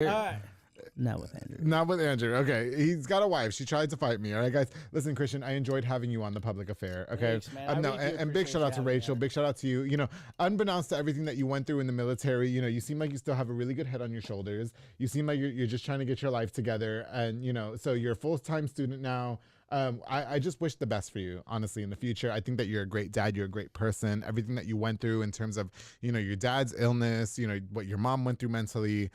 All right. Not with Andrew. Not with Andrew. Okay. He's got a wife. She tried to fight me. All right, guys. Listen, Christian, I enjoyed having you on The Public Affair. Okay. Thanks, man. No, and big shout out to Rachel. Big shout out to you. You know, unbeknownst to everything that you went through in the military, you know, you seem like you still have a really good head on your shoulders. You seem like you're just trying to get your life together. And, you know, so you're a full-time student now. I just wish the best for you, honestly, in the future. I think that you're a great dad. You're a great person. Everything that you went through in terms of, you know, your dad's illness, you know, what your mom went through mentally,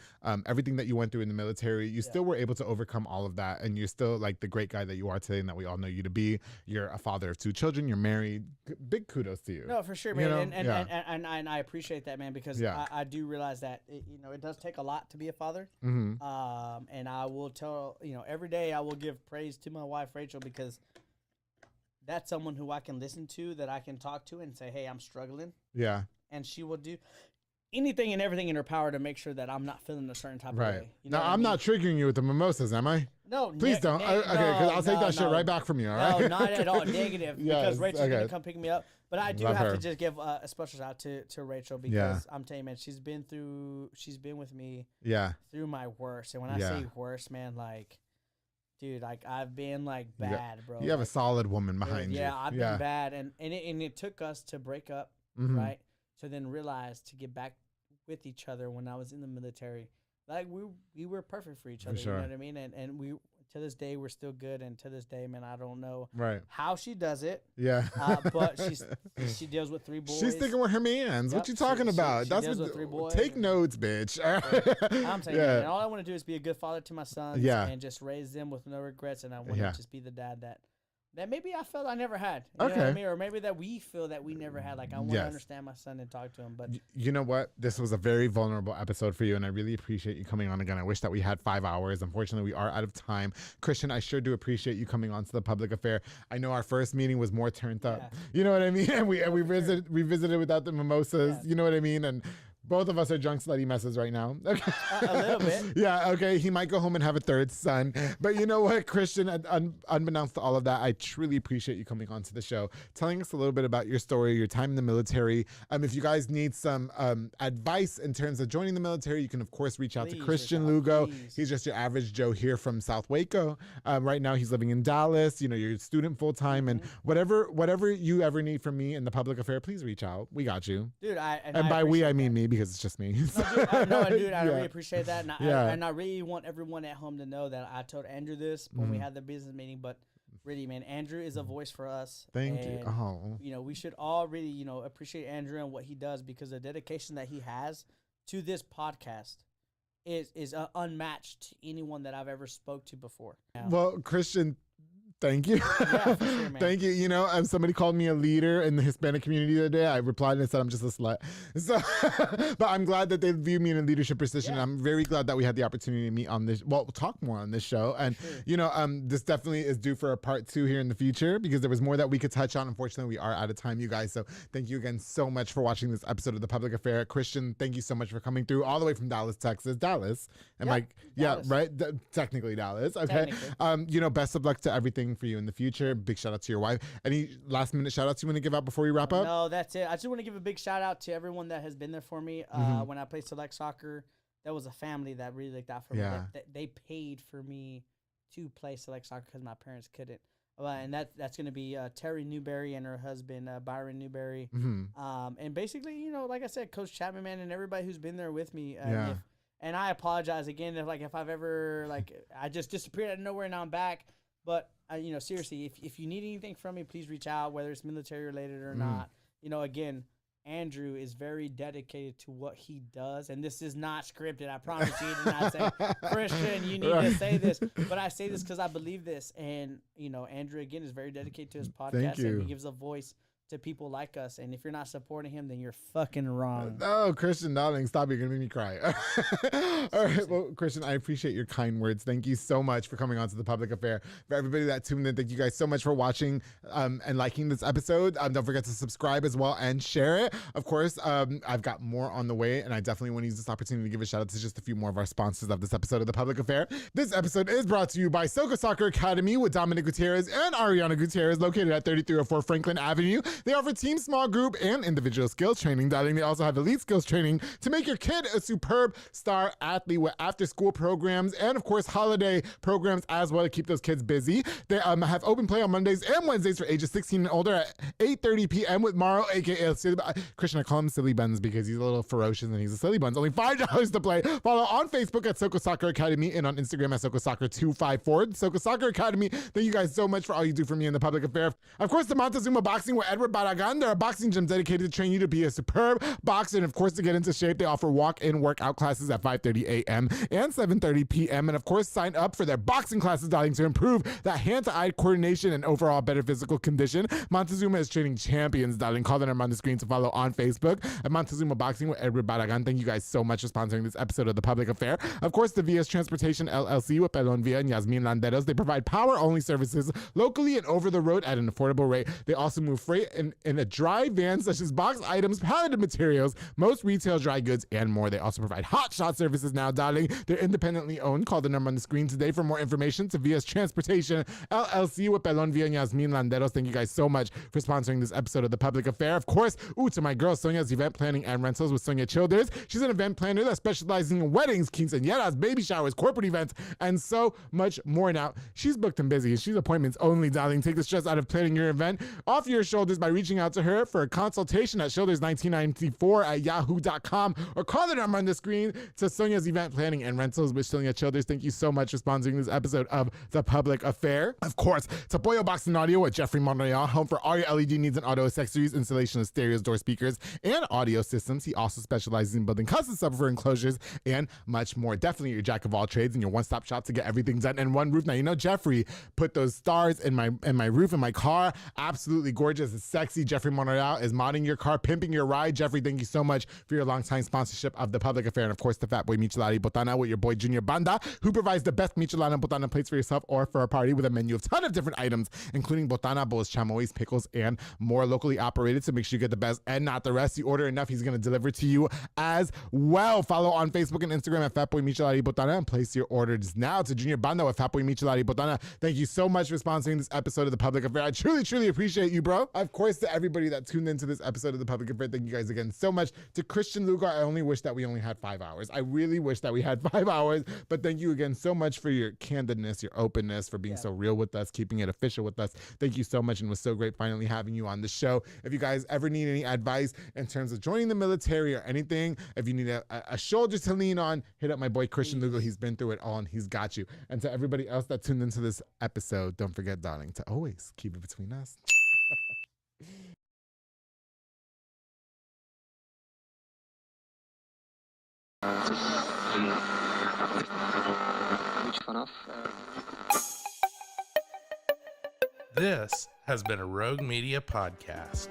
everything that you went through in the military, you still were able to overcome all of that. And you're still like the great guy that you are today and that we all know you to be. You're a father of 2 children. You're married. Big kudos to you. No, for sure, man. You know? And I appreciate that, man, because I do realize that, it does take a lot to be a father. Mm-hmm. And I will tell, every day I will give praise to my wife, Rachel, because that's someone who I can listen to, that I can talk to and say, hey, I'm struggling. Yeah. And she will do anything and everything in her power to make sure that I'm not feeling a certain type of way. Now, I'm not triggering you with the mimosas, am I? No. Please don't. Okay, because I'll take that shit right back from you, all right? No, not at all. Negative. Because Rachel's going to come pick me up. But I do have to just give a special shout out to Rachel, because I'm telling you, man, she's been with me through my worst. And when I say worst, man, like, dude, like I've been like bad, bro. You have a solid woman behind you. Yeah, I've been bad, and it took us to break up, right? To then realize to get back with each other when I was in the military, like we were perfect for each other. You know what I mean? And we to this day we're still good, and to this day, man, I don't know how she does it. Yeah, but she deals with 3 boys. She's sticking with her mans. What you talking about? That's deals with 3 boys. Take notes, bitch. I'm saying, man, all I want to do is be a good father to my sons, and just raise them with no regrets. And I want to just be the dad that maybe I felt I never had. You know what I mean? Or maybe that we feel that we never had. Like, I want to understand my son and talk to him. But you know what? This was a very vulnerable episode for you, and I really appreciate you coming on again. I wish that we had 5 hours. Unfortunately, we are out of time. Christian, I sure do appreciate you coming on to The Public Affair. I know our first meeting was more turned up. You know what I mean? And we revisited without the mimosas. You know what I mean? And both of us are drunk, slutty messes right now. Okay. A little bit. Yeah, okay. He might go home and have a 3rd son. But you know what, Christian, unbeknownst to all of that, I truly appreciate you coming onto the show, telling us a little bit about your story, your time in the military. If you guys need some advice in terms of joining the military, you can, of course, reach out to Christian Lugo. He's just your average Joe here from South Waco. Right now, he's living in Dallas. You know, you're a student full-time. And whatever you ever need from me in The Public Affair, please reach out. We got you. Dude, and by we, I mean me, because it's just me. No, dude, I really appreciate that. And I really want everyone at home to know that I told Andrew this when we had the business meeting, but really, man, Andrew is a voice for us. Thank you. Oh. You know, we should all really, appreciate Andrew and what he does, because the dedication that he has to this podcast is unmatched to anyone that I've ever spoke to before. Well, Christian, thank you. Yeah, for sure, man. Thank you. You know, somebody called me a leader in the Hispanic community the other day. I replied and said, I'm just a slut. So, but I'm glad that they view me in a leadership position. I'm very glad that we had the opportunity to meet on this. Well, we'll talk more on this show. And, this definitely is due for a part 2 here in the future, because there was more that we could touch on. Unfortunately, we are out of time, you guys. So thank you again so much for watching this episode of The Public Affair. Christian, thank you so much for coming through all the way from Dallas, Texas. Dallas. And Dallas. Right? Technically Dallas. Okay. Best of luck to everything for you in the future. Big shout out to your wife. Any last minute shout outs you want to give out before we wrap up? No, that's it. I just want to give a big shout out to everyone that has been there for me when I played select soccer. That was a family that really looked out for me. They paid for me to play select soccer because my parents couldn't. And that's going to be Terry Newberry and her husband Byron Newberry. And basically, like I said, Coach Chapman, man, and everybody who's been there with me. And I apologize again if I've ever I just disappeared out of nowhere and now I'm back. But seriously, if you need anything from me, please reach out, whether it's military related or not. Again, Andrew is very dedicated to what he does, and this is not scripted. I promise you. He did not say, Christian, you need to say this, but I say this because I believe this. And Andrew again is very dedicated to his podcast, and he gives a voice to people like us. And if you're not supporting him, then you're fucking wrong. Oh, Christian, darling, stop. You're going to make me cry. All right. Well, Christian, I appreciate your kind words. Thank you so much for coming on to The Public Affair. For everybody that tuned in, thank you guys so much for watching and liking this episode. Don't forget to subscribe as well and share it. Of course, I've got more on the way, and I definitely want to use this opportunity to give a shout out to just a few more of our sponsors of this episode of The Public Affair. This episode is brought to you by Soka Soccer Academy with Dominic Gutierrez and Ariana Gutierrez, located at 3304 Franklin Avenue. They offer team, small group, and individual skills training, darling. They also have elite skills training to make your kid a superb star athlete with after-school programs and, of course, holiday programs as well to keep those kids busy. They have open play on Mondays and Wednesdays for ages 16 and older at 8:30 p.m. with Morrow, aka Christian. I call him Silly Buns because he's a little ferocious and he's a silly buns. Only $5 to play. Follow on Facebook at Soko Soccer Academy and on Instagram at Soko Soccer 254. Soko Soccer Academy. Thank you guys so much for all you do for me in the public affair. Of course, the Montezuma Boxing with Edward Barragan. They're a boxing gym dedicated to train you to be a superb boxer. And of course, to get into shape, they offer walk-in workout classes at 5:30 a.m. and 7:30 p.m. And of course, sign up for their boxing classes, darling, to improve that hand-to-eye coordination and overall better physical condition. Montezuma is training champions, darling. Call the number on the screen to follow on Facebook at Montezuma Boxing with Edward Barragan. Thank you guys so much for sponsoring this episode of The Public Affair. Of course, the VS Transportation LLC with Pelon Villa and Yasmin Landeros. They provide power-only services locally and over the road at an affordable rate. They also move freight in a dry van, such as box items, palleted materials, most retail dry goods, and more. They also provide hot shot services now, darling. They're independently owned. Call the number on the screen today for more information to VS Transportation LLC with Pelon Villa and Yasmin Landeros. Thank you guys so much for sponsoring this episode of The Public Affair. Of course, to my girl Sonia's Event Planning and Rentals with Sonia Childers. She's an event planner that specializes in weddings, quinceañeras, baby showers, corporate events, and so much more. Now, she's booked and busy. She's appointments only, darling. Take the stress out of planning your event off your shoulders by reaching out to her for a consultation at shoulders1994@yahoo.com or call the number on the screen to Sonia's Event Planning and Rentals with Sonia Childers. Thank you so much for sponsoring this episode of The Public Affair. Of course, to Pollo Box and Audio with Jeffrey Monreal, home for all your LED needs and auto accessories, installation of stereos, door speakers, and audio systems. He also specializes in building custom subwoofer enclosures and much more. Definitely your jack of all trades and your one-stop shop to get everything done in one roof. Now, you know Jeffrey put those stars in my roof in my car. Absolutely gorgeous and sexy. Jeffrey Monreal is modding your car, pimping your ride. Jeffrey, thank you so much for your long-time sponsorship of The Public Affair. And of course, the Fat Boy Michelada Botana with your boy Junior Banda, who provides the best Michelada Botana plates for yourself or for a party with a menu of a ton of different items, including Botana bowls, chamois, pickles, and more. Locally operated, so make sure you get the best and not the rest. You order enough, he's going to deliver to you as well. Follow on Facebook and Instagram at Fatboy Michelada Botana and place your orders now. To Junior Banda with Fatboy Michelada Botana, thank you so much for sponsoring this episode of The Public Affair. I truly, truly appreciate you, bro. Of course, to everybody that tuned into this episode of The Public Affair, thank you guys again so much. To Christian Lugar, I only wish that we only had 5 hours. I really wish that we had 5 hours, but thank you again so much for your candidness, your openness, for being so real with us, keeping it official with us. Thank you so much, and it was so great finally having you on the show. If you guys ever need any advice in terms of joining the military or anything, if you need a shoulder to lean on, hit up my boy Christian Lugo. He's been through it all and he's got you. And to everybody else that tuned into this episode, don't forget, darling, to always keep it between us. This has been a Rogue Media podcast.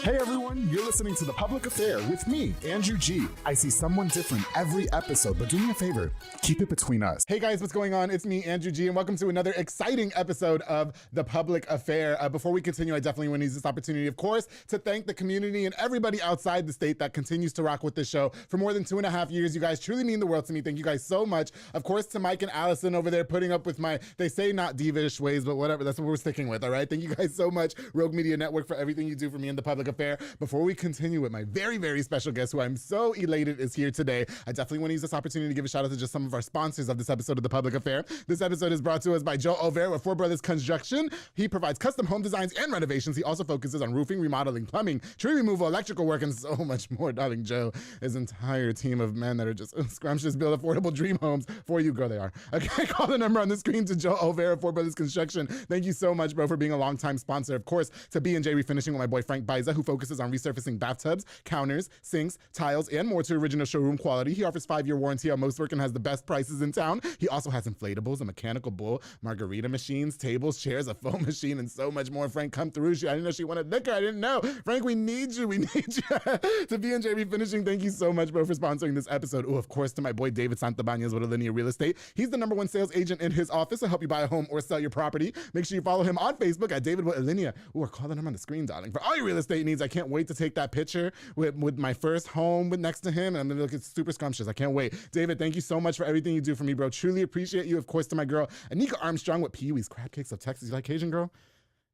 Hey everyone, you're listening to The Public Affair with me, Andrew G. I see someone different every episode, but do me a favor, keep it between us. Hey guys, what's going on? It's me, Andrew G, and welcome to another exciting episode of The Public Affair. Before we continue, I definitely want to use this opportunity, of course, to thank the community and everybody outside the state that continues to rock with this show for more than 2.5 years. You guys truly mean the world to me. Thank you guys so much. Of course, to Mike and Allison over there putting up with my, they say not divish ways, but whatever, that's what we're sticking with, all right? Thank you guys so much, Rogue Media Network, for everything you do for me in The Public Affair. Before we continue with my very, very special guest, who I'm so elated is here today, I definitely want to use this opportunity to give a shout out to just some of our sponsors of this episode of The Public Affair. This episode is brought to us by Joe Over with Four Brothers Construction. He provides custom home designs and renovations. He also focuses on roofing, remodeling, plumbing, tree removal, electrical work, and so much more. Darling Joe, his entire team of men that are just scrumptious, build affordable dream homes for you. Girl, they are. Okay, call the number on the screen to Joe Over of Four Brothers Construction. Thank you so much, bro, for being a longtime sponsor. Of course, to B&J Refinishing with my boy Frank Biza, who focuses on resurfacing bathtubs, counters, sinks, tiles, and more to original showroom quality. He offers 5-year warranty on most work and has the best prices in town. He also has inflatables, a mechanical bull, margarita machines, tables, chairs, a foam machine, and so much more. Frank, come through. I didn't know she wanted liquor. I didn't know. Frank, we need you. We need you. To B&J Refinishing, thank you so much, bro, for sponsoring this episode. Oh, of course, to my boy David Santabañez with Alinea Real Estate. He's the #1 sales agent in his office to help you buy a home or sell your property. Make sure you follow him on Facebook at David with Alinea. Or call the number on the screen, darling. For all your real estate needs, I can't wait to take take that picture with my first home next to him, and I'm gonna look super scrumptious. I can't wait. David, thank you so much for everything you do for me, bro. Truly appreciate you. Of course, to my girl Anika Armstrong with Pee-wee's Crab Cakes of Texas. You like Cajun, girl?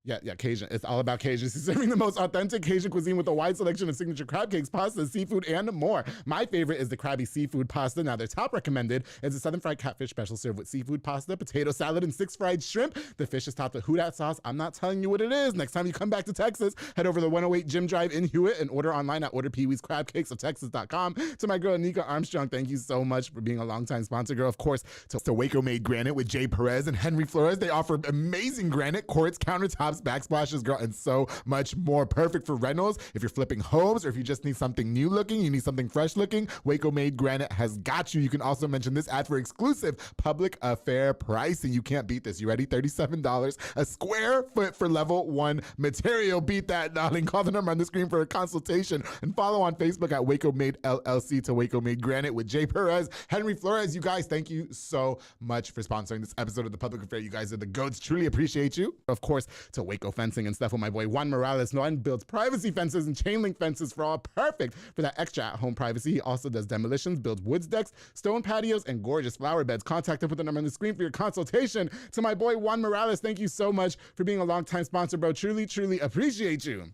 Yeah, Cajun. It's all about Cajun. She's serving the most authentic Cajun cuisine with a wide selection of signature crab cakes, pasta, seafood, and more. My favorite is the Krabby Seafood Pasta. Now, their top recommended is a Southern Fried Catfish Special served with seafood pasta, potato salad, and 6 fried shrimp. The fish is topped with Houdat sauce. I'm not telling you what it is. Next time you come back to Texas, head over to the 108 Gym Drive in Hewitt and order online at orderpeeweescrabcakesoftexas.com. To my girl, Anika Armstrong, thank you so much for being a longtime sponsor, girl. Of course, to Waco Made Granite with Jay Perez and Henry Flores. They offer amazing granite, quartz, countertops, backsplashes, girl, and so much more. Perfect for rentals. If you're flipping homes or if you just need something new looking, you need something fresh looking, Waco Made Granite has got you. You can also mention this ad for exclusive public affair pricing. You can't beat this. You ready? $37 a square foot for level 1 material. Beat that, darling. Call the number on the screen for a consultation and follow on Facebook at Waco Made LLC to Waco Made Granite with Jay Perez, Henry Flores. You guys, thank you so much for sponsoring this episode of The Public Affair. You guys are the goats. Truly appreciate you. Of course, to Waco Fencing and stuff with my boy Juan Morales. Juan builds privacy fences and chain link fences for all, perfect for that extra at-home privacy. He also does demolitions, builds woods decks, stone patios, and gorgeous flower beds. Contact him with the number on the screen for your consultation. To my boy Juan Morales, thank you so much for being a longtime sponsor, bro. Truly, truly appreciate you.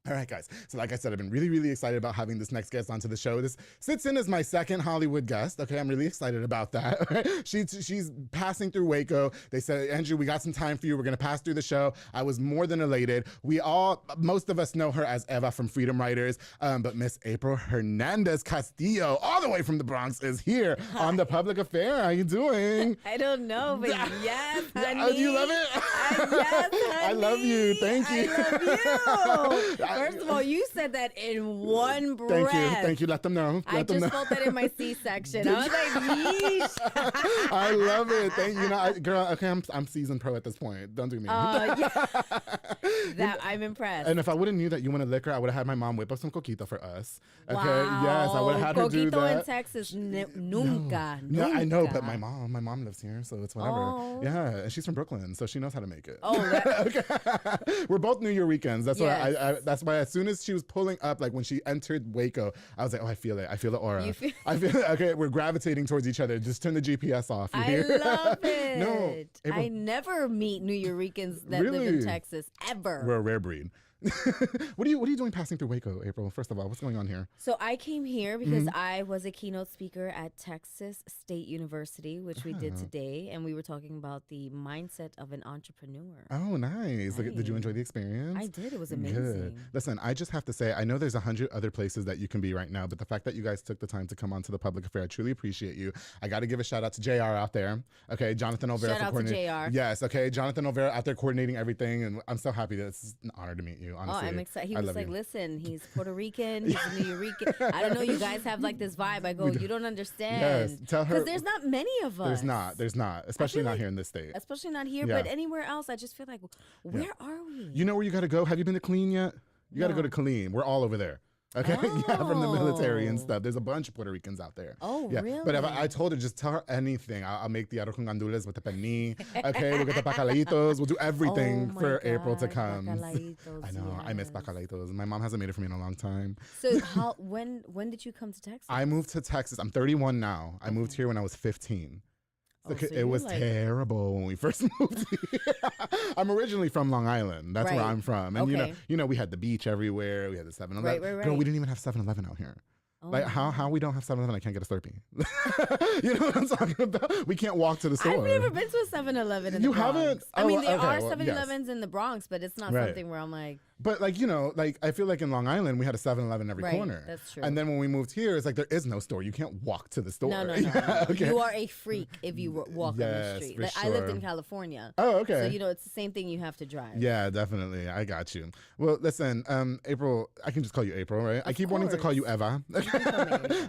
All right, guys. So like I said, I've been really, really excited about having this next guest onto the show. This sits in as my second Hollywood guest. Okay, I'm really excited about that. She's passing through Waco. They said, Andrew, we got some time for you. We're going to pass through the show. I was more than elated. Most of us know her as Eva from Freedom Writers, but Miss April Hernandez Castillo, all the way from the Bronx, is here on The Public Affair. How you doing? I don't know, but yes, honey. Oh, do you love it? Yes, honey. I love you. Thank you. I love you. First of all, you said that in one breath. Thank you. Let them know. I just felt that in my C-section. I was like, yeesh. I love it. Thank you. Girl, okay, I'm seasoned pro at this point. Don't do me. Yeah. That I'm impressed. And if I would have knew that you wanted liquor, I would have had my mom whip up some coquito for us. Okay. Wow. Yes, I would have had her do that. Coquito in Texas, nunca. No, I know, but my mom lives here, so it's whatever. Oh. Yeah, and she's from Brooklyn, so she knows how to make it. Oh, okay. We're both New Year weekends. That's yes. why. That's why. As soon as she was pulling up, like when she entered Waco, I was like, oh, I feel it. I feel the aura. I feel it. Okay, we're gravitating towards each other. Just turn the GPS off. You hear? I love it. No, April, I never meet New Yorkers that live in Texas ever. We're a rare breed. What are you doing passing through Waco, April? First of all, what's going on here? So I came here because I was a keynote speaker at Texas State University, which we did today, and we were talking about the mindset of an entrepreneur. Oh, nice. Right. Did you enjoy the experience? I did. It was amazing. Good. Listen, I just have to say, I know there's 100 other places that you can be right now, but the fact that you guys took the time to come on to The Public Affair, I truly appreciate you. I got to give a shout out to JR out there. Okay, Jonathan Olvera. Shout out to JR. Yes, okay, Jonathan Olvera out there coordinating everything, and I'm so happy that it's an honor to meet you, honestly. Oh, I'm excited. He was like, listen, he's Puerto Rican, he's a New Yorker. I don't know, you guys have like this vibe. I go, you don't understand. Yes, tell her. Because there's not many of us. There's not, especially not here in this state. Especially not here, but anywhere else, I just feel like, where are we? You know where you got to go? Have you been to Killeen yet? You got to go to Killeen. We're all over there. Okay, yeah, from the military and stuff. There's a bunch of Puerto Ricans out there. Oh, yeah. really? But if I told her, just tell her anything. I'll make the arroz con gandules with the pení. Okay, we'll get the bacalaitos. We'll do everything for April to come. I know, yes. I miss bacalaitos. My mom hasn't made it for me in a long time. So when did you come to Texas? I moved to Texas. I'm 31 now. I moved here when I was 15. So it was terrible when we first moved here. I'm originally from Long Island. That's where I'm from. And you know, we had the beach everywhere. We had the 7-Eleven. Right. Girl, we didn't even have 7-Eleven out here. Like how we don't have 7-Eleven, I can't get a Slurpee. You know what I'm talking about? We can't walk to the store. I've never been to a 7-Eleven in the Bronx. You haven't? I mean, there are 7-Elevens in the Bronx, but it's not something where I'm like. But like, you know, like I feel like in Long Island, we had a 7-Eleven every corner. That's true. And then when we moved here, it's like there is no store. You can't walk to the store. No. Okay. You are a freak if you walk on the street. Like, I lived in California. Oh, okay. So, you know, it's the same thing you have to drive. Yeah, definitely. I got you. Well, listen, April, I can just call you April, right? I keep wanting to call you Eva.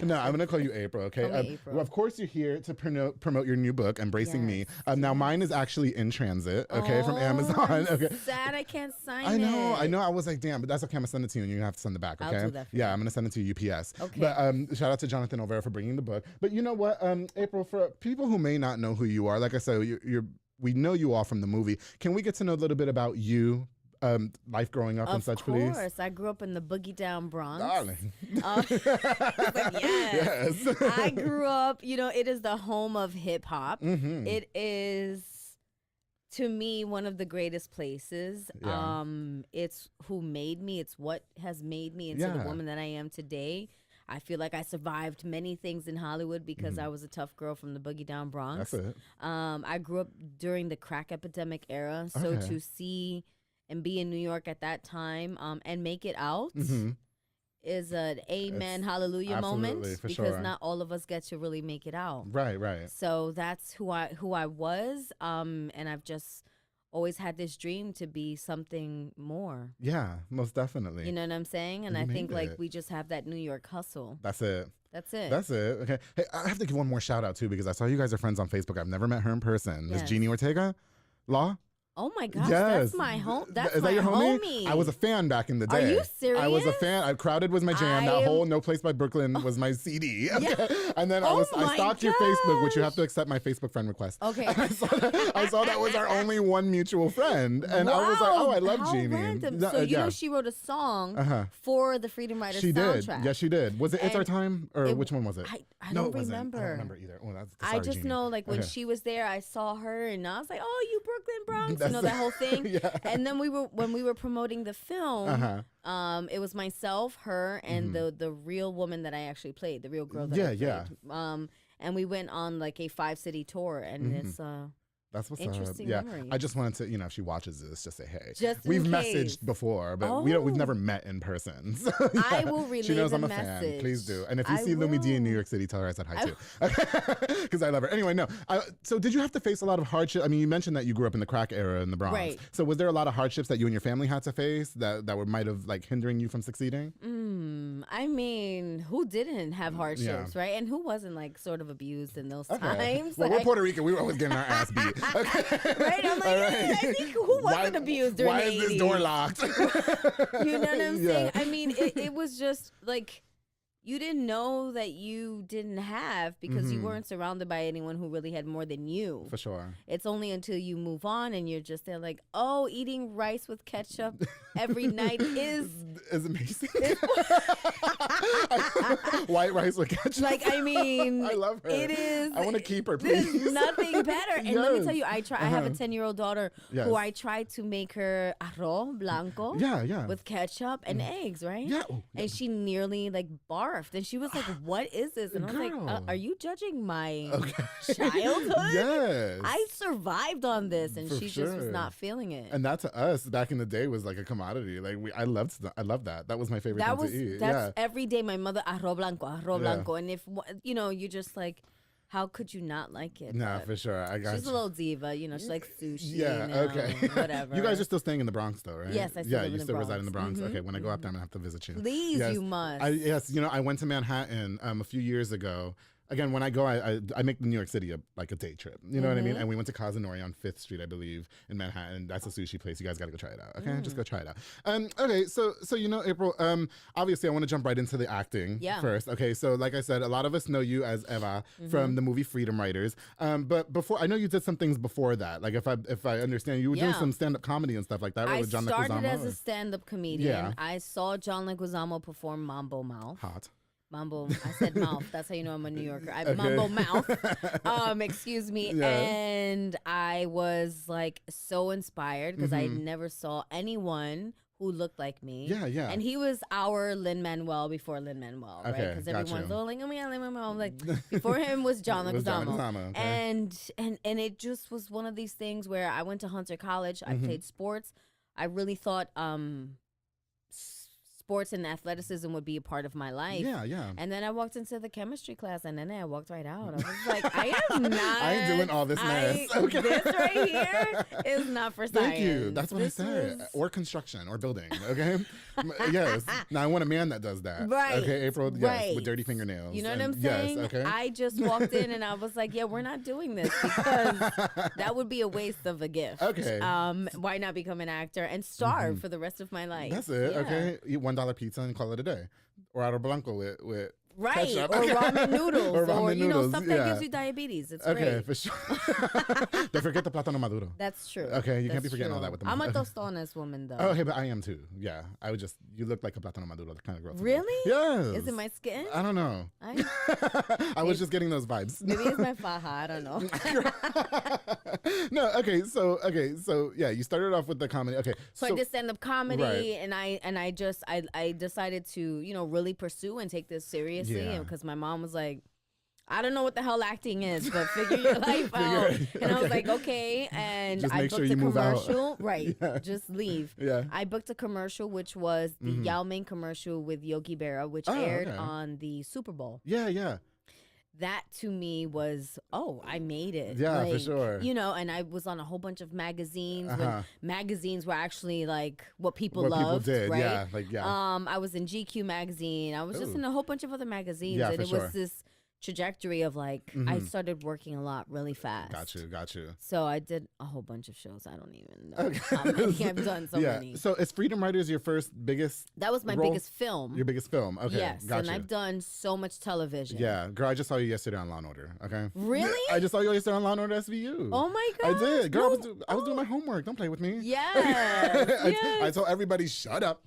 No, I'm going to call you April, okay? April. Well, of course, you're here to promote your new book, Embracing Me. Now, mine is actually in transit, okay, from Amazon. I'm sad I can't sign it. I know. I was like, damn, but that's okay. I'm going to send it to you, and you have to send it back, okay? I'll do that for you. I'm going to send it to UPS. Okay. But shout out to Jonathan Olvera for bringing the book. But you know what, April, for people who may not know who you are, like I said, we know you all from the movie. Can we get to know a little bit about you life growing up and such, please? Of course. I grew up in the boogie down Bronx. Darling. Yes. I grew up, it is the home of hip hop. Mm-hmm. It is, to me, one of the greatest places. Yeah. It's who made me. It's what has made me into the woman that I am today. I feel like I survived many things in Hollywood because I was a tough girl from the boogie down Bronx. That's it. I grew up during the crack epidemic era. So to see and be in New York at that time and make it out is an amen, hallelujah moment because not all of us get to really make it out. Right, right. So that's who I was, and I've just always had this dream to be something more. Yeah, most definitely. You know what I'm saying? And I think we just have that New York hustle. That's it. That's it. That's it. Okay. Hey, I have to give one more shout out too because I saw you guys are friends on Facebook. I've never met her in person. Miss Jeannie Ortega, Law. Oh my gosh, yes. that's my home. That's Is that my your homie? I was a fan back in the day. Are you serious? I was a fan. Crowded was my jam. That whole No Place by Brooklyn was my CD. Okay. Yeah. And then I stalked your Facebook, which you have to accept my Facebook friend request. Okay. And I saw that was our only one mutual friend. And I was like, oh, I love Jeannie. Random. So you know she wrote a song for the Freedom Writers soundtrack. She did. Yes, she did. Was it It's Our Time? Or which one was it? I don't remember. I don't remember either. Oh, I just Jeannie. know when she was there, I saw her and I was like, oh, you Brooklyn Bronx. That whole thing. And then when we were promoting the film, it was myself, her, and the real woman that I actually played, the real girl that I played. And we went on like a 5-city tour, and it's that's what's interesting up. Yeah, memory. I just wanted to, if she watches this, just say hey. We've messaged before, but we've never met in person. So, I will relay She knows the I'm a message. fan. Please do. And if you see Lumi D in New York City, tell her I said hi too, because I love her. Anyway, no. So did you have to face a lot of hardship? I mean, you mentioned that you grew up in the crack era in the Bronx. Right. So was there a lot of hardships that you and your family had to face that might have hindering you from succeeding? I mean, who didn't have hardships, right? And who wasn't sort of abused in those times? Well, we're Puerto Rican. We were always getting our ass beat. Okay. Right? I'm like, I think who wasn't abused during the 80s? Why is this door locked? You know what I'm saying? I mean, it was just you didn't know that you didn't have because you weren't surrounded by anyone who really had more than you. For sure. It's only until you move on and you're just there eating rice with ketchup every night is amazing. White rice with ketchup. I mean, I love her. It is. I want to keep her, please. There's nothing better. And let me tell you, I have a 10-year-old daughter who I tried to make her arroz blanco with ketchup and eggs, right? Yeah. And she nearly barfed. And she was like, what is this? And I was like, are you judging my childhood? Yes. I survived on this. And she just was not feeling it. And that to us back in the day was like a commodity. I loved that. That was my favorite thing to eat. That's every day my mother, arroz blanco. And if, you're just like, how could you not like it? Nah, for sure. I got She's a little diva, she likes sushi. Yeah, okay. Whatever. You guys are still staying in the Bronx, though, right? Yes, I still live in the you still Bronx. reside in the Bronx. Okay, when I go up there, I'm going to have to visit you. Please, you must. Yes, I went to Manhattan a few years ago. Again, when I go, I make New York City a day trip. You know what I mean? And we went to Kazunori on 5th Street, I believe, in Manhattan. That's a sushi place. You guys got to go try it out. Okay, just go try it out. Okay, so April. Obviously, I want to jump right into the acting first. Okay, so like I said, a lot of us know you as Eva from the movie Freedom Writers. But before, I know you did some things before that. If I understand, you were doing some stand-up comedy and stuff like that. Right, with John started Leguizamo, as a stand-up comedian. Yeah. I saw John Leguizamo perform Mambo Mouth. Hot. Mambo, I said mouth. That's how you know I'm a New Yorker. Mambo Mouth. Excuse me. Yeah. And I was so inspired because I never saw anyone who looked like me. Yeah, yeah. And he was our Lin-Manuel before Lin-Manuel, right? Because everyone's oh my God, Lin-Manuel. Before him was John Leguizamo. Okay. And it just was one of these things where I went to Hunter College. I played sports. I really thought sports and athleticism would be a part of my life. Yeah, yeah. And then I walked into the chemistry class, and then I walked right out. I was like, I am not. I ain't doing all this mess. Okay. This right here is not for science. Thank you. That's what I said. Or construction or building. Okay. Yes. Now I want a man that does that. Right. Okay, April. Yes, right. With dirty fingernails. You know what I'm saying? Yes. Okay. I just walked in and I was like, yeah, we're not doing this because that would be a waste of a gift. Okay. Why not become an actor and starve for the rest of my life? That's it. Yeah. Okay. Eat $1 pizza and call it a day. Or arroz blanco with Right, ketchup. or ramen noodles, Or ramen you know, noodles, stuff that yeah. gives you diabetes. It's Okay, great. for sure. Don't forget the plátano maduro. That's true. Okay, you can't be That's forgetting all true. that with the I'm a okay. tostones woman, though. Oh, okay, but I am too. Yeah, I would just, you look like a plátano maduro kind of girl. Really? Yes. Is it my skin? I don't know. I was just getting those vibes. Maybe it's my faja. I don't know. No, okay, so yeah, you started off with the comedy. Okay, So I did stand-up comedy, Right. and I decided to, you know, really pursue and take this seriously, Yeah. because my mom was like, I don't know what the hell acting is, but figure your life out. And I was like, okay. And Just I make booked sure you a move out. commercial. Right. Yeah. Just leave. Yeah. I booked a commercial, which was the Yao Ming commercial with Yogi Berra, which Oh, aired okay. on the Super Bowl. Yeah. That to me was, oh, I made it. Yeah, for Like, sure. You know, and I was on a whole bunch of magazines Uh-huh. when magazines were actually like what people What people loved. did, right? yeah, like, yeah. I was in GQ magazine. I was just Ooh. in a whole bunch of other magazines, Yeah, and for it sure. was this trajectory of like I started working a lot really fast. Got you. So I did a whole bunch of shows. I don't even know Okay. how many I've done. So many. So is Freedom Riders your first biggest? That was my role? biggest film. Your biggest film. Okay. Yes, Got and you. I've done so much television. Yeah, girl, I just saw you yesterday on Law and Order. Okay. Really? I just saw you yesterday on Law and Order SVU. Oh my I god! did, girl. I was doing my homework. Don't play with me. Yes. I told everybody, shut up.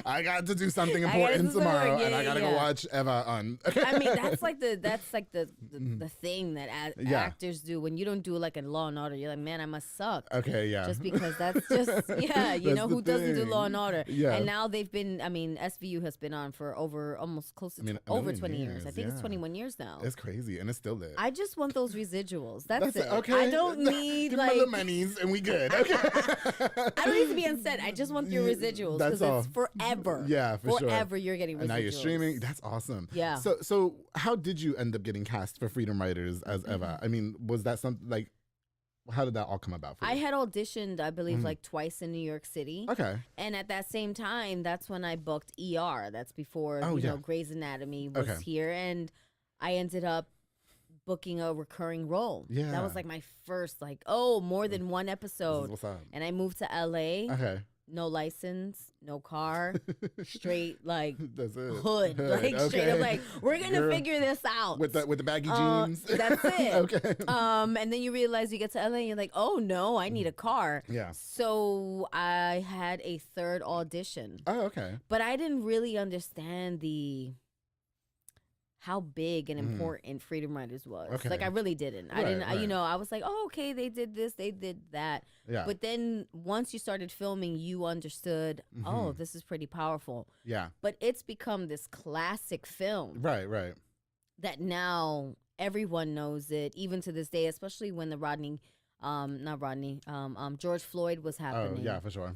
I got to do something I gotta important do some work. tomorrow, Yeah, and I gotta go yeah. watch Eva on. I mean, that's like the thing that Yeah. actors do when you don't do like a Law and Order. You're like, man, I must suck. Okay, yeah. Just because that's just you know the who doesn't do thing. Law and Order. Yeah. And now they've been. I mean, SVU has been on for over almost close to a over million 20 years. I years, think it's yeah. 21 years now. It's crazy, and it's still there. I just want those residuals. That's it. Okay. I don't need Give like. me the monies, and we good. Okay. I don't need to be on set. I just want your residuals That's because it's all. forever. Yeah, for sure. Forever you're getting residuals. And now you're streaming. That's awesome. Yeah. So how did you end up getting cast for Freedom Writers as Eva? I mean, was that something like? How did that all come about for you? I had auditioned, I believe, like twice in New York City. Okay. And at that same time, that's when I booked ER. That's before you know Grey's Anatomy was Okay. here, and I ended up booking a recurring role. Yeah. That was like my first, like, more than one This is episode. what's up? And I moved to LA. Okay. No license, no car, straight like That's it. hood. Like straight up like, we're gonna Girl, figure this out. with the baggy jeans. That's it. Okay. And then you realize you get to LA and you're like, oh no, I need a car. Yeah. So I had a third audition, Oh, okay. but I didn't really understand how big and important Freedom Riders was. Okay. Like I really didn't. I Right, didn't. right. I was like, oh, okay, they did this, they did that. Yeah. But then once you started filming, you understood, oh, this is pretty powerful. Yeah. But it's become this classic film Right. that now everyone knows it, even to this day, especially when the George Floyd was Oh, happening. yeah, for sure.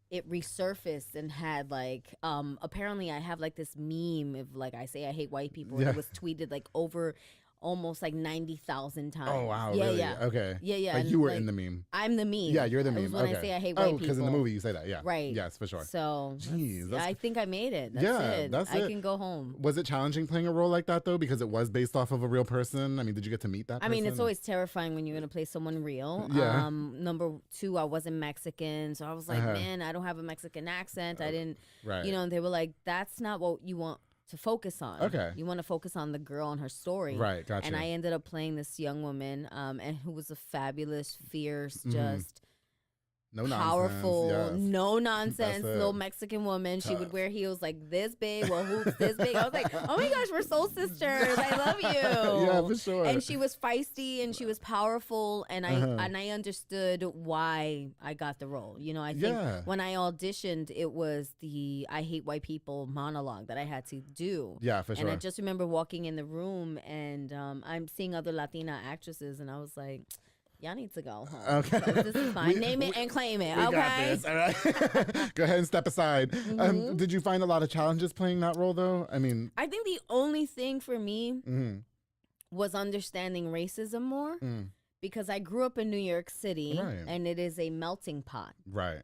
It resurfaced and had like, apparently I have like this meme of like, I say I hate white people. Yeah. And it was tweeted like over almost like 90,000 times. Oh, wow. Yeah, really? yeah. Okay. Yeah. Like and, you were like, in the meme. I'm the meme. Yeah, you're the It meme. was when okay. I say I hate white people. because in the movie you say that. Yeah. Right. Yes, for sure. So Jeez, that's I think I made it. That's Yeah, it. that's I it. can go home. Was it challenging playing a role like that though? Because it was based off of a real person. I mean, did you get to meet that person? I mean, it's always terrifying when you're gonna play someone real. Yeah. Number two, I wasn't Mexican, so I was like, man, I don't have a Mexican accent. I didn't, right. you know. And they were like, that's not what you want to focus on. Okay. You want to focus on the girl and her story. Right, gotcha. And I ended up playing this young woman, and who was a fabulous, fierce, Mm-hmm. just no nonsense. powerful, yes. no nonsense, That's it. little Mexican woman. She would Tough. wear heels like this big, well, hoops this big. I was like, oh my gosh, we're soul sisters. I love you. Yeah, for sure. And she was feisty and she was powerful, and I understood why I got the role. You know, I think Yeah. when I auditioned, it was the I hate white people monologue that I had to do. Yeah, for sure. And I just remember walking in the room and I'm seeing other Latina actresses, and I was like, y'all need to go home. Okay. This is fine. Name it and claim it. We Okay. got this. All right. Go ahead and step aside. Did you find a lot of challenges playing that role, though? I mean, I think the only thing for me was understanding racism more, because I grew up in New York City, Right. and it is a melting pot. right.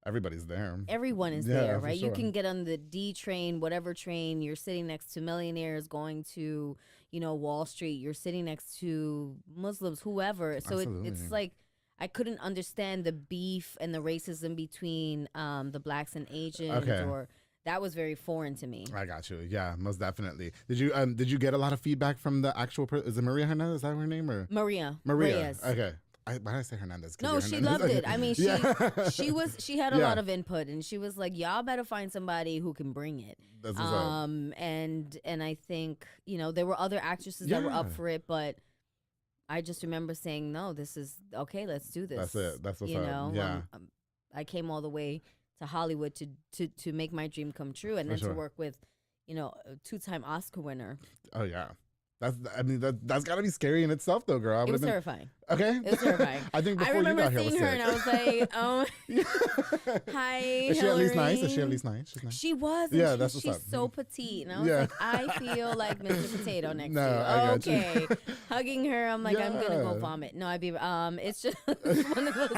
Everybody's there. Everyone is Yeah, there, for right? You sure. can get on the D train, whatever train. You're sitting next to millionaires going to, you know, Wall Street. You're sitting next to Muslims, whoever. So Absolutely. it's like I couldn't understand the beef and the racism between the blacks and Asians, Okay. or that was very foreign to me. I got you. Yeah, most definitely. Did you get a lot of feedback from the actual person? Is it Maria Hernandez? Is that her name? Or Maria. Reyes. Okay. Why did I say Hernandez? No, she loved it. I mean, she had a lot of input, and she was like, "Y'all better find somebody who can bring it." That's what's up. And I think, you know, there were other actresses that were up for it, but I just remember saying, "No, this is okay. Let's do this." That's it. That's what's you up. know, Yeah. I came all the way to Hollywood to make my dream come true, and then to work with, you know, a 2-time Oscar winner. Oh yeah. That's got to be scary in itself, though, girl. It was terrifying. Okay. It was terrifying. I think before I remember you got seeing here her, and I was like, hi, Is she at least nice? Is she at least nice? She's nice. She was. Yeah, that's she's what's up. so petite, and I was like, I feel like Mr. Potato next to you. I got you. Okay, hugging her, I'm like, I'm gonna go vomit. No, it's just one of those.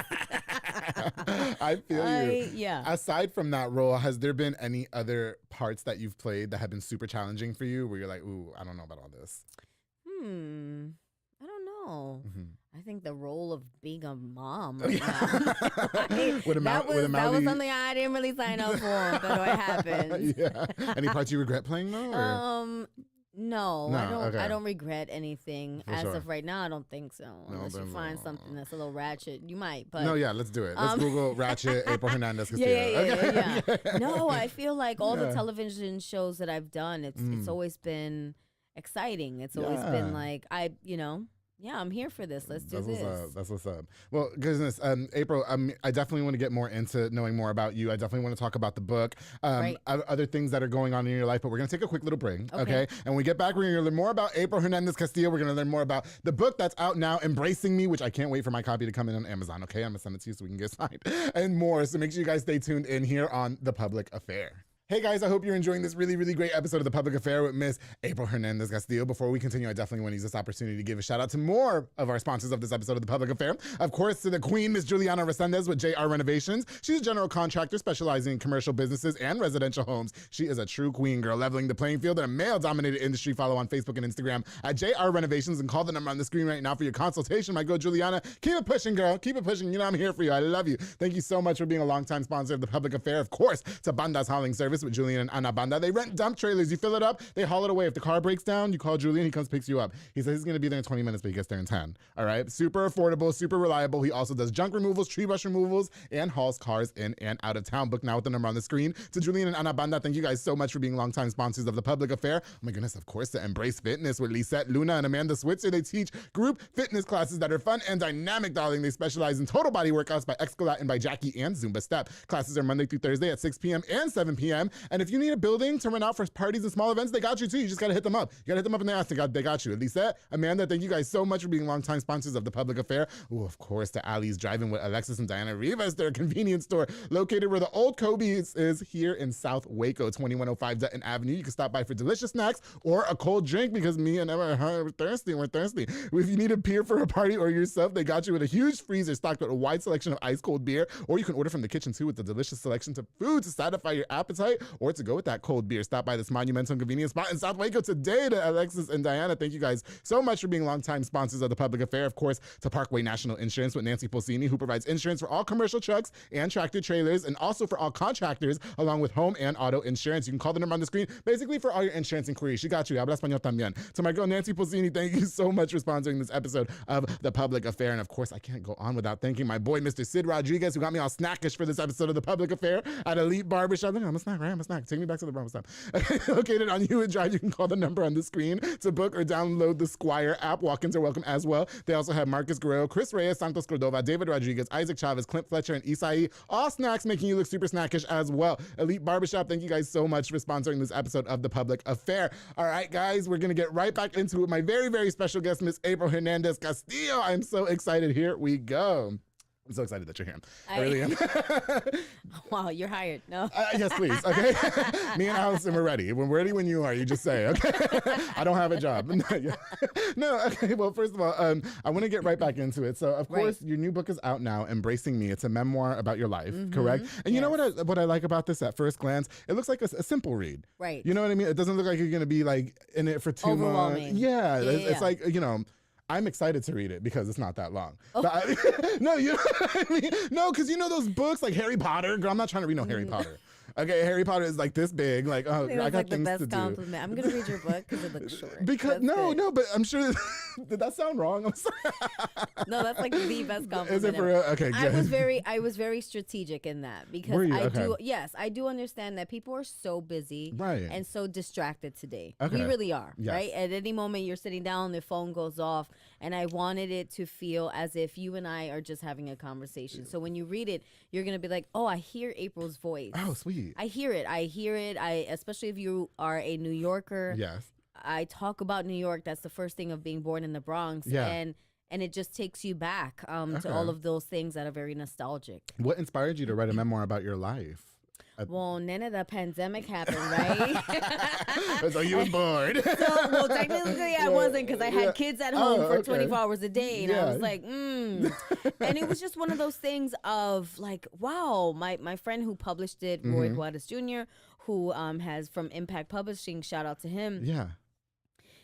I feel you. Yeah. Aside from that role, has there been any other parts that you've played that have been super challenging for you, where you're like, ooh, I don't know about all this? I don't know. I think the role of being a mom With a that was something I didn't really sign up for, but it happened. Yeah. Any parts you regret playing though? Or? No, I don't regret anything. For As sure. of right now, I don't think so. Unless you find something that's a little ratchet, you might. But no, yeah, let's do it. Let's Google ratchet April Hernandez Castillo. Yeah. No, I feel like all the television shows that I've done, it's always been exciting. It's always been like I'm here for this. Let's do this. That's what's up. Well, goodness, April, I definitely want to get more into knowing more about you. I definitely want to talk about the book, other things that are going on in your life, but we're going to take a quick little break, okay? And when we get back, we're going to learn more about April Hernandez Castillo. We're going to learn more about the book that's out now, Embracing Me, which I can't wait for my copy to come in on Amazon, okay? I'm going to send it to you so we can get signed, and more. So make sure you guys stay tuned in here on The Public Affair. Hey guys, I hope you're enjoying this really, really great episode of The Public Affair with Miss April Hernandez Castillo. Before we continue, I definitely want to use this opportunity to give a shout out to more of our sponsors of this episode of The Public Affair. Of course, to the queen, Miss Juliana Resendez with JR Renovations. She's a general contractor specializing in commercial businesses and residential homes. She is a true queen, girl, leveling the playing field in a male-dominated industry. Follow on Facebook and Instagram at JR Renovations and call the number on the screen right now for your consultation. My girl, Juliana, keep it pushing, girl. Keep it pushing. You know I'm here for you. I love you. Thank you so much for being a longtime sponsor of The Public Affair. Of course, to Banda's Hauling Service with Julian and Ana Banda. They rent dump trailers. You fill it up, they haul it away. If the car breaks down, you call Julian, he comes picks you up. He says he's going to be there in 20 minutes, but he gets there in 10. All right? Super affordable, super reliable. He also does junk removals, tree brush removals, and hauls cars in and out of town. Book now with the number on the screen. To Julian and Ana Banda, thank you guys so much for being longtime sponsors of The Public Affair. Oh my goodness, of course, to Embrace Fitness with Lisette Luna and Amanda Switzer. They teach group fitness classes that are fun and dynamic, darling. They specialize in total body workouts by Excolat and by Jackie and Zumba Step. Classes are Monday through Thursday at 6 p.m. and 7 p.m. And if you need a building to rent out for parties and small events, they got you too. You just got to hit them up. You got to hit them up and they ask. They got you. Lisette, Amanda, thank you guys so much for being longtime sponsors of The Public Affair. Ooh, of course, to Ali's Driving with Alexis and Diana Rivas, their convenience store located where the old Kobe's is here in South Waco, 2105 Dutton Avenue. You can stop by for delicious snacks or a cold drink because me and Emma are thirsty. We're thirsty. If you need a beer for a party or yourself, they got you with a huge freezer stocked with a wide selection of ice cold beer, or you can order from the kitchen too with the delicious selection of food to satisfy your appetite or to go with that cold beer. Stop by this monumental convenience spot in South Waco today. To Alexis and Diana, thank you guys so much for being longtime sponsors of The Public Affair. Of course, to Parkway National Insurance with Nancy Pulsini, who provides insurance for all commercial trucks and tractor trailers, and also for all contractors, along with home and auto insurance. You can call the number on the screen, basically for all your insurance inquiries. She got you. Habla español también. To my girl, Nancy Pulsini, thank you so much for sponsoring this episode of The Public Affair. And of course, I can't go on without thanking my boy, Mr. Sid Rodriguez, who got me all snackish for this episode of The Public Affair at Elite Barbershop. I'm a snack, right? I'm a snack. Take me back to the barbershop. Located on Hewitt Drive, you can call the number on the screen to book or download the Squire app. Walk-ins are welcome as well. They also have Marcus Guerrero, Chris Reyes, Santos Cordova, David Rodriguez, Isaac Chavez, Clint Fletcher, and Isai. All snacks making you look super snackish as well. Elite Barbershop, thank you guys so much for sponsoring this episode of The Public Affair. All right, guys, we're going to get right back into it with my very, very special guest, Miss April Hernandez Castillo. I'm so excited. Here we go. I'm so excited that you're here. I really am. Wow, you're hired. No. Yes, please. Okay. Me and Allison, we're ready. We're ready when you are. You just say, okay. I don't have a job. No. Okay. Well, first of all, I want to get right back into it. So, of course, your new book is out now, Embracing Me. It's a memoir about your life, correct? And you know what I like about this at first glance? It looks like a simple read. Right. You know what I mean? It doesn't look like you're going to be like in it for too long. Yeah. It's like, you know, I'm excited to read it because it's not that long. Oh. No, you know what I mean? No, because you know those books like Harry Potter? Girl, I'm not trying to read no Harry Potter. Okay, Harry Potter is like this big. Like, oh, I got like the things best to compliment. I'm gonna read your book because it looks short. Because That's no, good. no, but I'm sure. Did that sound wrong? I'm sorry. No, that's like the best compliment. Is it for real? Okay, good. I was very strategic in that because Were you? I Okay. do. Yes, I do understand that people are so busy, Right. and so distracted today. Okay. We really are, Yes. right? At any moment you're sitting down, the phone goes off, and I wanted it to feel as if you and I are just having a conversation. So when you read it, you're gonna be like, oh, I hear April's voice. Oh, sweet. I hear it. Especially if you are a New Yorker. Yes. I talk about New York. That's the first thing of being born in the Bronx. Yeah. And it just takes you back Okay. to all of those things that are very nostalgic. What inspired you to write a memoir about your life? Well, Nana, the pandemic happened, right? So you was bored. Well, technically I wasn't because I had kids at home for 24 hours a day. And I was like, And it was just one of those things of like, wow, my friend who published it, Roy Juarez Jr., who has from Impact Publishing, shout out to him. Yeah.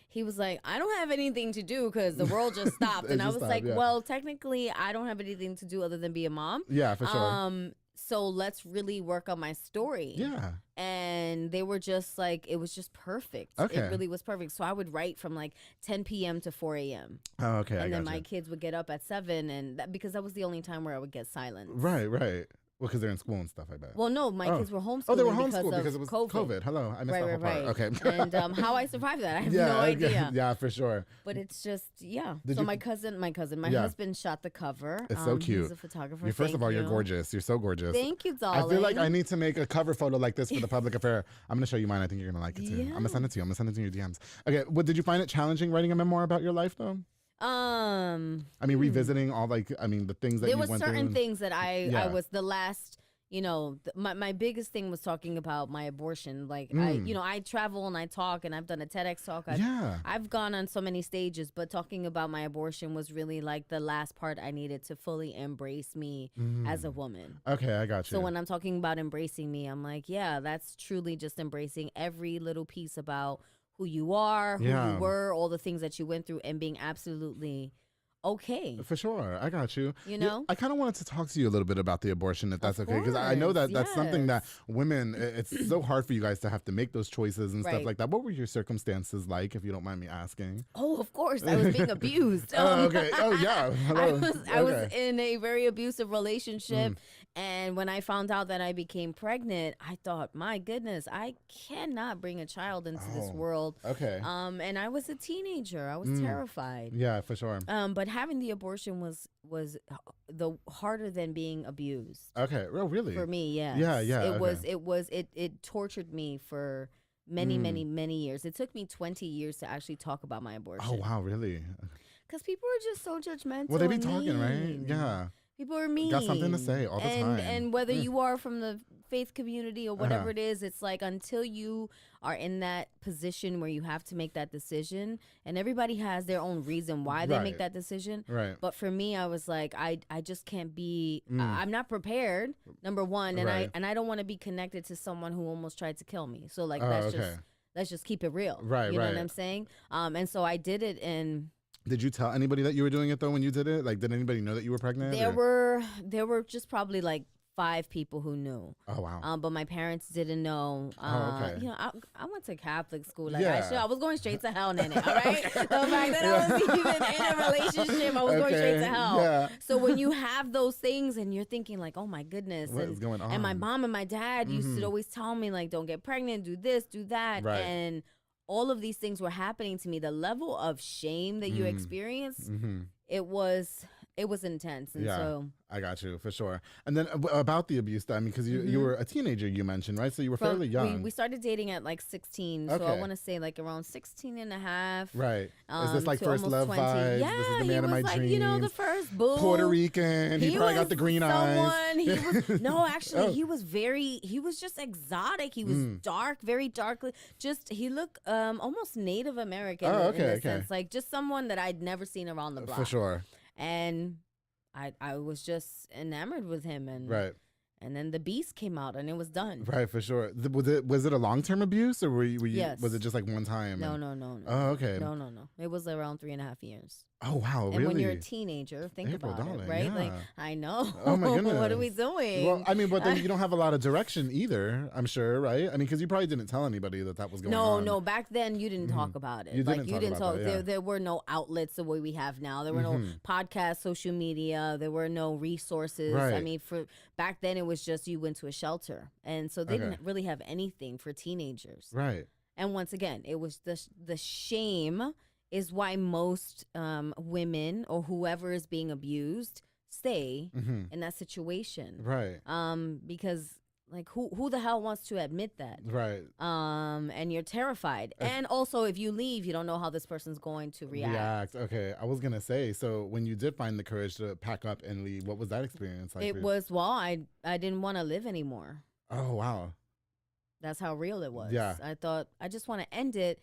He was like, I don't have anything to do because the world just stopped. And I was like, well, technically, I don't have anything to do other than be a mom. Yeah, for sure. So let's really work on my story. Yeah. And they were just like, it was just perfect. Okay. It really was perfect. So I would write from like 10 p.m. to 4 a.m. Oh, okay. And I then gotcha. my kids would get up at 7 because that was the only time where I would get silence. Right, right. Well, because they're in school and stuff, I bet. Well, no, my kids were homeschooling. Oh, they were homeschooled because it was COVID. COVID. Hello, I missed that whole part. Okay. And how I survived that, I have no idea. Yeah, for sure. But it's just, yeah. Did So you- my husband shot the cover. It's so cute. He's a photographer. First of all, you're gorgeous. You're so gorgeous. Thank you, darling. I feel like I need to make a cover photo like this for the public affair. I'm gonna show you mine. I think you're gonna like it too. Yeah. I'm gonna send it to you. I'm gonna send it to your DMs. Okay. Well, did you find it challenging writing a memoir about your life though? I mean, revisiting all the things that there you was went through. certain things that I Yeah. was the last. My biggest thing was talking about my abortion. Like I travel and I talk and I've done a TEDx talk. I've gone on so many stages, but talking about my abortion was really like the last part I needed to fully embrace me as a woman. Okay, I got you. So when I'm talking about embracing me, I'm like, yeah, that's truly just embracing every little piece about who you are, who you were, all the things that you went through, and being absolutely okay. For sure. I got you. You know? I kind of wanted to talk to you a little bit about the abortion, if that's okay. Because I know that that's something that women, it's so hard for you guys to have to make those choices and stuff like that. What were your circumstances like, if you don't mind me asking? Oh, of course. I was being abused. Oh, okay. Oh, yeah. Hello. I was in a very abusive relationship. And when I found out that I became pregnant, I thought, my goodness, I cannot bring a child into this world. Okay. And I was a teenager. I was terrified. Yeah, for sure. But having the abortion was the harder than being abused. Okay. Oh, really? For me, yes. Yeah. It tortured me for many, many, many years. It took me 20 years to actually talk about my abortion. Oh, wow, really? Because people are just so judgmental. Well, they be and talking, right? mean. Yeah. People are mean. Got something to say all the time. And whether you are from the faith community or whatever it is, it's like until you are in that position where you have to make that decision, and everybody has their own reason why they make that decision. Right. But for me, I was like, I just can't be. I'm not prepared. Number one, and I don't want to be connected to someone who almost tried to kill me. So like let's just keep it real. Right. You know what I'm saying? And so I did it in. Did you tell anybody that you were doing it though when you did it? Like, did anybody know that you were pregnant? There were just probably like 5 people who knew. Oh wow. But my parents didn't know. Okay. You know, I went to Catholic school. Like Yeah. I was going straight to hell, Nene. All right. The fact that I was even in a relationship, I was going straight to hell. Yeah. So when you have those things and you're thinking like, oh my goodness, What is going on? And my mom and my dad used to always tell me like, don't get pregnant, do this, do that, Right. and all of these things were happening to me. The level of shame that you experience, it was intense. And so I got you for sure. And then about the abuse, I mean, because you were a teenager, you mentioned, right? So you were fairly young. We started dating at like 16. Okay. So I want to say like around 16 and a half. Right. Is this like to first love almost 20. vibes? Yeah, This is the he man of my was like, dreams. you know, the first boo. Puerto Rican. He probably got the green eyes. He was no, actually, he was just exotic. He was dark, very darkly. He looked almost Native American in a sense. Like just someone that I'd never seen around the block. For sure. And I was just enamored with him, and right. And then the beast came out, and it was done. Right, for sure. Was it a long-term abuse, or were you Yes. was it just like one time? No. Oh, okay. No. It was around 3.5 years. Oh, wow, And really? when you're a teenager, think April, about darling, it, right? yeah. Like, I know. Oh, my goodness. What are we doing? Well, I mean, but then you don't have a lot of direction either, I'm sure, right? I mean, because you probably didn't tell anybody that was going on. No. Back then, you didn't talk about it. You didn't talk about that, yeah. There were no outlets the way we have now. There were no podcasts, social media. There were no resources. Right. I mean, for back then, it was just you went to a shelter, and so they didn't really have anything for teenagers. Right. And once again, it was the shame is why most women or whoever is being abused stay in that situation. Right. Because like who the hell wants to admit that? Right. And you're terrified. And also if you leave, you don't know how this person's going to react. Okay. I was going to say, so when you did find the courage to pack up and leave, what was that experience like? I didn't want to live anymore. Oh, wow. That's how real it was. Yeah. I thought I just want to end it.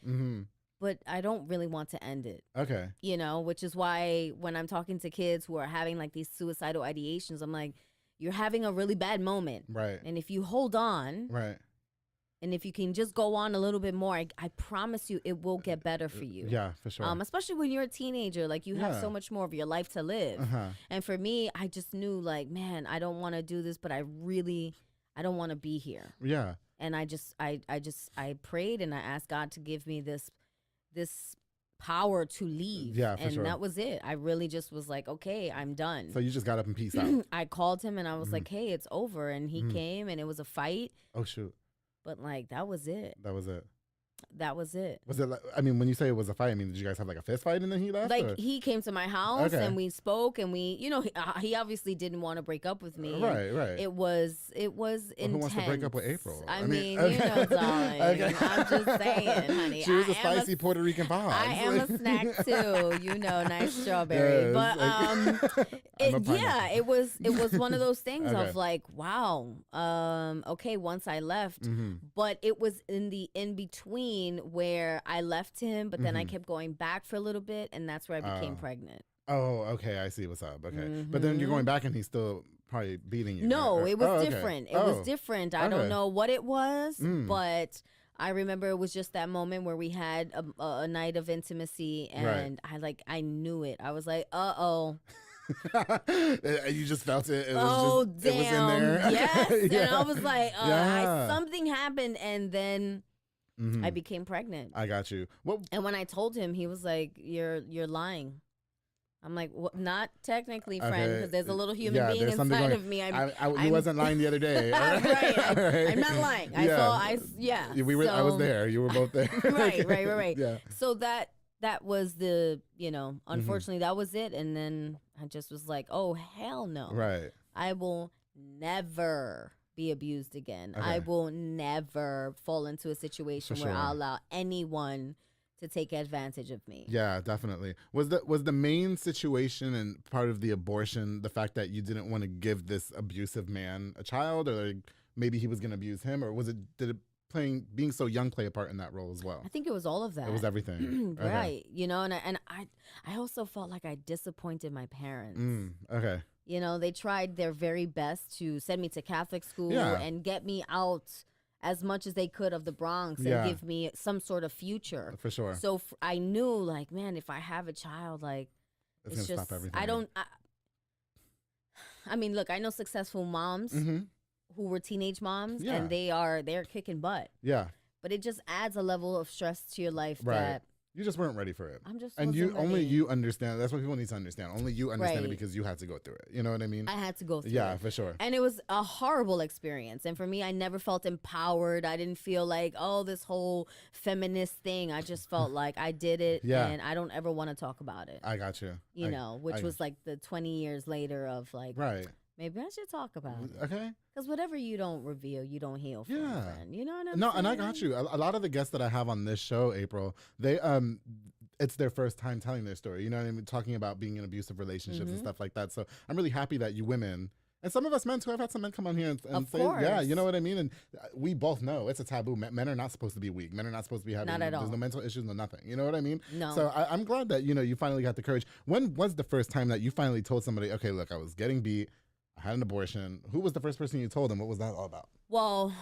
But I don't really want to end it. Okay. You know, which is why when I'm talking to kids who are having like these suicidal ideations, I'm like, you're having a really bad moment. Right. And if you hold on. Right. And if you can just go on a little bit more, I promise you it will get better for you. Yeah, for sure. Especially when you're a teenager, like you have so much more of your life to live. And for me, I just knew like, man, I don't want to do this, but I don't want to be here. Yeah. And I prayed and I asked God to give me this power to leave. Yeah, for and sure. that was it. I really just was like, okay, I'm done. So you just got up and peaced out. I called him and I was like, hey, it's over. And he came and it was a fight. Oh, shoot. But like, that was it. That was it. That was it. Was it like, I mean, when you say it was a fight, I mean, did you guys have like a fist fight and then he left? Like or? he came to my house Okay. and we spoke and we, you know, he obviously didn't want to break up with me. Right. It was Well, intense. who wants to break up with April? I mean, okay. you know, darling. Okay. I'm just saying, honey. She was a spicy Puerto Rican pie. I am a snack too, you know, nice strawberry. Yes, But it was one of those things Okay. of like, wow, okay, once I left, but it was in between where I left him, but then I kept going back for a little bit, and that's where I became pregnant. Oh, okay, I see what's up. Okay, but then you're going back and he's still probably beating you. No, right? it was okay. different. It was different. I don't know what it was, but I remember it was just that moment where we had a night of intimacy, and I knew it. I was like, uh-oh. You just felt it. It Oh, was just, damn. It was in there. Yes. Yeah. And I was like, Yeah. something happened, and then I became pregnant. I got you. Well, And when I told him, he was like, "You're lying." I'm like, well, not technically, friend, because there's a little human being there's something inside going- of me. you wasn't lying the other day. Right. I'm not lying. I saw. We were. I was there. You were both there. Right. Yeah. So that was the, you know, unfortunately that was it. And then I just was like, oh hell no. Right. I will never be abused again. Okay. I will never fall into a situation For where sure. I'll allow anyone to take advantage of me. Yeah, definitely. Was the main situation and part of the abortion the fact that you didn't want to give this abusive man a child, or like maybe he was going to abuse him, or did being so young play a part in that role as well? I think it was all of that. It was everything. Okay. Right. You know, and I also felt like I disappointed my parents. Okay. You know, they tried their very best to send me to Catholic school and get me out as much as they could of the Bronx and give me some sort of future. For sure. So I knew, like, man, if I have a child, like, It's gonna just, stop everything. I mean, look, I know successful moms who were teenage moms, Yeah. and they're kicking butt. Yeah. But it just adds a level of stress to your life Right. that You just weren't ready for it. I'm just And wasn't only ready. you understand. That's what people need to understand. Only you understand it Right. because you had to go through it. You know what I mean? I had to go through Yeah, it. for sure. And it was a horrible experience. And for me, I never felt empowered. I didn't feel like, oh, this whole feminist thing. I just felt like I did it, Yeah. and I don't ever want to talk about it. I got you. You know, which was like the 20 years later of like, Right. maybe I should talk about it. Okay. Because whatever you don't reveal, you don't heal from, Yeah. friend. You know what I'm No, saying? and I got you. A lot of the guests that I have on this show, April, they it's their first time telling their story. You know what I mean? Talking about being in abusive relationships and stuff like that. So I'm really happy that you women, and some of us men too, I've had some men come on here and Of say, course. yeah, you know what I mean? And we both know it's a taboo. Men are not supposed to be weak. Men are not supposed to be having, Not at all. there's no mental issues, no nothing. You know what I mean? No. So I'm glad that, you know, you finally got the courage. When was the first time that you finally told somebody, okay, look, I was getting beat, I had an abortion. Who was the first person you told, and what was that all about? Well,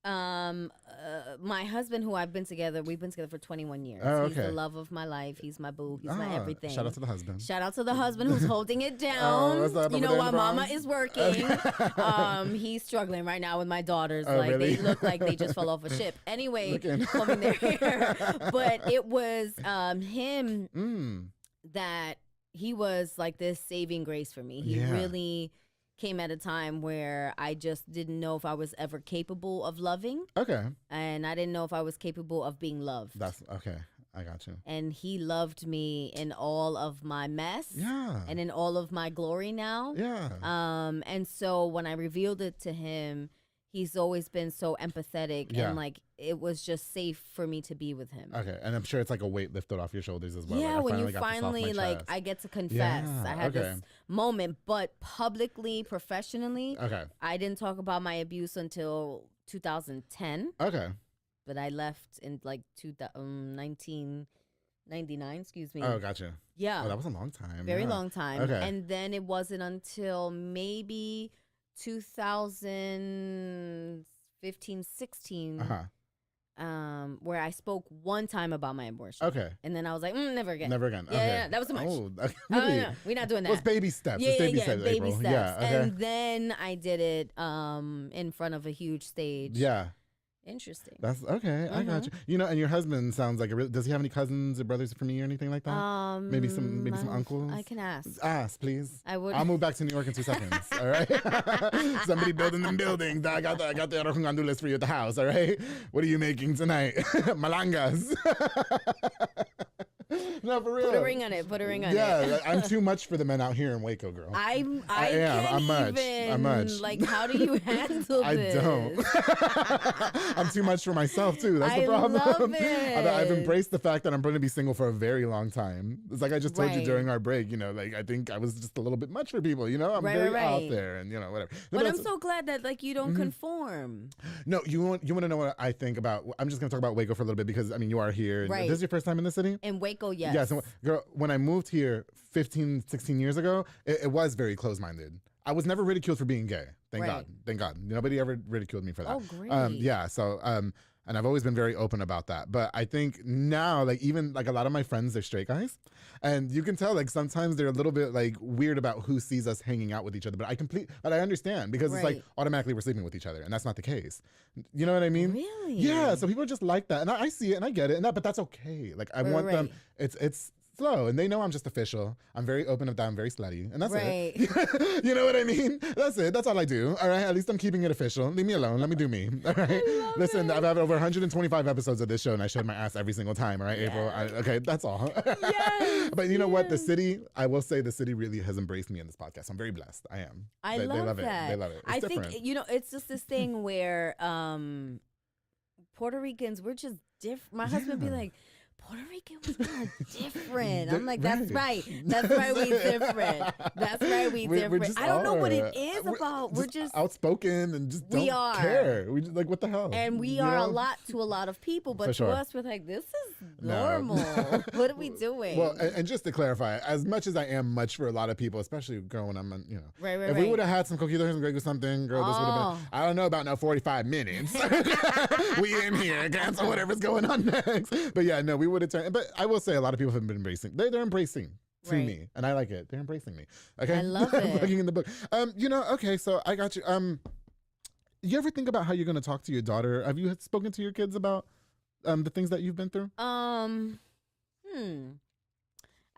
my husband, who we've been together for 21 years. Oh, He's the love of my life. He's my boo. He's my everything. Shout out to the husband. Shout out to the husband who's holding it down. You know, while mama is working. He's struggling right now with my daughters. Like really? They look like they just fell off a ship. Anyway, combing their hair. But it was him that he was like this saving grace for me. He really came at a time where I just didn't know if I was ever capable of loving. Okay. And I didn't know if I was capable of being loved. That's okay. I got you. And he loved me in all of my mess. Yeah. And in all of my glory now. Yeah. And so when I revealed it to him, he's always been so empathetic and like it was just safe for me to be with him. Okay. And I'm sure it's like a weight lifted off your shoulders as well. Yeah, like, when you finally like I get to confess. I had this moment, but publicly, professionally, I didn't talk about my abuse until 2010. Okay. But I left in like 1999, excuse me. Oh, gotcha. Yeah. Oh, that was a long time. Very long time. Okay. And then it wasn't until maybe 2015, 16, where I spoke one time about my abortion. Okay. And then I was like, never again. Never again. Yeah, that was too much. Oh, really? No, we're not doing that. Well, it's baby steps. Yeah, it's baby steps, baby April. steps. Yeah, okay. And then I did it in front of a huge stage. Yeah. Interesting. That's okay. I got you. You know, and your husband sounds like does he have any cousins or brothers for me or anything like that? Maybe some uncles. I can ask. Ask, please. I would. I'll move back to New York in 2 seconds. All right. Somebody building them buildings. I got the arroz con gandules for you at the house. All right. What are you making tonight? Malangas. No, for real. Put a ring on it. Put a ring on it. Yeah, I'm too much for the men out here in Waco, girl. I am. I'm much. Like, how do you handle this? I don't. I'm too much for myself too. That's the problem. Love it. I've embraced the fact that I'm going to be single for a very long time. It's like I just told you during our break. You know, like I think I was just a little bit much for people. You know, I'm very out there, and you know, whatever. But I'm so glad that like you don't conform. No, you want to know what I think about? I'm just going to talk about Waco for a little bit because I mean you are here. Right. This is your first time in the city? In Waco, yes. Yes. Girl, when I moved here 15, 16 years ago, it was very closed-minded. I was never ridiculed for being gay. Thank God. Thank God. Nobody ever ridiculed me for that. Oh, great. Yeah. So, and I've always been very open about that. But I think now, like even like a lot of my friends, they're straight guys, and you can tell like sometimes they're a little bit like weird about who sees us hanging out with each other. But I understand because it's like automatically we're sleeping with each other, and that's not the case. You know what I mean? Really? Yeah. So people are just like that, and I see it and I get it, but that's okay. Like I want them. It's slow, and they know I'm just official. I'm very open about that. I'm very slutty, and that's it. You know what I mean? That's it. That's all I do. All right. At least I'm keeping it official. Leave me alone. Let me do me. All right. Listen, I've had over 125 episodes of this show, and I showed my ass every single time. All right, April. Okay, that's all. Yes, but you know what? The city, I will say, the city really has embraced me in this podcast. I'm very blessed. I am. They love that. They love it. It's I different. think it's just this thing where Puerto Ricans, we're just different. My husband be like, Puerto Rican was kind of different. I'm like, that's right. That's right, we different. That's right, we different. I don't know what it is about. We're just outspoken and just don't care. We just like, what the hell? And we are a lot to a lot of people, but to us, we're like, this is normal. What are we doing? Well, and just to clarify, as much as I am much for a lot of people, especially girl when I'm, if we would have had some coquitos and Greg or something, girl, this would have been, I don't know about no 45 minutes. We in here, cancel whatever's going on next. But yeah, no, we would have turned. But I will say a lot of people have been embracing. They're embracing to me, and I like it. They're embracing me. Okay, I love it. I'm looking in the book. Okay, so I got you. You ever think about how you're going to talk to your daughter? Have you spoken to your kids about the things that you've been through? I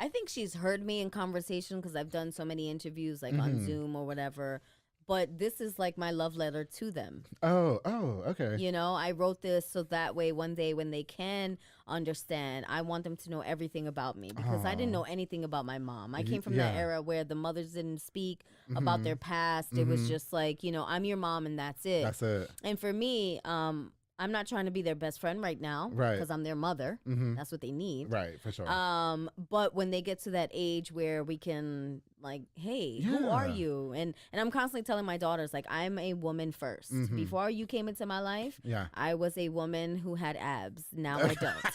think she's heard me in conversation because I've done so many interviews like on Zoom or whatever. But this is like my love letter to them. Oh, okay. You know, I wrote this so that way one day when they can understand, I want them to know everything about me because I didn't know anything about my mom. I came from that era where the mothers didn't speak about their past. It was just like, I'm your mom and that's it. That's it. And for me, I'm not trying to be their best friend right now because I'm their mother. That's what they need. Right, for sure. But when they get to that age where we can like, hey, who are you? And I'm constantly telling my daughters, like, I'm a woman first. Before you came into my life, I was a woman who had abs. Now I don't.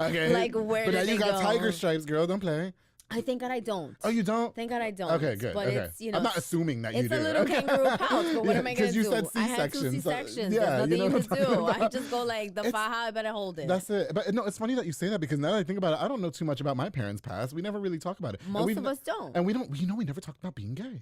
Okay. Like, where but did now you got go? tiger stripes, girl. Don't play. I thank God I don't. Oh, you don't? Thank God I don't. Okay, good. But okay. it's, you know, I'm not assuming that you do. It's a little kangaroo pouch, but what am I going to do? Because you said I had 2 C-sections. C-sections. Yeah, There's you know nothing what you I'm can do. talking I about. just go like, the faja, I better hold it. That's it. But no, it's funny that you say that because now that I think about it, I don't know too much about my parents' past. We never really talk about it. Most of us don't. And we don't, we never talked about being gay.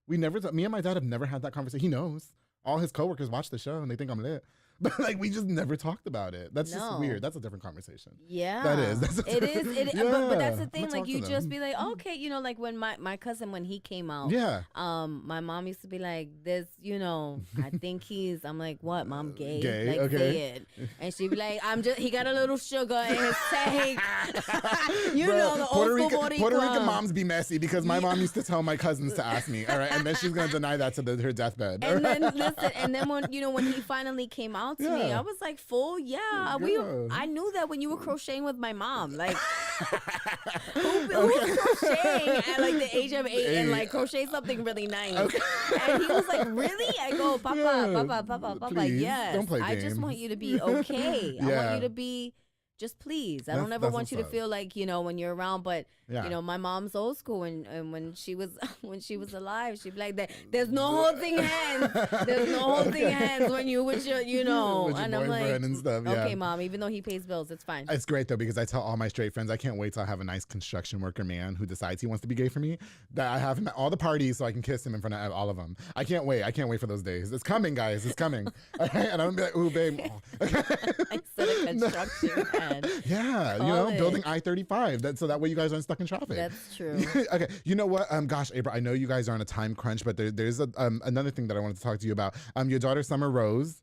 We never, me and my dad have never had that conversation. He knows. All his coworkers watch the show and they think I'm lit. But like we just never talked about it. That's just weird. That's a different conversation. Yeah, that is. But that's the thing. Like you just them. be like, okay, you know, like when my cousin when he came out. Yeah. My mom used to be like, "This, you know, I think he's." I'm like, "What, mom? Gay? Gay, Like okay. say it." And she'd be like, "I'm just." He got a little sugar in his tank. You know, the old school Puerto Rican moms be messy because my mom used to tell my cousins to ask me. All right, and then she's gonna deny that to her deathbed. And then listen, and then when he finally came out to me, I was like, full, yeah. I knew that when you were crocheting with my mom, like who's crocheting at like the age of 8 and like crochet something really nice. Okay. And he was like, really? I go, Papa, please, yes. don't play I games. just want you to be okay. I want you to be. Just please. I don't ever want you to feel like, you know, when you're around, but you know, my mom's old school and when she was alive, she'd be like, there's no holding hands. There's no holding hands when you with your, you know. With your and I'm like, and stuff, okay, mom, even though he pays bills, it's fine. It's great though because I tell all my straight friends I can't wait till I have a nice construction worker man who decides he wants to be gay for me. That I have him at all the parties so I can kiss him in front of all of them. I can't wait. I can't wait for those days. It's coming, guys. It's coming. And I'm gonna be like, ooh, babe. I said a construction man. Yeah, you know, building I-35. So that way you guys aren't stuck in traffic. That's true. Okay, you know what? Gosh, April, I know you guys are on a time crunch, but there's another thing that I wanted to talk to you about. Your daughter Summer Rose,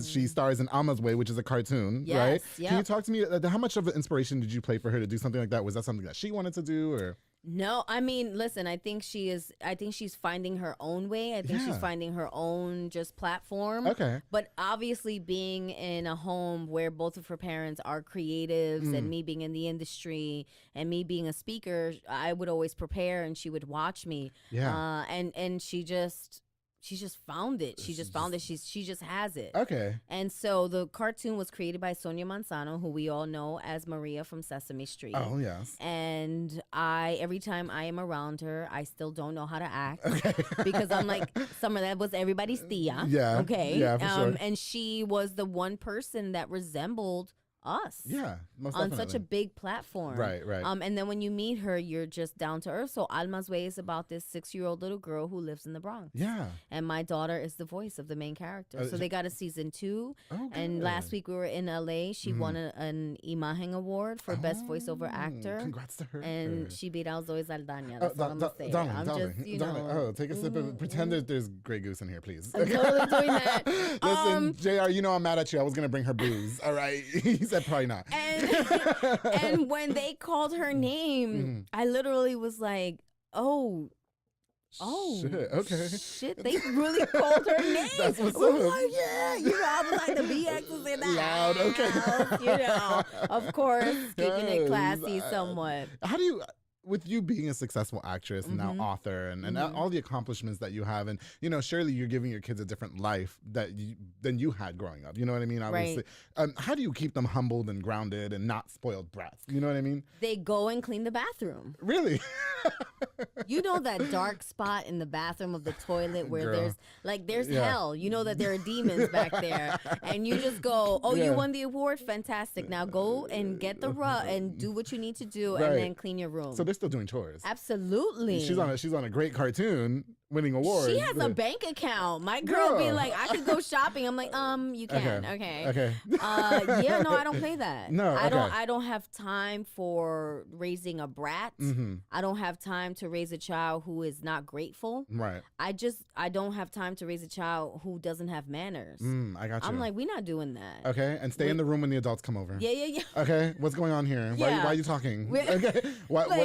she stars in Alma's Way, which is a cartoon, right? Yep. Can you talk to me? How much of an inspiration did you play for her to do something like that? Was that something that she wanted to do, or? No, I mean, listen, I think she's finding her own way. I think she's finding her own just platform. Okay. But obviously being in a home where both of her parents are creatives and me being in the industry and me being a speaker, I would always prepare and she would watch me. Yeah. And she just found it. She just found it. She just has it. Okay. And so the cartoon was created by Sonia Manzano, who we all know as Maria from Sesame Street. Oh, yes. And every time I am around her, I still don't know how to act. Okay. Because I'm like, Summer, that was everybody's Tia. Yeah. Okay. Yeah, for sure. And she was the one person that resembled us. Yeah, most on definitely. such a big platform. Right. And then when you meet her, you're just down to earth. So Alma's Way is about this 6-year-old little girl who lives in the Bronx. Yeah. And my daughter is the voice of the main character. So they got a season 2. Oh, and good. last week we were in LA. She won an Imagen Award for Best Voiceover Actor. Congrats to her. And she beat out Zoe Saldana. That's all I'm going to say. Darling, I'm darling, just, you darling. know. Oh, take a sip of, pretend that there's Grey Goose in here, please. I'm totally doing that. Listen, JR, you know I'm mad at you. I was going to bring her booze. All right. He said probably not. And when they called her name, I literally was like, oh, shit, okay. Shit, they really called her name. That's what's we were up. like, yeah. You know, I was like, the BX was in the Loud, okay. house, you know. Of course, keeping it classy somewhat. How do you... With you being a successful actress and now author and all the accomplishments that you have, and you know, surely you're giving your kids a different life than you had growing up. You know what I mean? Obviously, how do you keep them humbled and grounded and not spoiled brats? You know what I mean? They go and clean the bathroom. Really? You know that dark spot in the bathroom of the toilet where Girl. there's hell. You know that there are demons back there, and you just go, oh, you won the award, fantastic. Now go and get the rug and do what you need to do, and then clean your room. So they're still doing chores. Absolutely. She's on a great cartoon, winning awards. She has a bank account. My girl be like, I could go shopping. I'm like, you can. Okay. Yeah, no, I don't play that. No, I don't have time for raising a brat. I don't have time to raise a child who is not grateful. Right. I don't have time to raise a child who doesn't have manners. I got you. I'm like, we're not doing that. Okay, and stay in the room when the adults come over. Yeah. Okay, what's going on here? Why are you talking? Okay,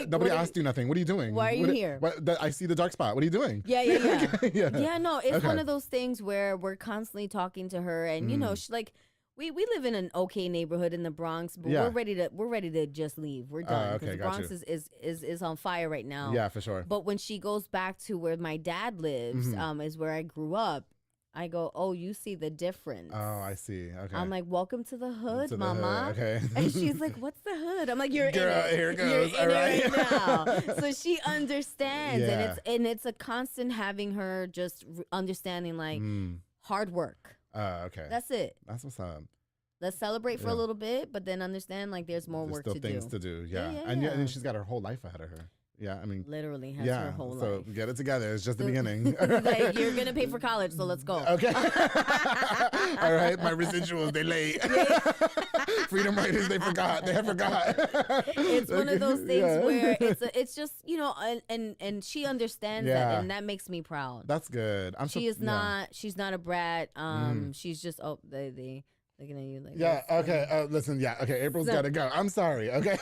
nobody asked you nothing. What are you doing? Why are you here? I see the dark spot. What are you doing? Yeah. Yeah, no, it's Okay. one of those things where we're constantly talking to her, and you know, she, like, we live in an okay neighborhood in the Bronx, but we're ready to just leave. We're done because the Bronx is on fire right now. Yeah, for sure. But when she goes back to where my dad lives, is where I grew up. I go, oh, you see the difference. Oh, I see. Okay. I'm like, welcome to the hood, To the mama. hood, okay. And she's like, what's the hood? I'm like, you're Girl, in it. here it goes. You're in All right. it right now. So she understands, Yeah. and it's a constant having her just understanding like hard work. Okay. That's it. That's what's up. Let's celebrate for a little bit, but then understand like there's more work still to things do. to do. Yeah. Yeah, And, yeah. and she's got her whole life ahead of her. Yeah, I mean, Literally has her whole life. So get it together. It's just the beginning. Like, you're gonna pay for college, so let's go. Okay. All right, my residuals, they late. Freedom Riders, they forgot. They forgot. It's one of those things where it's just, you know, and she understands that, and that makes me proud. That's good. She's not a brat. She's just they looking at you like okay. Listen, okay. April's gotta go. I'm sorry. Okay.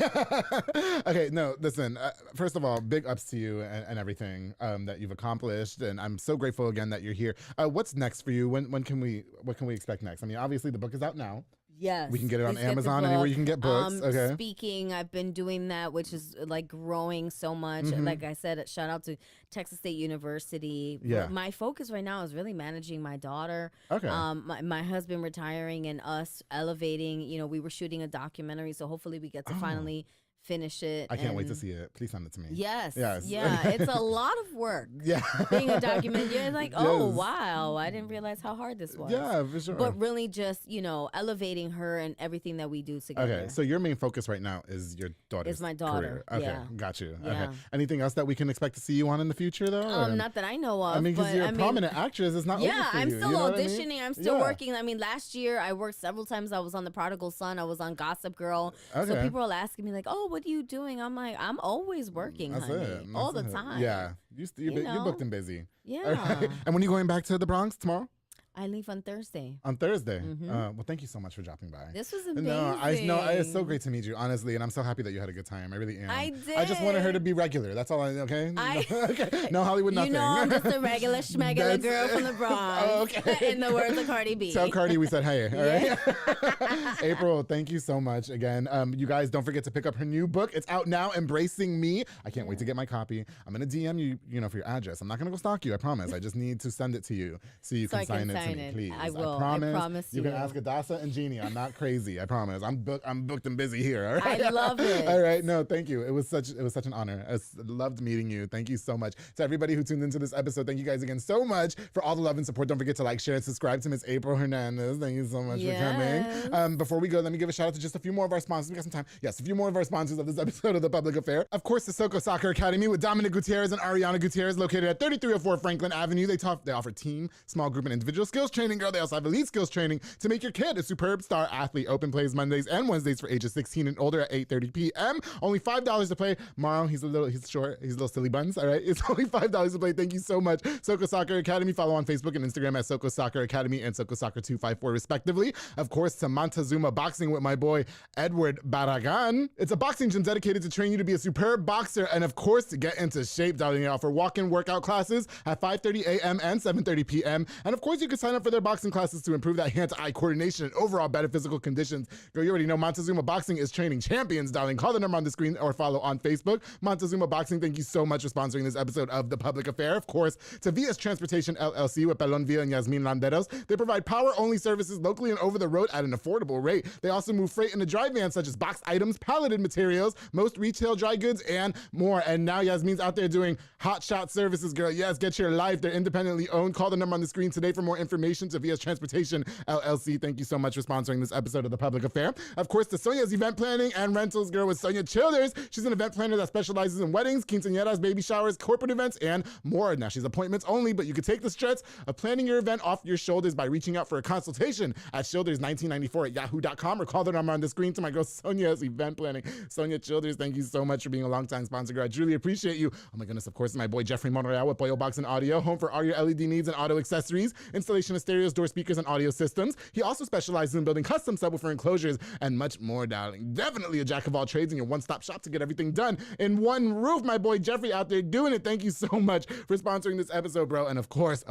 Okay. No, listen. First of all, big ups to you and everything that you've accomplished, and I'm so grateful again that you're here. What's next for you? What can we expect next? I mean, obviously the book is out now. Yes. We can get it on Amazon, anywhere you can get books. Okay. Speaking, I've been doing that, which is like growing so much. Like I said, shout out to Texas State University. Yeah. My focus right now is really managing my daughter. Okay. My husband retiring and us elevating. You know, we were shooting a documentary, so hopefully we get to finally finish it. I can't wait to see it. Please send it to me. Yes. Yes. Yeah. It's a lot of work. Yeah. Being a document, you're like, oh, wow. I didn't realize how hard this was. Yeah, for sure. But really just, you know, elevating her and everything that we do together. Okay. So your main focus right now is your daughter's Is my daughter. career. Okay. Yeah. Got you. Yeah. Okay. Anything else that we can expect to see you on in the future, though? Or? Not that I know of. I mean, because you're a I prominent actress. It's not over for I'm you. still You know auditioning. what I mean? I'm still working. I mean, last year I worked several times. I was on The Prodigal Son. I was on Gossip Girl. Okay. So people are asking me like, oh, what are you doing? I'm like, I'm always working, That's honey. it. All That's the it. time. Yeah. You're booked and busy. Yeah. And when are you going back to the Bronx tomorrow? I leave on Thursday. On Thursday. Well, thank you so much for dropping by. This was amazing. No, I know it's so great to meet you, honestly, and I'm so happy that you had a good time. I really am. I did. I just wanted her to be regular. That's all. Okay. Okay. No Hollywood nothing. You know, I'm just a regular schmegular girl from the Bronx. Oh, okay. In the words of Cardi B. Tell Cardi we said hey. All right. April, thank you so much again. You guys don't forget to pick up her new book. It's out now, Embracing Me. I can't wait to get my copy. I'm gonna DM you, for your address. I'm not gonna go stalk you. I promise. I just need to send it to you so you can sign it to me, please. I will. I promise. I promise you can ask Adassa and Jeannie. I'm not crazy. I promise. I'm booked and busy here. All right. I love it. All right. No, thank you. It was such an honor. I loved meeting you. Thank you so much. To everybody who tuned into this episode, thank you guys again so much for all the love and support. Don't forget to like, share, and subscribe to Miss April Hernandez. Thank you so much for coming. Before we go, let me give a shout out to just a few more of our sponsors. We got some time. Yes, a few more of our sponsors of this episode of The Public Affair. Of course, the Soko Soccer Academy with Dominic Gutierrez and Ariana Gutierrez, located at 3304 Franklin Avenue. They offer team, small group, and individual skills training. Girl, they also have elite skills training to make your kid a superb star athlete. Open plays Mondays and Wednesdays for ages 16 and older at 8:30 p.m. Only $5 to play. Morrow, he's short. He's a little silly buns. All right. It's only $5 to play. Thank you so much. Soko Soccer Academy. Follow on Facebook and Instagram at Soko Soccer Academy and Soko Soccer 254 respectively. Of course, to Montezuma Boxing with my boy, Edward Barragan. It's a boxing gym dedicated to train you to be a superb boxer and of course to get into shape. They offer walk-in workout classes at 5:30 a.m. and 7:30 p.m. And of course, you can sign up for their boxing classes to improve that hand-to-eye coordination and overall better physical conditions. Girl, you already know Montezuma Boxing is training champions, darling. Call the number on the screen or follow on Facebook. Montezuma Boxing, thank you so much for sponsoring this episode of The Public Affair. Of course, to VS Transportation LLC with Pelon Villa and Yasmin Landeros. They provide power-only services locally and over the road at an affordable rate. They also move freight in the dry van, such as boxed items, palleted materials, most retail dry goods, and more. And now Yasmin's out there doing hot shot services, girl. Yes, get your life. They're independently owned. Call the number on the screen today for more information. To VS Transportation LLC. Thank you so much for sponsoring this episode of The Public Affair. Of course, to Sonia's Event Planning and Rentals, girl, with Sonia Childers. She's an event planner that specializes in weddings, quinceañeras, baby showers, corporate events, and more. Now, she's appointments only, but you can take the stress of planning your event off your shoulders by reaching out for a consultation at Childers1994@yahoo.com or call the number on the screen to my girl Sonia's Event Planning. Sonia Childers, thank you so much for being a longtime sponsor, girl. I truly appreciate you. Oh my goodness, of course, my boy Jeffrey Monreal with Pollo Box and Audio, home for all your LED needs and auto accessories, installation of stereos, door speakers, and audio systems. He also specializes in building custom subwoofer enclosures and much more, darling. Definitely a jack of all trades and your one-stop shop to get everything done in one roof. My boy Jeffrey out there doing it. Thank you so much for sponsoring this episode, bro. And of course,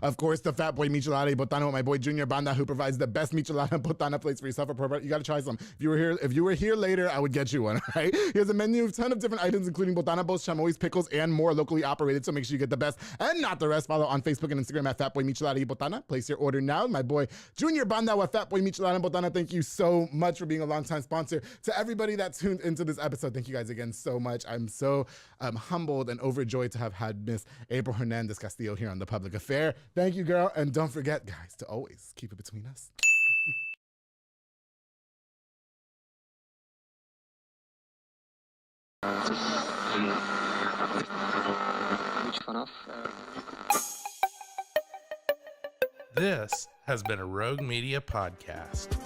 Of course, the Fat Boy Michelada y Botana with my boy Junior Banda, who provides the best Michelada and Botana plates for yourself. You got to try some. If you were here later, I would get you one, right? He has a menu of a ton of different items, including Botana Bowls, chamois, pickles, and more, locally operated. So make sure you get the best and not the rest. Follow on Facebook and Instagram at Fat Boy Michelada y Botana. Place your order now. My boy Junior Banda with Fat Boy Michelada and Botana. Thank you so much for being a longtime sponsor. To everybody that tuned into this episode, thank you guys again so much. I'm so humbled and overjoyed to have had Miss April Hernandez Castillo here on The Public Affair. Thank you, girl. And don't forget, guys, to always keep it between us. This has been a Rogue Media podcast.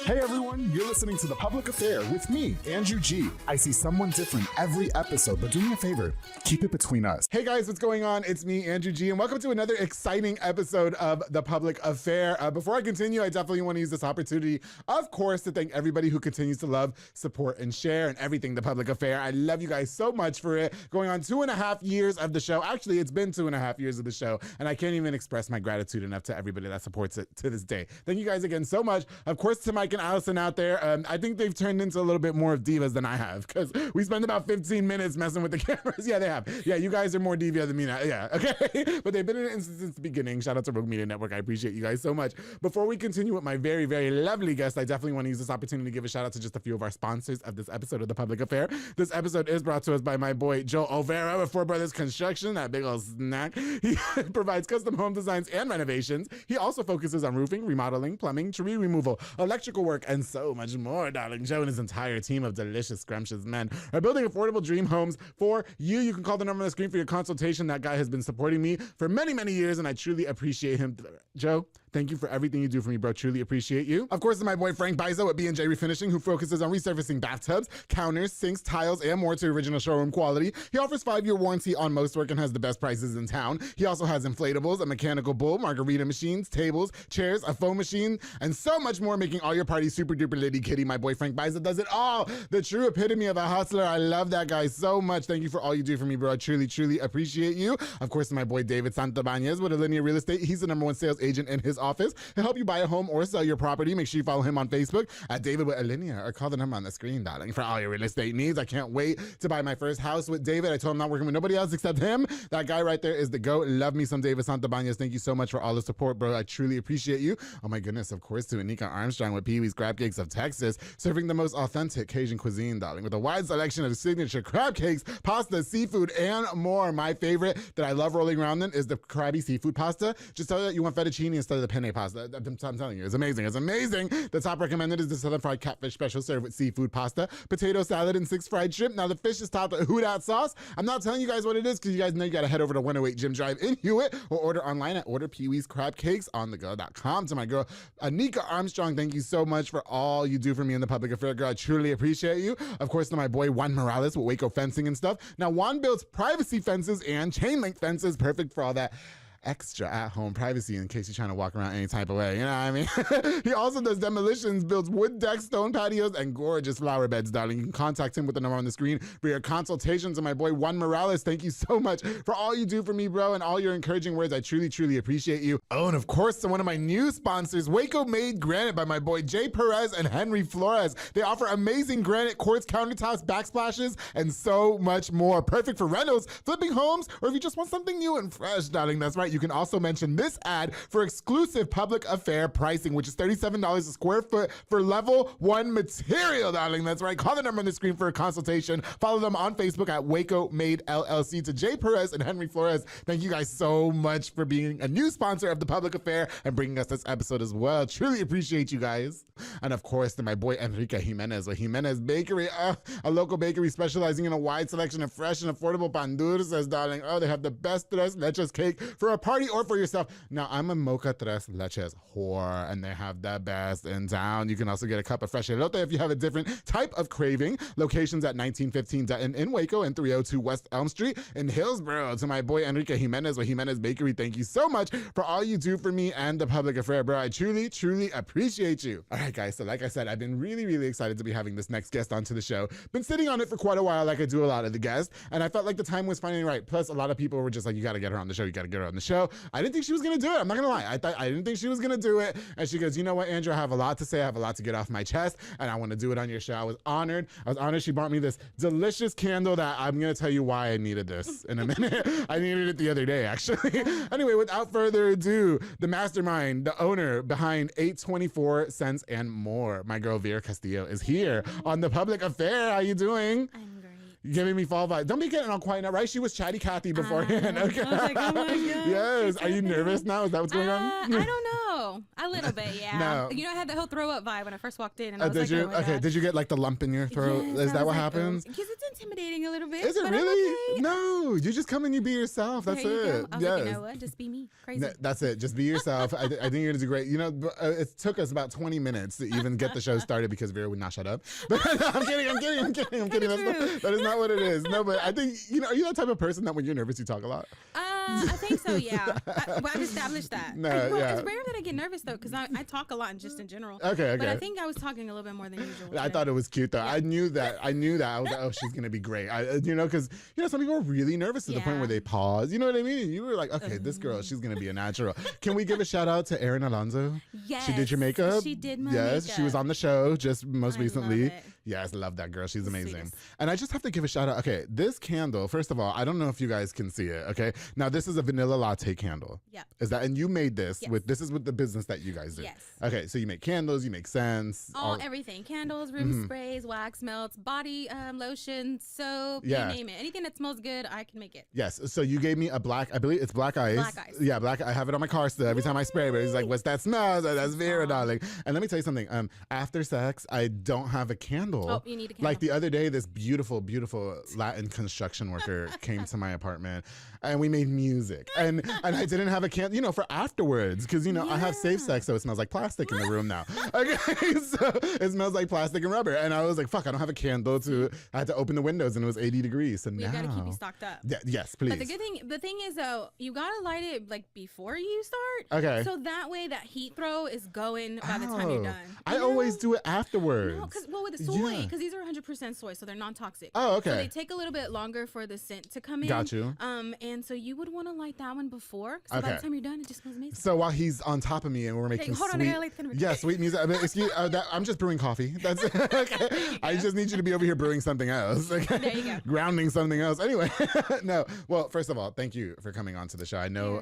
Hey everyone, you're listening to The Public Affair with me, Andrew G. I see someone different every episode, but do me a favor, keep it between us. Hey guys, what's going on? It's me, Andrew G, and welcome to another exciting episode of The Public Affair. Before I continue, I definitely want to use this opportunity, of course, to thank everybody who continues to love, support, and share and everything The Public Affair. I love you guys so much for it. Going on 2.5 years of the show. Actually, it's been 2.5 years of the show, and I can't even express my gratitude enough to everybody that supports it to this day. Thank you guys again so much. Of course, to Mike and Allison out there, I think they've turned into a little bit more of divas than I have, because we spent about 15 minutes messing with the cameras. Yeah, they have. Yeah, you guys are more diva than me now. Yeah, okay. But they've been in it since the beginning. Shout out to Rogue Media Network. I appreciate you guys so much. Before we continue with my very, very lovely guest, I definitely want to use this opportunity to give a shout out to just a few of our sponsors of this episode of The Public Affair. This episode is brought to us by my boy Joe Olvera with Four Brothers Construction, that big old snack. He provides custom home designs and renovations. He also focuses on roofing, remodeling, plumbing, tree removal, electrical work, and so much more, darling. Joe and his entire team of delicious, scrumptious men are building affordable dream homes for you. You can call the number on the screen for your consultation. That guy has been supporting me for many, many years, and I truly appreciate him. Joe, thank you for everything you do for me, bro. Truly appreciate you. Of course, my boy Frank Bizo at B&J Refinishing, who focuses on resurfacing bathtubs, counters, sinks, tiles, and more to original showroom quality. He offers 5-year warranty on most work and has the best prices in town. He also has inflatables, a mechanical bull, margarita machines, tables, chairs, a foam machine, and so much more, making all your parties super duper litty kitty. My boy Frank Bizo does it all. The true epitome of a hustler. I love that guy so much. Thank you for all you do for me, bro. I truly, truly appreciate you. Of course, my boy David Santabanez with Alinea Real Estate. He's the #1 sales agent in his office. He'll help you buy a home or sell your property. Make sure you follow him on Facebook at David with Alinea, or call the number on the screen, darling, for all your real estate needs. I can't wait to buy my first house with David. I told him I'm not working with nobody else except him. That guy right there is the GOAT. Love me some David Santabanez. Thank you so much for all the support, bro. I truly appreciate you. Oh my goodness, of course, to Anika Armstrong with Pee-wee's Crab Cakes of Texas, serving the most authentic Cajun cuisine, darling, with a wide selection of signature crab cakes, pasta, seafood, and more. My favorite that I love rolling around in is the crabby seafood pasta. Just tell you that you want fettuccine instead of the penne pasta. I'm telling you, it's amazing. It's amazing. The top recommended is the Southern Fried Catfish Special, served with seafood pasta, potato salad, and 6 fried shrimp. Now, the fish is topped with Houdat sauce. I'm not telling you guys what it is, because you guys know you got to head over to 108 Jim Drive in Hewitt, or order online at orderpeeweescrabcakesonthego.com. To my girl, Anika Armstrong, thank you so much for all you do for me in the public affair, girl. I truly appreciate you. Of course, to my boy Juan Morales with Waco Fencing and stuff. Now, Juan builds privacy fences and chain link fences, perfect for all that extra at-home privacy in case you're trying to walk around any type of way, you know what I mean? He also does demolitions, builds wood decks, stone patios, and gorgeous flower beds, darling. You can contact him with the number on the screen for your consultations. And my boy Juan Morales, thank you so much for all you do for me, bro, and all your encouraging words. I truly, truly appreciate you. Oh, and of course, to one of my new sponsors, Waco Made Granite by my boy Jay Perez and Henry Flores. They offer amazing granite quartz countertops, backsplashes, and so much more. Perfect for rentals, flipping homes, or if you just want something new and fresh, darling. That's right. You can also mention this ad for exclusive public affair pricing, which is $37 a square foot for level 1 material, darling. That's right. Call the number on the screen for a consultation. Follow them on Facebook at Waco Made LLC. To Jay Perez and Henry Flores, thank you guys so much for being a new sponsor of the public affair and bringing us this episode as well. Truly appreciate you guys. And of course, to my boy Enrique Jimenez with Jimenez Bakery, a local bakery specializing in a wide selection of fresh and affordable pan dulces, darling. Oh, they have the best tres leches cake for a party or for yourself. Now, I'm a Mocha Tres Leches whore, and they have the best in town. You can also get a cup of fresh elote if you have a different type of craving. Locations at 1915 Dutton in Waco and 302 West Elm Street in Hillsboro. To my boy Enrique Jimenez with Jimenez Bakery, thank you so much for all you do for me and the public affair, bro. I truly, truly appreciate you. All right, guys. So like I said, I've been really, really excited to be having this next guest onto the show. Been sitting on it for quite a while, like I do a lot of the guests, and I felt like the time was finally right. Plus, a lot of people were just like, you got to get her on the show. You got to get her on the show. I didn't think she was going to do it. I'm not going to lie. I didn't think she was going to do it. And she goes, you know what, Andrew, I have a lot to say. I have a lot to get off my chest, and I want to do it on your show. I was honored. She brought me this delicious candle that I'm going to tell you why I needed this in a minute. I needed it the other day, actually. Anyway, without further ado, the mastermind, the owner behind 824 Cents and More, my girl Vera Castillo, is here on The Public Affair. How you doing? I'm great. You're giving me fall vibes. Don't be getting all quiet now, right? She was Chatty Cathy beforehand. Okay. I was like, oh my God. Yes. Are you nervous now? Is that what's going on? I don't know. A little bit, yeah. No. You know, I had the whole throw up vibe when I first walked in. And I was Did like, you? oh my Okay. God. Did you get like the lump in your throat? Yes, Is that I was what like, happens? Because it's intimidating a little bit. Is it but really? I'm okay. No. You just come and you be yourself. That's There you it. go. I was like, you know what? Just be me. Crazy. That's it. Just be yourself. I think you're gonna do great. You know, it took us about 20 minutes to even get the show started because Vera would not shut up. But I'm kidding. That is not what it is. No, but I think, you know, are you that type of person that when you're nervous you talk a lot? I think so, yeah. I've established that. No, well, yeah. it's rare that I get nervous though, because I talk a lot and just in general. Okay. But I think I was talking a little bit more than usual. I today. thought it was cute though. Yeah. I knew that. I was like, oh, she's gonna be great. You know, because some people are really nervous to the point Yeah. where they pause. You know what I mean? You were like, okay, this girl, she's gonna be a natural. Can we give a shout out to Erin Alonso? Yes. She did your makeup. She did my Yes, makeup. she was on the show just most I recently. love it. Yes, love that girl. She's The amazing. sweetest. And I just have to give a shout out. Okay, this candle, first of all, I don't know if you guys can see it. Okay, now this is a vanilla latte candle. Yep. Is that, and you made this Yes. this is with the business that you guys do. Yes. Okay, so you make candles, you make scents. Everything. Candles, room sprays, wax melts, body lotion, soap, Yeah. you name it. Anything that smells good, I can make it. Yes. So you gave me a black, I believe it's black ice. Black ice. Yeah, black. I have it on my car still. Every time I spray it, it's like, what's that smell? I was like, that's Vera, darling. And let me tell you something. After sex, I don't have a candle. Oh, you need a candle. Like the other day, this beautiful, beautiful Latin construction worker came to my apartment and we made music. And I didn't have a candle, for afterwards. Because, I have safe sex, so it smells like plastic in the room now. Okay, so it smells like plastic and rubber. And I was like, fuck, I don't have a candle I had to open the windows and it was 80 degrees. So We've now. got to keep you stocked up. Yes, please. But the thing is though, you gotta light it like before you start. Okay. So that way that heat throw is going by the time you're done. I always do it afterwards. No, because with the soy, Yeah. because these are 100% soy, so they're non-toxic. Oh, okay. So they take a little bit longer for the scent to come in. Got you. And so you would want to light that one before. So by Okay. the time you're done, it just smells amazing. So while he's on top of me and we're Hey, making hold on, I sweet, gotta light the candle. yeah, sweet music. I mean, excuse, I'm just brewing coffee. That's okay. I just need you to be over here brewing something else. Okay? There you go. Grounding something else. Anyway, no. Well, first of all, thank you for coming on to the show. I know,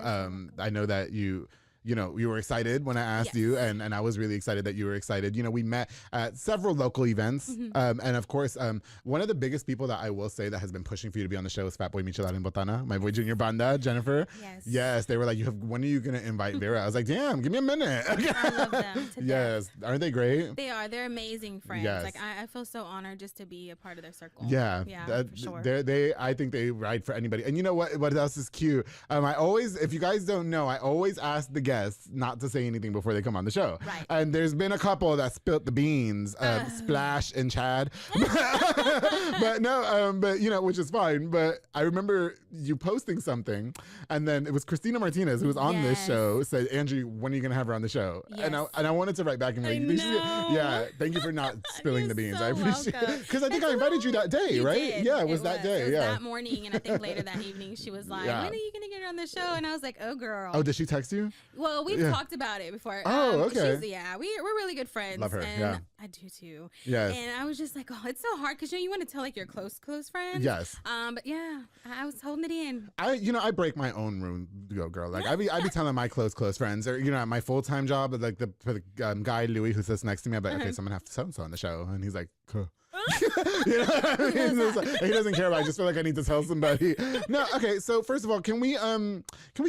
I know that you were excited when I asked you, and I was really excited that you were excited. We met at several local events, and of course, one of the biggest people that I will say that has been pushing for you to be on the show is Fatboy Michelada and Botana, my boy Junior Banda, Jennifer. Yes, they were like, when are you gonna invite Vera? I was like, damn, give me a minute. I love them. to Yes, aren't they great? They are. They're amazing friends. Yes. Like I feel so honored just to be a part of their circle. Yeah, for sure. I think they ride for anybody. And you know what else is cute? I always, if you guys don't know, I always ask the guests not to say anything before they come on the show. Right. And there's been a couple that spilt the beans, Splash and Chad. But no, which is fine. But I remember you posting something, and then it was Christina Martinez who was on this show said, Andrew, when are you gonna have her on the show? Yes. And I wanted to write back and be like, yeah, thank you for not spilling the beans. I appreciate it. Because I think I invited you that day, You right? did. Yeah, it was that day. It was Yeah. that morning, and I think later that evening she was like, Yeah. when are you gonna get her on the show? And I was like, oh girl. Oh, did she text you? Well, we've talked about it before. Oh, okay. We're really good friends. Love her, And yeah. I do too. Yes. And I was just like, oh, it's so hard because you want to tell like your close friends. Yes. But yeah, I was holding it in. I break my own room, girl. Like I be telling my close friends, or at my full time job, like for the guy Louis who sits next to me, I'm like, okay, so I'm gonna have so and so on the show, and he's like, cool. You know what I mean? It's like, he doesn't care, but I just feel like I need to tell somebody. No, okay. So first of all, can we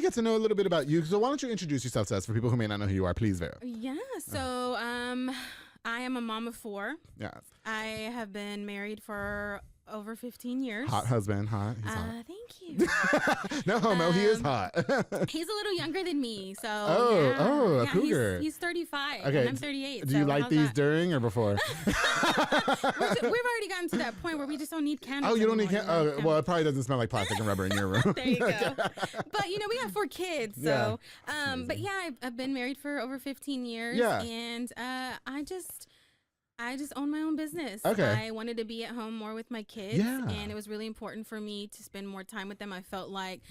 get to know a little bit about you? So why don't you introduce yourself to us for people who may not know who you are, please, Vera? Yeah. So I am a mom of 4. Yeah. I have been married for over 15 years. Hot husband, hot. He's hot. Thank you. No homo, he is hot. He's a little younger than me, so a cougar. He's 35, Okay, and I'm 38. Do you like these during or before? We've already gotten to that point where we just don't need candles. Oh, you don't need candles? Oh, well, it probably doesn't smell like plastic and rubber in your room. There you go. But, we have 4 kids, so. But yeah, I've been married for over 15 years, and I just own my own business. Okay. I wanted to be at home more with my kids, and it was really important for me to spend more time with them. I felt like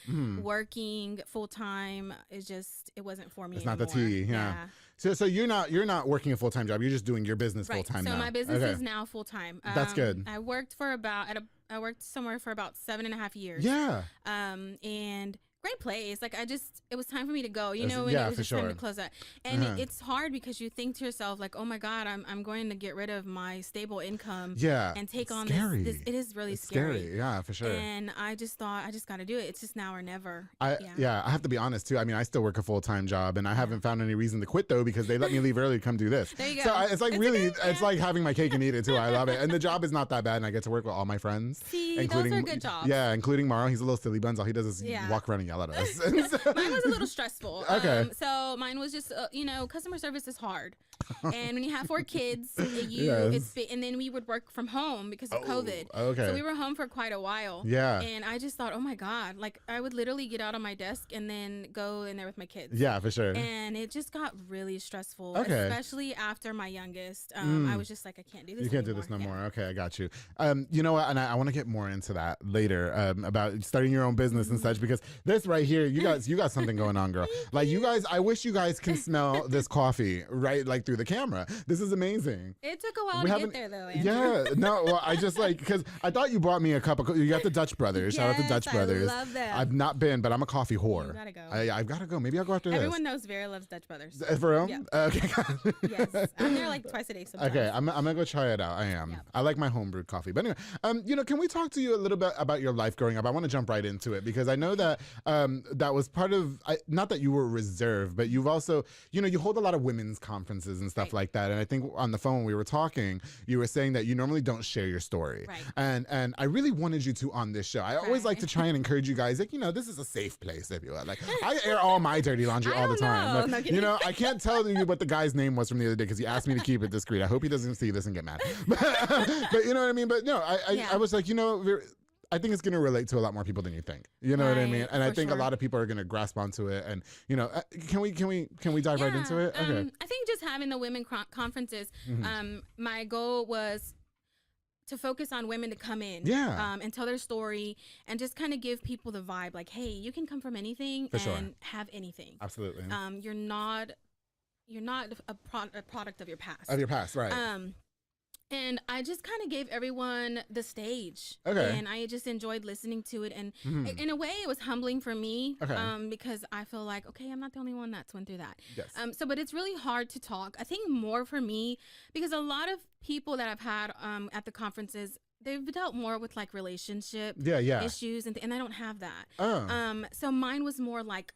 working full time it wasn't for me. It's anymore. not the tea. Yeah. So you're not working a full time job. You're just doing your business full time now. So my business is now full time. That's good. I worked I worked somewhere for about 7.5 years. Yeah. And great place. Like it was time for me to go. It was just time to close that. And it's hard because you think to yourself like, oh my God, I'm going to get rid of my stable income. Yeah. And take on scary. this. It is really it's scary. Yeah, for sure. And I just thought I just got to do it. It's just now or never. I have to be honest too. I mean, I still work a full time job, and I haven't found any reason to quit though because they let me leave early to come do this. There you go. So it's like it's like having my cake and eat it too. I love it, and the job is not that bad, and I get to work with all my friends. See, those are good jobs. Yeah, including Morrow. He's a little silly buns. All he does is walk around and yell at us. Mine was a little stressful. Okay. So mine was just, customer service is hard. And when you have 4 kids, and then we would work from home because of COVID. Okay. So we were home for quite a while. Yeah. And I just thought, oh my God, like I would literally get out on my desk and then go in there with my kids. Yeah, for sure. And it just got really stressful, Okay. especially after my youngest. I was just like, I can't do this. You can't do this no more. Okay, I got you. You know what? And I want to get more into that later about starting your own business and such, because this right here, you got something going on, girl. Like you guys, I wish you guys can smell this coffee right like through the camera. This is amazing. It took a while to get there though, Andrew. Yeah, no, well, I just like, because I thought you brought me a cup of, you got the Dutch Brothers. Shout out to Dutch Brothers. I love them. I've not been, but I'm a coffee whore. You gotta go. I've got to go. Maybe I'll go after Everyone knows Vera loves Dutch Brothers. For real? Yeah. Okay. Yes. I'm there like twice a day sometimes. Okay, I'm gonna go try it out. I am. Yeah. I like my homebrewed coffee. But anyway, can we talk to you a little bit about your life growing up? I want to jump right into it because I know that that was part of, not that you were reserved, but you've also, you hold a lot of women's conferences and stuff like that. And I think on the phone when we were talking, you were saying that you normally don't share your story. Right. And I really wanted you to on this show. I always like to try and encourage you guys, like, this is a safe place, if you will. Like, I air all my dirty laundry all the time. Like, I can't tell you what the guy's name was from the other day because he asked me to keep it discreet. I hope he doesn't see this and get mad. But you know what I mean? But no, I was like, I think it's going to relate to a lot more people than you think. You know what I mean? And I think a lot of people are going to grasp onto it. And, can we dive right into it? Okay. I think just having the women conferences, my goal was to focus on women to come in and tell their story and just kind of give people the vibe like, hey, you can come from anything have anything. Absolutely. You're not a product of your past. Of your past, right. And I just kind of gave everyone the stage. Okay. And I just enjoyed listening to it. And in a way, it was humbling for me because I feel like, okay, I'm not the only one that's went through that. Yes. But it's really hard to talk. I think more for me because a lot of people that I've had at the conferences, they've dealt more with like relationship issues. And I don't have that. Oh. So mine was more like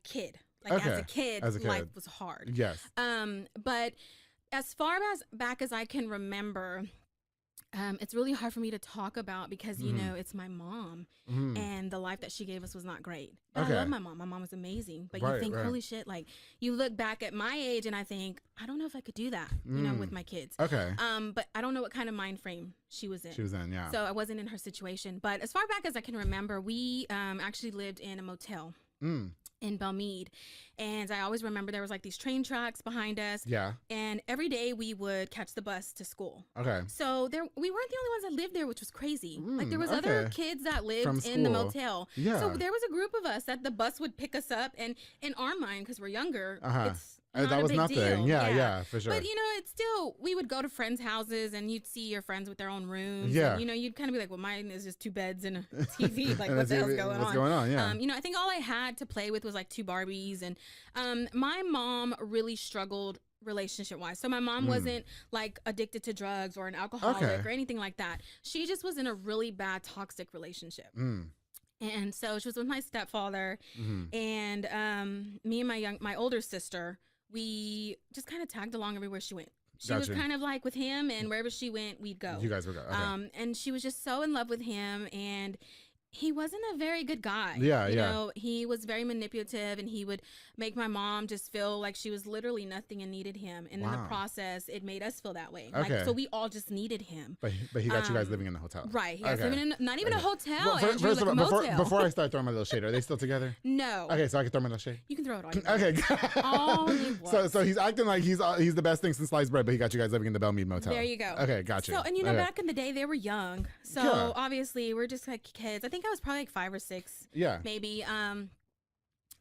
kid. Like as a kid, life was hard. Yes. But as far back as I can remember, it's really hard for me to talk about because, it's my mom and the life that she gave us was not great. But I love my mom. My mom was amazing. But you think, holy shit, like you look back at my age and I think, I don't know if I could do that, with my kids. Okay. But I don't know what kind of mind frame she was in. Yeah. So I wasn't in her situation. But as far back as I can remember, we actually lived in a motel. In Belmead, and I always remember there was like these train tracks behind us. Yeah. And every day we would catch the bus to school. Okay. So we weren't the only ones that lived there, which was crazy. Like there was other kids that lived in the motel. Yeah. So there was a group of us that the bus would pick us up, and in our mind, because we're younger, it's that was nothing. Deal. Yeah, for sure. But it's still, we would go to friends' houses and you'd see your friends with their own rooms. Yeah. And, you'd kind of be like, well, mine is just 2 beds and a TV. Like, what the hell's going on? What's going on? Yeah. I think all I had to play with was like 2 Barbies. And my mom really struggled relationship-wise. So my mom wasn't like addicted to drugs or an alcoholic or anything like that. She just was in a really bad toxic relationship. And so she was with my stepfather, and me and my older sister, we just kind of tagged along everywhere she went. She was kind of like with him, and wherever she went, we'd go. You guys would go. Okay. And she was just so in love with him, and he wasn't a very good guy. Yeah, you know, he was very manipulative, and he would make my mom just feel like she was literally nothing and needed him. And in the process, it made us feel that way. Okay. Like, so we all just needed him. But he got you guys living in the hotel. Right. He got us living in not even a hotel. Well, Andrew, first like of all, a motel. before I start throwing my little shade, are they still together? No. Okay, so I can throw my little shade. You can throw it all. Okay. Only once. So he's acting like he's the best thing since sliced bread, but he got you guys living in the Belmead Motel. There you go. Okay, gotcha. So, and you know, back in the day, they were young. So obviously, we're just like kids. I think I was probably like 5 or 6. Yeah. Maybe.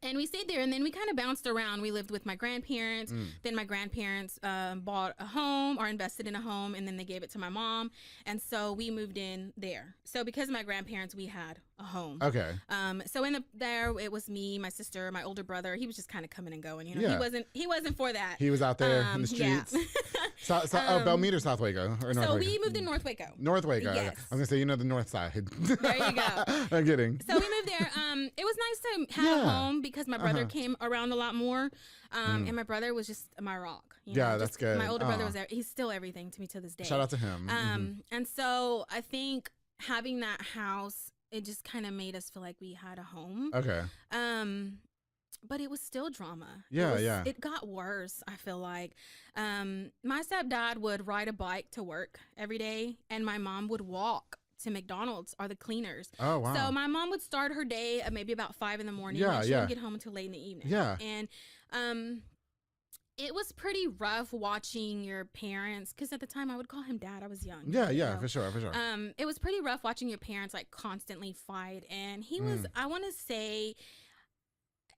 And we stayed there, and then we kind of bounced around. We lived with my grandparents. Then my grandparents bought a home or invested in a home, and then they gave it to my mom. And so we moved in there. So because of my grandparents, we had a home. Okay. So there it was me, my sister, my older brother. He was just kind of coming and going. You know, he wasn't for that. He was out there in the streets. Yeah. Belmead or South Waco or North So Waco? we moved in North Waco. North Waco. Yes. I was gonna say, you know, the north side. There you go. I'm kidding. So we moved there. It was nice to have a home because my brother came around a lot more. And my brother was just my rock. You know, that's good. My older brother was there. He's still everything to me to this day. Shout out to him. And so I think having that house, it just kind of made us feel like we had a home. Okay. But it was still drama. Yeah. It got worse, I feel like. My stepdad would ride a bike to work every day, and my mom would walk to McDonald's or the cleaners. Oh, wow. So my mom would start her day at maybe about 5 in the morning. Yeah, and she wouldn't get home until late in the evening. Yeah. And it was pretty rough watching your parents, because at the time I would call him dad. I was young. Yeah, for sure. It was pretty rough watching your parents like constantly fight. And he was, I want to say,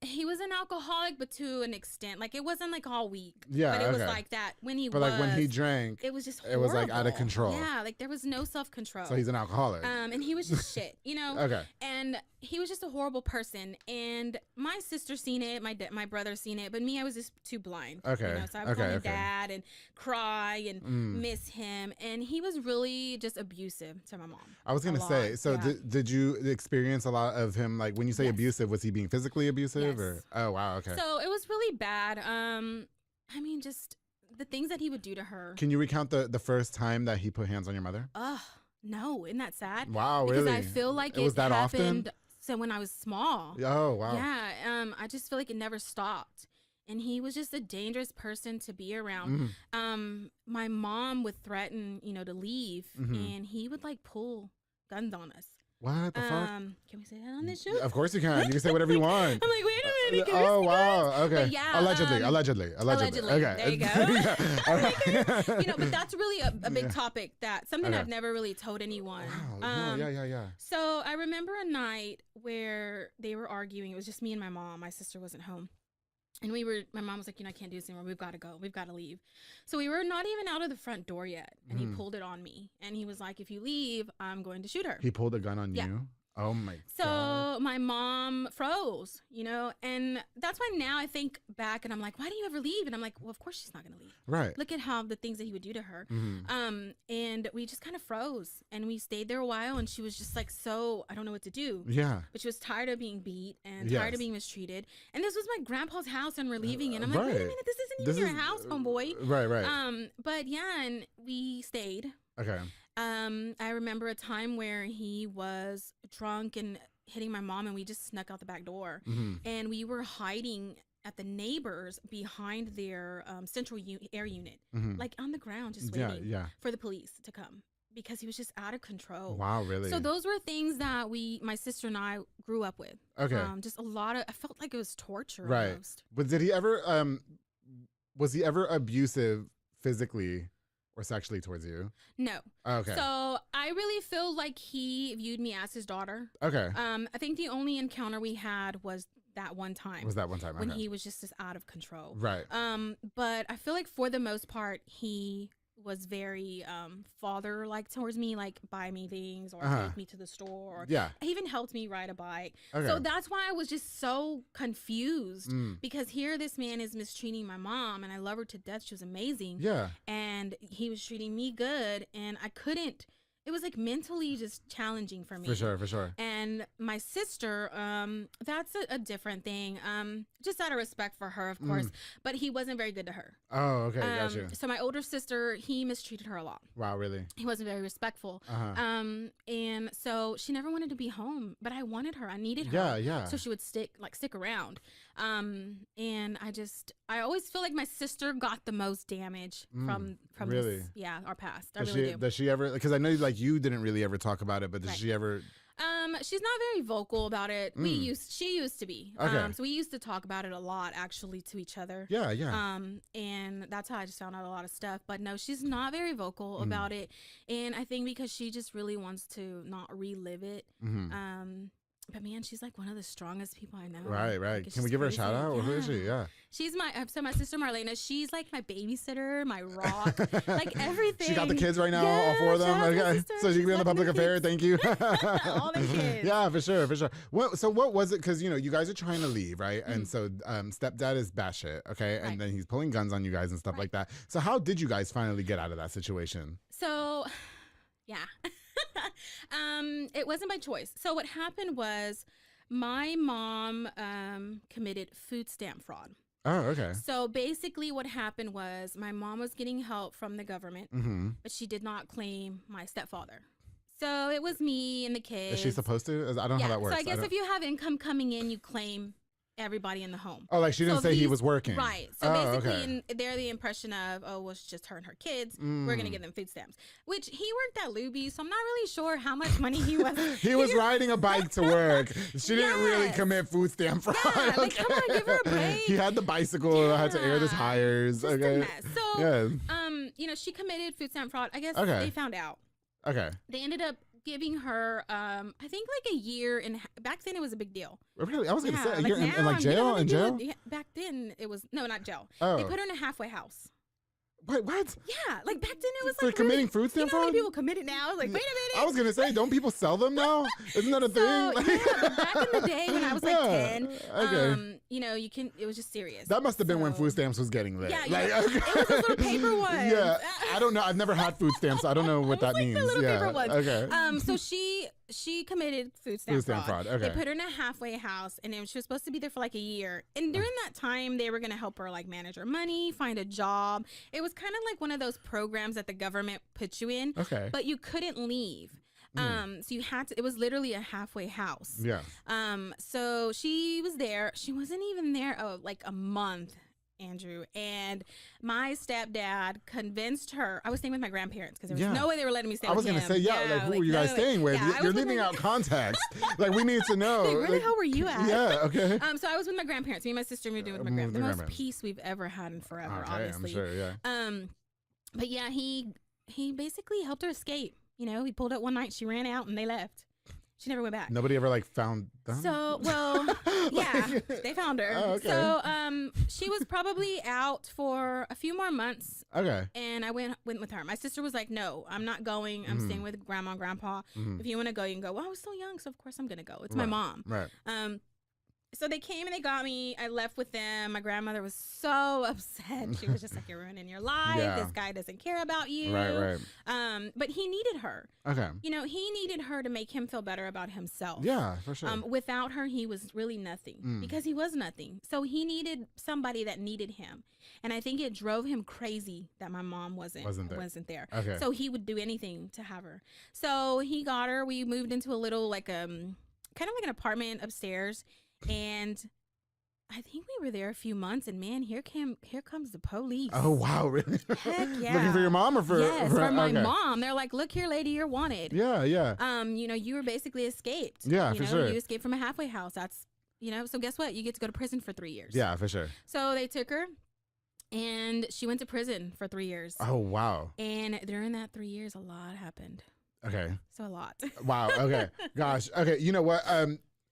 he was an alcoholic, but to an extent. Like, it wasn't like all week. Yeah, but it was like that when he But like when he drank, it was just horrible. it was like out of control. Yeah, like there was no self-control. So he's an alcoholic. And he was just shit, you know? Okay. And he was just a horrible person. And my sister seen it, my brother seen it, but me, I was just too blind. Okay. You know? So I would call him dad and cry and miss him. And he was really just abusive to my mom. I was going to say, so did you experience a lot of him, like when you say abusive, was he being physically abusive? Or oh, wow, okay. So it was really bad. I mean, just the things that he would do to her. Can you recount the first time that he put hands on your mother? No, isn't that sad? Wow, because really? I feel like it was that happened often? So when I was small. Oh, wow. Yeah, I just feel like it never stopped. And he was just a dangerous person to be around. My mom would threaten, to leave, and he would like pull guns on us. What the fuck? Can we say that on this show? Of course you can. You can say whatever you want. I'm like, wait a minute. Oh, wow. Okay. But yeah, allegedly. Okay. There you go. But that's really a big topic, something I've never really told anyone. Wow. Yeah. So I remember a night where they were arguing. It was just me and my mom. My sister wasn't home. And my mom was like, I can't do this anymore. We've got to go. We've got to leave. So we were not even out of the front door yet. And he pulled it on me. And he was like, if you leave, I'm going to shoot her. He pulled a gun on you? Oh my God. So my mom froze, and that's why now I think back and I'm like, why didn't you ever leave? And I'm like, well, of course she's not going to leave. Right. Look at how the things that he would do to her. And we just kind of froze, and we stayed there a while, and she was just like, so I don't know what to do. Yeah. But she was tired of being beat and tired of being mistreated. And this was my grandpa's house, and we're leaving. And I'm like, wait a minute, this isn't even your house, homeboy. Right. But yeah, and we stayed. Okay. I remember a time where he was drunk and hitting my mom, and we just snuck out the back door, and we were hiding at the neighbors behind their central air unit, like on the ground, just waiting for the police to come, because he was just out of control. Wow, really? So those were things that my sister and I grew up with. Okay. Just a lot of, I felt like it was torture almost. But did he ever, was he ever abusive physically or sexually towards you? No. Okay. So I really feel like he viewed me as his daughter. Okay. I think the only encounter we had was that one time. When he was just as out of control. Right. But I feel like for the most part, he was very father-like towards me, like buy me things or take me to the store. Or he even helped me ride a bike. Okay. So that's why I was just so confused, because here this man is mistreating my mom, and I love her to death. She was amazing. Yeah. And he was treating me good, and I couldn't it was like mentally just challenging for me. For sure. And my sister, that's a different thing. Just out of respect for her, of course, but he wasn't very good to her. Oh, okay, gotcha. So my older sister, he mistreated her a lot. Wow, really? He wasn't very respectful. And so she never wanted to be home, but I wanted her. I needed her. Yeah. So she would stick around. And I always feel like my sister got the most damage from really? this, our past. Does she ever, because I know like you didn't really ever talk about it, but does she ever? She's not very vocal about it. She used to be. Okay. So we used to talk about it a lot, actually, to each other. Yeah. And that's how I just found out a lot of stuff. But no, she's not very vocal about it. And I think because she just really wants to not relive it. But man, she's like one of the strongest people I know. Right. Like, Can we give her a shout out? Or who is she? Yeah. She's my sister Marlena. She's like my babysitter, my rock, like everything. She got the kids right now, all four of them. Okay, so she can be on the public affair. Thank you. All the kids. Yeah, for sure. So what was it? Because you guys are trying to leave, right? And so stepdad is batshit, okay, and then he's pulling guns on you guys and stuff like that. So how did you guys finally get out of that situation? So, yeah. It wasn't by choice. So what happened was my mom committed food stamp fraud. Oh, okay. So basically what happened was my mom was getting help from the government, but she did not claim my stepfather. So it was me and the kids. Is she supposed to? I don't know how that works. So I guess if you have income coming in, you claim everybody in the home. Oh, like she didn't say he was working. Right. So basically, they're the impression of, well, it's just her and her kids. We're going to give them food stamps. Which he worked at Luby, so I'm not really sure how much money he was. He was riding a bike to work. She didn't really commit food stamp fraud. Yeah, like, come on, give her a break. He had the bicycle, had to air the tires. Just a mess. So, yeah. She committed food stamp fraud. I guess Okay. they found out. Okay. They ended up giving her, I think like a year, and back then it was a big deal. Really? I was going to say, like you're in like jail? In jail? Back then it was, no, not jail. Oh. They put her in a halfway house. Wait, what? Yeah, like back then it was For like committing food stamp fraud? people commit it now. I was like, wait a minute. I was going to say, don't people sell them now? Isn't that a thing? Yeah, but back in the day when I was like 10, okay. it was just serious. That must have been when food stamps was getting lit. Yeah, okay. It was those little paper ones. Yeah, I don't know. I've never had food stamps. So I don't know what that means. The little yeah. paper ones. Okay. So she committed food stamp fraud. Okay. They put her in a halfway house, and then she was supposed to be there for like a year. And during that time, they were going to help her like manage her money, find a job. It was kind of like one of those programs that the government put you in. Okay. But you couldn't leave. So you had to, it was literally a halfway house. Yeah. So she was there. She wasn't even there like a month, Andrew. And my stepdad convinced her. I was staying with my grandparents because there was no way they were letting me stay with him. I was going to say, like, who were you guys staying with? You're leaving out context. Like, we need to know. Like, where the hell were you at? Yeah, okay. So I was with my grandparents. Me and my sister moved in with my grandparents. The most peace we've ever had in forever, honestly. I'm sure, yeah. But yeah, he basically helped her escape. He pulled up one night, she ran out, and they left. She never went back. Nobody ever like found them? So, well, yeah, they found her. Oh, okay. So, she was probably out for a few more months. Okay. And I went with her. My sister was like, "No, I'm not going. I'm staying with grandma and grandpa. If you want to go, you can go." Well, I was so young, so of course I'm gonna go. It's my mom. Right. So they came and they got me. I left with them. My grandmother was so upset. She was just like, "You're ruining your life. Yeah. This guy doesn't care about you." Right. But he needed her. Okay. He needed her to make him feel better about himself. Yeah, for sure. Without her, he was really nothing because he was nothing. So he needed somebody that needed him. And I think it drove him crazy that my mom wasn't there. Okay. So he would do anything to have her. So he got her. We moved into a little like kind of like an apartment upstairs. And I think we were there a few months, and man, here comes the police. Oh wow, really? Heck yeah! Looking for your mom or for? Yes, for my mom. They're like, "Look here, lady, you're wanted." Yeah, yeah. You were basically escaped. Yeah, for sure. You escaped from a halfway house. That's So guess what? You get to go to prison for 3 years. Yeah, for sure. So they took her, and she went to prison for 3 years. Oh wow! And during that 3 years, a lot happened. Okay. So a lot. Wow. Okay. Gosh. Okay. You know what?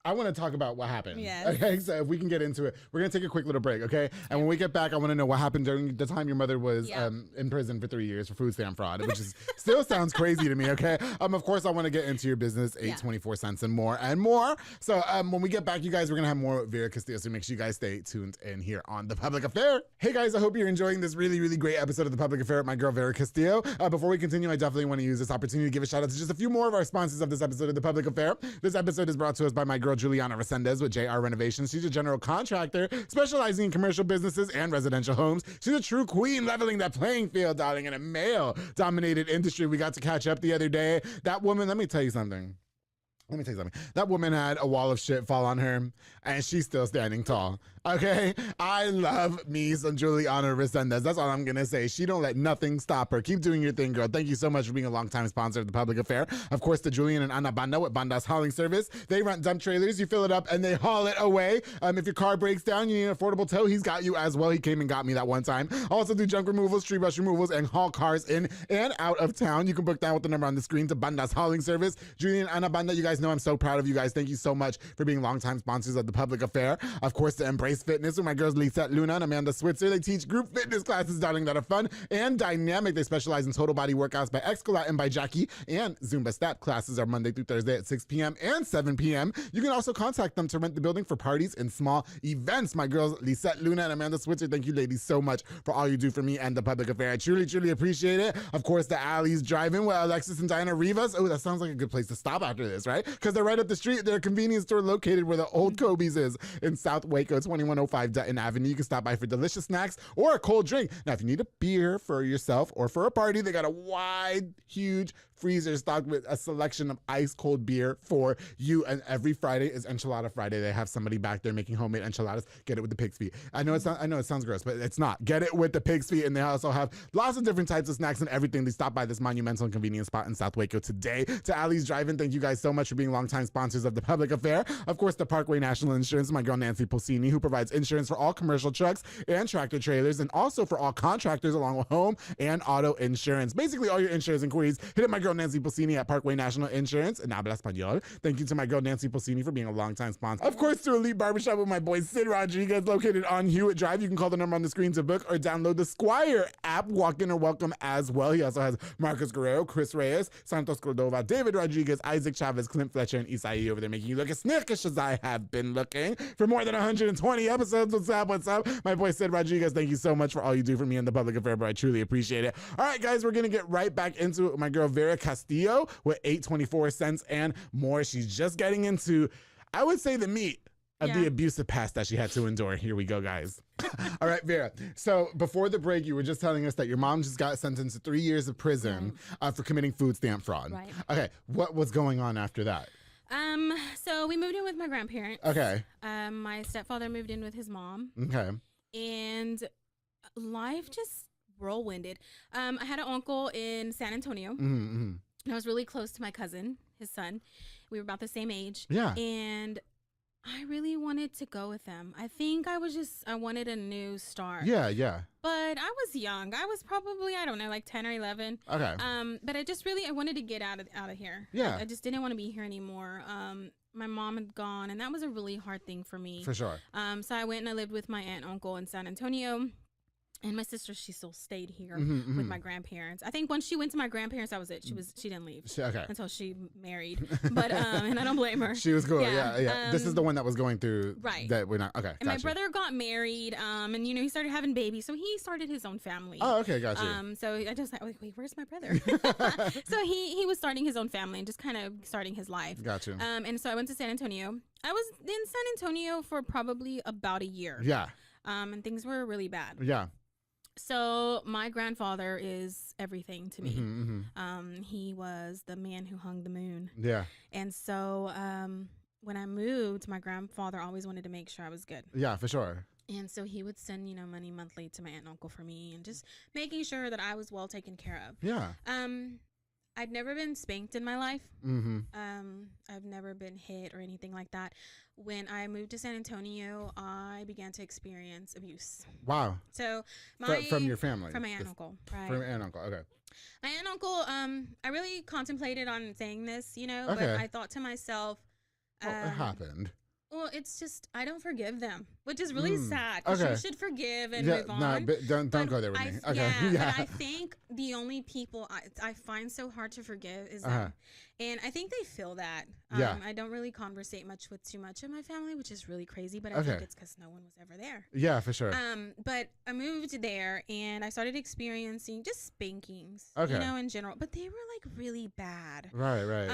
I want to talk about what happened. Yes. Okay, so if we can get into it, we're going to take a quick little break, okay? And when we get back, I want to know what happened during the time your mother was in prison for 3 years for food stamp fraud, which is still sounds crazy to me, okay? Of course, I want to get into your business, 824 cents and more and more. So when we get back, you guys, we're going to have more with Vera Castillo, so make sure you guys stay tuned in here on The Public Affair. Hey, guys, I hope you're enjoying this really, really great episode of The Public Affair with my girl, Vera Castillo. Before we continue, I definitely want to use this opportunity to give a shout out to just a few more of our sponsors of this episode of The Public Affair. This episode is brought to us by my girl, Juliana Resendez with JR Renovations. She's a general contractor specializing in commercial businesses and residential homes. She's a true queen, leveling that playing field, darling, in a male-dominated industry. We got to catch up the other day. That woman, let me tell you something. That woman had a wall of shit fall on her, and she's still standing tall. Okay? I love me some Juliana Resendez. That's all I'm going to say. She don't let nothing stop her. Keep doing your thing, girl. Thank you so much for being a longtime sponsor of The Public Affair. Of course, to Julian and Ana Banda with Banda's Hauling Service. They rent dump trailers. You fill it up, and they haul it away. If your car breaks down, you need an affordable tow, he's got you as well. He came and got me that one time. Also do junk removals, tree brush removals, and haul cars in and out of town. You can book down with the number on the screen to Banda's Hauling Service. Julian and Ana Banda, you guys know I'm so proud of you guys. Thank you so much for being longtime sponsors of The Public Affair. Of course, to Embrace Fitness with my girls Lisette Luna and Amanda Switzer. They teach group fitness classes, darling, that are fun and dynamic. They specialize in total body workouts by Xcolat and by Jackie. And Zumba Step classes are Monday through Thursday at 6 p.m. and 7 p.m. You can also contact them to rent the building for parties and small events. My girls Lisette Luna and Amanda Switzer, thank you ladies so much for all you do for me and The Public Affair. I truly, truly appreciate it. Of course, the Alley's Drive-In with Alexis and Diana Rivas. Oh, that sounds like a good place to stop after this, right? Because they're right up the street. They're a convenience store located where the old Kobe's is in South Waco, 2105 Dutton Avenue. You can stop by for delicious snacks or a cold drink. Now, if you need a beer for yourself or for a party, they got a wide, huge freezer stocked with a selection of ice cold beer for you. And every Friday is Enchilada Friday. They have somebody back there making homemade enchiladas. Get it with the pig's feet. I know it sounds gross, but it's not. Get it with the pig's feet. And they also have lots of different types of snacks and everything. They stop by this monumental and convenient spot in South Waco today. To Alley's Drive-In, thank you guys so much for being longtime sponsors of The Public Affair. Of course, the Parkway National Insurance, my girl Nancy Pulsini, who provides insurance for all commercial trucks and tractor trailers, and also for all contractors along with home and auto insurance. Basically, all your insurance inquiries, hit up my girl Nancy Pulsini at Parkway National Insurance and Habla Español. Thank you to my girl Nancy Pulsini for being a longtime sponsor. Of course, to Elite Barbershop with my boy Sid Rodriguez, located on Hewitt Drive. You can call the number on the screen to book or download the Squire app. Walk-in or welcome as well. He also has Marcos Guerrero, Chris Reyes, Santos Cordova, David Rodriguez, Isaac Chavez, Clint Fletcher, and Isai over there making you look as snickish as I have been looking for more than 120 episodes. What's up? What's up? My boy Sid Rodriguez, thank you so much for all you do for me in The Public Affair, but I truly appreciate it. All right, guys, we're going to get right back into it with my girl Vera Castillo with 824 cents and more. She's just getting into, I would say, the meat of the abusive past that she had to endure. Here we go, guys. All right, Vera. So before the break, you were just telling us that your mom just got sentenced to 3 years of prison for committing food stamp fraud. Right. Okay, what was going on after that? So we moved in with my grandparents. Okay. My stepfather moved in with his mom. Okay. And life just whirlwinded. I had an uncle in San Antonio. Mm-hmm. And I was really close to my cousin, his son. We were about the same age. Yeah. And I really wanted to go with them. I think I wanted a new start. Yeah, yeah. But I was young. I was probably, I don't know, like 10 or 11. Okay. But I wanted to get out of here. Yeah. I just didn't want to be here anymore. My mom had gone, and that was a really hard thing for me. For sure. So I went and I lived with my aunt and uncle in San Antonio. And my sister, she still stayed here with my grandparents. I think once she went to my grandparents, that was it. She didn't leave until she married. But and I don't blame her. She was cool. Yeah. This is the one that was going through. Right. That we're not. Okay. And my brother got married. And he started having babies, so he started his own family. Oh, okay, gotcha. So I just like, wait, where's my brother? So he was starting his own family and just kind of starting his life. Gotcha. And so I went to San Antonio. I was in San Antonio for probably about a year. Yeah. And things were really bad. Yeah. So my grandfather is everything to me. Mm-hmm. He was the man who hung the moon. Yeah. And so when I moved, my grandfather always wanted to make sure I was good. Yeah, for sure. And so he would send, money monthly to my aunt and uncle for me and just making sure that I was well taken care of. Yeah. I'd never been spanked in my life. Mm-hmm. I've never been hit or anything like that. When I moved to San Antonio, I began to experience abuse. Wow. So from your family? From my aunt and uncle, right? From your aunt and uncle, okay. My aunt and uncle, I really contemplated on saying this, Okay. but I thought to myself, What happened? Well, it's just I don't forgive them, which is really sad. 'Cause Okay. you should forgive and move on. Don't But go there with me. Okay. Yeah, but I think the only people I find so hard to forgive is them, and I think they feel that. I don't really conversate much with too much of my family, which is really crazy. But I think it's because no one was ever there. Yeah, for sure. But I moved there and I started experiencing just spankings, in general. But they were like really bad. Right.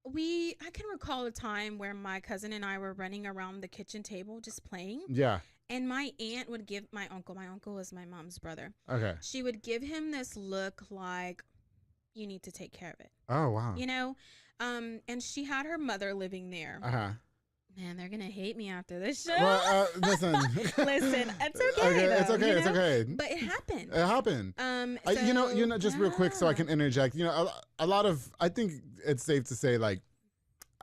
I can recall a time where my cousin and I were running around the kitchen table just playing. Yeah. And my aunt would give my uncle is my mom's brother. Okay. She would give him this look like, you need to take care of it. Oh, wow. And she had her mother living there. Man, they're going to hate me after this show. Well, listen. Listen, it's okay. It's okay. It's okay. But it happened. It happened. Just real quick so I can interject. A lot of, I think it's safe to say, like,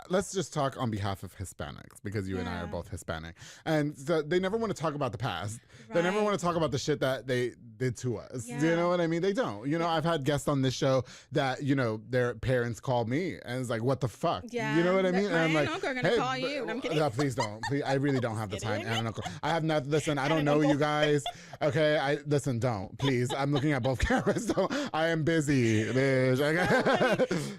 let's just talk on behalf of Hispanics because you and I are both Hispanic. And so they never want to talk about the past. Right. They never want to talk about the shit that they did to us. Yeah. You know what I mean? They don't. I've had guests on this show that, their parents called me and it's like, what the fuck? Yeah. You know what I mean? And I'm like, uncle are going to call you. And I'm kidding. No, please don't. Please, I really don't have the time. And uncle. I have not, listen, I don't know you guys. Okay. Listen, don't. Please. I'm looking at both cameras. So I am busy, bitch.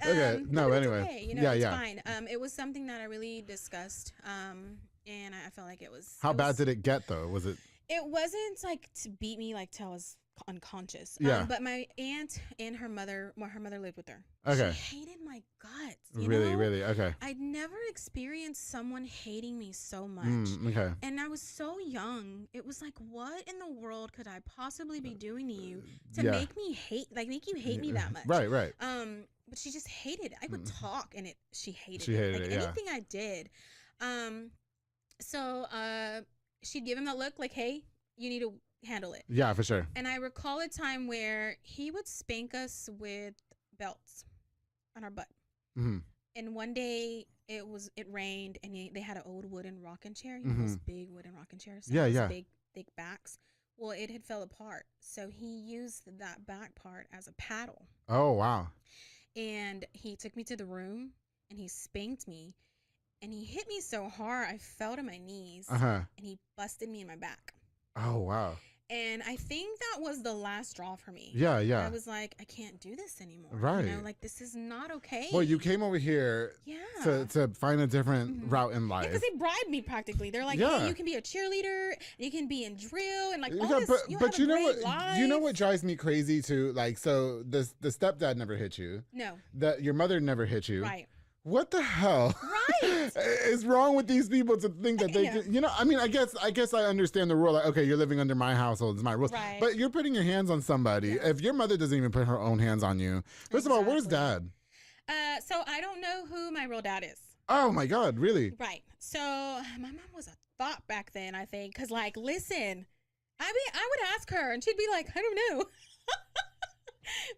Okay. No, anyway. Okay. It's fine. It was something that I really discussed, and I felt like it was. How bad did it get, though? Was it? It wasn't like to beat me like till I was unconscious. Yeah. But my aunt and her mother lived with her. Okay. She hated my guts. Really? Okay. I'd never experienced someone hating me so much. Okay. And I was so young. It was like, what in the world could I possibly be doing to you to make you hate me that much? Right. But she just hated it. I would talk and she hated it. Anything I did. So she'd give him that look like, hey, you need to handle it. Yeah, for sure. And I recall a time where he would spank us with belts on our butt. Mm-hmm. And one day it rained and they had an old wooden rocking chair. Those big wooden rocking chairs. Big, thick backs. Well, it had fell apart. So he used that back part as a paddle. Oh, wow. And he took me to the room and he spanked me and he hit me so hard I fell to my knees and he busted me in my back. Oh, wow. And I think that was the last straw for me. Yeah. I was like, I can't do this anymore. Right. This is not okay. Well, you came over here to find a different route in life. Because they bribed me practically. They're like, hey, you can be a cheerleader, you can be in drill, and like all this. But you know what? Life. You know what drives me crazy too? Like, so the stepdad never hit you. No. Your mother never hit you. Right. What the hell? Right. is wrong with these people to think that they can, I mean, I guess I understand the rule. Like, okay, you're living under my household, it's my rules. Right. But you're putting your hands on somebody. Yeah. If your mother doesn't even put her own hands on you. First of all, where's dad? So I don't know who my real dad is. Oh my God, really? Right. So my mom was a thought back then, I think. Cause like, listen, I would ask her and she'd be like, I don't know.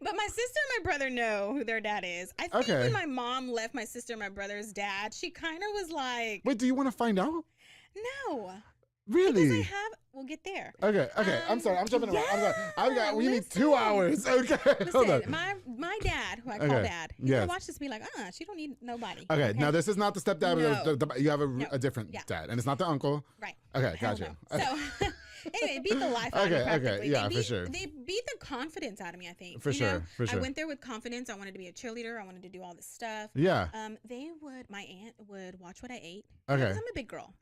But my sister and my brother know who their dad is. I think when my mom left my sister and my brother's dad, she kind of was like... Wait, do you want to find out? No. Really? Because we'll get there. Okay. I'm sorry. I'm jumping around. We need 2 hours. Okay. Hold on. My dad, who I call dad, he's going to watch this and be like, she don't need nobody. Okay. Now, this is not the stepdad. No. You have a different dad. And it's not the uncle. Right. Okay. Gotcha. So... Anyway, beat the life out of me practically. Yeah, for sure. They beat the confidence out of me, I think. For sure. I went there with confidence. I wanted to be a cheerleader. I wanted to do all this stuff. Yeah. My aunt would watch what I ate. Okay. Because I'm a big girl.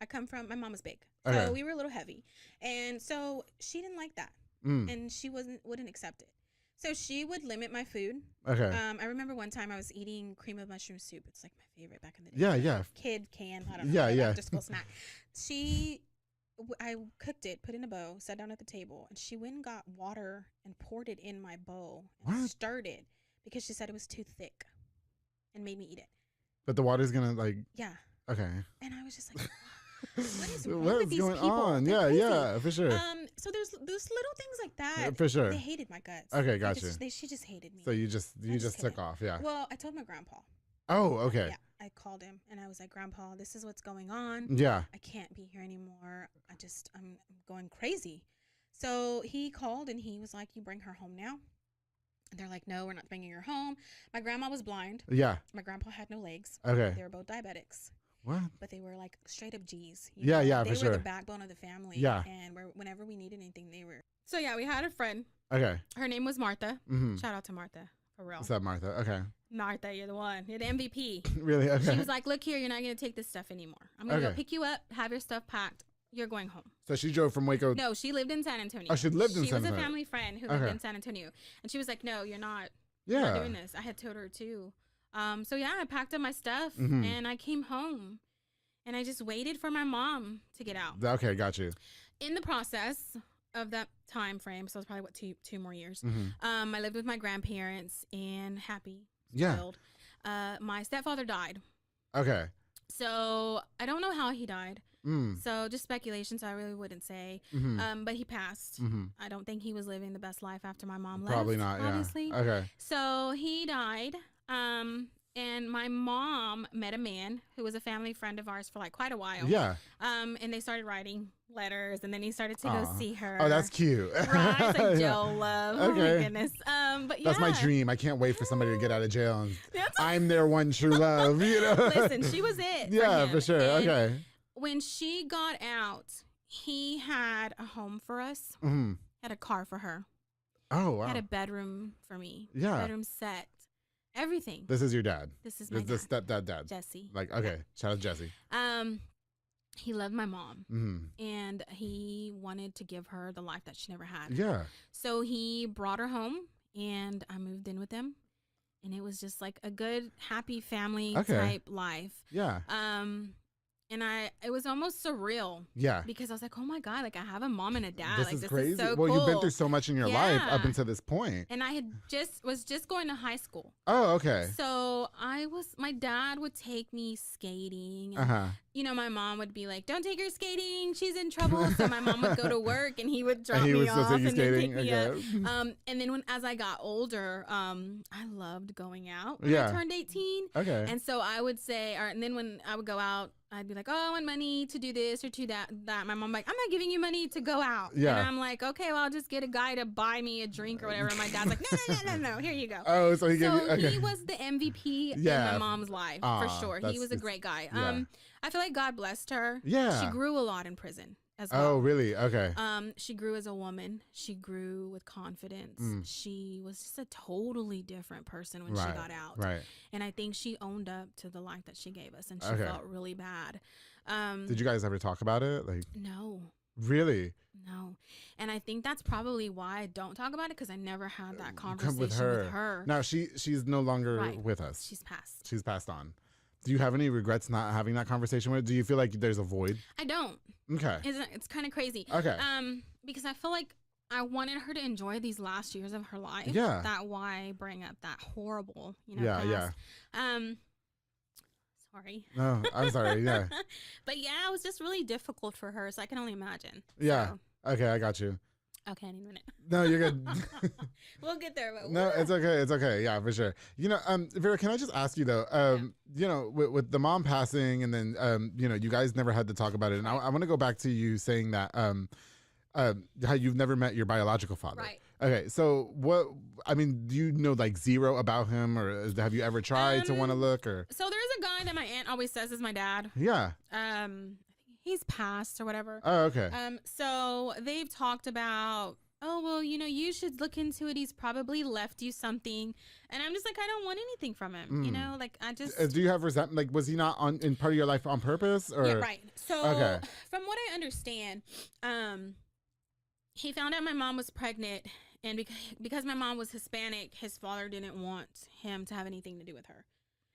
My mom was big. So we were a little heavy. And so she didn't like that. And she wouldn't accept it. So she would limit my food. Okay. I remember one time I was eating cream of mushroom soup. It's like my favorite back in the day. Yeah. Kid can, I don't know. Yeah. After school snack. I cooked it, put it in a bowl, sat down at the table, and she went and got water and poured it in my bowl and stirred it because she said it was too thick and made me eat it. But the water's gonna Yeah. Okay. And I was just like, what is wrong What's with these going people? on? Yeah, for sure. So there's little things like that. Yeah, for sure. They hated my guts. Okay, gotcha. She just hated me. So you just took off, yeah. Well, I told my grandpa. Oh, okay. Yeah, I called him and I was like, Grandpa, this is what's going on. Yeah. I can't be here anymore. I'm going crazy. So he called and he was like, you bring her home now? And they're like, no, we're not bringing her home. My grandma was blind. Yeah. My grandpa had no legs. Okay. They were both diabetics. What? But they were like straight up G's. Yeah, they for sure. were the backbone of the family. Yeah. And whenever we needed anything, they were. So yeah, we had a friend. Okay. Her name was Martha. Mm-hmm. Shout out to Martha, for real. What's up, Martha? Okay. Martha, you're the one. You're the MVP. Really? Okay. She was like, look here, you're not going to take this stuff anymore. I'm going to go pick you up, have your stuff packed. You're going home. So she drove from Waco. No, she lived in San Antonio. Oh, she lived in San Antonio. She was a family friend who lived in San Antonio. And she was like, no, you're not, not doing this. I had told her too. So yeah, I packed up my stuff and I came home. And I just waited for my mom to get out. Okay, got you. In the process of that time frame, so it was probably two more years. I lived with my grandparents and happy. Spoiled. My stepfather died. Okay. So I don't know how he died. So just speculation. So I really wouldn't say. But he passed. I don't think he was living the best life after my mom left. Probably not. Obviously. Yeah. Okay. So he died. And my mom met a man who was a family friend of ours for like quite a while. Yeah. And they started writing letters, and then he started to go see her. Oh, that's cute. Right, it's like jail love. Okay. Oh my goodness. But yeah, that's my dream. I can't wait for somebody to get out of jail. And I'm their one true love. You know. Listen, she was it. Yeah, for sure. And okay. When she got out, he had a home for us. Had a car for her. Oh wow. Had a bedroom for me. Yeah. Bedroom set. Everything. This is your dad. This is my dad. The stepdad dad. Jesse. Like, okay. Yeah. Shout out to Jesse. He loved my mom. And he wanted to give her the life that she never had. Yeah. So he brought her home and I moved in with him. And it was just like a good, happy family type life. Yeah. And it was almost surreal. Yeah. Because I was like, oh my God, like I have a mom and a dad. This like, is crazy. Is so well, cool. You've been through so much in your life up until this point. And I was just going to high school. Oh, okay. So my dad would take me skating. And, you know, my mom would be like, don't take her skating. She's in trouble. So my mom would go to work and he would drop me off and then pick me up. And then as I got older, I loved going out when I turned 18. Okay. And so I would say, and then when I would go out, I'd be like, oh, I want money to do this or to that. My mom like, I'm not giving you money to go out. Yeah. And I'm like, okay, well, I'll just get a guy to buy me a drink or whatever. And my dad's like, no, here you go. Oh, so he was the MVP in my mom's life for sure. He was a great guy. Yeah. I feel like God blessed her. Yeah. She grew a lot in prison as well. Oh, really? Okay. She grew as a woman. She grew with confidence. She was just a totally different person when she got out. Right. And I think she owned up to the life that she gave us, and she felt really bad. Did you guys ever talk about it? Like, no. Really? No. And I think that's probably why I don't talk about it, because I never had that conversation with her. Now, she's no longer with us. She's passed. She's passed on. Do you have any regrets not having that conversation with her? Do you feel like there's a void? I don't. Okay. It's kind of crazy. Okay. Because I feel like I wanted her to enjoy these last years of her life. Yeah. That why bring up that horrible, past. Yeah. Sorry. No, I'm sorry. Yeah. But yeah, it was just really difficult for her. So I can only imagine. Yeah. So. Okay, I got you. Okay, I need a minute. No, you're good. We'll get there. But no, it's okay. It's okay. Yeah, for sure. You know, Vera, can I just ask you though? You know, with the mom passing, and then you know, you guys never had to talk about it. And I want to go back to you saying that how you've never met your biological father. Right. Okay, so what? I mean, do you know like zero about him, or have you ever tried to want to look? Or so there's a guy that my aunt always says is my dad. Yeah. He's passed or whatever. Oh, okay. So they've talked about, oh, well, you know, you should look into it. He's probably left you something. And I'm just like, I don't want anything from him. You know, like I just. Do you have resentment? Like, was he not in part of your life on purpose? Or? Yeah, right. So from what I understand, he found out my mom was pregnant. And because my mom was Hispanic, his father didn't want him to have anything to do with her.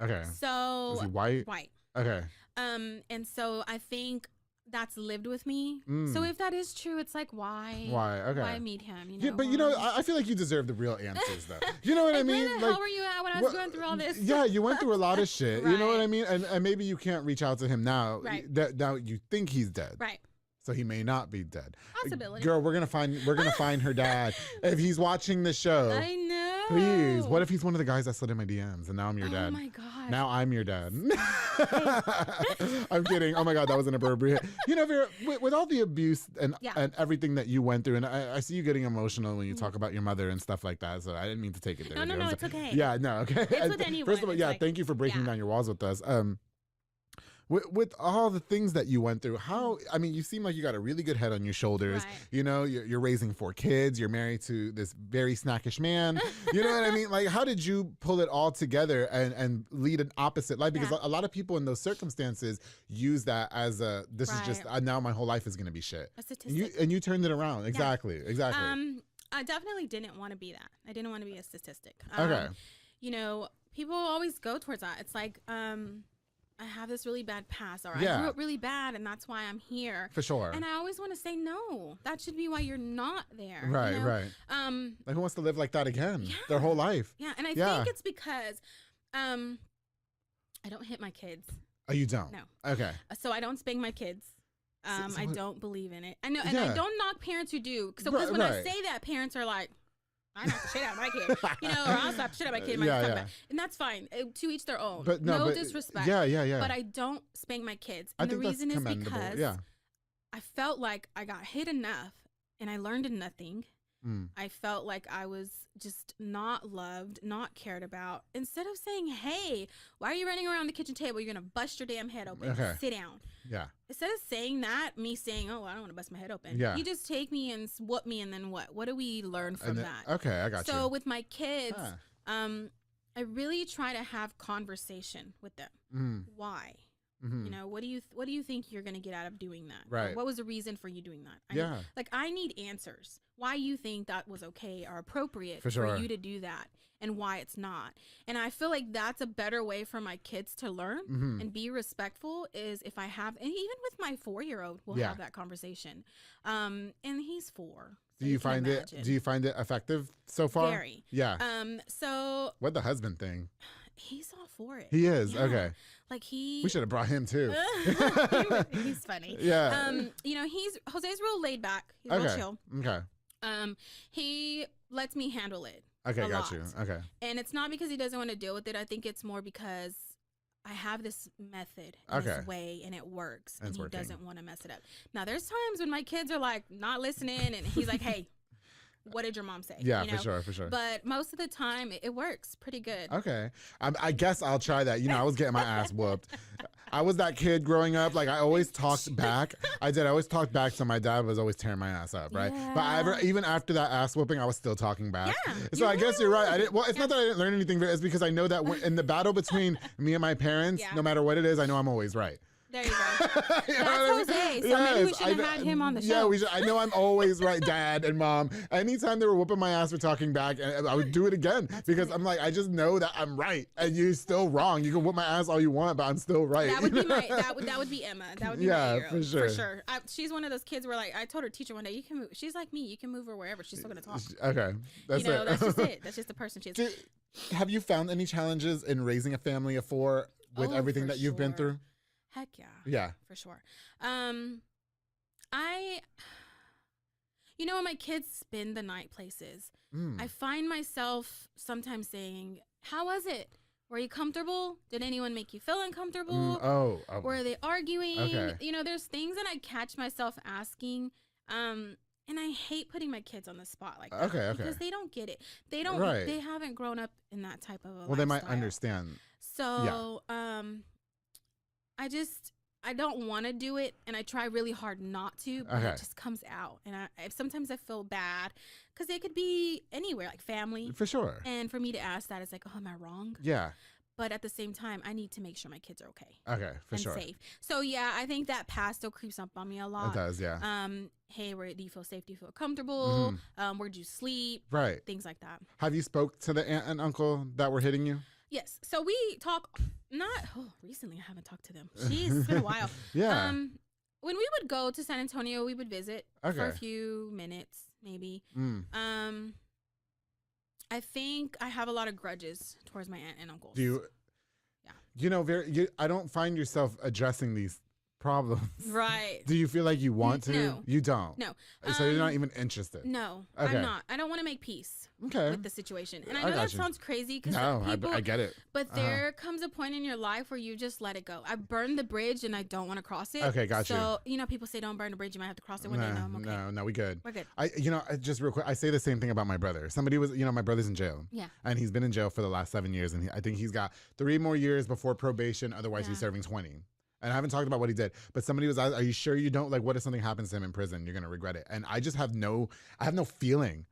Okay. So. Was he white? White. Okay. And so I think that's lived with me. So if that is true, it's like, why? Okay. Why meet him? You know, yeah, but you know, I feel like you deserve the real answers, though. You know what I mean? Where the hell were you at when I was going through all this? Yeah, you went through a lot of shit. Right. You know what I mean? And maybe you can't reach out to him now. Right. Now you think he's dead. Right. So he may not be dead. Possibility. Girl, we're gonna find her dad if he's watching the show. I know. Please. What if he's one of the guys that slid in my DMs and now I'm your dad? Oh my god. Now I'm your dad. I'm kidding. Oh my god, that was inappropriate. You know, Vera, with all the abuse and everything that you went through, and I see you getting emotional when you talk about your mother and stuff like that. So I didn't mean to take it there. No, it's okay. Yeah, no, okay. It's with anyone. First of all, thank you for breaking down your walls with us. with all the things that you went through, I mean, you seem like you got a really good head on your shoulders. Right. You know, you're raising 4 kids. You're married to this very snackish man. You know what I mean? Like, how did you pull it all together and lead an opposite life? Because a lot of people in those circumstances use that as this is just, now my whole life is going to be shit. A statistic. And you turned it around. Exactly. I definitely didn't want to be that. I didn't want to be a statistic. Okay. You know, people always go towards that. It's like, I have this really bad past, or I grew up really bad, and that's why I'm here. For sure. And I always want to say, no, that should be why you're not there. Right, you know? right. Like, who wants to live like that again? Their whole life. Yeah, and I think it's because I don't hit my kids. Oh, you don't? No. Okay. So I don't spank my kids. So I don't believe in it. I know, and I don't knock parents who do. So because when I say that, parents are like, I knock the shit out of my kid, you know, or I'll slap the shit out of my kid. And that's fine. To each their own. But no disrespect. Yeah. But I don't spank my kids. And the reason is because I felt like I got hit enough and I learned nothing. I felt like I was just not loved, not cared about. Instead of saying, hey, why are you running around the kitchen table? You're going to bust your damn head open. Okay. Sit down. Yeah. Instead of saying that, me saying, oh, I don't want to bust my head open. Yeah. You just take me and whoop me, and then what? What do we learn from that? Okay, I got you. So with my kids, I really try to have conversation with them. Why? You know, what do you think you're going to get out of doing that? Right. Or what was the reason for you doing that? I need answers. Why you think that was okay or appropriate for you to do that, and why it's not. And I feel like that's a better way for my kids to learn and be respectful, is if I have, and even with my 4-year-old, we'll have that conversation. And he's 4. So do you find it effective so far? Very. Yeah. So what the husband thing? He's all for it. He is. Yeah. Okay. Like we should have brought him too. He's funny. Yeah. You know, Jose's real laid back. He's real chill. Okay. He lets me handle it. Okay, got you. Okay. And it's not because he doesn't want to deal with it. I think it's more because I have this method, this way, and it works. And he doesn't want to mess it up. Now, there's times when my kids are like not listening, and he's like, hey, what did your mom say? Yeah, you know? for sure. But most of the time, it works pretty good. Okay. I guess I'll try that. You know, I was getting my ass whooped. I was that kid growing up. Like, I always talked back. I always talked back, so my dad was always tearing my ass up, right? Yeah. But even after that ass whooping, I was still talking back. Yeah, so I guess you're right. It's not that I didn't learn anything, but it's because I know that in the battle between me and my parents, no matter what it is, I know I'm always right. There you go. That's Jose. So maybe we should have had him on the show. Yeah, I know I'm always right, Dad and Mom. Anytime they were whooping my ass for talking back, and I would do it again because I'm like, I just know that I'm right, and you're still wrong. You can whoop my ass all you want, but I'm still right. That would be that would be Emma. That would be my 8-year-old, for sure. She's one of those kids where, like, I told her teacher one day, you can move. She's like me. You can move her wherever. She's still gonna talk. Okay, that's it. That's just it. That's just the person she is. Have you found any challenges in raising a family of 4 with everything that you've been through? Heck yeah. Yeah. For sure. When my kids spend the night places, I find myself sometimes saying, how was it? Were you comfortable? Did anyone make you feel uncomfortable? Were they arguing? Okay. You know, there's things that I catch myself asking. And I hate putting my kids on the spot like that. Okay. Because they don't get it. They don't. Right. They haven't grown up in that type of a lifestyle. They might understand. So, I don't want to do it, and I try really hard not to, but it just comes out. And sometimes I feel bad because it could be anywhere, like family. For sure. And for me to ask that, it's like, oh, am I wrong? Yeah. But at the same time, I need to make sure my kids are okay. Okay, for sure. And safe. So, yeah, I think that past still creeps up on me a lot. It does, yeah. Hey, do you feel safe? Do you feel comfortable? Where'd you sleep? Right. Things like that. Have you spoke to the aunt and uncle that were hitting you? Yes. So we talk recently I haven't talked to them. Jeez, it's been a while. Yeah. When we would go to San Antonio, we would visit for a few minutes, maybe. I think I have a lot of grudges towards my aunt and uncles. Do you? Yeah. You know, I don't find yourself addressing these problems. Right. Do you feel like you want to? No. You don't? No. So you're not even interested? No, okay. I'm not. I don't want to make peace with the situation. And I know that sounds crazy because I get it. But there comes a point in your life where you just let it go. I burned the bridge and I don't want to cross it. Okay, got you. So, people say don't burn the bridge. You might have to cross it one day. No, I'm okay. No, we good. We're good. Just real quick, I say the same thing about my brother. Somebody was, my brother's in jail. Yeah. And he's been in jail for the last 7 years. And I think he's got 3 more years before probation. Otherwise, he's serving 20. And I haven't talked about what he did, but somebody was, are you sure you don't, like, what if something happens to him in prison? You're going to regret it. And I just have no feeling.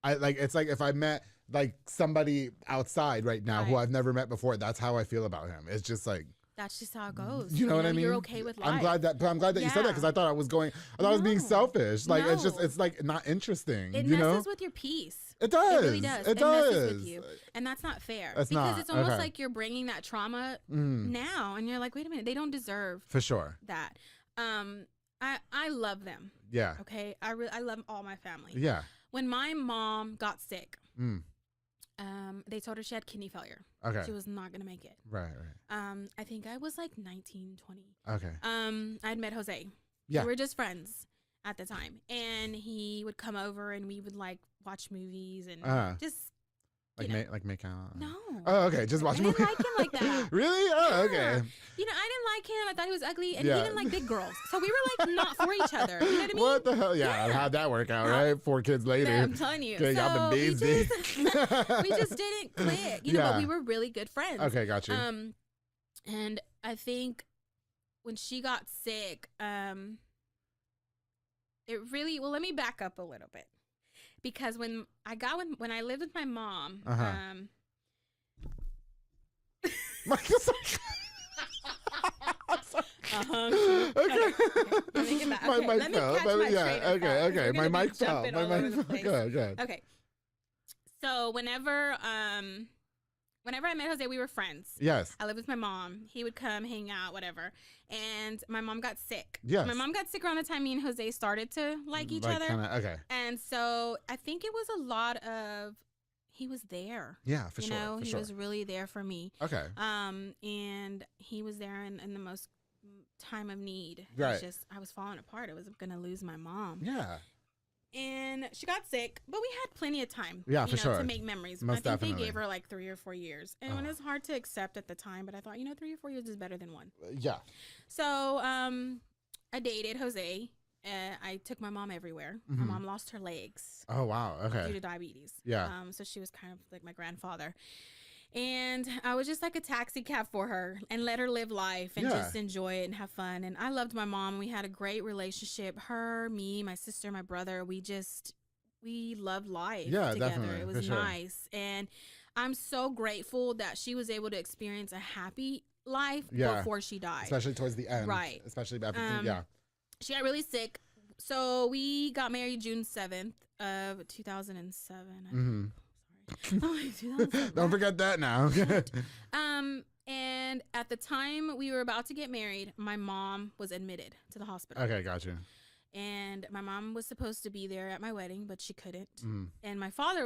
It's like if I met like somebody outside right now who I've never met before, that's how I feel about him. It's just like, that's just how it goes. You know what I mean? You're okay with life. I'm glad that you said that, because I thought I was being selfish. Like, it's like not interesting. It messes with your peace. It does. It really does. It does. messes with you. And that's not fair. Because it's almost like you're bringing that trauma now, and you're like, wait a minute, they don't deserve for sure that. I love them. Yeah. Okay. I love all my family. Yeah. When my mom got sick, they told her she had kidney failure. Okay. She was not gonna make it. Right. I think I was like 19, 20. Okay. I'd met Jose. Yeah. We were just friends at the time, and he would come over and we would like watch movies and just make out. No. Oh, okay. Just watch movies. I didn't like him like that. Really? Oh, okay. You know, I didn't like him. I thought he was ugly, and he didn't like big girls. So we were like not for each other. You know what I mean? What the hell? Yeah. How'd that work out? Right? 4 kids later. I'm telling you. So y'all been we busy. just didn't click. You know, but we were really good friends. Okay, got you. And I think when she got sick, it really, well, let me back up a little bit, because when I lived with my mom, Michael's like, okay. Let me get back. My Okay, mic let me fell. catch my train of thought, 'cause Okay. we're My gonna be mic fell. jumping all over the place. Good. Okay. So whenever I met Jose, we were friends. Yes. I lived with my mom. He would come, hang out, whatever. And my mom got sick. Yes. My mom got sick around the time me and Jose started to like each other. Okay. And so I think it was a lot of, he was there. Yeah, for you sure. know, for he sure. was really there for me. Okay. And he was there in the most time of need. Right. It was just, I was falling apart. I was gonna lose my mom. Yeah. And she got sick, but we had plenty of time. Yeah, for sure. To make memories. Most I think definitely. they gave her like 3 or 4 years, and it was hard to accept at the time. But I thought, 3 or 4 years is better than 1. Yeah. So I dated Jose. I took my mom everywhere. My mom lost her legs. Oh wow. Okay. Due to diabetes. Yeah. So she was kind of like my grandfather. And I was just like a taxi cab for her and let her live life and just enjoy it and have fun. And I loved my mom. We had a great relationship. Her, me, my sister, my brother. We loved life together. Definitely. It was nice. And I'm so grateful that she was able to experience a happy life before she died. Especially towards the end. Right. Especially everything. She got really sick. So we got married June 7th of 2007. Don't forget that now. And at the time we were about to get married, my mom was admitted to the hospital. Okay, gotcha. And my mom was supposed to be there at my wedding, but she couldn't. And my dad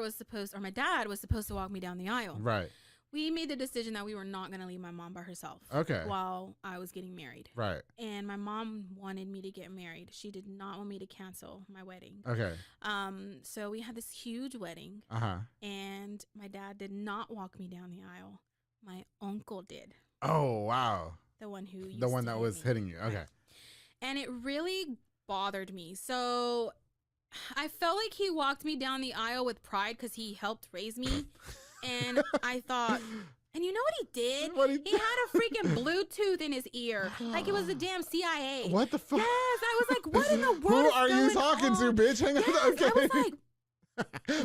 was supposed to walk me down the aisle. Right. We made the decision that we were not going to leave my mom by herself. Okay. While I was getting married. Right. And my mom wanted me to get married. She did not want me to cancel my wedding. Okay. So we had this huge wedding. And my dad did not walk me down the aisle. My uncle did. Oh, wow. The one who used the one to that hit was me. hitting you. Okay. Right. And it really bothered me. So I felt like he walked me down the aisle with pride because he helped raise me. And I thought, and you know what he did? He had a freaking Bluetooth in his ear. Like it was the damn CIA. What the fuck? Yes. I was like, what in the world Who is are you talking on? to, bitch? Hang on. Yes, Okay. I was like,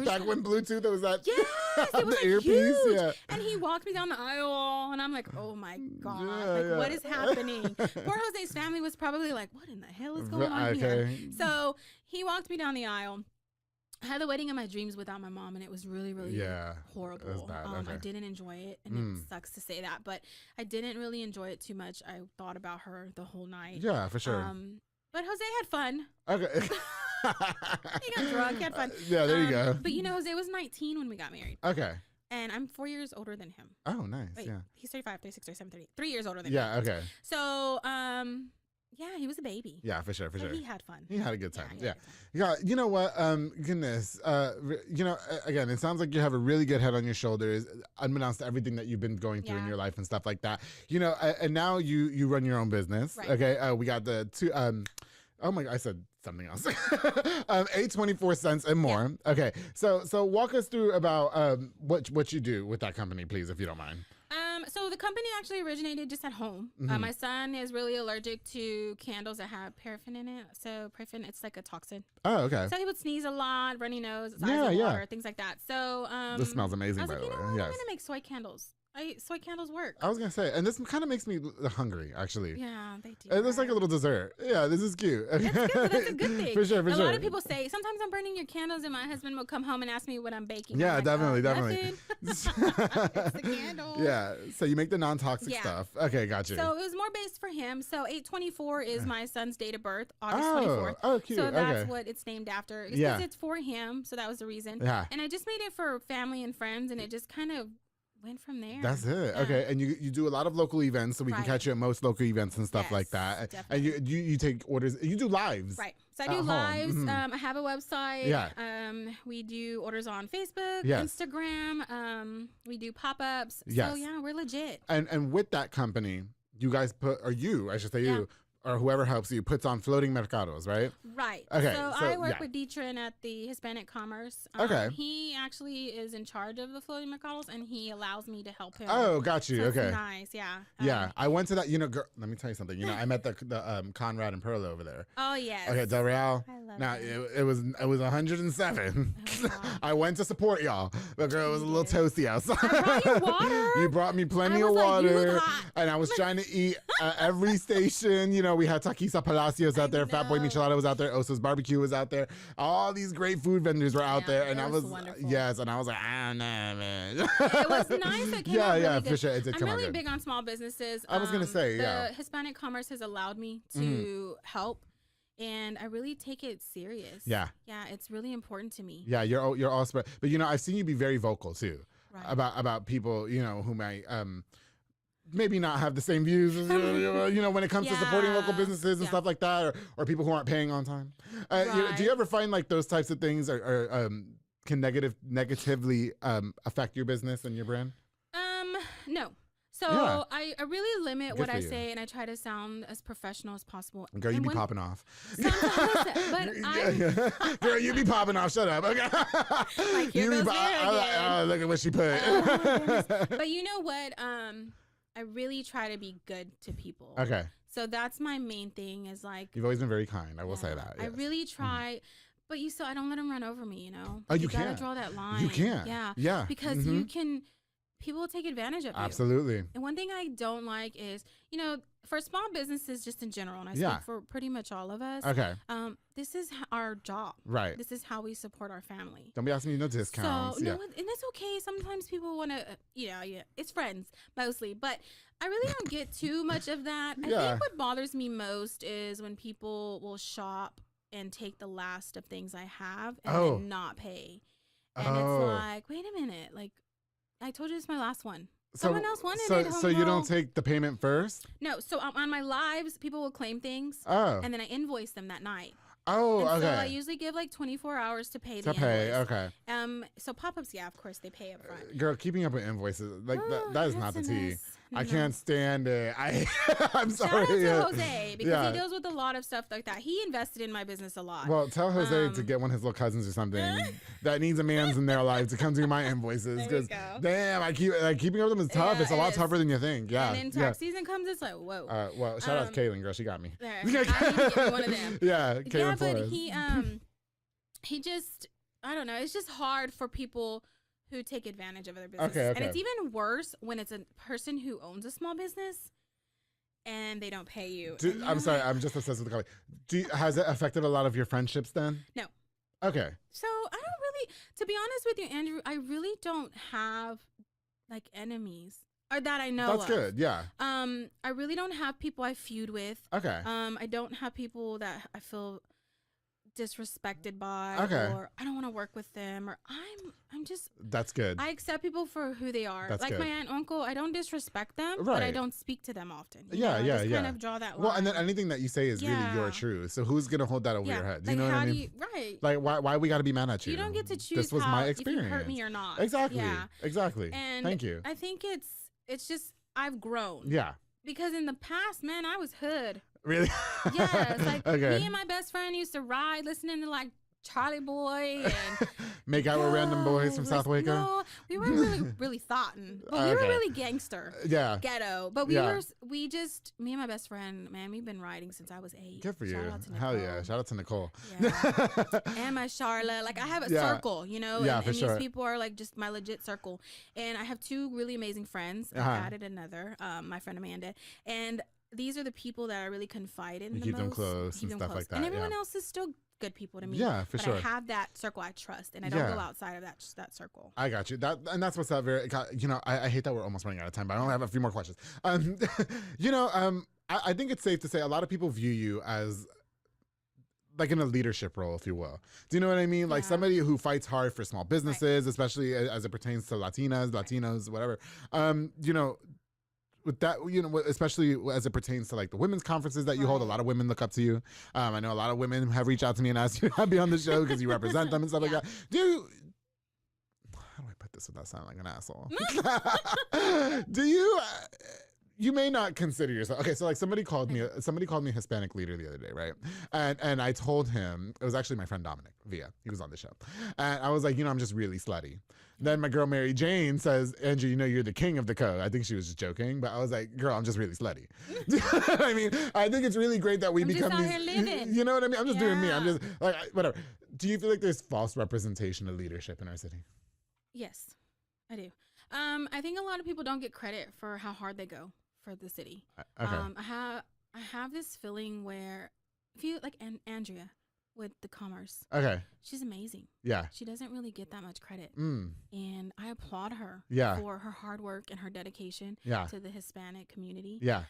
back when Bluetooth, was that yes, it was the like earpiece? huge. Yeah. And he walked me down the aisle, and I'm like, oh my God, Yeah, what is happening? Poor Jose's family was probably like, what in the hell is going on Okay. here? So he walked me down the aisle. I had the wedding of my dreams without my mom, and it was really, really horrible. It was bad. Okay. I didn't enjoy it, and it sucks to say that, but I didn't really enjoy it too much. I thought about her the whole night. Yeah, for sure. But Jose had fun. Okay. He got drunk, he had fun. Yeah, there you go. But Jose was 19 when we got married. Okay. And I'm 4 years older than him. Oh, nice. Wait, yeah. He's 35, 36, 37, 38. 3 years older than me. Yeah, okay. So, yeah, he was a baby. Yeah, for sure, for But sure. he had fun. He had a good time. he had Yeah. a good time. Yeah, you know what? Goodness. Again, it sounds like you have a really good head on your shoulders, unbeknownst to everything that you've been going through in your life and stuff like that. And now you run your own business. Right. Okay. We got the two. Oh my! I said something else. 824 cents and more. Yeah. Okay. So walk us through about what you do with that company, please, if you don't mind. So the company actually originated just at home. My son is really allergic to candles that have paraffin in it. So paraffin, it's like a toxin. Oh, okay. So he would sneeze a lot, runny nose, eyes of water, things like that. So this smells amazing, I was by like, the way. you know what? Yes. I'm gonna make soy candles. Soy candles work. I was gonna say, and this kind of makes me hungry, actually. Yeah, they do. It looks like a little dessert. Yeah, this is cute. It's good. That's a good thing. For sure. A lot of people say, sometimes I'm burning your candles, and my husband will come home and ask me what I'm baking. Yeah, I'm like, definitely. It's the candle. Yeah, so you make the non-toxic stuff. Okay, gotcha. So it was more based for him. So 8/24 is my son's date of birth, August 24th. Oh, cute. So that's what it's named after. It's because it's for him, so that was the reason. Yeah. And I just made it for family and friends, and it just kind of went from there. That's it. Yeah. Okay, and you do a lot of local events, so we can catch you at most local events and stuff like that. Definitely. And you take orders. You do lives. Right. So I do lives. I have a website. Yeah. We do orders on Facebook, Yes. Instagram. We do pop-ups. Yes. So yeah, we're legit. And with that company, you guys I should say you, or whoever helps you, puts on floating mercados, right? Right. Okay, So so, I work yeah. with Dietrich at the Hispanic Commerce. Okay. He actually is in charge of the floating mercados, and he allows me to help him. Oh, got you. So it's Okay. nice. Yeah. Yeah, I went to that. Girl, let me tell you something. I met the Conrad and Perla over there. Oh yes. Okay, Del Real. I love Now it. it was 107. Oh, wow. I went to support y'all, but girl, it was a little toasty outside. I brought you water. You brought me plenty I of was like, you water, look hot. and I was trying to eat at every station. We had Taquisa Palacios out there, Fat Boy know. Michelada was out there, Osa's Barbecue was out there. All these great food vendors were out Yeah, there, and it I was was wonderful. yes, and I was like, I don't know, man. It was nice. It came out really for good. sure. It did I'm come out really good. big on small businesses. I was gonna say, yeah. The Hispanic Commerce has allowed me to help, and I really take it serious. Yeah. Yeah, it's really important to me. Yeah, you're all spread, but I've seen you be very vocal too Right. about people who might maybe not have the same views as you, when it comes to supporting local businesses and stuff like that, or people who aren't paying on time. Do you ever find like those types of things can negatively affect your business and your brand? No. So Yeah. I really limit Good what for I you. say, and I try to sound as professional as possible. Girl, you And be when- popping off. But Girl, you be popping off. Shut up. Okay. Like, here goes there again. Look at what she put. Oh, my goodness. But you know what? I really try to be good to people. Okay. So that's my main thing is like, You've always been very kind. I will say that. I yes. really try, but I don't let them run over me, Oh, you gotta can't. draw that line. You can't. Yeah. Yeah. Because Mhm. people will take advantage of you. Absolutely. And one thing I don't like is, for small businesses just in general, and I Yeah. speak for pretty much all of us, Okay. this is our job. Right. This is how we support our family. Don't be asking me no discounts. So, yeah. no, and it's okay. Sometimes people want to, it's friends mostly, but I really don't get too much of that. I Yeah. think what bothers me most is when people will shop and take the last of things I have and Oh. then not pay. And Oh. it's like, wait a minute. Like, I told you it's my last one. Someone else wanted it. So you don't homegirl. take the payment first? No. So on my lives, people will claim things. Oh. And then I invoice them that night. Oh, And okay. so I usually give like 24 hours to pay To the pay, invoice. okay. So pop-ups, yeah, of course, they pay up front. Girl, keeping up with invoices, like that is not the That's a tea. mess. I No. can't stand it. I'm Shout sorry. out to yeah. Jose because Yeah. he deals with a lot of stuff like that. He invested in my business a lot. Well, tell Jose to get one of his little cousins or something that needs a man's in their life to come do my invoices. There you Because go. damn, keeping up with them is tough. Yeah, it's a lot it is. tougher than you think. Yeah. And then tax season comes, it's like, whoa. Well, shout out to Kaylin, girl. She got me. There. I need to get me one of them. Yeah, Yeah, Kaylin but Flores. he just, I don't know. It's just hard for people who take advantage of other businesses. Okay. And it's even worse when it's a person who owns a small business and they don't pay you. And I'm you're sorry. like- I'm just obsessed with the color. Has it affected a lot of your friendships then? No. Okay. So I don't really, to be honest with you, Andrew, I really don't have like enemies or that I know That's of. good. Yeah. I really don't have people I feud with. Okay. I don't have people that I feel disrespected by Okay. or I don't want to work with them or I'm just That's good. I accept people for who they are. That's like good. my aunt and uncle, I don't disrespect them, but I Right. don't speak to them often. You Yeah, know? I yeah, just yeah. kind of draw that line. Well, and then anything that you say is really your Yeah. truth. So who's gonna hold that over your head? Do like you know what how I do mean? you right. Like why we got to be mad at you? You don't get to choose This was how, my if you experience. hurt me or not. Exactly. Yeah. Exactly. And Thank you. I think it's just I've grown. Yeah. Because in the past, man, I was hood. Really? Yes, like okay. me and my best friend used to ride listening to like Charlie boy and make out with random boys from South Waco? No, we weren't really thoughtin', but we were really gangster. Yeah. Ghetto. But we just, me and my best friend, man, we've been riding since I was 8. Good for you. Shout out to Hell yeah. Shout out to Nicole. Yeah. And my Charlotte. Like, I have a circle, you know? Yeah, and for sure. these people are like just my legit circle. And I have 2 really amazing friends. I added another, my friend Amanda. And these are the people that I really confide in. You keep them close and stuff like that. And everyone else is still good people to me. Yeah, for sure. I have that circle I trust, and I don't go outside of that circle. I got you. That's what's up. You know, I hate that we're almost running out of time, but I only have a few more questions. You know, I think it's safe to say a lot of people view you as like in a leadership role, if you will. Do you know what I mean? Like somebody who fights hard for small businesses, especially as it pertains to Latinos, whatever. You know, with that, you know, especially as it pertains to like the women's conferences that you hold, a lot of women look up to you. I know a lot of women have reached out to me and asked you to be on the show because you represent them and stuff like that. How do I put this without sounding like an asshole? Do you? You may not consider yourself okay. So like somebody called me Hispanic leader the other day, right? And I told him, it was actually my friend Dominic Villa. He was on the show, and I was like, you know, I'm just really slutty. Then my girl Mary Jane says, Andrew, you know, you're the king of the code. I think she was just joking, but I was like, girl, I'm just really slutty. I mean, I think it's really great that we become just out here living. You know what I mean? I'm just doing me. I'm just like whatever. Do you feel like there's false representation of leadership in our city? Yes, I do. I think a lot of people don't get credit for how hard they go for the city. Okay. I have this feeling where if you like Andrea with the commerce. Okay. She's amazing. Yeah. She doesn't really get that much credit. And I applaud her for her hard work and her dedication to the Hispanic community. Yeah.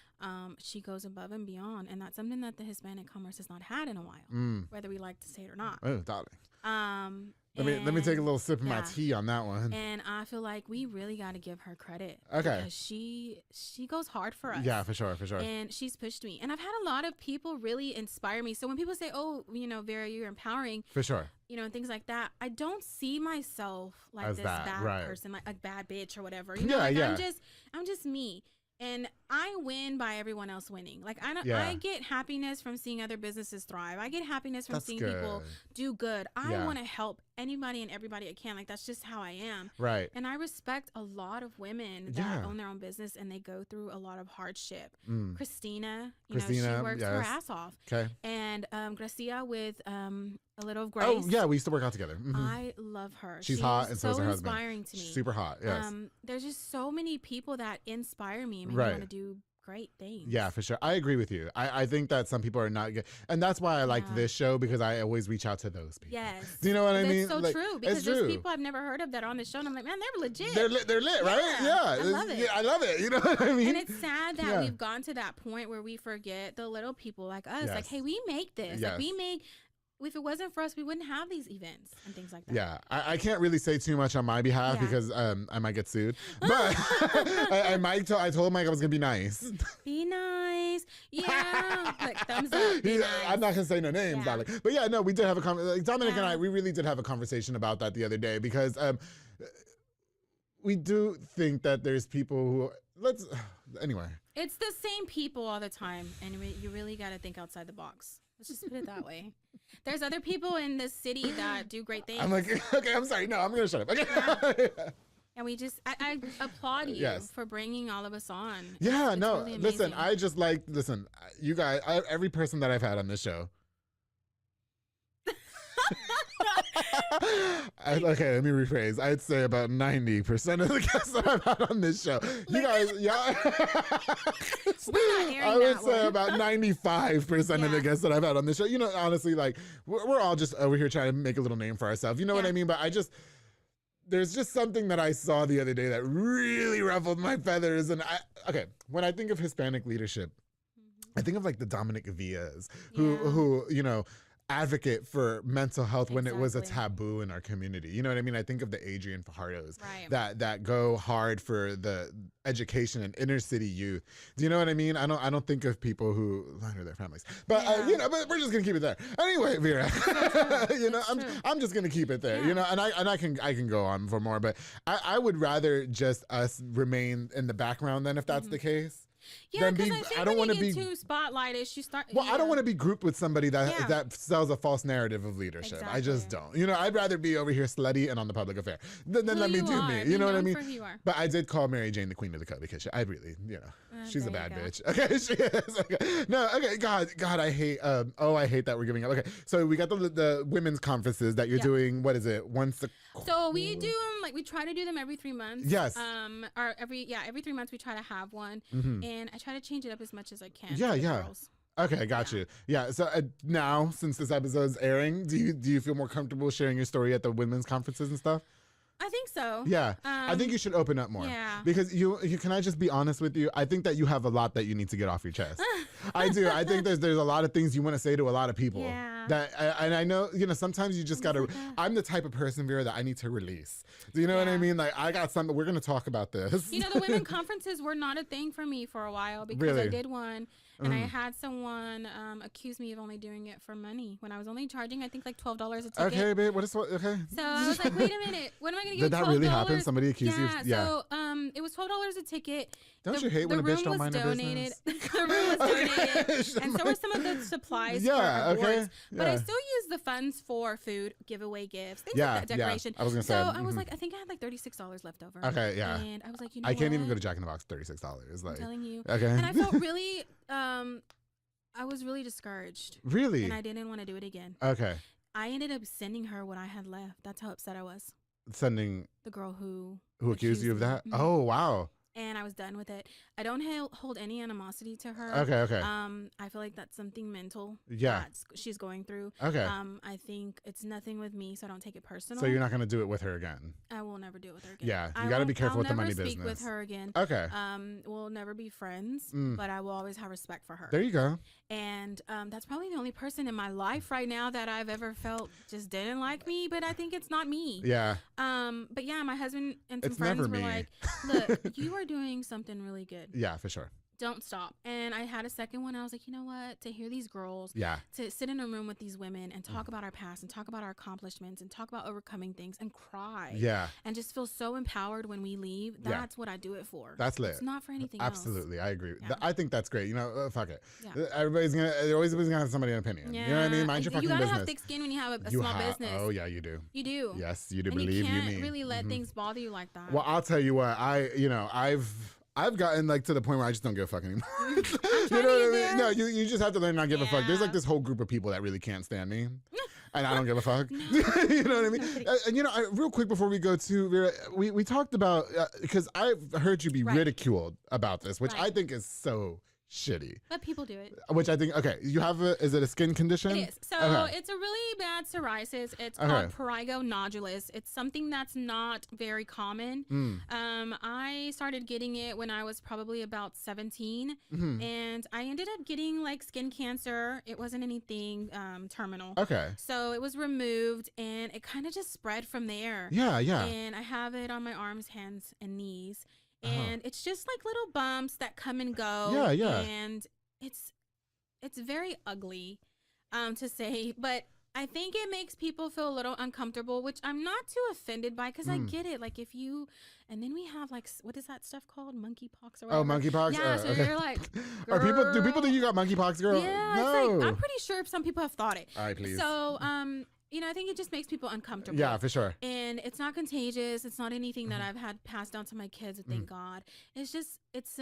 She goes above and beyond, and that's something that the Hispanic commerce has not had in a while, whether we like to say it or not. Oh, darling. Let me take a little sip of my tea on that one. And I feel like we really got to give her credit. Okay. Because she goes hard for us. Yeah, for sure. And she's pushed me. And I've had a lot of people really inspire me. So when people say, oh, you know, Vera, you're empowering. For sure. You know, and things like that. I don't see myself like as this that, bad person, like a bad bitch or whatever. You know, I'm just me. And I win by everyone else winning. Like I get happiness from seeing other businesses thrive. I get happiness from seeing people do good. I want to help anybody and everybody I can. Like that's just how I am. Right. And I respect a lot of women that own their own business and they go through a lot of hardship. Christina, you know, she works her ass off. Okay. And Gracia with A Little of Grace. Oh yeah, we used to work out together. I love her. She's hot, and so is her husband. Inspiring to me. Super hot. Yes. There's just so many people that inspire me and make me want to do great things. Yeah, for sure. I agree with you. I think that some people are not good, and that's why I like this show because I always reach out to those people. Yes. Do you know what I mean? That's so true because there's people I've never heard of that are on the show, and I'm like, man, they're legit. They're lit, right? Yeah. I love it. Yeah, I love it. You know what I mean? And it's sad that we've gone to that point where we forget the little people like us. Like, hey, we make this. Yes. Like, we make. If it wasn't for us, we wouldn't have these events and things like that. Yeah, I can't really say too much on my behalf because I might get sued. But I told Mike I was gonna be nice. Be nice, yeah. Like thumbs up. Be nice. I'm not gonna say no names, darling. But yeah, no, we did have a conversation. Dominic and I, we really did have a conversation about that the other day because we do think that there's people who anyway. It's the same people all the time, and you really got to think outside the box. Let's just put it that way. There's other people in this city that do great things. I'm like, okay, I'm sorry. No, I'm going to shut up. Okay. And I applaud you for bringing all of us on. Yeah, it's no, really listen, you guys, every person that I've had on this show. Okay, let me rephrase. I'd say about 90% of the guests that I've had on this show. You guys, I would say about 95% of the guests that I've had on this show. You know, honestly, like we're all just over here trying to make a little name for ourselves. You know what I mean? But there's just something that I saw the other day that really ruffled my feathers. And when I think of Hispanic leadership, I think of like the Dominic Villas who you know, advocate for mental health when it was a taboo in our community. You know what I mean? I think of the Adrian Fajardos that go hard for the education and inner city youth. Do you know what I mean? I don't think of people who line their families, but you know, but we're just gonna keep it there anyway, Vera. You know, I'm just gonna keep it there. You know, and I can go on for more, but I would rather just us remain in the background than if that's the case. Yeah, than because be. I think I don't when want you to get be. too spotlighted, you start. Well, I don't want to be grouped with somebody that Yeah. that sells a false narrative of leadership. I just don't. You know, I'd rather be over here slutty and on the public affair than let me do me. You know what I mean? For who you are. But I did call Mary Jane the queen of the cut because I really, you know, she's a there bad you go. bitch. Okay, she is. Okay. No, okay, God, I hate. I hate that we're giving up. Okay, so we got the women's conferences that you're doing. What is it? Once a. So we do them we try to do them every 3 months. Yes. Or every 3 months we try to have one, and I try to change it up as much as I can. Yeah, for the yeah. girls. Okay, got you. Yeah. So now, since this episode's airing, do you feel more comfortable sharing your story at the women's conferences and stuff? I think so. Yeah, I think you should open up more. Yeah. Because you can I just be honest with you? I think that you have a lot that you need to get off your chest. I do. I think there's a lot of things you want to say to a lot of people. Yeah. And I know, you know, sometimes you just gotta. I'm the type of person, Vera, that I need to release. Do you know what I mean? Like, I got something. We're gonna talk about this. You know, the women conferences were not a thing for me for a while because Really? I did one. And I had someone accuse me of only doing it for money when I was only charging, I think, like $12 a ticket. Okay, babe. Okay. So I was like, wait a minute, what am I going to get? Did that really happen? Somebody accused you? Yeah. So it was $12 a ticket. Don't you hate when a bitch don't mind her donated. business? The room was donated, and so were some of the supplies for awards. But I still used the funds for food, giveaway gifts, things like that, decoration. I was gonna say. So I was like, I think I had like $36 left over. Okay, yeah. And I was like, you know I can't what? even go to Jack in the Box $36. Like, I'm telling you. Okay. And I felt really, I was really discouraged. Really? And I didn't want to do it again. Okay. I ended up sending her what I had left. That's how upset I was. Sending The girl who accused you of me. that? Mhm. Oh, wow. And I was done with it. I don't hold any animosity to her. Okay. I feel like that's something mental. Yeah. that she's going through. Okay. I think it's nothing with me, so I don't take it personal. So you're not going to do it with her again? I will never do it with her again. Yeah, you got to be careful with the money I'll never business. speak with her again. Okay. We'll never be friends, but I will always have respect for her. There you go. And that's probably the only person in my life right now that I've ever felt just didn't like me, but I think it's not me. Yeah. But yeah, my husband and some It's friends never were me. like, look, you are doing something really good. Yeah, for sure. Don't stop. And I had a second one. I was like, you know what? To hear these girls, Yeah. to sit in a room with these women and talk about our past and talk about our accomplishments and talk about overcoming things and cry. Yeah. And just feel so empowered when we leave. Yeah. That's what I do it for. That's lit. It's not for anything Absolutely. I agree. Yeah. I think that's great. You know, fuck it. Yeah. Everybody's always going to have somebody an opinion. Yeah. You know what I mean? Mind your fucking you gotta business. have thick skin when you have a You small have- business. Oh, yeah, you do. You do. Yes, you do. And Believe you can't me. really let things bother you like that. Well, I'll tell you what. I've gotten like to the point where I just don't give a fuck anymore. You know what I mean? No, you just have to learn not to give a fuck. There's like this whole group of people that really can't stand me. And I don't give a fuck. You know what I mean? And you know, real quick before we go to Vera, we talked about, because I've heard you be ridiculed about this, which I think is so shitty. But people do it. Which I think, okay, you have is it a skin condition? It is. So it's a really bad psoriasis. It's called prurigo nodulus. It's something that's not very common. I started getting it when I was probably about 17. And I ended up getting like skin cancer. It wasn't anything terminal. Okay. So it was removed and it kind of just spread from there. Yeah, yeah. And I have it on my arms, hands, and knees. And it's just like little bumps that come and go. Yeah, yeah. And it's very ugly to say, but I think it makes people feel a little uncomfortable, which I'm not too offended by because I get it. Like if you, and then we have like, what is that stuff called? Monkeypox or whatever. Oh, monkeypox? Yeah, so okay. you're like, do people think you got monkeypox, girl? yeah, No. it's like, I'm pretty sure some people have thought it. All right, please. So, you know, I think it just makes people uncomfortable. Yeah, for sure. And it's not contagious. It's not anything that I've had passed down to my kids. Thank God. It's just it's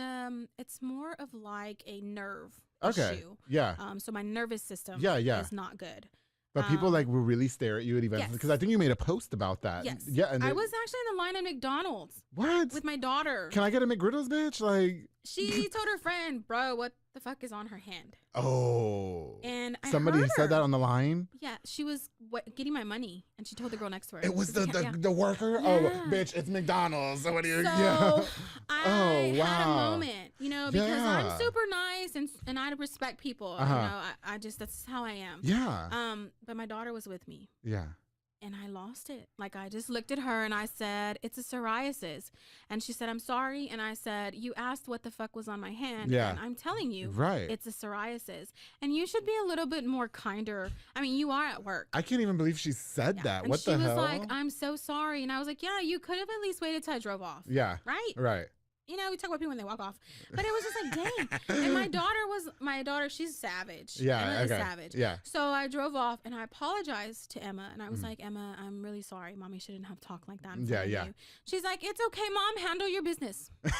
more of like a nerve issue. Yeah. So my nervous system is not good. But people like will really stare at you at events because I think you made a post about that. Yes. Yeah. And I was actually in the line at McDonald's. What? With my daughter. Can I get a McGriddles, bitch? Like. She told her friend, bro, what the fuck is on her hand? Oh. And somebody heard said her. that on the line? Yeah, she was getting my money, and she told the girl next to her. It was the worker? Yeah. Oh, bitch, it's McDonald's. So what do you... So I wow. had a moment, you know, because I'm super nice and I respect people. You know, I just, that's how I am. Yeah. But my daughter was with me. Yeah. And I lost it. Like I just looked at her and I said, it's a psoriasis. And she said, I'm sorry. And I said, you asked what the fuck was on my hand. Yeah. And I'm telling you, right. It's a psoriasis. And you should be a little bit more kinder. I mean, you are at work. I can't even believe she said that. And what the hell? She was like, I'm so sorry. And I was like, yeah, you could have at least waited till I drove off. Yeah. Right? Right. we talk about people when they walk off, but it was just like, dang. And my daughter, she's savage. Yeah, Emma is okay. savage. Yeah. So I drove off and I apologized to Emma, and I was like, Emma, I'm really sorry. Mommy shouldn't have talked like that in front of you. She's like, it's okay, Mom. Handle your business. 'Cause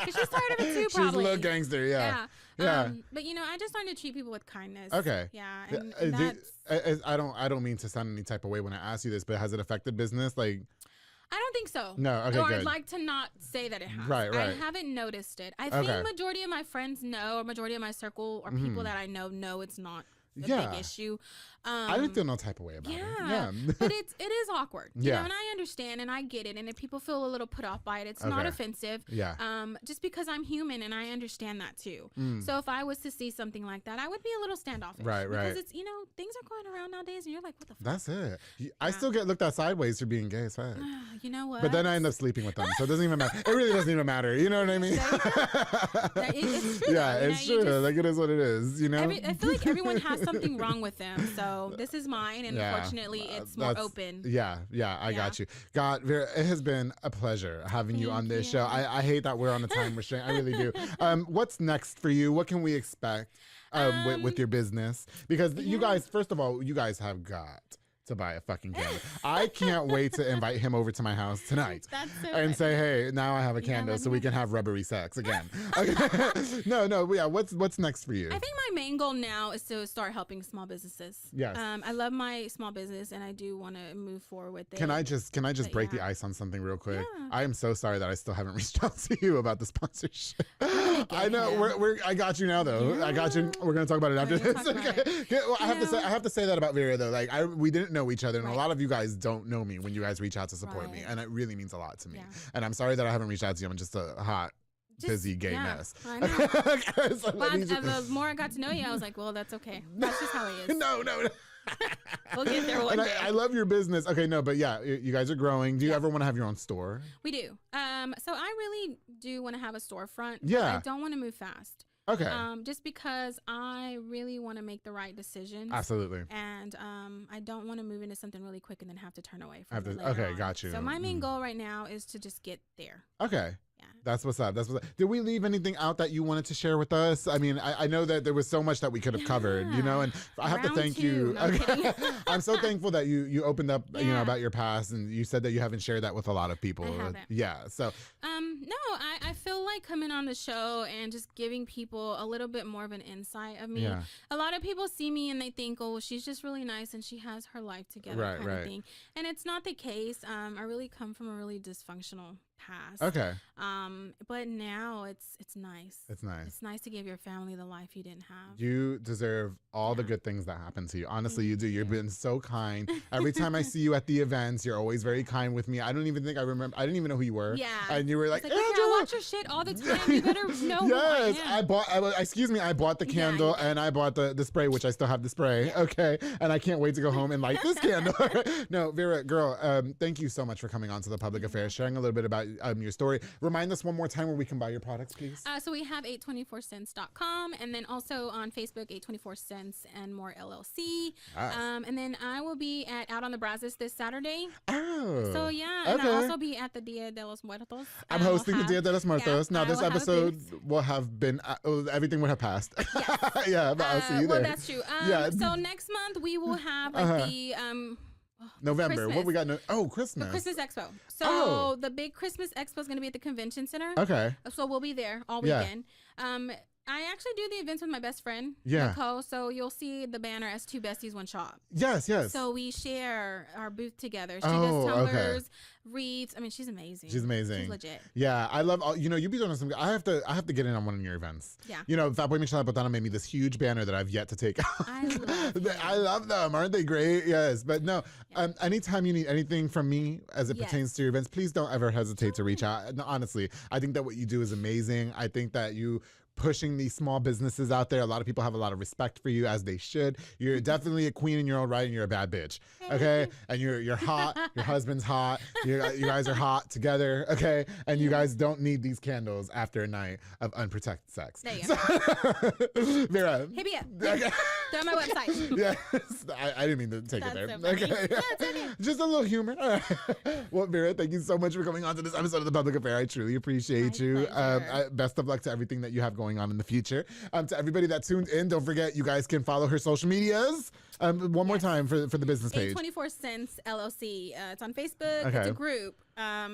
she's tired of it too, probably. She's a little gangster, yeah. But I just learned to treat people with kindness. Okay. Yeah. And that's, I don't mean to sound any type of way when I ask you this, but has it affected business? Like, I don't think so. No, okay, or good. I'd like to not say that it has. Right. I haven't noticed it. I think majority of my friends know, or majority of my circle or people that I know it's not a big issue. I didn't feel no type of way about it. Yeah. But it is awkward. You Yeah. know, and I understand and I get it. And if people feel a little put off by it, it's not offensive. Yeah. Just because I'm human and I understand that too. So if I was to see something like that, I would be a little standoffish. Right. Because it's, things are going around nowadays and you're like, what the fuck? That's it. I still get looked at sideways for being gay as fuck. You know what? But then I end up sleeping with them, so it doesn't even matter. It really doesn't even matter. You know what I mean? It's true. Yeah, it's true. Like, it is what it is, I feel like everyone has something wrong with them. So this is mine, and unfortunately, it's more open. Yeah, I got you. God, Vera, it has been a pleasure having you on this show. I hate that we're on a time restraint. I really do. What's next for you? What can we expect with your business? Because you guys, first of all, you guys have got to buy a fucking candle. I can't wait to invite him over to my house tonight and say, hey, now I have a candle so we can have rubbery sex again. Okay. Yeah. What's next for you? I think my main goal now is to start helping small businesses. Yes. I love my small business and I do want to move forward with it. Can I just break the ice on something real quick? Yeah. I am so sorry that I still haven't reached out to you about the sponsorship. I know I got you now though. Yeah. I got you. We're gonna talk about it after this. Okay. Well, I have to say that about Vera though. Like we didn't know each other, and a lot of you guys don't know me when you guys reach out to support me, and it really means a lot to me. Yeah. And I'm sorry that I haven't reached out to you. I'm just a hot, busy gay mess. I know. The more I got to know you, I was like, well, that's okay. That's just how he is. No. We'll get there one day. I love your business. Okay, no, but yeah, you guys are growing. Do you ever want to have your own store? We do. So I really do want to have a storefront. Yeah. I don't want to move fast. Okay. Just because I really want to make the right decisions. Absolutely. And I don't want to move into something really quick and then have to turn away from it. Okay, got you. So my main goal right now is to just get there. Okay. Yeah. That's what's up. Did we leave anything out that you wanted to share with us? I mean, I know that there was so much that we could have covered, and I have to thank you. No, okay. I'm so thankful that you opened up, about your past, and you said that you haven't shared that with a lot of people. I haven't. Yeah. So. No, I feel like coming on the show and just giving people a little bit more of an insight of me. Yeah. A lot of people see me and they think, oh, well, she's just really nice and she has her life together kind of thing. And it's not the case. I really come from a really dysfunctional past. Okay. But now it's nice. It's nice. It's nice to give your family the life you didn't have. You deserve all the good things that happen to you. Honestly, you do. You've been so kind. Every time I see you at the events, you're always very kind with me. I don't even think I remember. I didn't even know who you were. Yeah. And you were like, I watch your shit all the time. You better know who I am. I bought the candle and I bought the spray, which I still have the spray. Yeah. Okay. And I can't wait to go home and light this candle. No, Vera, girl, thank you so much for coming on to the Public Affairs, sharing a little bit about your story. Remind us one more time where we can buy your products, please. So we have 824cents.com and then also on Facebook, 824 Cents and More LLC. And then I will be Out on the Brazos this Saturday. Oh. So yeah, and I'll also be at the Dia de los Muertos. I'm hosting the Dia de los Muertos. Now this episode will have been, everything would have passed. Yes. Yeah, but I'll see you there. Well, that's true. So next month we will have the November. Christmas. What we got? Christmas. The Christmas Expo. So the big Christmas Expo is going to be at the convention center. Okay. So we'll be there all weekend. I actually do the events with my best friend, Nicole. So you'll see the banner as Two Besties, One Shop. Yes. So we share our booth together. She does tumblers, wreaths. I mean, she's amazing. She's legit. Yeah, I love all. You be doing some. I have to get in on one of your events. Yeah. Fat Boy Michelle Botana made me this huge banner that I've yet to take out. I love them. Aren't they great? Yes. But no, anytime you need anything from me as it pertains to your events, please don't ever hesitate to reach out. No, honestly, I think that what you do is amazing. I think that you pushing these small businesses out there. A lot of people have a lot of respect for you, as they should. You're definitely a queen in your own right, and you're a bad bitch. Okay, and you're hot. Your husband's hot. You guys are hot together. Okay, and you guys don't need these candles after a night of unprotected sex. There you go. Vera. Hit me up. They're on my website. Yes, I didn't mean to take it there. So funny. Okay. Yeah, it's okay. Just a little humor. Well, Vera, thank you so much for coming on to this episode of The Public Affair. I truly appreciate My you. pleasure. Best of luck to everything that you have going on in the future. To everybody that tuned in, don't forget you guys can follow her social medias. One more time for the business page. 24 Cents LLC. It's on Facebook. Okay. It's a group.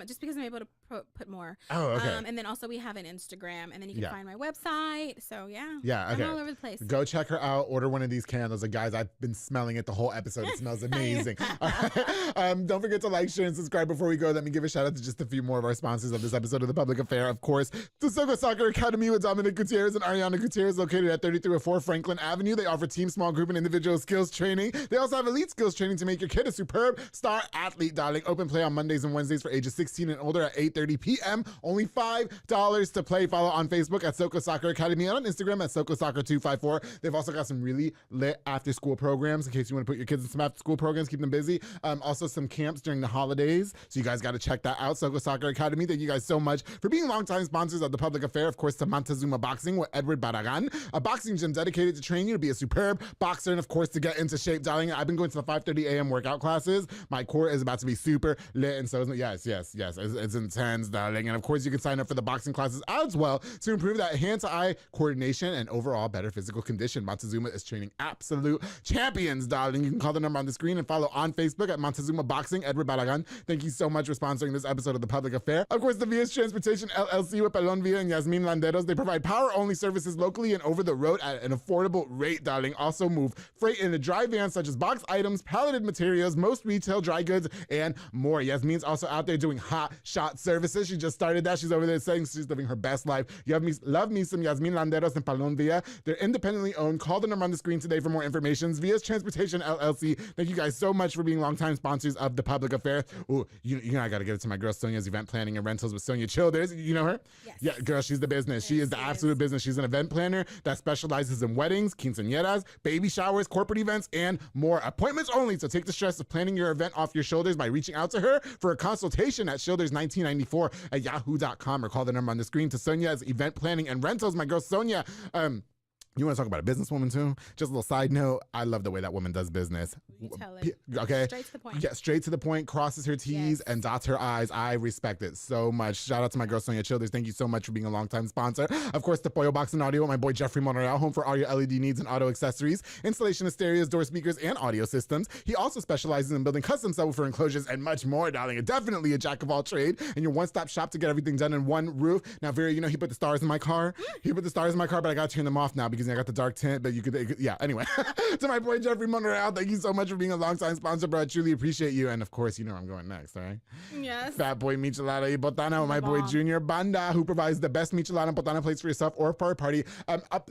Just because I'm able to put more. Oh, okay. And then also we have an Instagram, and then you can Yeah. find my website. So yeah. Yeah, okay. I'm all over the place. Go check her out. Order one of these candles. And guys, I've been smelling it the whole episode. It smells amazing. All right. Don't forget to like, share, and subscribe. Before we go, let me give a shout out to just a few more of our sponsors of this episode of The Public Affair. Of course, the Sogo Soccer Academy with Dominic Gutierrez and Ariana Gutierrez, located at 3304 Franklin Avenue. They offer team, small group, and individual skills training. They also have elite skills training to make your kid a superb star athlete, darling. Open play on Mondays and Wednesdays for ages 16 and older at 8:30 p.m. Only $5 to play. Follow on Facebook at Soko Soccer Academy and on Instagram at Soko Soccer 254. They've also got some really lit after school programs in case you want to put your kids in some after school programs, keep them busy. Also some camps during the holidays. So you guys got to check that out. Soko Soccer Academy. Thank you guys so much for being longtime sponsors of The Public Affair. Of course, to Montezuma Boxing with Edward Barragan, a boxing gym dedicated to train you to be a superb boxer and of course to get into shape, darling. I've been going to the 5:30 a.m. workout classes. My core is about to be super lit, and so is yes. It's intense, darling. And of course, you can sign up for the boxing classes as well to improve that hand-to-eye coordination and overall better physical condition. Montezuma is training absolute champions, darling. You can call the number on the screen and follow on Facebook at Montezuma Boxing, Edward Barragan. Thank you so much for sponsoring this episode of The Public Affair. Of course, the Via's Transportation LLC with Pelon Villa and Yasmin Landeros. They provide power-only services locally and over the road at an affordable rate, darling. Also move freight in a dry van such as box items, palleted materials, most retail dry goods, and more. Yasmin's also out there doing hot shot services. She just started that. She's over there saying she's living her best life. Love me some Yasmin Landeros and Palon Villa. They're independently owned. Call the number on the screen today for more information. Via's Transportation LLC. Thank you guys so much for being longtime sponsors of The Public Affair. Oh, you know I got to give it to my girl Sonia's Event Planning and Rentals with Sonia Childers. You know her? Yes. Yeah, girl, she's the business. She is the absolute business. She's an event planner that specializes in weddings, quinceañeras, baby showers, corporate events, and more. Appointments only. So take the stress of planning your event off your shoulders by reaching out to her for a consultation at shoulders1994 at yahoo.com or call the number on the screen to Sonia's Event Planning and Rentals. My girl Sonia, you want to talk about a businesswoman too? Just a little side note. I love the way that woman does business. You tell it. Okay. Straight to the point. Yeah, straight to the point, crosses her T's and dots her I's. I respect it so much. Shout out to my girl Sonia Childers. Thank you so much for being a longtime sponsor. Of course, the Pollo Box and Audio, my boy Jeffrey Monreal, home for all your LED needs and auto accessories, installation of stereos, door speakers, and audio systems. He also specializes in building custom subwoofer enclosures and much more, darling. Definitely a jack of all trade and your one-stop shop to get everything done in one roof. Now, Vera, you know he put the stars in my car. He put the stars in my car, but I got to turn them off now because I got the dark tint. But you could, yeah. Anyway, to my boy Jeffrey Monreal, thank you so much for being a longtime sponsor, bro. I truly appreciate you. And of course, you know where I'm going next, all right? Yes. Fat Boy Michelada y Botana with my boy Junior Banda, who provides the best Michelada and Botana plates for yourself or for a party.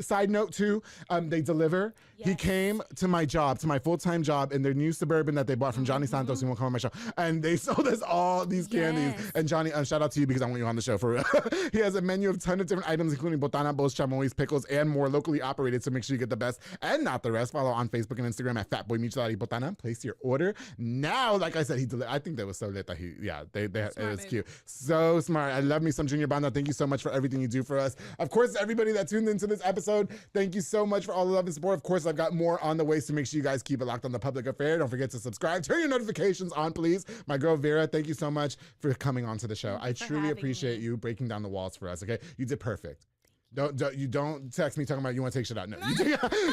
Side note too, they deliver. He came to my job, to my full-time job in their new Suburban that they bought from Johnny Santos, who won't come on my show. And they sold us all these candies. And Johnny, shout out to you because I want you on the show for real. He has a menu of a ton of different items, including Botana, Bowls, Chamois, pickles, and more locally operated. So make sure you get the best and not the rest. Follow on Facebook and Instagram at Fatboy Michelada y Botana. Place your order now. Like I said, I think that was so lit that it was cute. So smart. I love me some Junior Banda. Thank you so much for everything you do for us. Of course, everybody that tuned into this episode, thank you so much for all the love and support. Of course, I've got more on the way, so make sure you guys keep it locked on The Public Affair. Don't forget to subscribe. Turn your notifications on, please. My girl Vera, thank you so much for coming on to the show. I truly appreciate you breaking down the walls for us. Okay, you did perfect. Don't text me talking about you want to take shit out. No,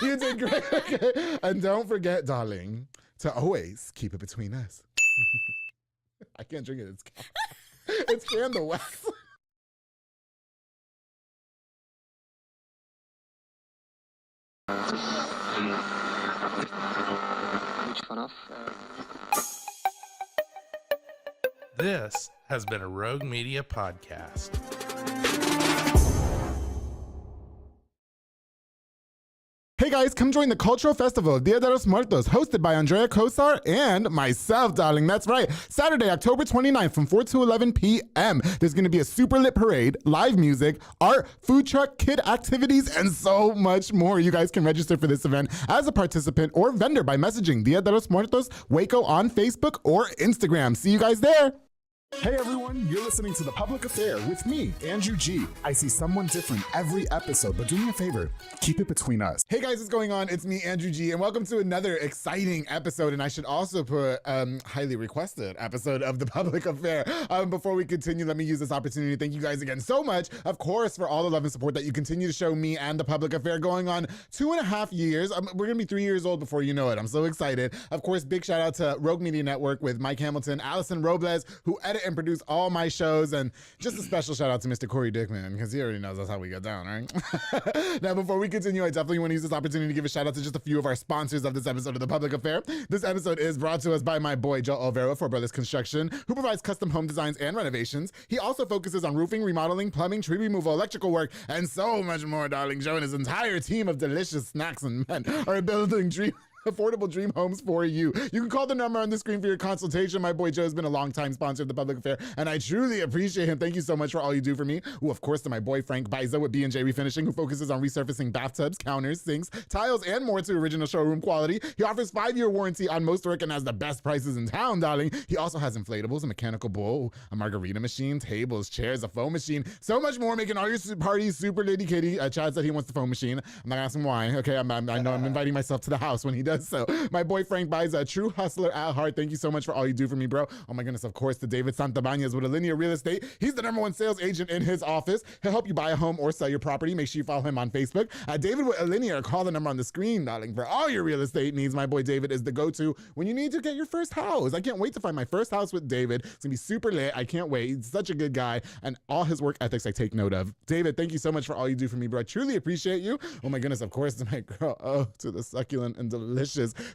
you did great. Okay? And don't forget, darling, to always keep it between us. I can't drink it. It's candle wax. This has been a Rogue Media podcast. Hey guys, come join the Cultural Festival Dia de los Muertos, hosted by Andrea Kosar and myself, darling. That's right. Saturday, October 29th from 4 to 11 p.m. There's going to be a super lit parade, live music, art, food truck, kid activities, and so much more. You guys can register for this event as a participant or vendor by messaging Dia de los Muertos Waco on Facebook or Instagram. See you guys there. Hey everyone, you're listening to The Public Affair with me, Andrew G. I see someone different every episode, but do me a favor, keep it between us. Hey guys, what's going on? It's me, Andrew G, and welcome to another exciting episode, and I should also put highly requested episode of The Public Affair. Before we continue, let me use this opportunity to thank you guys again so much, of course, for all the love and support that you continue to show me and The Public Affair going on 2.5 years. We're gonna be 3 years old before you know it. I'm so excited. Of course, big shout out to Rogue Media Network with Mike Hamilton, Allison Robles, who edit and produce all my shows, and just a special shout out to Mr. Corey Dickman, because he already knows that's how we get down, right? Now, before we continue, I definitely want to use this opportunity to give a shout out to just a few of our sponsors of this episode of The Public Affair. This episode is brought to us by my boy Joe Olvera for Brothers Construction, who provides custom home designs and renovations. He also focuses on roofing, remodeling, plumbing, tree removal, electrical work, and so much more, darling. Joe and his entire team of delicious snacks and men are building affordable dream homes for you. You can call the number on the screen for your consultation. My boy Joe has been a long-time sponsor of The Public Affair, and I truly appreciate him. Thank you so much for all you do for me. Ooh, of course, to my boy Frank Biza with B&J Refinishing, who focuses on resurfacing bathtubs, counters, sinks, tiles, and more to original showroom quality. He offers 5-year warranty on most work and has the best prices in town, darling. He also has inflatables, a mechanical bull, a margarita machine, tables, chairs, a foam machine, so much more, making all your parties super lady kitty. Chad said he wants the foam machine. I'm not asking why. Okay, I know I'm inviting myself to the house when he does so. My boy Frank Biza, a true hustler at heart. Thank you so much for all you do for me, bro. Oh my goodness, of course, to David Santabañez with Alinea Real Estate. He's the #1 sales agent in his office. He'll help you buy a home or sell your property. Make sure you follow him on Facebook at David with Alinea, or call the number on the screen, darling, for all your real estate needs. My boy David is the go-to when you need to get your first house. I can't wait to find my first house with David. It's gonna be super lit. I can't wait. He's such a good guy, and all his work ethics I take note of. David, thank you so much for all you do for me, bro. I truly appreciate you. Oh my goodness, of course, to my girl, to the succulent and delicious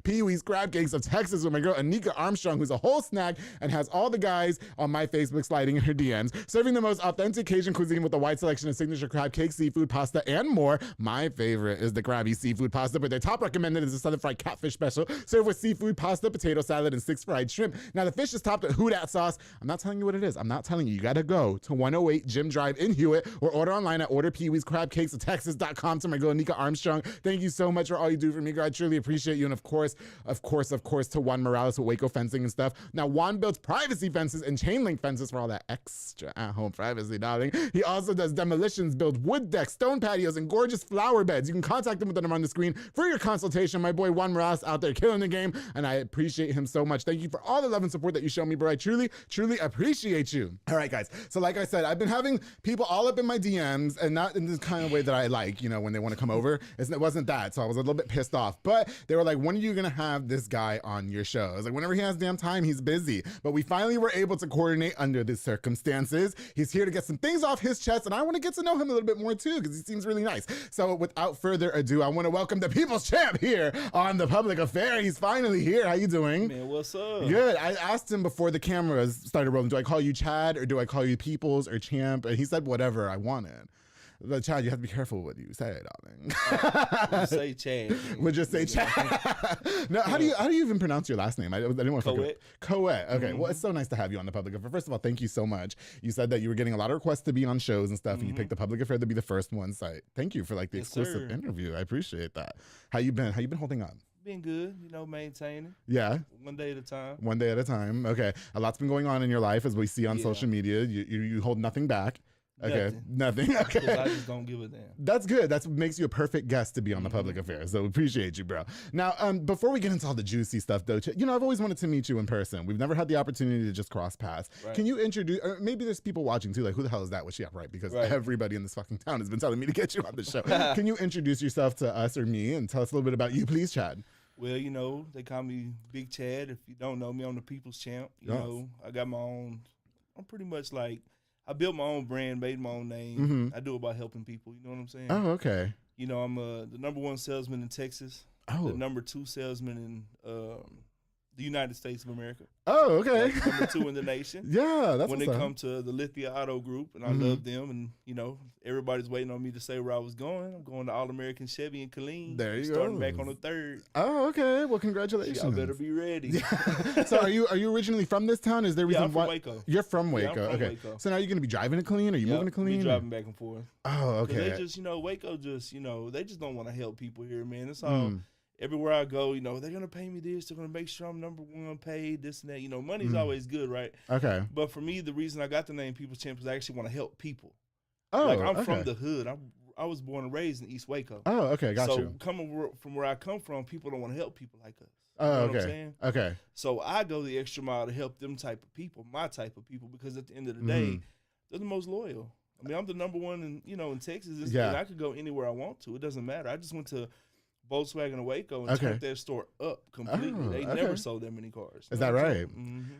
Pee-wee's Crab Cakes of Texas with my girl Anika Armstrong, who's a whole snack and has all the guys on my Facebook sliding in her DMs, serving the most authentic Cajun cuisine with a wide selection of signature crab cake, seafood, pasta, and more. My favorite is the Krabby seafood pasta, but their top recommended is the Southern Fried Catfish Special, served with seafood, pasta, potato salad, and 6 fried shrimp. Now, the fish is topped with Houdat sauce. I'm not telling you what it is. I'm not telling you. You gotta go to 108 Jim Drive in Hewitt, or order online at orderpeeweescrabcakes.texas.com. To my girl Anika Armstrong, thank you so much for all you do for me, girl. I truly appreciate you. And of course, to Juan Morales with Waco Fencing and stuff. Now, Juan builds privacy fences and chain link fences for all that extra at-home privacy, darling. He also does demolitions, build wood decks, stone patios, and gorgeous flower beds. You can contact him with the number on the screen for your consultation. My boy Juan Morales out there killing the game, and I appreciate him so much. Thank you for all the love and support that you show me, bro. I truly, truly appreciate you. All right, guys. So like I said, I've been having people all up in my DMs, and not in this kind of way that I like, you know, when they want to come over. It wasn't that, so I was a little bit pissed off. But they were like, when are you going to have this guy on your show? I was like, whenever he has damn time, he's busy. But we finally were able to coordinate under the circumstances. He's here to get some things off his chest, and I want to get to know him a little bit more too, because he seems really nice. So without further ado, I want to welcome the People's Champ here on The Public Affair. He's finally here. How you doing? Man, what's up? Good. I asked him before the cameras started rolling, do I call you Chad or do I call you Peoples or Champ? And he said whatever I wanted. But Chad, you have to be careful what you say, darling. Say Chad. We'll just say Chad. No, how do you even pronounce your last name? I didn't want to fuck it. Coet. Okay. Well, it's so nice to have you on The Public Affair. First of all, thank you so much. You said that you were getting a lot of requests to be on shows and stuff, and you picked The Public Affair to be the first one. So thank you for like the exclusive interview. I appreciate that. How you been? How you been holding up? Been good, you know, maintaining. Yeah. One day at a time. One day at a time. Okay. A lot's been going on in your life, as we see on social media. You hold nothing back. Okay, nothing. Okay, I just don't give a damn. That's good. That's what makes you a perfect guest to be on The Public Affair. So appreciate you, bro. Now, before we get into all the juicy stuff, though, you know, I've always wanted to meet you in person. We've never had the opportunity to just cross paths. Right. Can you introduce? Or maybe there's people watching too. Like, who the hell is that? What's she up, right? Because everybody in this fucking town has been telling me to get you on the show. Can you introduce yourself to us or me and tell us a little bit about you, please, Chad? Well, you know, they call me Big Chad. If you don't know me, I'm the People's Champ. You know, I got my own. I'm pretty much like. I built my own brand, made my own name. I do it by helping people. You know what I'm saying? Oh, okay. You know, I'm the #1 salesman in Texas. Oh. The #2 salesman in the United States of America. Oh, okay. That's #2 in the nation. Yeah, that's when it comes to the Lithia Auto Group, and I love them. And you know, everybody's waiting on me to say where I was going. I'm going to All American Chevy in Killeen. There you go. Starting back on the 3rd. Oh, okay. Well, congratulations. Y'all better be ready. So, are you originally from this town? Is there a reason I'm from Waco. You're from Waco? Yeah, I'm from okay. Waco. So now you're gonna be driving to Killeen? Are you moving to Killeen? Be driving back and forth. Oh, okay. They just, you know, Waco just, you know, they just don't want to help people here, man. It's all. everywhere I go, you know, they're gonna pay me this. They're gonna make sure I'm number one paid, this and that. You know, money's always good, right? Okay. But for me, the reason I got the name People's Champ is I actually want to help people. Oh, like I'm from the hood. I was born and raised in East Waco. Oh, okay, got you. So coming from where I come from, people don't want to help people like us. Oh, you know okay. What I'm saying? Okay. So I go the extra mile to help them type of people, my type of people, because at the end of the day, they're the most loyal. I mean, I'm the number one in Texas, and I could go anywhere I want to. It doesn't matter. I just went to Volkswagen of Waco and turned their store up completely. They never sold that many cars. Is that right?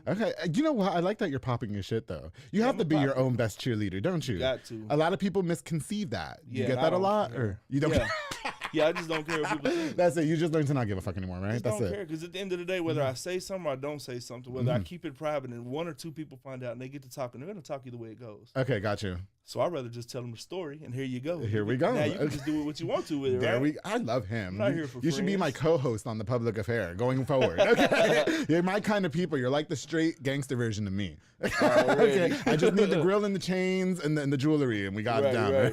Okay. You know what? I like that you're popping your shit, though. You have to be your own best cheerleader, don't you? Got to. A lot of people misconceive that. You get that a lot? Or you don't care? Yeah, I just don't care what people think. That's it. You just learn to not give a fuck anymore, right? That's it. I don't care, because at the end of the day, whether I say something or I don't say something, whether I keep it private and one or two people find out and they get to talking, they're going to talk either way it goes. Okay, got you. So I'd rather just tell them the story, and here you go. Here we go. Now you can just do what you want to with it, right? I love him. I'm not here for You should be my co-host on The Public Affair going forward. Okay, you're my kind of people. You're like the straight gangster version of me. Okay, I just need the grill and the chains and the jewelry, and we got it down.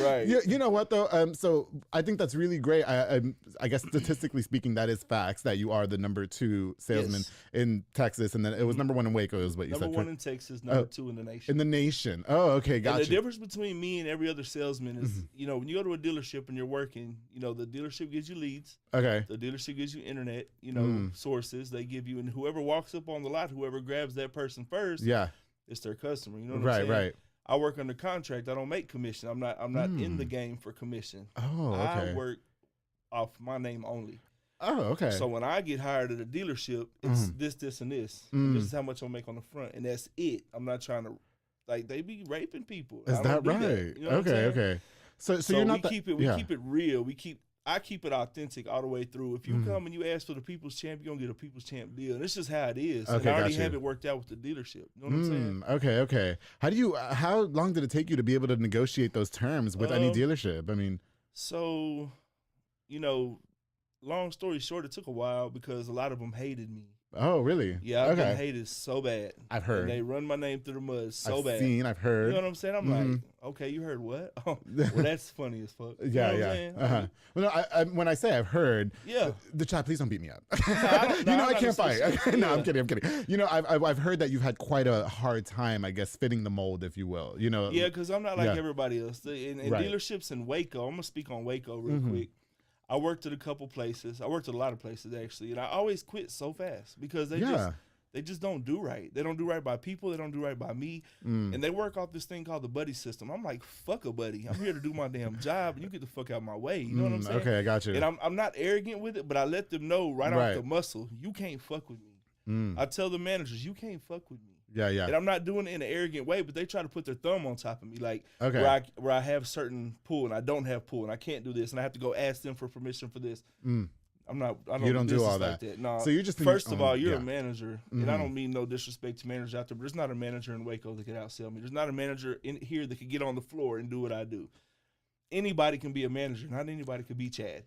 Right. You know what though? So I think that's really great. I guess statistically speaking, that is facts that you are the number 2 salesman in Texas, and then it was number 1 in Waco, is what you said. Number 1 in Texas, number 2 in the nation. In the nation. Oh, okay, gotcha. And the difference between me and every other salesman is, you know, when you go to a dealership and you're working, you know, the dealership gives you leads. Okay. The dealership gives you internet, you know, sources. They give you, and whoever walks up on the lot, whoever grabs that person first, it's their customer. You know what I'm saying? Right. I work under contract. I don't make commission. I'm not in the game for commission. Oh, okay. I work off my name only. Oh, okay. So when I get hired at a dealership, it's this, and this. And this is how much I'll make on the front, and that's it. I'm not trying to, like, they be raping people. Is that right? That. You know okay. So you're not. We keep it real. I keep it authentic all the way through. If you come and you ask for the People's Champ, you're gonna get a People's Champ deal. And it's just how it is. Okay, and I already have it worked out with the dealership. You know what I'm saying? Okay. How long did it take you to be able to negotiate those terms with any dealership? I mean, so, you know, long story short, it took a while because a lot of them hated me. Oh, really? Yeah, I've been hated so bad. I've heard. And they run my name through the mud so bad. I've heard. You know what I'm saying? I'm like, okay, you heard what? Oh, well, that's funny as fuck. You know what I'm saying? Well, no, I when I say I've heard, the chat, please don't beat me up. I can't fight. No, I'm kidding. You know, I've heard that you've had quite a hard time, I guess, fitting the mold, if you will. You know? Yeah, because I'm not like everybody else. In dealerships in Waco, I'm gonna speak on Waco real quick. I worked at a couple places. I worked at a lot of places, actually. And I always quit so fast because they just don't do right. They don't do right by people. They don't do right by me. And they work off this thing called the buddy system. I'm like, fuck a buddy. I'm here to do my damn job, and you get the fuck out of my way. You know what I'm saying? Okay, I got you. And I'm not arrogant with it, but I let them know right off the muscle, you can't fuck with me. I tell the managers, you can't fuck with me. Yeah. And I'm not doing it in an arrogant way, but they try to put their thumb on top of me, like where I have certain pull and I don't have pull, and I can't do this, and I have to go ask them for permission for this. I don't do all that. No. So you're just first of all, you're a manager, and I don't mean no disrespect to managers out there, but there's not a manager in Waco that can outsell me. There's not a manager in here that can get on the floor and do what I do. Anybody can be a manager. Not anybody can be Chad.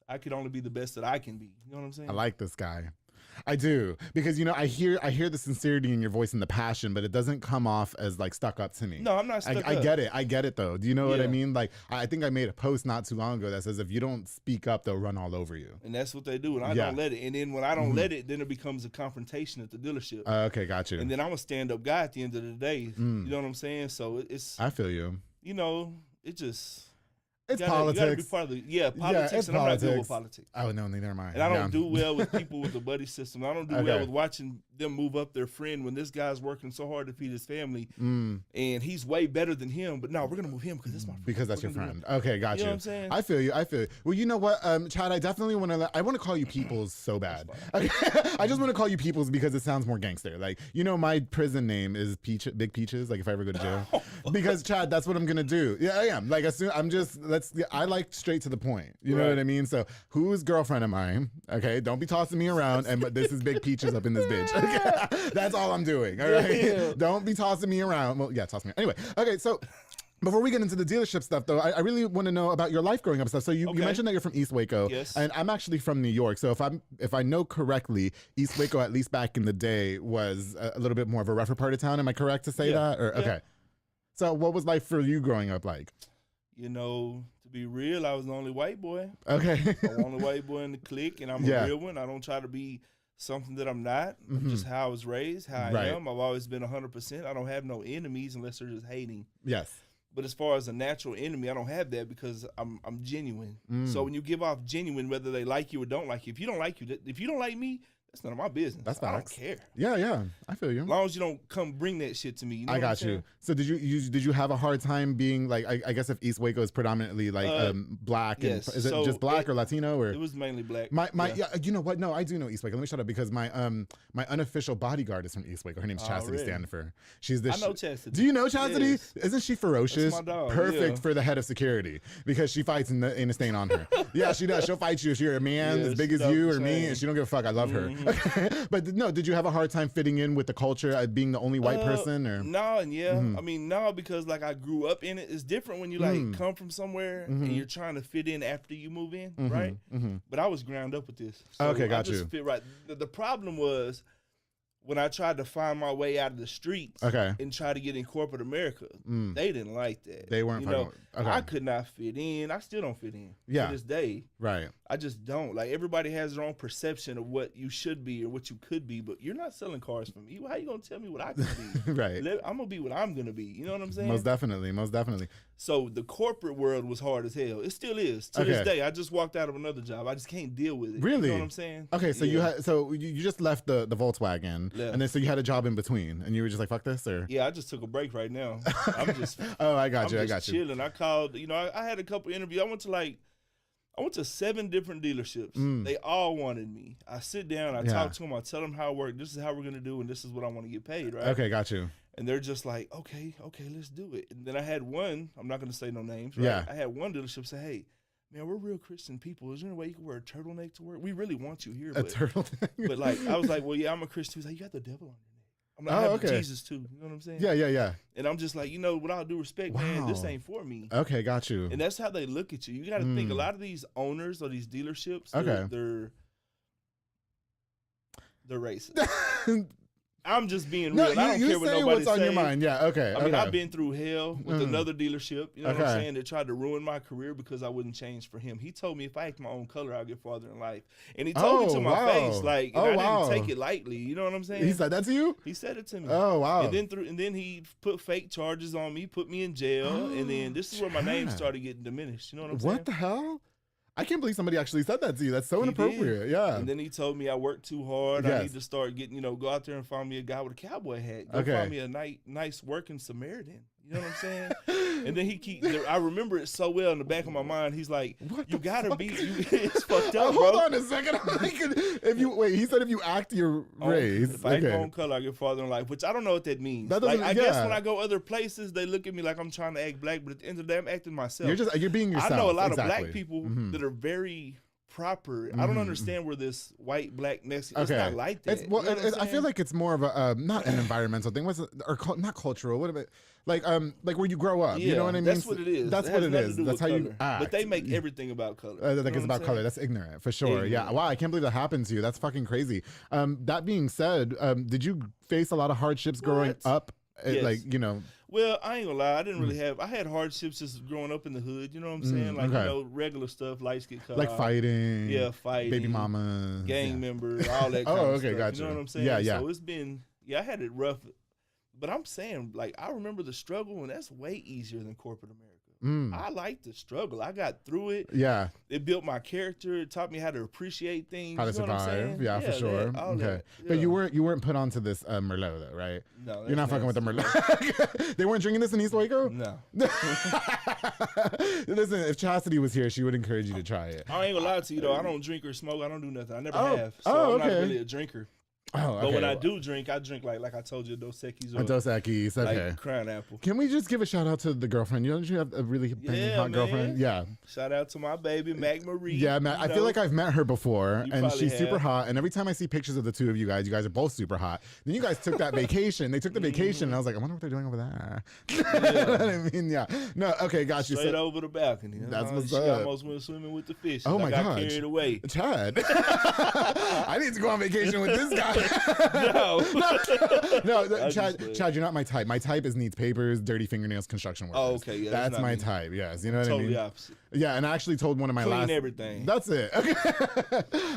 I could only be the best that I can be. You know what I'm saying? I like this guy. I do, because you know I hear the sincerity in your voice and the passion, but it doesn't come off as like stuck up to me. No, I'm not stuck up. I get it though. Do you know what I mean? Like I think I made a post not too long ago that says if you don't speak up, they'll run all over you. And that's what they do, and I don't let it. And then when I don't let it, then it becomes a confrontation at the dealership. Okay, got you. And then I'm a stand-up guy at the end of the day. You know what I'm saying? So it's. I feel you. You know, it just. It's politics. You gotta be part of politics, and I'm not good with politics. Oh, no, neither am I. And I don't do well with people with the buddy system. I don't do well with watching them move up their friend when this guy's working so hard to feed his family, and he's way better than him. But no, we're gonna move him because that's my friend. Because that's your friend. Okay, got you. You know what I'm saying? I feel you. Well, you know what, Chad, I definitely want to. I want to call you Peoples so bad. I just want to call you Peoples because it sounds more gangster. Like, you know, my prison name is Big Peaches. Like if I ever go to jail, because Chad, that's what I'm gonna do. Yeah, I am. Like I like straight to the point. You know what I mean? So whose girlfriend am I? Okay, don't be tossing me around. And this is Big Peaches up in this bitch. Okay, that's all I'm doing. All right, don't be tossing me around. Well, yeah, toss me. Anyway, okay, so. Before we get into the dealership stuff, though, I really want to know about your life growing up and stuff. So you mentioned that you're from East Waco, and I'm actually from New York. So if I know correctly, East Waco, at least back in the day, was a little bit more of a rougher part of town. Am I correct to say that? Or okay. So what was life for you growing up like? You know, to be real, I was the only white boy. Okay. I'm the only white boy in the clique, and I'm a real one. I don't try to be something that I'm not. I'm just how I was raised, how I am. I've always been 100%. I don't have no enemies unless they're just hating. Yes. But as far as a natural enemy, I don't have that because I'm genuine. So when you give off genuine, whether they like you or don't like you, if you don't like me, that's none of my business. That's I facts. don't care. Yeah, I feel you. As long as you don't come bring that shit to me. You know I got you. So did you have a hard time being like, I guess if East Waco is predominantly like black, yes. and is it just black or Latino or? It was mainly black. You know what? No, I do know East Waco. Let me shut up because my unofficial bodyguard is from East Waco. Her name's Chastity really? Stanford. She's the. I know Chastity. Do you know Chastity? Yes. Isn't she ferocious? That's my dog, Perfect for the head of security because she fights and ain't a stain on her. Yeah, she does. She'll fight you if you're a man as big as you or me, and she don't give a fuck. I love her. But no, did you have a hard time fitting in with the culture, being the only white person, or no? I mean, no, because like I grew up in it. It's different when you like come from somewhere and you're trying to fit in after you move in, right? But I was ground up with this. So okay, got I just you. Fit right. The problem was when I tried to find my way out of the streets and try to get in corporate America, they didn't like that. They weren't. I could not fit in. I still don't fit in to this day. Right. I just don't. Like, everybody has their own perception of what you should be or what you could be, but you're not selling cars for me. How you going to tell me what I could be? Right. I'm going to be what I'm going to be. You know what I'm saying? Most definitely. So the corporate world was hard as hell. It still is. To this day, I just walked out of another job. I just can't deal with it. Really? You know what I'm saying? Okay, so you just left the Volkswagen, and then so you had a job in between, and you were just like, fuck this, or? Yeah, I just took a break right now. I'm just I got you. chilling. I called, I had a couple interviews. I went to 7 different dealerships. They all wanted me. I sit down, I talk to them, I tell them how it works. This is how we're gonna do, and this is what I want to get paid, right? Okay, got you. And they're just like, okay, let's do it. And then I had one, I'm not gonna say no names, right? Yeah. I had one dealership say, hey, man, we're real Christian people. Is there any way you can wear a turtleneck to work? We really want you here. A turtleneck? But like, I was like, well, yeah, I'm a Christian. He's like, you got the devil on your neck. I'm like, I have Jesus too. You know what I'm saying? Yeah. And I'm just like, with all due respect, man, this ain't for me. Okay, got you. And that's how they look at you. You got to think a lot of these owners or these dealerships, they're racist. I'm just being real. I don't care what nobody what's on your mind. Yeah, okay. I mean, I've been through hell with another dealership. You know what I'm saying? That tried to ruin my career because I wouldn't change for him. He told me if I act my own color, I'll get farther in life. And he told me to my face, like, and I didn't take it lightly. You know what I'm saying? He said that to you? He said it to me. Oh, wow. And then he put fake charges on me, put me in jail, and then this is where my name started getting diminished. You know what I'm saying? What the hell? I can't believe somebody actually said that to you. That's so inappropriate. Did. Yeah. And then he told me I worked too hard. I need to start getting, go out there and find me a guy with a cowboy hat. Go find me a nice working Samaritan. You know what I'm saying? And then I remember it so well in the back of my mind. He's like, you gotta be, it's fucked up, bro. Hold on a second. He said if you act your race. If I act my own color, I get farther in life, which I don't know what that means. I guess when I go other places, they look at me like I'm trying to act black, but at the end of the day, I'm acting myself. You're being yourself. I know a lot of black people that are very proper. I don't understand where this white black next. It's not like that. I feel like it's more of a not an environmental thing. Not cultural. What about like where you grow up? You know what I mean? That's what it is. That's what it is. That's how you act. But they make everything about color. It's about color. That's ignorant for sure. Ignorant. Yeah. Wow. I can't believe that happened to you. That's fucking crazy. That being said, did you face a lot of hardships growing up? Yes. Well, I ain't gonna lie. I didn't really have. I had hardships just growing up in the hood. You know what I'm saying? Like regular stuff. Lights get cut like off. fighting. Yeah, fighting. Baby mama. Gang members. All that. Kind of stuff. Gotcha. You know what I'm saying? Yeah. So it's been. I had it rough, but I'm saying I remember the struggle, and that's way easier than corporate America. I like the struggle. I got through it. Yeah. It built my character. It taught me how to appreciate things. How to survive. Yeah, for sure. Okay. But you weren't put onto this Merlot though, right? No. You're not fucking with the Merlot. They weren't drinking this in East Waco? No. Listen, if Chastity was here, she would encourage you to try it. I ain't gonna lie to you though. I don't drink or smoke. I don't do nothing. I never have. So I'm not really a drinker. Oh, okay. But when I do drink, I drink like I told you, Dos Equis or Dos Equis, okay. Like Crown Apple. Can we just give a shout out to the girlfriend? Don't you have a really banging hot girlfriend? Yeah. Shout out to my baby, Mac Marie. Yeah, Mac. I feel like I've met her before, and she's super hot. And every time I see pictures of the two of you guys are both super hot. Then you guys took that vacation. They took the vacation, and I was like, I wonder what they're doing over there. You know what I mean? Yeah. No, okay, got you. Straight over the balcony. That's what's she up. almost went swimming with the fish. Oh my God. I got carried away. Chad. I need to go on vacation with this guy. No, Chad, you're not my type. My type needs papers, dirty fingernails, construction workers. Oh, okay, yeah, that's my me. type. Yes, you know what I mean. Totally opposite. Yeah, and I actually told one of my Clean everything. That's it. Okay.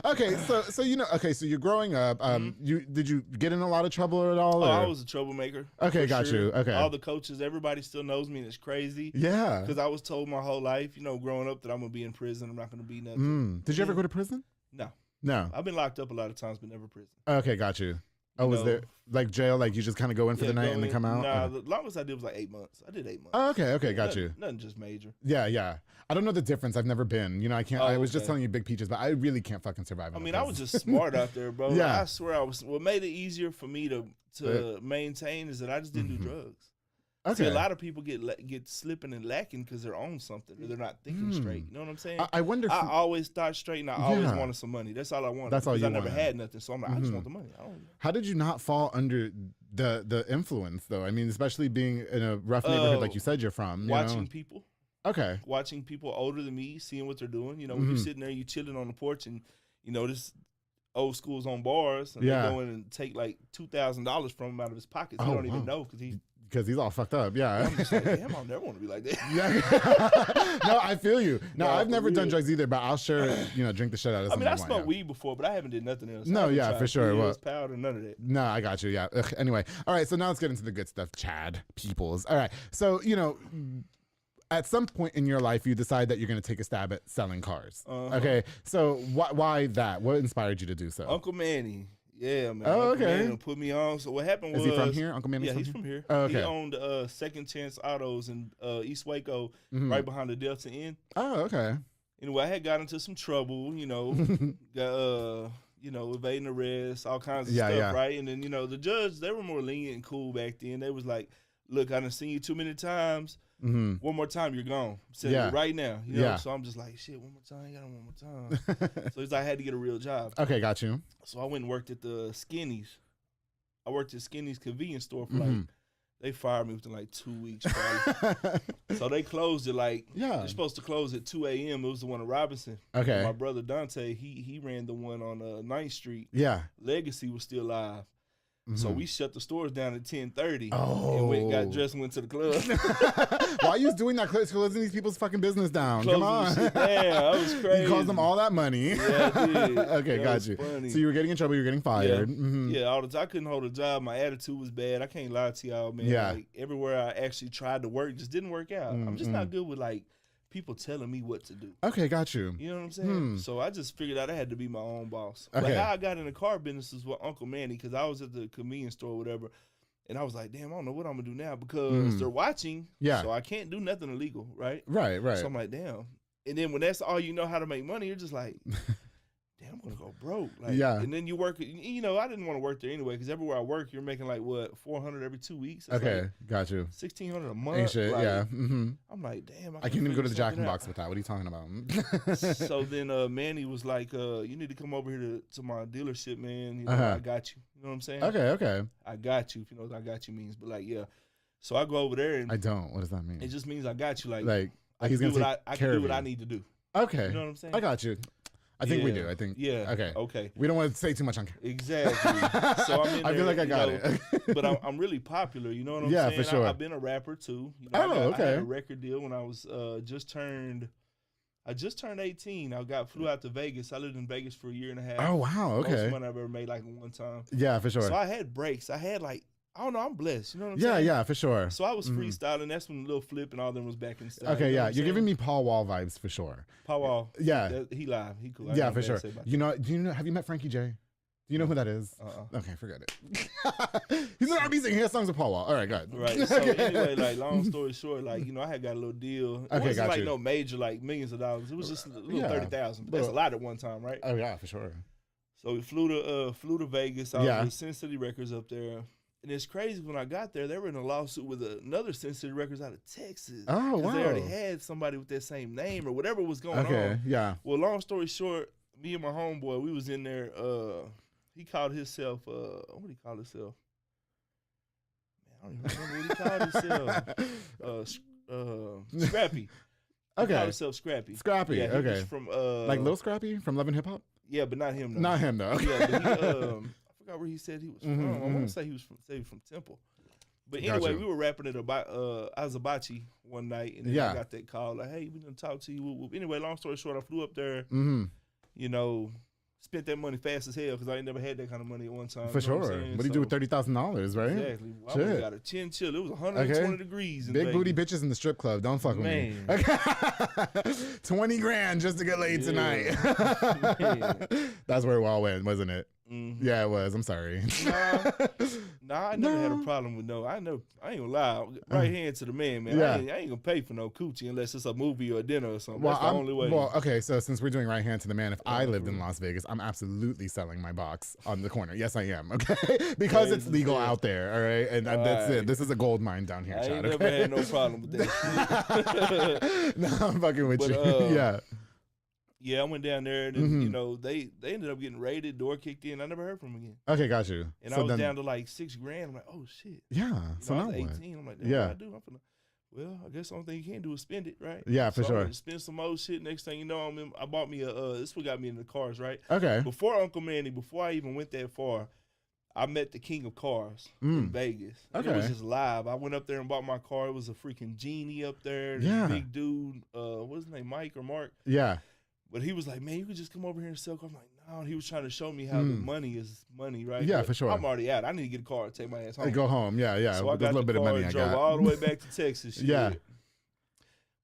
Okay. So so you're growing up. Did you get in a lot of trouble at all? Oh, I was a troublemaker. Okay, got you. Okay. All the coaches, everybody still knows me, and it's crazy. Yeah. Because I was told my whole life, growing up, that I'm gonna be in prison. I'm not gonna be nothing. Did you ever go to prison? No. I've been locked up a lot of times, but never prison. Okay, got you. Oh, was there like jail? Like you just kind of go in for the night and then come out? Nah, the longest I did was like 8 months. I did 8 months. Oh, okay, got you. Nothing just major. Yeah. I don't know the difference. I've never been. I can't. I was just telling you big peaches, but I really can't fucking survive. I was just smart out there, bro. Yeah. I swear I was. What made it easier for me to maintain is that I just didn't do drugs. Okay. See, a lot of people get slipping and lacking because they're on something or they're not thinking straight. You know what I'm saying? I wonder. I always thought straight, and I always wanted some money. That's all I wanted. That's all you I never had nothing, so I'm like, I just want the money. How did you not fall under the influence, though? I mean, especially being in a rough neighborhood like you said you're from. Watching people. Okay. Watching people older than me, seeing what they're doing. When you're sitting there, you chilling on the porch, and this old school's on bars, and they go in and take like $2,000 from him out of his pockets. You don't even know because he's all fucked up. Yeah. I'm just like, damn, I'll never want to be like that. Yeah. No, I feel you. No, I've never done drugs either, but I'll sure, drink the shit out of something. I smoked weed before, but I haven't did nothing else. No, yeah, for sure. Pills, powder, none of that. No, I got you. Yeah. Ugh, anyway. All right. So now let's get into the good stuff, Chad Peoples. All right. So, at some point in your life, you decide that you're going to take a stab at selling cars. Okay. So why that? What inspired you to do so? Uncle Manny. Yeah, man. Oh, Uncle okay. Manny put me on. So what happened was... Is he from here? Uncle Manny's he's from here. Oh, okay. He owned Second Chance Autos in East Waco, right behind the Delta Inn. Oh, okay. Anyway, I had got into some trouble, got, evading arrest, all kinds of stuff, right? And then, the judge, they were more lenient and cool back then. They was like, look, I done seen you too many times. One more time, you're gone. Said right now. So I'm just like, shit, one more time, you got him one more time. So he's like, I had to get a real job. Okay, got you. So I went and worked at the Skinny's. I worked at Skinny's convenience store for they fired me within like 2 weeks. So they closed it they're supposed to close at 2 a.m. It was the one in Robinson. Okay. My brother Dante, he ran the one on 9th Street. Yeah. Legacy was still live. So we shut the stores down at 10:30 and got dressed and went to the club. Why you was doing that? Closing these people's fucking business down. Closing Come on. Damn, that was crazy. You caused them all that money. Yeah, I did. Okay, that got you. Funny. So you were getting in trouble. You were getting fired. Yeah, all the time. I couldn't hold a job. My attitude was bad. I can't lie to y'all, man. Yeah. Like, everywhere I actually tried to work just didn't work out. I'm just not good with people telling me what to do. Okay, got you. You know what I'm saying? So I just figured out I had to be my own boss. Okay. But how I got in the car business was with Uncle Manny, because I was at the convenience store or whatever, and I was like, damn, I don't know what I'm going to do now because they're watching, so I can't do nothing illegal, right? Right. So I'm like, damn. And then when that's all you know how to make money, you're just like, damn, I'm going to go broke. And then you work, I didn't want to work there anyway, because everywhere I work, you're making $400 every 2 weeks. That's okay, got you. $1,600 a month. Ain't shit, yeah. I'm like, damn. I can't even go to the Jack in the Box with that. What are you talking about? So then Manny was like, you need to come over here to my dealership, man. I got you. You know what I'm saying? Okay. I got you, if you know what I got you means. But so I go over there and I don't. What does that mean? It just means I got you. I can do what I need to do. Okay. You know what I'm saying? I got you. I think we do. I think. Yeah. Okay. We don't want to say too much on camera. Exactly. So I'm in there, I feel like I got it. But I'm really popular. You know what I'm saying? Yeah, for sure. I've been a rapper too. Okay. I had a record deal when I was just turned 18. I flew out to Vegas. I lived in Vegas for a year and a half. Oh wow. Okay. Most money I've ever made one time. Yeah, for sure. So I had breaks. I had I don't know. I'm blessed. You know what I'm saying? Yeah, for sure. So I was freestyling. That's when Lil Flip and all them was back in style. Okay, you know you're giving me Paul Wall vibes for sure. Paul Wall. Yeah. He live. He cool. Yeah, for sure. Have you met Frankie J? Do you know who that is? Okay, forget it. He's an R&B singer. He has songs with Paul Wall. All right, go ahead. Right. So anyway, long story short, I had got a little deal. It wasn't no major, millions of dollars. It was just a little 30,000. But that's a lot at one time, right? Oh yeah, for sure. So we flew to Vegas. I was with Sin City Records up there. And it's crazy, when I got there, they were in a lawsuit with another Sin City Records out of Texas. Oh, wow. They already had somebody with that same name or whatever was going on. Okay, yeah. Well, long story short, me and my homeboy, we was in there. He called himself, what did he call himself? Man, I don't even remember what he called himself. Scrappy. He called himself Scrappy. Scrappy, yeah, okay. From Lil Scrappy from Love and Hip Hop? Yeah, but not him, though. Not him, though. Yeah, but he, I forgot where he said he was from. I want to say he was from Temple. But anyway, we were rapping at Azabachi one night, and then I got that call like, "Hey, we gonna talk to you." Anyway, long story short, I flew up there. You know, spent that money fast as hell because I ain't never had that kind of money at one time. For sure. What do you do with $30,000, right? Exactly. I got a chin chill. It was 120 degrees. In Big Vegas. booty bitches in the strip club. Don't fuck with me. Okay. 20 grand just to get laid tonight. That's where it all went, wasn't it? Yeah, it was. I'm sorry. Nah, I never had a problem with I ain't gonna lie. Right hand to the man. I ain't gonna pay for no coochie unless it's a movie or a dinner or something. Well, that's the only way. Well, okay, so since we're doing right hand to the man, if I lived in Las Vegas, I'm absolutely selling my box on the corner. Yes, I am. Okay, because it's legal out there. All right, and that's it. This is a gold mine down here, I Chad. ain't never had no problem with that. No, I'm fucking with you. Yeah. Yeah, I went down there, and you know, they ended up getting raided, door kicked in. I never heard from them again. Okay, got you. And I was down to like $6 grand. I'm like, oh shit. Yeah. So I was 18. I'm like, what do I do? Well, I guess the only thing you can do is spend it, right? Yeah, for sure. I spend some old shit. Next thing you know, I bought me this what got me in the cars, right? Okay. Before Uncle Manny, before I even went that far, I met the king of cars in Vegas. Okay. It was just live. I went up there and bought my car. It was a freaking genie up there. This big dude, what's his name, Mike or Mark? Yeah. But he was like, man, you could just come over here and sell cars. I'm like, no. He was trying to show me how the money is money, right? Yeah, but for sure. I'm already out. I need to get a car and take my ass home. Go home. Yeah. So I got a little bit of money. Drove all the way back to Texas. Yeah.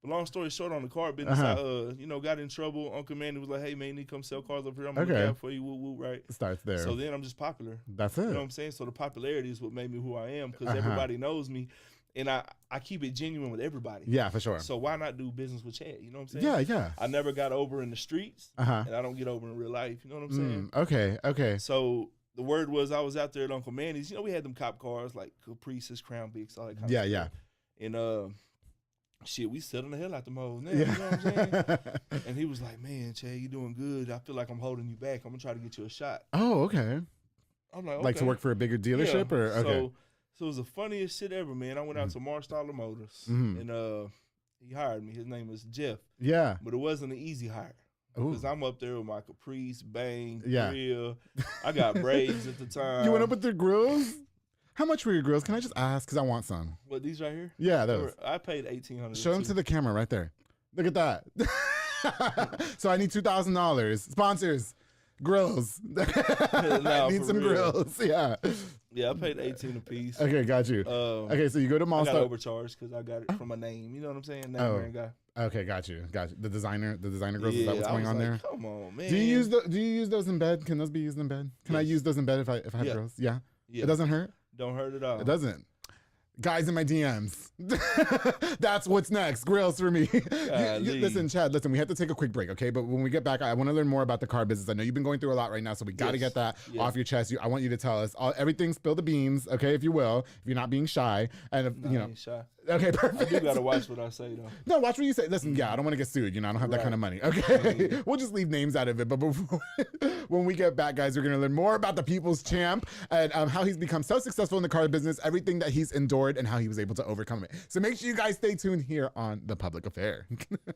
But long story short, on the car business, I got in trouble. Uncle Manny was like, hey, man, you need to come sell cars over here. I'm going to look out for you. Woo, woo, right? Starts there. So then I'm just popular. That's it. You know what I'm saying? So the popularity is what made me who I am because everybody knows me. And I keep it genuine with everybody. Yeah, for sure. So why not do business with Chad? You know what I'm saying? Yeah. I never got over in the streets, and I don't get over in real life. You know what I'm saying? Okay. So the word was I was out there at Uncle Manny's. You know, we had them cop cars like Caprices, Crown Vics, all that kind of stuff. Yeah. And shit, we selling the hell out the mode now. You know what I'm saying? And he was like, man, Chad, you doing good. I feel like I'm holding you back. I'm going to try to get you a shot. Oh, okay. I'm like, okay. Like to work for a bigger dealership? Or okay. So it was the funniest shit ever, man. I went out to Marstaller Motors, and he hired me. His name was Jeff. Yeah. But it wasn't an easy hire. Because I'm up there with my Caprice, Bang, grill. I got braids at the time. You went up with their grills? How much were your grills? Can I just ask? Because I want some. What, these right here? Yeah, those. I paid $1,800. Show them to the camera right there. Look at that. So I need $2,000. Sponsors. Grills. I need some grills. Yeah. Yeah, I paid $18 a piece. Okay, got you. Okay, so you go to Mall. I got overcharged because I got it from a name. You know what I'm saying? Name guy. Okay, got you. The designer grills. Is that what's going on there? Come on, man. Do you use those in bed? Can those be used in bed? Can I use those in bed if I have grills? Yeah. It doesn't hurt. Don't hurt at all. It doesn't. Guys in my DMs. That's what's next. Grills for me. Listen, Chad, we have to take a quick break, okay? But when we get back, I want to learn more about the car business. I know you've been going through a lot right now, so we got to get that off your chest. I want you to tell us everything, spill the beans, okay, if you will, if you're not being shy. And if, I ain't shy. Okay, perfect. I do got to watch what I say, though. No, watch what you say. Listen, I don't want to get sued. I don't have that kind of money. Okay, we'll just leave names out of it. But before, when we get back, guys, we're going to learn more about the People's Champ and how he's become so successful in the car business, everything that he's endured, and how he was able to overcome it. So make sure you guys stay tuned here on The Public Affair.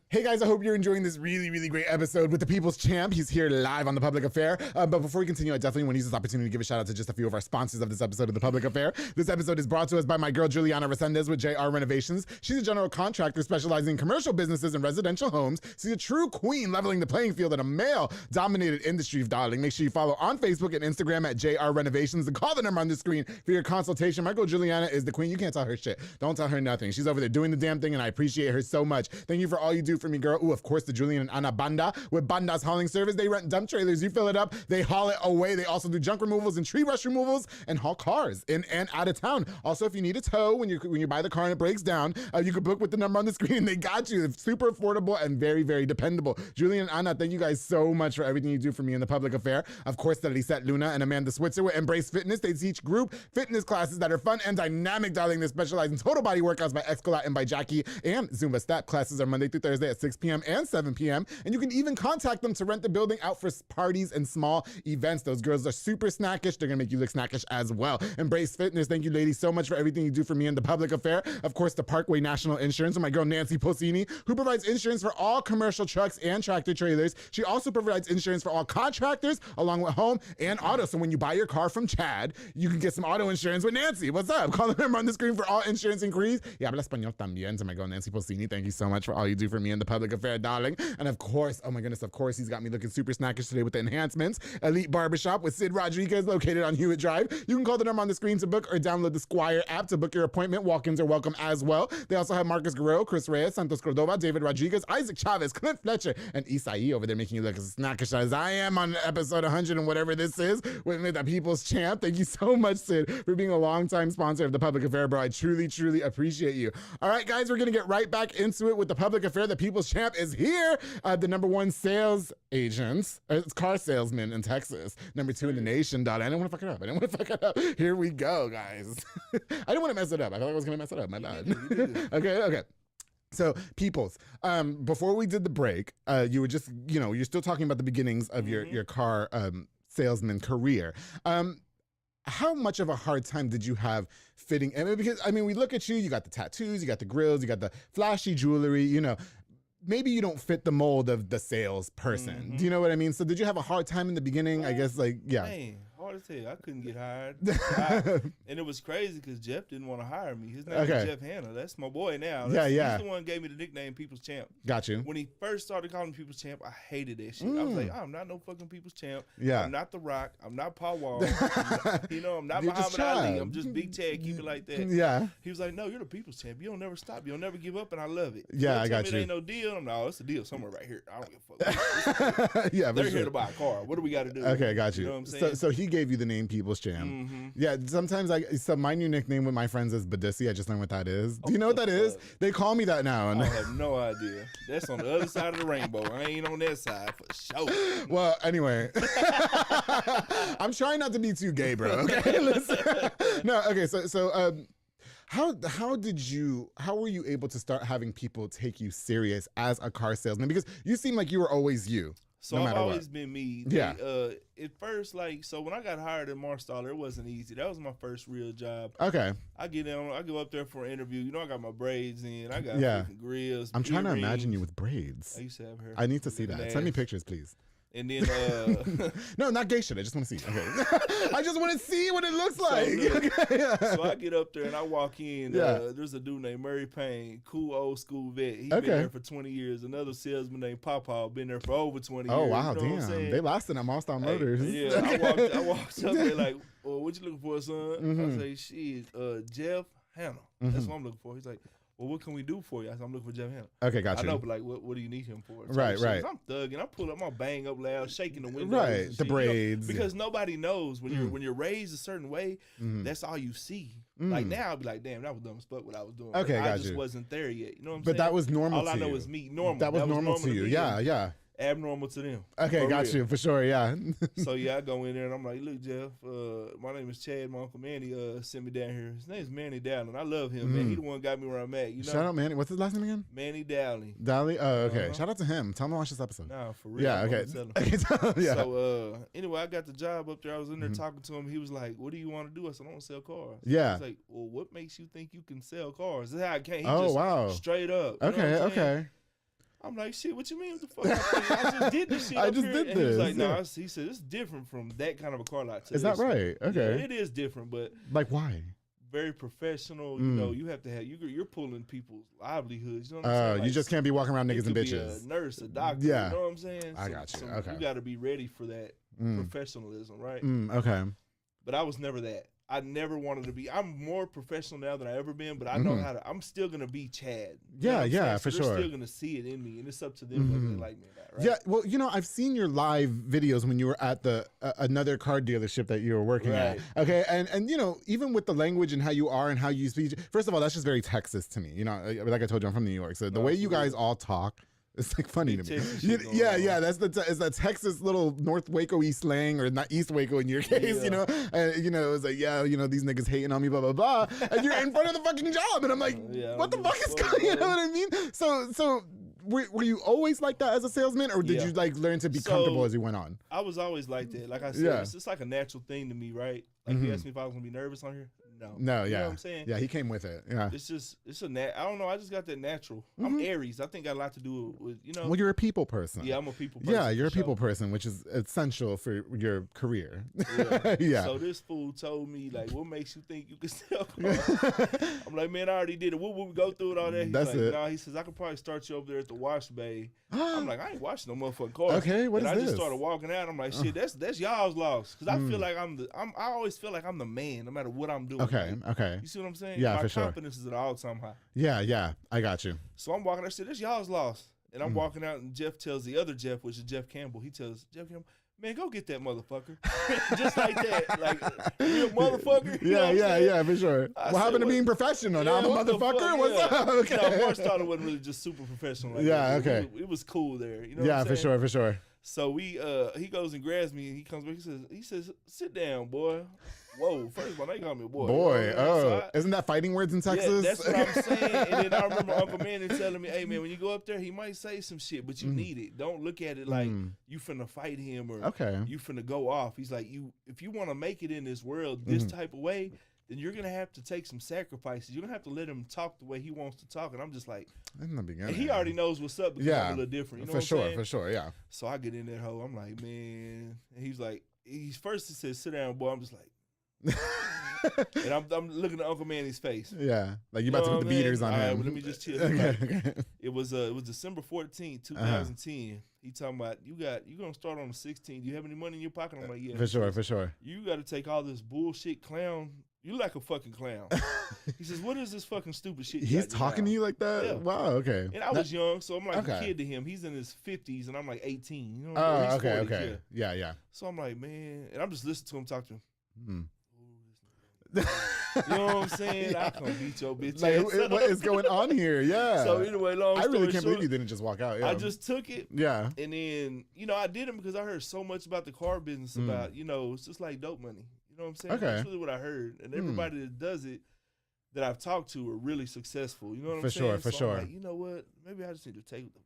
Hey, guys, I hope you're enjoying this really, really great episode with the People's Champ. He's here live on The Public Affair. But before we continue, I definitely want to use this opportunity to give a shout out to just a few of our sponsors of this episode of The Public Affair. This episode is brought to us by my girl, Juliana Resendez with JR Renovations. She's a general contractor specializing in commercial businesses and residential homes. She's a true queen, leveling the playing field in a male-dominated industry, darling. Make sure you follow on Facebook and Instagram at JR Renovations and call the number on the screen for your consultation. My girl Juliana is the queen. You can't tell her shit. Don't tell her nothing. She's over there doing the damn thing, and I appreciate her so much. Thank you for all you do for me, girl. Ooh, of course, the Julian and Ana Banda with Banda's Hauling Service. They rent dump trailers. You fill it up, they haul it away. They also do junk removals and tree brush removals and haul cars in and out of town. Also, if you need a tow when you buy the car and it breaks down, you can book with the number on the screen. They got you. It's super affordable and very, very dependable. Julian and Anna, thank you guys so much for everything you do for me in The Public Affair. Of course, the Lisette Luna and Amanda Switzer with Embrace Fitness. They teach group fitness classes that are fun and dynamic, darling. They specialize in total body workouts by Escalate and by Jackie, and Zumba Step classes are Monday through Thursday at 6 p.m. and 7 p.m. And you can even contact them to rent the building out for parties and small events. Those girls are super snackish. They're going to make you look snackish as well. Embrace Fitness. Thank you, ladies, so much for everything you do for me in The Public Affair. Of of course, the Parkway National Insurance with my girl Nancy Posini, who provides insurance for all commercial trucks and tractor trailers. She also provides insurance for all contractors, along with home and auto. So when you buy your car from Chad, you can get some auto insurance with Nancy. What's up? Call the number on the screen for all insurance inquiries. Y habla español también. So my girl Nancy Posini, thank you so much for all you do for me in the public affair, darling. And of course, oh my goodness, of course, he's got me looking super snackish today with the enhancements. Elite Barbershop with Sid Rodriguez, located on Hewitt Drive. You can call the number on the screen to book or download the Squire app to book your appointment. Walk-ins are welcome as well. They also have Marcus Guerrero, Chris Reyes, Santos Cordova, David Rodriguez, Isaac Chavez, Clint Fletcher, and Isai over there making you look as snackish as I am on episode 100 and whatever this is with the People's Champ. Thank you so much, Sid, for being a longtime sponsor of the Public Affair, bro. I truly, truly appreciate you. All right, guys, we're going to get right back into it with the Public Affair. The People's Champ is here. The #1 sales agent, car salesman in Texas. #2 in the nation, I didn't want to fuck it up. Here we go, guys. I didn't want to mess it up. I thought I was going to mess it up. My bad. Okay. So, Peoples, before we did the break, you were just, you're still talking about the beginnings of your car salesman career. How much of a hard time did you have fitting? Because, we look at you, you got the tattoos, you got the grills, you got the flashy jewelry, maybe you don't fit the mold of the sales person. Do you know what I mean? So did you have a hard time in the beginning? I guess Man, hard to tell. I couldn't get hired. And it was crazy because Jeff didn't want to hire me. His name is Jeff Hanna. That's my boy now. He's the one who gave me the nickname People's Champ. Got you. When he first started calling me People's Champ, I hated that shit. I was like, I'm not no fucking People's Champ. Yeah. I'm not The Rock. I'm not Paul Wall. I'm not Muhammad Ali. I'm just Big Chad. Keep it like that. Yeah. He was like, no, you're the People's Champ. You don't never stop. You'll never give up, and I love it. Yeah, I got you. It ain't no deal. I'm like, oh, it's a deal somewhere right here. I don't give a fuck. Yeah, they're here to buy a car. What do we got to do? Okay, got you. You know what I'm saying? So he gave you the name People's Champ. Yeah, sometimes so my new nickname with my friends is Badissi. I just learned what that is. Do you know what that is? They call me that now. I have no idea. That's on the other side of the rainbow. I ain't on that side for sure. Well, anyway. I'm trying not to be too gay, bro. Okay, listen. No, okay, so how were you able to start having people take you serious as a car salesman? Because you seem like you were always you. So no I've always what. been me. Yeah. At first, so when I got hired at Marstaller, it wasn't easy. That was my first real job. Okay. I go up there for an interview. I got my braids in. I got freaking grills. I'm trying to imagine you with braids. I used to have hair. I need to see that. Send me pictures, please. And then no, not gay shit. I just want to see. Okay. I just want to see what it looks like. So I get up there and I walk in. There's a dude named Murray Payne, cool old school vet. He's been there for 20 years. Another salesman named Papa, been there for over 20 years. Oh wow, damn! They lasted at All-Star Motors. Yeah, I walked up there like, well, what you looking for, son? I say, shit, Jeff Hanna. That's what I'm looking for. He's like, well, what can we do for you? I said, I'm looking for Jeff Hanna. Okay, got you. I know, but what do you need him for? So right. I'm thugging. I pull up my bang up loud, shaking the windows. Right, the braids. Because nobody knows when you're raised a certain way, that's all you see. Like now, I'll be like, damn, that was dumb as fuck what I was doing. Okay, I just wasn't there yet. You know what I'm saying? But that was normal to you. All I know is me, normal. That was normal to you. Yeah. Abnormal to them. Okay, got you for sure. Yeah. So I go in there and I'm like, look, Jeff, my name is Chad. My uncle Manny sent me down here. His name's Manny Dowling. I love him, man. He the one got me where I'm at. You know? Shout out Manny. What's his last name again? Manny Dowling. Dowling. Oh, okay. Shout out to him. Tell him to watch this episode. Nah, for real. Yeah. Okay. Yeah. So anyway, I got the job up there. I was in there talking to him. He was like, "What do you want to do?" I said, "I want to sell cars." Yeah. He's like, "Well, what makes you think you can sell cars?" This is how I came. Wow. Straight up. Okay. I'm like, shit, what you mean? What the fuck? I just did this shit. I just did and this. He was like, no, he said, it's different from that kind of a car lot. Is that right? Okay. Yeah, it is different, but. Like, why? Very professional. You know, you have to have, you're pulling people's livelihoods. You know what I'm saying? Like, you just can't be walking around niggas and bitches. Be a nurse, a doctor. Yeah. You know what I'm saying? I got you. So Okay. You got to be ready for that professionalism, right? Okay. But I was never that. I never wanted to be. I'm more professional now than I ever been, but I know how to. I'm still gonna be Chad. Yeah, so for sure. They're still gonna see it in me, and it's up to them whether they like me or not. Right? Yeah, well, I've seen your live videos when you were at the another car dealership that you were working at. Okay, and even with the language and how you are and how you speak. First of all, that's just very Texas to me. Like I told you, I'm from New York, so the way you guys all talk. It's like funny to me. Yeah. That's the Texas little North Waco East slang, or not East Waco in your case. And it was like, these niggas hating on me, blah blah blah, and you're in front of the fucking job, and I'm like, what the fuck is going? You know what I mean? So were you always like that as a salesman, or did you like learn to be comfortable as you went on? I was always like that. Like I said, it's just like a natural thing to me, right? Like you asked me if I was gonna be nervous on here. No, You yeah. know what I'm saying? Yeah, he came with it. Yeah. I don't know. I just got that natural. I'm Aries. I think got a lot to do with, Well, you're a people person. Yeah, I'm a people person. Yeah, you're a people person, which is essential for your career. Yeah. Yeah. So this fool told me, like, what makes you think you can sell cars? I'm like, man, I already did it. What would we go through it all that? He's That's like, it. nah, he says, I could probably start you over there at the wash bay. I'm like, I ain't washing no motherfucking cars. Okay, what is I this? just started walking out. I'm like, shit, that's y'all's loss. Because I feel like I always feel like I'm the man, no matter what I'm doing. Okay, Like, okay. you see what I'm saying? Yeah, My for sure. confidence is at an all-time high. Yeah, I got you. So I'm walking out. I said, that's y'all's loss. And I'm walking out, and Jeff tells the other Jeff, which is Jeff Campbell. He tells Jeff Campbell, man, go get that motherfucker. Just like that. Like, real motherfucker. You know what I'm saying? Yeah, for sure. What happened to being professional? Now I'm a what the motherfucker? fuck? What's Yeah. up? Okay. No, March Starter wasn't really just super professional like that. Okay. It was cool there. You know Yeah, what I'm for saying? sure, for sure. So we he goes and grabs me and he comes back. He says, sit down, boy. Whoa, first of all, they call me a boy. Boy, You know what I mean? So isn't that fighting words in Texas? Yeah, that's what I'm saying. And then I remember Uncle Manny telling me, hey, man, when you go up there, he might say some shit, but you need it. Don't look at it like you finna fight him or you finna go off. He's like, if you want to make it in this world this type of way, then you're going to have to take some sacrifices. You're going to have to let him talk the way he wants to talk. And I'm just like, in the beginning. and he already knows what's up because I'm a little different. You know for what sure, I'm saying? for sure, yeah. So I get in that hole. I'm like, man. And he's like, he says, sit down, boy. I'm just like, and I'm looking at Uncle Manny's face. Yeah, like you about to put the beaters on him. All right, well, let me just chill. Okay. It was December 14th, 2010. He talking about you gonna start on the 16th. Do you have any money in your pocket? I'm like, yeah. For sure. You got to take all this bullshit clown. You like a fucking clown. He says, what is this fucking stupid shit? He's talking to you like that? Yeah. Wow, okay. And I was young, so I'm like a kid to him. He's in his 50s, and I'm like 18. You know what Oh, he's okay, 40s, okay. Yeah. So I'm like, man, and I'm just listening to him talk to him. Mm. You know what I'm saying? I come beat your bitch Like, ass. what is going on here? Yeah. So anyway, long I story really can't short, believe you didn't just walk out. Yeah. I just took it. Yeah. And then, I did it because I heard so much about the car business about, it's just like dope money. You know what I'm saying? Okay. That's really what I heard. And everybody that does it that I've talked to are really successful. You know what I'm saying? For so sure. I'm like, you know what? Maybe I just need to take them.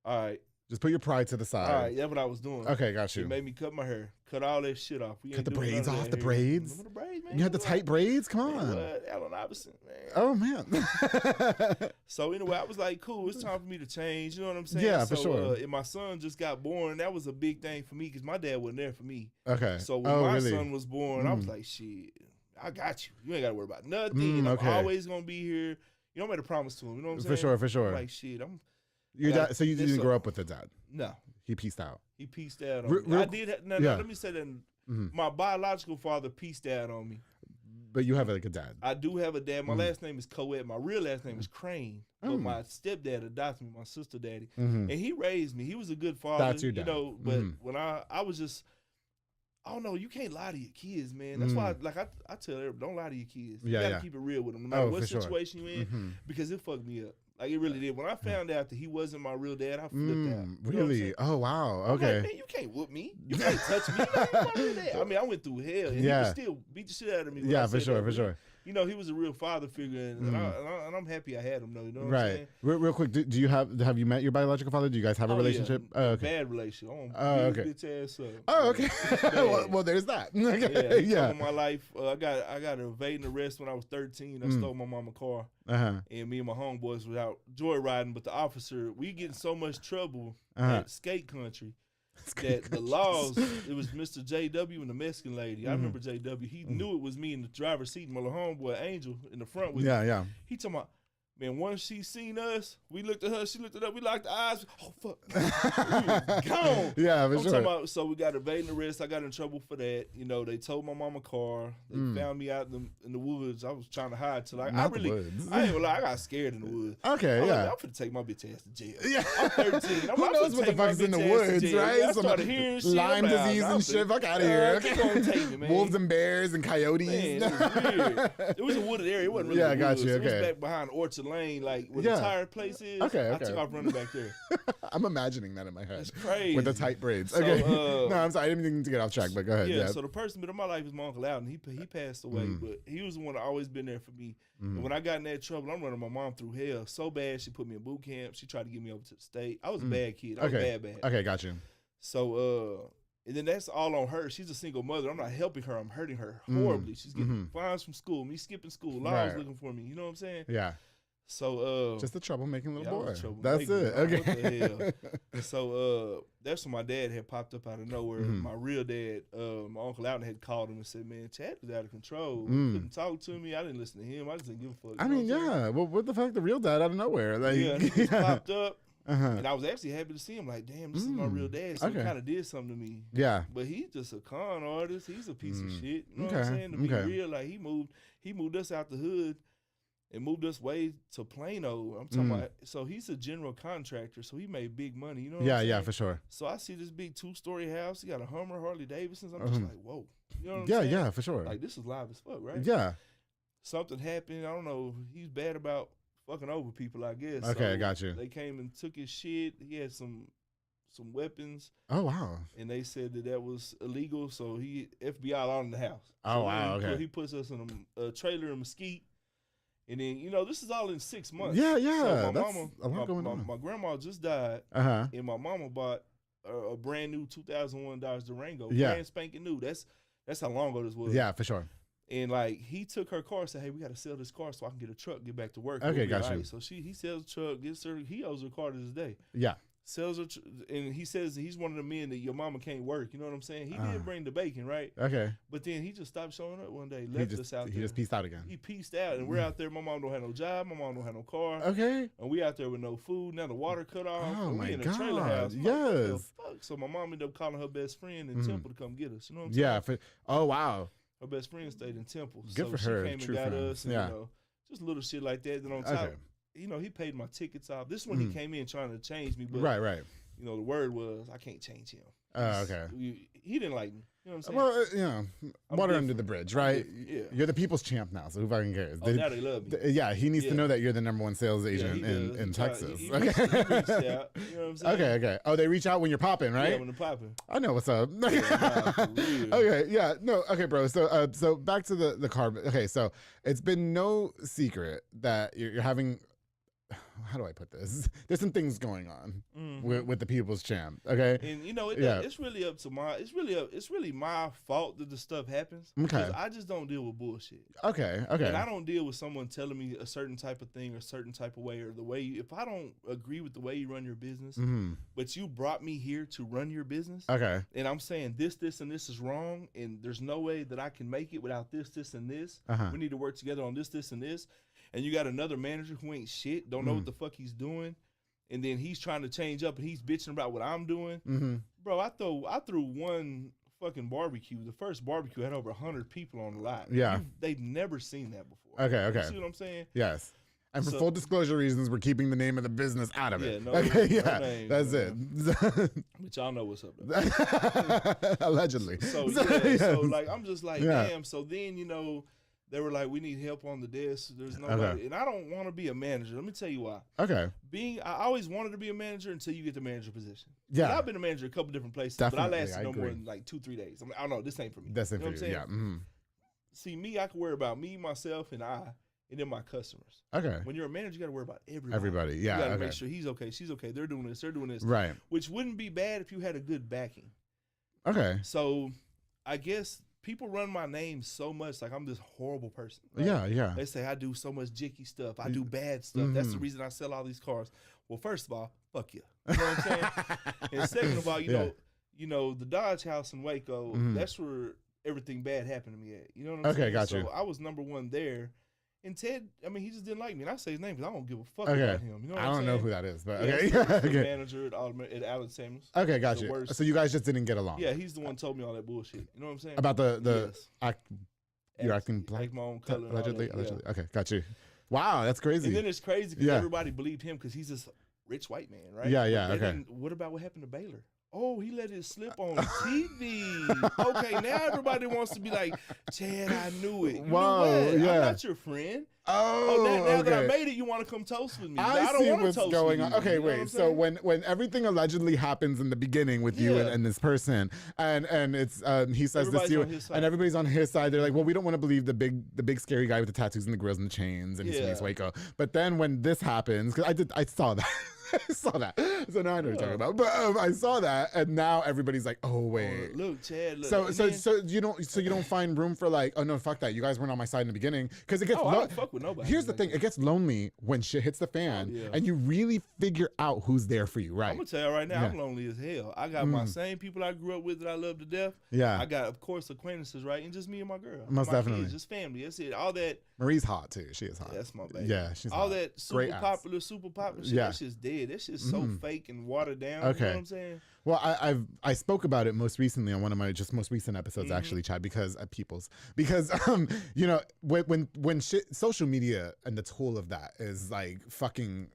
All right. Just put your pride to the side. All right. That's what I was doing. Okay, got He you. made me cut my hair. Cut all that shit off. Cut the braids off, the braids? Remember the braids, man? You had the tight braids? Come on. Allen Iverson, man. Oh, man. So anyway, I was like, cool, it's time for me to change. You know what I'm saying? Yeah, so, for sure. And my son just got born. That was a big thing for me because my dad wasn't there for me. Okay. So when my son was born, I was like, shit, I got you. You ain't got to worry about nothing. I'm always going to be here. I made a promise to him. You know what I'm saying? For sure. I'm like, shit, Your dad, so you didn't grow up with the dad? No. He pieced out. He pieced out on me. I did. No, let me say that. My biological father pieced out on me. But you have like a dad. I do have a dad. My last name is Coed. My real last name is Crane. But my stepdad adopted me, my sister daddy. And he raised me. He was a good father. That's your dad. But when I was just, I don't know, you can't lie to your kids, man. That's why I tell everybody, don't lie to your kids. You gotta keep it real with them, no matter what situation you're in, because it fucked me up. Like, it really did. When I found out that he wasn't my real dad, I flipped out. Really? Oh, wow. Okay. Like, man, you can't whoop me. You can't touch me. Like, my real dad. I mean, I went through hell, and he would still beat the shit out of me. Yeah, for sure. He was a real father figure, and I'm happy I had him, though. You know what I'm saying? Real quick, do you have you met your biological father? Do you guys have a relationship? Yeah. Okay. Bad relationship. Okay. Bitch ass up. Oh, okay. well, there's that. Okay. Yeah. My life, I got evading arrest when I was 13. I stole my mama's car, and me and my homeboys were out joyriding. But the officer, we get in so much trouble at skate country. That the laws, it was Mr. JW and the Mexican lady. I remember JW. He knew it was me in the driver's seat, and my little homeboy Angel in the front with me. Yeah. He talking about, man, once she seen us, we looked at her, she looked at us, we locked eyes. Oh, fuck. We was gone. Yeah, for sure. So we got evading arrest. I got in trouble for that. They towed my mama car. They found me out in the woods. I was trying to hide till I ain't gonna lie, I got scared in the woods. Okay, I'm yeah. Like, I'm finna take my bitch ass to jail. Yeah. I'm 13. Who knows what the fuck's in the woods, right? Yeah, I started hearing shit. Lyme disease and shit. Fuck out of here. Keep on taking, man. Wolves and bears and coyotes. Man, it was weird. It was a wooded area. It wasn't really I got woods. you. It was Okay. back behind Orchard Lane, like where the tire place is. Okay. I took off running back there. I'm imagining that in my head. That's crazy. With the tight braids. So, Okay. No, I'm sorry. I didn't mean to get off track, but go ahead. Yeah, so the person in my life is my Uncle Alden. He passed away, but he was the one that always been there for me. And when I got in that trouble, I'm running my mom through hell so bad. She put me in boot camp. She tried to get me over to the state. I was a bad kid. I was bad. Okay, got you. So And then that's all on her. She's a single mother. I'm not helping her. I'm hurting her horribly. She's getting fines from school. Me skipping school. Laws looking for me. You know what I'm saying? Yeah. So just a troublemaking little boy. That's it. Okay. What the hell? And so that's when my dad had popped up out of nowhere. My real dad, my Uncle Alton, had called him and said, "Man, Chad was out of control. He couldn't talk to me. I didn't listen to him. I just didn't give a fuck." I mean, yeah. Well, what the fuck? The real dad out of nowhere. Like, he just popped up. And I was actually happy to see him. Like, damn, this is my real dad. So he kind of did something to me. Yeah. But he's just a con artist. He's a piece of shit. You know what I'm saying? To be real, like he moved us out the hood and moved us way to Plano. I'm talking about. So he's a general contractor. So he made big money. You know what I'm saying? Yeah, for sure. So I see this big 2-story house. He got a Hummer, Harley Davidsons. I'm just like, whoa. You know what I'm saying? Yeah, for sure. Like this is live as fuck, right? Yeah. Something happened. I don't know. He's bad about fucking over people, I guess. Okay, so I got you. They came and took his shit. He had some weapons. Oh wow! And they said that was illegal, so he FBI all in the house. Oh so wow! Okay. He puts us in a trailer in Mesquite, and then this is all in 6 months. Yeah. So That's a lot going on. My grandma just died, and my mama bought a brand new 2001 Dodge Durango, brand spanking new. That's how long ago this was. Yeah, for sure. And like he took her car, said, "Hey, we got to sell this car so I can get a truck, get back to work." Okay, got you. So he sells the truck, gets her. He owes her car to this day. Yeah. Sells her, and he says he's one of the men that your mama can't work. You know what I'm saying? He did bring the bacon, right? Okay. But then he just stopped showing up one day, left us out there. He just pieced out again. He pieced out, and we're out there. My mom don't have no job. My mom don't have no car. Okay. And we out there with no food. Now the water cut off. Oh and my we in a God. trailer house. Yes. Fuck. So my mom ended up calling her best friend in Temple to come get us. You know what I'm saying? Yeah. Oh wow. Her best friend stayed in Temple. Good so for she her. came True and got friend. us. And, just little shit like that. Then on top, he paid my tickets off. This is when he came in trying to change me. But right. The word was, I can't change him. Oh, okay. He didn't like me. You know what I'm saying? Well, water under the bridge, right? Yeah. You're the people's champ now, so who fucking cares? Now they love me. Yeah, he needs to know that you're the #1 sales agent in Texas. He reached out. You know what I'm saying? Okay. Oh, they reach out when you're popping, right? Yeah, when they're popping. I know what's up. For real. Okay, yeah, no, okay, bro. So back to the car. Okay, so it's been no secret that you're having. How do I put this? There's some things going on with the people's champ. Okay, and it's really up to it's really my fault that the stuff happens. Okay, because I just don't deal with bullshit. Okay, and I don't deal with someone telling me a certain type of thing or a certain type of way or the way if I don't agree with the way you run your business, but you brought me here to run your business. Okay, and I'm saying this, and this is wrong, and there's no way that I can make it without this, and this. We need to work together on this, and this. And you got another manager who ain't shit, don't know what the fuck he's doing, and then he's trying to change up and he's bitching about what I'm doing. Bro, I threw one fucking barbecue. The first barbecue had over 100 people on the lot. Yeah. They've never seen that before. Okay. You see what I'm saying? Yes. And for full disclosure reasons, we're keeping the name of the business out of it. No name, that's it. But y'all know what's up. Allegedly. So like I'm just like, damn. So then they were like, we need help on the desk. There's nobody. And I don't want to be a manager. Let me tell you why. Okay. I always wanted to be a manager until you get the manager position. Yeah. I've been a manager a couple different places, Definitely, but I lasted no agree. more than like 2-3 days. I'm like, I don't know, this ain't for me. That's ain't for you. Yeah. See, me, I can worry about me, myself, and then my customers. Okay. When you're a manager, you got to worry about everybody. Everybody, yeah. You got to make sure he's okay, she's okay, they're doing this. Right. Which wouldn't be bad if you had a good backing. Okay. So I guess people run my name so much like I'm this horrible person. Right? Yeah. They say I do so much jicky stuff. I do bad stuff. That's the reason I sell all these cars. Well, first of all, fuck you. You know what I'm saying? And second of all, you know, the Dodge house in Waco, that's where everything bad happened to me at. You know what I'm saying? Got you. So I was #1 there. And Ted, I mean, he just didn't like me. And I say his name because I don't give a fuck about him. You know what I don't know saying? who that is, but yeah, okay. He's the manager at Alex Samuels. Okay, got you. So you guys just didn't get along. Yeah, he's the one who told me all that bullshit. You know what I'm saying? About you're acting black? Like my own color. Allegedly. Okay, got you. Wow, that's crazy. And then it's crazy because everybody believed him because he's this rich white man, right? Yeah, okay. What about what happened to Baylor? Oh, he let it slip on TV. Okay, now everybody wants to be like, Chad, I knew it. You know what? I'm not your friend. Now that I made it, you want to come toast with me. I don't see want to what's toast going with on. you. Okay, You know wait. So when everything allegedly happens in the beginning with you and this person, and it's he says this to you, and everybody's on his side, they're like, well, we don't want to believe the big scary guy with the tattoos and the grills and the chains, and he's from East Waco. But then when this happens, because I saw that. I saw that. So now I know what you're talking about. But I saw that, and now everybody's like, "Oh wait, look, Chad. Look, so you don't find room for like, oh no, fuck that. You guys weren't on my side in the beginning because it gets. I don't fuck with nobody. Here's the thing: it gets lonely when shit hits the fan, and you really figure out who's there for you, right? I'm gonna tell you right now, I'm lonely as hell. I got my same people I grew up with that I love to death. Yeah, I got, of course, acquaintances, right, and just me and my girl. Most my definitely, kids, just family. That's it. All that. Marie's hot too. She is hot. Yeah, that's my baby. Yeah, she's all hot. that super popular shit. That shit's dead. That shit's so fake and watered down. Okay. You know what I'm saying? Well, I spoke about it most recently on one of my most recent episodes, actually, Chad, because you know, when shit, social media and the tool of that is like fucking.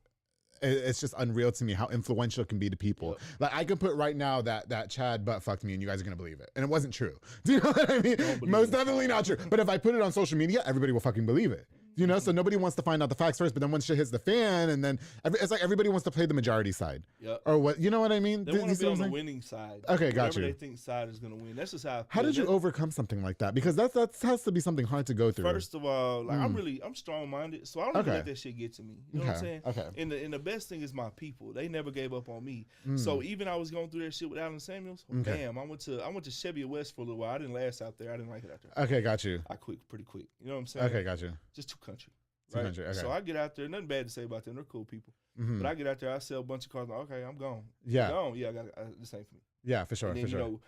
It's just unreal to me how influential it can be to people. Yep. Like I can put right now that Chad butt fucked me and you guys are gonna believe it, and it wasn't true. Do you know what I mean? Most definitely not true. But if I put it on social media, everybody will fucking believe it. You know, so nobody wants to find out the facts first, but then when shit hits the fan, and then it's like everybody wants to play the majority side. Yep. Or what? You know what I mean? They want to be on the winning side. Okay, got you. Whatever they think side is going to win. That's just how I feel. How did you overcome something like that? Because that has to be something hard to go through. First of all, like I'm strong-minded, so I don't even let that shit get to me. You know what I'm saying? Okay. And the best thing is my people. They never gave up on me. So even I was going through that shit with Alan Samuels. Damn, I went to Chevy West for a little while. I didn't last out there. I didn't like it out there. Okay, got you. I quit pretty quick. You know what I'm saying? Okay, got you. Just too country. Right? Okay. So I get out there, nothing bad to say about them. They're cool people. But I get out there, I sell a bunch of cars. Like, okay, I'm gone. Yeah. I'm gone. Yeah, this ain't for me. Yeah, for sure. And then, for sure. You know,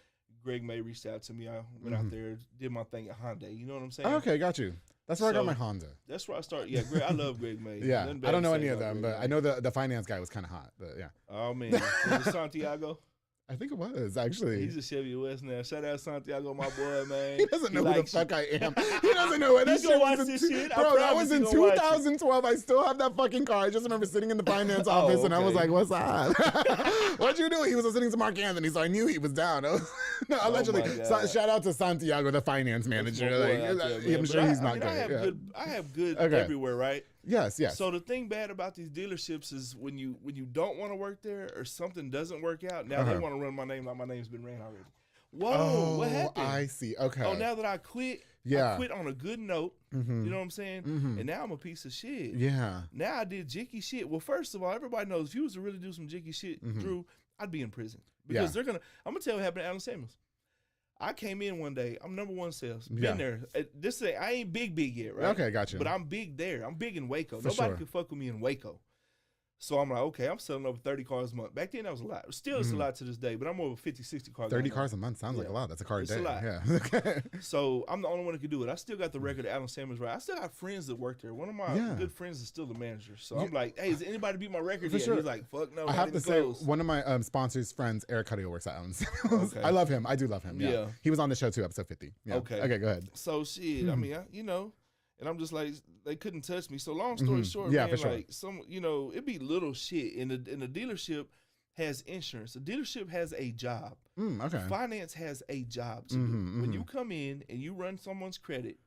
RogueMedia reached out to me. I went out there, did my thing at Hyundai. You know what I'm saying? Okay, got you. That's where I got my Honda. That's where I started. Yeah, Greg, I love RogueMedia. Yeah, I don't know any of them, but I know the finance guy was kind of hot. But yeah. Oh man, was it Santiago? I think it was actually. He's a Chevy West now. Shout out Santiago, my boy, man. He doesn't know who the fuck I am. He doesn't know what that shit was. Bro, that was in 2012. I still have that fucking car. I just remember sitting in the finance office and I was like, "What's up? What'd you do?" He was listening to Mark Anthony, so I knew he was down. No, allegedly. Shout out to Santiago, the finance manager. I'm sure he's not good. I have good everywhere, right? Yes. So the thing bad about these dealerships is when you don't want to work there or something doesn't work out, now they want to run my name like my name's been ran already. Whoa, what happened? I see. Okay. Oh, now that I quit, I quit on a good note. You know what I'm saying? And now I'm a piece of shit. Yeah. Now I did jicky shit. Well, first of all, everybody knows if you was to really do some jicky shit, Drew, I'd be in prison. Because I'm going to tell you what happened to Alan Samuels. I came in one day. I'm number one sales. Been there. I ain't big yet, right? Okay, gotcha. But I'm big there. I'm big in Waco. Nobody could fuck with me in Waco. So I'm like, okay, I'm selling over 30 cars a month. Back then, that was a lot. Still, it's a lot to this day, but I'm over 50, 60 cars 30 cars a month sounds like a lot. That's a car a day. It's a lot. Yeah. So I'm the only one that could do it. I still got the record of Alan Samuels, right? I still got friends that work there. One of my good friends is still the manager. So I'm like, hey, is anybody beat my record yet? Sure. He's like, fuck no. I have to say, one of my sponsors' friends, Eric Cuddio, works at Alan Samuels. Okay. I love him. I do love him. Yeah. He was on the show too, episode 50. Yeah. Okay, go ahead. So shit, I mean, and I'm just like, they couldn't touch me. So long story short, yeah, man, for sure. like it'd be little shit. And the dealership has insurance. The dealership has a job. Okay. Finance has a job to do. When you come in and you run someone's credit,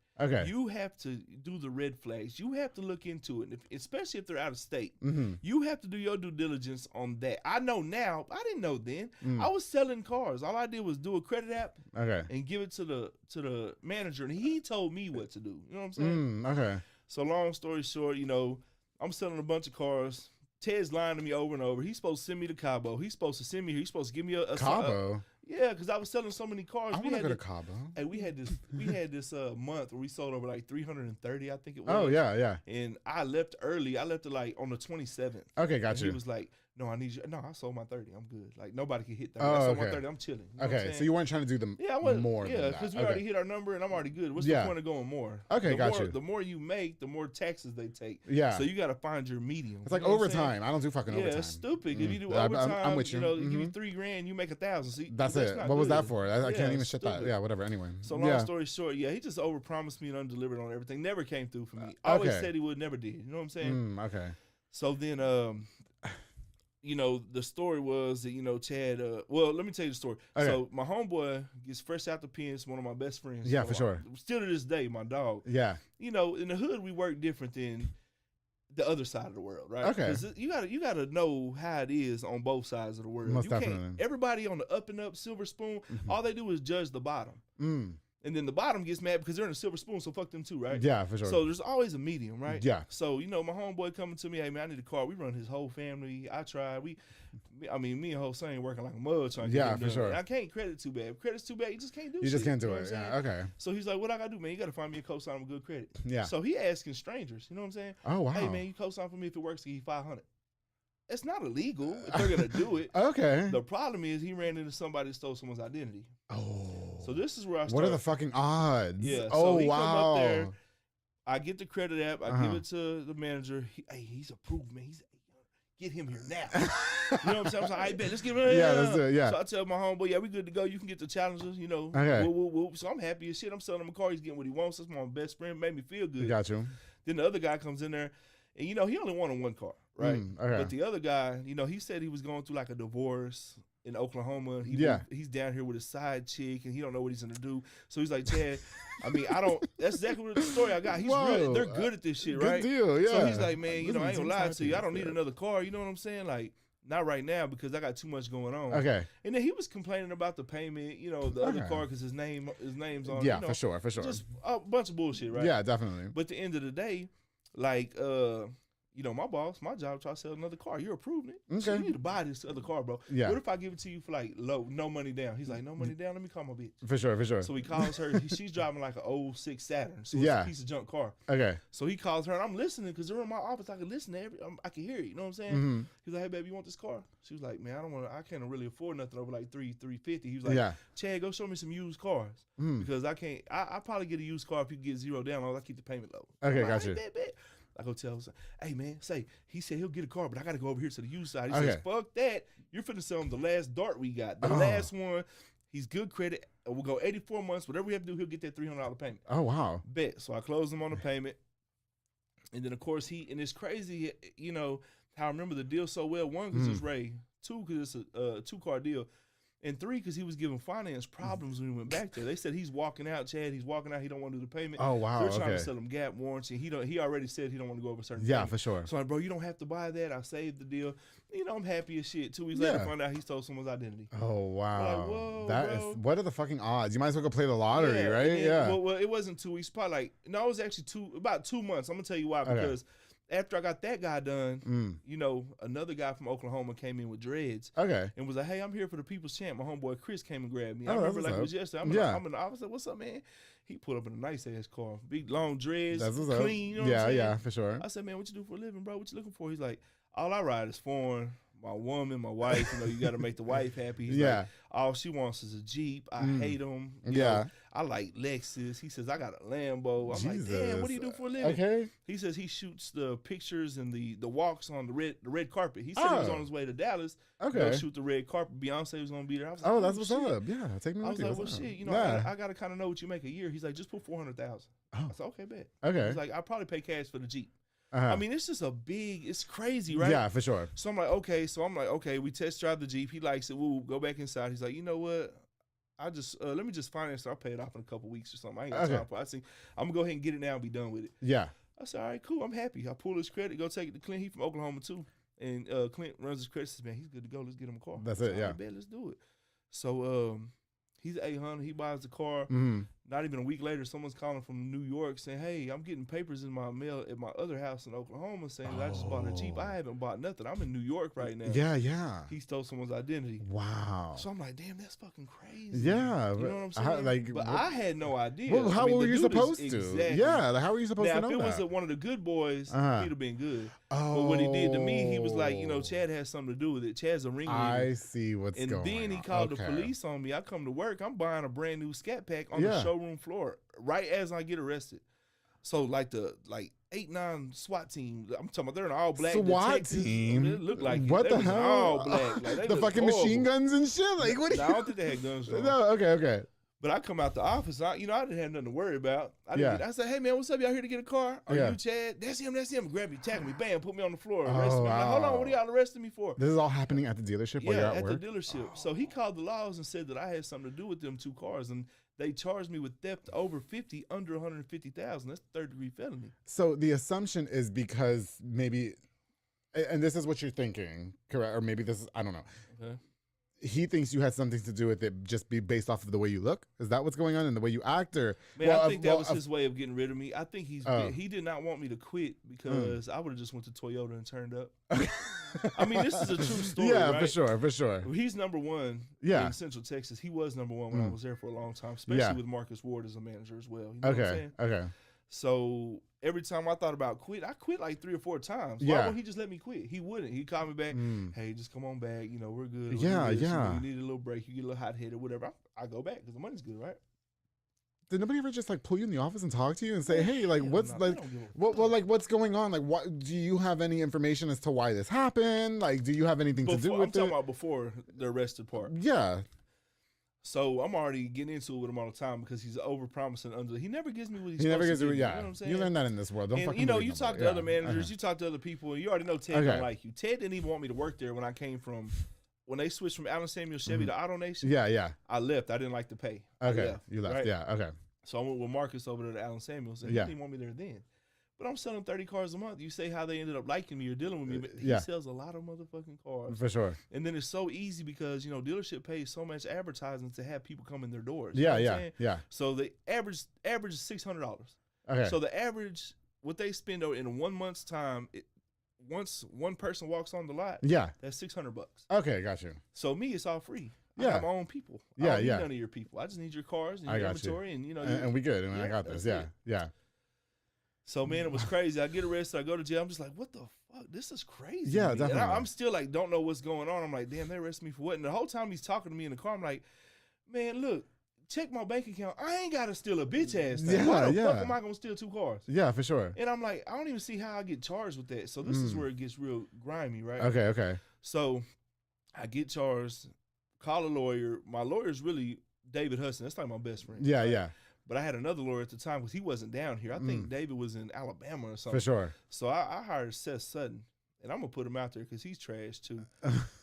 you have to do the red flags. You have to look into it, and especially if they're out of state. You have to do your due diligence on that. I know now. I didn't know then. I was selling cars. All I did was do a credit app and give it to the manager, and he told me what to do. You know what I'm saying? Okay. So long story short, I'm selling a bunch of cars. Ted's lying to me over and over. He's supposed to send me to Cabo. He's supposed to send me here. He's supposed to give me a Cabo. Yeah, because I was selling so many cars. I want to go to Cabo. Hey, we had this month where we sold over like 330, I think it was. Oh yeah. And I left early. I left it like on the 27th. Okay, gotcha. He was like, "No, I need you." No, I sold my 30. I'm good. Like nobody can hit 30. I sold my 30. I'm chilling. You know okay, so you weren't trying to do them more than that. Yeah, because we already hit our number and I'm already good. What's the point of going more? Okay, gotcha. The more you make, the more taxes they take. Yeah. So you got to find your medium. It's like overtime. I don't do fucking overtime. Yeah, it's stupid. If you do overtime, I'm with you. Give you $3,000, you make $1,000. See, that's it. What was that for? I can't even shit that. Yeah, whatever. Anyway. So long story short, he just overpromised me and undelivered on everything. Never came through for me. Always said he would, never did. You know what I'm saying? Okay. So then, the story was that, Chad, well, let me tell you the story. Okay. So my homeboy gets fresh out the pen. It's one of my best friends. Yeah, for sure. Still to this day, my dog. Yeah. In the hood, we work different than the other side of the world, right? Okay. Because you gotta know how it is on both sides of the world. Most definitely. Everybody on the up and up silver spoon, all they do is judge the bottom. And then the bottom gets mad because they're in a silver spoon, so fuck them too, right? Yeah, for sure. So there's always a medium, right? Yeah. So, you know, my homeboy coming to me, hey, man, I need a car. We run his whole family. I tried. Me and Jose ain't working like a mud trying to get him for done. sure. And I can't credit too bad. If credit's too bad, you just can't do it. You just can't do know what it. I'm Yeah, okay. So he's like, what I got to do, man? You got to find me a co-sign with good credit. Yeah. So he asking strangers, you know what I'm saying? Oh, wow. Hey, man, you co-sign for me if it works, give you $500. It's not illegal if they're going to do it. Okay. The problem is he ran into somebody that stole someone's identity. Oh. So this is where I start. What are the fucking odds? Yeah. Oh, so he wow. come up there. I get the credit app. I give it to the manager. He's approved, man. Get him here now. You know what I'm saying? I'm like, I bet. Let's get him. Yeah, let's do it. Yeah. So I tell my homeboy, yeah, we good to go. You can get the challenges, you know. Okay. Whoop, whoop, whoop. So I'm happy as shit. I'm selling him a car. He's getting what he wants. That's my best friend. Made me feel good. Got you. Then the other guy comes in there, and, you know, he only wanted one car, right? Okay. But the other guy, you know, he said he was going through like a divorce in Oklahoma. He's down here with a side chick, and he don't know what he's gonna do. So he's like, Chad, I mean, that's exactly what the story I got. He's really, they're good at this shit, right? Good deal, yeah. So he's like, man, you know, I ain't gonna lie to you. I don't need another car. You know what I'm saying? Like, not right now because I got too much going on. Okay. And then he was complaining about the payment, you know, the other car because his name's on. Yeah, you know, for sure. Just a bunch of bullshit, right? Yeah, definitely. But at the end of the day, like, you know, my job, try to sell another car. You're approving it. Okay. So you need to buy this other car, bro. Yeah. What if I give it to you for like no money down? He's like, no money down. Let me call my bitch. For sure. So he calls her. She's driving like an 06 Saturn. So it's a piece of junk car. Okay. So he calls her, and I'm listening because they're in my office. I can listen to I can hear it. You know what I'm saying? Mm-hmm. He's like, hey, baby, you want this car? She was like, man, I can't really afford nothing over like $350. He was like, Chad, go show me some used cars because I can't. I probably get a used car if you get $0 down. I keep the payment low. Okay, like, gotcha. Bet. I go tell him, hey, man, he said he'll get a car, but I got to go over here to the used side. He says, fuck that. You're finna sell him the last dart we got. The last one, he's good credit. We'll go 84 months. Whatever we have to do, he'll get that $300 payment. Oh, wow. Bet. So I closed him on the payment. And then, of course, and it's crazy, you know, how I remember the deal so well. One, because it's Ray. Two, because it's a two-car deal. And three, because he was giving finance problems when he went back there. They said he's walking out, Chad. He's walking out. He don't want to do the payment. Oh, wow. They're trying to sell him gap warranty. He already said he don't want to go over certain payment. For sure. So I'm like, bro, you don't have to buy that. I saved the deal. You know, I'm happy as shit. 2 weeks later, I found out he stole someone's identity. Oh, wow. Like, whoa, bro. What are the fucking odds? You might as well go play the lottery, right? Well, it wasn't 2 weeks. Probably like, no, it was actually about 2 months. I'm going to tell you why. Because after I got that guy done, you know, another guy from Oklahoma came in with dreads. Okay. And was like, hey, I'm here for the People's Champ. My homeboy Chris came and grabbed me. Oh, I remember like it was yesterday. I'm in the office. Like, what's up, man? He pulled up in a nice ass car. Big long dreads. That's what's clean. Up. You know what I'm saying? Yeah, for sure. I said, man, what you do for a living, bro? What you looking for? He's like, all I ride is foreign. My woman, my wife, you know, you got to make the wife happy. He's like, all she wants is a Jeep. I hate them. You know, I like Lexus. He says, I got a Lambo. I'm like, damn, what do you do for a living? Okay. He says he shoots the pictures and the walks on the red carpet. He said he was on his way to Dallas. Okay. To shoot the red carpet. Beyonce was going to be there. I was like, that's what's up. Yeah, take me with you. I was like, well, shit, you know, I got to kind of know what you make a year. He's like, just put $400,000. I said, okay, bet. Okay. He's like, I'll probably pay cash for the Jeep. I mean, it's just it's crazy, right? Yeah, for sure. So I'm like, okay. We test drive the Jeep. He likes it. We'll go back inside. He's like, you know what? I just let me just finance it. I'll pay it off in a couple weeks or something. I ain't got time for it. I said, I'm gonna go ahead and get it now and be done with it. Yeah. I said, all right, cool. I'm happy. I pull his credit, go take it to Clint. He from Oklahoma too, and Clint runs his credit. Says, man, he's good to go. Let's get him a car. That's it. Yeah. Bet, let's do it. So he's $800. He buys the car. Not even a week later, someone's calling from New York saying, hey, I'm getting papers in my mail at my other house in Oklahoma saying that I just bought a Jeep. I haven't bought nothing. I'm in New York right now. Yeah. He stole someone's identity. Wow. So I'm like, damn, that's fucking crazy. Yeah. You know what I'm saying? But I had no idea. Well, how were you supposed to? Exactly. Yeah, how were you supposed to know that? Now, if it was one of the good boys, he'd have been good. But what he did to me, he was like, you know, Chad has something to do with it. Chad's a ringleader. I see what's going on. And then he called the police on me. I come to work. I'm buying a brand new Scat Pack on the showroom floor right as I get arrested. So like 8-9 SWAT team. I'm talking about they're an all black SWAT team. It looked like what the hell? All black. Like, the fucking horrible. Machine guns and shit. Like what? I don't think they had guns. No. Okay. But I come out the office. I didn't have nothing to worry about. I said, hey man, what's up? Y'all here to get a car? Are you Chad? That's him. Grab me, tackle me, bam, put me on the floor, arrest me. I'm like, hold on, what are y'all arresting me for? This is all happening at the dealership while you're at work? The dealership. So he called the laws and said that I had something to do with them 2 cars, and they charged me with theft over 50, under 150,000. That's 3rd-degree felony. So the assumption is because maybe, and this is what you're thinking, correct? Or maybe this is, I don't know. Okay. he thinks you had something to do with it, just be based off of the way you look? Is that what's going on and the way you act? Or man, I think that was his way of getting rid of me. I think he did not want me to quit because I would have just went to Toyota and turned up. I mean, this is a true story. Yeah, right? for sure. He's number one in Central Texas. He was number one when I was there for a long time, especially with Marcus Ward as a manager as well. You know what I'm saying? Okay. So every time I thought about quit, I quit like 3 or 4 times. Why wouldn't he just let me quit? He wouldn't. He'd call me back. Hey, just come on back. You know, we're good. We'll do this. You need a little break. You get a little hot headed, whatever. I go back because the money's good, right? Did nobody ever just like pull you in the office and talk to you and say, "Hey, like, what's what's going on? Like, what do you have any information as to why this happened? Like, do you have anything to do with it?" I'm talking about before the arrested part. Yeah. So I'm already getting into it with him all the time because he's overpromising under. He never gives me what he's He never supposed gives to you. give me, Yeah. you know what I'm saying? You learn that in this world. Don't and, fucking you know, believe you talk nobody. to other managers, you talk to other people, and you already know Ted don't like you. Ted didn't even want me to work there when I came from. When they switched from Allen Samuel Chevy to Auto Nation. Yeah. I left. I didn't like the pay. Okay. You left. Right? Yeah. Okay. So I went with Marcus over there to Allen Samuels. And he didn't want me there then. But I'm selling 30 cars a month. You say how they ended up liking me or dealing with me, but he sells a lot of motherfucking cars. For sure. And then it's so easy because, you know, dealership pays so much advertising to have people come in their doors. Yeah. So the average is $600. Okay. So the average, what they spend in 1 month's time, once one person walks on the lot, that's $600. Okay, got you. So me, it's all free. Yeah. I have my own people. I don't need none of your people. I just need your cars and your inventory, and you know. And we good. And I got this. Yeah. So man, it was crazy. I get arrested. I go to jail. I'm just like, what the fuck? This is crazy. Yeah, definitely. And I'm still like, don't know what's going on. I'm like, damn, they arrested me for what? And the whole time he's talking to me in the car, I'm like, man, look, check my bank account. I ain't got to steal a bitch ass thing. Why the fuck am I going to steal 2 cars? Yeah, for sure. And I'm like, I don't even see how I get charged with that. So this is where it gets real grimy, right? Okay. So I get charged, call a lawyer. My lawyer's really David Hudson. That's like my best friend. Yeah, right? yeah. But I had another lawyer at the time because he wasn't down here. I think David was in Alabama or something. For sure. So I hired Seth Sutton, and I'm going to put him out there because he's trash too.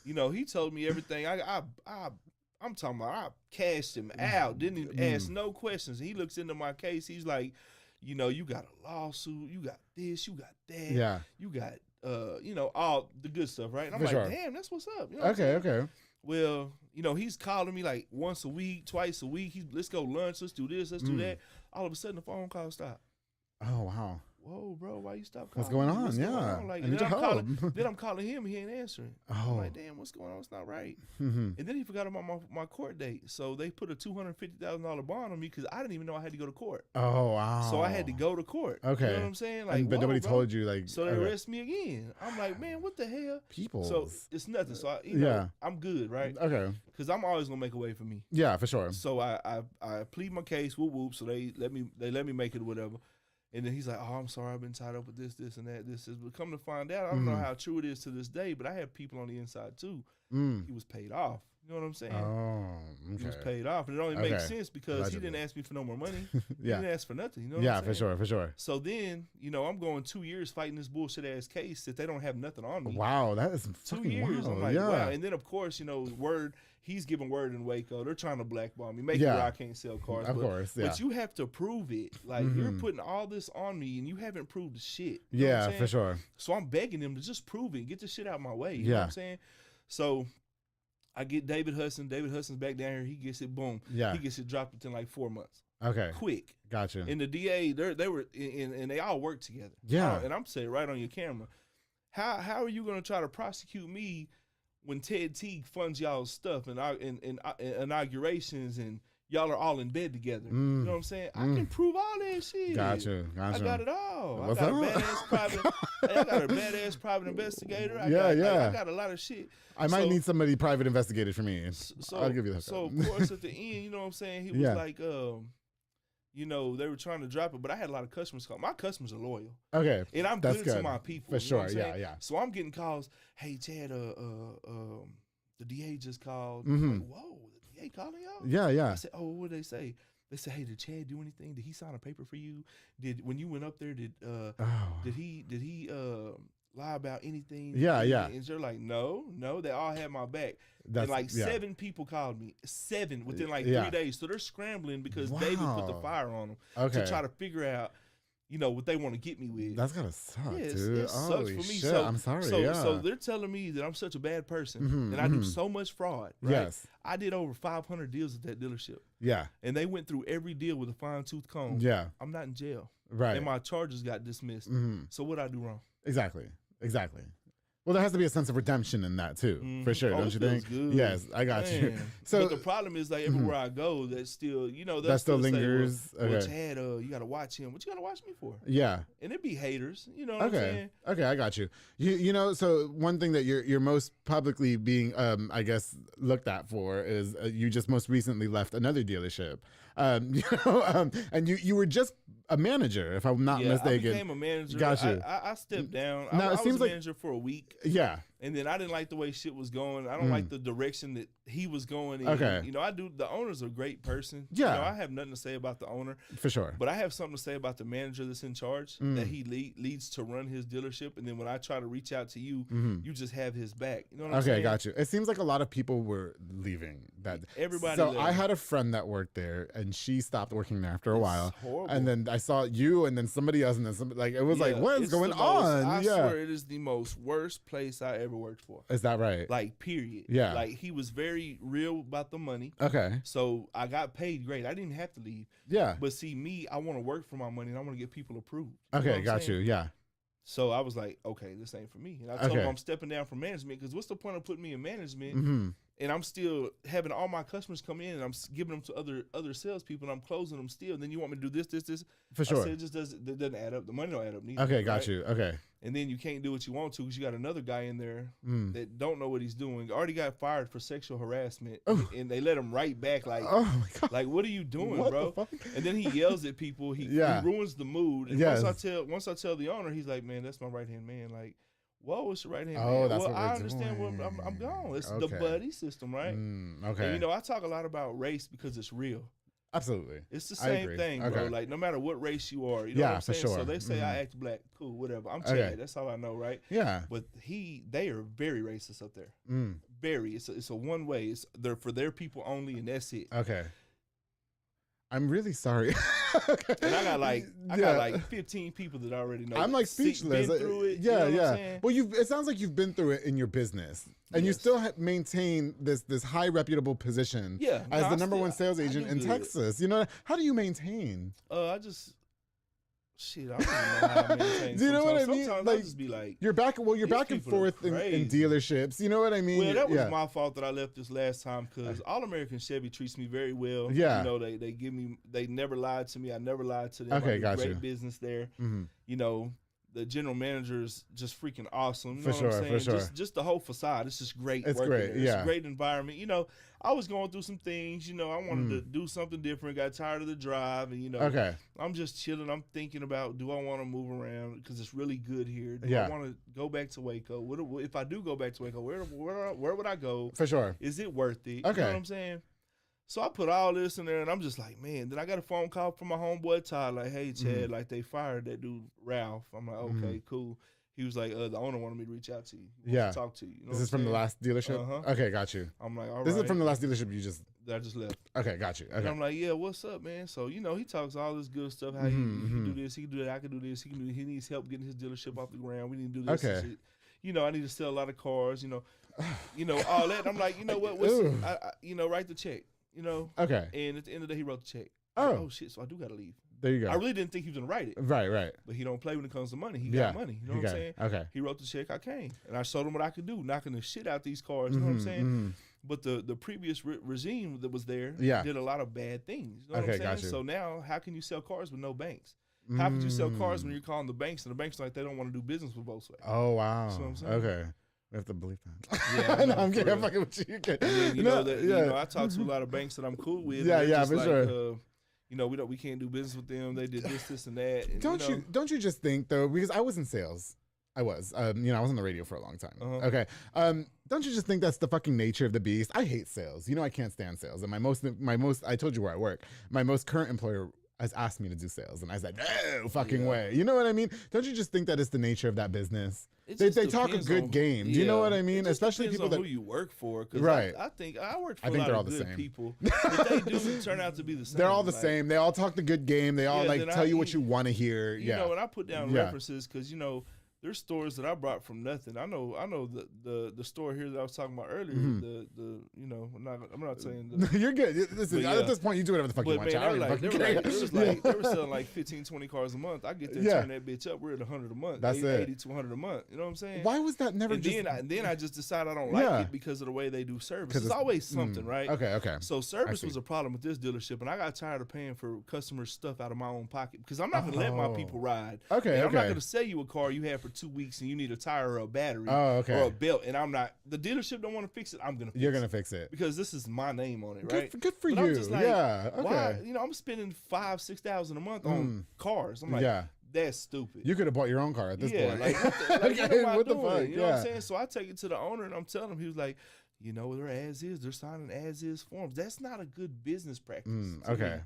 You know, he told me everything. I'm talking about, I cashed him out, didn't even ask no questions. He looks into my case. He's like, you know, you got a lawsuit, you got this, you got that, you got, you know, all the good stuff, right? And I'm like, damn, that's what's up. You know okay. Well, you know, he's calling me like once a week, twice a week. Let's go lunch, let's do this, let's do that. All of a sudden, the phone call stopped. Oh, wow. Whoa, bro, why you stop calling? What's going on? What's going on? Like, I need your help. Then I'm calling him, he ain't answering. I'm like, damn, what's going on? It's not right. And then he forgot about my court date. So they put a $250,000 bond on me because I didn't even know I had to go to court. Oh, wow. So I had to go to court. Okay. You know what I'm saying? Like, but nobody told you, like. So they arrest me again. I'm like, man, what the hell? People. So it's nothing. So, you know, I'm good, right? Okay. Because I'm always going to make a way for me. Yeah, for sure. So I plead my case, whoop, so they let me make it or whatever. And then he's like, oh, I'm sorry, I've been tied up with this and that. But come to find out, I don't know how true it is to this day, but I have people on the inside too. He was paid off. You know what I'm saying? Oh, okay. He was paid off. And it only makes sense because he didn't ask me for no more money. He didn't ask for nothing. You know what I'm saying? For sure. So then, you know, I'm going 2 years fighting this bullshit ass case that they don't have nothing on me. Wow, that is 2 years. Wild. I'm like, wow. And then, of course, you know, he's giving word in Waco. They're trying to blackball me, make it where I can't sell cars. Of course, But you have to prove it. Like, you're putting all this on me, and you haven't proved the shit. You know what I'm saying? For sure. So I'm begging them to just prove it. Get the shit out of my way. You know what I'm saying? So I get David Hudson. David Hudson's back down here. He gets it, boom. Yeah. He gets it dropped within like 4 months. Okay. Quick. Gotcha. And the DA, they were, and they all work together. Yeah. And I'm saying right on your camera, how are you going to try to prosecute me when Ted Teague funds y'all's stuff and inaugurations and y'all are all in bed together? You know what I'm saying? I can prove all that shit. Gotcha. I got it all. What's I got up? a badass I got a badass private investigator. I got a lot of shit. I might need somebody private investigated for me. So, I'll give you that. So of course at the end, you know what I'm saying? He was like, you know, they were trying to drop it, but I had a lot of customers call. My customers are loyal. Okay. And I'm good to my people. For sure. You know Yeah. So I'm getting calls, hey Chad, the DA just called. I'm like, whoa, the DA calling y'all? Yeah. I said, oh, what did they say? They said, hey, did Chad do anything? Did he sign a paper for you? When you went up there, did he lie about anything? Yeah. And they're like, no, they all had my back. And like 7 people called me. 7 within like 3 days. So they're scrambling because David put the fire on them to try to figure out, what they want to get me with. That's gotta suck, Yeah, dude. it sucks Holy for me. shit, So I'm sorry. So they're telling me that I'm such a bad person and I do so much fraud. Right? Yes. I did over 500 deals at that dealership. Yeah. And they went through every deal with a fine tooth comb. Yeah. I'm not in jail. Right. And my charges got dismissed. So what I do wrong? Exactly. Well, there has to be a sense of redemption in that too, for sure, don't you think? Good. Yes, I got you. So, but the problem is, like, everywhere I go, that still, that still lingers. Say, well, Chad, you got to watch him. What you got to watch me for? Yeah. And it be haters. You know what I'm saying? Okay, I got you. So one thing that you're most publicly being, I guess, looked at for is you just most recently left another dealership. And you were just a manager, if I'm not mistaken. I became a manager. Got you. I stepped down. Now, I it seems was a like manager for a week. Yeah. And then I didn't like the way shit was going. I don't like the direction that he was going in. Okay. The owner's a great person. Yeah. I have nothing to say about the owner. For sure. But I have something to say about the manager that's in charge, that he leads to run his dealership. And then when I try to reach out to you, you just have his back. You know what I'm saying? Okay, got you. It seems like a lot of people were leaving that. Everybody So left. I had a friend that worked there, and she stopped working there after a while. Horrible. And then I saw you, and then somebody else, and then somebody, like, it was like, what is going on? I swear it is the most worst place I ever worked for. Is that right? Like, period. Yeah. Like, he was very real about the money. Okay. So I got paid great. I didn't have to leave. Yeah. But see, me, I want to work for my money and I want to get people approved. You know Okay, what I'm got saying? you. Yeah. So I was like, okay, this ain't for me. And I told him I'm stepping down from management because what's the point of putting me in management and I'm still having all my customers come in and I'm giving them to other salespeople and I'm closing them still. And then you want me to do this. For sure. I said, it doesn't add up. The money don't add up neither. Okay, got right? you. Okay. And then you can't do what you want to because you got another guy in there that don't know what he's doing. Already got fired for sexual harassment, and they let him right back. Like, oh my God. Like, what are you doing, What bro? the fuck? And then he yells at people. He ruins the mood. And Yes. once I tell the owner, he's like, man, that's my right hand man. Like, whoa, it's your right hand Oh, man. that's Well, what I we're understand. doing. Well, I'm gone. It's the Okay. buddy system, right? Okay. And, I talk a lot about race because it's real. Absolutely. It's the I same agree. thing, bro. Okay. Like, no matter what race you are, you know Yeah, what I'm for saying? sure. So they say I act black. Cool, whatever. I'm Chad. Okay. That's all I know, right? Yeah. But they are very racist up there. Very. It's a one way. It's for their people only, and that's it. Okay. I'm really sorry. Okay. And I got like 15 people that already know. I'm like speechless. Been through it. Yeah, you know what I'm saying? Well, it sounds like you've been through it in your business, and you still maintain this high reputable position. Yeah, as the number one sales agent in Texas. How do you maintain? I just. Shit, I don't even know how I maintain. Do you know what I mean? Sometimes Like, I just be like, you're back and forth in dealerships. You know what I mean? Well, that was my fault that I left this last time because All American Chevy treats me very well. Yeah. They give me. They never lied to me. I never lied to them. Okay, I did got great you. business there. The general manager is just freaking awesome. You For know what I'm sure, saying? for sure. Just the whole facade. It's just great. It's working great, there. yeah. It's a great environment. I was going through some things. I wanted to do something different. Got tired of the drive, and Okay. I'm just chilling. I'm thinking about, do I want to move around because it's really good here? Do Yeah. I want to go back to Waco? If I do go back to Waco, where would I go? For sure. Is it worth it? Okay. You know what I'm saying? So I put all this in there, and I'm just like, man. Then I got a phone call from my homeboy Todd, like, hey, Chad, like they fired that dude Ralph. I'm like, okay, cool. He was like, the owner wanted me to reach out to you. He wants to talk to you. You know This is from the last dealership? Uh-huh. Okay, got you. I'm like, all right. This is from the last dealership that I just left. Okay, got you. Okay. And I'm like, yeah, what's up, man? So, he talks all this good stuff, how he can do this, he can do that, I can do this, he needs help getting his dealership off the ground. We need to do this. Okay. And shit. I need to sell a lot of cars, all that. I'm like, you know what? Write the check, Okay. And at the end of the day, he wrote the check. Oh. Shit, so I do got to leave. There you go. I really didn't think he was going to write it. Right. But he don't play when it comes to money. He got money. You know what I'm saying? Okay. He wrote the check. I came. And I showed him what I could do, knocking the shit out these cars. You know what I'm saying? But the previous regime that was there did a lot of bad things. You know what I'm saying? Got you. So now, how can you sell cars with no banks? How could you sell cars when you're calling the banks and the banks like they don't want to do business with Volkswagen? Oh, wow. See what I'm saying? Okay. We have to believe that. Yeah, no, I'm kidding. I'm fucking with you. And then, I talk to a lot of banks that I'm cool with. Yeah, just for like, sure. We can't do business with them. They did this, and that. And, Don't you just think though? Because I was in sales. I was. I was on the radio for a long time. Okay. Don't you just think that's the fucking nature of the beast? I hate sales. I can't stand sales. And my most. I told you where I work. My most current employer has asked me to do sales, and I said, no fucking way. You know what I mean? Don't you just think that it's the nature of that business? They talk a good game. Do you know what I mean? Especially people that who you work for. Right. I think I work for a lot of good people. But they do turn out to be the same. They're all the same. They all talk the good game. They all tell you what you want to hear. You know, and I put down references because, you know, there's stores that I brought from nothing. I know the store here that I was talking about earlier. The you know, I'm not saying you're good. Listen, at this point, you do whatever the fuck you want. They were selling like 15, 20 cars a month. I get there, turn that bitch up. We're at 100 a month. That's 80 to 100 a month. You know what I'm saying? Why was that never? Then I just decided I don't like it because of the way they do service. It's always something, right? Okay. So service was a problem with this dealership, and I got tired of paying for customers' stuff out of my own pocket because I'm not gonna let my people ride. Okay. I'm not gonna sell you a car you had for 2 weeks and you need a tire or a battery or a belt, and I'm not. The dealership don't want to fix it. I'm gonna. You're gonna fix it because this is my name on it, right? Good for you. I'm just like, okay. Why? You know, I'm spending $5,000-6,000 a month on cars. I'm like, that's stupid. You could have bought your own car at this point. Like, what the fuck? You know what I'm saying? So I take it to the owner and I'm telling him, he was like, you know, they're as is. They're signing as is forms. That's not a good business practice. Okay.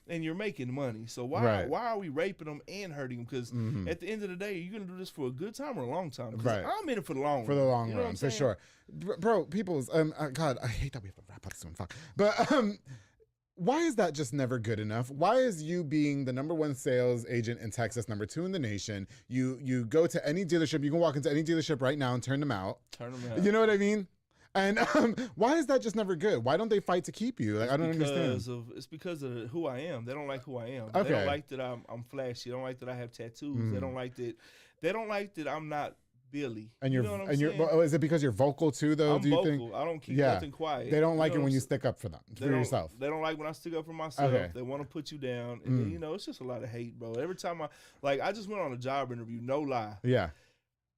And you're making money. So why are we raping them and hurting them? Because at the end of the day, you're going to do this for a good time or a long time? Right. I'm in it for the long run. For the long run, for sure. Bro, people's, God, I hate that we have to wrap up soon. Fuck. But, why is that just never good enough? Why is you being the #1 sales agent in Texas, #2 in the nation, you go to any dealership, you can walk into any dealership right now and turn them out. You know what I mean? And why is that just never good? Why don't they fight to keep you? Like, I don't understand. It's because of who I am. They don't like who I am. Okay. They don't like that I'm flashy. They don't like that I have tattoos. They don't like that I'm not Billy. And you know what I'm saying? Is it because you're vocal too, though? I'm vocal. I don't keep nothing quiet. They don't like it when you stick up for them, for yourself. They don't like when I stick up for myself. Okay. They want to put you down. And then, you know, it's just a lot of hate, bro. Every time I just went on a job interview, no lie. Yeah.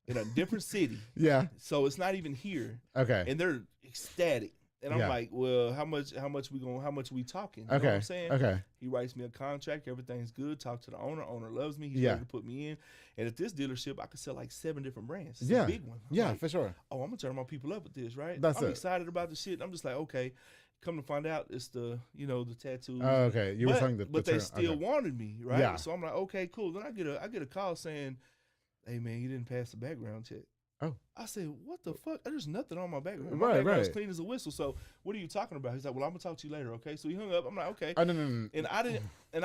In a different city. Yeah. So it's not even here. Okay. And they're ecstatic. And I'm like, well, how much we talking? You know what I'm saying? Okay. He writes me a contract, everything's good. Talk to the owner. Owner loves me. He's ready to put me in. And at this dealership, I could sell like 7 different brands. It's a big one. I'm like, for sure. Oh, I'm gonna turn my people up with this, right? I'm excited about the shit. I'm just like, okay. Come to find out, it's the tattoos. Oh, okay. You were saying that, but they still wanted me, right? Yeah. So I'm like, okay, cool. Then I get a call saying, hey man, you didn't pass the background check. Oh. I said, what the fuck? There's nothing on my background. My background's clean as a whistle. So what are you talking about? He's like, well, I'm gonna talk to you later, okay? So he hung up. I'm like, okay. No. And I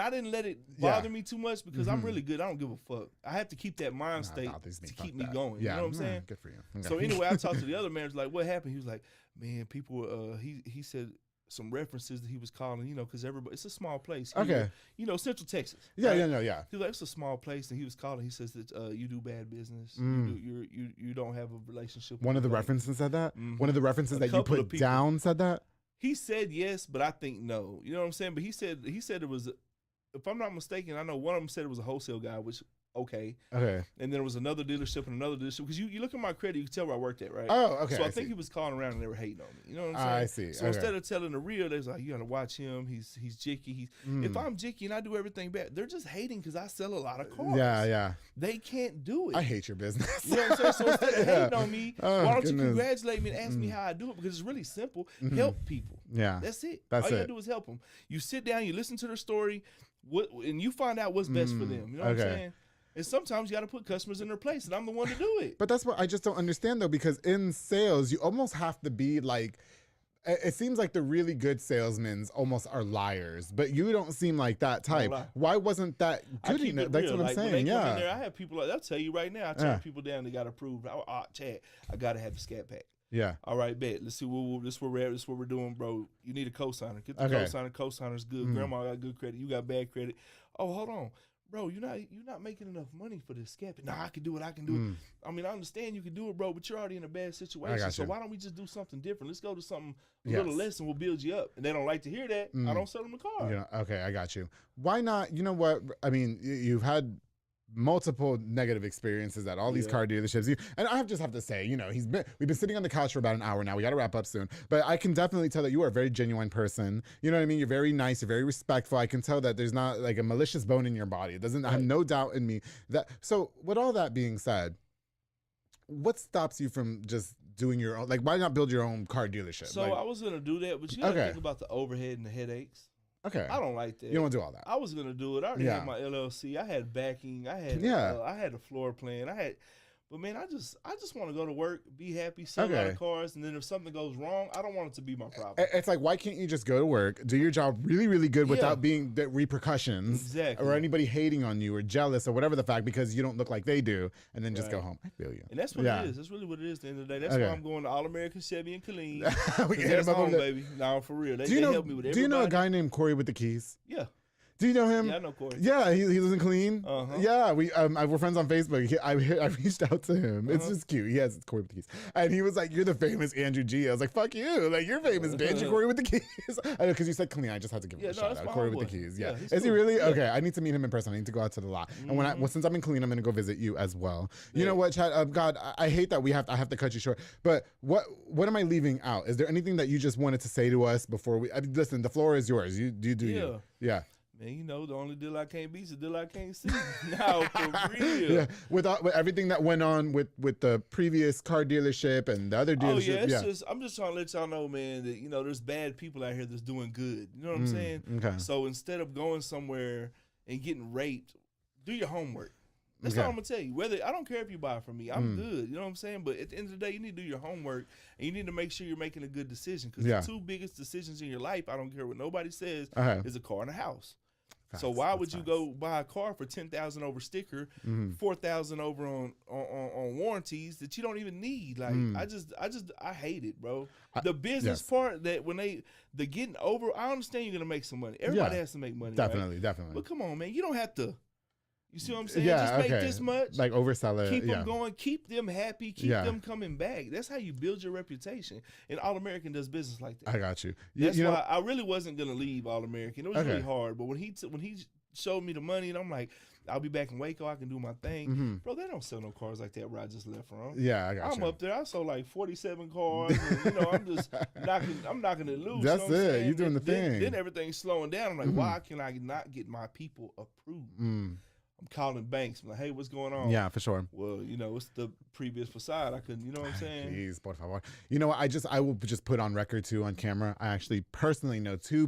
didn't let it bother me too much because I'm really good. I don't give a fuck. I have to keep that mind state to keep me going. Yeah. You know what I'm saying? Good for you. Okay. So anyway, I talked to the other manager, like, what happened? He was like, man, people. He said some references that he was calling, you know, because everybody, it's a small place. Okay. You know, Central Texas. Yeah, right? yeah. He was like, it's a small place, and he was calling. He says that you do bad business. You don't have a relationship. One of the references said that? One of the references that you put down said that? He said yes, but I think no. You know what I'm saying? But he said it was, if I'm not mistaken, I know one of them said it was a wholesale guy, which okay. And then there was another dealership and another dealership. Because you look at my credit, you can tell where I worked at, right? Oh, okay. So I think he was calling around and they were hating on me. You know what I'm saying? I see. So instead of telling the real, they was like, you gotta watch him. He's jicky. If I'm jicky and I do everything bad, they're just hating because I sell a lot of cars. Yeah. They can't do it. I hate your business. You know what I'm saying? So instead of hating on me, why don't you congratulate me and ask me how I do it? Because it's really simple. Help people. Yeah. That's it. All you gotta do is help them. You sit down, you listen to their story, and you find out what's best for them. You know what I'm saying? And sometimes you got to put customers in their place, and I'm the one to do it. But that's what I just don't understand, though, because in sales, you almost have to be like, it seems like the really good salesmen almost are liars, but you don't seem like that type. Why wasn't that good enough? That's what I'm saying. When they come in there, I have people like, I'll tell you right now, I turn people down, they got to prove, Chad, I got to have the scat pack. Yeah. All right, bet. Let's see this where we're at. This is what we're doing, bro. You need a cosigner. Get the cosigner. Cosigner's good. Grandma got good credit. You got bad credit. Oh, hold on. Bro, you're not making enough money for this scap. Nah, I can do it. I can do it. I mean, I understand you can do it, bro, but you're already in a bad situation. So why don't we just do something different? Let's go to something a little less and we'll build you up. And they don't like to hear that. I don't sell them the car. Yeah, okay, I got you. Why not? You know what? I mean, you've had multiple negative experiences at all these car dealerships. And I just have to say, you know, we've been sitting on the couch for about an hour now. We got to wrap up soon. But I can definitely tell that you are a very genuine person. You know what I mean? You're very nice. You're very respectful. I can tell that there's not like a malicious bone in your body. It doesn't, I have no doubt in me that. So with all that being said, what stops you from just doing your own, like why not build your own car dealership? So I was going to do that, but you got to think about the overhead and the headaches. Okay. I don't like that. You don't want to do all that. I was gonna do it. I already had my LLC. I had backing. I had I had a floor plan. But man, I just want to go to work, be happy, sell a lot of cars, and then if something goes wrong, I don't want it to be my problem. It's like, why can't you just go to work, do your job really, really good without being the repercussions or anybody hating on you or jealous or whatever the fact because you don't look like they do, and then just go home. I feel you. And that's what it is. That's really what it is at the end of the day. That's why I'm going to All American Chevy and Killeen. We can hit him up home, baby. No, for real. They help me with everybody. Do you know a guy named Corey with the keys? Yeah. Do you know him? Yeah, I know Corey. Yeah, he lives in Killeen. Yeah, we're friends on Facebook. I reached out to him. It's just cute. He has Corey with the keys, and he was like, "You're the famous Andrew G." I was like, "Fuck you! Like you're famous, bitch. You're Corey with the keys." I know because you said Killeen. I just had to give him a shout out. Corey with the keys. Yeah, is he really? Yeah. Okay, I need to meet him in person. I need to go out to the lot. And since I'm in Killeen, I'm gonna go visit you as well. You know what, Chad? God, I hate that I have to cut you short. But what am I leaving out? Is there anything that you just wanted to say to us before we? listen, the floor is yours. You do you. Yeah. Man, you know, the only deal I can't beat is the deal I can't see. No, for real. Yeah, with everything that went on with the previous car dealership and the other dealership. Oh, yeah, I'm just trying to let y'all know, man, that, you know, there's bad people out here that's doing good. You know what I'm saying? Okay. So instead of going somewhere and getting raped, do your homework. That's all I'm going to tell you. I don't care if you buy from me. I'm good. You know what I'm saying? But at the end of the day, you need to do your homework, and you need to make sure you're making a good decision. Because the two biggest decisions in your life, I don't care what nobody says, is a car and a house. So why would you go buy a car for $10,000 over sticker, $4,000 over on warranties that you don't even need? Like I hate it, bro. The business part that when the getting over, I understand you're gonna make some money. Everybody has to make money. Definitely. But come on, man, you don't have to. You see what I'm saying? Just make this much. Like oversell it. Keep them going. Keep them happy. Keep them coming back. That's how you build your reputation. And All American does business like that. I got you. That's why I really wasn't going to leave All American. It was really hard. But when he showed me the money and I'm like, I'll be back in Waco. I can do my thing. Bro, they don't sell no cars like that where I just left from. Yeah, I got you. I'm up there. I sold like 47 cars. And, I'm just knocking it loose. That's it. You're doing the thing. Then everything's slowing down. I'm like, why can I not get my people approved? I'm calling banks. I'm like, hey, what's going on? Yeah, for sure. Well, it's the previous facade. I couldn't, you know what I'm saying? Jeez, por favor. You know what? I will just put on record too on camera. I actually personally know 3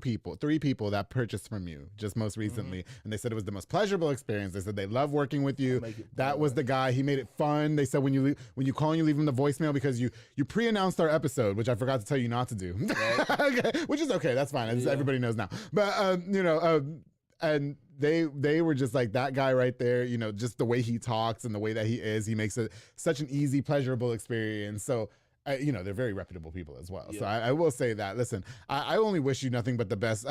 people that purchased from you just most recently. And they said it was the most pleasurable experience. They said they love working with you. That was the guy. He made it fun. They said when you call and you leave him the voicemail because you pre-announced our episode, which I forgot to tell you not to do. Right. Okay, which is okay. That's fine. Everybody knows now. But, and they were just like, that guy right there, just the way he talks and the way that he makes it such an easy, pleasurable experience. So, they're very reputable people as well. Yeah. So I will say that. Listen, I only wish you nothing but the best.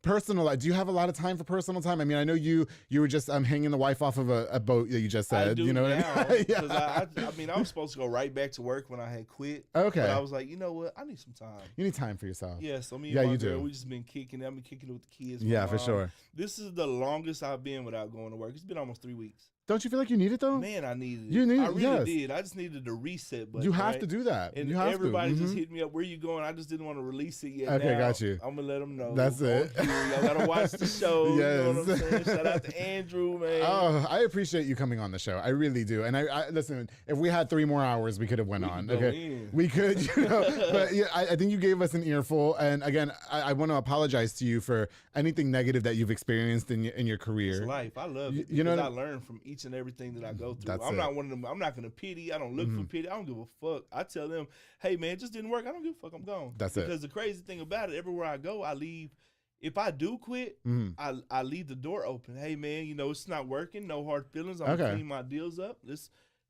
Personal life. Do you have a lot of time for personal time? I mean, I know you were just hanging the wife off of a boat that you just said. I do what now, I mean? Because I was supposed to go right back to work when I had quit. Okay. But I was like, you know what? I need some time. You need time for yourself. Yeah. So me and my girl, we just been kicking. I've been kicking it with the kids. Yeah, for sure. This is the longest I've been without going to work. It's been almost 3 weeks. Don't you feel like you need it though? Man, I needed it. You need it. I really did. I just needed the reset button. You have to do that. And everybody just hit me up. Where you going? I just didn't want to release it yet. Okay, got you. I'm gonna let them know. That's it. Y'all gotta watch the show. Yes. You know what I'm saying? Shout out to Andrew, man. Oh, I appreciate you coming on the show. I really do. And I listen. If we had 3 more hours, we could have went on. Okay, we could. But yeah, I think you gave us an earful. And again, I want to apologize to you for anything negative that you've experienced in your career. It's life. I love it. Because I learn from each and everything that I go through. I'm not one of them. I'm not gonna pity. I don't look for pity. I don't give a fuck. I tell them, hey man, it just didn't work. I don't give a fuck. I'm gone. That's it. Because the crazy thing about it, everywhere I go, I leave. If I do quit, I leave the door open. Hey man, it's not working. No hard feelings. I'm gonna clean my deals up.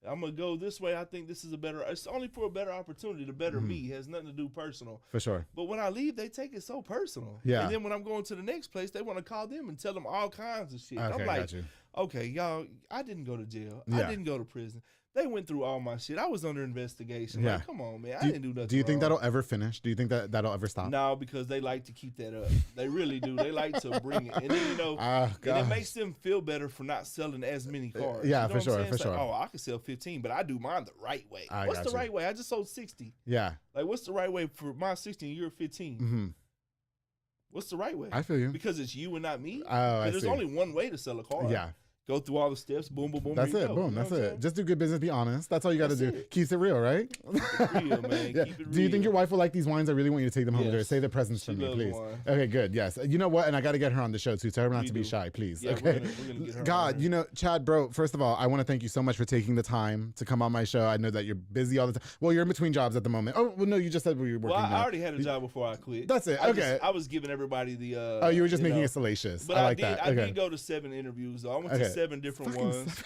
I'm gonna go this way. I think this is it's only for a better opportunity to better me. It has nothing to do personal. For sure. But when I leave, they take it so personal. Yeah. And then when I'm going to the next place, they want to call them and tell them all kinds of shit. Okay, I'm like, got you. Okay, y'all, I didn't go to jail. Yeah. I didn't go to prison. They went through all my shit. I was under investigation. Yeah. Like, come on, man. I didn't do nothing Do you think wrong. that'll ever finish? Do you think that'll ever stop? No, because they like to keep that up. They really do. They like to bring it. And then, and it makes them feel better for not selling as many cars. Yeah, for sure, for it's sure. Like, I can sell 15, but I do mine the right way. What's the right way? I just sold 60. Yeah. Like, what's the right way for my 60 and you're 15? Mm-hmm. What's the right way? I feel you. Because it's you and not me? Oh, I see. There's only one way to sell a car. Yeah. go through all the steps. Boom, boom, boom. That's it. go. Boom. You know That's what I'm it. saying? Just do good business. Be honest. That's all you got to do. It. Keeps it real, right? Keep it real, man. Yeah. Keep it real. Do you think your wife will like these wines? I really want you to take them home with her. Yes. Say the presents She for me, loves please. wine. Okay, good. Yes. You know what? And I got to get her on the show too. Tell her not We to be do. shy, please. Yeah, okay. we're gonna get her God, on you know, Chad, bro, first of all, I want to thank you so much for taking the time to come on my show. I know that you're busy all the time. Well, you're in between jobs at the moment. Oh, well, no, you just said you were working. Well, I already had a job before I quit. That's it. I was giving everybody the. Oh, you were just making it salacious. But I like that. I did go to 7 interviews. Though. I went to 7 different ones.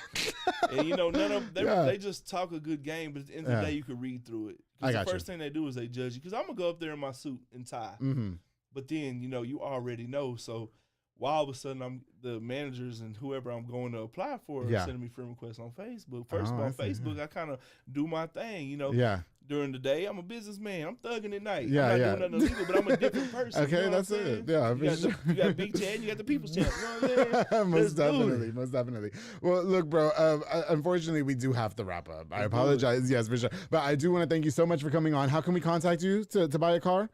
And none of them, they just talk a good game, but at the end of the day, you can read through it. Because the first thing they do is they judge you. Because I'm going to go up there in my suit and tie. Mm-hmm. But then, you already know. So why all of a sudden the managers and whoever I'm going to apply for are sending me friend requests on Facebook. First of all, Facebook, I kind of do my thing, Yeah. During the day, I'm a businessman. I'm thugging at night. Yeah, I'm not doing nothing illegal, but I'm a different person. Okay, you know that's it. Yeah, you got Big Chad and you got the People's Champ. You know what I'm saying? most definitely. Well, look, bro, unfortunately, we do have to wrap up. I apologize. Yes, for sure. But I do want to thank you so much for coming on. How can we contact you to buy a car?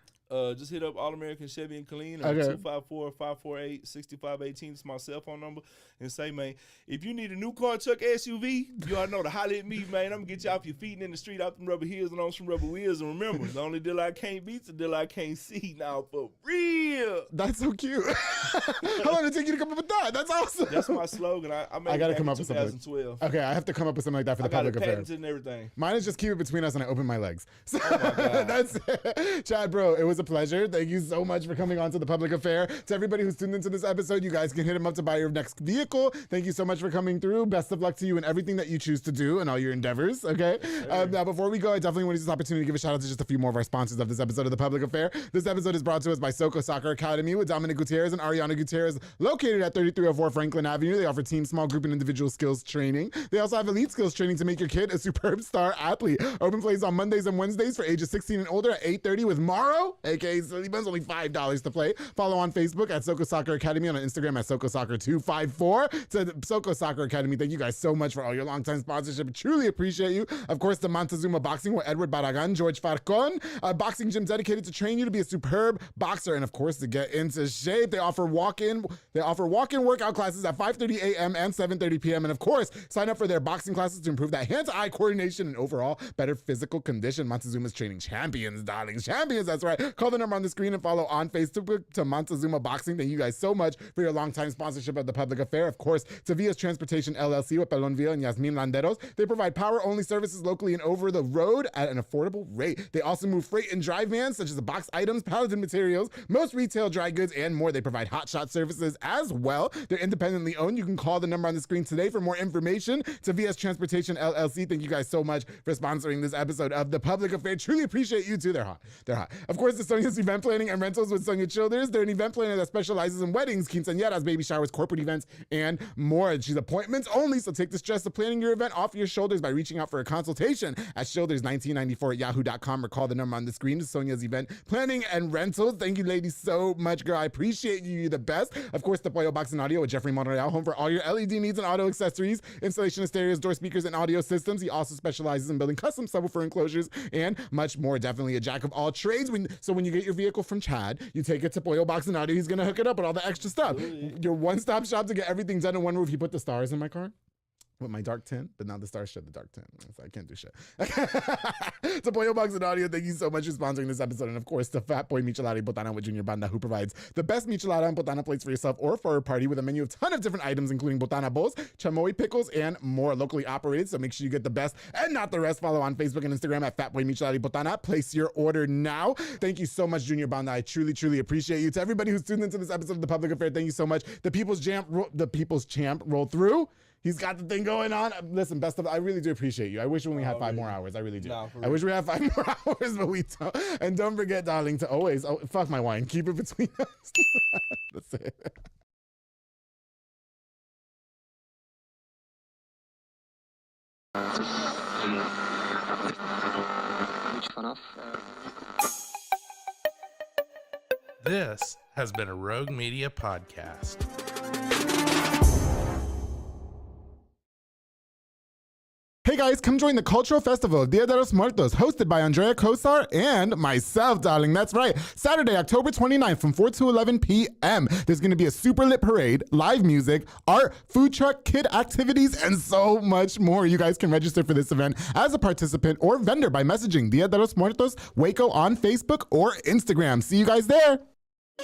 Just hit up All American Chevy and Colleen or 254-548-6518. It's my cell phone number. And say, man, if you need a new car, truck, SUV, you ought to know to holler at me, man. I'm going to get you off your feet and in the street, off them rubber heels and on some rubber wheels. And remember, the only deal I can't beat's the deal I can't see. Now, for real. That's so cute. How long did it take you to come up with that? That's awesome. That's my slogan. I made got to it come back up in with something. 2012. Okay, I have to come up with something like that for the public affair. I got it patented and everything. Mine is just keep it between us and I open my legs. So Oh, my God. that's it. Chad, bro, it was a pleasure. Thank you so much for coming on to the public affair. To everybody who's tuned into this episode, you guys can hit him up to buy your next vehicle. Thank you so much for coming through. Best of luck to you in everything that you choose to do and all your endeavors, okay? Now, before we go, I definitely want to use this opportunity to give a shout out to just a few more of our sponsors of this episode of the public affair. This episode is brought to us by Soko Soccer Academy with Dominic Gutierrez and Ariana Gutierrez, located at 3304 Franklin Avenue. They offer team, small group, and individual skills training. They also have elite skills training to make your kid a superb star athlete. Open plays on Mondays and Wednesdays for ages 16 and older at 8:30 with Morrow, aka Silly Buns, only $5 to play. Follow on Facebook at Soko Soccer Academy, on Instagram at Soko Soccer 254. To the Soko Soccer Academy, thank you guys so much for all your longtime sponsorship. Truly appreciate you. Of course, the Montezuma Boxing with Edward Barragan, George Farcon, a boxing gym dedicated to train you to be a superb boxer and of course to get into shape. They offer walk-in workout classes at 5:30 a.m. and 7:30 p.m. and of course, sign up for their boxing classes to improve that hand-to-eye coordination and overall better physical condition. Montezuma's training champions, darlings. Champions, that's right. Call the number on the screen and follow on Facebook to Montezuma Boxing. Thank you guys so much for your longtime sponsorship of the public affair. Of course, to Via's Transportation LLC with Pelon Villa and Yasmin Landeros. They provide power-only services locally and over the road at an affordable rate. They also move freight and dry vans such as the box items, palleted materials, most retail dry goods, and more. They provide hot shot services as well. They're independently owned. You can call the number on the screen today for more information. To Via's Transportation LLC. Thank you guys so much for sponsoring this episode of the public affair. Truly appreciate you too. They're hot. They're hot. Of course, the Sonia's Event Planning and Rentals with Sonia Childers. They're an event planner that specializes in weddings, quinceañeras, baby showers, corporate events, and more. She's appointments only, so take the stress of planning your event off your shoulders by reaching out for a consultation at shoulders1994@yahoo.com or call the number on the screen to Sonia's Event Planning and Rentals. Thank you, ladies, so much, girl. I appreciate you. You're the best. Of course, the Pollo Box and Audio with Jeffrey Monreal, home for all your LED needs and auto accessories, installation of stereos, door speakers, and audio systems. He also specializes in building custom subwoofer enclosures and much more. Definitely a jack of all trades. So when you get your vehicle from Chad, you take it to Pollo Box and Audio. He's going to hook it up with all the extra stuff. Your one-stop shop to get everything done in one roof. He put the stars in my car with my dark tint, but now the stars shed the dark tint. So I can't do shit. To Pollo Box and Audio, thank you so much for sponsoring this episode. And of course, to Fat Boy Michelada Botana with Junior Banda, who provides the best michelada and botana plates for yourself or for a party with a menu of a ton of different items, including botana bowls, chamoy pickles, and more. Locally operated, so make sure you get the best and not the rest. Follow on Facebook and Instagram at Fat Boy Michelada Botana. Place your order now. Thank you so much, Junior Banda. I truly, truly appreciate you. To everybody who's tuned into this episode of The Public Affair, thank you so much. The People's Champ roll through. He's got the thing going on. Listen, best of, I really do appreciate you. I wish we only had 5 more hours. I really do. I wish we had 5 more hours, but we don't. And don't forget, darling, to always, fuck my wine. Keep it between us. That's it. This has been a Rogue Media podcast. Hey guys. guys, come join the Cultural Festival of Dia de los Muertos, hosted by Andrea Kosar and myself, darling. That's right. Saturday, October 29th from 4 to 11 p.m. There's going to be a super lit parade, live music, art, food truck, kid activities, and so much more. You guys can register for this event as a participant or vendor by messaging Dia de los Muertos Waco on Facebook or Instagram. See you guys there.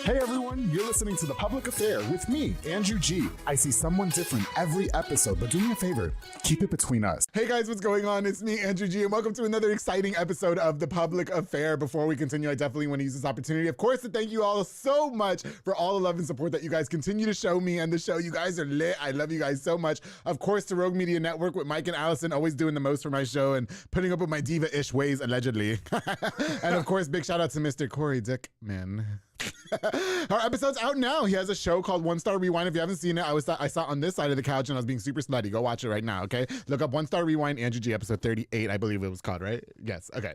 Hey everyone, you're listening to The Public Affair with me, Andrew G. I see someone different every episode, but do me a favor, keep it between us. Hey guys, what's going on? It's me, Andrew G, and welcome to another exciting episode of The Public Affair. Before we continue, I definitely want to use this opportunity, of course, to thank you all so much for all the love and support that you guys continue to show me and the show. You guys are lit. I love you guys so much. Of course, to Rogue Media Network with Mike and Allison, always doing the most for my show and putting up with my diva-ish ways, allegedly. And of course, big shout out to Mr. Corey Dickman. Our episode's out now. He has a show called One Star Rewind. If you haven't seen it, I saw on this side of the couch and I was being super slutty. Go watch it right now, okay? Look up One Star Rewind, Andrew G, episode 38, I believe it was called, right? Yes, okay.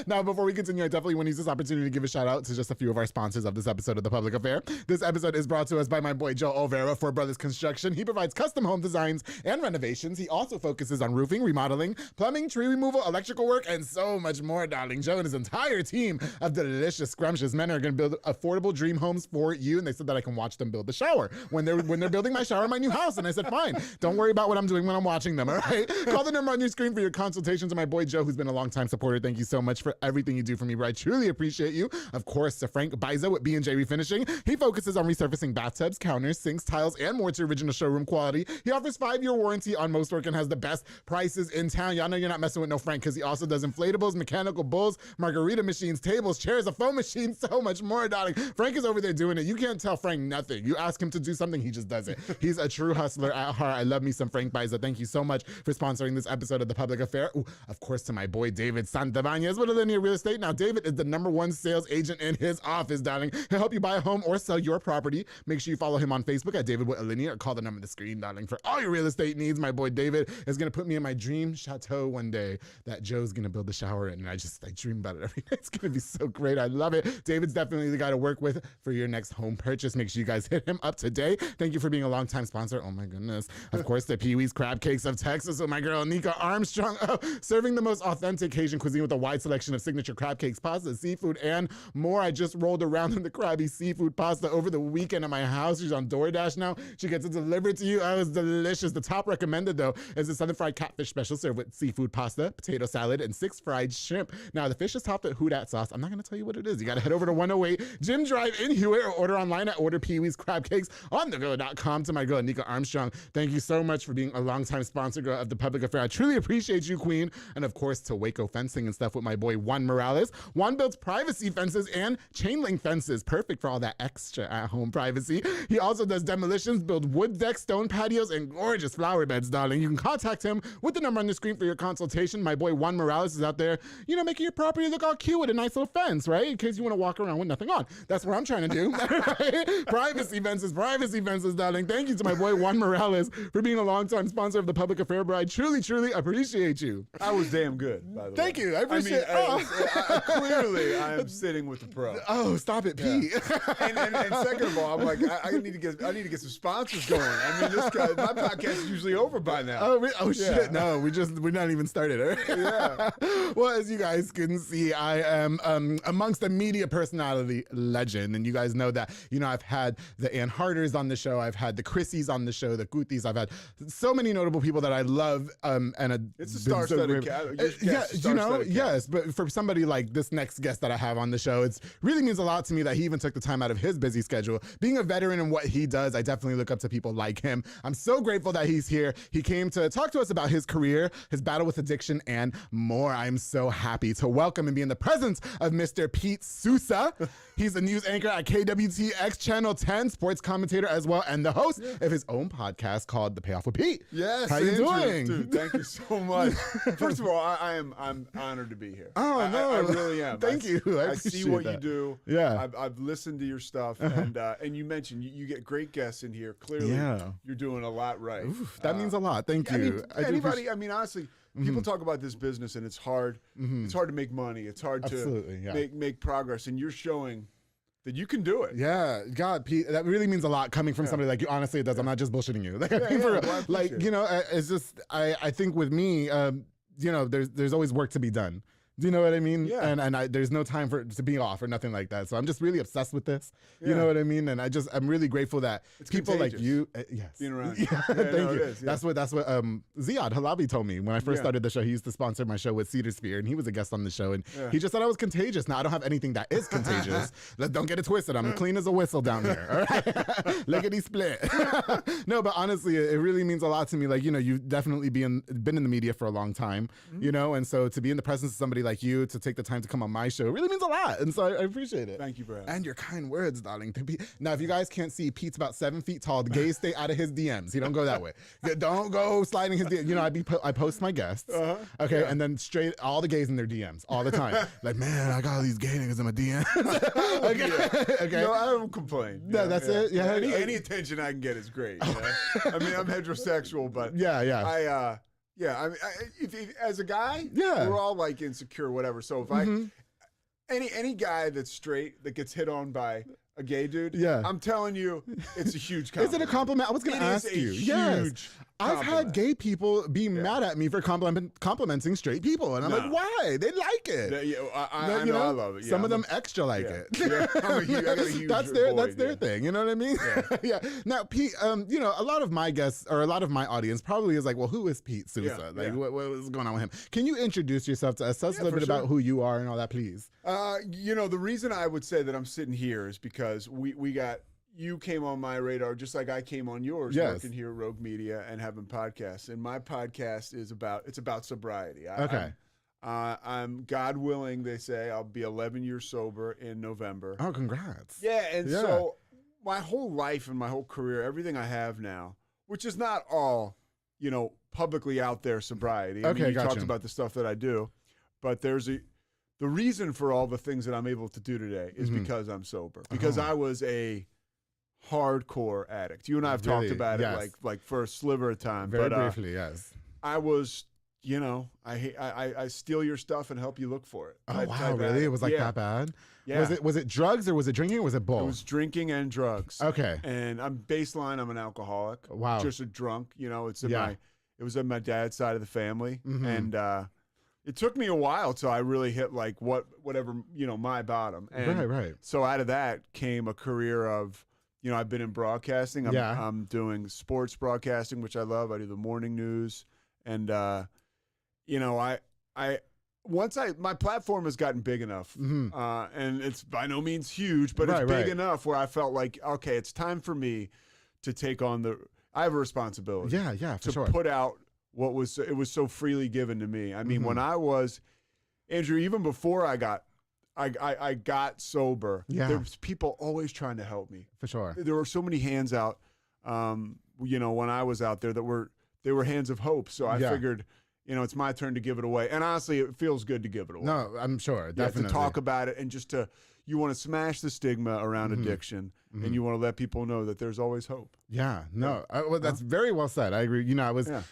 Now, before we continue, I definitely want to use this opportunity to give a shout out to just a few of our sponsors of this episode of The Public Affair. This episode is brought to us by my boy Joe Olvera, Four Brothers Construction. He provides custom home designs and renovations. He also focuses on roofing, remodeling, plumbing, tree removal, electrical work, and so much more, darling. Joe and his entire team of delicious, scrumptious men are going to build affordable dream homes for you, and they said that I can watch them build the shower when they're building my shower in my new house. And I said, fine, don't worry about what I'm doing when I'm watching them, all right? Call the number on your screen for your consultations. And my boy Joe, who's been a long-time supporter, thank you so much for everything you do for me, bro. I truly appreciate you. Of course, to Frank Biza with B&J Refinishing. He focuses on resurfacing bathtubs, counters, sinks, tiles, and more to original showroom quality. He offers 5-year warranty on most work and has the best prices in town. Y'all know you're not messing with no Frank, because he also does inflatables, mechanical bulls, margarita machines, tables, chairs, a foam machine, so much more, darling. Frank is over there doing it. You can't tell Frank nothing. You ask him to do something, he just does it. He's a true hustler at heart. I love me some Frank Biza. Thank you so much for sponsoring this episode of The Public Affair. Ooh, of course, to my boy David Santabanez with Linear Real Estate. Now, David is the #1 sales agent in his office, darling. He'll help you buy a home or sell your property. Make sure you follow him on Facebook at David with Linear, or call the number on the screen, darling, for all your real estate needs. My boy David is going to put me in my dream chateau one day that Joe's going to build the shower in, and I dream about it every night. It's going to be so great. I love it. David's definitely the guy to work with for your next home purchase. Make sure you guys hit him up today. Thank you for being a longtime sponsor. Oh my goodness. Of course, the Pee Wee's Crab Cakes of Texas with my girl Nika Armstrong. Oh, serving the most authentic Haitian cuisine with a wide selection of signature crab cakes, pasta, seafood, and more. I just rolled around in the Krabby seafood pasta over the weekend at my house. She's on DoorDash now. She gets it delivered to you. Oh, it was delicious. The top recommended, though, is the Southern Fried Catfish Special served with seafood pasta, potato salad, and 6 fried shrimp. Now, the fish is topped with Houdat sauce. I'm not going to tell you what it is. You got to head over to 108 Jim Drive in Hewitt or order online at Order Pee Wee's Crab Cakes on thego.com. To my girl Nika Armstrong, thank you so much for being a longtime sponsor, girl, of The Public Affair. I truly appreciate you, queen. And of course, to Waco Fencing and stuff with my boy Juan Morales. Juan builds privacy fences and chain link fences, perfect for all that extra at-home privacy. He also does demolitions, build wood decks, stone patios, and gorgeous flower beds, darling. You can contact him with the number on the screen for your consultation. My boy Juan Morales is out there, you know, making your property look all cute with a nice little fence, right? In case you want to walk around with nothing on. That's what I'm trying to do. Privacy fences, darling. Thank you to my boy Juan Morales for being a longtime sponsor of The Public Affair, bro. I truly, truly appreciate you. I was damn good, by the way. Thank you. I appreciate it. Clearly, I am sitting with the pro. Oh, stop it, Pete. And second of all, I'm like, I need to get some sponsors going. I mean, this guy, my podcast is usually over by now. Shit. No, we're not even started. Right? Yeah. Well, as you guys can see, I am amongst a media personality legend, and you guys know that. You know, I've had the Ann Harders on the show, I've had the Chrissys on the show, the Gutis. I've had so many notable people that I love. It's a star-studded cast. Yes. But for somebody like this next guest that I have on the show, it really means a lot to me that he even took the time out of his busy schedule. Being a veteran in what he does, I definitely look up to people like him. I'm so grateful that he's here. He came to talk to us about his career, his battle with addiction, and more. I'm so happy to welcome and be in the presence of Mr. Pete Sousa. He's a news anchor at KWTX Channel 10, sports commentator as well, and the host of his own podcast called The Payoff with Pete. Yes, how you doing? Dude, thank you so much. First of all, I'm honored to be here. Oh, no. I really am. Thank you. I see what you do. Yeah. I've listened to your stuff, and you mentioned you get great guests in here. Clearly, you're doing a lot right. Oof, that means a lot. Thank you. Honestly, people talk about this business, and it's hard. It's hard to make money. It's hard to make progress, and you're showing that you can do it. Yeah, God, Pete, that really means a lot coming from somebody like you. Honestly, it does. I'm not just bullshitting you. It's just, I think with me, there's always work to be done. Do you know what I mean? Yeah. And there's no time for it to be off or nothing like that. So I'm just really obsessed with this. Yeah. You know what I mean? And I'm really grateful that it's people contagious. Like you, yes. Being around. Yeah, thank you. That's what Ziad Halabi told me when I first started the show. He used to sponsor my show with Cedar Sphere, and he was a guest on the show, and he just said I was contagious. Now I don't have anything that is contagious. Don't get it twisted. I'm clean as a whistle down here. All right? Lickety split. No, but honestly, it really means a lot to me. Like, you've definitely been in the media for a long time, and so to be in the presence of somebody like you, to take the time to come on my show, really means a lot. And so I appreciate it. Thank you, Brad. And your kind words, darling. Now, if you guys can't see, Pete's about 7 feet tall. The gays stay out of his DMs. He don't go that way. Don't go sliding his DMs. I post my guests. Okay. And then straight all the gays in their DMs all the time. Like, man, I got all these gay niggas in my DMs. Okay. No, I don't complain. No, that's it. Yeah. Any attention I can get is great. I mean, I'm heterosexual, but yeah. I mean, if as a guy, we're all like insecure, whatever. So if any guy that's straight that gets hit on by a gay dude, I'm telling you, it's a huge compliment. Is it a compliment? I was going to ask you. Yes. I've had gay people be mad at me for complimenting straight people, and I'm like, why? They like it. I know, I love it. Some of them extra like it. Yeah, I got a huge that's their thing. You know what I mean? Yeah. Now, Pete, a lot of my guests or a lot of my audience probably is like, well, who is Pete Sousa? What is going on with him? Can you introduce yourself to us? Tell us a little bit about who you are and all that, please. The reason I would say that I'm sitting here is because you came on my radar just like I came on yours, working here at RogueMedia and having podcasts. And my podcast is about sobriety. I'm God willing, they say, I'll be 11 years sober in November. Oh, congrats. Yeah, and so my whole life and my whole career, everything I have now, which is not all, publicly out there sobriety. I mean, you talked about the stuff that I do, but the reason for all the things that I'm able to do today is because I'm sober. Because I was a hardcore addict. You and I have talked about it like for a sliver of time. Very briefly, yes. I was, I steal your stuff and help you look for it. Oh, wow, really? It was like that bad? Yeah. Was it drugs or was it drinking or was it both? It was drinking and drugs. Okay. And I'm an alcoholic. Wow. Just a drunk. It was in my dad's side of the family. And it took me a while till I really hit like whatever, my bottom. And right. So out of that came a career of, I've been in broadcasting. I'm doing sports broadcasting, which I love. I do the morning news. And, my platform has gotten big enough, and it's by no means huge, but it's big enough where I felt like, okay, it's time for me to take on I have a responsibility. Yeah, for sure. To put out it was so freely given to me. I mean, when I was, Andrew, even before I got sober, there was people always trying to help me. For sure. There were so many hands out, when I was out there they were hands of hope. So I figured, it's my turn to give it away. And honestly, it feels good to give it away. No, I'm sure. Definitely. To talk about it and just you want to smash the stigma around addiction, and you want to let people know that there's always hope. Yeah, no, well, that's very well said. I agree.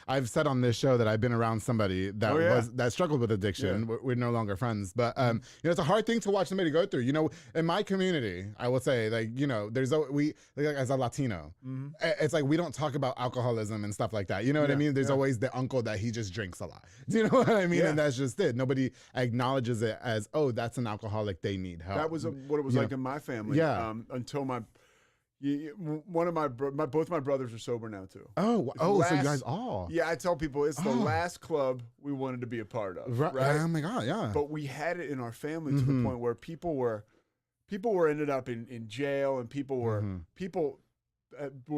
I've said on this show that I've been around somebody that struggled with addiction. Yeah. We're no longer friends, but it's a hard thing to watch somebody go through. In my community, I will say, there's as a Latino, it's like we don't talk about alcoholism and stuff like that. You know what I mean? There's always the uncle that he just drinks a lot. Do you know what I mean? Yeah. And that's just it. Nobody acknowledges it as, oh, that's an alcoholic. They need help. That was what it was like in my family. Yeah. Until both my brothers are sober now too. So you guys all. Yeah, I tell people it's the last club we wanted to be a part of. Right? Oh my God, yeah. But we had it in our family to the point where people were ended up in jail, and people were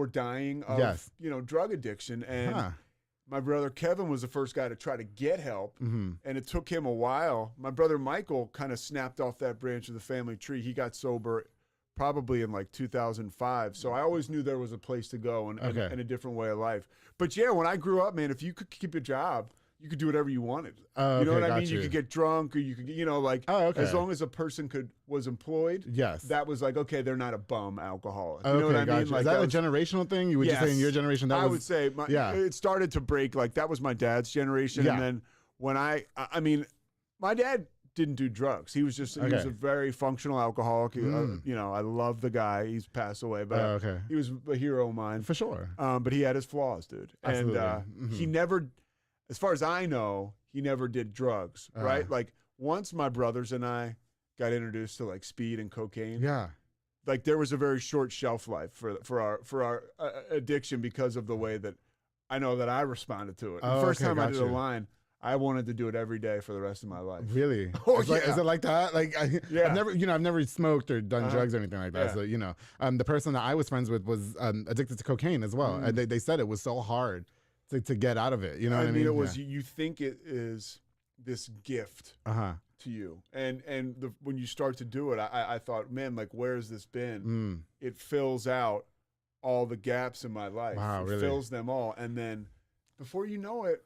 dying of drug addiction. And my brother Kevin was the first guy to try to get help, and it took him a while. My brother Michael kind of snapped off that branch of the family tree. He got sober probably in like 2005. So I always knew there was a place to go and a different way of life. But when I grew up, man, if you could keep a job, you could do whatever you wanted. You know what I mean? You could get drunk, or you could, as long as a person was employed. Yes. That was like, okay, they're not a bum alcoholic. You know what I mean? Like, is that a generational thing? You would just say in your generation? I would say, it started to break. Like, that was my dad's generation. And then when my dad didn't do drugs. He was he was a very functional alcoholic. I love the guy. He's passed away, but he was a hero of mine. For sure. But he had his flaws, dude. Absolutely. And he never, as far as I know, he never did drugs, right? Like once my brothers and I got introduced to like speed and cocaine. Yeah. Like there was a very short shelf life for our addiction because of the way that I know that I responded to it. The first time I did a line, I wanted to do it every day for the rest of my life. Really? Oh, is it like that? Like, I've never smoked or done drugs or anything like that. So, the person that I was friends with was addicted to cocaine as well. And they said it was so hard to get out of it. You know what I mean? It was, you think it is this gift to you. And when you start to do it, I thought, man, like, where has this been? It fills out all the gaps in my life. Wow, it fills them all. And then before you know it,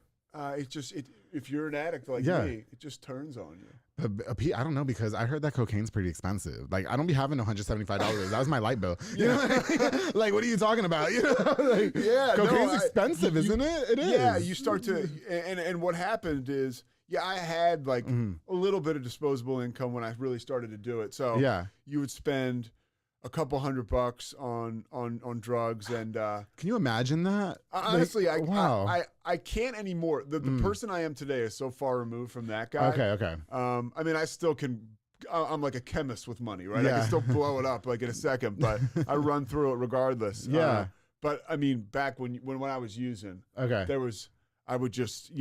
if you're an addict like me, it just turns on you. But I don't know, because I heard that cocaine's pretty expensive. Like, I don't be having $175. That was my light bill. You know what I mean? Like, what are you talking about? Like, cocaine's expensive, isn't it? It is. Yeah, you start to, and what happened is, I had like a little bit of disposable income when I really started to do it. So you would spend a couple $100 on drugs, and can you imagine that? Honestly, I can't anymore. The person I am today is so far removed from that guy. Okay. I mean, I still can. I'm like a chemist with money, right? I can still blow it up like in a second, but I run through it regardless. Yeah. But I mean, back when I was using, I would just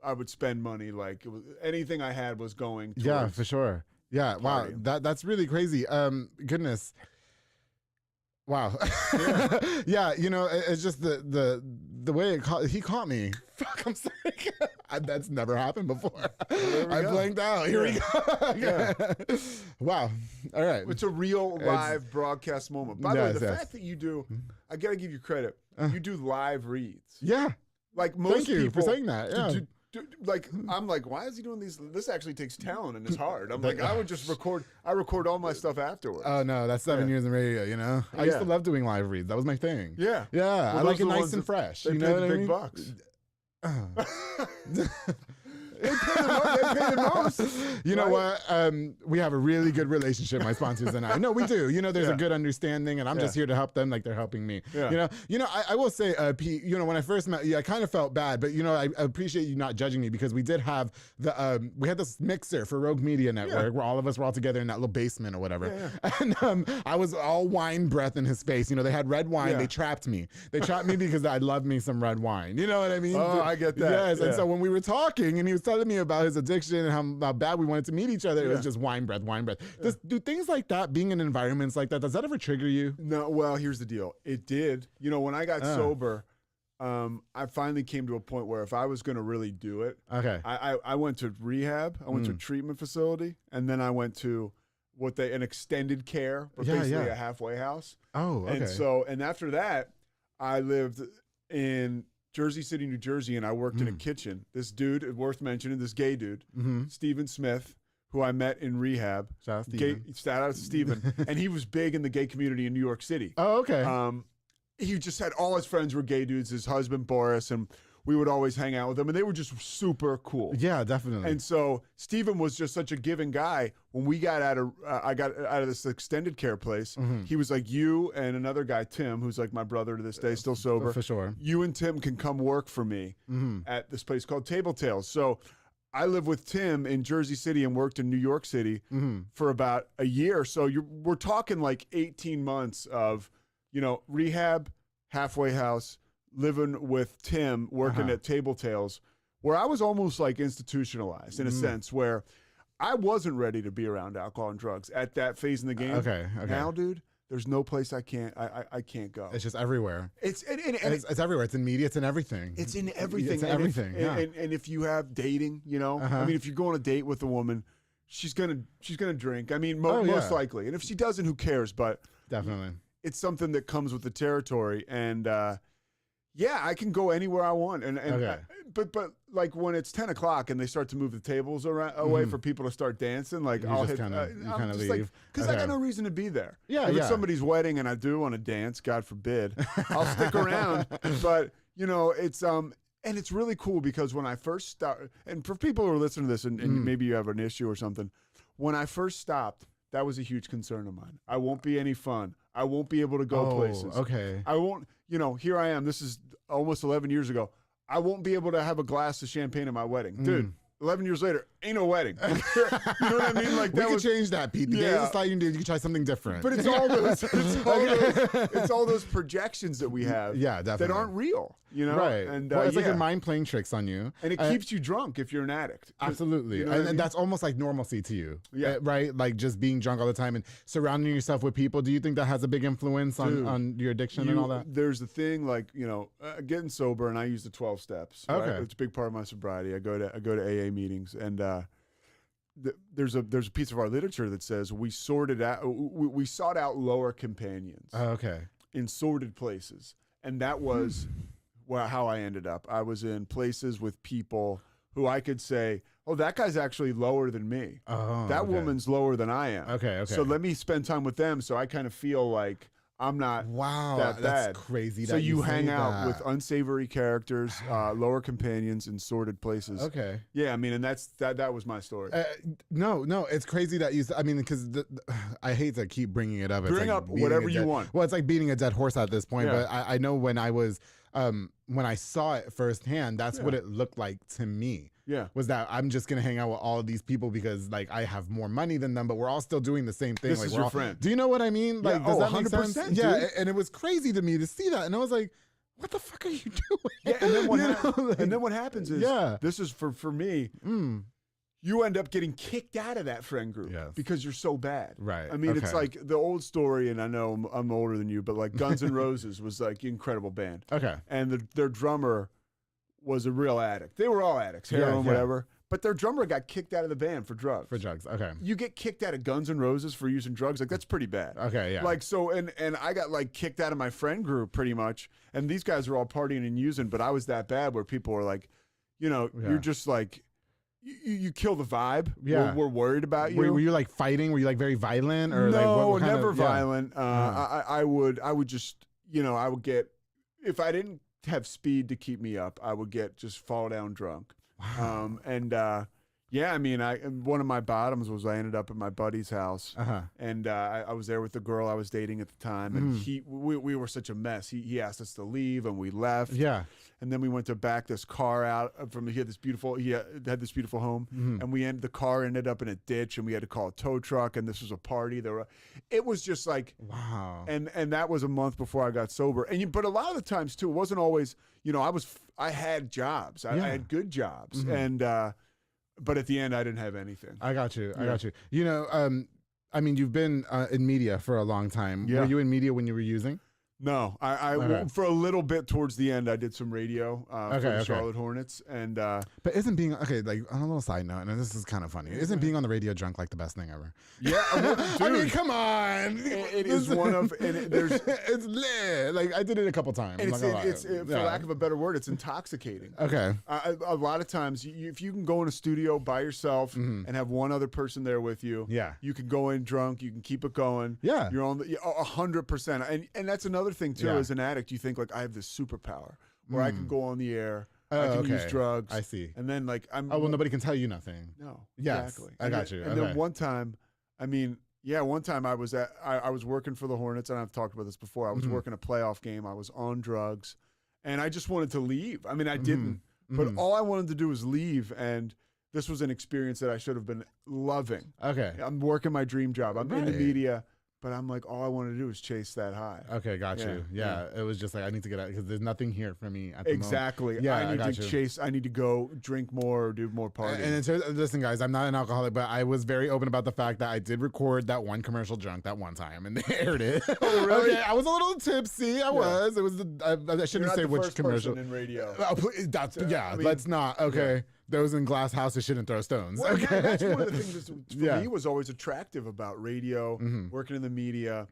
I would spend money like it was, anything I had was going towards. Yeah, for sure. Yeah, wow, that's really crazy. Goodness, wow. Yeah, it's just the way he caught me. Fuck, I'm sorry. That's never happened before. I blanked out. Here we go. Wow. All right. It's a real live broadcast moment. By the way, the fact that you do, I gotta give you credit. You do live reads. Yeah. Like most people. Thank you for saying that. Yeah. Like I'm like, why is he doing these? This actually takes talent and it's hard. I'm like, I would just record. I record all my stuff afterwards. Oh no, that's 7 years in radio. I used to love doing live reads. That was my thing. Yeah. Well, I like it nice and fresh. They pay the big bucks. They pay the most. You know what? We have a really good relationship, my sponsors and I. No, we do. There's a good understanding, and I'm just here to help them like they're helping me. Yeah. I will say, Pete, when I first met you, I kind of felt bad, but I appreciate you not judging me, because we did have we had this mixer for Rogue Media Network where all of us were all together in that little basement or whatever. And I was all wine breath in his face. They had red wine. They trapped me. They trapped me because I love me some red wine. You know what I mean? Oh, I get that. Yes. And so when we were talking and he was telling me about his addiction and how bad we wanted to meet each other, it was just wine breath. Do things like that, being in environments like that, does that ever trigger you? No. Well, here's the deal. It did. When I got sober, I finally came to a point where if I was going to really do it, I went to rehab. I went to a treatment facility, and then I went to an extended care, but basically a halfway house. Oh, okay. And after that, I lived in Jersey City, New Jersey, and I worked in a kitchen. This dude, worth mentioning, this gay dude, Stephen Smith, who I met in rehab. Shout out Stephen. Shout out to Stephen. And he was big in the gay community in New York City. Oh, okay. He just had all his friends were gay dudes, his husband, Boris, and we would always hang out with them, and they were just super cool. Yeah, definitely. And so Stephen was just such a giving guy. When we got I got out of this extended care place, he was like, you and another guy, Tim, who's like my brother to this day, still sober. For sure. You and Tim can come work for me at this place called Table Tales. So I lived with Tim in Jersey City and worked in New York City for about a year. So we're talking like 18 months of, rehab, halfway house, living with Tim, working at Table Tales, where I was almost like institutionalized in a sense, where I wasn't ready to be around alcohol and drugs at that phase in the game. Okay. Now, dude, there's no place I can't go. It's just everywhere. It's everywhere. It's in media. It's in everything. It's in everything. It's in everything. And if you have dating, I mean, if you're going on a date with a woman, she's gonna drink. I mean, most likely. And if she doesn't, who cares? But definitely, it's something that comes with the territory. And I can go anywhere I want. But like when it's 10 o'clock and they start to move the tables away for people to start dancing, like you I'll just hit. kind of leave Because I got no reason to be there. Yeah, if it's somebody's wedding and I do want to dance, God forbid, I'll stick around. But it's and it's really cool because when I first started, and for people who are listening to this and maybe you have an issue or something, when I first stopped, that was a huge concern of mine. I won't be any fun. I won't be able to go places. Okay. I won't. Here I am. This is almost 11 years ago. I won't be able to have a glass of champagne at my wedding. Dude, 11 years later, ain't no wedding. You know what I mean? Like we could change that, Pete. The day is a sliding day. You can try something different. But it's all those, it's all those projections that we have that aren't real, you know? Right. And well, it's like your mind playing tricks on you. And it keeps you drunk if you're an addict. Absolutely. You know and that's almost like normalcy to you. Yeah. Right? Like just being drunk all the time and surrounding yourself with people. Do you think that has a big influence on your addiction and all that? There's the thing, like, you know, getting sober, and I use the 12 steps. Okay. Right? It's a big part of my sobriety. I go to AA meetings, and there's a piece of our literature that says we sought out lower companions. Okay. In sordid places, and that was how I ended up. I was in places with people who I could say, oh, that guy's actually lower than me. Oh, that woman's lower than I am. Okay. So let me spend time with them, so I kind of feel like I'm not that bad. That's crazy. So you hang out with unsavory characters, lower companions in sordid places. Okay. Yeah, I mean, and that was my story. No, it's crazy that you. I mean, because I hate to keep bringing it up. Bring up whatever you want. Well, it's like beating a dead horse at this point. Yeah. But I know when I was when I saw it firsthand, that's what it looked like to me. Yeah. Was that I'm just gonna hang out with all of these people because like I have more money than them, but we're all still doing the same thing. This like is we're your all, friend. Do you know what I mean? Like, does that make sense? 100%, yeah, dude. and it was crazy to me to see that, and I was like, what the fuck are you doing? Yeah, and then what happens is, this is for me. You end up getting kicked out of that friend group because you're so bad. Right. I mean, it's like the old story, and I know I'm older than you, but like Guns N' Roses was like an incredible band. Okay. And their drummer was a real addict. They were all addicts, heroin, whatever. But their drummer got kicked out of the band for drugs. Okay. You get kicked out of Guns N' Roses for using drugs, like that's pretty bad. Okay, yeah. Like so, and I got like kicked out of my friend group pretty much, and these guys were all partying and using, but I was that bad where people were like, you know, you're just like, you kill the vibe. Yeah. We're worried about you. Were you like fighting? Were you like very violent or no, like what never violent. I would just, you know, I would get, if I didn't have speed to keep me up, I would get just fall down drunk. Wow. Yeah, I mean, one of my bottoms was I ended up at my buddy's house, and I was there with the girl I was dating at the time, and we were such a mess. He asked us to leave, and we left. Yeah. And then we went to back this car out from. He had this beautiful home, and the car ended up in a ditch, and we had to call a tow truck. And this was a party. It was just like wow. And that was a month before I got sober. But a lot of the times too, it wasn't always. You know, I had jobs. I had good jobs, and but at the end, I didn't have anything. I got you. You know, I mean, you've been in media for a long time. Yeah. Were you in media when you were using? No, I for a little bit towards the end, I did some radio for the Charlotte Hornets, and but isn't being like on a little side note, and this is kind of funny, isn't being on the radio drunk like the best thing ever? Yeah, dude, I mean, come on, it is one of there's it's lit. Like I did it a couple times. It's for lack of a better word, it's intoxicating. Okay, a lot of times, if you can go in a studio by yourself and have one other person there with you, you can go in drunk, you can keep it going. Yeah, you're on 100%, and that's another thing too. As an addict, you think like I have this superpower where I can go on the air, I can use drugs. I see. And then like nobody can tell you nothing. No. Yes, exactly. I got you. And then one time, one time I was working for the Hornets, and I've talked about this before. I was working a playoff game. I was on drugs, and I just wanted to leave. I mean, I didn't, but all I wanted to do was leave, and this was an experience that I should have been loving. Okay. I'm working my dream job. I'm in the media. But I'm like, all I want to do is chase that high. Okay, got you. Yeah, it was just like, I need to get out because there's nothing here for me at the moment. Exactly. Yeah, I need to chase. I need to go drink more or do more partying. And listen, guys, I'm not an alcoholic, but I was very open about the fact that I did record that one commercial drunk that one time, and they aired it. Oh, really? Okay, I was a little tipsy. I was. It was. I shouldn't say which commercial. Person in radio. Let's not. Okay. Yeah. Those in glass houses shouldn't throw stones. Well, okay. That's one of the things that for me was always attractive about radio, working in the media.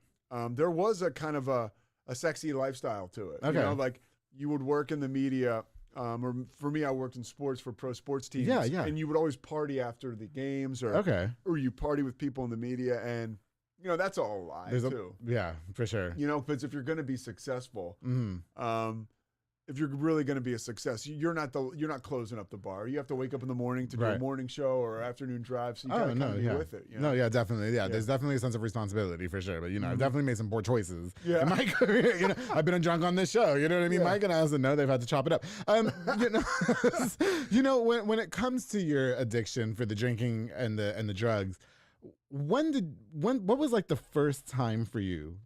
There was a kind of a sexy lifestyle to it. Okay. You know, like you would work in the media, or for me, I worked in sports for pro sports teams. Yeah, yeah. And you would always party after the games, or you party with people in the media, and you know that's all a lie too. Yeah, for sure. You know, because if you're going to be successful, if you're really going to be a success, you're not closing up the bar. You have to wake up in the morning to do a morning show or afternoon drive. So you got to be with it. You know? No, yeah, definitely. Yeah, there's definitely a sense of responsibility for sure. But I've definitely made some poor choices in my career. I've been drunk on this show. You know what I mean? Mike and I also know they've had to chop it up. When it comes to your addiction for the drinking and the drugs, what was like the first time for you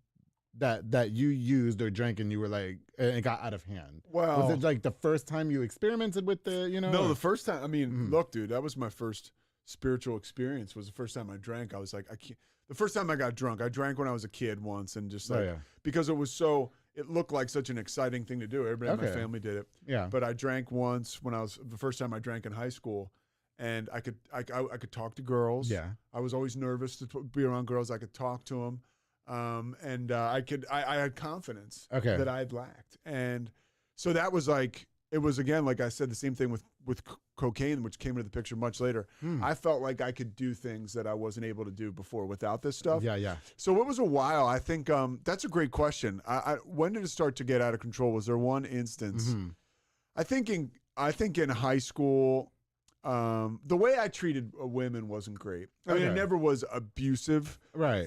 that you used or drank and you were like, and it got out of hand? Well, was it like the first time you experimented with No, the first time. I mean, look, dude, that was my first spiritual experience. Was the first time I drank. I was like, I can't. The first time I got drunk, I drank when I was a kid once, and just like because it looked like such an exciting thing to do. Everybody in my family did it. Yeah. But I drank once when the first time I drank in high school. And I could talk to girls. Yeah. I was always nervous to be around girls. I could talk to them. I had confidence that I had lacked. And so that was like, it was again, like I said, the same thing with cocaine, which came into the picture much later. I felt like I could do things that I wasn't able to do before without this stuff. Yeah, yeah. So it was a while. I think that's a great question. When did it start to get out of control? Was there one instance? I think in high school, the way I treated women wasn't great. I mean, I never was abusive,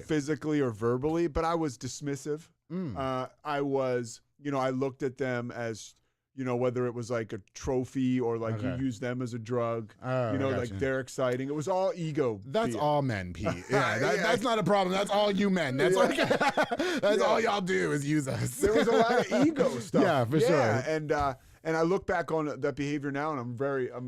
physically or verbally, but I was dismissive. I was, I looked at them as, whether it was like a trophy or like you use them as a drug, like they're exciting. It was all ego. That's all men, Pete. Yeah, that's not a problem. That's all you men. That's that's all y'all do is use us. There was a lot of ego stuff. Yeah, for sure. And I look back on that behavior now, and I'm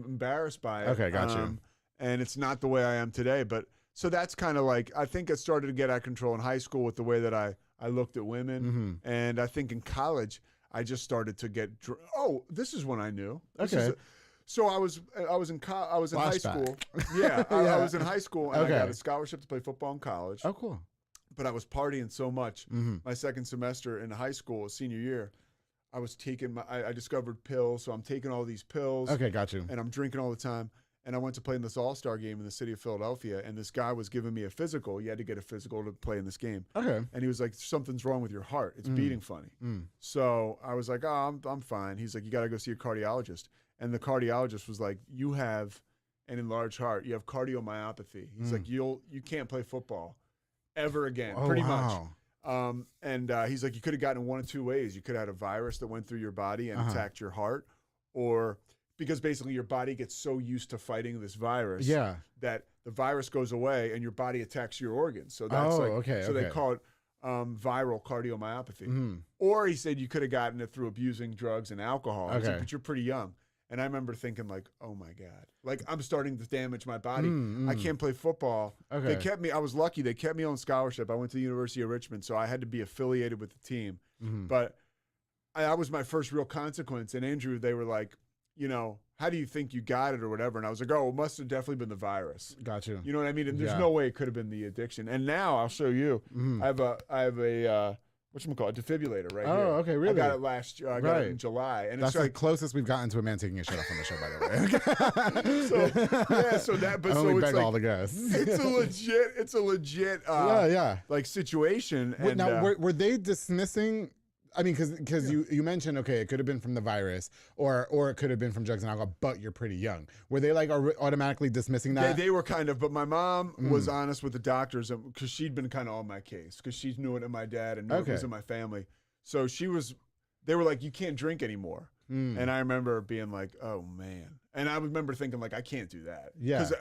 embarrassed by it. Okay, got you. And it's not the way I am today. But so that's kind of like, I think it started to get out of control in high school with the way that I looked at women. And I think in college, I just started to get. This is when I knew. So I was in high school. Yeah, I was in high school, and I got a scholarship to play football in college. Oh, cool. But I was partying so much. My second semester in high school, senior year, I was taking I discovered pills, so I'm taking all these pills. Okay, got you. And I'm drinking all the time. And I went to play in this all-star game in the city of Philadelphia, and this guy was giving me a physical. You had to get a physical to play in this game. Okay. And he was like, something's wrong with your heart. It's beating funny. So I was like, oh, I'm fine. He's like, you got to go see a cardiologist. And the cardiologist was like, you have an enlarged heart. You have cardiomyopathy. He's like, you can't play football ever again, pretty much. He's like, you could have gotten it one of two ways. You could have had a virus that went through your body and attacked your heart, or because basically your body gets so used to fighting this virus that the virus goes away and your body attacks your organs. So that's they call it viral cardiomyopathy. Or he said you could have gotten it through abusing drugs and alcohol. Like, but you're pretty young. And I remember thinking like, oh my God, like I'm starting to damage my body. I can't play football. They kept me, I was lucky. They kept me on scholarship. I went to the University of Richmond, so I had to be affiliated with the team. But that was my first real consequence. And Andrew, they were like, how do you think you got it or whatever? And I was like, oh, it must have definitely been the virus. Got you. You know what I mean? And there's no way it could have been the addiction. And now I'll show you. I have a whatchamacallit, defibrillator right here. Oh, okay, really? I got it last year. I got it in July. And that's it's the closest we've gotten to a man taking a shit off on the show, by the way. I only it's beg like, all the guests. It's a legit like situation. And now, were they dismissing? I mean, because you mentioned, okay, it could have been from the virus or it could have been from drugs and alcohol, but you're pretty young. Were they like automatically dismissing that? They were kind of, but my mom was honest with the doctors because she'd been kind of on my case because she knew it in my dad and knew it was in my family. So they were like, you can't drink anymore. And I remember being like, oh man. And I remember thinking like, I can't do that. Yeah. Because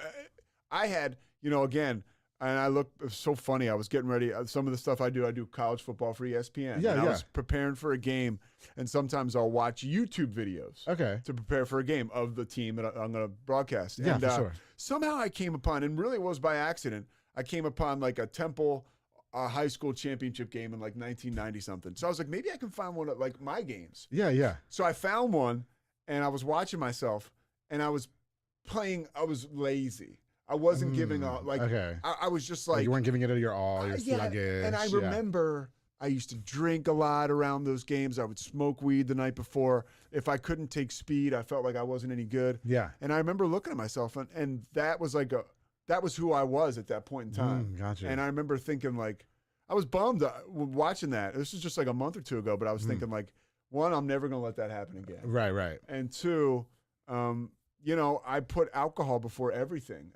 I had, again, and I look, it was so funny. I was getting ready. Some of the stuff I do college football for ESPN. I was preparing for a game, and sometimes I'll watch YouTube videos to prepare for a game of the team that I'm going to broadcast. Yeah, and for sure. Somehow I came upon, and really it was by accident, I came upon like a Temple high school championship game in like 1990 something. So I was like, maybe I can find one of like my games. Yeah, yeah. So I found one, and I was watching myself, and I was playing. I was lazy. I wasn't giving up. Like, I was just like, you weren't giving it your all. You're sluggish. And I remember I used to drink a lot around those games. I would smoke weed the night before. If I couldn't take speed, I felt like I wasn't any good. Yeah. And I remember looking at myself, and that was like that was who I was at that point in time. Gotcha. And I remember thinking like, I was bummed watching that. This was just like a month or two ago, but I was thinking like, one, I'm never going to let that happen again. Right. And two, you know, I put alcohol before everything.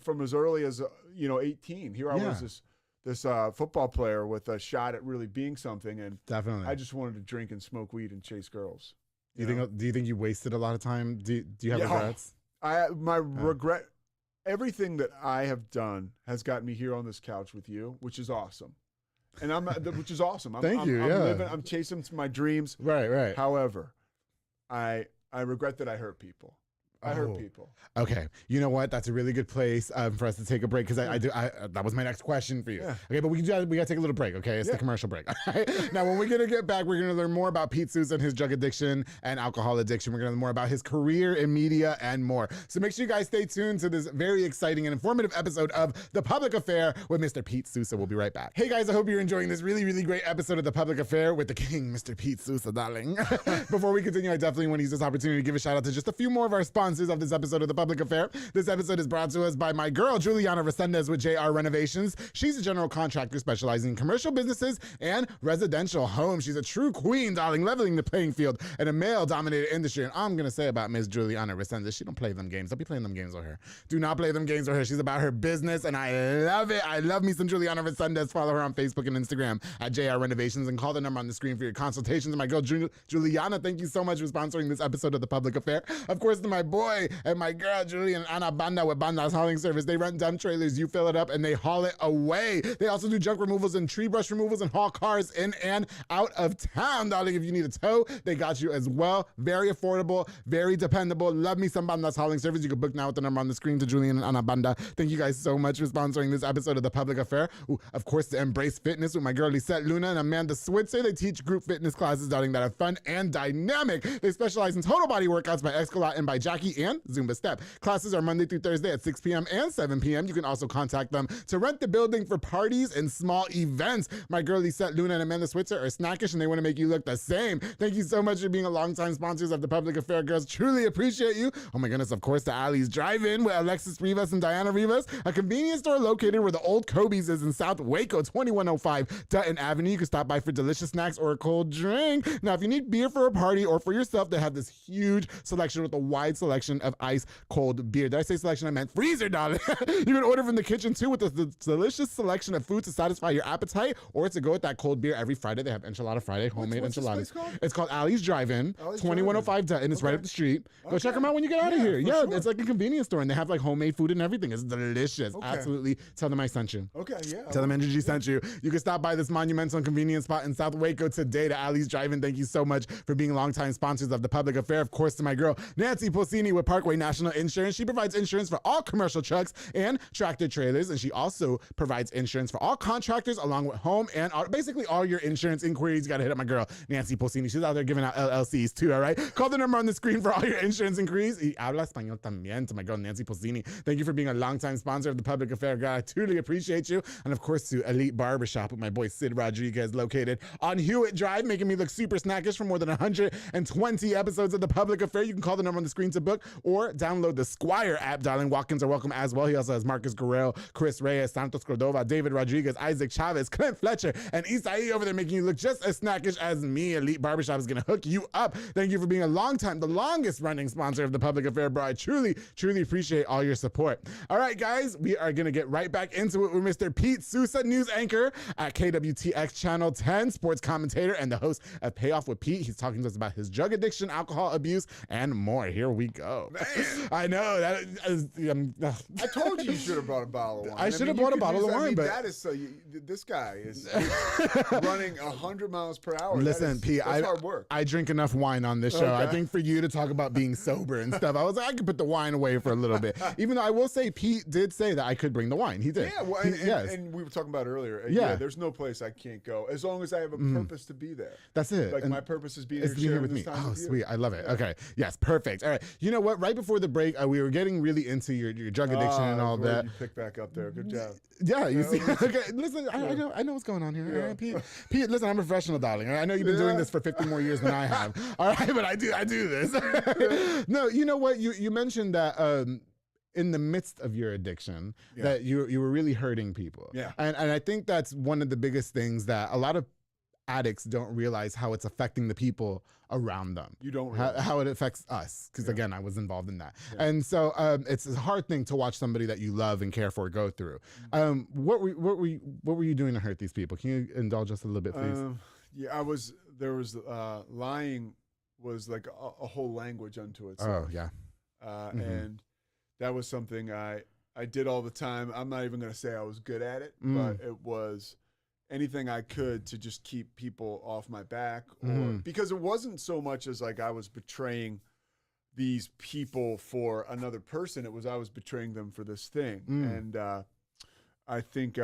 From as early as 18. Here I was this football player with a shot at really being something, and definitely I just wanted to drink and smoke weed and chase girls. Do you think you wasted a lot of time? Do you have regrets? Regret. Everything that I have done has got me here on this couch with you, which is awesome. And which is awesome. Thank you. I'm chasing my dreams. Right. However, I regret that I hurt people. I hurt people. Okay, you know what? That's a really good place for us to take a break because I that was my next question for you. Yeah. Okay, but we got to take a little break. Okay, it's the commercial break. All right. Now, when we're gonna get back, we're gonna learn more about Pete Sousa and his drug addiction and alcohol addiction. We're gonna learn more about his career in media and more. So make sure you guys stay tuned to this very exciting and informative episode of The Public Affair with Mr. Pete Sousa. We'll be right back. Hey guys, I hope you're enjoying this really, really great episode of The Public Affair with the king, Mr. Pete Sousa, darling. Before we continue, I definitely want to use this opportunity to give a shout out to just a few more of our sponsors of this episode of The Public Affair. This episode is brought to us by my girl, Juliana Resendez with JR Renovations. She's a general contractor specializing in commercial businesses and residential homes. She's a true queen, darling, leveling the playing field in a male-dominated industry. And I'm going to say about Miss Juliana Resendez, she don't play them games. Don't be playing them games with her. Do not play them games with her. She's about her business, and I love it. I love me some Juliana Resendez. Follow her on Facebook and Instagram at JR Renovations and call the number on the screen for your consultations. And my girl, Juliana, thank you so much for sponsoring this episode of The Public Affair. Of course, to my boy and my girl, Julian and Ana Banda with Banda's Hauling Service. They rent dump trailers, you fill it up, and they haul it away. They also do junk removals and tree brush removals and haul cars in and out of town, darling. If you need a tow, they got you as well. Very affordable, very dependable. Love me some Banda's Hauling Service. You can book now with the number on the screen to Julian and Ana Banda. Thank you guys so much for sponsoring this episode of The Public Affair. Ooh, of course, to Embrace Fitness with my girl Lisette Luna and Amanda Switzer. They teach group fitness classes, darling, that are fun and dynamic. They specialize in total body workouts by Escalate and by Jackie and Zumba Step. Classes are Monday through Thursday at 6 p.m. and 7 p.m. You can also contact them to rent the building for parties and small events. My girl Lisette Luna and Amanda Switzer are snackish and they want to make you look the same. Thank you so much for being a longtime sponsors of The Public Affair, girls. Truly appreciate you. Oh my goodness, of course, to Ali's Drive-In with Alexis Rivas and Diana Rivas, a convenience store located where the old Kobe's is in South Waco, 2105 Dutton Avenue. You can stop by for delicious snacks or a cold drink. Now, if you need beer for a party or for yourself, they have this huge selection with a wide selection of ice cold beer. Did I say selection? I meant freezer, darling. You can order from the kitchen too with the delicious selection of food to satisfy your appetite or to go with that cold beer every Friday. They have Enchilada Friday, homemade enchiladas. It's called Ali's Drive-In, 2105 Dutton. It's right up the street. Go check them out when you get out of here. Yeah, sure. It's like a convenience store and they have like homemade food and everything. It's delicious. Absolutely. Tell them I sent you. Okay, yeah. Tell them Energy sent you. You can stop by this monumental and convenience spot in South Waco today to Ali's Drive-In. Thank you so much for being longtime sponsors of The Public Affair. Of course, to my girl, Nancy Pulsini with Parkway National Insurance. She provides insurance for all commercial trucks and tractor trailers, and she also provides insurance for all contractors along with home and basically all your insurance inquiries. You got to hit up my girl, Nancy Pulsini. She's out there giving out LLCs too, all right? Call the number on the screen for all your insurance inquiries. Y habla español también, to my girl, Nancy Pulsini. Thank you for being a longtime sponsor of The Public Affair, girl. I truly appreciate you. And of course, to Elite Barbershop with my boy Sid Rodriguez, located on Hewitt Drive, making me look super snackish for more than 120 episodes of The Public Affair. You can call the number on the screen to book or download the Squire app, darling. Walk-ins are welcome as well. He also has Marcus Guerrero, Chris Reyes, Santos Cordova, David Rodriguez, Isaac Chavez, Clint Fletcher, and Isai over there making you look just as snackish as me. Elite Barbershop is going to hook you up. Thank you for being the longest running sponsor of The Public Affair, bro. I truly, truly appreciate all your support. All right, guys, we are going to get right back into it with Mr. Pete Sousa, news anchor at KWTX Channel 10, sports commentator, and the host of Payoff with Pete. He's talking to us about his drug addiction, alcohol abuse, and more. Here we go. Man. I know. That is, I told you should have brought a bottle of wine. I should have brought a bottle of wine, but that is so. This guy is running 100 miles per hour. Listen, Pete, that's hard work. I drink enough wine on this show. Okay. I think for you to talk about being sober and stuff, I was like, I could put the wine away for a little bit. Even though I will say, Pete did say that I could bring the wine. He did. Yeah, well, and we were talking about earlier. Yeah, there's no place I can't go as long as I have a purpose to be there. That's it. Like, my purpose is being here with me. Oh, sweet. I love it. Yeah. Okay. Yes, perfect. All right. You know what? Right before the break, we were getting really into your drug addiction and all that. You picked back up there. Good job. Yeah, you see. Okay, listen, I know what's going on here. Yeah. All right, Pete, listen, I'm a professional, darling. I know you've been doing this for 50 more years than I have. All right, but I do this. No, you know what? You mentioned that in the midst of your addiction, that you were really hurting people. Yeah. And I think that's one of the biggest things that a lot of addicts don't realize how it's affecting the people around them. You don't how it affects us. Because again, I was involved in that. And so it's a hard thing to watch somebody that you love and care for go through. What were you doing to hurt these people? Can you indulge us a little bit, please? Lying was like a whole language unto itself. Oh, yeah. And that was something I did all the time. I'm not even going to say I was good at it, but it was anything I could to just keep people off my back, or because it wasn't so much as like I was betraying these people for another person. It was I was betraying them for this thing. And I think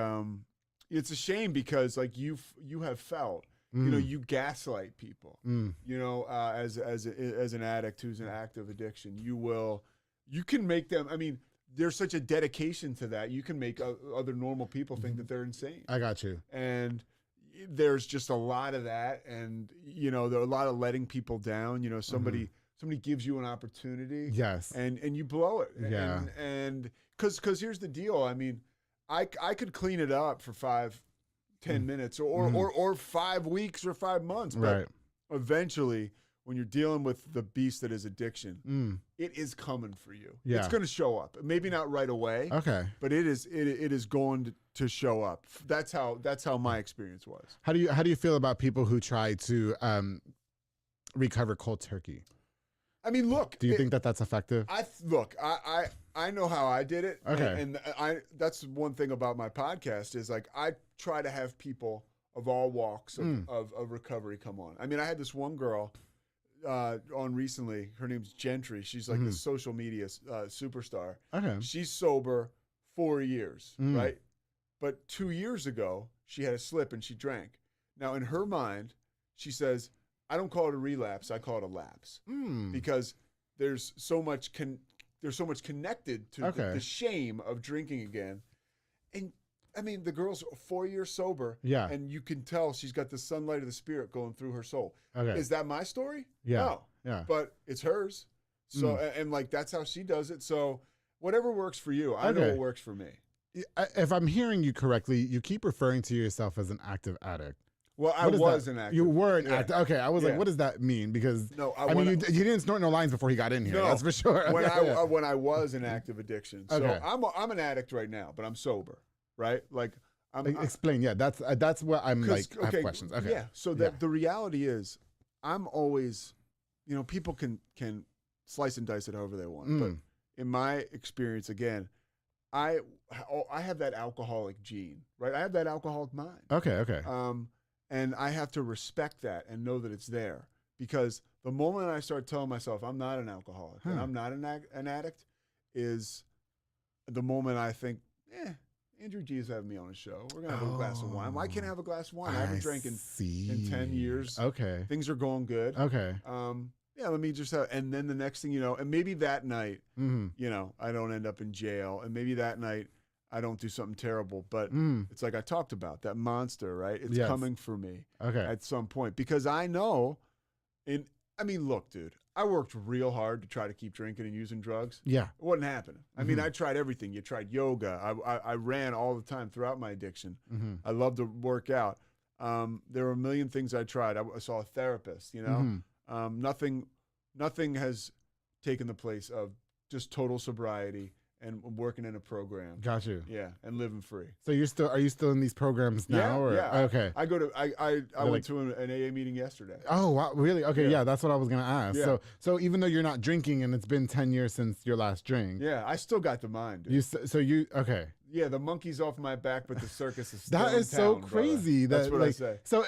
it's a shame because like you have felt, you know, you gaslight people, you know, as an addict who's in active addiction, you can make them, I mean, there's such a dedication to that. You can make other normal people think that they're insane. I got you. And there's just a lot of that. And, you know, there are a lot of letting people down. You know, somebody gives you an opportunity. Yes. And you blow it. Yeah. And because here's the deal. I mean, I could clean it up for 5-10 minutes or 5 weeks or 5 months. But eventually, when you're dealing with the beast that is addiction, it is coming for you. Yeah. It's going to show up. Maybe not right away. Okay. But it is going to show up. That's how my experience was. How do you feel about people who try to recover cold turkey? I mean, look. Do you think that's effective? I know how I did it. Okay. And that's one thing about my podcast is like I try to have people of all walks of recovery come on. I mean, I had this one girl on recently. Her name's Gentry. She's like this social media superstar. Okay. She's sober 4 years, right? But 2 years ago, she had a slip and she drank. Now, in her mind, she says, I don't call it a relapse. I call it a lapse because there's so much connected to the shame of drinking again. And I mean, the girl's 4 years sober, and you can tell she's got the sunlight of the spirit going through her soul. Okay. Is that my story? Yeah. No. Yeah. But it's hers. So, and like, that's how she does it. So whatever works for you, I know what works for me. If I'm hearing you correctly, you keep referring to yourself as an active addict. Well, I was an active. You were an active. Okay, I was like, what does that mean? Because I mean, you didn't snort no lines before he got in here. No, that's for sure. When I was in active addiction, so I'm an addict right now, but I'm sober, right? Like, explain. Yeah, that's what I'm like. I have questions. Okay. Yeah. So the reality is, I'm always, you know, people can slice and dice it however they want, but in my experience, again, I have that alcoholic gene, right? I have that alcoholic mind. Okay. And I have to respect that and know that it's there, because the moment I start telling myself I'm not an alcoholic and I'm not an addict is the moment I think, Andrew G is having me on his show. We're going to have a glass of wine. Why can't I have a glass of wine? I haven't drank in 10 years. Okay. Things are going good. Okay. Let me just have, and then the next thing you know, and maybe that night, you know, I don't end up in jail, and maybe that night I don't do something terrible, but it's like I talked about, that monster, right? It's coming for me at some point, because I know, I mean, look, dude, I worked real hard to try to keep drinking and using drugs. Yeah. It wasn't happening. I mean, I tried everything. You tried yoga. I ran all the time throughout my addiction. I love to work out. There were a million things I tried. I saw a therapist, you know. Nothing has taken the place of just total sobriety and working in a program. Got you. Yeah, and living free. So are you still in these programs now? Yeah. Okay. I went to an AA meeting yesterday. Oh, wow, really? Okay, yeah, that's what I was gonna ask. Yeah. So even though you're not drinking and it's been 10 years since your last drink. Yeah, I still got the mind. Dude. Okay. Yeah, the monkey's off my back, but the circus is still That is so crazy. That's what I say. So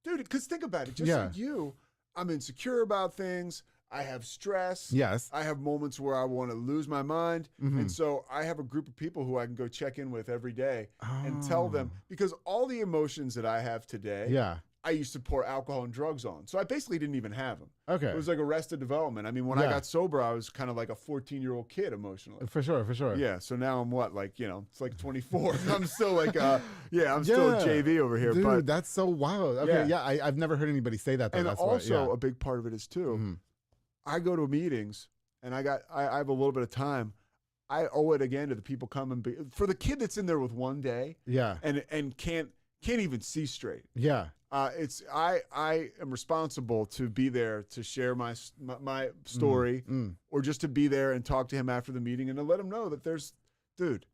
dude, because think about it. Just like you, I'm insecure about things. I have stress. Yes. I have moments where I want to lose my mind. And so I have a group of people who I can go check in with every day and tell them, because all the emotions that I have today, I used to pour alcohol and drugs on. So I basically didn't even have them. Okay. It was like Arrested Development. I mean, when I got sober, I was kind of like a 14-year-old kid emotionally. For sure. Yeah. So now I'm what? Like, you know, it's like 24. I'm still like, I'm still a JV over here. Dude, but that's so wild. Okay. I've never heard anybody say that, though. And that's also a big part of it is too, I go to meetings and I have a little bit of time. I owe it again to the people coming for the kid that's in there with one day. Yeah. And can't even see straight. Yeah. I am responsible to be there to share my story, or just to be there and talk to him after the meeting and to let him know that dude,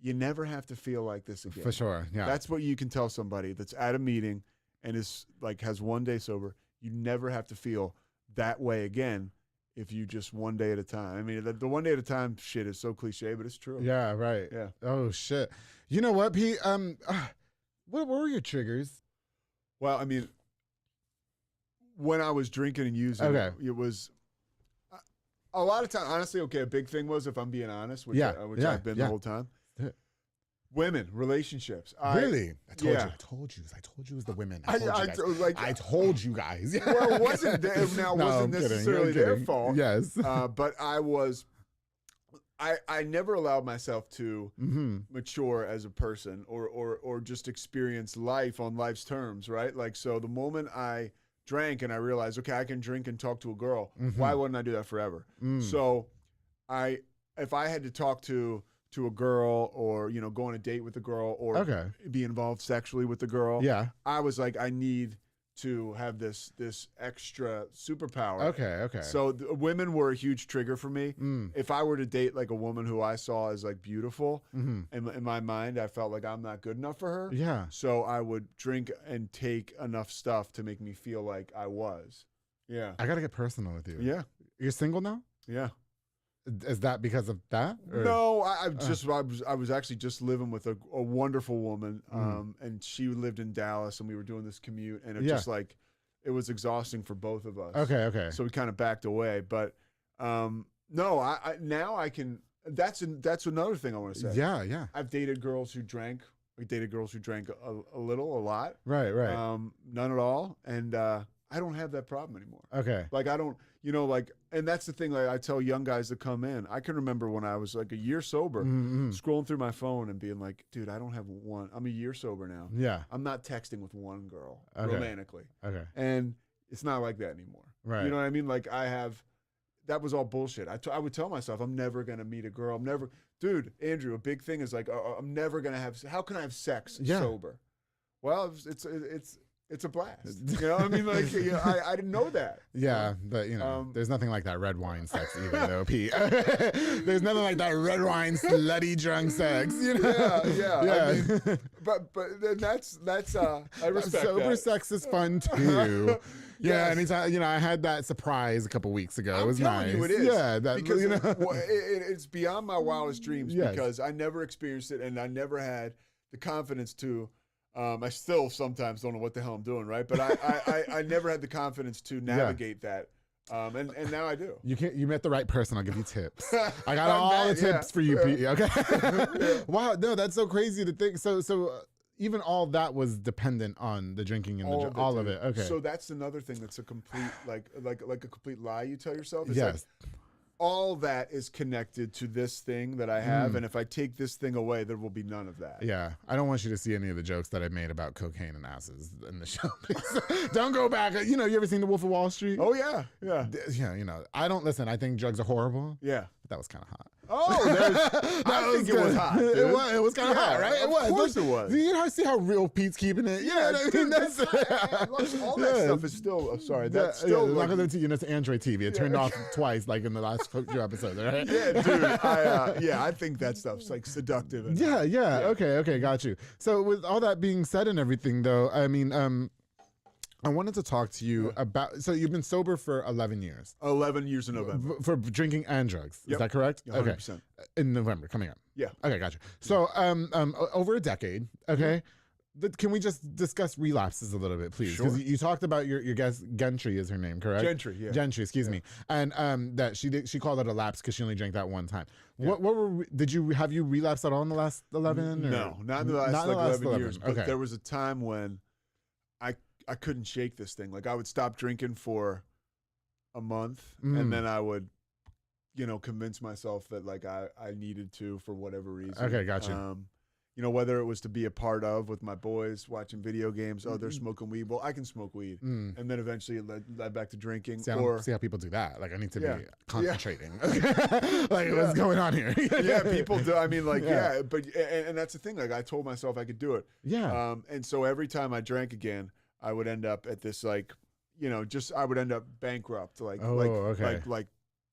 you never have to feel like this again. For sure, yeah. That's what you can tell somebody that's at a meeting and is like has one day sober. You never have to feel that way again if you just one day at a time. I mean, the one day at a time shit is so cliche, but it's true. Yeah, right. Yeah. Oh shit. You know what, Pete? What were your triggers? Well, I mean, when I was drinking and using, it was a lot of time. Honestly, okay, a big thing was, if I'm being honest, which I've been the whole time. Women, relationships. Really? I told you it was the women. I told you guys. Well, it wasn't wasn't necessarily their fault. Yes. But I never allowed myself to mature as a person or just experience life on life's terms, right? Like, so the moment I drank and I realized, okay, I can drink and talk to a girl, why wouldn't I do that forever? So if I had to talk to a girl, or go on a date with a girl, or be involved sexually with the girl, I was like, I need to have this extra superpower. Okay. So women were a huge trigger for me. If I were to date like a woman who I saw as like beautiful, in my mind, I felt like I'm not good enough for her. Yeah. So I would drink and take enough stuff to make me feel like I was. Yeah. I gotta get personal with you. Yeah. You're single now? Yeah. Is that because of that? Or? No, I was actually just living with a wonderful woman, and she lived in Dallas, and we were doing this commute, and it just like, it was exhausting for both of us. Okay. So we kind of backed away, but no, I now I can. That's another thing I want to say. Yeah. I've dated girls who drank. We dated girls who drank a little, a lot. Right. None at all, and I don't have that problem anymore. Okay. Like, I don't. And that's the thing, like, I tell young guys that come in, I can remember when I was like a year sober, scrolling through my phone and being like, dude, I don't have one. I'm a year sober now. Yeah. I'm not texting with one girl romantically. Okay. And it's not like that anymore. Right. You know what I mean? Like, that was all bullshit. I would tell myself, I'm never going to meet a girl. Dude, Andrew, a big thing is like, I'm never going to how can I have sex sober? Well, it's a blast. You know what I mean? Like, I didn't know that. Yeah, but there's nothing like that red wine sex either, though, Pete. There's nothing like that red wine slutty drunk sex. Yeah. I mean, but that's I respect sober that. sex is fun too. Yeah, anytime I had that surprise a couple weeks ago. It was nice. You, it is. Yeah, because it's beyond my wildest dreams because I never experienced it and I never had the confidence to. I still sometimes don't know what the hell I'm doing, right? But I never had the confidence to navigate that, and now I do. You met the right person. I'll give you tips. I got all the tips for you, Pete. Okay. Wow, no, that's so crazy to think. So even all that was dependent on the drinking and all of it. Okay. So that's another thing that's a complete like a complete lie you tell yourself. It's yes. Like, all that is connected to this thing that I have, and if I take this thing away, there will be none of that. Yeah, I don't want you to see any of the jokes that I made about cocaine and asses in the show. Don't go back. You ever seen The Wolf of Wall Street? Oh yeah. Yeah, I don't listen. I think drugs are horrible. Yeah, but that was kind of hot. Oh, I think it was hot. Dude. It was kind of hot, right? It was. Of course it was. You see how real Pete's keeping it? Yeah, that's all that stuff is still. Sorry, that's still. Like, it's Android TV. It turned off twice, like in the last few episodes, right? Yeah, dude. I think that stuff's like seductive. Yeah. Okay, got you. So with all that being said and everything, though, I mean, I wanted to talk to you about. So you've been sober for 11 years. 11 years in November for drinking and drugs. Is that correct? 100%. Okay. In November coming up. Yeah. Okay, gotcha. So over a decade. Okay. Can we just discuss relapses a little bit, please? Because you talked about your guest Gentry is her name, correct? Gentry, yeah. Gentry, excuse me, and that she called it a lapse because she only drank that one time. Yeah. Have you relapsed at all in the last 11? No, not in the last 11 years. But there was a time when I couldn't shake this thing. Like I would stop drinking for a month, and then I would, convince myself that like I needed to for whatever reason. Okay, gotcha. Whether it was to be a part of with my boys watching video games. Oh, they're smoking weed. Well, I can smoke weed, and then eventually it led back to drinking. See how people do that. Like I need to be concentrating. Like what's going on here? People do. I mean, like but and that's the thing. Like I told myself I could do it. Yeah. And so every time I drank again, I would end up at this like, you know, just I would end up bankrupt, like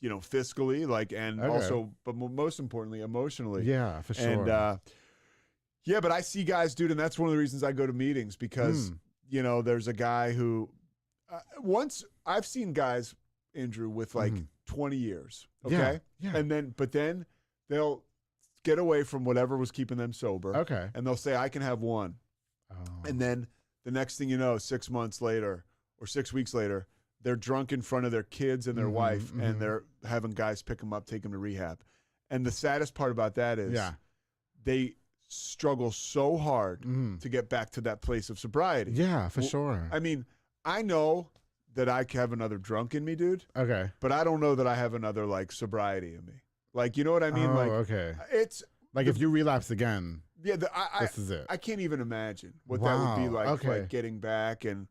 you know, fiscally, like, and also, but most importantly, emotionally. Yeah, for sure. And yeah, but I see guys, dude, and that's one of the reasons I go to meetings because you know, there's a guy who once I've seen guys, Andrew, with like 20 years, okay, and then they'll get away from whatever was keeping them sober, and they'll say, I can have one, and then the next thing you know, 6 months later or 6 weeks later, they're drunk in front of their kids and their wife, and they're having guys pick them up, take them to rehab. And the saddest part about that is they struggle so hard to get back to that place of sobriety. Yeah, for sure. I mean, I know that I have another drunk in me, dude. Okay. But I don't know that I have another, like, sobriety in me. Like, you know what I mean? It's... Like, if you relapse again, this is it. I can't even imagine what that would be like getting back and...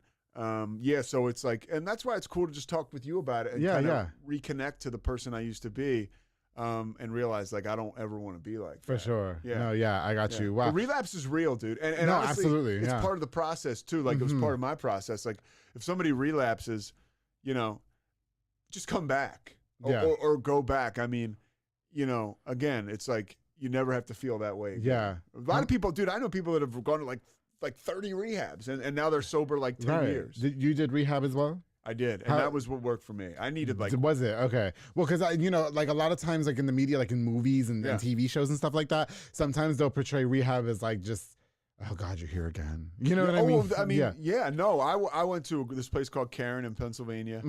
so it's like, and that's why it's cool to just talk with you about it and kind of reconnect to the person I used to be, and realize like I don't ever want to be like for that. sure. Yeah, no, I got you. Wow, the relapse is real, dude, and no, honestly, absolutely, it's part of the process too. Like it was part of my process. Like if somebody relapses, you know, just come back or go back. I mean, you know, again, it's like you never have to feel that way again. Yeah, a lot of people, dude. I know people that have gone to like 30 rehabs and now they're sober like 10 years. You did rehab as well? I did. And that was what worked for me. I needed like... Was it? Okay. Well, because, you know, like a lot of times like in the media, like in movies and TV shows and stuff like that, sometimes they'll portray rehab as like just, oh God, you're here again. You know what I mean? No, I went to this place called Cairn in Pennsylvania.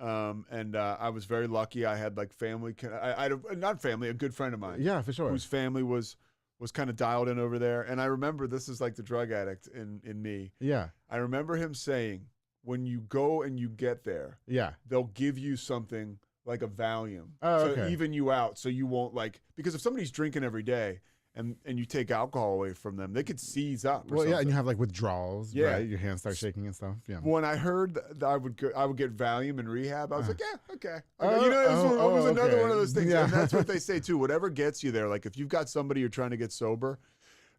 And I was very lucky. I had like family, not family, a good friend of mine. Yeah, for sure. Whose family was kind of dialed in over there. And I remember, this is like the drug addict in me. Yeah. I remember him saying, when you go and you get there, they'll give you something like a Valium to even you out so you won't like, because if somebody's drinking every day and you take alcohol away from them, they could seize up. Or something. And you have like withdrawals, right? Your hands start shaking and stuff. Yeah. When I heard that I would get Valium in rehab, I was like, okay. You know, it was another one of those things. And that's what they say too. Whatever gets you there, like if you've got somebody you're trying to get sober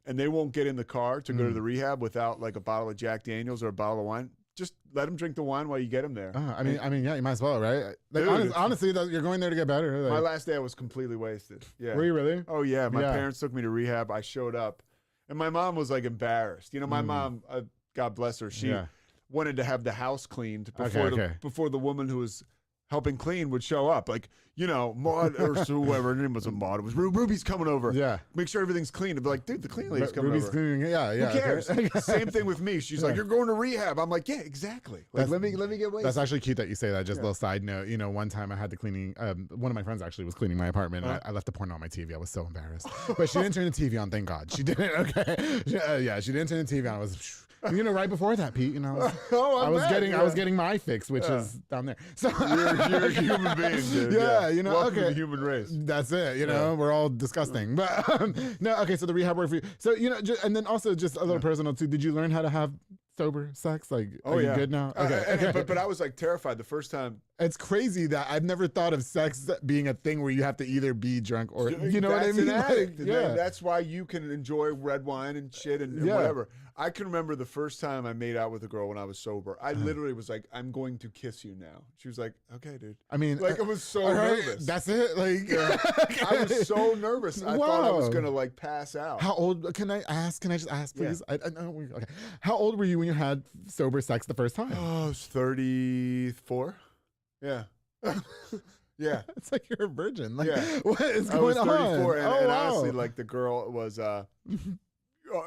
and they won't get in the car to go to the rehab without like a bottle of Jack Daniels or a bottle of wine, just let them drink the wine while you get them there. I mean, yeah, you might as well, right? Like, Dude, honestly, you're going there to get better. Like, my last day, I was completely wasted. Yeah. Were you really? Oh yeah. My parents took me to rehab. I showed up, and my mom was like embarrassed. You know, my mom, God bless her, she wanted to have the house cleaned before the woman who was helping clean would show up. Like, you know, Maud or whoever, her name wasn't Maud. It was Ruby's coming over. Yeah. Make sure everything's clean. I'd be like, dude, the clean lady's coming Ruby's over. Cleaning. Yeah. Who cares? Same thing with me. She's like, you're going to rehab. I'm like, yeah, exactly. Like, let me get wasted. That's actually cute that you say that. Just a little side note. You know, one time I had the cleaning. One of my friends actually was cleaning my apartment. And I left the porn on my TV. I was so embarrassed. But she didn't turn the TV on. Thank God. She didn't. Okay. She didn't turn the TV on. I was. You know, right before that, Pete, you know, I was getting my fix, which is down there. So you're a human being, dude. Yeah, you know, welcome to the human race. That's it. You know, we're all disgusting. But no, okay. So the rehab worked for you. So you know, and then also just a little personal too. Did you learn how to have sober sex? Like, are you good now? Okay. But I was like terrified the first time. It's crazy that I've never thought of sex being a thing where you have to either be drunk or, you know what I mean? That's why you can enjoy red wine and shit and whatever. I can remember the first time I made out with a girl when I was sober. I literally was like, I'm going to kiss you now. She was like, okay, dude. I mean, like, I was so nervous. That's it. Like, I was so nervous. I thought I was going to like pass out. How old, can I just ask, please? Yeah. I know. Okay. How old were you when you had sober sex the first time? Oh, I was 34. Yeah. Yeah. It's like you're a virgin. Like, yeah. What is going on? I was 34 and honestly, like the girl was,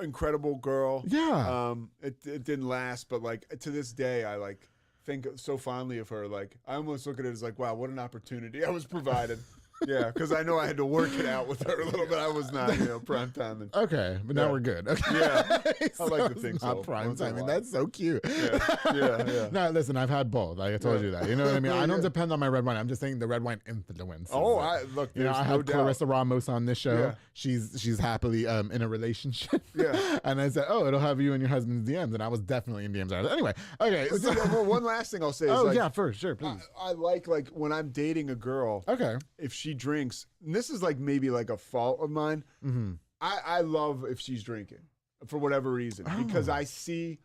incredible girl. Yeah. It didn't last, but like to this day, I like think so fondly of her. Like I almost look at it as like, wow, what an opportunity I was provided. Yeah, because I know I had to work it out with her a little bit. I was not, prime timing. Okay, but now we're good. Okay. Yeah, So I like to think it's not so. prime timing. That's so cute. Yeah. No, listen, I've had both. Like I told you that. You know what I mean? I don't depend on my red wine. I'm just saying the red wine influence. Oh, I look. You know, I had Clarissa Ramos on this show. Yeah. She's happily in a relationship. Yeah. And I said, oh, it'll have you and your husband's DMs, and I was definitely in DMs. Anyway, okay. So, one last thing I'll say is, oh like, yeah, sure, please. I like when I'm dating a girl. Okay. If she drinks, and this is like maybe like a fault of mine. Mm-hmm. I love if she's drinking for whatever reason because I see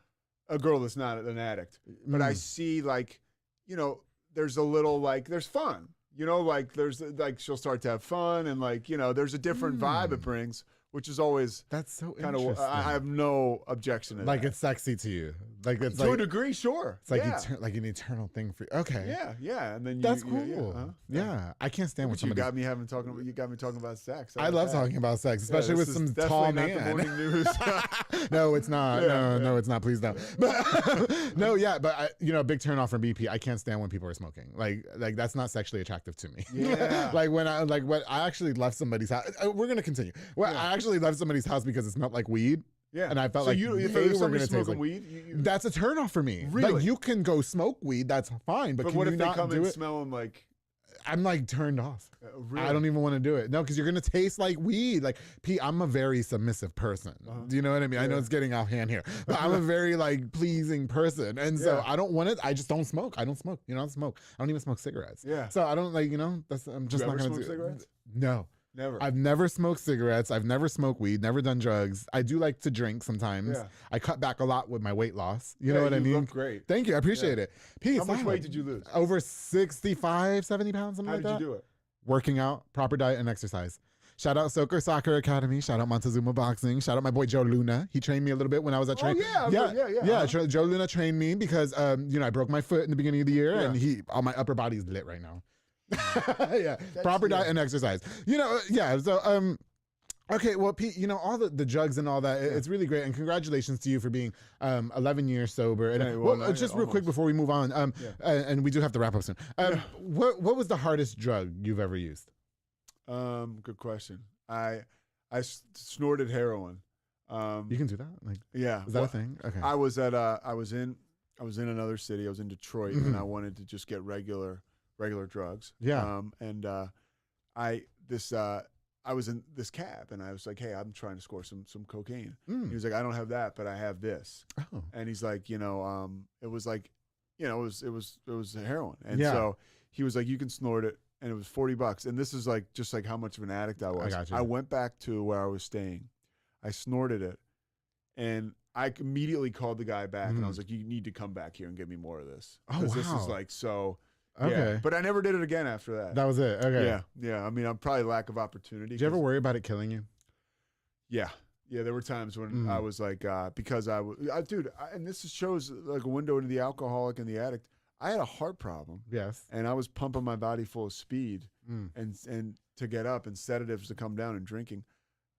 a girl that's not an addict, but I see like, you know, there's a little like there's fun, you know, like there's like she'll start to have fun and like, you know, there's a different vibe it brings, which is always that's so kind interesting. of. I have no objection to like that. It's sexy to you, like it's to like a degree, sure. It's like like an eternal thing for you. Okay. Yeah, and then that's cool. Yeah, I can't stand when somebody. You got me talking about sex. I love talking about sex, especially with some tall man. Not the morning news. No, it's not. No, it's not. Please don't. But no, yeah, but I, you know, a big turn off from BP. I can't stand when people are smoking. Like that's not sexually attractive to me. Yeah. when I actually left somebody's house. We're gonna continue. I actually left somebody's house because it smelled like weed. Yeah, and I felt if they were somebody's gonna taste smoking like weed. That's a turnoff for me. Really? Like you can go smoke weed, that's fine. But can what you if they not come do in it? smelling like? I'm like turned off. Really? I don't even want to do it. No, because you're gonna taste like weed. Like Pete, I'm a very submissive person. Do you know what I mean? I know it's getting off hand here, but I'm a very like pleasing person, and so I don't want it. I just don't smoke. I don't smoke. You know, I don't smoke. I don't even smoke cigarettes. Yeah. So I don't like. You know, I'm just not gonna do cigarettes? No. Never. I've never smoked cigarettes. I've never smoked weed, never done drugs. I do like to drink sometimes. Yeah. I cut back a lot with my weight loss. You know what I mean? You look great. Thank you. I appreciate it. Pete, How much weight did you lose? Over 65, 70 pounds, something How like that. did you do it? Working out, proper diet, and exercise. Shout out Soccer Academy. Shout out Montezuma Boxing. Shout out my boy Joe Luna. He trained me a little bit when I was at training. Yeah. Joe Luna trained me because you know, I broke my foot in the beginning of the year, and all my upper body is lit right now. Proper diet and exercise. You know, so okay, well, Pete, you know, all the drugs and all that, it's really great, and congratulations to you for being 11 years sober. And just real quick before we move on, and we do have to wrap up soon. What was the hardest drug you've ever used? Good question. I snorted heroin. You can do that? Like, is that a thing? Okay. I was in another city. I was in Detroit, and I wanted to just get regular drugs. Yeah. I was in this cab, and I was like, "Hey, I'm trying to score some cocaine." He was like, "I don't have that, but I have this." Oh. And he's like, you know, it was like, you know, it was heroin, and so he was like, "You can snort it," and it was $40. And this is like just like how much of an addict I was. I got you. I went back to where I was staying, I snorted it, and I immediately called the guy back, and I was like, "You need to come back here and give me more of this, because this is like so." Okay. Yeah. But I never did it again after that. That was it. Okay. Yeah. I mean, I'm probably lack of opportunity. Did you ever worry about it killing you? Yeah. There were times when I was like, because and this shows like a window into the alcoholic and the addict. I had a heart problem. Yes. And I was pumping my body full of speed and to get up, and sedatives to come down, and drinking.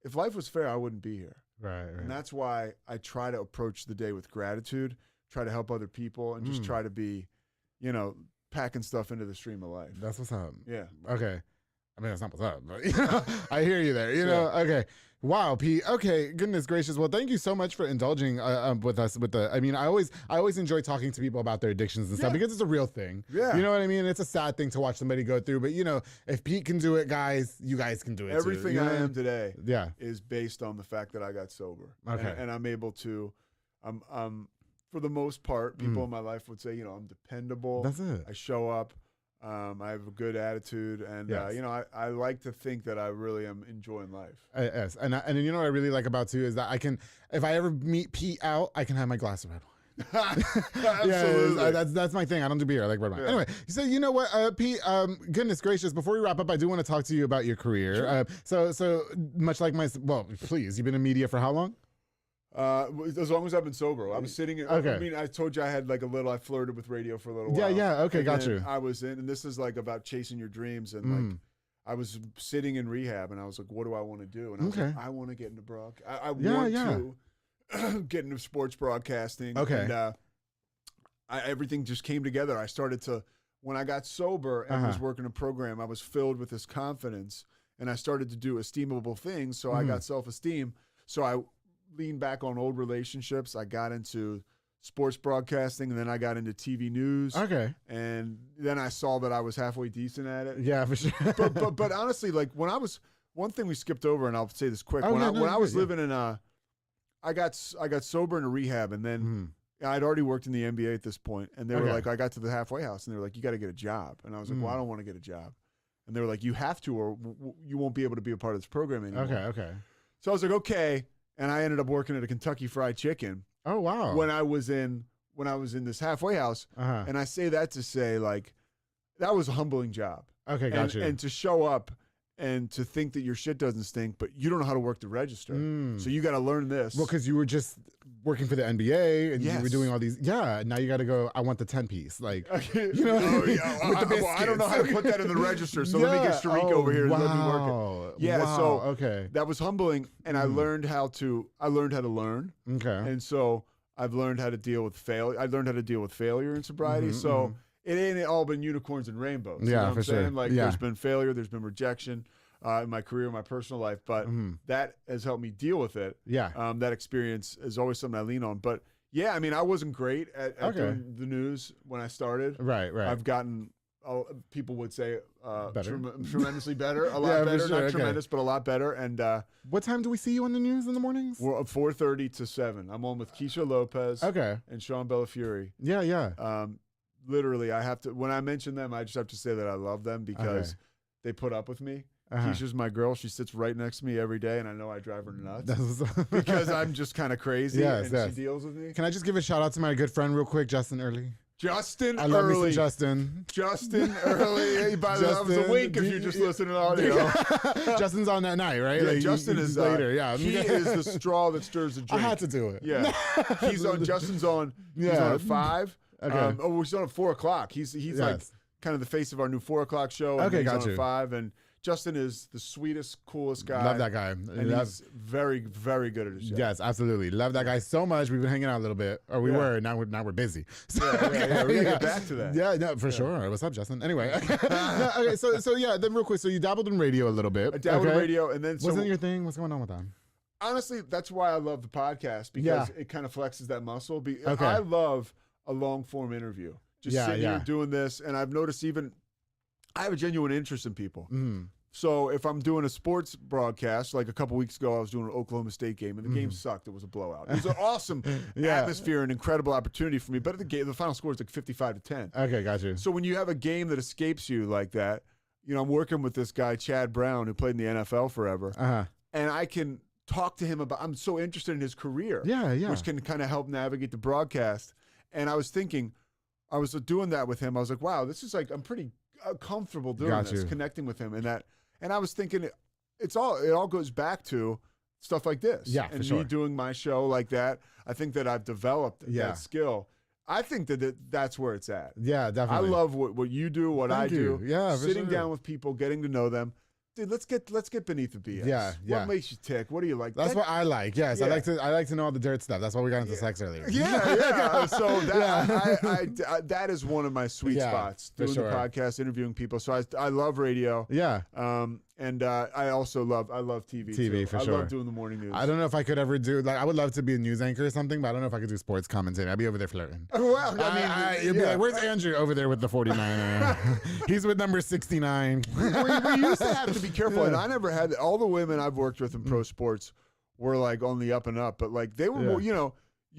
If life was fair, I wouldn't be here. Right. And that's why I try to approach the day with gratitude, try to help other people, and just try to be, you know, packing stuff into the stream of life. That's what's up. Yeah. Okay. I mean, that's not what's up, but you know, I hear you there. You know. Okay. Wow, Pete. Okay. Goodness gracious. Well, thank you so much for indulging with us. I mean, I always enjoy talking to people about their addictions and stuff because it's a real thing. Yeah. You know what I mean? It's a sad thing to watch somebody go through, but you know, if Pete can do it, guys, you guys can do it. Everything too, I am today. Yeah. Is based on the fact that I got sober. Okay. And I'm able to, for the most part, people in my life would say, you know, I'm dependable. That's it. I show up. I have a good attitude, and you know, I like to think that I really am enjoying life. Yes, and you know what I really like about too is that I can, if I ever meet Pete out, I can have my glass of red wine. Absolutely. That's my thing. I don't do beer. I like red wine. Anyway, so you know what, Pete? Goodness gracious! Before we wrap up, I do want to talk to you about your career. So much like please, you've been in media for how long? As long as I've been sober. I was sitting in, okay. I mean, I told you I flirted with radio for a little while. Yeah, okay, got you. I was in, and this is like about chasing your dreams, and like, I was sitting in rehab, and I was like, what do I want to do? And I was like, I want to get into I want to get into sports broadcasting. Okay. And everything just came together. I started to, when I got sober and was working a program, I was filled with this confidence, and I started to do esteemable things, so I got self-esteem. So I leaned back on old relationships. I got into sports broadcasting, and then I got into TV news. Okay. And then I saw that I was halfway decent at it. Yeah, for sure. but honestly, like when I was, one thing we skipped over, and I'll say this quick. When I was living in I got sober in a rehab, and then I'd already worked in the NBA at this point, and they were like, I got to the halfway house, and they were like, you got to get a job. And I was like, well, I don't want to get a job. And they were like, you have to, or you won't be able to be a part of this program anymore. Okay. So I was like, okay. And I ended up working at a Kentucky Fried Chicken. Oh wow. When I was in this halfway house, and I say that to say like that was a humbling job. Okay, gotcha. And to show up and to think that your shit doesn't stink, but you don't know how to work the register. So you got to learn this. Well, because you were just working for the NBA and you were doing all these. Yeah, now you got to go, I want the 10-piece. Like, you know, I don't know how to put that in the register, so let me get Sharik over here and let me work it. Yeah, so okay. That was humbling, and I learned how to learn. Okay. And so I've learned how to deal with failure. I learned how to deal with failure in sobriety. So it ain't all been unicorns and rainbows. You know what I'm saying? Like there's been failure, there's been rejection in my career, in my personal life, but that has helped me deal with it. Yeah. That experience is always something I lean on. But yeah, I mean, I wasn't great at doing the news when I started. Right. I've gotten, people would say, tremendously better, a lot better, not tremendous, but a lot better. And what time do we see you on the news in the mornings? Well, 4:30 to 7. I'm on with Keisha Lopez. And Sean Bellafiore. Yeah. Literally, I have to, when I mention them, I just have to say that I love them because they put up with me. Keisha's my girl. She sits right next to me every day, and I know I drive her nuts because I'm just kind of crazy, and she deals with me. Can I just give a shout out to my good friend real quick, Justin Early? I love me some Justin. Justin Early. By the way, that was a wink if you're just listening to audio. Justin's on that night, right? Yeah, like, Justin is later. Yeah, he is the straw that stirs the drink. I had to do it. Yeah, Justin's on. He's on at 5. Okay. He's on at 4 o'clock. He's like kind of the face of our new 4 o'clock show. And he's on at 5, and Justin is the sweetest, coolest guy. Love that guy. And he's very, very good at his job. Yes, absolutely. Love that guy so much. We've been hanging out a little bit, or we were. Now we're busy. So, we gotta get back to that. Yeah, no, for sure. What's up, Justin? Anyway, okay. So yeah, then real quick. So you dabbled in radio a little bit. I dabbled in radio, and then wasn't your thing. What's going on with that? Honestly, that's why I love the podcast because it kind of flexes that muscle. I love a long form interview. Just sitting here doing this, and I've noticed I have a genuine interest in people. So if I'm doing a sports broadcast, like a couple weeks ago, I was doing an Oklahoma State game, and the game sucked. It was a blowout. It was an awesome atmosphere and incredible opportunity for me. But the final score is like 55-10. Okay, gotcha. So when you have a game that escapes you like that, I'm working with this guy, Chad Brown, who played in the NFL forever, and I can talk to him about. I'm so interested in his career, which can kind of help navigate the broadcast. And I was thinking, I was doing that with him. I was like, wow, this is like I'm pretty comfortable doing this, connecting with him, and I was thinking, it all goes back to stuff like this. Yeah, and me doing my show like that. I think that I've developed that skill. I think that's where it's at. Yeah, definitely. I love what you do, what I do. Yeah, sitting down with people, getting to know them. Dude, let's get beneath the BS. Yeah. What makes you tick? What do you like? That's what I like. Yes, I like to know all the dirt stuff. That's why we got into sex earlier. Yeah. So that is one of my sweet spots. Doing the podcast, interviewing people. So I love radio. Yeah. And I also love TV. TV for sure. I love doing the morning news. I don't know if I could ever do I would love to be a news anchor or something, but I don't know if I could do sports commentating. I'd be over there flirting. Well, you'd be like, "Where's Andrew over there with the 49er? He's with number 69." We used to have to be careful, and I never had all the women I've worked with in pro sports were like on the up and up, but like they were more,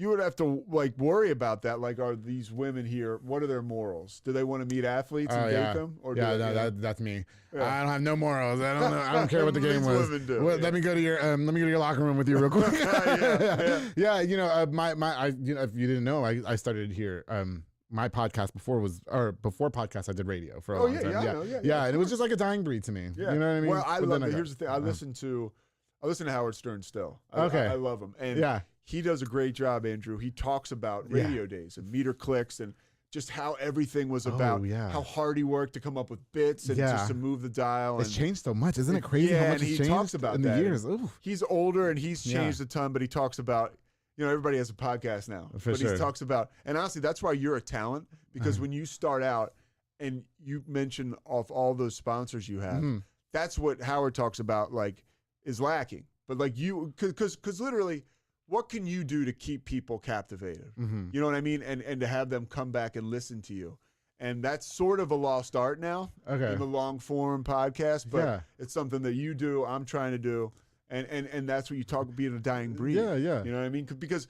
you would have to like worry about that. Like, are these women here? What are their morals? Do they want to meet athletes and date them? Or that's me. Yeah. I don't have no morals. I don't know. I don't care what the game was. Let me go to your locker room with you real quick. Yeah. If you didn't know, I started here. My podcast before podcast I did radio for a long time. Yeah, and it was just like a dying breed to me. Yeah. You know what I mean? Well, I love it. Here's the thing. I listen to Howard Stern still. I love him. And he does a great job, Andrew. He talks about radio days and meter clicks and just how everything was about, how hard he worked to come up with bits and just to move the dial. It's changed so much. Isn't it crazy how much it's changed talks about in the years? Ooh. He's older and he's changed a ton, but he talks about, everybody has a podcast now. He talks about, and honestly, that's why you're a talent, because when you start out and you mention off all those sponsors you have, that's what Howard talks about, like, is lacking. But like because literally, what can you do to keep people captivated? You know what I mean? And to have them come back and listen to you. And that's sort of a lost art now in the long form podcast, but it's something that you do, I'm trying to do. And that's what you talk about, being a dying breed. Yeah. You know what I mean? Because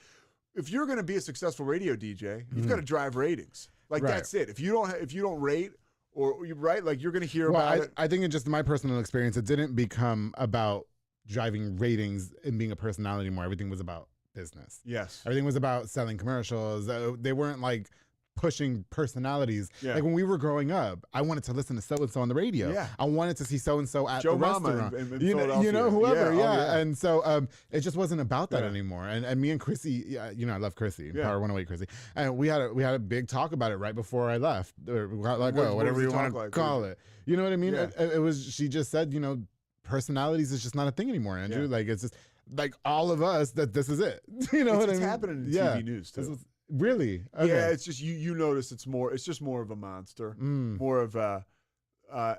if you're going to be a successful radio DJ, you've got to drive ratings. Like that's it. If you don't rate or like you're going to hear about it. I think in just my personal experience, it didn't become about driving ratings and being a personality more. Everything was about business. Yes. Everything was about selling commercials. They weren't like pushing personalities. Yeah. Like when we were growing up, I wanted to listen to so-and-so on the radio. Yeah. I wanted to see so-and-so at Joe the Mama restaurant. in you Philadelphia. know, whoever. Yeah. Yeah. Oh, yeah. And so it just wasn't about that Yeah. anymore. And me and Chrissy, you know, I love Chrissy, Yeah. Power 108 Chrissy. And we had a big talk about it right before I left. Or like, What whatever was you the want talk to like? call it. You know what I mean? Yeah. It was, she just said, you know, personalities is just not a thing anymore, Andrew. Yeah. Like it's just like all of us that this is it. You know what I It's mean? happening in TV news too. Really? Okay. Yeah, it's just you notice it's just more of a monster, more of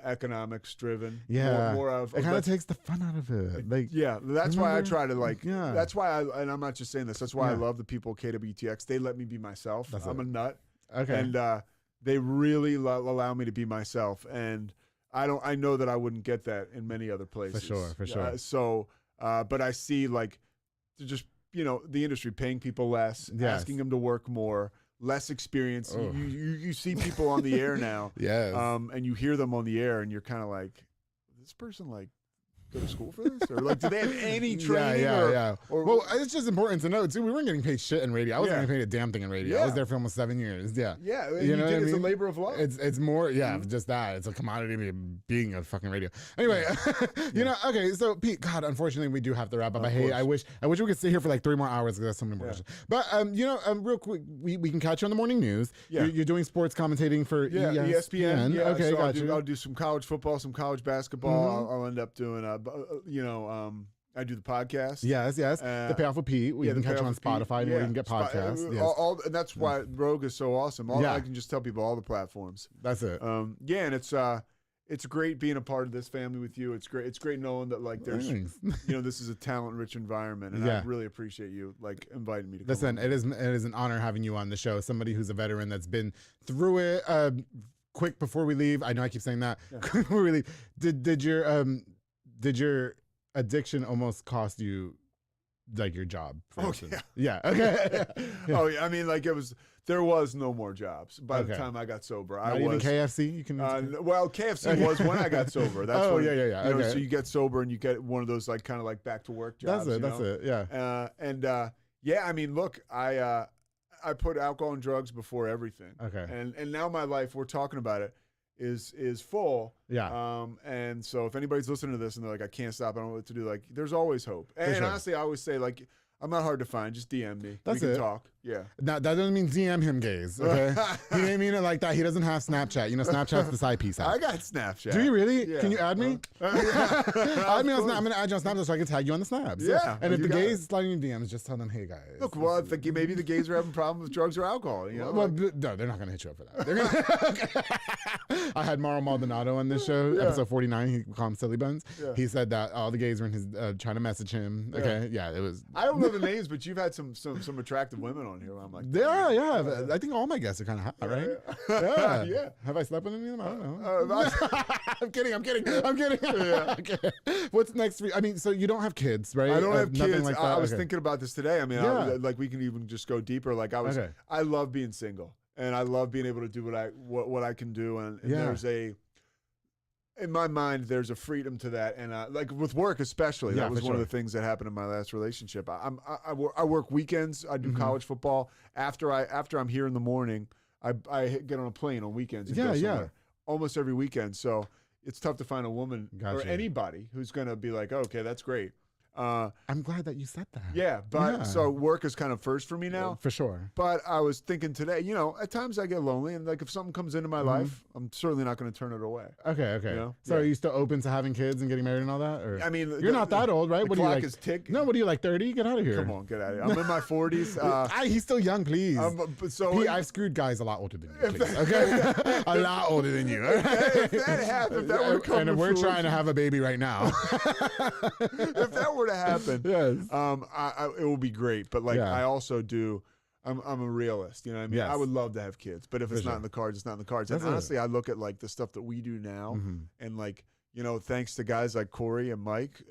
economics driven. Yeah. more of it kind of takes the fun out of it. Like yeah, that's why I try to like. Yeah. That's why and I'm not just saying this. That's why I Yeah. love the people at KWTX. They let me be myself. I'm a nut. Okay. And they really allow me to be myself, and I know that I wouldn't get that in many other places. For sure. But I see like just the industry paying people less, asking them to work more, less experience. Oh. You see people on the air now, Yes. and you hear them on the air, and you're kind of like, this person like go to school for this, or like do they have any training? Yeah. Well, it's just important to know too. We weren't getting paid shit in radio. I wasn't getting paid a damn thing in radio. I was there for almost 7 years. Yeah. Yeah. You know what I mean? It's a labor of love. It's more, just that. It's a commodity being a fucking radio. Anyway, okay. So Pete, God, unfortunately, we do have to wrap up. I wish we could sit here for like 3 more hours because there's so many more questions. But real quick, we can catch you on the morning news. Yeah. You're doing sports commentating for ESPN. Yeah. Okay, so I'll do some college football, some college basketball. I'll end up doing I do the podcast. Yes. The Payoff with Pete. We can catch you on Spotify and where you can get podcasts. And that's why Rogue is so awesome. I can just tell people all the platforms. That's it. And it's great being a part of this family with you. It's great knowing that like there's this is a talent-rich environment, and I really appreciate you like inviting me to come. Listen, it is an honor having you on the show. Somebody who's a veteran that's been through it. Quick before we leave, I know I keep saying that. Quick before we leave, did your addiction almost cost you like your job? Yeah. Okay. Oh yeah. I mean, like there was no more jobs by the time I got sober. Not even KFC. You can. Well, KFC was when I got sober. That's yeah. Okay. So you get sober and you get one of those like kind of like back to work jobs. That's it. Yeah. I mean, look, I put alcohol and drugs before everything. Okay. And now my life, we're talking about it, is full. Yeah. And so if anybody's listening to this and they're like, I can't stop, I don't know what to do, like there's always hope. And honestly, I always say like, I'm not hard to find. Just DM me. We can talk. Yeah. Now, that doesn't mean DM him, gays. Okay. He didn't mean it like that. He doesn't have Snapchat. Snapchat's the side piece. I got Snapchat. Do you really? Yeah. Can you add me? Add me on Snap. I'm gonna add you on Snapchat so I can tag you on the snaps. Yeah. And if the gays sliding in DMs, just tell them, hey guys. Look, well, maybe the gays are having problems with drugs or alcohol. Well, no, they're not gonna hit you up for that. They're gonna I had Mauro Maldonado on this show, episode 49. He called him Silly Buns. Yeah. He said that all the gays were in his trying to message him. Okay. Yeah. It was. I don't know the names, but you've had some attractive women on here. I'm like, yeah. I think all my guests are kind of hot, right? Yeah. Yeah. Have I slept with any of them? I don't know. I'm kidding. Yeah. Okay. What's next for you? I mean, so you don't have kids, right? I don't have kids. Like that? I was thinking about this today. I mean, like we can even just go deeper. Like I love being single, and I love being able to do what I can do. And there's in my mind, there's a freedom to that, and like with work especially, that was one of the things that happened in my last relationship. I work weekends. I do college football. After I'm here in the morning, I get on a plane on weekends. And go somewhere, almost every weekend. So it's tough to find a woman or anybody who's gonna be like, okay, that's great. I'm glad that you said that. Yeah, but so work is kind of first for me now. For sure. But I was thinking today, at times I get lonely, and like if something comes into my life, I'm certainly not going to turn it away. Okay. So are you still open to having kids and getting married and all that? Or? I mean, you're not that old, right? The clock is ticking. No, what are you, like 30? Get out of here. Come on, get out of here. I'm in my 40s. He's still young, please. Pete, I've screwed guys a lot older than you, please. Okay? A lot older than you. If that happened, if that were to come and we're trying to have a baby right now. If that were to happen, yes. It will be great. But I also do. I'm a realist. You know what I mean? Yes. I would love to have kids, but if it's not in the cards, it's not in the cards. And honestly, I look at like the stuff that we do now, and like thanks to guys like Corey and Mike,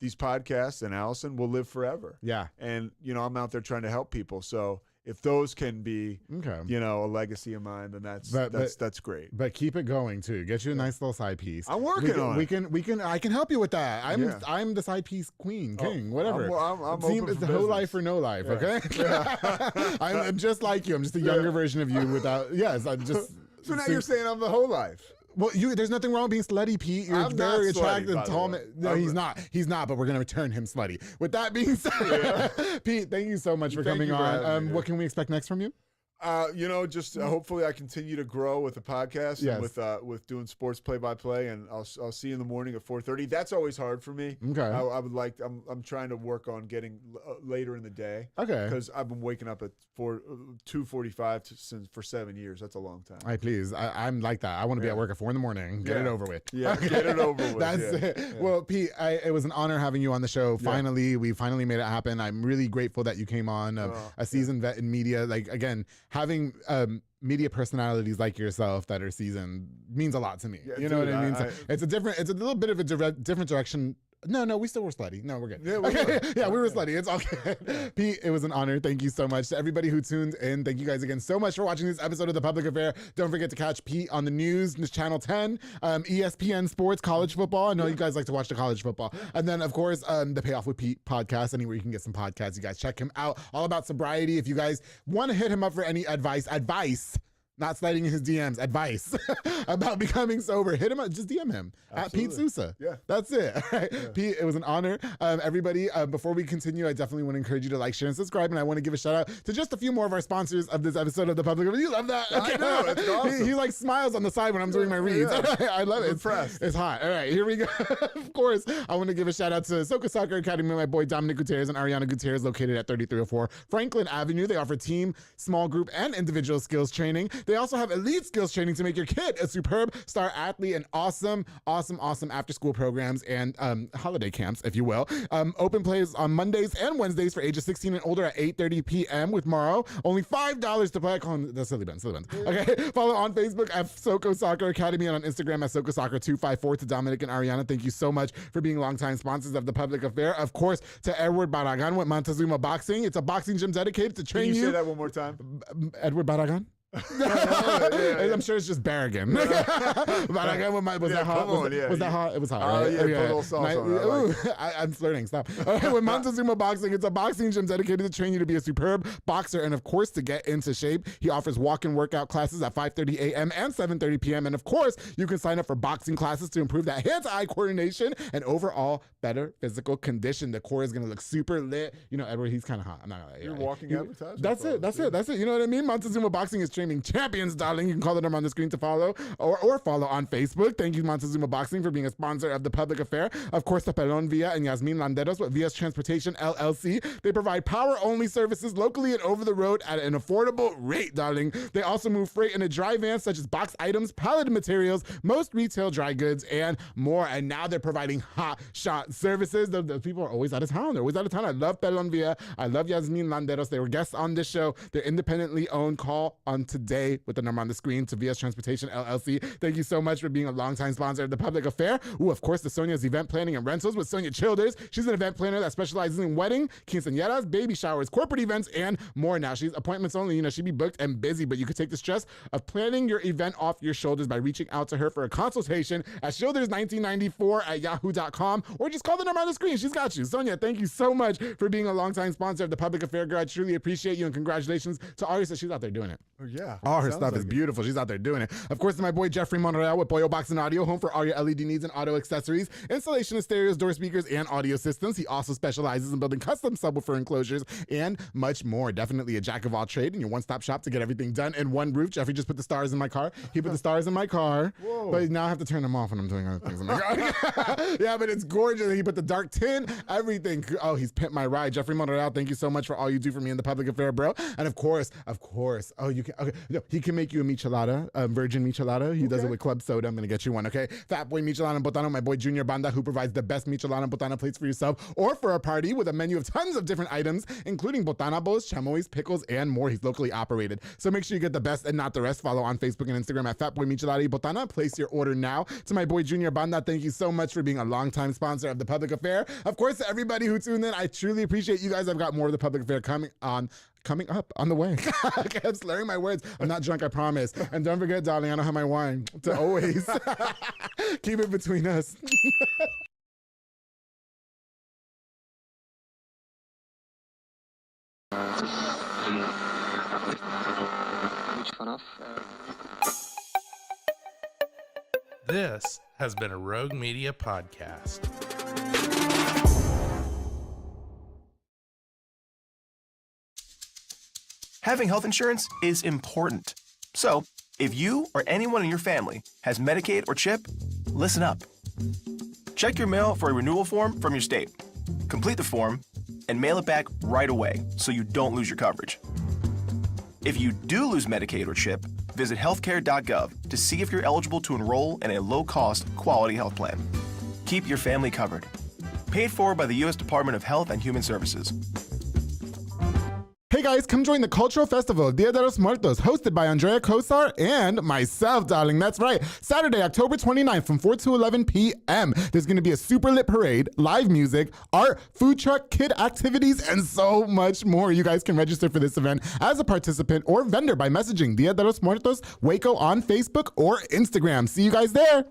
these podcasts and Allison will live forever. Yeah. And I'm out there trying to help people. So if those can be, you know, a legacy of mine, then that's great. But keep it going too. Get you a nice little side piece. I'm working on it. I can help you with that. I'm the side piece king, whatever. I'm it's the whole life or no life. Okay. I'm just like you. I'm just a younger version of you without. Yes, I'm just. So now you're saying I'm the whole life. Well, there's nothing wrong with being slutty, Pete. You're very attractive and tall. No, he's not. He's not, but we're going to return him slutty. With that being said, Pete, thank you so much for coming on. What can we expect next from you? You know, just hopefully I continue to grow with the podcast and with doing sports play-by-play, and I'll see you in the morning at 4:30. That's always hard for me. Okay. I would like. I'm trying to work on getting later in the day. Okay. Because I've been waking up at 2:45 for 7 years. That's a long time. I'm like that. I want to be at work at 4 a.m. Get it over with. Yeah. Get it over with. That's it. Yeah. Well, Pete, it was an honor having you on the show. Finally, we finally made it happen. I'm really grateful that you came on. A seasoned vet in media. Like, again, having media personalities like yourself that are seasoned means a lot to me. Yeah, you know what I mean? So it's a little bit of a different direction. No, we still were slutty. No, we're good. Yeah, we were slutty. It's all good. Yeah. Pete, it was an honor. Thank you so much. To everybody who tuned in, thank you guys again so much for watching this episode of The Public Affair. Don't forget to catch Pete on the news, Channel 10, ESPN Sports, college football. I know you guys like to watch the college football. And then, of course, the Payoff with Pete podcast, anywhere you can get some podcasts. You guys check him out. All about sobriety. If you guys want to hit him up for any advice, not sliding in his DMs, advice about becoming sober, hit him up, just DM him at Pete Sousa. Yeah. That's it. All right. Yeah. Pete, it was an honor. Everybody, before we continue, I definitely want to encourage you to like, share, and subscribe. And I want to give a shout out to just a few more of our sponsors of this episode of The Public. You love that? Okay. I know, it's awesome. He like smiles on the side when I'm doing my reads. Yeah. I love it. Impressed. It's hot. All right, here we go. Of course, I want to give a shout out to Soka Soccer Academy, my boy Dominic Gutierrez and Ariana Gutierrez, located at 3304 Franklin Avenue. They offer team, small group, and individual skills training. They also have elite skills training to make your kid a superb star athlete, and awesome after school programs and holiday camps, if you will. Open plays on Mondays and Wednesdays for ages 16 and older at 8:30 p.m. with Morrow. Only $5 to play. I call them the silly buns. Okay. Follow on Facebook at Soko Soccer Academy and on Instagram at Soko Soccer 254. To Dominic and Ariana, thank you so much for being longtime sponsors of The Public Affair. Of course, to Edward Barragan with Montezuma Boxing. It's a boxing gym dedicated to train you. Can you say that one more time? Edward Barragan? I'm sure it's just Barragan. Was that hot? Was that hot? It was hot, right? Yeah, put a little sauce on it. I'm flirting. Stop. With Montezuma Boxing, it's a boxing gym dedicated to train you to be a superb boxer, and of course, to get into shape. He offers walk-in workout classes at 5:30 a.m. and 7:30 p.m. And of course, you can sign up for boxing classes to improve that hand-to-eye coordination and overall better physical condition. The core is going to look super lit. You know, Edward, he's kind of hot. I'm not gonna lie. You're walking advertising. That's it. You know what I mean? Montezuma Boxing is training champions, darling. You can call them on the screen to follow or follow on Facebook. Thank you, Montezuma Boxing, for being a sponsor of The Public Affair. Of course, the Pelon Villa and Yasmin Landeros with Vias Transportation LLC. They provide power-only services locally and over the road at an affordable rate, darling. They also move freight in a dry van, such as box items, pallet materials, most retail dry goods, and more. And now they're providing hot shot services. The people are always out of town. I love Pelon Villa. I love Yasmin Landeros. They were guests on this show. They're independently owned. Call on today with the number on the screen to Vias Transportation LLC. Thank you so much for being a longtime sponsor of The Public Affair. Ooh, of course, the Sonia's Event Planning and Rentals with Sonia Childers. She's an event planner that specializes in wedding, quinceañeras, baby showers, corporate events, and more. Now, she's appointments only. You know, she'd be booked and busy, but you could take the stress of planning your event off your shoulders by reaching out to her for a consultation at shoulders1994@yahoo.com, or just call the number on the screen. She's got you. Sonia, thank you so much for being a longtime sponsor of The Public Affair, girl. I truly appreciate you, and congratulations to Arisa. She's out there doing it. Oh, yeah. All her stuff is beautiful. She's out there doing it. Of course, to my boy Jeffrey Monreal with Pollo Box and Audio, home for all your LED needs and auto accessories, installation of stereos, door speakers, and audio systems. He also specializes in building custom subwoofer enclosures and much more. Definitely a jack of all trade and your one-stop shop to get everything done in one roof. Jeffrey just put the stars in my car. He put the stars in my car. Whoa. But now I have to turn them off when I'm doing other things in my car. Yeah, but it's gorgeous. He put the dark tin, everything. Oh, he's pimped my ride. Jeffrey Monreal, thank you so much for all you do for me in The Public Affair, bro. And of course, oh, you can, okay, no, he can make you a michelada, virgin michelada. He does it with club soda. I'm going to get you one, okay? Fat Boy Michelada and Botano, my boy Junior Banda, who provides the best michelada and botana plates for yourself or for a party with a menu of tons of different items, including botana bowls, chamois, pickles, and more. He's locally operated. So make sure you get the best and not the rest. Follow on Facebook and Instagram at Fat Boy Michelada y Botana. Place your order now. To my boy Junior Banda, thank you so much for being a longtime sponsor of The Public Affair. Of course, to everybody who tuned in, I truly appreciate you guys. I've got more of The Public Affair coming on coming up on the way. Okay, I'm slurring my words. I'm not drunk, I promise. And don't forget, darling, I don't have my wine. To always keep it between us. This has been a Rogue Media podcast. Having health insurance is important. So, if you or anyone in your family has Medicaid or CHIP, listen up. Check your mail for a renewal form from your state. Complete the form and mail it back right away so you don't lose your coverage. If you do lose Medicaid or CHIP, visit healthcare.gov to see if you're eligible to enroll in a low-cost, quality health plan. Keep your family covered. Paid for by the U.S. Department of Health and Human Services. Hey guys, come join the Cultural Festival Dia de los Muertos, hosted by Andrea Kosar and myself, darling. That's right. Saturday, October 29th from 4 to 11 p.m. There's going to be a super lit parade, live music, art, food truck, kid activities, and so much more. You guys can register for this event as a participant or vendor by messaging Dia de los Muertos Waco on Facebook or Instagram. See you guys there.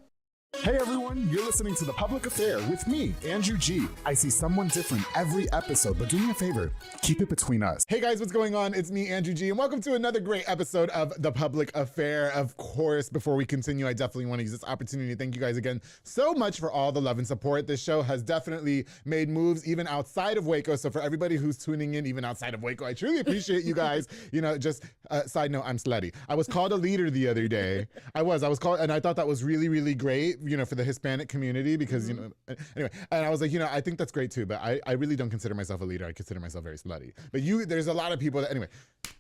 Hey everyone, you're listening to The Public Affair with me, Andrew G. I see someone different every episode, but do me a favor, keep it between us. Hey guys, what's going on? It's me, Andrew G, and welcome to another great episode of The Public Affair. Of course, before we continue, I definitely want to use this opportunity to thank you guys again so much for all the love and support. This show has definitely made moves even outside of Waco, so for everybody who's tuning in even outside of Waco, I truly appreciate you guys. You know, just side note, I'm slutty. I was called a leader the other day. I was called, and I thought that was really, really great, you know, for the Hispanic community because, you know, anyway, and I was like, you know, I think that's great too, but I really don't consider myself a leader. I consider myself very slutty. But there's a lot of people that, anyway,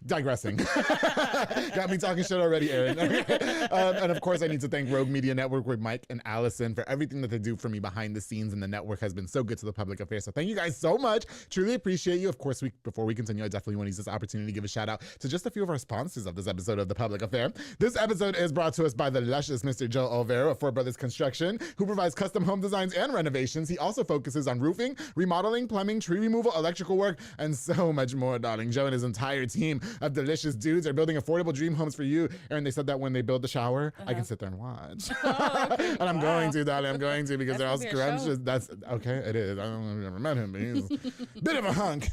digressing. Got me talking shit already, Aaron. And of course, I need to thank Rogue Media Network with Mike and Allison for everything that they do for me behind the scenes, and the network has been so good to The Public Affair. So thank you guys so much. Truly appreciate you. Of course, before we continue, I definitely want to use this opportunity to give a shout out to just a few of our sponsors of this episode of The Public Affair. This episode is brought to us by the luscious Mr. Joe Olvera of Four Brothers Construction, who provides custom home designs and renovations. He also focuses on roofing, remodeling, plumbing, tree removal, electrical work, and so much more, darling. Joe and his entire team of delicious dudes are building affordable dream homes for you. Aaron, they said that when they build the shower, I can sit there and watch. Okay. And I'm going to, darling. I'm going to because they're all scrumptious. That's okay. It is. I don't know if you've ever met him, but he's a bit of a hunk.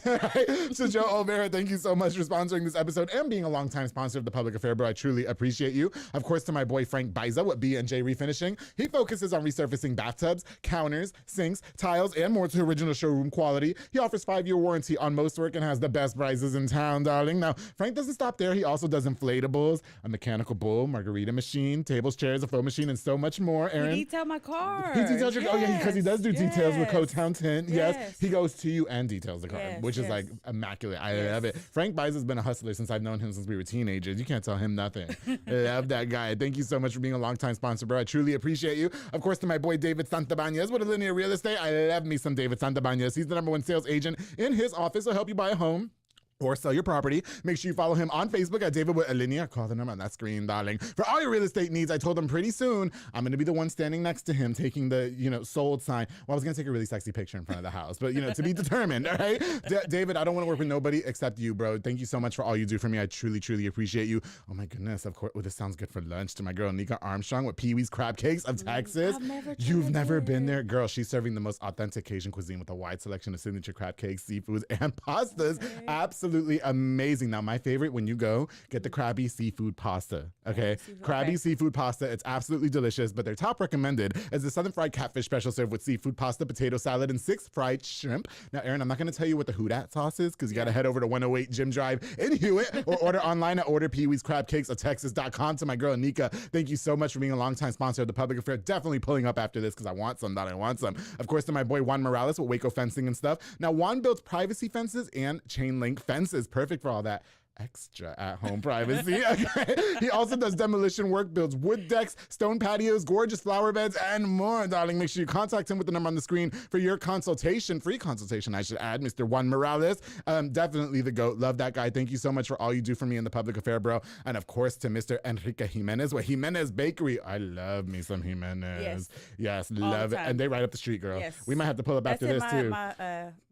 So Joe Olvera, thank you so much for sponsoring this episode and being a longtime sponsor of The Public Affair, bro. I truly appreciate you. Of course, to my boy Frank Biza with B&J Refinishing. He focuses on resurfacing bathtubs, counters, sinks, tiles, and more to original showroom quality. He offers 5-year warranty on most work and has the best prices in town, darling. Now, Frank doesn't stop there. He also does inflatables, a mechanical bull, margarita machine, tables, chairs, a foam machine, and so much more. Aaron, He detailed my car. He details your, oh yeah, because he does do details with Co-Town Tint. Yes, he goes to you and details the car, which is like immaculate. I love it. Frank Biza has been a hustler since I've known him since we were teenagers. You can't tell him nothing. Love that guy. Thank you so much for being a longtime sponsor, bro. I truly appreciate you. Of course, to my boy David Santabañez with Linear Real Estate. I love me some David Santabañez. He's the #1 sales agent in his office. He'll help you buy a home or sell your property. Make sure you follow him on Facebook at David with Alinea. Call the number on that screen, darling. For all your real estate needs, I told him pretty soon I'm going to be the one standing next to him taking the, sold sign. Well, I was going to take a really sexy picture in front of the house, but, to be determined, all right? David, I don't want to work with nobody except you, bro. Thank you so much for all you do for me. I truly, truly appreciate you. Oh, my goodness. Of course. Oh, this sounds good for lunch. To my girl, Nika Armstrong with Pee-wee's Crab Cakes of Texas. You've never been there? Girl, she's serving the most authentic Cajun cuisine with a wide selection of signature crab cakes, seafoods, and pastas. Okay. Absolutely amazing. Now, my favorite, when you go, get the Krabby Seafood Pasta, okay? Krabby Seafood Pasta, it's absolutely delicious, but their top recommended is the Southern Fried Catfish Special served with seafood pasta, potato salad, and 6 fried shrimp. Now, Aaron, I'm not going to tell you what the Houdat sauce is because you got to head over to 108 Jim Drive in Hewitt or order online at orderpeeweescrabcakes of To my girl, Nika, thank you so much for being a longtime sponsor of The Public Affair. Definitely pulling up after this because I want some, I want some. Of course, to my boy Juan Morales with Waco Fencing and stuff. Now, Juan builds privacy fences and chain link fences. Perfect for all that extra at-home privacy. Okay. He also does demolition work, builds wood decks, stone patios, gorgeous flower beds, and more, darling. Make sure you contact him with the number on the screen for your consultation, free consultation, I should add, Mr. Juan Morales. Definitely the GOAT. Love that guy. Thank you so much for all you do for me in The Public Affair, bro. And of course, to Mr. Enrique Jimenez with Jimenez Bakery. I love me some Jimenez. Yes, love it. And they right up the street, girl. Yes. We might have to pull up after this, too.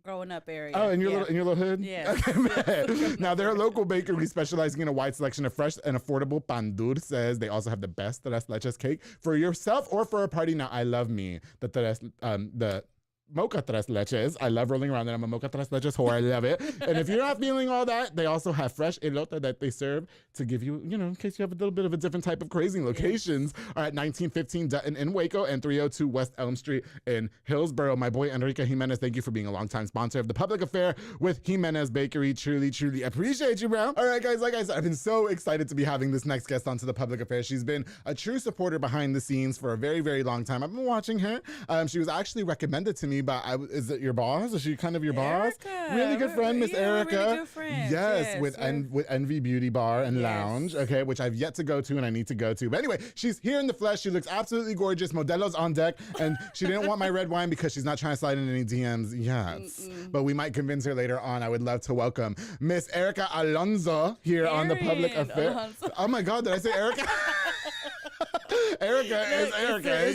growing up area. Oh, in your little hood? Yeah. Okay, now, they're a local bakery specializing in a wide selection of fresh and affordable pan dulces. They also have the best tres leches cake for yourself or for a party. Now, I love me the mocha tres leches. I love rolling around and I'm a mocha tres leches whore. I love it. And if you're not feeling all that, they also have fresh elote that they serve to give you, in case you have a little bit of a different type of crazy locations. Are at 1915 Dutton in Waco and 302 West Elm Street in Hillsboro. My boy Enrique Jimenez, thank you for being a longtime sponsor of The Public Affair with Jimenez Bakery. Truly, truly appreciate you, bro. All right, guys, like I said, I've been so excited to be having this next guest onto The Public Affair. She's been a true supporter behind the scenes for a very, very long time. I've been watching her. She was actually recommended to me by, is it your boss? Is she kind of your Erica. boss? Really good friend, Miss Erica. Really good friends. Yes, with Envy Beauty Bar and Lounge, okay, which I've yet to go to and I need to go to. But anyway, she's here in the flesh. She looks absolutely gorgeous. Modelo's on deck. And she didn't want my red wine because she's not trying to slide in any DMs yet. But we might convince her later on. I would love to welcome Miss Erica Alonso here on The Public Affair. Alonso. Oh my God, did I say Erica? Erica is Erica.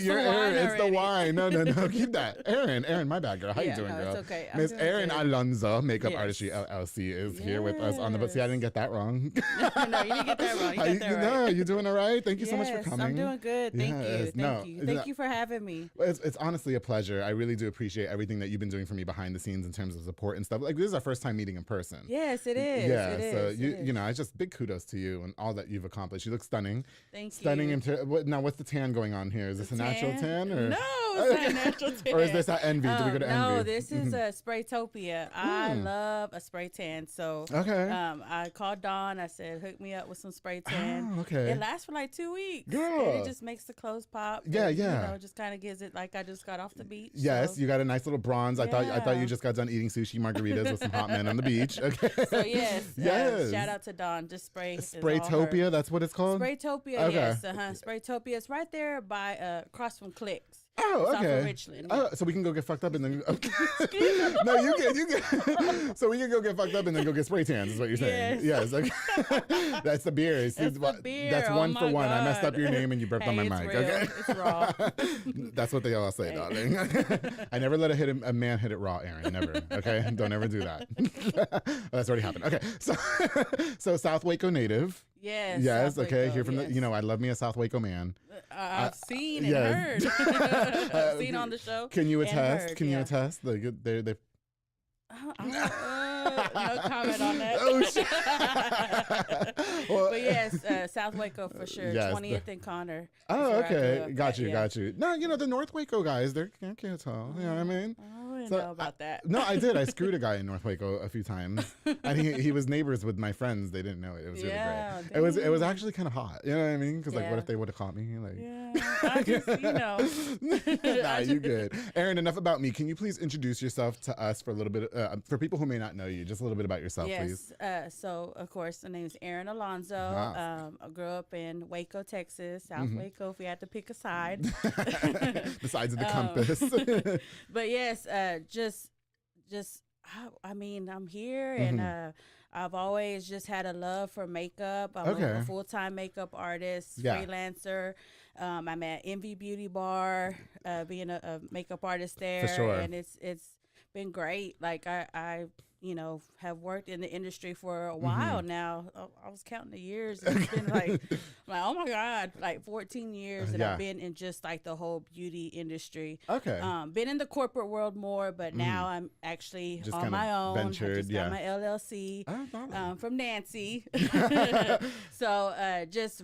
It's the wine. No. Keep that. Erin, my bad, girl. How you doing, girl? It's okay. Miss Erin Alonso, Makeup Artistry LLC, is here with us on the. See, I didn't get that wrong. No, you didn't get that wrong. You got that right. No, you doing all right? Thank you so much for coming. I'm doing good. Thank you. Thank you for having me. It's honestly a pleasure. I really do appreciate everything that you've been doing for me behind the scenes in terms of support and stuff. Like, this is our first time meeting in person. Yes, it is. Yeah, so you know, I just big kudos to you and all that you've accomplished. You look stunning. Thank you. Stunning. Now, what's the tan going on here? Is this a natural tan? Or? No, it's not a natural tan. Or is this at Envy? Do we go to Envy? No, this is a Spraytopia. I love a spray tan. So I called Dawn. I said, hook me up with some spray tan. Oh, okay. It lasts for like 2 weeks. Girl. And it just makes the clothes pop. Yeah, and, yeah. You know, just kind of gives it like I just got off the beach. Yes, so. You got a nice little bronze. I thought you just got done eating sushi margaritas with some hot men on the beach. Okay. So yes. Shout out to Dawn. Just Spraytopia. That's what it's called. Spraytopia. Okay. Yes. Spraytopia. It's right there by across from Clicks. Oh, okay. South of Richland. Oh, so we can go get fucked up and then. Okay. No, you can. So we can go get fucked up and then go get spray tans. Is what you're saying? Yes. Okay. That's the beer. That's one for one. I messed up your name and you burped on my mic. Real. Okay. It's raw. That's what they all say, darling. I never let a man hit it raw, Erin. Never. Okay. Don't ever do that. That's already happened. Okay. So South Waco native. Yes. Yes. South Okay. Waco, Here from the. I love me a South Waco man. I've seen and heard. I've seen on the show. Can you attest? Heard, can you attest? They. No comment on that. Oh shit! But yes, South Waco for sure. Yes, 20th and Connor. Oh, okay. Got you. No, the North Waco guys, they're can't tell. You know what I mean? I didn't know about that. No, I did. I screwed a guy in North Waco a few times, and he was neighbors with my friends. They didn't know it. It was really great. It was actually kind of hot. You know what I mean? Because like, what if they would have caught me? Like, I just, Nah, you good. Erin, enough about me. Can you please introduce yourself to us for a little bit, for people who may not know you, just a little bit about yourself, please. So of course, the name is Erin Alonso. I grew up in Waco, Texas, South Waco. If we had to pick a side, the sides of the compass. But yes, I mean, I'm here and I've always just had a love for makeup. I'm a full-time makeup artist, freelancer. I'm at Envy Beauty Bar, being a makeup artist there, for sure. And it's been great. Like I have worked in the industry for a while now. I was counting the years. And it's been like, oh my God, like 14 years that I've been in just like the whole beauty industry. Okay. Been in the corporate world more, but now I'm actually just on my own. Ventured, I just got my LLC from Nancy. So just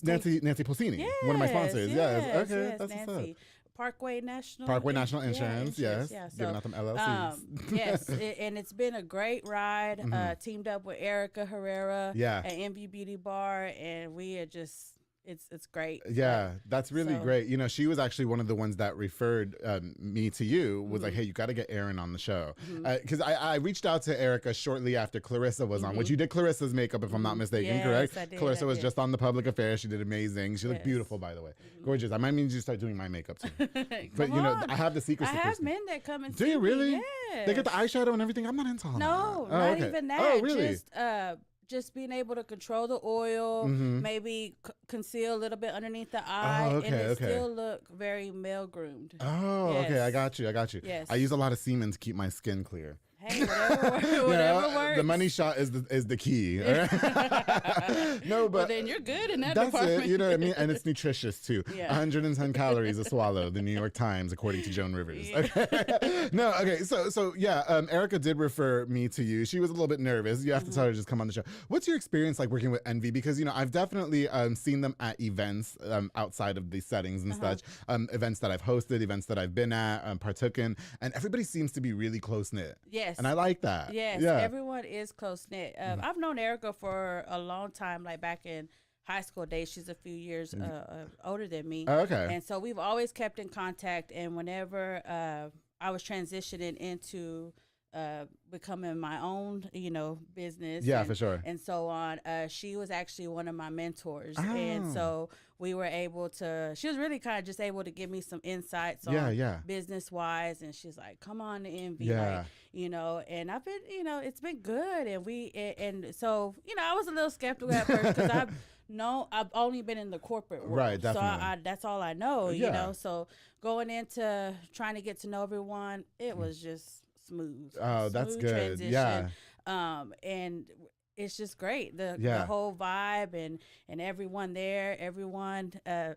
Nancy Pulsini, one of my sponsors. Yes. Okay. That's Nancy. what's up. Parkway National Insurance, yes. Yeah, so, giving out them LLCs. Yes, and it's been a great ride. Teamed up with Erica Herrera at Envy Beauty Bar, and we are just it's great. Yeah, that's really great. She was actually one of the ones that referred me to you. Was like, hey, you got to get Erin on the show, because I reached out to Erica shortly after Clarissa was on, which you did Clarissa's makeup, if I'm not mistaken, correct? I did, Clarissa was just on The Public Affair. She did amazing. She looked beautiful, by the way, gorgeous. I might need you to start doing my makeup too. But I have the secrets. I have men that come and do you really? Yes. They get the eyeshadow and everything. I'm not into all that. No, not even that. Oh, really? just being able to control the oil, maybe conceal a little bit underneath the eye, and it still look very male groomed. Oh, yes. okay. I got you. Yes. I use a lot of semen to keep my skin clear. Hey, whatever works. The money shot is the key. No, but well, then you're good in that that's department. it. You know what I mean? And it's nutritious too. Yeah. 110 calories a swallow. The New York Times, according to Joan Rivers. Yeah. Okay. No, okay. So yeah, Erica did refer me to you. She was a little bit nervous. You have to tell her to just come on the show. What's your experience like working with Envy? Because I've definitely seen them at events outside of these settings and such. Events that I've hosted, events that I've been at, partook in, and everybody seems to be really close knit. Yes. And I like that. Yes, yeah. everyone is close knit. I've known Erica for a long time, like back in high school days. She's a few years older than me. Oh, okay. And so we've always kept in contact. And whenever I was transitioning into becoming my own, business. Yeah, for sure. And so on. She was actually one of my mentors. And so we were able to, she was really kind of just able to give me some insights on business wise. And she's like, come on to Envy. Yeah. And I've been, it's been good. And so, I was a little skeptical at first because I've only been in the corporate world. Right, definitely. So that's all I know, So going into trying to get to know everyone, it was just smooth. Oh, that's smooth good. Transition. Yeah. And it's just great. The whole vibe and everyone there,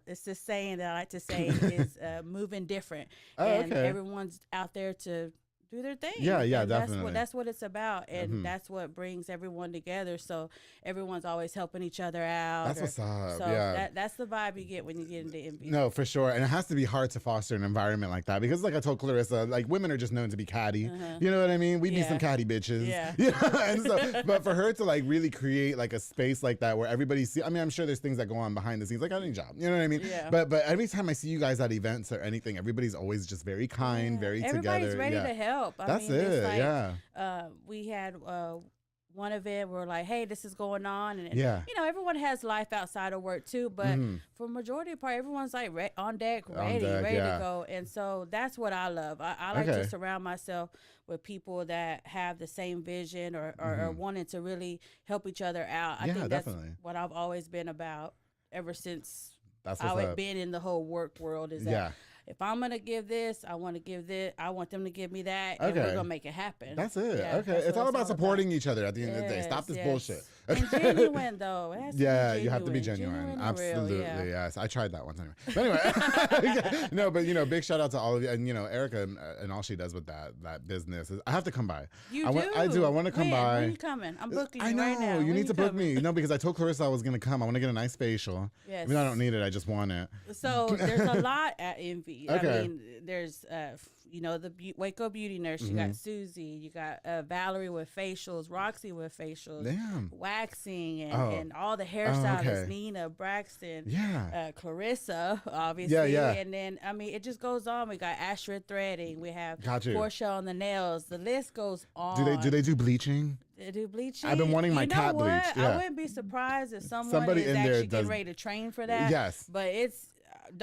it's this saying that I like to say is moving different. And everyone's out there to do their thing. Yeah, and definitely. That's what it's about, and that's what brings everyone together. So everyone's always helping each other out. That's what's up. So that's the vibe you get when you get into Envy. No, for sure, and it has to be hard to foster an environment like that because, like I told Clarissa, like women are just known to be catty. You know what I mean? We be some catty bitches. Yeah. And so, but for her to like really create like a space like that where everybody see. I mean, I'm sure there's things that go on behind the scenes, like any job. You know what I mean? Yeah. But every time I see you guys at events or anything, everybody's always just very kind, very Everybody's together. ready to help. That's mean, it. It's like, we had one event where we're like, hey, this is going on, and everyone has life outside of work too. But for majority of part, everyone's like on deck, ready to go. And so that's what I love. I like to surround myself with people that have the same vision or wanting to really help each other out. I think that's what I've always been about ever since I've been in the whole work world. Is that if I'm going to give this, I want to give this. I want them to give me that, and we're going to make it happen. That's it. Yeah, okay. It's all about supporting each other at the end of the day. Stop this bullshit. And genuine, though. It has to be genuine. You have to be genuine. Absolutely. Real, yes. I tried that once anyway. But anyway. No, but, big shout out to all of you. And, Erica and all she does with that business is I have to come by. I do. I want to come by. When are you coming? I'm booking you I know. right now. You need to book me. No, because I told Clarissa I was going to come. I want to get a nice facial. Yes. I mean, I don't need it. I just want it. So there's a lot at Envy. Okay. I mean, there's the Waco Beauty Nurse. You got Susie. You got Valerie with facials. Roxy with facials. Damn. Waxing and all the hairstylists. Nina, Braxton. Yeah. Clarissa, obviously. Yeah. And then it just goes on. We got Ashra threading. We have Gotcha. Portia on the nails. The list goes on. Do they do bleaching? They do bleaching. I've been wanting my cat bleached. Yeah. I wouldn't be surprised if Somebody is in there actually getting ready to train for that. Yes. But it's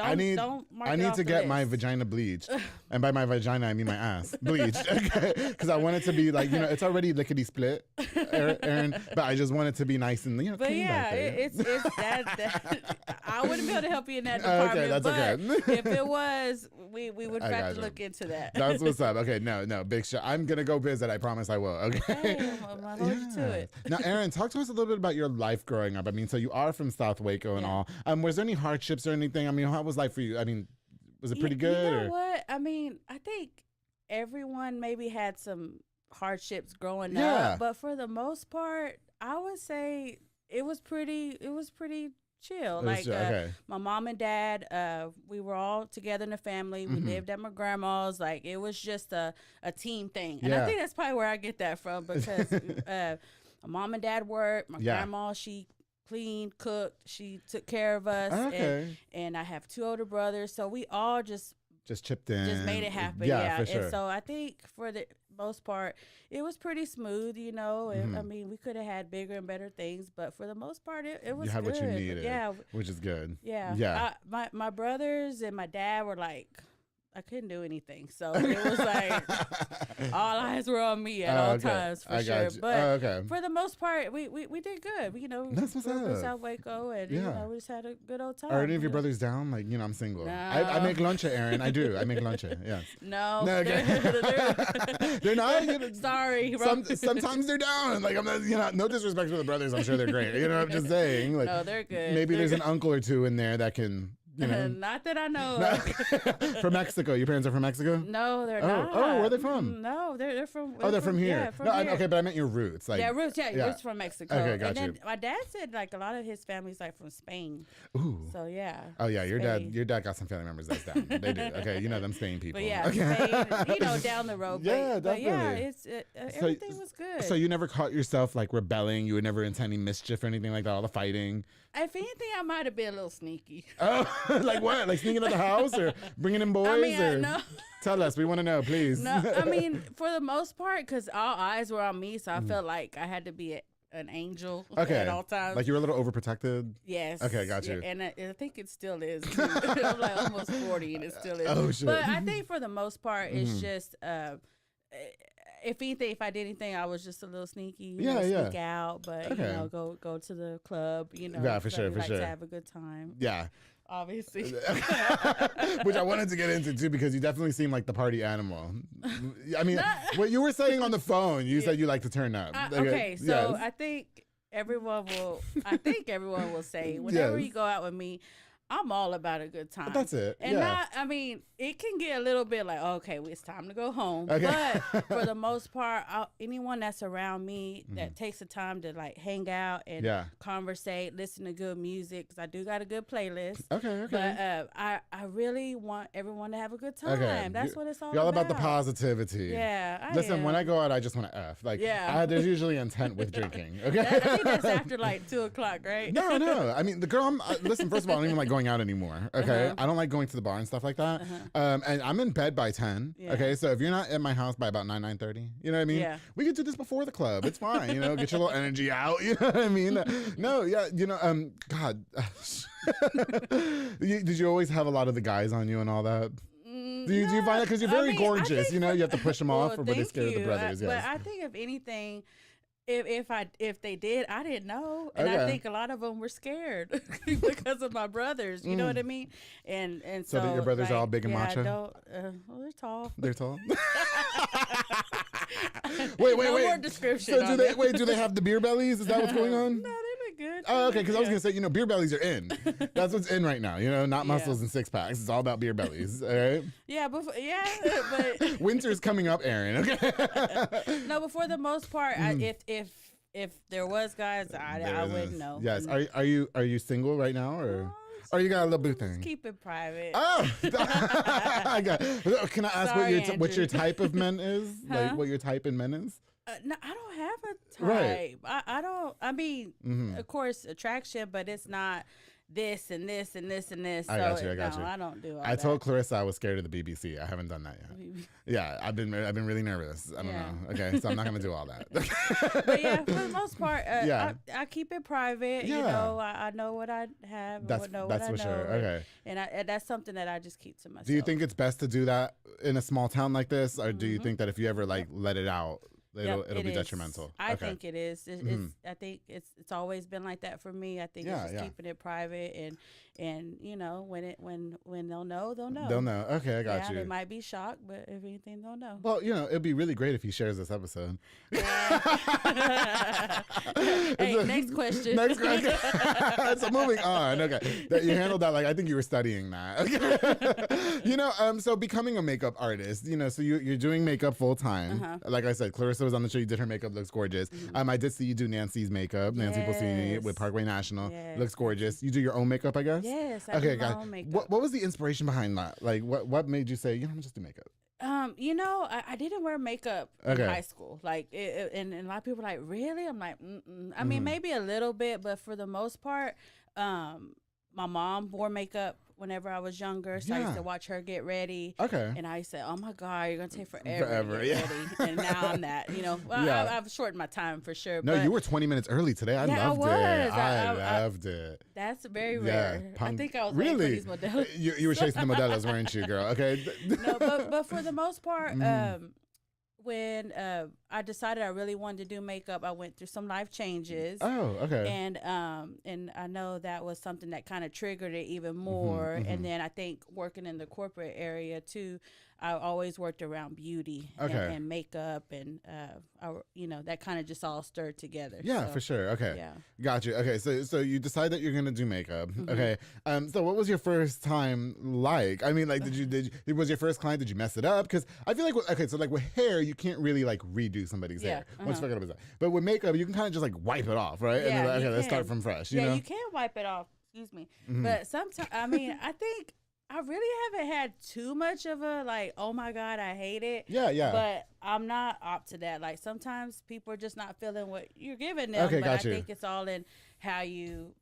I need to get my vagina bleached, and by my vagina I mean my ass bleached, because I want it to be like it's already lickety split, Aaron, but I just want it to be nice and But clean back there. it's that I wouldn't be able to help you in that department. Okay, that's but okay. if it was, we would have to look into that. That's what's up. Okay, no, big shot. I'm gonna go visit. I promise I will. Okay. Hey, I'll hold you to it. Now, Aaron, talk to us a little bit about your life growing up. I mean, so you are from South Waco and all. Was there any hardships or anything? I mean, how was life for you? I mean, was it pretty good? You know what? I mean, I think everyone maybe had some hardships growing up, but for the most part, I would say it was pretty chill. Like my mom and dad, we were all together in the family. We lived at my grandma's. Like it was just a team thing, and I think that's probably where I get that from because my mom and dad worked. My grandma, she cleaned, cooked, she took care of us. And I have 2 older brothers, so we all just chipped in, just made it happen. For sure. And so I think for the most part it was pretty smooth, and I mean we could have had bigger and better things, but for the most part it was you had good. what you needed, yeah, which is good. My brothers and my dad were like, I couldn't do anything. So it was like all eyes were on me at all times for sure. But for the most part, we did good. You know, that's what's up. In South Waco, and you know, we just had a good old time. Are any of your brothers down? Like, you know, I'm single. No. I make lunch, Aaron. I do. I make lunch. Yes. No. Okay. They're not. You know, sorry. Sometimes they're down. Like, I'm not. You know, no disrespect to the brothers. I'm sure they're great. You know, I'm just saying. Like, no, they're good. Maybe there's an uncle or two in there that can. You know. Not that I know of. From Mexico. Your parents are from Mexico? No, they're not. Oh, where are they from? No, they're from. They're from here. Yeah, from here. Okay, but I meant your roots. Like, roots. Yeah, roots from Mexico. Okay, got and you. Then my dad said like a lot of his family's like from Spain. Ooh. So yeah. Oh yeah, your dad got some family members that's down. They do. Okay, you know them Spain people. But yeah, Spain, you know, down the road. Yeah, but definitely. yeah, everything was good. So you never caught yourself like rebelling? You were never into any mischief or anything like that? All the fighting? If anything, I might have been a little sneaky. Oh, like what? Like sneaking out the house or bringing in boys? I mean, or... no. Tell us. We want to know, please. No, I mean, for the most part, because all eyes were on me, so I felt like I had to be an angel at all times. Like you were a little overprotected? Yes. Okay, got you. Yeah, and I think it still is. I'm like almost 40 and it still is. Oh, shit. But I think for the most part, it's just... if anything, if I did anything, I was just a little sneaky. Sneak out, but you know, go to the club. You know, yeah, for sure, to have a good time. Yeah, obviously. Which I wanted to get into too, because you definitely seem like the party animal. I mean, what you were saying on the phone, you said you like to turn up. Okay, so I think everyone will. Say whenever you go out with me, I'm all about a good time. That's it. And I mean, it can get a little bit like, okay, it's time to go home. Okay. But for the most part, anyone that's around me that takes the time to like hang out and conversate, listen to good music, because I do got a good playlist. Okay. But I really want everyone to have a good time. Okay. That's what it's all You're all about. about the positivity. Yeah. Listen, when I go out, I just want to F. Like, there's usually intent with drinking. Okay. I think that's after like 2:00, right? No. I mean, the girl. Listen, first of all, I don't even like going out anymore. Okay, I don't like going to the bar and stuff like that. And I'm in bed by 10. Yeah. Okay, so if you're not at my house by about 9:30, you know what I mean? Yeah. We could do this before the club. It's fine. You know, get your little energy out. You know what I mean? No, yeah. You know, God. Did you always have a lot of the guys on you and all that? Do you find that because you're very gorgeous? You know, you have to push them off, or they're scared of the brothers. But I think if anything. If they did, I didn't know, and I think a lot of them were scared because of my brothers. You know what I mean? And so that your brothers are all big and macho. Well, they're tall. They're tall. wait. No more description. So do they have the beer bellies? Is that what's going on? No, they look good. Oh, okay. Because I was gonna say, you know, beer bellies are in. That's what's in right now. You know, not muscles and six packs. It's all about beer bellies. All right. Yeah, but winter's coming up, Aaron. Okay. No, but for the most part, if there was guys, I wouldn't know. Yes. Are you single right now, or? Or you got a little boo thing? Keep it private. Oh, I got. Can I ask what your type of men is? Like what your type in men is? No, I don't have a type. Right. I don't. I mean, of course, attraction, but it's not this and this and this and this. I got you. I don't do all that. I told Clarissa I was scared of the BBC. I haven't done that yet. Yeah, I've been really nervous. I don't know. Okay, so I'm not gonna do all that. But yeah, for the most part, I keep it private. Yeah. You know, I know what I have. That's for sure. Okay. And that's something that I just keep to myself. Do you think it's best to do that in a small town like this, or do you think that if you ever like let it out, it'll be detrimental? I think it is. I think it's always been like that for me. I think it's just keeping it private, and you know, when they'll know, they'll know. They'll know. Okay, I got you. They might be shocked, but if anything, they'll know. Well, you know, it'd be really great if he shares this episode. Hey, next question. Next question. So moving on. Okay, you handled that like I think you were studying that. Okay. You know, so becoming a makeup artist, you know, so you're doing makeup full time. Like I said, Clarissa was on the show. You did her makeup, looks gorgeous. I did see you do Nancy's makeup, Nancy Pulsini with Parkway National. Looks gorgeous. You do your own makeup, I guess? Yes, I do my own makeup. What was the inspiration behind that? Like, what made you say, you know, I'm just do makeup? You know, I didn't wear makeup in high school. Like, and a lot of people were like, really? I'm like, I mean, maybe a little bit, but for the most part, my mom wore makeup whenever I was younger. So I used to watch her get ready. Okay. And I said, oh my God, you're going to take forever to get ready. And now I'm that, I've shortened my time for sure. No, you were 20 minutes early today. I loved it. I loved it. That's very rare. I think I was really? waiting for these Modelos. You were chasing the Modelos, weren't you, girl? Okay. No, but for the most part, when I decided I really wanted to do makeup, I went through some life changes. Oh, okay. And I know that was something that kind of triggered it even more. And then I think working in the corporate area too, I always worked around beauty and makeup, and that kind of just all stirred together. Yeah, for sure. Okay, yeah, got you. Okay, so you decide that you're gonna do makeup. Okay, so what was your first time like? I mean, like, was your first client? Did you mess it up? Because I feel like with hair, you can't really like redo somebody's hair once you forget about that. But with makeup, you can kind of just like wipe it off, right? Yeah, and let's start from fresh. You know? You can wipe it off. Excuse me, but sometimes I think. I really haven't had too much of a like, oh my God, I hate it. Yeah. But I'm not up to that. Like sometimes people are just not feeling what you're giving them. Okay, but got I you. think it's all in how you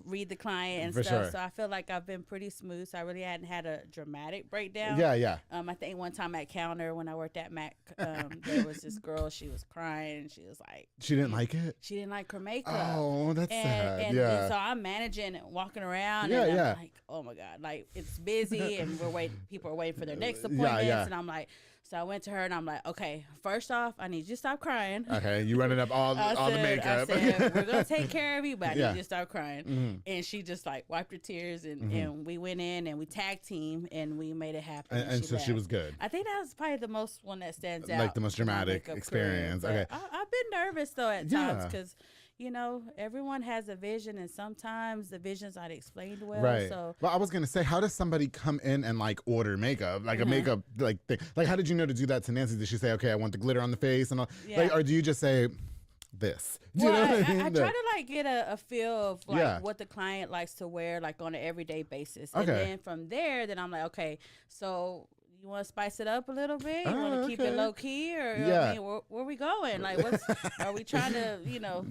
read the client and For stuff. sure. So I feel like I've been pretty smooth. So I really hadn't had a dramatic breakdown. Yeah. I think one time at counter when I worked at Mac, there was this girl. She was crying. She was like, she didn't like it. She didn't like her makeup. Oh, that's sad. And so I'm managing and walking around. And I'm like, oh my God, like it's busy and people are waiting for their next appointments. And I'm like, so I went to her and I'm like, okay, first off, I need you to stop crying. Okay, you running up all the makeup. I said, we're going to take care of you, but I need you to stop crying. And she just like wiped her tears and we went in and we tag team and we made it happen. And so she was good. I think that was probably the most one that stands out. Like the most dramatic experience. Okay. I've been nervous though at times because everyone has a vision, and sometimes the vision's not explained well. Right. So, well, I was gonna say, how does somebody come in and like order makeup, like a makeup like thing? Like, how did you know to do that to Nancy? Did she say, okay, I want the glitter on the face and all? Yeah. Like, or do you just say this? Do well, you know what I mean? I try to like get a feel of like Yeah. what the client likes to wear, like on an everyday basis, Okay. and then from there, then I'm like, okay, so. You want to spice it up a little bit? You want to keep it low key, or where we going? Like, are we trying to,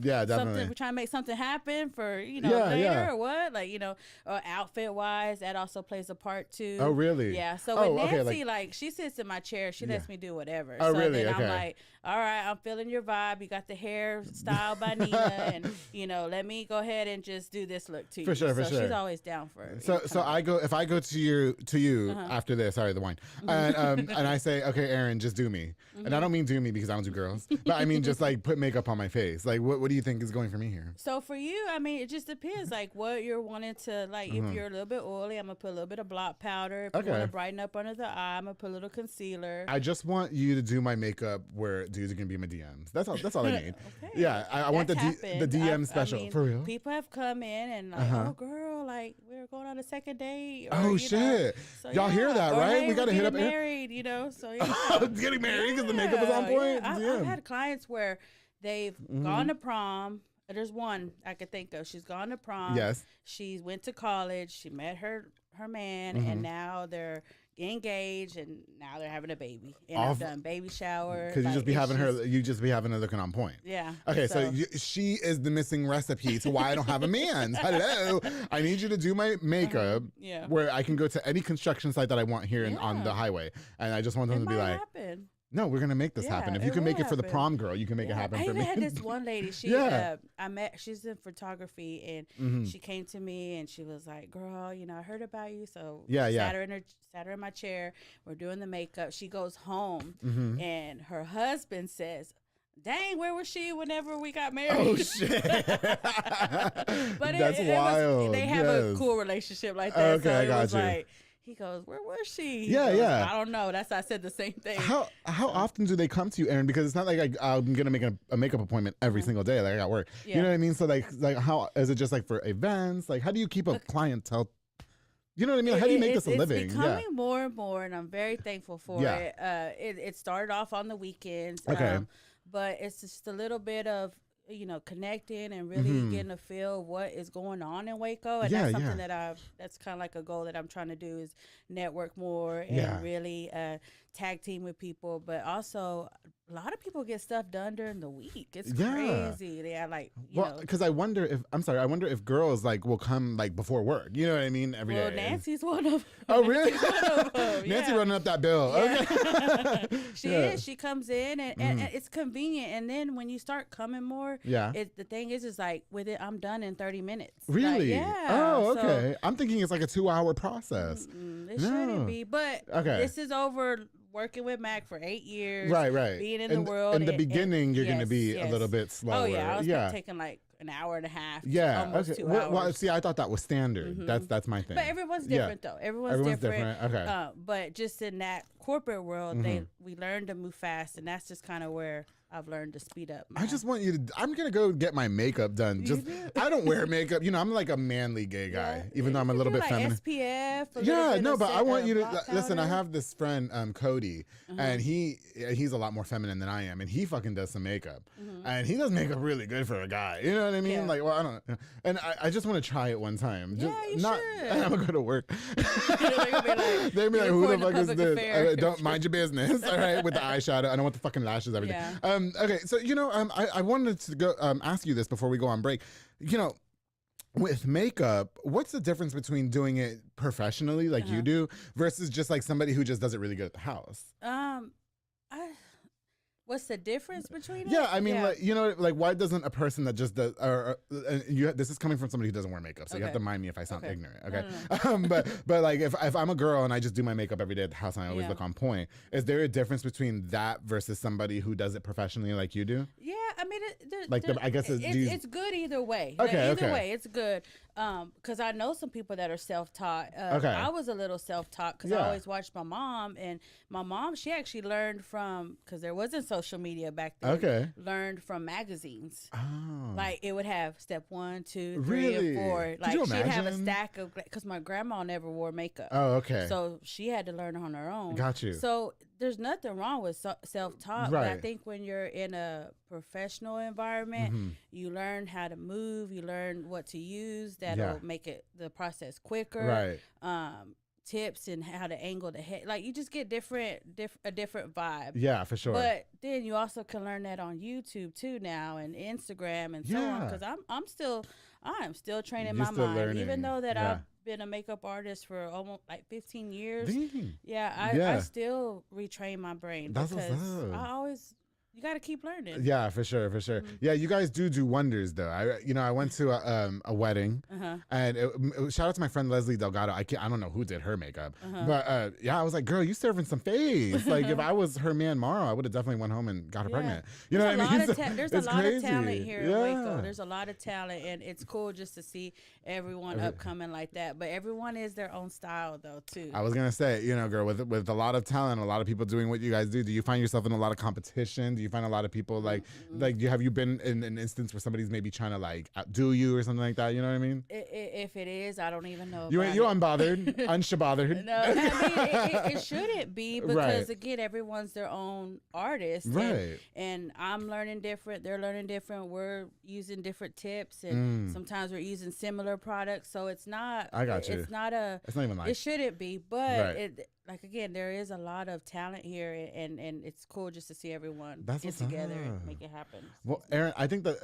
Yeah, definitely. We're trying to make something happen for later or what? Like, outfit wise, that also plays a part too. Oh, really? Yeah. So with Nancy, like she sits in my chair, she lets me do whatever. Oh, so really? then Okay. I'm like, all right, I'm feeling your vibe. You got the hair style by Nina, and let me go ahead and just do this look to you. For sure. She's always down for it. So if I go to you after this, sorry, the wine, and I say, okay, Aaron, just do me, and I don't mean do me because I don't do girls, but I mean just like put makeup on my face. Like, what do you think is going for me here? So for you, I mean, it just depends, like what you're wanting to like. If you're a little bit oily, I'm gonna put a little bit of blot powder. If you want to brighten up under the eye, I'm gonna put a little concealer. I just want you to do my makeup where dudes are gonna be in my DMs. That's all I need. Okay. Yeah, I want the DM special. I mean, for real. People have come in and like, oh girl, like we're going on a second date. Or, Oh shit! So, y'all hear that, right? Hey, We gotta hit up married, So getting married because the makeup is on point. Yeah. I've had clients where they've gone to prom. There's one I could think of. She's gone to prom. Yes. She went to college. She met her man, and now they're engaged, and now they're having a baby. And I've done baby shower. Because you just be having her looking on point. Yeah. Okay, so she is the missing recipe to why I don't have a man. Hello, I need you to do my makeup where I can go to any construction site that I want here on the highway, and I just want them to be like, happen. no, we're gonna make this happen. If you can make it for the prom girl, you can make it happen I for me. even had this one lady. She, I met. She's in photography, and she came to me and she was like, "Girl, I heard about you." So sat her in my chair. We're doing the makeup. She goes home, and her husband says, "Dang, where was she whenever we got married?" Oh shit! But that's wild. They have a cool relationship like that. Okay, so I got you. Like, he goes, "Where was she?" He goes, I don't know. That's why I said the same thing. How often do they come to you, Aaron? Because it's not like I'm gonna make a makeup appointment every single day. Like I got work. Yeah. You know what I mean? So like how is it just like for events? Like how do you keep a clientele? You know what I mean? How do you make this a living? It's becoming more and more, and I'm very thankful for it. It started off on the weekends. Okay. But it's just a little bit of connecting and really getting a feel of what is going on in Waco, and that's something that's kind of like a goal that I'm trying to do is network more and really tag team with people, but also a lot of people get stuff done during the week. It's crazy. They are like, because I wonder if girls like will come like before work. You know what I mean? Every day. Nancy's one of them. Oh, really? Nancy running up that bill. Yeah. Okay. She is. She comes in and it's convenient. And then when you start coming more, the thing is like with it, I'm done in 30 minutes. Really? Like, yeah. Oh, okay. I'm thinking it's like a 2-hour process. It shouldn't be. But this is over working with Mac for 8 years. Right. Being in the world. In the beginning, you're going to be a little bit slower. Oh, yeah. I was taking like an hour and a half. Yeah. Almost 2 hours. Well, see, I thought that was standard. That's my thing. But everyone's different, though. Everyone's different. Okay. But just in that corporate world, we learn to move fast, and that's just kind of where I've learned to speed up. I just want you to. I'm gonna go get my makeup done. I don't wear makeup. I'm like a manly gay guy, even though I'm a little bit like feminine. SPF. But I want you to listen. I have this friend, Cody, and he's a lot more feminine than I am, and he fucking does some makeup, and he does makeup really good for a guy. You know what I mean? Yeah. Like, well, I don't know, and I just want to try it one time. You should. I'm gonna go to work. They'd be like, who the fuck is this? Don't mind your business. All right, with the eyeshadow. I don't want the fucking lashes, everything. Yeah. Okay, so I wanted to go ask you this before we go on break. With makeup, what's the difference between doing it professionally, like you do, versus just like somebody who just does it really good at the house? What's the difference between it? Yeah, I mean, like why doesn't a person that just does, this is coming from somebody who doesn't wear makeup, so you have to mind me if I sound ignorant, okay? No. But like if I'm a girl and I just do my makeup every day at the house and I always look on point, is there a difference between that versus somebody who does it professionally like you do? Yeah, I mean, I guess it's good either way. Either way, it's good. Because I know some people that are self-taught. I was a little self-taught because I always watched my mom, and my mom, she actually learned from, because there wasn't social media back then, learned from magazines. Oh. Like it would have step 1, 2, 3, and 4. Like she'd have a stack of, because my grandma never wore makeup. Oh, okay. So she had to learn on her own. Got you. So there's nothing wrong with self-taught, but I think when you're in a professional environment, you learn how to move, you learn what to use that'll make the process quicker. Right. Tips and how to angle the head, like you just get a different vibe. Yeah, for sure. But then you also can learn that on YouTube too now, and Instagram and so on. Because I'm still training my mind, learning. Even though that I've been a makeup artist for almost like 15 years. I still retrain my brain. That's because you got to keep learning. Yeah, for sure. Yeah, you guys do wonders though. I went to a wedding, and shout out to my friend Leslie Delgado. I don't know who did her makeup, but I was like, girl, you serving some face. Like if I was her man Mara, I would have definitely went home and got her pregnant. You know what I mean? There's a lot of talent here in Waco. There's a lot of talent, and it's cool just to see everyone upcoming like that. But everyone is their own style though too. I was gonna say, girl, with a lot of talent, a lot of people doing what you guys do you find yourself in a lot of competition? Do you find a lot of people like have you been in an instance where somebody's maybe trying to like outdo you or something like that? You know what I mean? If it is, I don't even know. You're unbothered, unshabothered. No, I mean it shouldn't be, because again, everyone's their own artist, right? And I'm learning different. They're learning different. We're using different tips, and sometimes we're using similar products. So it's not. I got you. It's not even like it shouldn't be, but like again, there is a lot of talent here, and it's cool just to see everyone get together and make it happen. Well, Aaron, I think that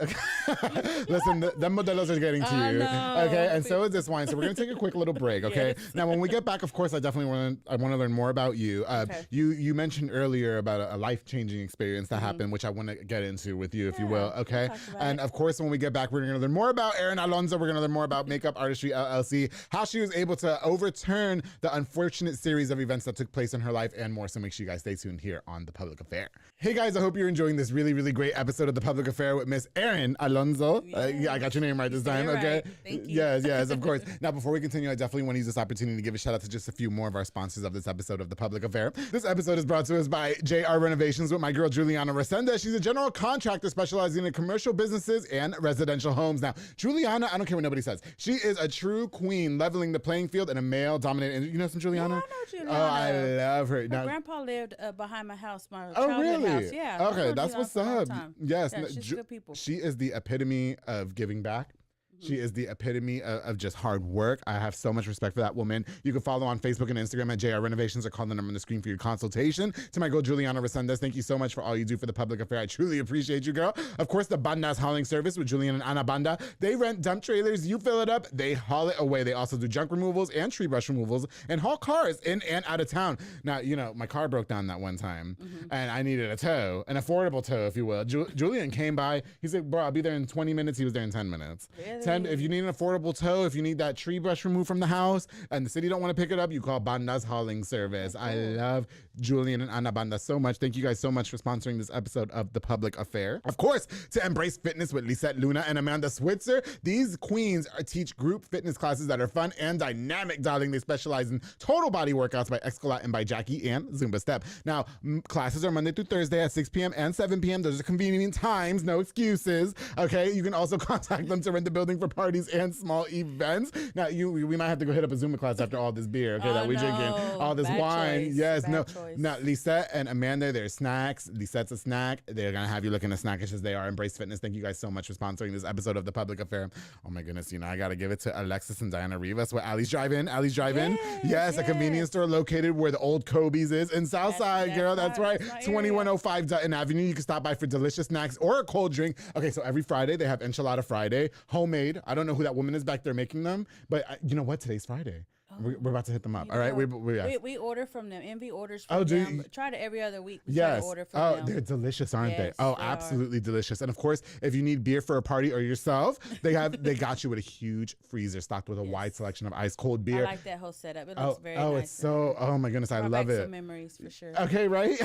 listen, the modelos are getting to you, okay, and so is this wine. So we're gonna take a quick little break, okay? Now, when we get back, of course, I definitely want to learn more about you. You mentioned earlier about a life-changing experience that happened, which I want to get into with you, if you will, okay? And of course, when we get back, we're gonna learn more about Erin Alonso. We're gonna learn more about Makeup Artistry LLC, how she was able to overturn the unfortunate series of events that took place in her life, and more. So make sure you guys stay tuned here on The Public Affair. Hey guys, I hope you're enjoying this really, really great episode of The Public Affair with Miss Erin Alonso. I got your name right this time, okay? Thank you. Yes, of course. Now, before we continue, I definitely want to use this opportunity to give a shout out to just a few more of our sponsors of this episode of The Public Affair. This episode is brought to us by JR Renovations with my girl Juliana Resenda. She's a general contractor specializing in commercial businesses and residential homes. Now, Juliana, I don't care what nobody says, she is a true queen, leveling the playing field in a male-dominated. You know some Juliana? Yeah, I know Juliana. Oh, I love her. My grandpa lived behind my house, my oh, childhood really? house. Yeah. Okay, that's what's up. Yes, she's good people. She is the epitome of giving back. She is the epitome of just hard work. I have so much respect for that woman. You can follow on Facebook and Instagram at JR Renovations or call the number on the screen for your consultation. To my girl, Juliana Resendez, thank you so much for all you do for the public affair. I truly appreciate you, girl. Of course, the Banda's hauling service with Julian and Ana Banda. They rent dump trailers. You fill it up. They haul it away. They also do junk removals and tree brush removals and haul cars in and out of town. Now, my car broke down that one time and I needed a tow, an affordable tow, if you will. Julian came by. He said, bro, I'll be there in 20 minutes. He was there in 10 minutes. Really? If you need an affordable tow, if you need that tree brush removed from the house and the city don't want to pick it up, you call Banda's hauling service. I love Julian and Ana Banda so much. Thank you guys so much for sponsoring this episode of The Public Affair. Of course, to Embrace Fitness with Lisette Luna and Amanda Switzer. These queens teach group fitness classes that are fun and dynamic, darling. They specialize in total body workouts by Escalate and by Jackie and Zumba Step. Now, classes are Monday through Thursday at 6 p.m. and 7 p.m. Those are convenient times, no excuses. Okay, you can also contact them to rent the building for parties and small events. Now, we might have to go hit up a Zumba class after all this beer, okay, that we drinking, all this wine. Choice. Yes, Bad no. choice. Now, Lisette and Amanda, they're snacks. Lisette's a snack. They're gonna have you looking as snackish as they are. Embrace Fitness. Thank you guys so much for sponsoring this episode of The Public Affair. Oh my goodness, I gotta give it to Alexis and Diana Rivas with Allie's Drive-In. Allie's Drive-In. Yes, a convenience store located where the old Kobe's is in Southside, girl. That's right. 2105 Dutton Avenue. You can stop by for delicious snacks or a cold drink. Okay, so every Friday they have Enchilada Friday, homemade. I don't know who that woman is back there making them, but you know what? Today's Friday. We're about to hit them up. All right. We order from them. Envy orders from them. Try to every other week. Try to order from them. They're delicious, aren't they? Oh, absolutely delicious. And of course, if you need beer for a party or yourself, they got you with a huge freezer stocked with a wide selection of ice cold beer. I like that whole setup. It looks very nice. Oh, it's so. Oh my goodness, I love it. Some memories for sure. Okay, right?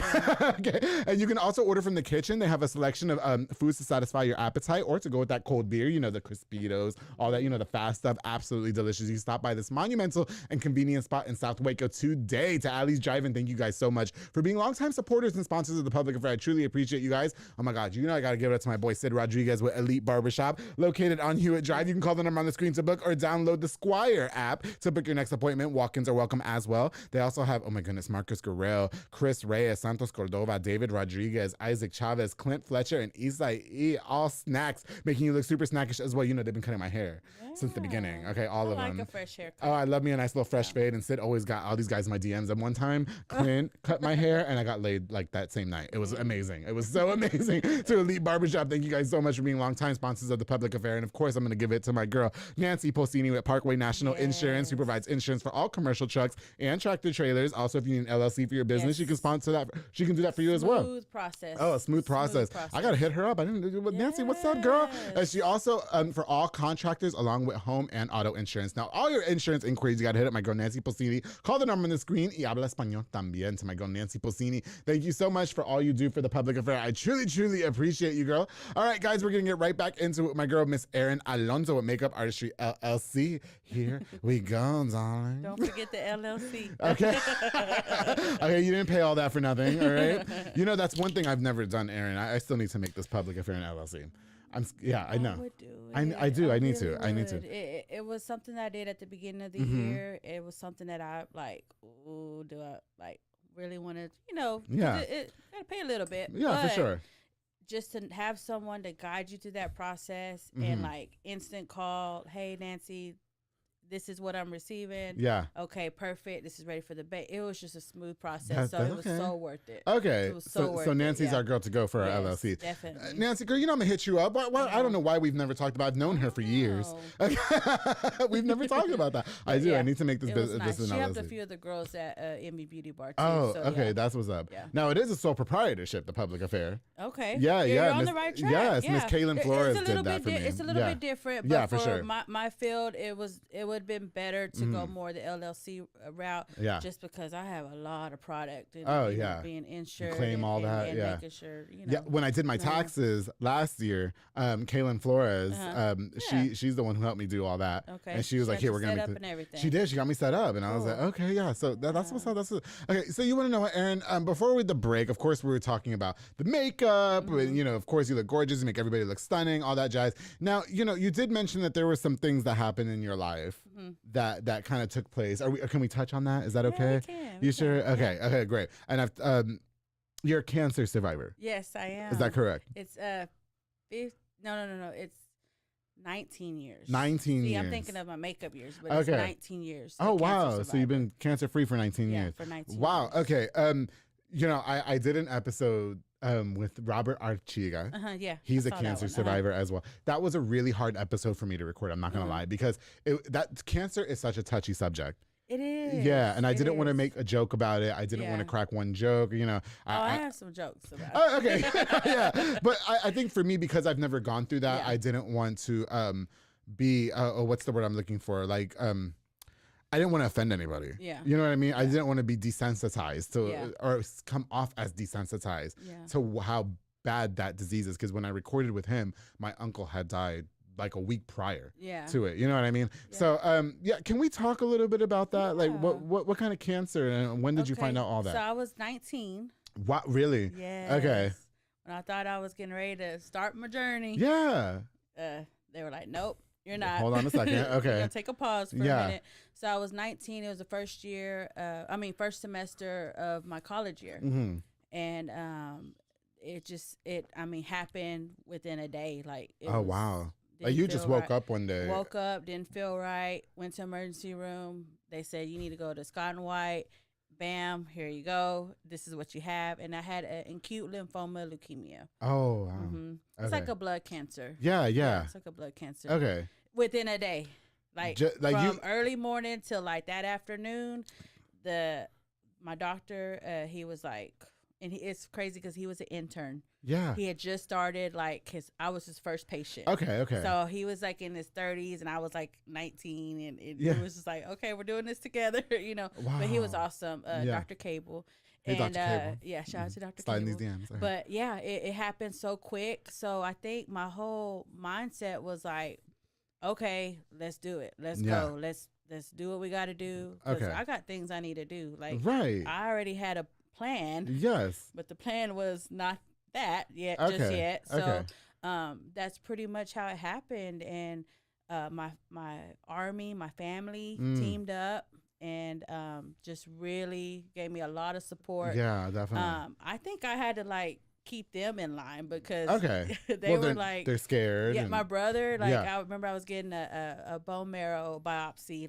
Okay. And you can also order from the kitchen. They have a selection of foods to satisfy your appetite or to go with that cold beer. The Crispitos, all that. The fast stuff. Absolutely delicious. You stop by this monumental and convenient spot in South Waco today to Allie's Drive-In. Thank you guys so much for being longtime supporters and sponsors of The Public Affair. I truly appreciate you guys. Oh my God, I gotta give it up to my boy Sid Rodriguez with Elite Barbershop, located on Hewitt Drive. You can call the number on the screen to book or download the Squire app to book your next appointment. Walk-ins are welcome as well. They also have, oh my goodness, Marcus Guerrero, Chris Reyes, Santos Cordova, David Rodriguez, Isaac Chavez, Clint Fletcher, and Isai, all snacks, making you look super snackish as well. They've been cutting my hair since the beginning. Okay, all of them. I like a fresh haircut. Oh, I love me a nice little fresh fade. And Sid always got all these guys in my DMs. And one time, Clint cut my hair and I got laid like that same night. It was amazing. It was so amazing. To Elite Barbershop, thank you guys so much for being longtime sponsors of The Public Affair. And of course, I'm going to give it to my girl, Nancy Posini with Parkway National Insurance, who provides insurance for all commercial trucks and tractor trailers. Also, if you need an LLC for your business, she can sponsor that. She can do that for you as well. Smooth process. Oh, a smooth process. I got to hit her up. I didn't. Nancy, what's up, girl? And she also, for all contractors, along with home and auto insurance. Now, all your insurance inquiries, you got to hit up my girl, Nancy Posini. Call the number on the screen. Y habla español también to my girl, Nancy Posini. Thank you so much for all you do for The Public Affair. I truly, truly appreciate you, girl. All right, guys, we're going to get right back into it. My girl, Miss Erin Alonso with Makeup Artistry LLC. Here we go, darling. Don't forget the LLC. Okay. Okay, you didn't pay all that for nothing, all right? That's one thing I've never done, Erin. I still need to make this Public Affair an LLC. I know. I do. I need to. It was something that I did at the beginning of the year. It was something that I do I really want to, it gotta pay a little bit. Yeah, for sure. Just to have someone to guide you through that process and instant call, hey Nancy, this is what I'm receiving. Yeah. Okay, perfect. This is ready for the bait. It was just a smooth process, so it was so worth it. Okay. It was so worth so Nancy's it, our girl to go for our LLC. Definitely. Nancy, girl, I'm gonna hit you up. I don't know why we've never talked about. I've known her for years. We've never talked about that. I do. I need to make this business. Nice. She helped a few of the girls at Envy Beauty Bar too. Oh, okay. That's what's up. Yeah. Now it is a sole proprietorship, The Public Affair. Okay. Yeah. You're on the right track. Yes, Miss Kaylin Flores did that for me. It's a little bit different, but for sure. my field, it would have been better to go more the LLC route. Yeah. Just because I have a lot of product. And, being insured. Claim all that. And yeah. making sure. Yeah. When I did my taxes last year, Kaylin Flores, she's the one who helped me do all that. Okay. And she was like, "Here, we're gonna make everything." She did. She got me set up, and I was like, "Okay, yeah." So that's what's up. Okay. So you want to know what, Erin? Before the break, of course, we were talking about the makeup, and of course, you look gorgeous, you make everybody look stunning, all that jazz. Now, you did mention that there were some things that happened in your life that kind of took place. Can we touch on that? Is that okay? We can. You sure? Okay. Okay. Great. And you're a cancer survivor. Yes, I am. Is that correct? It's no. It's 19 years. 19 See, years. I'm thinking of my makeup years, but it's 19 years. Oh, wow. So you've been cancer free for 19 years. For 19 wow. years. Okay. You know, I did an episode with Robert Archiga. Yeah. He's a cancer survivor as well. That was a really hard episode for me to record. I'm not going to lie, because that cancer is such a touchy subject. It is. Yeah, and I didn't want to make a joke about it. I didn't want to crack one joke, you know. I have some jokes about it. Oh, okay. Yeah. But I think for me, because I've never gone through that, I didn't want to be, what's the word I'm looking for? Like, I didn't want to offend anybody. Yeah. You know what I mean? Yeah. I didn't want to be desensitized to, or come off as desensitized to how bad that disease is. Because when I recorded with him, my uncle had died like a week prior to it. You know what I mean? Yeah. So, can we talk a little bit about that? Like, what kind of cancer, and when did you find out all that? So I was 19. What, really? Yeah. Okay. When I thought I was getting ready to start my journey. Yeah. They were like, nope, you're not. Hold on a second. Okay. You're gonna take a pause for a minute. So I was 19. It was the first semester of my college year. Mm-hmm. And it happened within a day. Like, wow. Like, you just woke up one day. Woke up, didn't feel right, went to emergency room. They said, you need to go to Scott and White. Bam, here you go. This is what you have. And I had an acute lymphoma leukemia. Oh, wow. Mm-hmm. It's like a blood cancer. Yeah. It's like a blood cancer. Okay. Within a day. From early morning till like that afternoon, my doctor, he was like, and it's crazy because he was an intern. Yeah. He had just started, I was his first patient. Okay. So he was like in his 30s and I was like 19 and it was just like, okay, we're doing this together, you know. Wow. But he was awesome, Dr. Cable. Hey, and Dr. Cable. Yeah, shout out to Dr. Sliding Cable. these DMs. Okay. But yeah, it happened so quick. So I think my whole mindset was like, okay, let's do it. Let's go. Let's do what we got to do. Okay. I got things I need to do. Like, right. I already had a plan. Yes. But the plan was not that just yet. So that's pretty much how it happened. And my army, my family teamed up and just really gave me a lot of support. Yeah, definitely. I think I had to keep them in line because they're scared. Yeah, my brother, I remember I was getting a bone marrow biopsy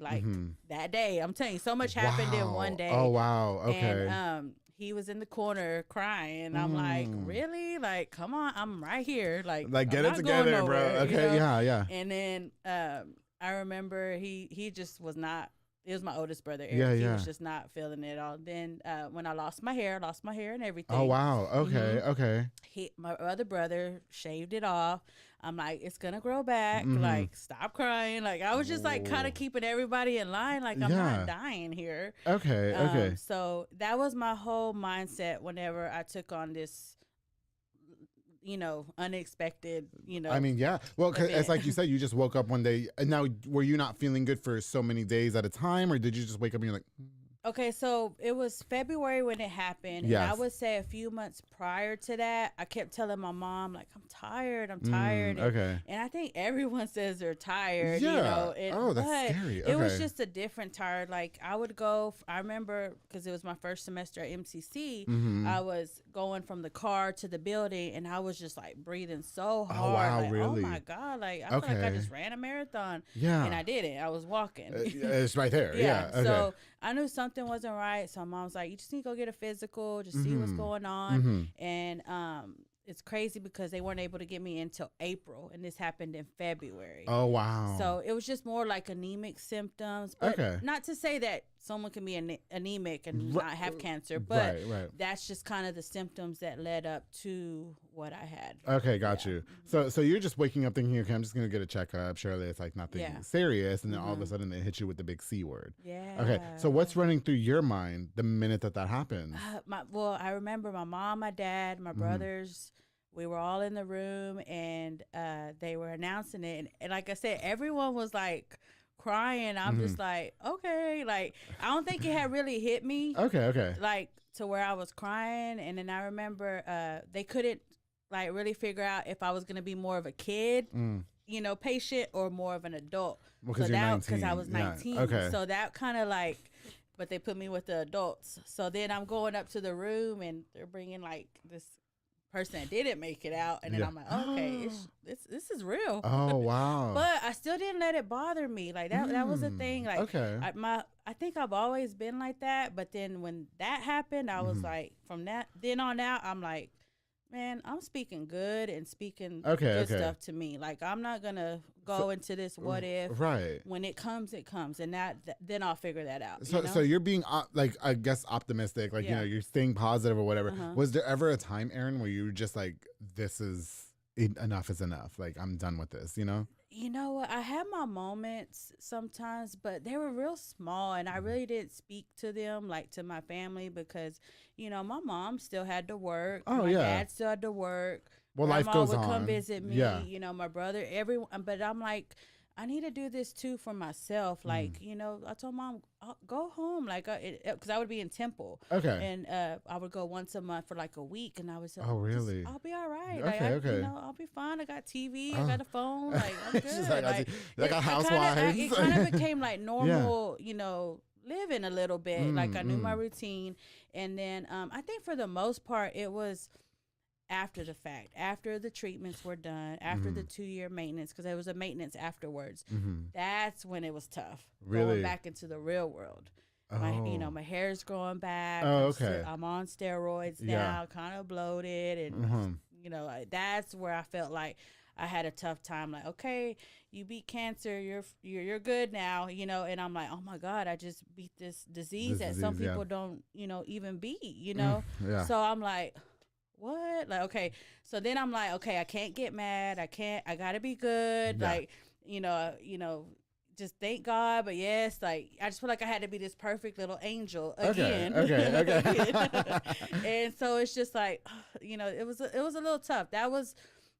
that day. I'm telling you, so much happened in one day. Oh, wow. Okay. And he was in the corner crying. I'm like, really? Like, come on, I'm right here. Like get it together, bro. Okay, you know? Yeah. And then I remember he just was not. It was my oldest brother, Eric. He was just not feeling it at all. Then when I lost my hair and everything. Oh, wow. Okay, okay. My other brother shaved it off. I'm like, it's going to grow back. Like, stop crying. Like, I was just kind of keeping everybody in line. Like, I'm not dying here. Okay, okay. So that was my whole mindset whenever I took on this, unexpected, I mean, yeah. Well, 'cause it's like you said, you just woke up one day. And now, were you not feeling good for so many days at a time? Or did you just wake up and you're like... Okay, so it was February when it happened. Yes. And I would say a few months prior to that, I kept telling my mom, like, I'm tired. And I think everyone says they're tired, yeah. And, that's scary. It was just a different tired. Like, I would go, I remember, because it was my first semester at MCC, I was going from the car to the building, and I was just, like, breathing so hard. Oh, wow, like, really? Oh, my God. Like, I feel like I just ran a marathon. Yeah. And I didn't. I was walking. It's right there. Yeah. Okay. So I knew something wasn't right. So my mom was like, you just need to go get a physical, just see what's going on. And it's crazy because they weren't able to get me until April, and this happened in February. Oh, wow. So it was just more like anemic symptoms. But not to say that someone can be anemic and not have cancer, but that's just kind of the symptoms that led up to what I had. Okay, got you. So you're just waking up thinking, okay, I'm just going to get a checkup. Surely it's like nothing serious. And then all of a sudden they hit you with the big C word. Yeah. Okay, so what's running through your mind the minute that happens? I remember my mom, my dad, my brothers. We were all in the room, and they were announcing it. And like I said, everyone was like crying. I'm just like, okay. Like, I don't think it had really hit me. Okay. Like, to where I was crying. And then I remember they couldn't like really figure out if I was going to be more of a kid, patient, or more of an adult. Because you're 19. Because I was 19. Yeah. Okay. So that kind of like, but they put me with the adults. So then I'm going up to the room, and they're bringing like this person that didn't make it out, and then I'm like, okay, this is real. Oh wow! But I still didn't let it bother me. Like that was a thing. Like I think I've always been like that. But then when that happened, I was like, from that then on out, I'm like, man, I'm speaking good and speaking good stuff to me. Like I'm not gonna go into this what if. Right. When it comes, and then I'll figure that out. So you're being like, I guess, optimistic. Like you know, you're staying positive or whatever. Was there ever a time, Aaron, where you were just like, this is enough is enough. Like I'm done with this. You know. You know what? I have my moments sometimes, but they were real small, and I really didn't speak to them, like to my family, because, you know, my mom still had to work. My dad still had to work. Well, Grandma life goes would on. come visit me, you know, my brother, everyone. But I'm like, I need to do this too for myself. Like, you know, I told Mom, I'll go home, like, because I would be in Temple. Okay. And I would go once a month for like a week, and I was like, oh, really? I'll be all right. You know, I'll be fine. I got TV. I got a phone. Like, I'm good. like a housewife. It kind of became like normal, you know, living a little bit. Like I knew my routine. And then I think for the most part, it was after the fact, after the treatments were done, after the 2-year maintenance, because there was a maintenance afterwards. That's when it was tough. Really? Going back into the real world. You know, my hair's growing back. Oh, okay. I'm on steroids now, kind of bloated, and you know, that's where I felt like I had a tough time. Like, okay, you beat cancer, you're good now, you know. And I'm like, oh my God, I just beat this disease that some people don't, you know, even beat, you know. So I'm like, what? Like, okay. So then I'm like, okay, I can't get mad. I gotta be good. Like, you know, just thank God. But yes, like, I just feel like I had to be this perfect little angel again. Okay. And so it's just like, you know, it was a little tough. That was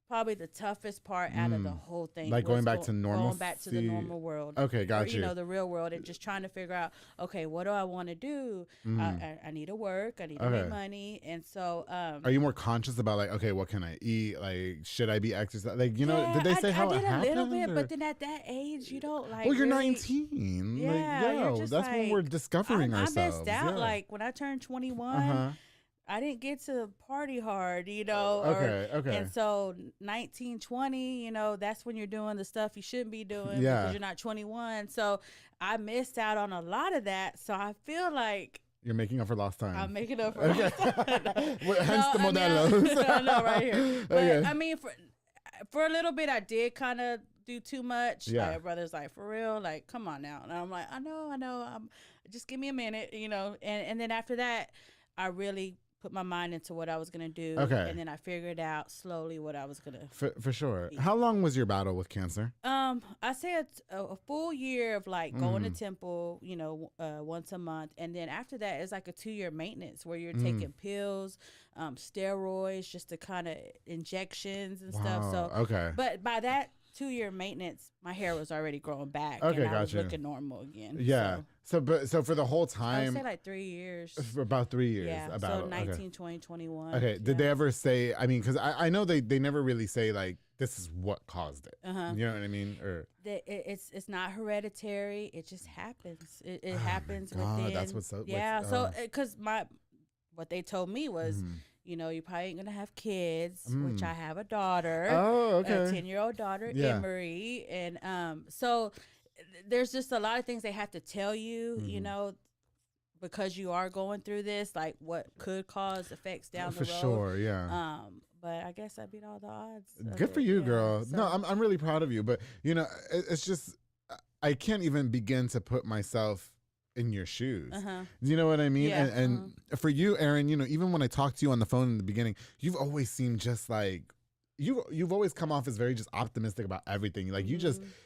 probably the toughest part out of the whole thing. Like going back to normal. Going back to the normal world. Okay, got you. You know, the real world, and just trying to figure out, okay, what do I want to do? I need to work. I need to make money. And so are you more conscious about, like, okay, what can I eat? Like, should I be exercising? Like, you know, did they say how it happened? I did a little bit, but then at that age, you don't like. Well, you're really, 19. Yeah, like, that's like, when we're discovering ourselves. I missed out. Like when I turned 21. I didn't get to party hard, you know. Okay. And so 19, 20, you know, that's when you're doing the stuff you shouldn't be doing because you're not 21. So I missed out on a lot of that. So I feel like you're making up for lost time. I'm making up for lost time. Hence the Modelos. I know, right here. But I mean, for a little bit, I did kind of do too much. Yeah. My brother's like, for real? Like, come on now. And I'm like, I know. Just give me a minute, you know. And then after that, I really put my mind into what I was going to do. Okay. And then I figured out slowly what I was going to For sure. How long was your battle with cancer? I say a full year of like going to Temple, you know, once a month. And then after that, it's like a 2-year maintenance where you're taking pills, steroids, just to kind of injections and stuff. So, but by that 2-year maintenance, my hair was already growing back. Okay, and I was looking normal again. Yeah. So for the whole time, I would say like 3 years. For about 3 years. Yeah. About, so 19, 20, 21. Okay. Did they ever say? I mean, because I know they never really say like this is what caused it. You know what I mean? Or it's not hereditary. It just happens. It happens within. That's what's so. Yeah. So because what they told me was. You know, you probably ain't going to have kids, which I have a daughter. Oh, okay. A 10-year-old daughter, Emery. And so there's just a lot of things they have to tell you, you know, because you are going through this, like what could cause effects down the road. For sure, yeah. But I guess I beat all the odds. Good for you, girl. So. No, I'm really proud of you. But, you know, it's just, I can't even begin to put myself in your shoes. You know what I mean? Yeah. And for you, Aaron, you know, even when I talked to you on the phone in the beginning, you've always seemed just like you've always come off as very just optimistic about everything. Like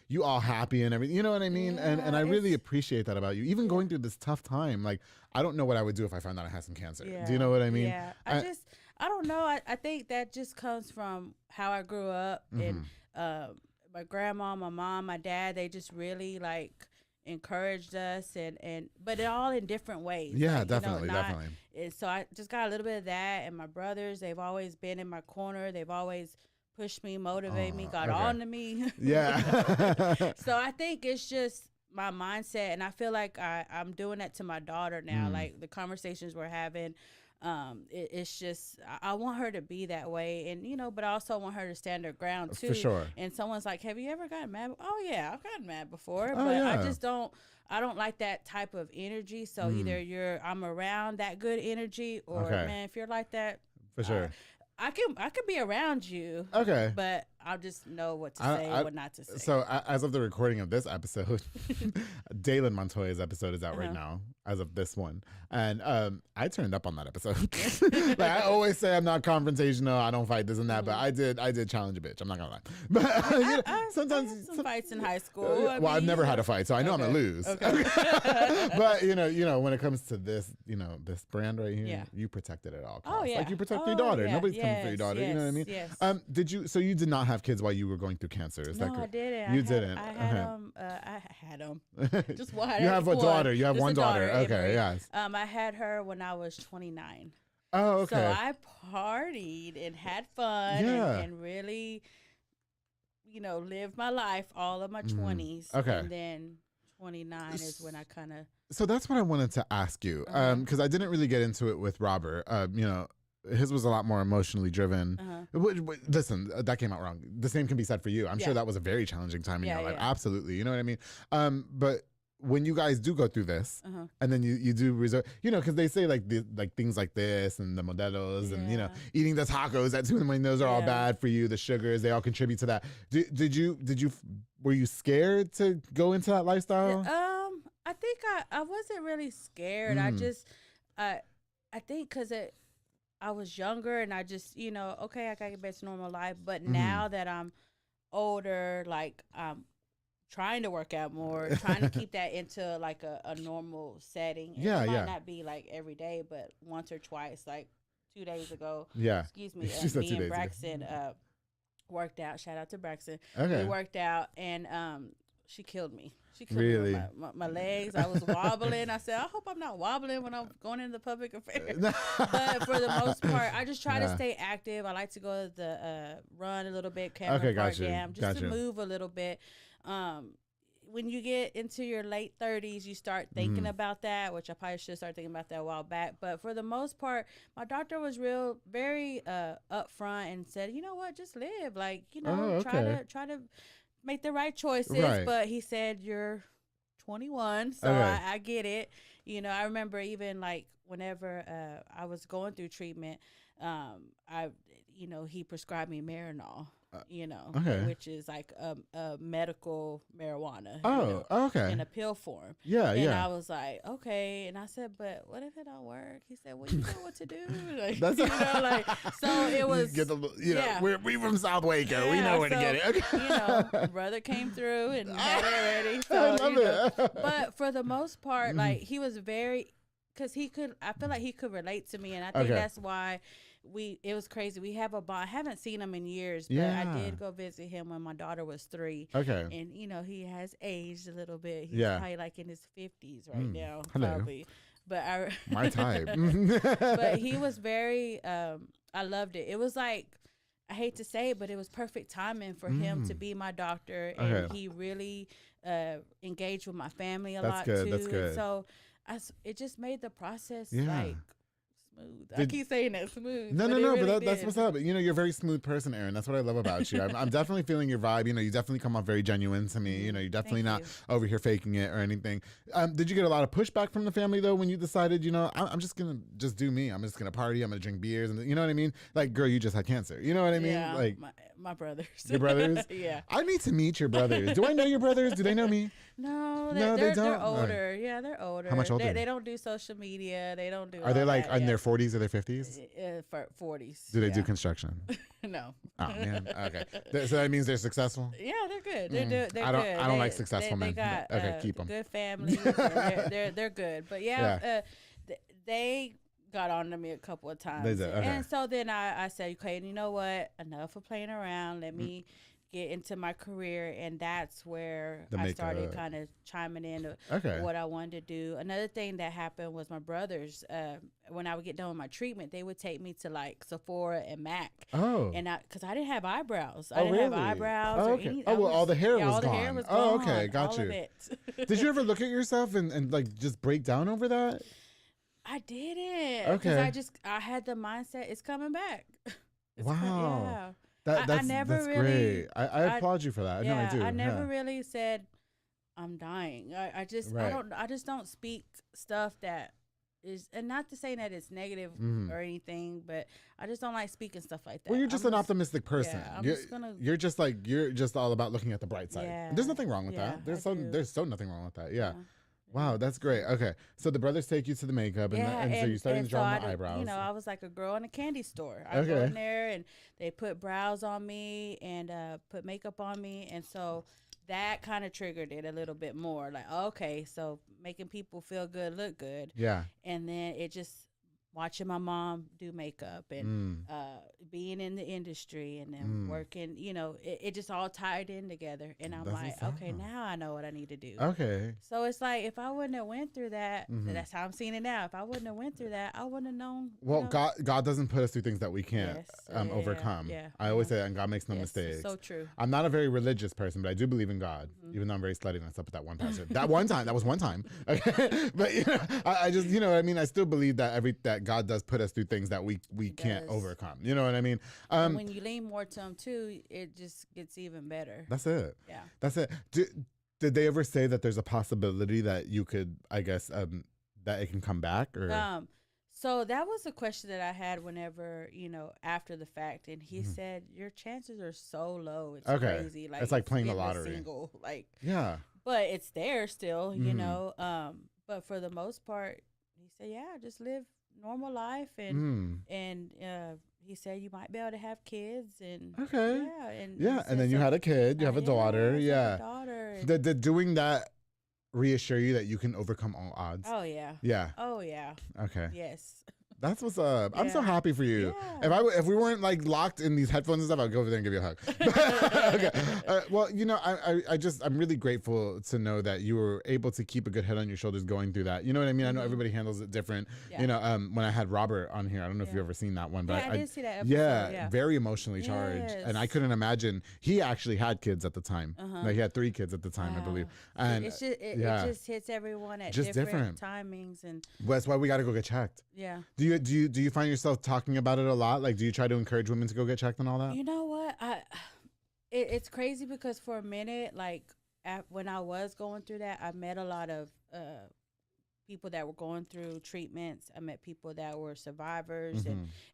you all happy and everything. You know what I mean? Yeah, and I really appreciate that about you. Even going through this tough time, like I don't know what I would do if I found out I had some cancer. Yeah. Do you know what I mean? Yeah. I don't know. I think that just comes from how I grew up and my grandma, my mom, my dad, they just really like encouraged us but all in different ways. Yeah, like, definitely. And so I just got a little bit of that. And my brothers, they've always been in my corner. They've always pushed me, motivated me, got on to me. Yeah. So I think it's just my mindset, and I feel like I'm doing that to my daughter now. Like the conversations we're having, It's just I want her to be that way, and but I also want her to stand her ground too. For sure. And someone's like, "Have you ever gotten mad?" Oh yeah, I've gotten mad before, Oh, but yeah. I just don't. I don't like that type of energy. So either I'm around that good energy, or man, if you're like that, for sure. I could be around you. Okay. But I'll just know what to say and what not to say. So as of the recording of this episode, Dalen Montoya's episode is out right now, as of this one. And I turned up on that episode. Like, I always say I'm not confrontational, I don't fight this and that, but I did challenge a bitch. I'm not gonna lie. But sometimes I had some fights in high school. I've never had a fight, so I know I'm gonna lose. Okay. But when it comes to this, this brand right here, you protect it at all costs. Oh, yeah. Like you protect your daughter. Yeah. Nobody's coming for your daughter. You know what I mean? Yes. So you did not have kids while you were going through cancer? Is that No, I correct? didn't. You didn't. I had them. Just one. You have a daughter. You have Just one a daughter. Okay. Emory. Yes. I had her when I was 29. Oh, okay. So I partied and had fun and really, lived my life all of my 20s. Okay. And then 29 is when I kind of. So that's what I wanted to ask you, because I didn't really get into it with Robert. His was a lot more emotionally driven. Listen, that came out wrong. The same can be said for you. I'm sure that was a very challenging time in your life. Absolutely. You know what I mean? But when you guys do go through this, and then you do resort, because they say like things like this and the modelos and eating the tacos at 2 a.m, those are all bad for you. The sugars, they all contribute to that. Were you scared to go into that lifestyle? I think I wasn't really scared. I just I think because I was younger and I just okay, I gotta get back to normal life. But now that I'm older, like I'm trying to work out more, trying to keep that into like a normal setting. And it might not be like every day, but once or twice. Like 2 days ago, excuse me, me and Braxton worked out. Shout out to Braxton. Okay. We worked out and she killed me. She killed really? me with my legs. I was wobbling. I said, I hope I'm not wobbling when I'm going into the public affairs. But for the most part, I just try to stay active. I like to go to the run a little bit, Cameron Park Dam, just to move a little bit. When you get into your late 30s, you start thinking about that, which I probably should start thinking about that a while back. But for the most part, my doctor was very upfront and said, you know what, just live. Like, try to make the right choices. Right. But he said, you're 21, so I get it. I remember even like whenever I was going through treatment, he prescribed me Marinol. Which is like a medical marijuana. Okay. In a pill form. Yeah, and I was like, okay. And I said, but what if it don't work? He said, well, you know what to do. Like, so it was. We from South Waco. We know where to get it. Okay. Brother came through and had it ready. So, I love it. But for the most part, like he was because I feel like he could relate to me, and I think that's why. It was crazy. We have a bond. I haven't seen him in years, but I did go visit him when my daughter was 3. Okay. And he has aged a little bit. He's probably like in his 50s right now. Hello. Probably. But my type. But he was very I loved it. It was like, I hate to say it, but it was perfect timing for him to be my doctor, and he really engaged with my family a lot too. That's good. So it just made the process like smooth. I keep saying that smooth. No, but that's what's up. You're a very smooth person, Erin. That's what I love about you. I'm definitely feeling your vibe. You definitely come off very genuine to me. You're definitely not over here faking it or anything. Did you get a lot of pushback from the family though when you decided, I'm just gonna do me. I'm just gonna party. I'm gonna drink beers, and you know what I mean? Like, girl, you just had cancer. You know what I mean? Yeah, like my brothers. Your brothers? Yeah. I need to meet your brothers. Do I know your brothers? Do they know me? No, they don't. They're older. Right. Yeah, they're older. How much older? They don't do social media. They don't do. Are they like in their 40s or their 50s? 40s. Do they do construction? No. Oh man. Okay. So that means they're successful. Yeah, they're good. They're good. I don't like successful men. They got keep them. good families. they're good. But they got on to me a couple of times. They did. Okay. And so then I said, okay, you know what? Enough of playing around. Let me get into my career, and that's where I started kind of chiming in what I wanted to do. Another thing that happened was my brothers, when I would get done with my treatment, they would take me to like Sephora and MAC. Oh. And because I didn't have eyebrows. I didn't have eyebrows or anything. Oh, well, all the hair was gone. All the hair was gone. Oh, okay. Got you. All of it. Did you ever look at yourself and like just break down over that? I didn't. Okay. Because I had the mindset it's coming back. Wow. Yeah. That's really, great. I applaud you for that. Yeah, No, I do. I never really said I'm dying. I just I just don't speak stuff that is, and not to say that it's negative or anything, but I just don't like speaking stuff like that. Well, you're just an optimistic person. Yeah, you're just all about looking at the bright side. Yeah, There's nothing wrong with that. There's so nothing wrong with that. Yeah. Wow, that's great. Okay, so the brothers take you to the makeup, and so you started drawing the eyebrows. You know, I was like a girl in a candy store. I go in there, and they put brows on me and put makeup on me, and so that kind of triggered it a little bit more. Like, okay, so making people feel good, look good. Yeah. And then it just watching my mom do makeup and being in the industry and then working, you know, it just all tied in together. And I'm like, okay, now I know what I need to do. Okay. So it's like, if I wouldn't have went through that, that's how I'm seeing it now. If I wouldn't have went through that, I wouldn't have known. Well, God doesn't put us through things that we can't overcome. Yeah. I always say that, and God makes no mistakes. So true. I'm not a very religious person, but I do believe in God, even though I'm very slutty myself with that one pastor. That was one time. Okay. But you know, I just, you know, I mean, I still believe that God does put us through things that we can't overcome. You know what I mean? When you lean more to him too, it just gets even better. That's it. Yeah. That's it. Did they ever say that there's a possibility that you could, I guess, that it can come back? Or so that was a question that I had whenever, you know, after the fact, and he said your chances are so low. It's crazy. Like, it's like playing the lottery. Single, like, yeah. But it's there still, you know. But for the most part, he said, yeah, just live normal life, and he said you might be able to have kids, and and then you had a kid, you have a daughter, a daughter. Did doing that reassure you that you can overcome all odds? Oh yeah. Yeah. Oh yeah. Okay. Yes. That's what's up. I'm so happy for you. Yeah. If we weren't like locked in these headphones and stuff, I'd go over there and give you a hug. Okay. Well, you know, I'm really grateful to know that you were able to keep a good head on your shoulders going through that. You know what I mean? I know everybody handles it different. Yeah. You know, when I had Robert on here, I don't know if you've ever seen that one, but I did see that episode. Yeah, very emotionally charged, and I couldn't imagine. He actually had kids at the time. Like, he had 3 kids at the time, I believe. And it just hits everyone at different timings, and that's why we got to go get checked. Yeah. Do you find yourself talking about it a lot? Like, do you try to encourage women to go get checked and all that? You know what? It's crazy because for a minute, like when I was going through that, I met a lot of people that were going through treatments. I met people that were survivors,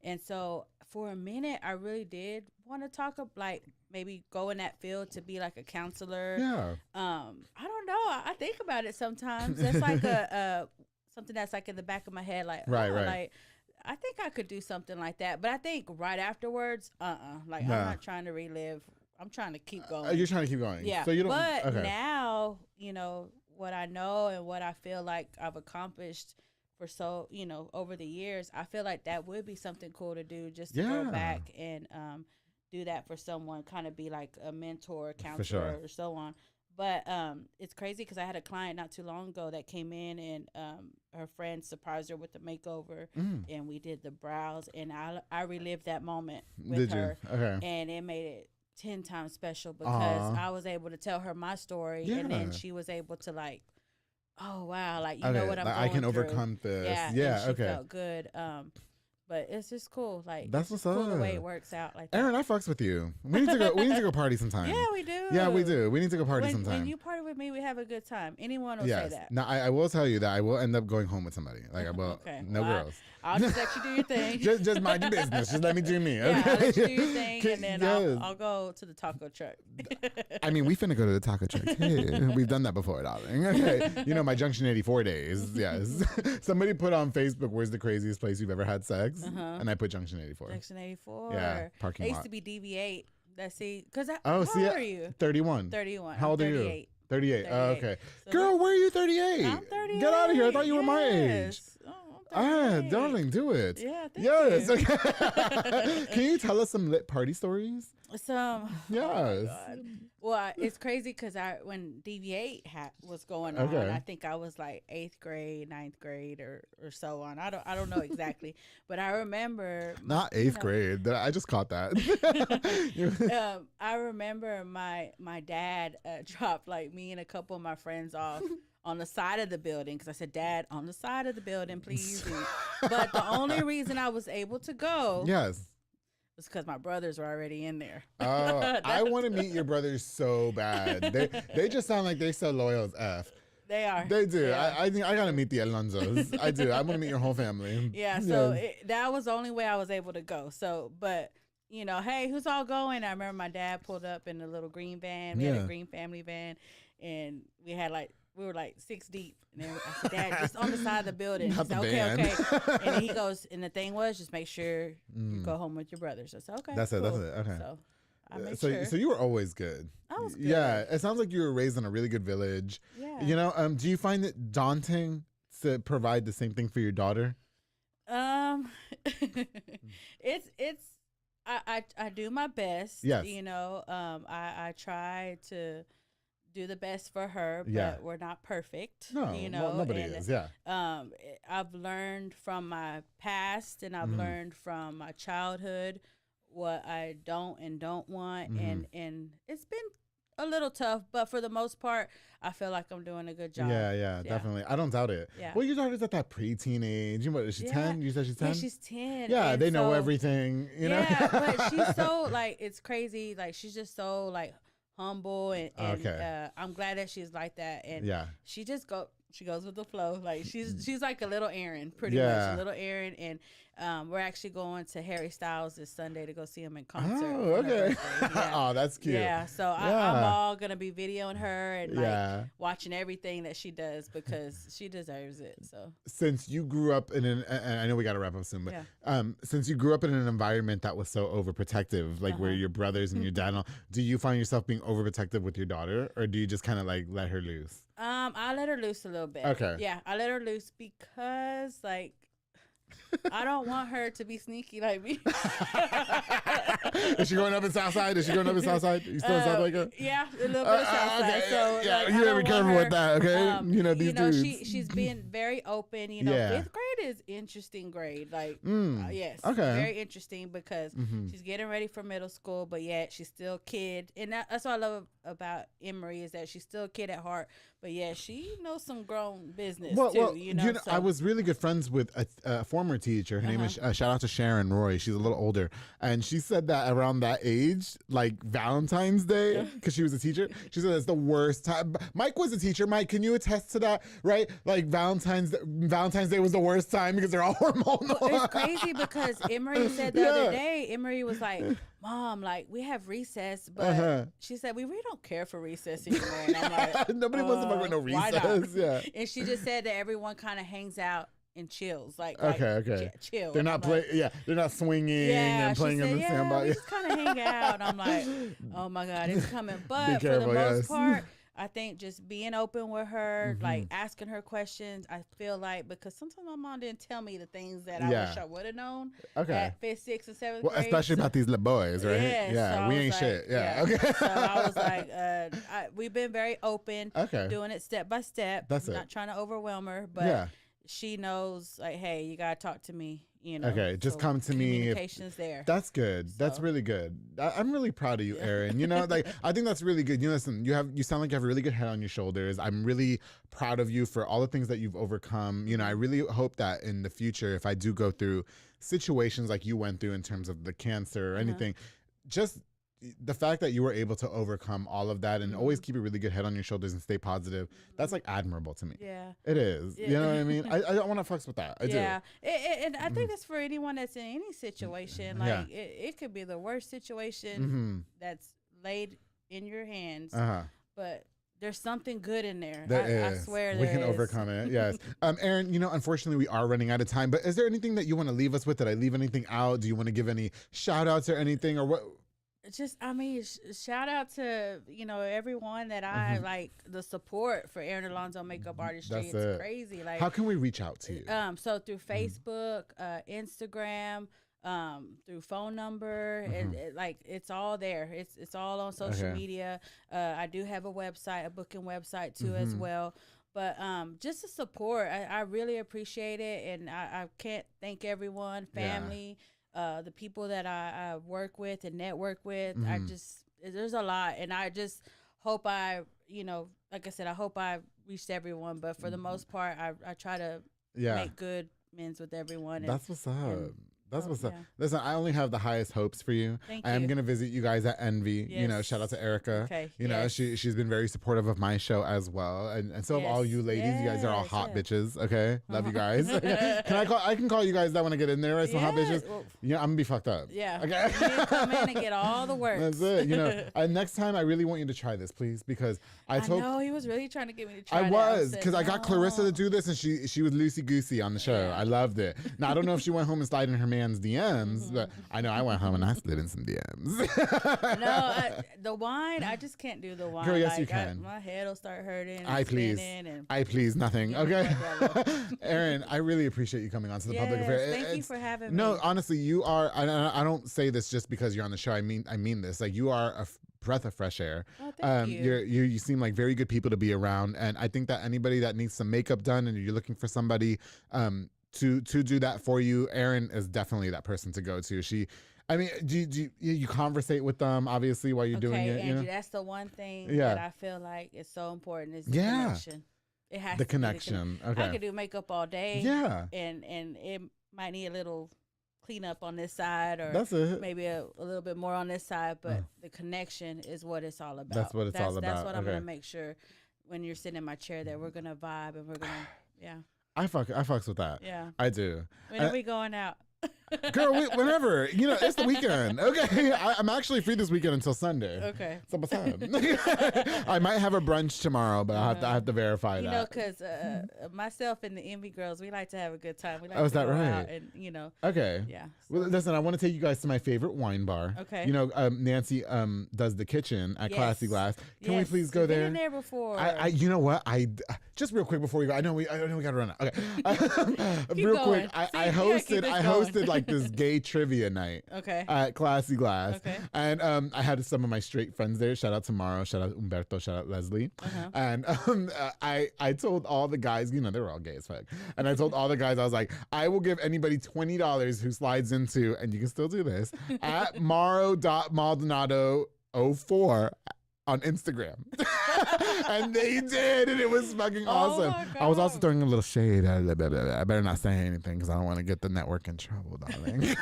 and so for a minute, I really did want to talk like maybe go in that field to be like a counselor. Yeah. I don't know. I think about it sometimes. It's like a something that's like in the back of my head, like right. Like, I think I could do something like that, but I think right afterwards, like I'm not trying to relive. I'm trying to keep going. You're trying to keep going. Yeah. So you don't. But now, you know what I know and what I feel like I've accomplished for over the years. I feel like that would be something cool to do, just to go back and do that for someone, kind of be like a mentor, counselor, or so on. But it's crazy because I had a client not too long ago that came in, and her friend surprised her with the makeover, and we did the brows, and I relived that moment with her. Okay. And it made it 10 times special because I was able to tell her my story, and then she was able to like, oh wow, like you know what I'm going I can through. Overcome this. Yeah. And she felt good. But it's just cool. Like, that's what's cool up. The way it works out. Like that. Aaron, I fucks with you. We need to go. We need to go party sometime. Yeah, we do. Yeah, we do. We need to go party sometime. When you party with me, we have a good time. Anyone will say that. Now, I will tell you that I will end up going home with somebody. Like, I will. Okay. No girls. I'll just let you do your thing. just mind your business. Just let me do me. Okay? Yeah, I'll let you do your thing, and then I'll go to the taco truck. I mean, we finna go to the taco truck. Hey, we've done that before, darling. Okay. You know, my Junction 84 days. Yes. Somebody put on Facebook, where's the craziest place you've ever had sex? And I put Junction 84. Junction 84. Yeah, parking lot. I used to be DV8. Let's see. How old are you? 31. 31. How old are you? 38. Oh, okay. So girl, where are you 38? I'm 38. Get out of here. I thought you were my age. Oh, darling, do it. Yeah, thank yes. you. Okay. Can you tell us some lit party stories? Some. Yes. Oh well, it's crazy because when DV8 was going on, I think I was like 8th grade, 9th grade, or so on. I don't know exactly, but I remember not 8th grade. I just caught that. I remember my dad dropped like me and a couple of my friends off on the side of the building because I said, Dad, on the side of the building, please. But the only reason I was able to go was because my brothers were already in there. Oh, I want to meet your brothers so bad. They just sound like they're so loyal as F. They are. They do. I think I got to meet the Alonzos. I do. I want to meet your whole family. Yeah, so that was the only way I was able to go. So, but, you know, hey, who's all going? I remember my dad pulled up in a little green van. We had a green family van, and we were like 6 deep. And then I said, Dad, just on the side of the building. He said, okay. And then he goes, and the thing was, just make sure you go home with your brothers. I said, okay. That's cool. it. Okay. So I made sure. So you were always good. I was good. Yeah. It sounds like you were raised in a really good village. Yeah. You know, do you find it daunting to provide the same thing for your daughter? I do my best. Yes. You know, I try to do the best for her, but we're not perfect. No, you know, nobody is. Yeah. I've learned from my past, and I've learned from my childhood what I don't want, and it's been a little tough, but for the most part, I feel like I'm doing a good job. Yeah, definitely. I don't doubt it. Yeah. Well, your daughter's at that pre-teen age. What is she, 10? You said she's 10? Yeah, she's 10. Yeah, they know everything, you know? Yeah, but she's so, like, it's crazy. Like, she's just so, like, humble, and I'm glad that she's like that. And she just goes with the flow. Like, she's like a little Aaron, pretty much. A little Aaron, and we're actually going to Harry Styles this Sunday to go see him in concert. Oh, okay. Oh, that's cute. Yeah, so I'm all going to be videoing her and like watching everything that she does because she deserves it. So since you grew up in and I know we got to wrap up soon, but since you grew up in an environment that was so overprotective, like where your brothers and your dad and all, do you find yourself being overprotective with your daughter, or do you just kind of like let her loose? I let her loose a little bit. Okay. Yeah, I let her loose because like I don't want her to be sneaky like me. Is she going up in Southside? You still in South Lake? Yeah, a little bit of Southside. So yeah, like, you gotta be careful with that, okay? These dudes. She's been very open. You know, 5th grade is interesting grade. Like, yes, very interesting because she's getting ready for middle school, but yet she's still a kid, and that's what I love about Emery is that she's still a kid at heart, but yeah, she knows some grown business too. You know, I was really good friends with a former teacher. Her name is shout out to Sharon Roy. She's a little older, and she said that around that age, like Valentine's Day, because she was a teacher, she said it's the worst time. Mike was a teacher. Mike, can you attest to that? Right, like Valentine's Day was the worst time because they're all hormonal. It's crazy because Emery said the other day, Emery was like, Mom, like we have recess, but she said we really don't care for recess anymore. And I'm like, nobody wants to fuck with no recess. Yeah. And she just said that everyone kind of hangs out and chills, like chill. They're not they're not swinging and playing in the sandbox. We just kind of hang out. I'm like, oh my God, it's coming. But for the most part, I think just being open with her, like asking her questions, I feel like, because sometimes my mom didn't tell me the things that I wish I would have known at 5th, 6th, and 7th grade. Especially about these little boys, right? Yeah, so we ain't shit. Okay. So I was like, we've been very open, doing it step by step. That's not trying to overwhelm her, but she knows, like, hey, you got to talk to me. You know, okay, just come to me. Communication's there. That's good. That's really good. I'm really proud of you, Erin. You know, like I think that's really good. You know, listen, you sound like you have a really good head on your shoulders. I'm really proud of you for all the things that you've overcome. You know, I really hope that in the future, if I do go through situations like you went through in terms of the cancer or anything, just the fact that you were able to overcome all of that and always keep a really good head on your shoulders and stay positive, that's like admirable to me. Yeah. It is. You know what I mean? I don't want to fucks with that. I do. And I think that's for anyone that's in any situation. Like it could be the worst situation that's laid in your hands, but there's something good in there. I swear we can overcome it. Yes. Erin, you know, unfortunately we are running out of time, but is there anything that you want to leave us with? Did I leave anything out? Do you want to give any shout outs or anything, or what? Just, I mean, shout out to, you know, everyone that I like, the support for Erin Alonzo Makeup Artistry. It's crazy. Like, how can we reach out to you? So through Facebook, Instagram, through phone number, like it's all there. It's all on social media. I do have a website, a booking website too as well. But just the support, I really appreciate it, and I can't thank everyone, family. The people that I work with and network with, there's a lot. And I just hope you know, like I said, I hope I reached everyone, but for the most part, I try to make good amends with everyone. That's what's up. That's what's up. Yeah. Listen, I only have the highest hopes for you. Thank I am you. going to visit you guys at Envy. Yes. You know, shout out to Erica. Okay. You know, she's been very supportive of my show as well. And so have all you ladies. You guys are all hot bitches. Okay. Love you guys. I can call you guys that when I get in there, right? Some hot bitches. Well, yeah, I'm going to be fucked up. Yeah. Okay. You need to come in and get all the work. That's it. You know, next time I really want you to try this, please, because I know he was really trying to get me to try I was, because I got Clarissa to do this, and she was loosey-goosey on the show. Yeah. I loved it. Now, I don't know if she went home and slid in her man's DMs, but I know I went home and I slid in some DMs. No, the wine, I just can't do the wine. Girl, yes, you can. My head will start hurting. I please. I please nothing. Okay. Erin, I really appreciate you coming on to the public affair. Thank you for having me. No, honestly, you are, I don't say this just because you're on the show. I mean this. Like, you are a breath of fresh air. Oh, thank you. You seem like very good people to be around. And I think that anybody that needs some makeup done and you're looking for somebody to do that for you, Erin is definitely that person to go to. Do you conversate with them obviously while you're doing it? Angie, you know? that's the one thing that I feel like is so important is the connection. It has the to connection. Okay. I could do makeup all day. Yeah. And it might need a little cleanup on this side, or that's it. Maybe a little bit more on this side, but the connection is what it's all about. That's what it's all about. That's what I'm gonna make sure when you're sitting in my chair that we're gonna vibe and we're gonna I fucks with that. Yeah. I do. When are we going out? Girl, whenever. You know, it's the weekend. Okay. I'm actually free this weekend until Sunday. Okay. So what's up? I might have a brunch tomorrow, but I have to verify that. You know, because myself and the Envy girls, we like to have a good time. We like is to that go right? out and, you know. Okay. Yeah. Well, listen, I want to take you guys to my favorite wine bar. Okay. You know, Nancy does the kitchen at Classy Glass. Can we please go there? I've been in there before. You know what? Just real quick before we go. I know we got to run out. Okay. Real quick. I hosted like this gay trivia night. Okay. At Classy Glass. Okay. And I had some of my straight friends there. Shout out to Maro. Shout out Umberto. Shout out Leslie. And I told all the guys, you know, they were all gay as fuck. And I told all the guys, I was like, I will give anybody $20 who slides into, and you can still do this, at maro.maldonado04 on Instagram. And they did, and it was fucking awesome. I was also throwing a little shade. I better not say anything because I don't want to get the network in trouble, darling. We like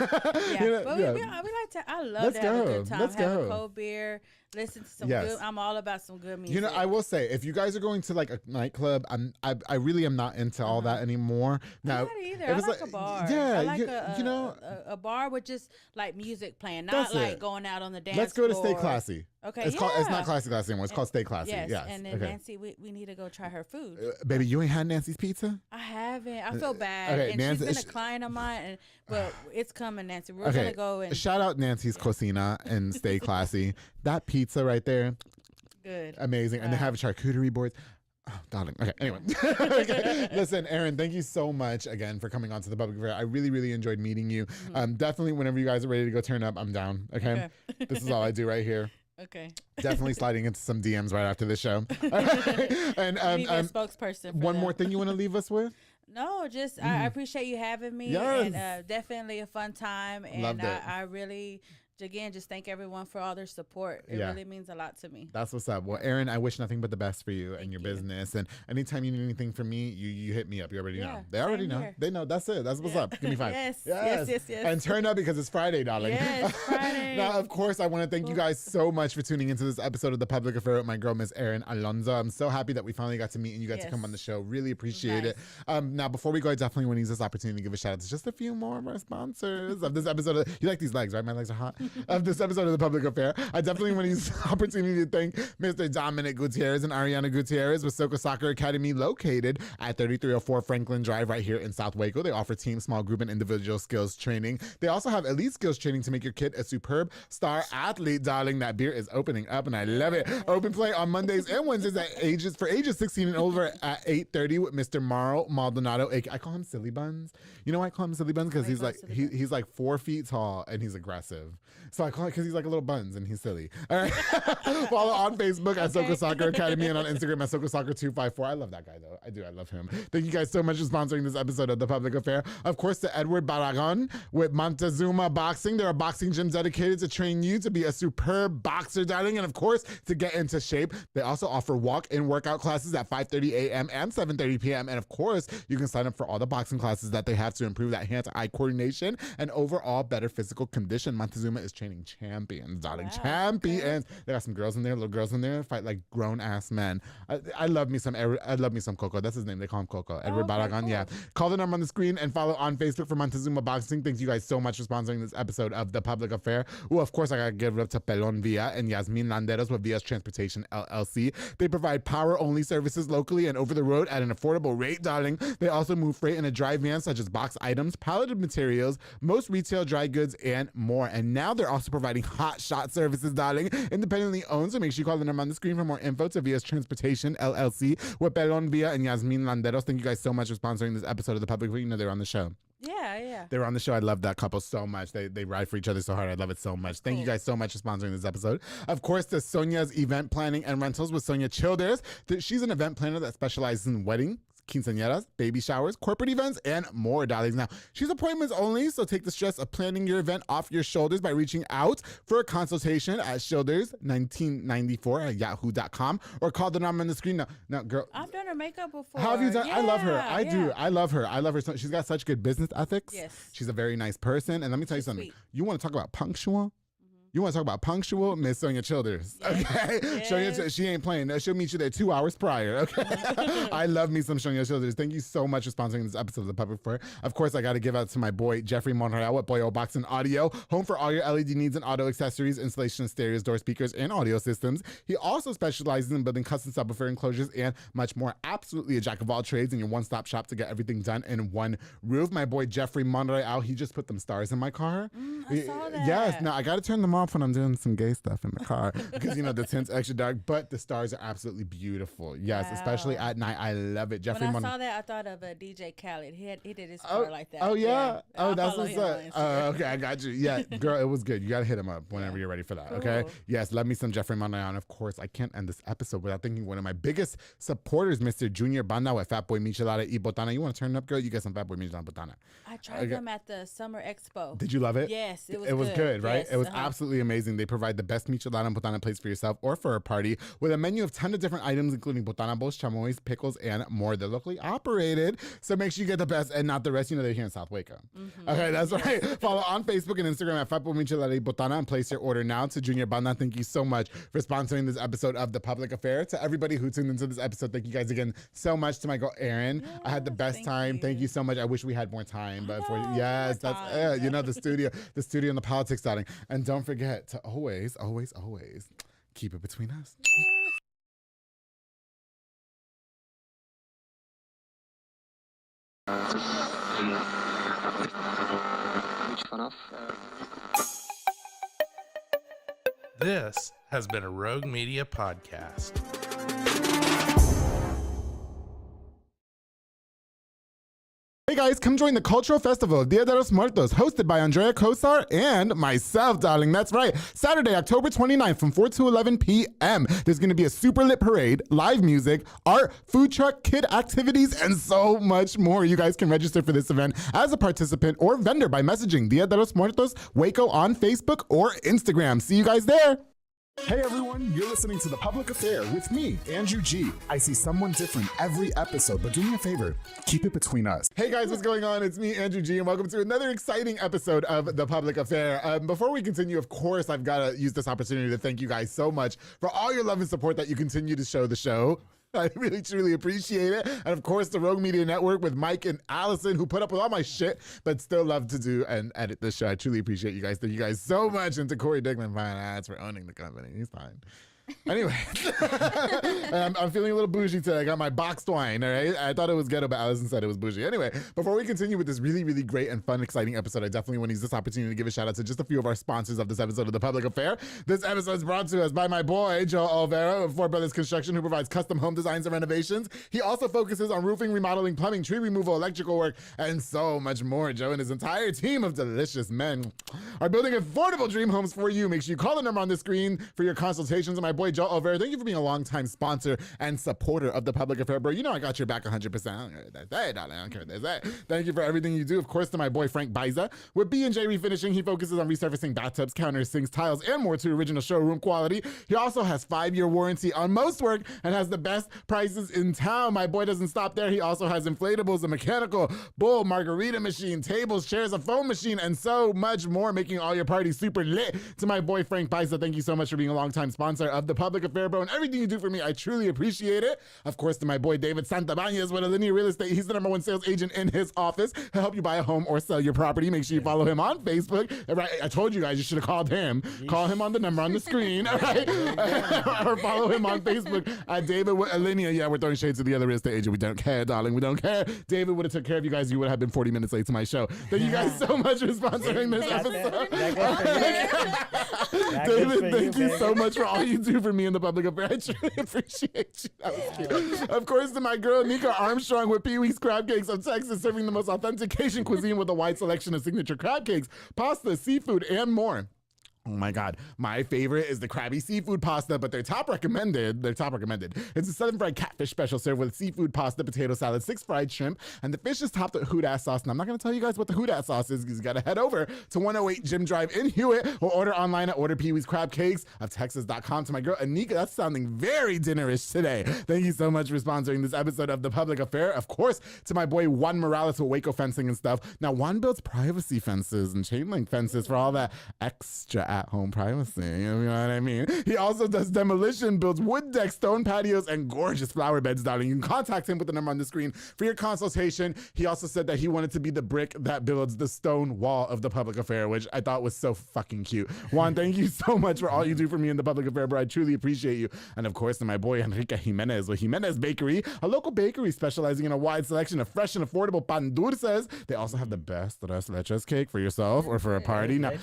to. I love to have a good time. Have a cold beer. Listen to some good. I'm all about some good music. You know, I will say, if you guys are going to like a nightclub, I really am not into all that anymore. Now, I'm not either. I like a bar. Yeah, I like a bar with just like music playing, not like going out on the dance floor. Let's go to Stay Classy. Okay, it's not Classy Glass anymore. It's called Stay Classy. Yes. And then Nancy, we need to go try her food. Baby, you ain't had Nancy's pizza? I haven't. I feel bad. Okay, and Nancy, she's been a client of mine, but it's coming, Nancy. We're gonna go and shout out Nancy's Cocina and Stay Classy. That pizza right there, good, amazing, and they have charcuterie boards. Oh, darling. Okay. Anyway, okay. Listen, Erin, thank you so much again for coming on to the public affair. I really, really enjoyed meeting you. Definitely, whenever you guys are ready to go turn up, I'm down. Okay. This is all I do right here. Okay. Definitely sliding into some DMs right after the show. And need a spokesperson. One more thing you want to leave us with? No, just I appreciate you having me. Yes. And definitely a fun time. And I really, again, just thank everyone for all their support. It really means a lot to me. That's what's up. Well, Erin, I wish nothing but the best for you and your business. And anytime you need anything from me, you hit me up. You already know. They already know. They know. That's it. That's what's up. Give me 5. Yes. And turn up because it's Friday, darling. Yes, Friday. Now, of course, I want to thank you guys so much for tuning into this episode of The Public Affair with my girl, Miss Erin Alonzo. I'm so happy that we finally got to meet and you got to come on the show. Really appreciate it. Now, before we go, I definitely want to use this opportunity to give a shout out to just a few more of our sponsors of this episode. You like these legs, right? My legs are hot. Of this episode of The Public Affair. I definitely want to use the opportunity to thank Mr. Dominic Gutierrez and Ariana Gutierrez with Soka Soccer Academy, located at 3304 Franklin Drive right here in South Waco. They offer team, small group, and individual skills training. They also have elite skills training to make your kid a superb star athlete, darling. That beer is opening up and I love it. Open play on Mondays and Wednesdays for ages 16 and over at 8:30 with Mr. Maro Maldonado. I call him Silly Buns. You know why I call him Silly Buns? Because he's like 4 feet tall and he's aggressive. So I call it because he's like a little buns and he's silly. All right. Follow on Facebook at Soka Soccer Academy and on Instagram at Soka Soccer 254. I love that guy though. I do. I love him. Thank you guys so much for sponsoring this episode of The Public Affair. Of course, to Edward Barragan with Montezuma Boxing. There are boxing gyms dedicated to train you to be a superb boxer, darling, and of course, to get into shape. They also offer walk-in workout classes at 5:30 a.m. and 7:30 p.m. And of course, you can sign up for all the boxing classes that they have to improve that hand-to-eye coordination and overall better physical condition. Montezuma is training champions, darling. Wow, champions. Okay. They got some girls in there, little girls in there, fight like grown-ass men. I love me some Coco. That's his name. They call him Coco. Edward Barragan. Cool. Yeah. Call the number on the screen and follow on Facebook for Montezuma Boxing. Thank you guys so much for sponsoring this episode of The Public Affair. Well, of course, I got to give it up to Pelon Villa and Yasmin Landeros with Villa's Transportation LLC. They provide power-only services locally and over the road at an affordable rate, darling. They also move freight in a dry van, such as box items, palleted materials, most retail dry goods, and more. And now they're also providing hot shot services, darling. Independently owned, so make sure you call the number on the screen for more info to Villa's Transportation LLC with Pelon Villa and Yasmin Landeros. Thank you guys so much for sponsoring this episode of The Public Affair. You know they're on the show. Yeah. They were on the show. I love that couple so much. They ride for each other so hard. I love it so much. Thank you guys so much for sponsoring this episode. Of course, to Sonia's Event Planning and Rentals with Sonia Childers. She's an event planner that specializes in weddings, quinceañeras, baby showers, corporate events, and more, darlings. Now, she's appointments only, so take the stress of planning your event off your shoulders by reaching out for a consultation at shoulders1994@yahoo.com or call the number on the screen. Now, girl. I've done her makeup before. How have you done? Yeah, I love her. I do. I love her. She's got such good business ethics. Yes. She's a very nice person. And let me tell you something. Sweet. You want to talk about punctual? You want to talk about punctual? Miss Sonia Childers. Okay? Yes. She ain't playing. She'll meet you there 2 hours prior. Okay? I love me some Sonia Childers. Thank you so much for sponsoring this episode of The Public Affair. Of course, I got to give out to my boy, Jeffrey Monreal at Boyo Box and Audio, home for all your LED needs and auto accessories, installation of stereos, door speakers, and audio systems. He also specializes in building custom subwoofer enclosures and much more. Absolutely a jack of all trades and your one-stop shop to get everything done in one roof. My boy, Jeffrey Monreal, he just put them stars in my car. I saw that. Yes. Now, I got to turn them off when I'm doing some gay stuff in the car because, the tint's extra dark, but the stars are absolutely beautiful. Yes, wow. Especially at night. I love it. Jeffrey when I saw that, I thought of DJ Khaled. He did his car like that. Oh, yeah. Oh, that's what's up. Okay, I got you. Yeah, girl, it was good. You got to hit him up whenever you're ready for that, okay? Yes, love me some Jeffrey Monreal. And of course, I can't end this episode without thanking one of my biggest supporters, Mr. Junior Banda with Fatboy Michelada y Botana. You want to turn up, girl? You get some Fatboy Michelada Botana. I tried them at the Summer Expo. Did you love it? Yes, it was good. It was good, right? Yes, it was absolutely amazing. They provide the best michelada and botana plates for yourself or for a party with a menu of 10 of different items, including botana bowls, chamois, pickles, and more. They're locally operated, so make sure you get the best and not the rest. They're here in South Waco. Mm-hmm. Okay, that's right. Follow on Facebook and Instagram at Fatboy Michelada y Botana and place your order now. To Junior Banda, thank you so much for sponsoring this episode of The Public Affair. To everybody who tuned into this episode, thank you guys again so much. To my girl Erin, yes, I had the best time. Thank you so much. I wish we had more time, but yes, that's it. The studio and the politics starting. And don't forget to always keep it between us. This has been a Rogue Media podcast. Hey guys, come join the cultural festival Dia de los Muertos, hosted by Andrea Kosar and myself, darling. That's right. Saturday, October 29th from 4 to 11 p.m. There's going to be a super lit parade, live music, art, food truck, kid activities, and so much more. You guys can register for this event as a participant or vendor by messaging Dia de los Muertos Waco on Facebook or Instagram. See you guys there. Hey everyone, you're listening to The Public Affair with me, Andrew G. I see someone different every episode, but do me a favor, keep it between us. Hey guys, what's going on? It's me, Andrew G, and welcome to another exciting episode of The Public Affair. Before we continue, of course, I've got to use this opportunity to thank you guys so much for all your love and support that you continue to show the show. I really, truly appreciate it. And of course, the Rogue Media Network with Mike and Allison, who put up with all my shit, but still love to do and edit this show. I truly appreciate you guys. Thank you guys so much. And to Corey Dickman, fine ads for owning the company. He's fine. Anyway, I'm feeling a little bougie today. I got my boxed wine, all right? I thought it was ghetto, but Allison said it was bougie. Anyway, before we continue with this really, really great and fun, exciting episode, I definitely want to use this opportunity to give a shout out to just a few of our sponsors of this episode of The Public Affair. This episode is brought to us by my boy, Joe Olvera of Four Brothers Construction, who provides custom home designs and renovations. He also focuses on roofing, remodeling, plumbing, tree removal, electrical work, and so much more. Joe and his entire team of delicious men are building affordable dream homes for you. Make sure you call the number on the screen for your consultations. And my boy, Joe Olvera, thank you for being a longtime sponsor and supporter of The Public Affair, bro. You know I got your back 100%. I don't care what they say, darling. I don't care what they say. Thank you for everything you do. Of course, to my boy, Frank Biza. With B&J Refinishing, he focuses on resurfacing bathtubs, counters, sinks, tiles, and more to original showroom quality. He also has 5-year warranty on most work and has the best prices in town. My boy doesn't stop there. He also has inflatables, a mechanical bull, margarita machine, tables, chairs, a foam machine, and so much more, making all your parties super lit. To my boy, Frank Biza, thank you so much for being a longtime sponsor of The Public Affair, bro, and everything you do for me, I truly appreciate it. Of course, to my boy David Santabañez with Alinea Real Estate, he's the #1 sales agent in his office. He'll help you buy a home or sell your property. Make sure you follow him on Facebook. Right, I told you guys you should have called him. Call him on the number on the screen, all right? Or follow him on Facebook at David with Alinea. Yeah, we're throwing shades to the other real estate agent. We don't care, darling. We don't care. David would have took care of you guys. You would have been 40 minutes late to my show. Thank you guys so much for sponsoring this episode. David, thank you so much for all you do for me in The Public Affair. I truly appreciate you. That was cute. Of course, to my girl, Nika Armstrong with Pee-wee's Crab Cakes of Texas, serving the most authentic Cajun cuisine with a wide selection of signature crab cakes, pasta, seafood, and more. Oh my God. My favorite is the Krabby Seafood Pasta, but they're top recommended. It's a Southern fried catfish special served with seafood pasta, potato salad, 6 fried shrimp, and the fish is topped with Houdat sauce. And I'm not going to tell you guys what the Houdat sauce is because you got to head over to 108 Jim Drive in Hewitt or order online at orderpeeweescrabcakes of Texas.com. To my girl, Anika, that's sounding very dinnerish today. Thank you so much for sponsoring this episode of The Public Affair. Of course, to my boy, Juan Morales with Waco Fencing and stuff. Now, Juan builds privacy fences and chain link fences for all that extra at-home privacy, you know what I mean? He also does demolition, builds wood decks, stone patios, and gorgeous flower beds, darling. You can contact him with the number on the screen for your consultation. He also said that he wanted to be the brick that builds the stone wall of The Public Affair, which I thought was so fucking cute. Juan, thank you so much for all you do for me in The Public Affair, bro. I truly appreciate you. And of course, to my boy, Enrique Jimenez with Jimenez Bakery, a local bakery specializing in a wide selection of fresh and affordable pan dulces. They also have the best tres leches cake for yourself or for a party. Now,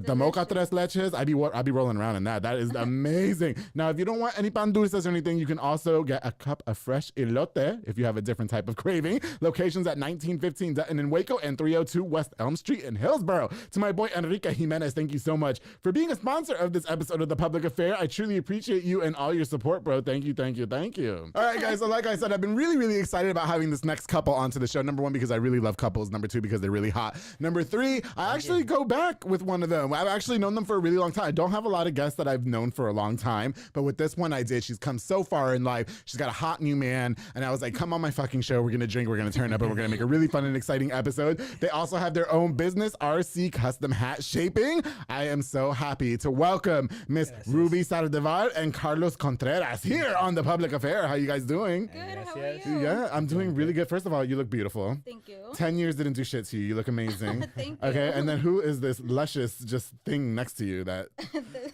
the mocha tres leches, I'd be rolling around in that. That is amazing. Now, if you don't want any pan dulces or anything, you can also get a cup of fresh elote if you have a different type of craving. Locations at 1915 Dutton in Waco and 302 West Elm Street in Hillsboro. To my boy Enrique Jimenez, thank you so much for being a sponsor of this episode of The Public Affair. I truly appreciate you and all your support, bro. Thank you, thank you, thank you. All right, guys, so like I said, I've been really, really excited about having this next couple onto the show. Number 1, because I really love couples. Number 2, because they're really hot. Number 3, I actually go back with one of them. I've actually known them for a really long time. I don't have a lot of guests that I've known for a long time, but with this one I did. She's come so far in life. She's got a hot new man, and I was like, come on my fucking show. We're gonna drink, we're gonna turn up, and we're gonna make a really fun and exciting episode. They also have their own business, RC Custom Hat Shaping. I am so happy to welcome Miss Ruby Sardevar and Carlos Contreras here on The Public Affair. How you guys doing? Good, how are you? Yeah, I'm doing really good. First of all, you look beautiful. Thank you. 10 years didn't do shit to you. You look amazing. Thank you. Okay, and then who is this luscious just thing next to you that,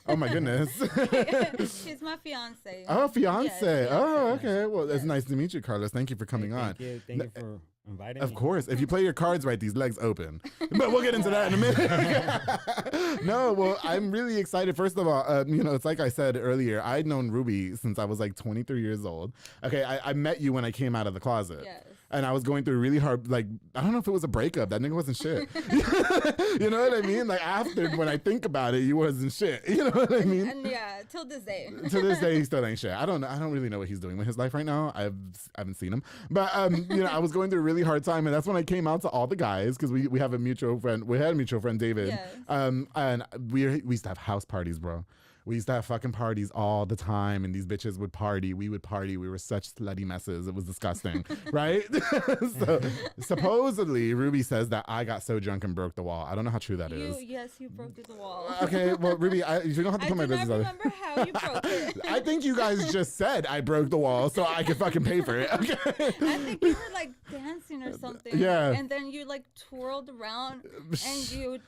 oh my goodness. She's my fiance. Oh, fiance. Yes, oh, okay. Well, it's nice to meet you, Carlos. Thank you for coming on. Thank you for inviting me. Of course. If you play your cards right, these legs open. But we'll get into that in a minute. No, well, I'm really excited. First of all, it's like I said earlier, I'd known Ruby since I was like 23 years old. Okay, I met you when I came out of the closet. Yes. And I was going through a really hard, like, I don't know if it was a breakup. That nigga wasn't shit. You know what I mean? Like, after, when I think about it, you wasn't shit. You know what I mean? And yeah, till this day. To this day, he still ain't shit. I don't really know what he's doing with his life right now. I haven't seen him. But, I was going through a really hard time. And that's when I came out to all the guys, because we have a mutual friend. We had a mutual friend, David. Yes. And we used to have house parties, bro. We used to have fucking parties all the time, and these bitches would party. We would party. We were such slutty messes. It was disgusting, right? So supposedly, Ruby says that I got so drunk and broke the wall. I don't know how true that is. Yes, you broke the wall. Okay, well, Ruby, you don't have to put my business out. I remember how you broke it. I think you guys just said I broke the wall so I could fucking pay for it. Okay. I think you were like dancing or something. Yeah. And then you like twirled around and you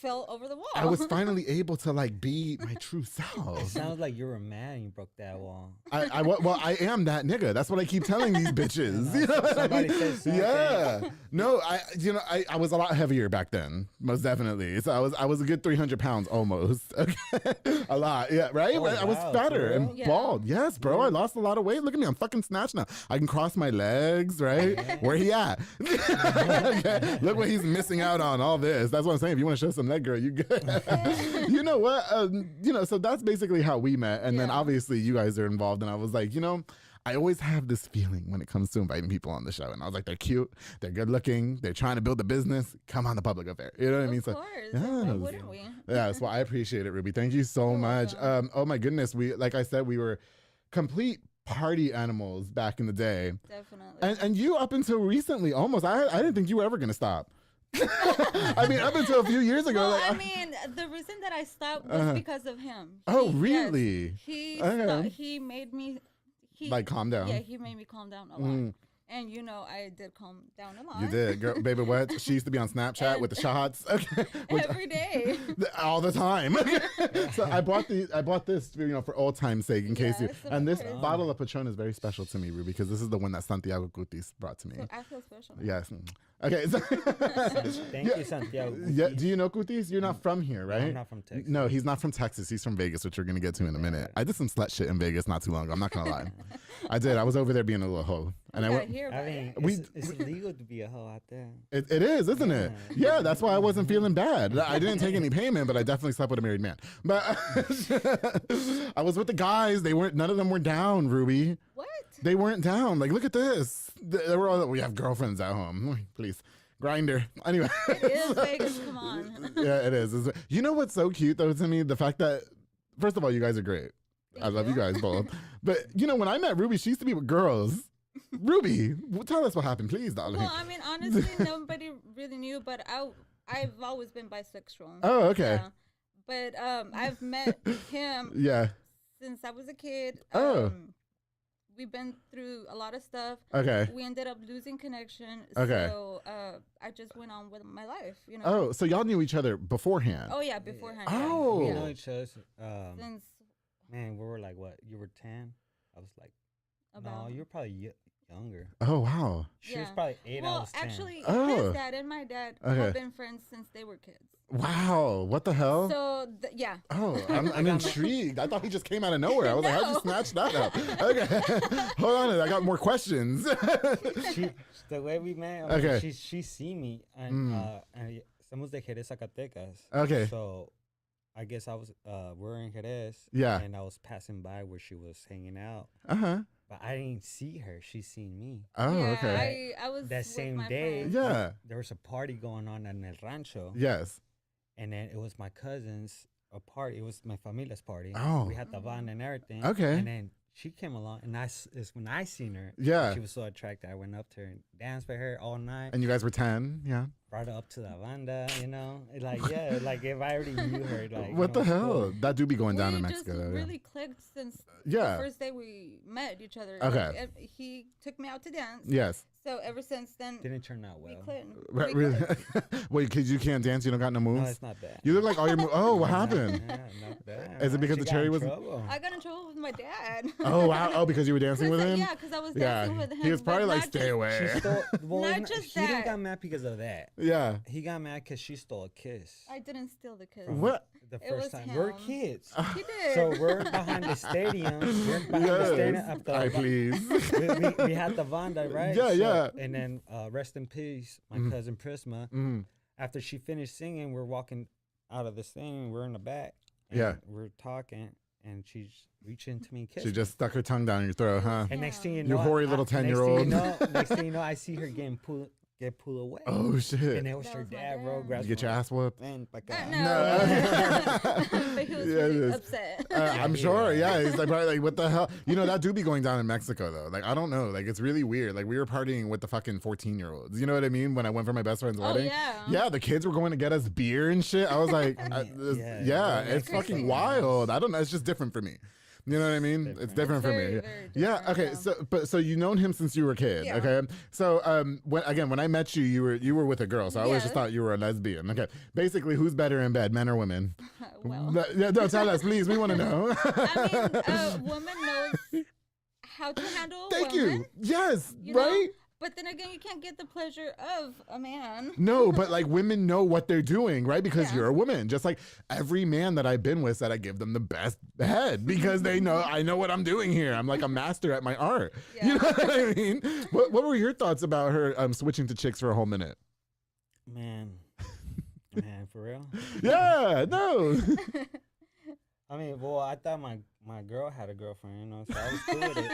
fell over the wall. I was finally able to like be my true self. It sounds like you were mad and you broke that wall. Well, I am that nigga. That's what I keep telling these bitches. You know somebody said something. Yeah. No, I was a lot heavier back then, most definitely. So I was a good 300 pounds almost. Okay, a lot. Yeah, right. Oh, I was wow, fatter for and real? bald. Yes, bro. I lost a lot of weight. Look at me. I'm fucking snatched now. I can cross my legs. Right. Where he at? Okay. Look what he's missing out on. All this. That's what I'm saying. If you want to show some leg, girl, you good. You know what? So that's basically how we met. And then obviously you guys are involved. And I was like, I always have this feeling when it comes to inviting people on the show. And I was like, they're cute, they're good looking, they're trying to build a business. Come on the public affair. You know what I mean? Of course. Why wouldn't we? Yeah, so I appreciate it, Ruby. Thank you so much. Oh my goodness. Like I said, we were complete party animals back in the day. Definitely. And you up until recently, almost, I didn't think you were ever going to stop. I mean, up until a few years ago. Well, I mean, the reason that I stopped was because of him. Oh, really? Yes, he made me... like calm down. Yeah, he made me calm down a lot. And I did calm down a lot. You did, girl, baby. What? She used to be on Snapchat with the shots. Okay, every day, all the time. So I bought this, for old time's sake, in case you. And this bottle of Patron is very special to me, Ruby, because this is the one that Santiago Cutis brought to me. So I feel special. Yes. Okay. So Thank you, Santiago. Yeah. Do you know Cutis? You're not from here, right? No, I'm not from Texas. No, he's not from Texas. He's from Vegas, which we're gonna get to in a minute. I did some slut shit in Vegas not too long ago. I'm not gonna lie. I did. I was over there being a little hoe, and I went. It's illegal to be a hoe out there. It is, isn't it? Yeah, that's why I wasn't feeling bad. I didn't take any payment, but I definitely slept with a married man. But I was with the guys. None of them were down, Ruby. What? They weren't down. Like, look at this. They were all, we have girlfriends at home. Please. Grinder. Anyway. It is Vegas, come on. Yeah, it is. You know what's so cute, though, to me? The fact that, first of all, you guys are great. I love you guys both. But, when I met Ruby, she used to be with girls. Ruby, tell us what happened, please, darling. Well, I mean, honestly, nobody really knew, but I've always been bisexual. Oh, okay. Yeah. But I've met him since I was a kid. We've been through a lot of stuff. Okay. We ended up losing connection. Okay. So I just went on with my life, Oh, so y'all knew each other beforehand? Oh, yeah, beforehand. Oh. We know each other. Since... Man, we were like, what? You were 10? I was like... No, you were probably younger. Oh, wow. She was probably 8, I was 10. Actually, his dad and my dad have been friends since they were kids. Wow, what the hell? So, yeah. Oh, I'm intrigued. I thought he just came out of nowhere. I was like, how'd you snatch that up? Okay, hold on, I got more questions. The way we met, okay. She see me, and somos de Jerez, Zacatecas. Okay. So, I guess we're in Jerez. Yeah. And I was passing by where she was hanging out. Uh-huh. But I didn't see her. She seen me. Oh, okay. I was that same day. friends. Yeah. There was a party going on in El Rancho. Yes. And then it was my cousin's party. It was my familia's party. Oh. We had the van and everything. Okay. And then she came along, and it's when I seen her. Yeah. She was so attracted. I went up to her and danced with her all night. And you guys were 10, yeah. Brought her up to the banda, like if I already knew her, like what the hell? Cool. That do be going down in Mexico. We just really clicked since the first day we met each other. Okay. Like, he took me out to dance. Yes. So ever since then, didn't turn out well. Right, really? Wait, because you can't dance, you don't got no moves? No, it's not bad. You look like all your moves. Oh, what happened? Yeah, not bad. Is it because the cherry was? I got in trouble with my dad. Oh, wow. Oh, because you were dancing with him? Yeah, because I was dancing with him. He was probably like, stay away. He didn't got mad because of that. Yeah. He got mad because she stole a kiss. I didn't steal the kiss. What? The first time. Him. We're kids. He did. So we're behind the stadium. Please. We had the Vanda, right? Yeah, yeah. And then rest in peace, my cousin Prisma. After she finished singing, we're walking out of this thing. We're in the back. And we're talking, and she's reaching to me and kissing. She just stuck her tongue down your throat, huh? And next thing you know, you hoary little 10-year-old. Next thing you know, I see her get pulled away. Oh shit! And it was her dad, bro. You get your ass whooped. Man, no. But he was really upset. I'm sure. Yeah, he's like probably like, what the hell? That do be going down in Mexico though. Like I don't know. Like it's really weird. Like we were partying with the fucking 14-year-olds. You know what I mean? When I went for my best friend's wedding. Yeah, the kids were going to get us beer and shit. I was like, it's fucking wild. I don't know. It's just different for me. You know what I mean? It's different for me. Yeah. Okay. So you've known him since you were a kid. Yeah. Okay. So when I met you, you were with a girl. So I always just thought you were a lesbian. Okay. Basically, who's better in bed, men or women? Well, No, tell us, please. We want to know. I mean, a woman knows how to handle a Thank woman. you. Yes. You right. know? But then again, you can't get the pleasure of a man. No, but like women know what they're doing, right? Because you're a woman. Just like every man that I've been with said I give them the best head because they know I know what I'm doing here. I'm like a master at my art. Yeah. You know what I mean? What were your thoughts about her switching to chicks for a whole minute? Man, for real? Yeah, no. I mean, well, I thought my girl had a girlfriend, you know, so I was cool with it.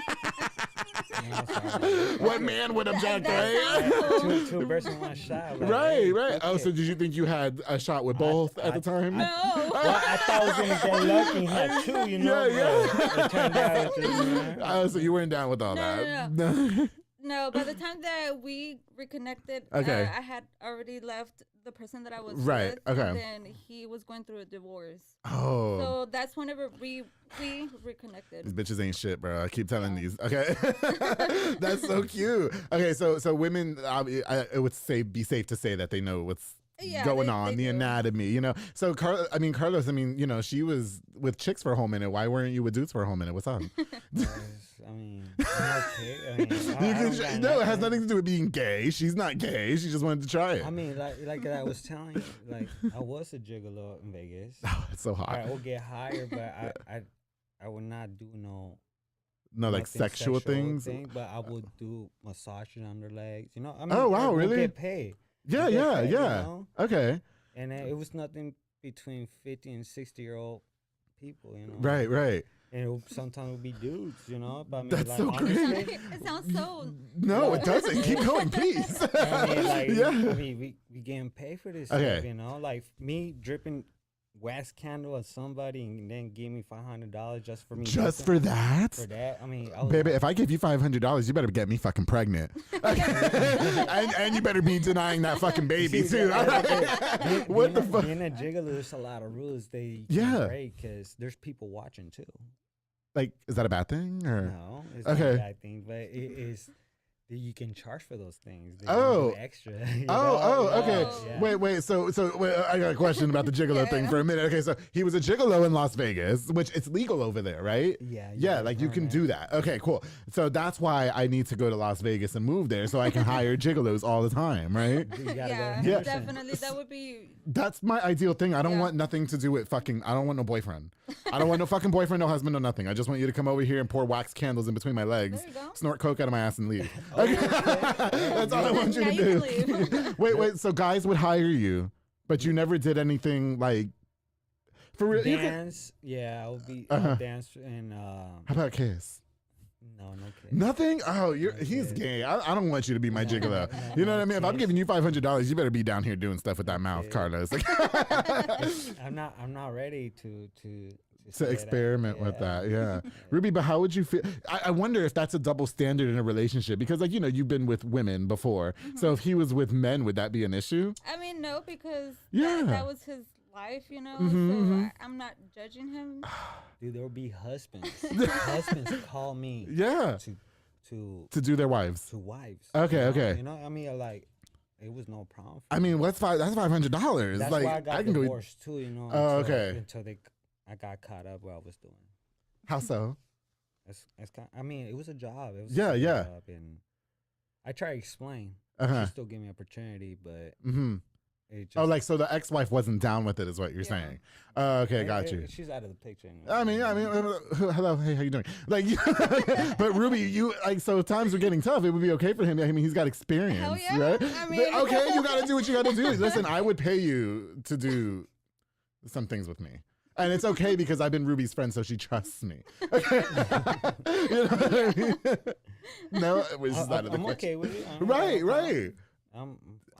You know, so what man would object, right? Two birds in one shot. Like, right, hey, right. Oh, so did you think you had a shot with both at the time? No. Well, I thought I was going to get lucky and had two, you know. Yeah. It turned out it just, you know. So you weren't down with all that? No. No, by the time that we reconnected, I had already left the person that I was with. Okay. And then he was going through a divorce. Oh. So that's whenever we reconnected. These bitches ain't shit, bro. I keep telling these. Okay. That's so cute. Okay, so women, it would be safe to say that they know what's going on, the anatomy, you know. So Carlos, you know, she was with chicks for a whole minute. Why weren't you with dudes for a whole minute? What's up? I mean, I'm okay. No, it has nothing to do with being gay. She's not gay. She just wanted to try it. I mean, like I was telling you, like I was a gigolo in Vegas. Oh, it's so hot. I will get higher, but I would not do no like sexual things. But I would do massages on their legs. You know, I mean, oh wow, really? Get paid. Yeah. You know? Okay. And it was nothing between 50 and 60-year-old people. You know. Right. And sometimes it would be dudes, you know. But I mean, that's like, so honestly, great. It sounds so. No, it doesn't. Keep going, please. I mean, we getting paid for this stuff, you know. Like me dripping wax candle on somebody and then give me $500 just for me. Just for that? For that, I mean, baby, if I give you $500, you better get me fucking pregnant, and you better be denying that fucking baby too. What the fuck? Being a gigolo, there's a lot of rules they break because there's people watching too. Like, is that a bad thing or no? It's not a bad thing, but it is. You can charge for those things. Extra. Okay. Yeah. Wait. So wait, I got a question about the gigolo thing for a minute. Okay, so he was a gigolo in Las Vegas, which it's legal over there, right? Yeah. Like you can do that. Okay, cool. So that's why I need to go to Las Vegas and move there so I can hire gigolos all the time, right? Yeah, definitely. That would be. That's my ideal thing. I don't want nothing to do with fucking. I don't want no boyfriend. I don't want no fucking boyfriend, no husband, no nothing. I just want you to come over here and pour wax candles in between my legs, snort coke out of my ass, and leave. That's all I want you to do. Wait. So guys would hire you, but you never did anything like for real. Dance, I would be dance and. How about kiss? No kiss. Nothing. Oh, he's gay. I don't want you to be my gigolo. You know what I mean? If I'm giving you $500, you better be down here doing stuff with that mouth, Carlos. I'm not ready to experiment with that. Yeah. Ruby, but how would you feel? I wonder if that's a double standard in a relationship because, like, you know, you've been with women before. So if he was with men, would that be an issue? I mean, no, because that was his life, you know. I'm not judging him. Dude, there will be husbands. Husbands call me. Yeah. To do their wives. To wives. Okay. You know, I mean, like. It was no problem. I mean, that's $500. That's like, why I got divorced too, you know. Until I got caught up what I was doing. How so? I mean, it was a job. It was a job, and I tried to explain. She still gave me opportunity, but it just, so the ex-wife wasn't down with it, is what you're saying? Okay, got you. She's out of the picture. I mean, hello, hey, how you doing? Like, but Ruby, you like, so if times are getting tough, it would be okay for him. I mean, he's got experience, hell yeah. right? I mean, okay, you got to do what you got to do. Listen, I would pay you to do some things with me. And it's okay because I've been Ruby's friend, so she trusts me. Okay. You know what I mean? No, it was just out of the question. Okay with it. Right.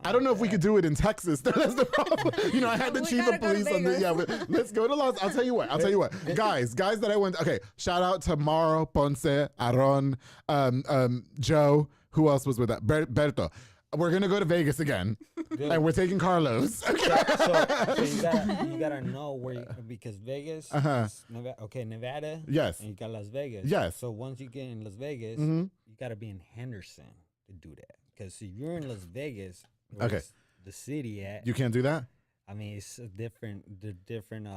I don't know if we could do it in Texas. That's the problem. You know, I had the chief of police on the. Yeah, but let's go to Los. I'll tell you what. Guys that I went. Okay, shout out to Mauro, Ponce, Aaron, Joe. Who else was with that? Berto. We're gonna go to Vegas again. and we're taking Carlos. So you gotta know where because Vegas, Nevada, yes, and you got Las Vegas, yes. So once you get in Las Vegas, you gotta be in Henderson to do that. Because if you're in Las Vegas, where the city at, you can't do that. I mean, it's different. The different.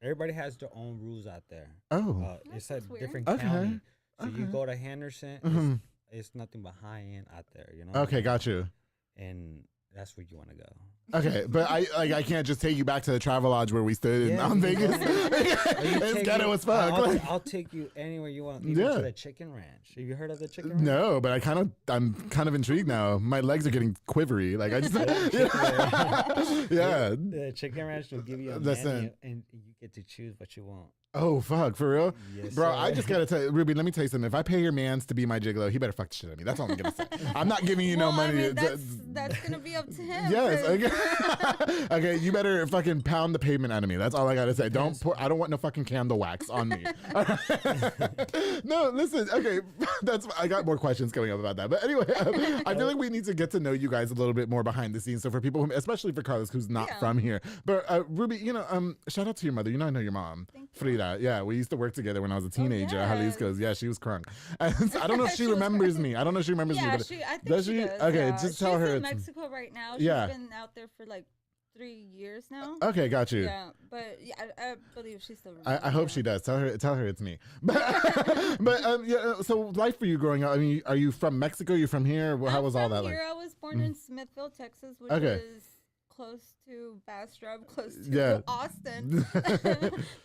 Everybody has their own rules out there. Oh, it's a different county. So you go to Henderson. It's nothing but high end out there. You know. Okay, got you. And that's where you want to go. Okay, but I can't just take you back to the travel lodge where we stood in Vegas. It's ghetto as fuck. I'll take you anywhere you want. Even to the chicken ranch. Have you heard of the chicken ranch? No, but I'm kind of intrigued now. My legs are getting quivery. Like I just The chicken ranch will give you a menu and you get to choose what you want. Oh fuck, for real? Yes, bro, sir. I just gotta tell you, Ruby, let me tell you something. If I pay your mans to be my gigolo, he better fuck the shit out of me. That's all I'm gonna say. I'm not giving you no money. I mean, that's gonna be up to him. Yes. Okay. Okay, you better fucking pound the pavement out of me. That's all I gotta say. I don't want no fucking candle wax on me. No, listen. Okay, I got more questions coming up about that. But anyway, I feel like we need to get to know you guys a little bit more behind the scenes. So for people, especially for Carlos, who's not from here, but Ruby, shout out to your mother. I know your mom, Frida. Yeah, we used to work together when I was a teenager at Jalisco's. Yeah, she was crunk. And so I don't know if she remembers me. I don't know if she remembers me. But I think does she? Okay, just tell her. She's in Mexico right now. She's been out there for like 3 years now. Okay, got you. Yeah, but I believe she still remembers. I hope she does. Tell her it's me. But so life for you growing up. I mean, are you from Mexico? Are you from here? How was all that like? I was born in Smithville, Texas, which is close to Bastrop, close to Austin.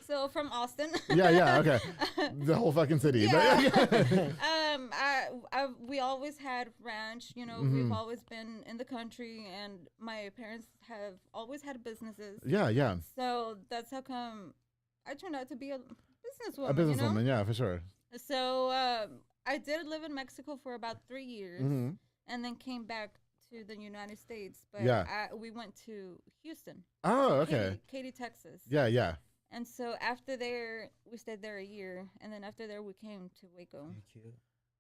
So from Austin. Okay. The whole fucking city. Yeah. We always had ranch, we've always been in the country, and my parents have always had businesses. Yeah. So that's how come I turned out to be a businesswoman. A businesswoman, yeah, for sure. So I did live in Mexico for about 3 years, and then came back to the United States, but we went to Houston. Oh, okay. Katy, Texas. Yeah. And so after there, we stayed there a year, and then after there, we came to Waco. You're cute.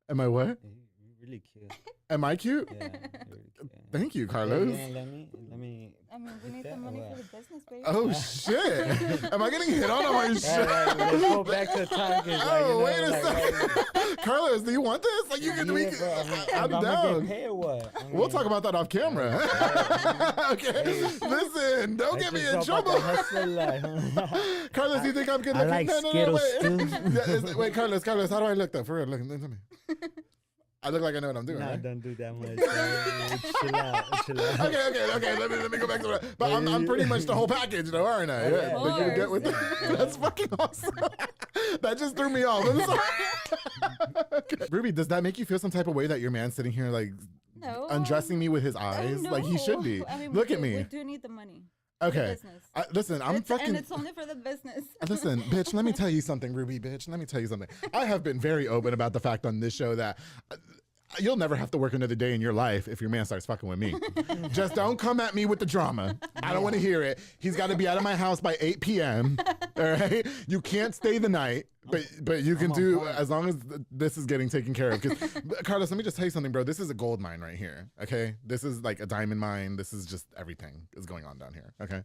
Am I what? You're really cute. Am I cute? Yeah, you're really cute. Thank you, Carlos. Yeah, let me. I mean, we need the money for the business, baby. Oh shit! Am I getting hit on my shit? Let's go back to the target. Wait a second, Carlos. Do you want this? Like you can. I'm down. Pay or what? We'll talk about that off camera. Okay. Listen, don't get me in trouble. Carlos, you think I'm good looking? I like Skittles too. Wait, Carlos, how do I look though? For real, look at me. I look like I know what I'm doing. Nah, right? don't do that much. Chill out. Okay. Let me go back to that. But I'm pretty much the whole package, though, aren't I? Yeah. But you get with that's fucking awesome. That just threw me off. Okay. Ruby, does that make you feel some type of way that your man's sitting here like undressing me with his eyes? Like he should be. I mean, look at me. We do need the money. Okay. Listen, I'm fucking. And it's only for the business. Listen, bitch, let me tell you something, Ruby, bitch. Let me tell you something. I have been very open about the fact on this show that you'll never have to work another day in your life if your man starts fucking with me. Just don't come at me with the drama. I don't want to hear it. He's got to be out of my house by 8 p.m. All right? You can't stay the night, but you can do as long as this is getting taken care of. Carlos, let me just tell you something, bro. This is a gold mine right here, okay? This is like a diamond mine. This is just everything is going on down here, okay?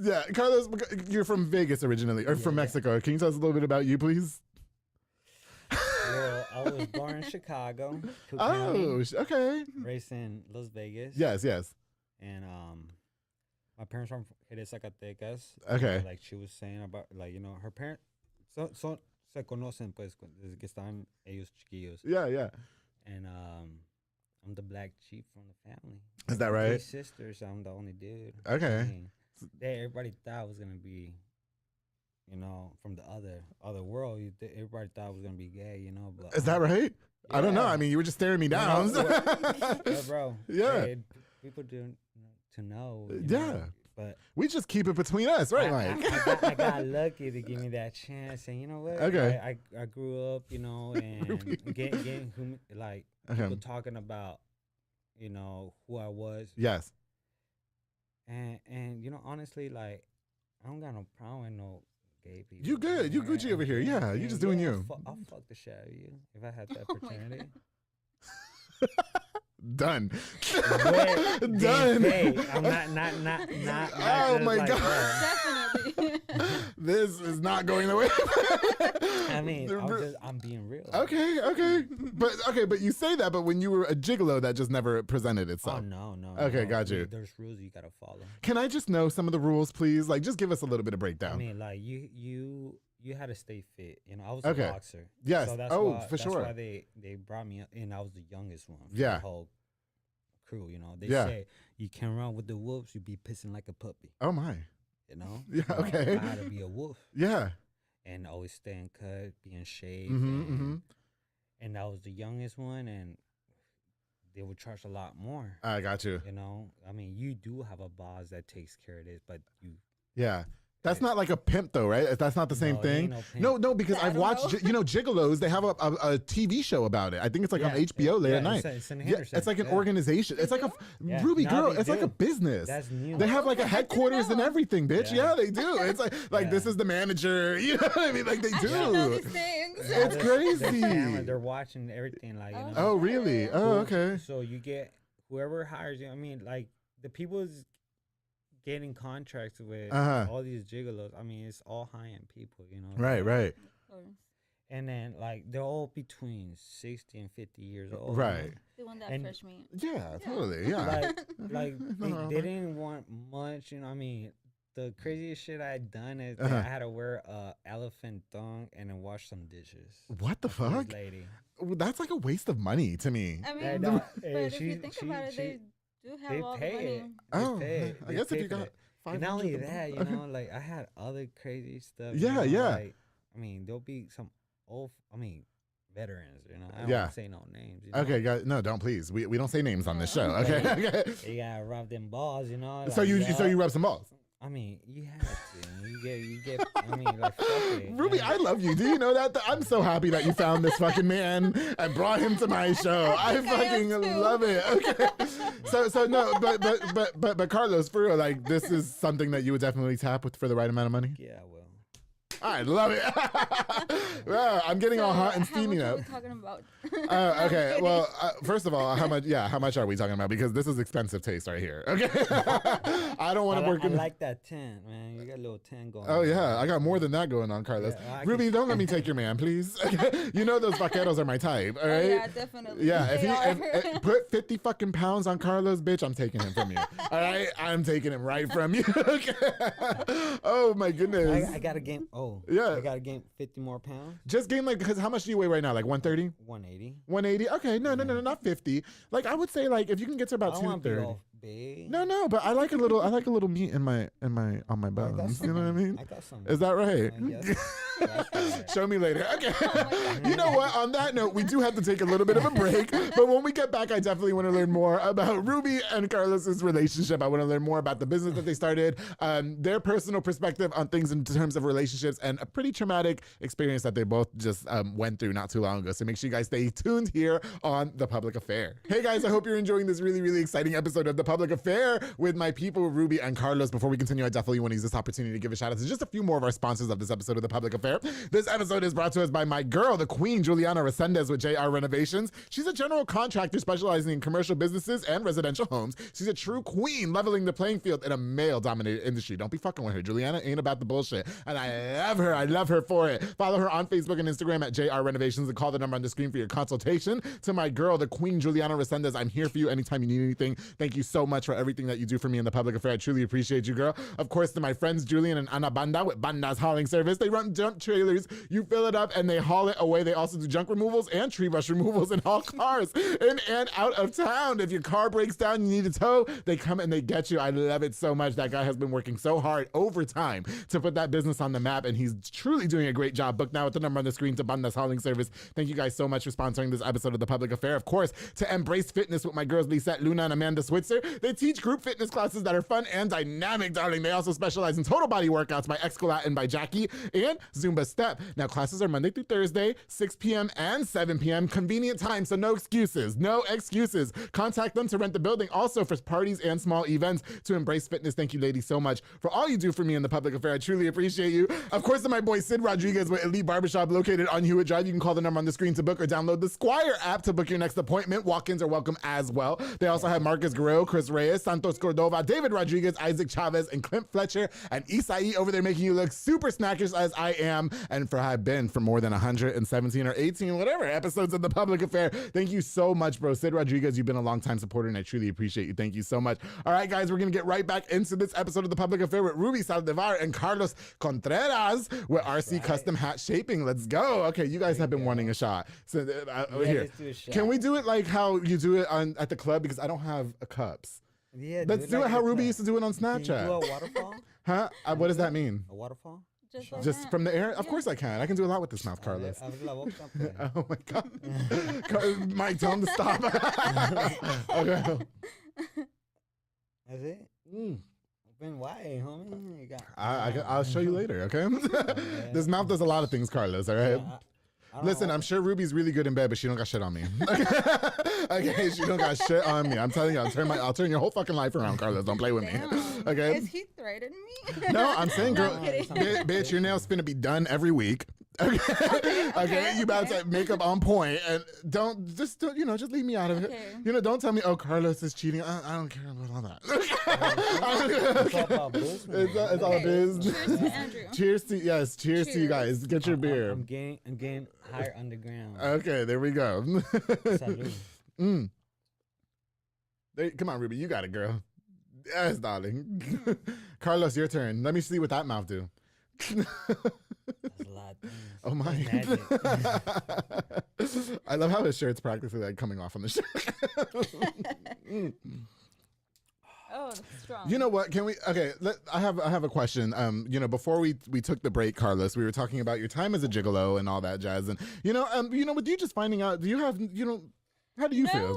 Yeah, Carlos, you're from Vegas originally, or from Mexico. Can you tell us a little bit about you, please? Well, I was born in Chicago. Okay. Raised in Las Vegas. Yes. And my parents are from Zacatecas. Okay. Like she was saying about, like, her parents se conocen pues desde que estaban ellos chiquillos. Yeah. And I'm the black sheep from the family. Is that right? 3 sisters. I'm the only dude. Okay. I mean, everybody thought it was gonna be, from the other world. Everybody thought it was gonna be gay, But, is that right? Yeah. I don't know. I mean, you were just staring me down. Bro. Yeah. Hey, people do to know. Yeah. But we just keep it between us, right, Mike? I got lucky to give me that chance, and you know what? Okay. I grew up, and getting like people talking about, who I was. Yes. And honestly, like I don't got no problem with no gay people. You good? You Gucci over here? Yeah, you just doing you. I'll fuck the shit out of you if I had that opportunity. Done. Done. I'm not. Oh my God. Definitely. This is not going the way. I mean, I'm being real. Okay. But you say that, but when you were a gigolo, that just never presented itself. Oh, no. Okay, got you. There's rules you gotta follow. Can I just know some of the rules, please? Like, just give us a little bit of breakdown. I mean, like you had to stay fit. You know, I was a boxer. Yes. So that's for sure. That's why they brought me up, and I was the youngest one. For Yeah. The whole crew. You know, they say you can run with the wolves, you be pissing like a puppy. Oh my. You know. Yeah. Okay. I had to be a wolf. Yeah. And always staying cut, being shaved. And I was the youngest one, and they would charge a lot more. I got you. You know, I mean, you do have a boss that takes care of this, but you. Yeah. That's not like a pimp, though, right? That's not the same thing. No, because I've watched, gigolos. They have a TV show about it. I think it's like on HBO late at night. It's like an organization. It's like a Ruby girl. It's like a business. That's new. They have like a headquarters and everything, bitch. Yeah, they do. It's like this is the manager. You know what I mean? Like they do. I know these things. It's crazy. They're watching everything. Like, you know. Oh, really? Oh, okay. So you get whoever hires you. I mean, like the people's getting contracts with all these gigolos. I mean, it's all high-end people, you know. Right. And then, like, they're all between 60 and 50 years old. Right. They want that fresh meat. Yeah, totally. Yeah. They didn't want much, you know. I mean, the craziest shit I had done is that I had to wear a elephant thong and then wash some dishes. What the fuck? Lady. That's like a waste of money to me. I mean, but if you think about it, they do have all the money. Oh, I guess if you got and not only that, you know, like I had other crazy stuff. Yeah. Like, I mean, there'll be some veterans, you know. I don't want to say no names. You know? Okay, guys, no, don't please. We don't say names on this show. Okay. You gotta rub them balls, you know. So you rub some balls. I mean, you have to. You get. I mean, like, fuck it. Ruby, I love you. Do you know that? I'm so happy that you found this fucking man and brought him to my show. I fucking love it. Okay. So no, but Carlos, for real, like, this is something that you would definitely tap with for the right amount of money. Yeah, I will. I love it. Wow, I'm getting all hot and steamy now. How much are we talking about? Okay. Well, first of all, how much are we talking about? Because this is expensive taste right here. Okay. I don't want to work in. I like that tent, man. You got a little tent going. Oh, yeah. I got more than that going on, Carlos. Yeah, Ruby, don't let me take your man, please. Okay? You know those vaqueros are my type, all right? Yeah, definitely. Yeah. If put 50 fucking pounds on Carlos, bitch, I'm taking him from you. All right? I'm taking him right from you. Okay. Oh, my goodness. I got to gain. Yeah. I got to gain 50 more pounds. Just gain, like, because how much do you weigh right now? Like 130? 180. 180? Okay. No, not 50. Like, I would say, like, if you can get to about 230. No, but I like a little meat on my bones. You know what I mean? I got some. Is that right? Yes. Show me later. Okay. You know what? On that note, we do have to take a little bit of a break. But when we get back, I definitely want to learn more about Ruby and Carlos's relationship. I want to learn more about the business that they started, their personal perspective on things in terms of relationships, and a pretty traumatic experience that they both just went through not too long ago. So make sure you guys stay tuned here on The Public Affair. Hey guys, I hope you're enjoying this really, really exciting episode of The Public Affair with my people, Ruby and Carlos. Before we continue, I definitely want to use this opportunity to give a shout out to just a few more of our sponsors of this episode of The Public Affair. This episode is brought to us by my girl, the queen, Juliana Resendez with JR Renovations. She's a general contractor specializing in commercial businesses and residential homes. She's a true queen, leveling the playing field in a male-dominated industry. Don't be fucking with her. Juliana ain't about the bullshit. And I love her. I love her for it. Follow her on Facebook and Instagram at JR Renovations and call the number on the screen for your consultation. To my girl, the queen, Juliana Resendez, I'm here for you anytime you need anything. Thank you so much for everything that you do for me in The Public Affair. I truly appreciate you, girl. Of course, to my friends, Julian and Ana Banda with Banda's Hauling Service. They run junk trailers. You fill it up and they haul it away. They also do junk removals and tree brush removals and haul cars in and out of town. If your car breaks down, you need a tow, they come and they get you. I love it so much. That guy has been working so hard overtime to put that business on the map, and he's truly doing a great job. Book now with the number on the screen to Banda's Hauling Service. Thank you guys so much for sponsoring this episode of The Public Affair. Of course, to Embrace Fitness with my girls Lisette Luna and Amanda Switzer. They teach group fitness classes that are fun and dynamic, darling. They also specialize in total body workouts by Excolat and by Jackie and Zumba Step. Now, classes are Monday through Thursday, 6 p.m. and 7 p.m. Convenient time, so no excuses. No excuses. Contact them to rent the building. Also for parties and small events to embrace fitness. Thank you, ladies, so much for all you do for me in the public affair. I truly appreciate you. Of course, to my boy Sid Rodriguez with Elite Barbershop located on Hewitt Drive. You can call the number on the screen to book or download the Squire app to book your next appointment. Walk-ins are welcome as well. They also have Marcus Guerrero, Chris Reyes, Santos Cordova, David Rodriguez, Isaac Chavez, and Clint Fletcher, and Isai over there making you look super snackish as I am, and for have been for more than 117 or 18, whatever, episodes of The Public Affair. Thank you so much, bro. Sid Rodriguez, you've been a long-time supporter, and I truly appreciate you. Thank you so much. All right, guys, we're going to get right back into this episode of The Public Affair with Ruby Saldivar and Carlos Contreras with RC Custom Hat Shaping. Let's go. Okay, you guys have been wanting a shot. So here, let's do a shot. Can we do it like how you do it at the club? Because I don't have cups. Yeah, let's do it how Ruby used to do it on Snapchat. Can you do a waterfall? Huh? What does that mean? A waterfall? Just from the air? Of course I can. I can do a lot with this mouth, Carlos. Oh my God. Mike, tell him to stop. Okay. That's it? Been wide, homie. I'll show you later, okay? This mouth does a lot of things, Carlos, all right? Listen, I'm sure Ruby's really good in bed, but she don't got shit on me. Okay, she don't got shit on me. I'm telling you, I'll turn your whole fucking life around, Carlos. Don't play with me. Okay? Is he threatening me? No, I'm saying, girl, bitch, your nails finna be done every week. Okay, you about to makeup on point, and just leave me out of it. Don't tell me, oh, Carlos is cheating. I don't care about all that. It's all biz. Cheers to Andrew. Cheers to you guys. Get your beer. I'm getting higher underground. Okay, there we go. Come on, Ruby, you got it, girl. Yes, darling. Carlos, your turn. Let me see what that mouth do. That's a lot of things. Oh my! I love how his shirt's practically like coming off on the shirt. Oh, that's strong. You know what? Can we? Okay, I have a question. Before we took the break, Carlos, we were talking about your time as a gigolo and all that jazz, and with you just finding out, do you have how do you feel?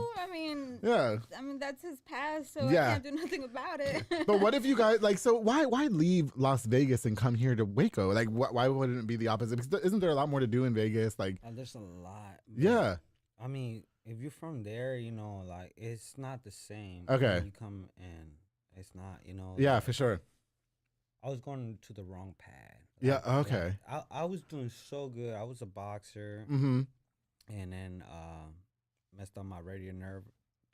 No, I mean, that's his past, so I can't do nothing about it. But what if you guys so why leave Las Vegas and come here to Waco? Like, why wouldn't it be the opposite? Because isn't there a lot more to do in Vegas? Like, there's a lot. Yeah. I mean, if you're from there, like it's not the same. Okay. When you come in, it's not, Yeah, like, for sure. I was going to the wrong path. Yeah. Okay. I was doing so good. I was a boxer. Mm-hmm. And then messed up my radial nerve,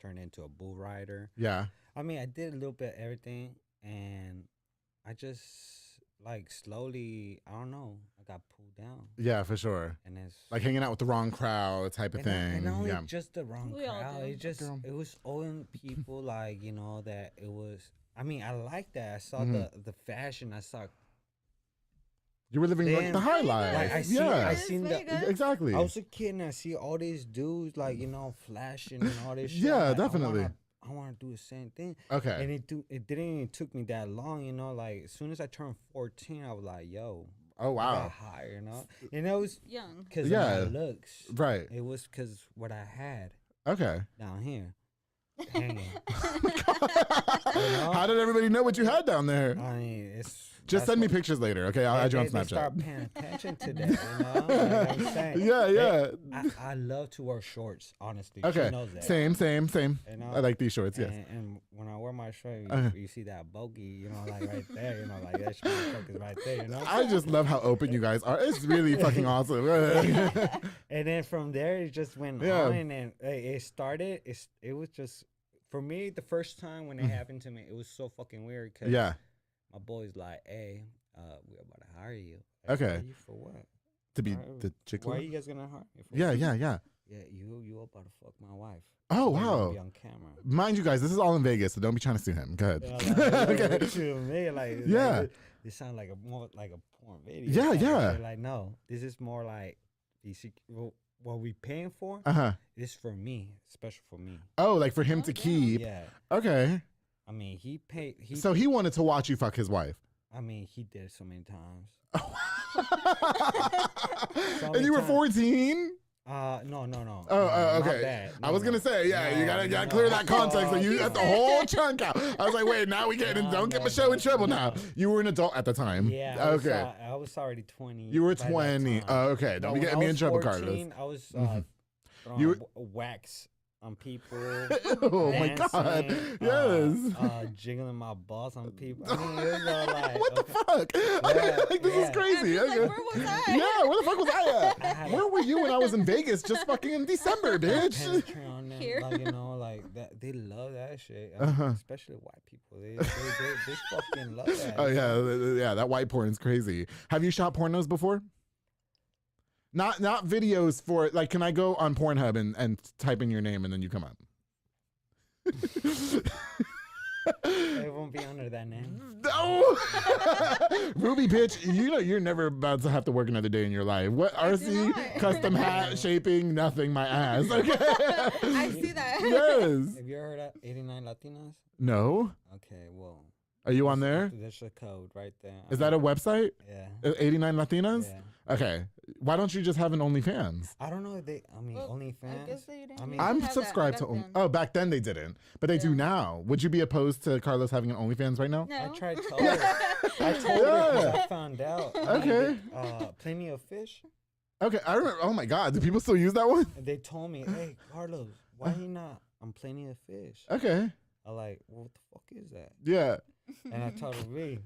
turned into a bull rider. Yeah. I mean, I did a little bit of everything, and I just slowly, I don't know, I got pulled down. Yeah, for sure. And it's like hanging out with the wrong crowd type of thing. And not only just the wrong crowd. Do. It was owing people that it was. I mean, I like that. I saw the fashion. I saw. You were living the high life. Like, I seen the exactly. I was a kid and I see all these dudes flashing and all this shit. Yeah, like, definitely. I want to do the same thing. Okay. And it didn't even took me that long, like as soon as I turned 14, I was like, yo. Oh wow. I got higher, And it was young. Because of my looks. Right. It was because what I had. Okay. Down here. Hanging. How did everybody know what you had down there? I mean, it's. Just send me pictures later, okay? I'll add you on Snapchat. They start paying attention to that, Like I'm saying. Yeah. I love to wear shorts, honestly. Okay. She knows that. Same. I like these shorts, yes. And when I wear my shirt, you see that bogey, like right there, like that motherfucker's right there, I just love how open you guys are. It's really fucking awesome. And then from there, it just went on, and it started. It was just, for me, the first time when it happened to me, it was so fucking weird. Cause my boy's like, hey, we're about to hire you. Okay. Hire you for what? To be the chick. Why are you guys going to hire me for? Yeah. Yeah, you about to fuck my wife. Oh, wow. Be on camera. Mind you guys, this is all in Vegas, so don't be trying to sue him. Go ahead. Okay. This sounds like more like a porn video. Yeah. Like, no, this is more like what we paying for. This is for me, special for me. Oh, like for him to keep. Yeah. Okay. I mean, he paid. So he wanted to watch you fuck his wife. I mean, he did it so many times. And you were 14? No. Okay. I was gonna say, you gotta clear that context. So you got the whole chunk out. I was like, wait, now we getting don't get my show in trouble now. You were an adult at the time. Yeah. Okay. I was already 20. You were 20. Okay. Don't be getting me in trouble, 14, Carlos. I was throwing wax on people. Oh my God! Yes. Jiggling my balls on people. I mean, it was all like, what the fuck? This is crazy. Like, where was I? Yeah, where the fuck was I at? Where were you when I was in Vegas just fucking in December, bitch? On them, Here. like, like that. They love that shit. I mean, especially white people. They fucking love that. Oh yeah, that white porn is crazy. Have you shot pornos before? Not videos for like. Can I go on Pornhub and type in your name and then you come up? It won't be under that name. No, Ruby, bitch. You know you're never about to have to work another day in your life. What RC custom hat shaping? Nothing. My ass. Okay. I see that. Yes. Have you heard of 89 Latinas? No. Okay, well. Are you on there? There's a code right there. Is that a website? Yeah. 89 Latinas? Yeah. Okay. Why don't you just have an OnlyFans? I don't know if they, OnlyFans. I'm subscribed to Only. Oh, back then they didn't, but they do now. Would you be opposed to Carlos having an OnlyFans right now? No. I tried told her. I told her because I found out. Okay. Plenty of fish. Okay, I remember. Oh my God, do people still use that one? They told me, hey, Carlos, why you not on Plenty of Fish? Okay. I like, well, what the fuck is that? Yeah. And I told her,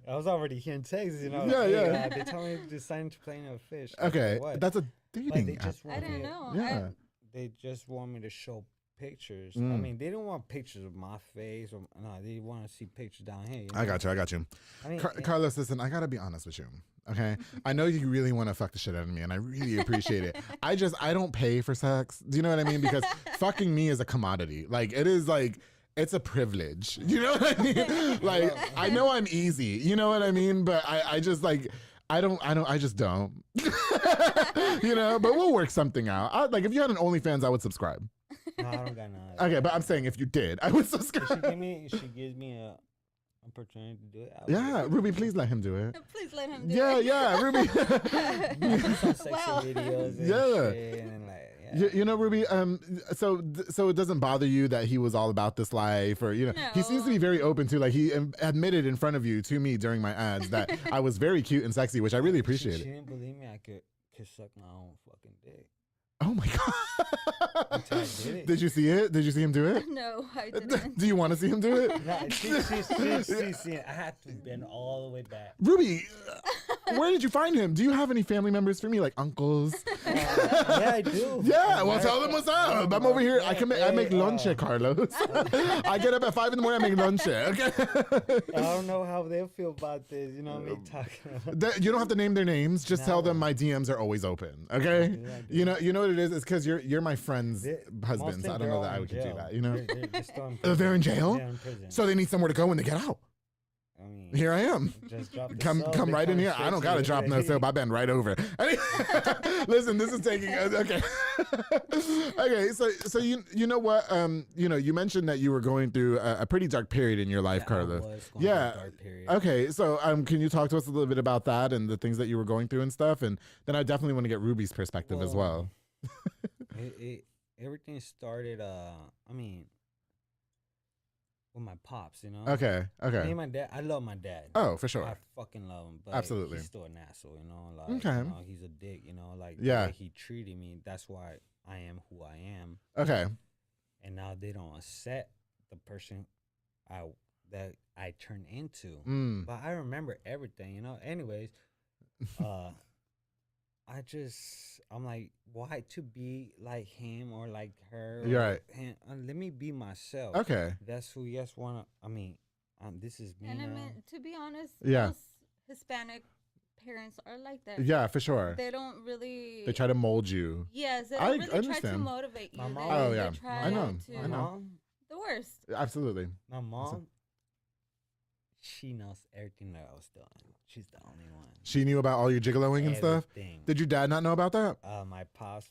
I was already here in Texas, you know. Yeah. They told me to sign to Plenty of Fish. Okay, what? that's a dating they just I didn't know. Yeah. They just want me to show pictures. I Mm. mean, they didn't want pictures of my face, or no, they want to see pictures down here. You know? I got you. I mean, Carlos, listen, I gotta be honest with you. Okay, I know you really want to fuck the shit out of me, and I really appreciate it. I don't pay for sex. Do you know what I mean? Because fucking me is a commodity. Like it is like. It's a privilege. You know what I mean? Like, I know I'm easy. You know what I mean? But I just like, I just don't. You know, but we'll work something out. Like, if you had an OnlyFans, I would subscribe. No, I don't got none. Okay, but I'm saying if you did, I would subscribe. She gives me a opportunity to do it. Yeah, Ruby, please let him do it. Please let him do it. Yeah, Ruby. Some sexy videos and shit, and like, You know, Ruby, so it doesn't bother you that he was all about this life, or, you know, he seems to be very open to, like, he admitted in front of you to me during my ads that I was very cute and sexy, which I really appreciate. She didn't believe me I could suck my own fucking dick. Oh my God. Until I did it. Did you see it? Did you see him do it? No, I didn't. Do you want to see him do it? No, she, I had to bend all the way back. Ruby, where did you find him? Do you have any family members for me, like uncles? Yeah, I do. Yeah, well, tell them what's up. I'm over here. I make lonche, Carlos. I get up at 5 a.m. I make lonche. Okay. I don't know how they'll feel about this. You know me talking about. You don't have to name their names. Just tell them my DMs are always open. Okay. I do. You know what it is? It's because you're my friend's husband. So I don't know that I would do that. You know. They're in jail. They're in prison. So they need somewhere to go when they get out. I mean, here I am. Just drop the come right in here. I don't gotta drop no soap. I bend right over. Listen, this is taking okay. Okay, so you know what? You mentioned that you were going through a pretty dark period in your life, Carlos. Yeah. Dark period. Okay, so can you talk to us a little bit about that and the things that you were going through and stuff? And then I definitely want to get Ruby's perspective as well. Everything started. With my pops, you know. Okay. Me and my dad. I love my dad. Oh, for sure. I fucking love him. But absolutely. He's still an asshole, you know. Like, okay. You know, he's a dick, you know. Like, yeah. The way he treated me. That's why I am who I am. Okay. And now they don't accept the person that I turned into. But I remember everything, you know. Anyways, I'm like, why to be like him or like her? You're right. Let me be myself. Okay. That's who this is me. And now. I mean, to be honest, yeah. Most Hispanic parents are like that. Yeah, for sure. They don't really. They try to mold you. Yes, they don't really try to motivate you. My mom, they try I know. My mom, the worst. Absolutely. My mom, she knows everything that I was doing. She's the only one. She knew about all your gigoloing and stuff? Did your dad not know about that? My pops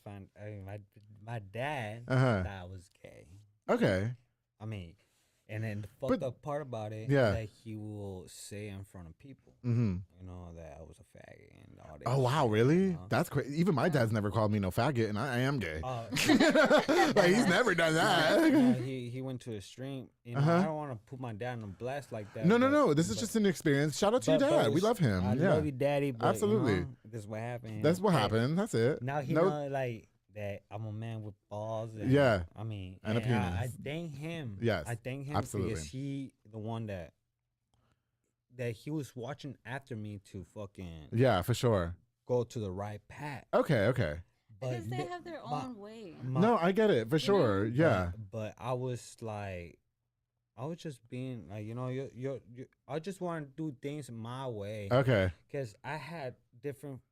my dad thought I was gay. Okay. I mean, And then the fucked up part about it, that he will say in front of people, you know, that I was a faggot and all that. Oh wow, shit, really? You know? That's crazy. Even my dad's never called me no faggot, and I am gay. Like he's never done that. He went to a stream. You know, I don't want to put my dad on blast like that. No. This is just an experience. Shout out to your dad. We love him. I love you, daddy. But, absolutely. You know, this is what happened. That's what happened. That's it. Now he know like that I'm a man with balls. And, I mean, and a penis. I thank him. Yes, I thank him because he the one that he was watching after me to fucking for sure go to the right path. Okay. Because they have their own way. No, I get it for sure. Yeah, but I was like, I was just being like, you know, I just want to do things my way. Okay. Because I had different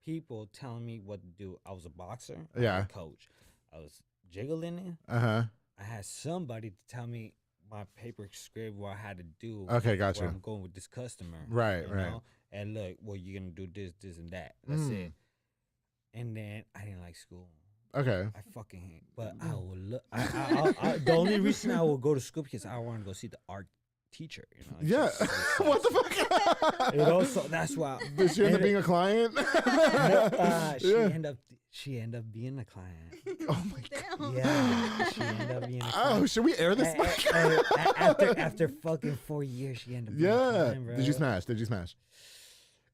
people telling me what to do. I was a boxer. I was a coach. I was jiggling it. I had somebody to tell me my paper script what I had to do. Okay, gotcha. Where I'm going with this customer. Right. Know? And look, well, you're gonna do this, and that. That's it. And then I didn't like school. Okay. I fucking hate. But I would look. The only reason I would go to school because I wanted to go see the art teacher. You know. Yeah. What the fuck? And also, that's why. Did she end up being a client? She ended up being a client. Oh my god. Yeah. She ended up being a client. Oh, should we air this? After fucking 4 years, she ended up being a client, bro. Did you smash?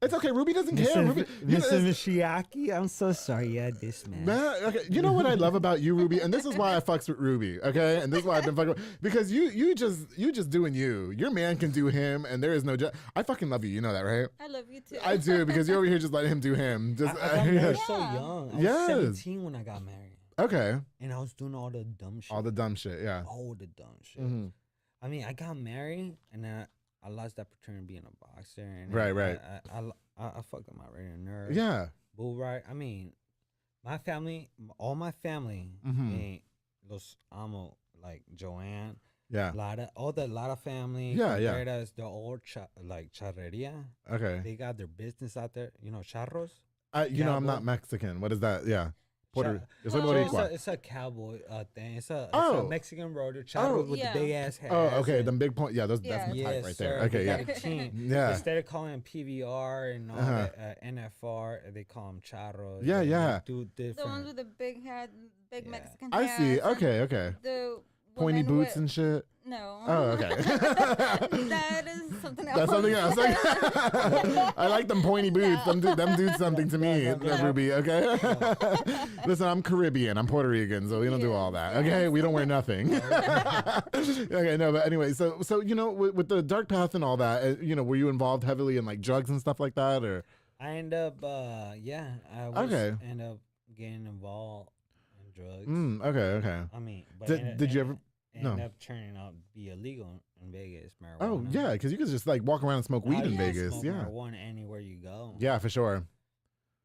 It's okay. Ruby doesn't care. Ruby, Mr. Mishiaki, I'm so sorry. Yeah, this man. Okay. You know what I love about you, Ruby, and this is why I fucks with Ruby. Okay, and this is why I've been fucking with, because you just doing you. Your man can do him, and there is no. I fucking love you. You know that, right? I love you too. I do because you're over here just letting him do him. Just I got married so young. I was 17 when I got married. Okay. And I was doing all the dumb shit. All the dumb shit. Yeah. All the dumb shit. Mm-hmm. I mean, I got married, and then I lost that opportunity being a boxer. And right. I fucked up my radio nerve. Yeah. Bull right. I mean, my family, all my family, Los Amo, like Joanne. Yeah. Lara family. Yeah. The old charreria. Okay. They got their business out there. You know, charros. You know, I'm not Mexican. What is that? Yeah. It's a cowboy thing. It's a Mexican road charro with the big ass hat. Oh, okay. Them big point. Yeah, that's my type right there. Okay, yeah. Instead of calling them PVR and all that, NFR, they call them charros. Yeah. Do different. The ones with the big hat, big Mexican hats. I see. Okay. The pointy boots and shit. No. Oh, okay. That is something else. That's something else. I like them pointy boots. Them do something to me, Ruby. Okay. Listen, I'm Caribbean. I'm Puerto Rican, so we don't do all that. Okay, we don't wear nothing. Okay, no, but anyway, so you know, with the dark path and all that, you know, were you involved heavily in like drugs and stuff like that, or? I end up, end up getting involved in drugs. Okay. I mean, but did you ever? End up turning out to be illegal in Vegas, marijuana. Oh yeah, because you could just like walk around and smoke weed in Vegas. Smoke marijuana anywhere you go. Yeah, for sure.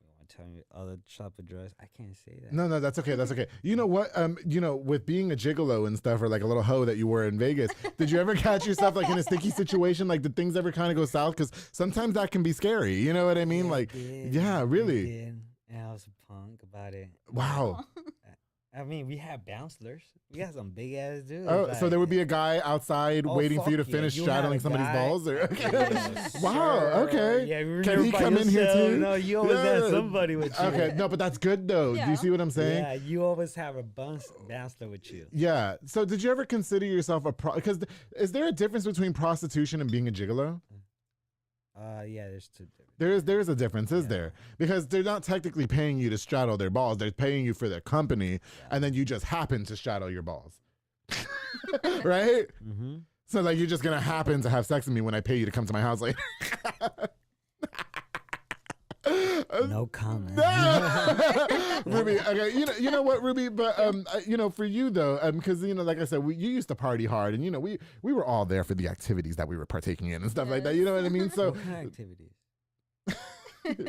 You want to tell me other shop of drugs? I can't say that. No, that's okay. That's okay. You know what? You know, with being a gigolo and stuff, or like a little hoe that you were in Vegas, did you ever catch yourself like in a sticky situation? Like, did things ever kind of go south? Because sometimes that can be scary. You know what I mean? Really. And I was a punk about it. Wow. I mean, we had bouncers. We had some big ass dudes. Oh, so there would be a guy outside waiting for you to finish straddling somebody's balls? Or wow, okay. Yeah, can he come in here too? No, you always have somebody with you. Okay, no, but that's good though. Do you see what I'm saying? Yeah, you always have a bouncer with you. Yeah. So did you ever consider yourself because is there a difference between prostitution and being a gigolo? Yeah, there's two differences. There is a difference, is there? Because they're not technically paying you to straddle their balls. They're paying you for their company, and then you just happen to straddle your balls. Right? Mm-hmm. So like you're just gonna happen to have sex with me when I pay you to come to my house later. No comment. Ruby, okay, you know what, Ruby, but you know, for you though, because you know, like I said, you used to party hard, and you know, we were all there for the activities that we were partaking in and stuff like that. You know what I mean? So, what kind of activities?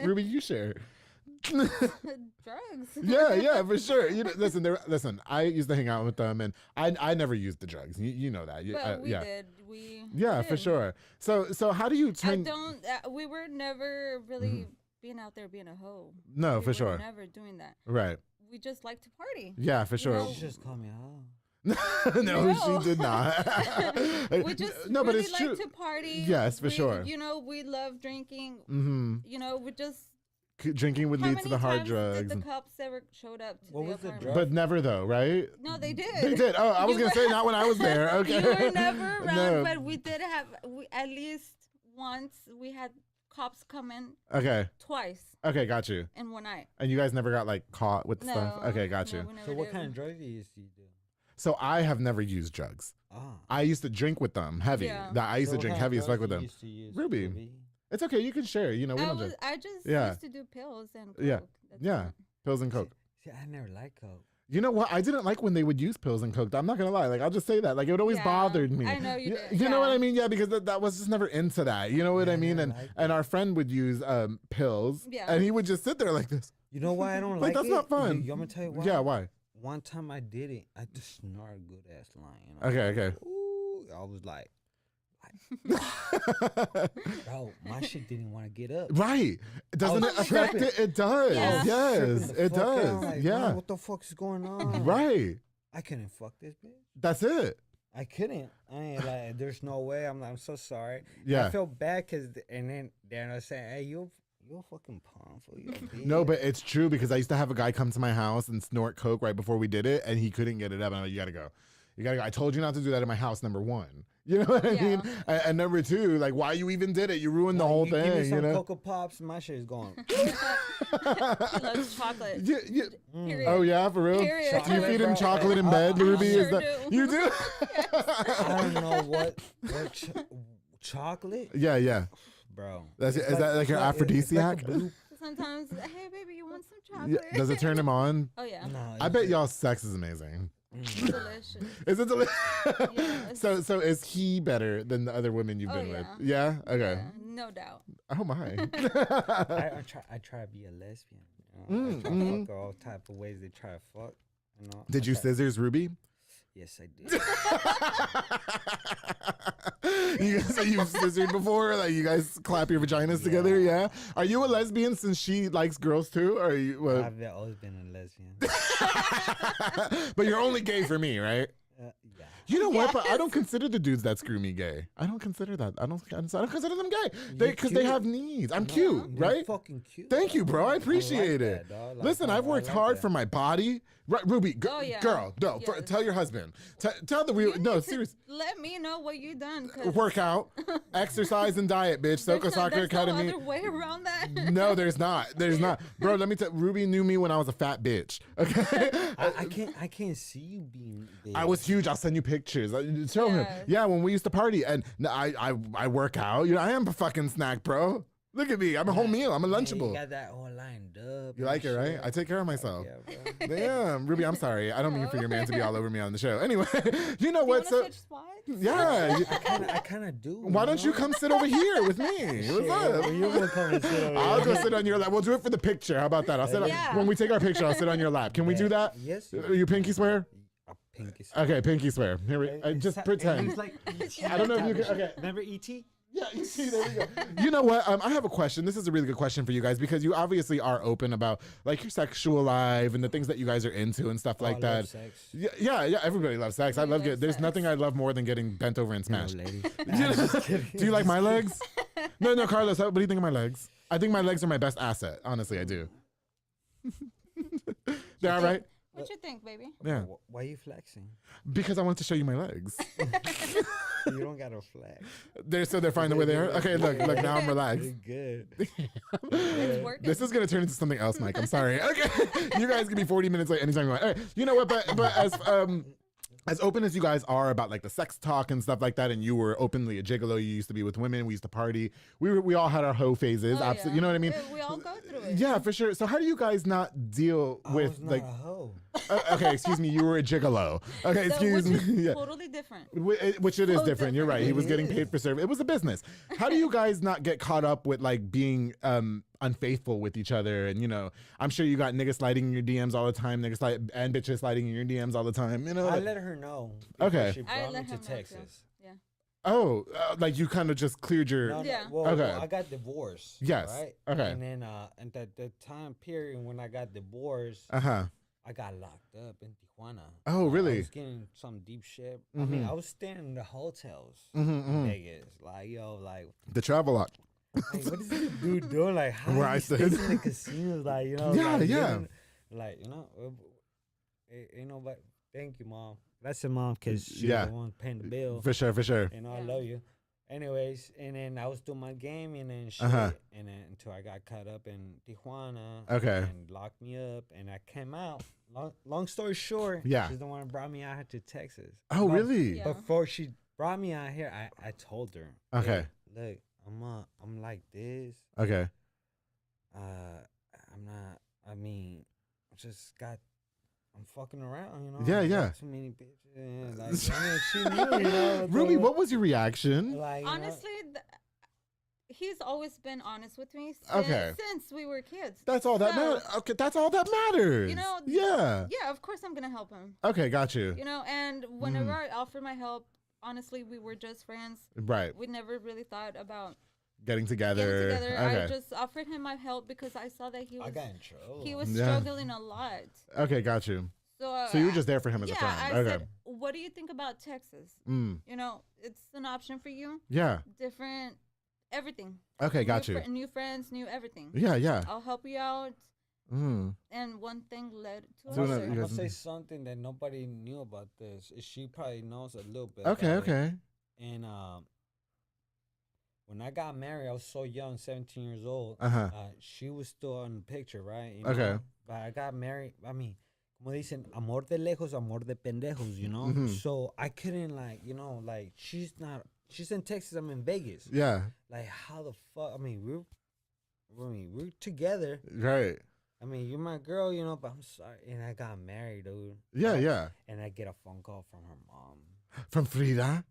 Ruby, you share. Drugs. Yeah, for sure. You know, listen. I used to hang out with them, and I never used the drugs. You know that. But we yeah. did. Yeah, for sure. So how do you turn? We were never really being out there being a hoe. No, for sure. Never doing that. Right. We just like to party. Yeah, for sure. You just call me a hoe. No, she did not. We just no, but really it's like true. to party. Yes, for sure. You know, we love drinking. We just drinking would lead to the hard drugs. Did the cops ever showed up to the apartment? But never though, right? No, they did. They did. Oh, I was gonna say not when I was there. Okay. You were never around, but we did have at least once we had cops come in. Okay. Twice. Okay, got you. In one night. And you guys never got like caught with stuff? Okay, got you. So what kind of drugs do you do? So I have never used drugs. I used to drink with them heavy. Yeah. I used to drink heavy as fuck with them. Ruby. It's okay. You can share. You know, we don't. I just used to do pills and coke. Yeah. That's Yeah. it. Pills and coke. See, I never liked coke. You know what? I didn't like when they would use pills and coke. I'm not gonna lie. Like I'll just say that. Like it always bothered me. I know you did. You know what I mean? Yeah, because that was just never into that. You know what I mean? And our friend would use pills. Yeah. And he would just sit there like this. You know why I don't like that's it? not fun. You want me to tell you why? Yeah, why? One time I did it. I just snort a good ass line. You know? Okay. Ooh, I was like, bro, my shit didn't want to get up. Right. Doesn't it affect it? It does. Yeah. Yes, it does. Like, yeah. man, what the fuck is going on? Right. I couldn't fuck this bitch. That's it. I couldn't. I ain't like, there's no way. I'm so sorry. Yeah. I felt bad and then I was saying, hey, you're a fucking punk for you. No, but it's true because I used to have a guy come to my house and snort coke right before we did it, and he couldn't get it up. And I'm like, you gotta go. You gotta go. I told you not to do that in my house. Number one, you know what I mean. And number two, like, why you even did it? You ruined the whole thing. Give me some you know. Cocoa Pops, my shit is gone. He loves chocolate. Oh yeah, for real. Period. Do you feed him chocolate in bed, Ruby? Sure Is that do. you do? I don't know what chocolate. Yeah. Bro, Is that like your aphrodisiac? Sometimes, hey baby, you want some Yeah. chocolate? Does it turn him on? Oh yeah. No, I bet y'all sex is amazing. Delicious. Is it delicious? Yes. So is he better than the other women you've been with? Yeah. Okay. Yeah, no doubt. Oh my. I try to be a lesbian. You know? I try to fuck her all type of ways they try to fuck. You know? Did you scissors Ruby? Yes, I did. So you've scissored before? Like you guys clap your vaginas together? Yeah. Are you a lesbian since she likes girls too? Or are you? Well, I've always been a lesbian. But you're only gay for me, right? Yeah. You know what? But I don't consider the dudes that screw me gay. I don't consider that. I don't consider them gay. Because they have needs. I'm cute, right? Fucking cute. Thank you, bro. I appreciate like it. that, dog. Like, Listen, I've worked hard for my body. Right, Ruby, girl, no, Yes. tell your husband. Tell the real, no, seriously. Let me know what you done. 'Cause Workout, exercise, and diet, bitch. Soka Soccer Academy. There's no other way around that. No, there's not. There's not, bro. Let me tell. Ruby knew me when I was a fat bitch. Okay. I can't see you being gay. I was huge. I'll send you pictures. Show him. Yeah, when we used to party, and I work out. You know, I am a fucking snack, bro. Look at me. I'm a whole meal. I'm a Lunchable. You got that all lined up. You like it, right? I take care of myself. Yeah, bro. Damn, Ruby, I'm sorry. I don't mean for your man to be all over me on the show. Anyway, you know what? Switch spots? Yeah. I kind of do. Why don't you come sit over here with me? What's up? You will come and sit over I'll here. go sit on your lap. We'll do it for the picture. How about that? I'll sit when we take our picture. I'll sit on your lap. Can we do that? Yes. You pinky swear? Pinky swear. Okay, pinky swear. Here we just pretend. He's like, I don't know if you can. Okay. Remember E.T.? Yeah, there we go. You know what? I have a question. This is a really good question for you guys because you obviously are open about like your sexual life and the things that you guys are into and stuff like that. Sex. Yeah. Everybody loves sex. I love it. There's nothing I love more than getting bent over and smashed. Do you like my legs? No, Carlos. What do you think of my legs? I think my legs are my best asset. Honestly, I do. They're all right. What you think, baby? Yeah. Why are you flexing? Because I want to show you my legs. You don't got to flex. They're fine the way they are. Okay, look. Now I'm relaxed. Good. This is gonna turn into something else, Mike. I'm sorry. Okay, you guys can be 40 minutes late anytime you want. All right. You know what? But as open as you guys are about like the sex talk and stuff like that, and you were openly a gigolo, you used to be with women, we used to party. We all had our hoe phases. Absolutely, you know what I mean? We all go through it. Yeah, for sure. So how do you guys not deal with like? A hoe. Okay, excuse me. You were a gigolo. Okay, excuse me. Yeah. Totally different. Which it is different. You're right. He was getting paid for service. It was a business. How do you guys not get caught up with like being unfaithful with each other? And you know, I'm sure you got niggas sliding in your DMs all the time, and bitches sliding in your DMs all the time. You know, I let her know. Okay. She brought me to Texas. Yeah. Oh, like you kind of just cleared your. No, Yeah. Well, Okay. well, I got divorced. Yes. Right. Okay. And then, and the time period when I got divorced, Uh huh. I got locked up in Tijuana. Oh, really? I was getting some deep shit. I mean, I was staying in the hotels in Vegas. Like, yo, like. The Travelodge. Like, what is this dude doing? Like, how Where he I stays in the casinos? Like, you know. Yeah, like, yeah. Living, like, you know, you know, but thank you, Mom. That's your mom, because she's the one paying the bill. For sure, for sure. You know, I love you. Anyways, and then I was doing my game and then shit, and then until I got caught up in Tijuana. Okay. And locked me up, and I came out. Long story short, she's the one that brought me out here to Texas. Oh, really? Yeah. Before she brought me out here, I told her. Okay. Hey, look, I'm like this. Okay. I'm not. I mean, I'm fucking around, you know. Yeah, I got yeah. too many bitches. Like, I mean, she knew, you know. Ruby, what was your reaction? Like, honestly, he's always been honest with me since we were kids. That's all that matters. Okay, that's all that matters. You know. Yeah. Yeah, of course I'm gonna help him. Okay, got you. You know, and whenever I offered my help, honestly, we were just friends. Right. We never really thought about getting together. Okay. I just offered him my help because I saw that he was struggling a lot. Okay, got you. So you were just there for him as a friend. I said, what do you think about Texas? You know, it's an option for you. Yeah. Different, everything. Okay, got you. New friends, new everything. Yeah, yeah. I'll help you out. And one thing led to another. I'm gonna say something that nobody knew about this. She probably knows a little bit. Okay, okay. And when I got married, I was so young, 17 years old. She was still in the picture, right? You know? Okay. But I got married. I mean, como dicen, amor de lejos, amor de pendejos, you know? So I couldn't, like, you know, like, she's in Texas, I'm in Vegas. Yeah. Like, how the fuck? I mean, we're together. Right. I mean, you're my girl, you know, but I'm sorry. And I got married, dude. Yeah, yeah. And I get a phone call from her mom. From Frida?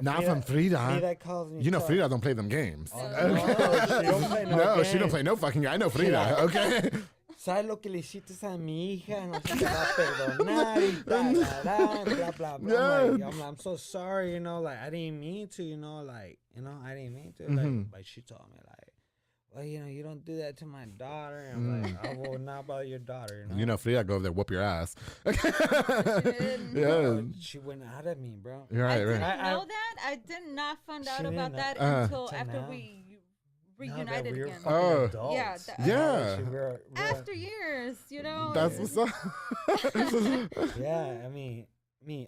Not from Frida. Frida calls me. You know, Frida don't play them games. Oh, no, she don't play no games. She don't play no fucking game. I know Frida, okay? ¿Sabes lo que le hiciste a mi hija? No se va a perdonar y blah, blah, blah. I'm so sorry, you know, like, I didn't mean to, you know, like, I didn't mean to. Like, but she told me, like, well, you know, you don't do that to my daughter. I'm like, I will not bother your daughter. You know, Frida, go over there, whoop your ass. Yeah. She went out at me, bro. Right, I didn't know that. I did not find out about that until after we reunited again. Oh, yeah. After years, you know. That's what's up. Yeah, I mean,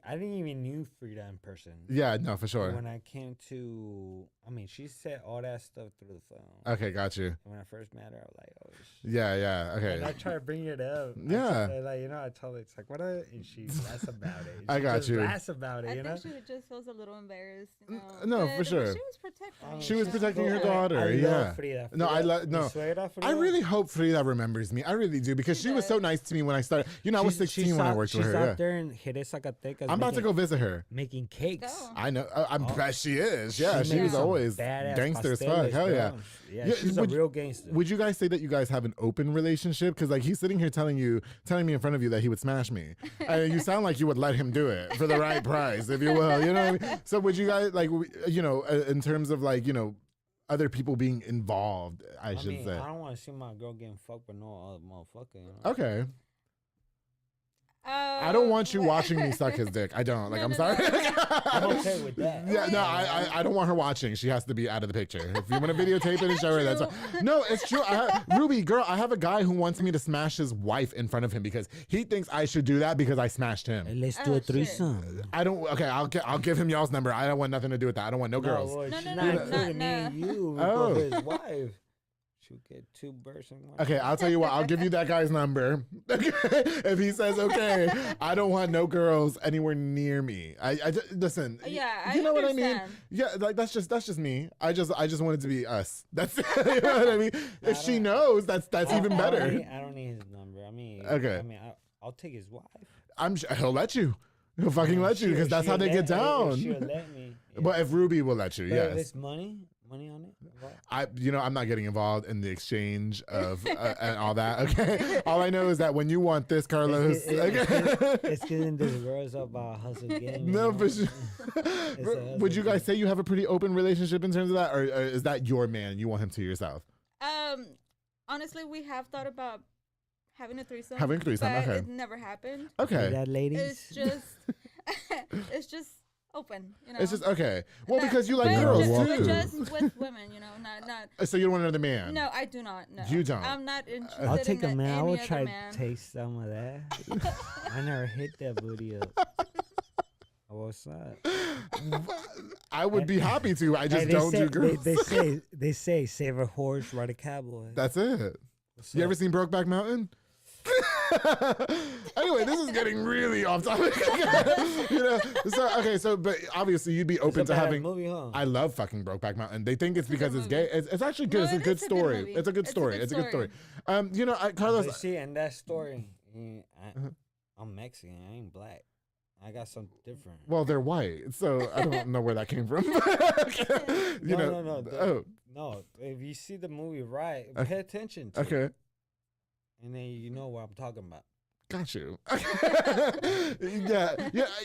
I didn't even knew Frida in person. Yeah, no, for sure. When I came to, I mean, she said all that stuff through the phone. Okay, got you. And when I first met her, I was like, oh, shit. Yeah, okay. And I tried to bring it up. Yeah. Like, you know, I told her, it's like, what? And she laughs about it. I got you. Laughs about it, you know? I think she just feels a little embarrassed, you know. No, for sure. She was protecting. She was protecting her daughter. I yeah. love Frida. No. I really hope Frida remembers me. I really do, because she was so nice to me when I started. You know, I was 16 when I worked with her. She's out there in Jerez, Zacatecas. I'm about to go visit her. Making cakes. I know. I bet she is. Yeah, she was always gangster as fuck. Hell yeah. Yeah, she's a real gangster. Would you guys say that you guys have an open relationship? Because like he's sitting here telling me in front of you that he would smash me. And you sound like you would let him do it for the right price, if you will. You know what I mean? So would you guys, like, you know, in terms of like, you know, other people being involved, I should say. I don't want to see my girl getting fucked by no other motherfucker. You know? Okay. I don't want you watching me suck his dick. I don't. Like, I'm sorry. I'm okay with that. Yeah, no, I don't want her watching. She has to be out of the picture. If you want to videotape it and show her, that's fine. No, it's true. Ruby, girl, I have a guy who wants me to smash his wife in front of him because he thinks I should do that because I smashed him. Let's do a threesome. I don't. Okay, I'll give him y'all's number. I don't want nothing to do with that. I don't want no girls. No. You. Oh, his wife. Get 2 birds in one. Okay, I'll tell you what. I'll give you that guy's number. If he says okay, I don't want no girls anywhere near me. I listen. Yeah, you know what I mean. understand. Yeah, like that's just me. I just want it to be us. That's you know what I mean. If she knows, that's even better. I don't need his number. I mean, okay. I mean, I'll take his wife. He'll let you. He'll fucking let you because that's how they get down. She'll let me. Yeah. But if Ruby will let you, yes. There's money on it. I'm not getting involved in the exchange of and all that. Okay, all I know is that when you want this, Carlos, it's getting this world's about hustle game. No, for sure. Would you guys say you have a pretty open relationship in terms of that, or is that your man? You want him to yourself? Honestly, we have thought about having a threesome. Having a threesome, but okay. it never happened. Okay. That ladies. It's just, it's just open. You know. It's just okay. Well, But- because you like but girls ju- too. But just with women, you know, not. So you don't want another man? No, I do not. No, You don't? I'm not interested. I'll take a in man. I any will other try man. to taste some of that. I never hit that booty up. What's up? I would be happy to. I just Hey, don't say, do girls. They say save a horse, ride a cowboy. That's it. What's You up? ever seen Brokeback Mountain? Anyway, this is getting really off topic. You know, but obviously you'd be open It's a to bad having. movie, huh? I love fucking Brokeback Mountain. They think it's It's a because good it's gay. It's actually good. No, It's a it good is a good story. movie. It's a good It's a story. good It's a good story. story. You know, Carlos. But see, in that story, I'm Mexican. I ain't black. I got something different. Well, they're white, so I don't know where that came from. You know. No. No, if you see the movie right, pay attention to Okay. it. And then you know what I'm talking about. Got you. yeah.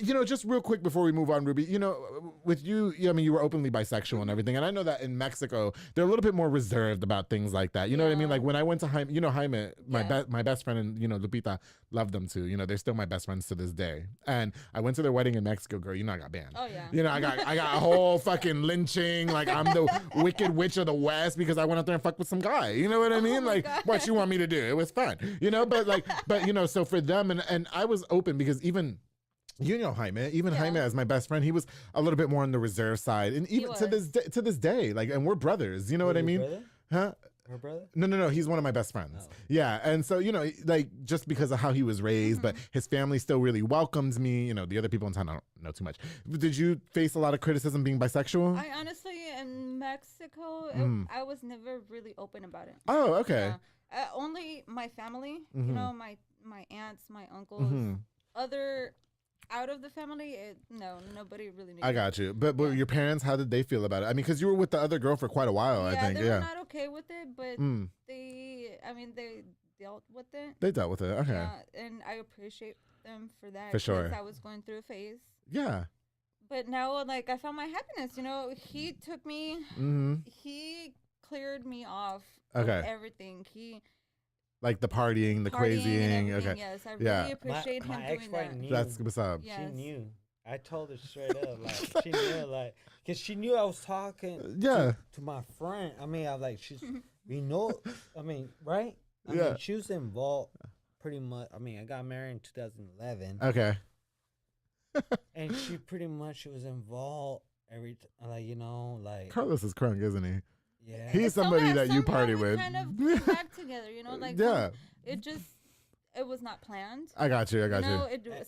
You know, just real quick before we move on, Ruby. You know, with you, I mean, you were openly bisexual and everything, and I know that in Mexico they're a little bit more reserved about things like that. You know what I mean? Like when I went to Jaime, Jaime, my best friend, and Lupita loved them too. You know, they're still my best friends to this day. And I went to their wedding in Mexico, girl. You know, I got banned. Oh yeah. You know, I got a whole fucking lynching. Like I'm the wicked witch of the West because I went out there and fucked with some guy. You know what I mean? Like what you want me to do? It was fun. You know, but you know, so for them and I was open because even Jaime, Jaime as my best friend, he was a little bit more on the reserve side, and even to this day, like, and we're brothers. You know what I mean? Brother? Huh? Her brother? No. He's one of my best friends. Yeah, and so you know, like just because of how he was raised, but his family still really welcomes me. You know, the other people in town I don't know too much. Did you face a lot of criticism being bisexual? I honestly, in Mexico, I was never really open about it. Oh, okay. Only my family, you know, my aunts, my uncles, other out of the family, nobody really knew. I got you. But your parents, how did they feel about it? I mean, because you were with the other girl for quite a while, I think. They were not okay with it, but they dealt with it. They dealt with it. Okay. Yeah, and I appreciate them for that. For sure. Because I was going through a phase. Yeah. But now, like, I found my happiness. You know, he took me. He cleared me off. Of everything. Like the partying, the crazying. Okay. Yes, I really appreciate him doing that. Knew. That's what's up. Yes. She knew. I told her straight up, like she knew, like, cause she knew I was talking. To my friend. I mean, I was like, we know. I mean, right? I mean, she was involved pretty much. I mean, I got married in 2011. Okay. And she pretty much was involved like, you know, like. Carlos is crunk, isn't he? Yeah. He's somebody that you party with. Kind of came back together, you know, like it was not planned. I got you.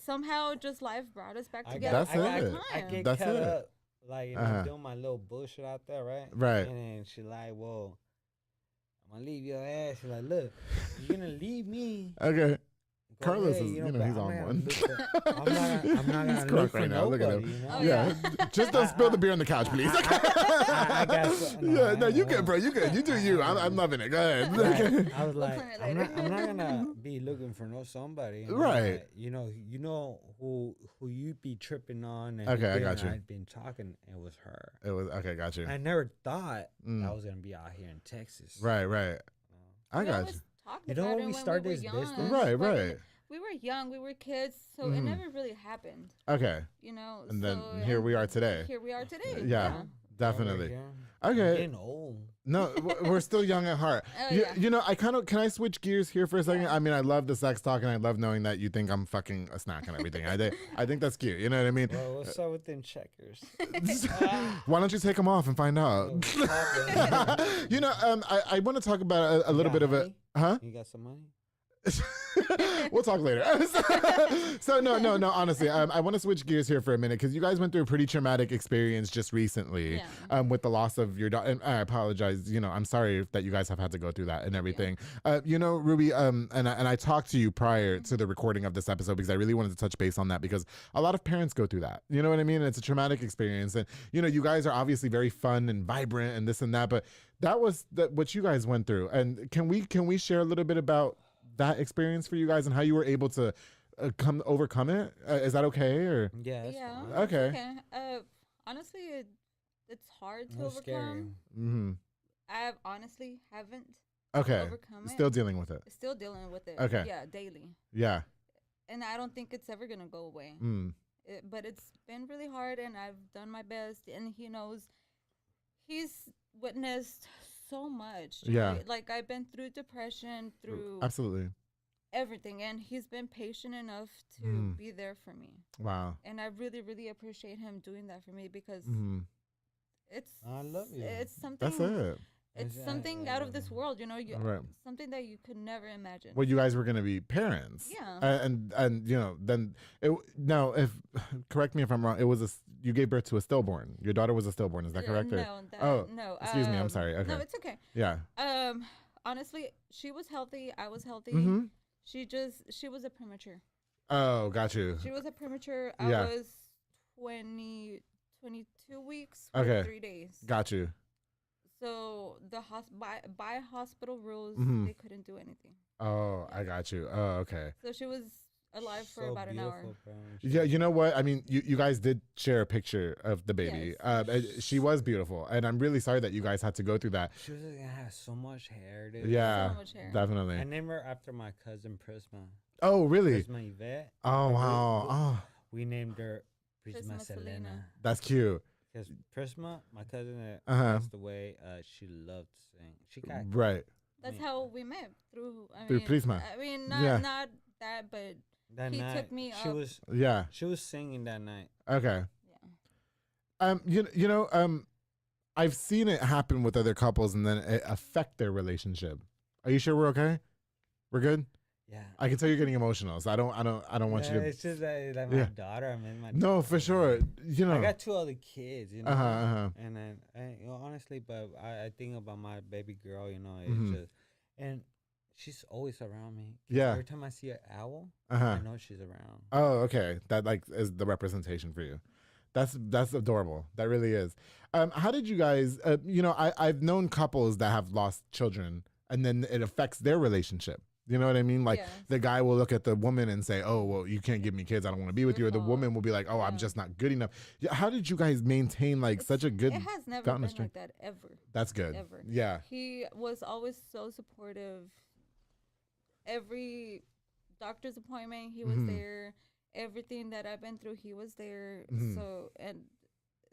Somehow just life brought us back together. That's it. I get That's cut it. up, like, you know, doing my little bullshit out there, right? Right. And then she like, well, I'm gonna leave your ass. She's like, look, you're gonna leave me. Okay. Go Carlos ahead, is, you know, he's but on one. I'm not He's gonna look crunk for right now. Look at nobody, him. you know? Yeah. Just don't spill the beer on the couch, please. I got no, you good, bro. You good. You do you. I'm loving it. Go ahead. Like, I was like, I'm not gonna be looking for somebody. You know? Right. Like, you know who you be tripping on. And Okay, I got you. I'd been talking. It was her. It was okay. Got you. I never thought I was gonna be out here in Texas. Right. I got you. You know when we started this business? Right. We were young, we were kids, so it never really happened. Okay. You know, and then here we are today. Yeah, definitely. Okay. I'm getting old. No, we're still young at heart. You know, can I switch gears here for a second? I mean, I love the sex talk, and I love knowing that you think I'm fucking a snack and everything. I think that's cute. You know what I mean? Well, what's up with them checkers? Why don't you take them off and find out? You know, I want to talk about a little bit of a. Huh? You got some money? We'll talk later. So no. Honestly, I want to switch gears here for a minute because you guys went through a pretty traumatic experience just recently, with the loss of your daughter. And I apologize. You know, I'm sorry that you guys have had to go through that and everything. You know, Ruby. And I talked to you prior to the recording of this episode because I really wanted to touch base on that because a lot of parents go through that. You know what I mean? And it's a traumatic experience. And you know, you guys are obviously very fun and vibrant and this and that, but that was what you guys went through. And can we share a little bit about that experience for you guys and how you were able to overcome it? Is that okay? Or yeah. Okay. Honestly, it's hard to overcome. Mm-hmm. I honestly haven't Okay. Overcome Still dealing with it. Still dealing with it. Okay. Yeah, daily. Yeah. And I don't think it's ever gonna go away. But it's been really hard, and I've done my best. And he knows. He's witnessed so much. Yeah. Like I've been through depression, through absolutely everything, and he's been patient enough to be there for me. Wow. And I really, really appreciate him doing that for me because it's I love you. It's something. That's it. It's something out of this world, you know. Something that you could never imagine. Well, you guys were gonna be parents. Yeah. And you know, then now, if correct me if I'm wrong, you gave birth to a stillborn. Your daughter was a stillborn. Is that correct? No. Excuse me. I'm sorry. Okay. No, it's okay. Yeah. Honestly, she was healthy. I was healthy. She was a premature. Oh, got you. She was a premature. I was 22 weeks for 3 days. Got you. So by hospital rules, they couldn't do anything. Oh, I got you. Oh, okay. So she was alive for about an hour. Yeah, you know what? I mean, you guys did share a picture of the baby. Yes. She was beautiful, and I'm really sorry that you guys had to go through that. She was has so much hair, dude. Yeah, so much hair. Definitely. I named her after my cousin Prisma. Oh, really? Prisma Yvette. Oh, wow. We named her Prisma Selena. That's cute. Because Prisma, my cousin that passed away, she loved to sing. She got right. That's how we met through Prisma. I mean, not that, but that he night, took me she up. She was singing that night. Okay. Yeah. I've seen it happen with other couples and then it affect their relationship. Are you sure we're okay? We're good? Yeah. I can tell you're getting emotional, so I don't want you to. It's just like my daughter. I mean, no, for sure. You know, I got 2 other kids. You know, and then honestly, but I think about my baby girl. You know, it's just and she's always around me. Yeah. Every time I see an owl, I know she's around. Oh, okay. That is the representation for you. That's adorable. That really is. How did you guys? I've known couples that have lost children, and then it affects their relationship. You know what I mean? Like the guy will look at the woman and say, "Oh, well, you can't give me kids. I don't want to be with you." Or the woman will be like, "Oh, I'm just not good enough." How did you guys maintain such a good? It has never been like that ever. That's good. Ever. Yeah. He was always so supportive. Every doctor's appointment, he was there. Everything that I've been through, he was there. So, and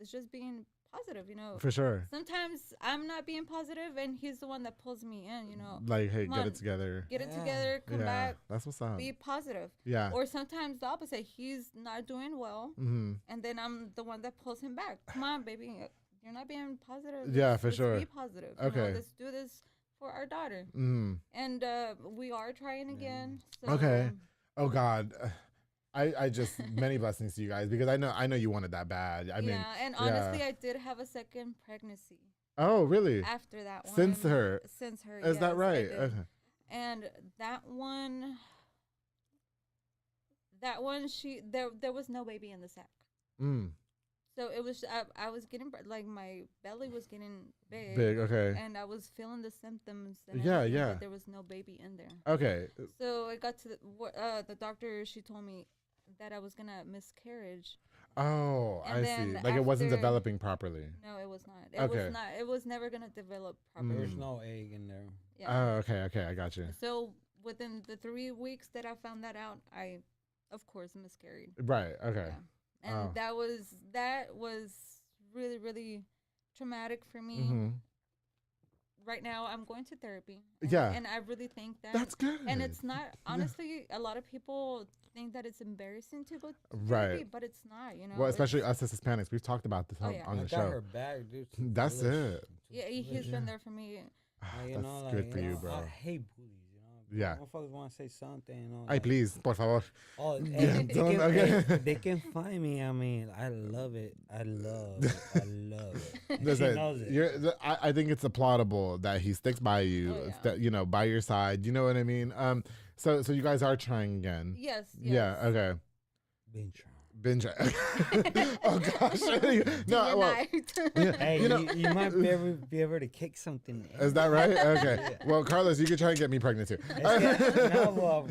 it's just being positive, you know. For sure. Sometimes I'm not being positive, and he's the one that pulls me in, you know. Like, hey, get it together. Get it together, come back. That's what's up. Be positive. Yeah. Or sometimes the opposite. He's not doing well, and then I'm the one that pulls him back. Come on, baby. You're not being positive. For sure. Be positive. Okay. You know, let's do this for our daughter. And we are trying again. So, okay. Oh, God. I just many blessings to you guys because I know you wanted that bad. I mean, and honestly, I did have a second pregnancy. Oh, really? After that one. Since her. Is that right? Okay. And that one, there was no baby in the sack. So it was I was getting like my belly was getting big. Big, okay. And I was feeling the symptoms. And but there was no baby in there. Okay. So I got to the doctor. She told me that I was gonna miscarriage. Oh, I see. Like it wasn't developing properly. No, it was not. It was not. It was never gonna develop properly. There's no egg in there. Yeah. Oh, okay. I got you. So within the 3 weeks that I found that out, I, of course, miscarried. Right. Okay. Yeah. And that was really, really traumatic for me. Right now, I'm going to therapy. And I really think that. That's good. And it's not, honestly, a lot of people think that it's embarrassing to go to therapy, but it's not, you know. Well, especially us as Hispanics. We've talked about this on the show. Got her back, dude. That's it. Yeah, he's been there for me. That's good for you, bro. I hate bullies. Yeah. Motherfuckers want to say something, you know. Ay, please, por favor. Oh, they can find me. I mean, I love it. I love it. Listen, he knows it. I think it's applaudable that he sticks by you, that by your side. You know what I mean? So you guys are trying again. Yes. Yeah. Okay. Been trying. Binge. Oh gosh. No, well, hey, you might be able to kick something. Is that right? Okay. Yeah. Well, Carlos, you could try and get me pregnant too. No, well,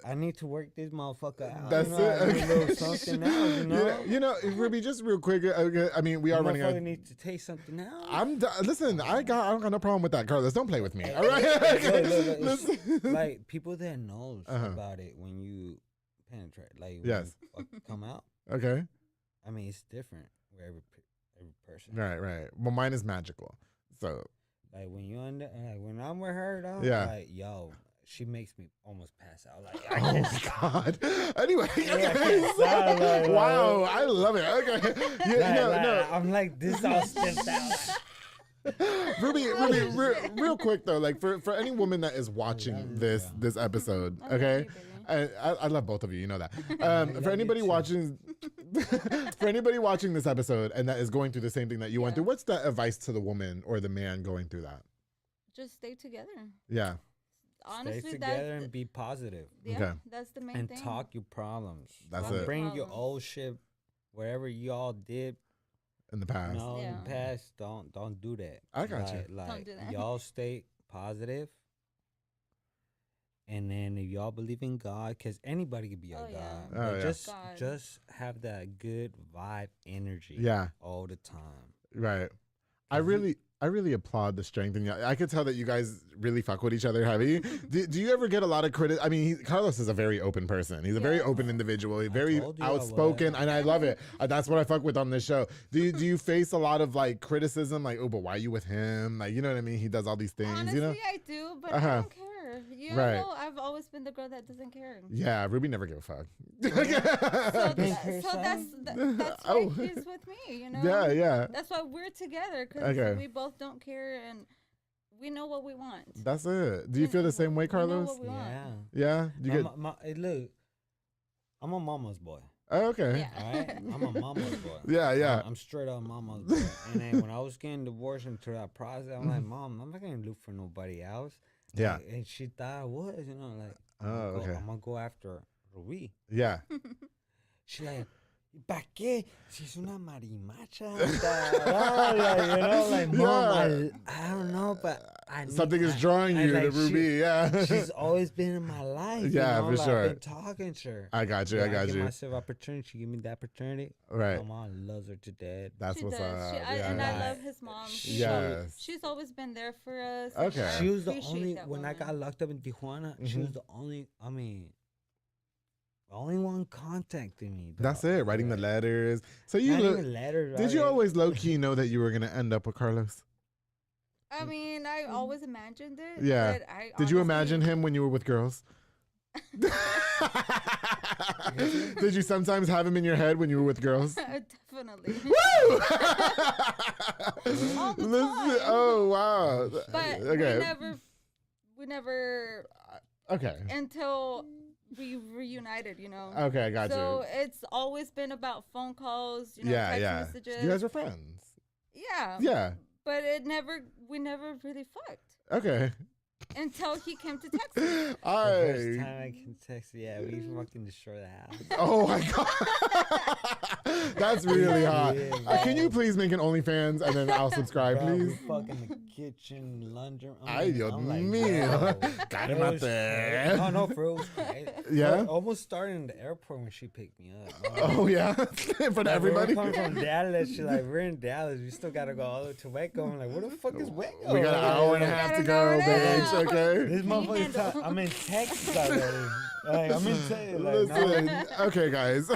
I need to work this motherfucker out. That's it. A little something else, you know, Ruby, just real quick. I mean, we are running out. Need to taste something else. Listen, I don't got no problem with that, Carlos. Don't play with me. All right. Look, like people that knows about it when you penetrate, like when you come out. Okay. I mean, it's different for every person. Right. Well, mine is magical. So, like when you when I'm with her, though, like she makes me almost pass out. Like, oh God. Anyway, wow, I love it. Okay. No. I'm like this all stepped out. Ruby, real quick though, like for any woman that is watching this episode, okay. I love both of you, you know that. For anybody watching, this episode and that is going through the same thing that you went through, what's the advice to the woman or the man going through that? Just stay together. Yeah. Honestly, stay together and be positive. Yeah, okay. That's the main thing. And talk your problems. That's it. Bring your old shit, wherever y'all did in the past. No, in the past, don't do that. I got you. Like don't do that. Y'all stay positive. And then if y'all believe in God, because anybody could be your God. Just have that good vibe energy all the time. Right. I really applaud the strength in you. I could tell that you guys really fuck with each other heavy. Do you ever get a lot of credit? I mean, Carlos is a very open person. He's a very open individual. He's very outspoken, and I love it. That's what I fuck with on this show. Do you face a lot of like criticism, like, oh, but why are you with him? Like, you know what I mean? He does all these things. Honestly, you know? I do, but I don't care. You know, I've always been the girl that doesn't care. Yeah, Ruby never gave a fuck. so that's why he's with me, you know? Yeah. That's why we're together, because we both don't care and we know what we want. That's it. Do you feel the same way, Carlos? We know what we want. Yeah? Look, I'm a mama's boy. Oh, okay. Yeah. All right? I'm a mama's boy. Yeah. I'm straight up mama's boy. And then when I was getting divorced and through that process, I'm like, Mom, I'm not going to look for nobody else. Yeah. Like, and she thought I was, you know, like, I'm going to go after Ruby. Yeah. She like, ¿para qué? Si es una marimacha. You know, like, Mom, I don't know, but something is drawing you to Ruby. She's always been in my life. Yeah, you know? for sure. I've been talking to her. I got you. I give myself opportunity. She give me the opportunity. Right. My mom loves her to death. That's what's up. And I love his mom. She's always been there for us. Okay. She was the only, when I got locked up in Tijuana, she was the only, only one contacting me. Dog. That's it. Writing the letters. So you did you always low key know that you were gonna end up with Carlos? I mean, I always imagined it. Yeah. Did you imagine him when you were with girls? Did you sometimes have him in your head when you were with girls? Definitely. Woo! All the time. Oh wow. But we never. Okay. Until we reunited, you know. Okay, I got you. So it's always been about phone calls, you know, text messages. You guys were friends. Yeah. Yeah. But we never really fucked. Okay. Until he came to Texas. The first time I can text, we fucking destroy the house. Oh my God. That's really hot. Can you please make an OnlyFans and then I'll subscribe, please? We fucking the kitchen, laundry. Ay, Dios mío. Got him out there. No, for real. Yeah? Almost started in the airport when she picked me up. Oh, yeah? In front of everybody? We're coming from Dallas. She's like, we're in Dallas. We still got to go all the way to Waco. I'm like, where the fuck is Waco? We got an hour and a half to go, bitch. Okay. This motherfucker, I'm in Texas already. Like, I'm in Texas. Listen, okay, guys.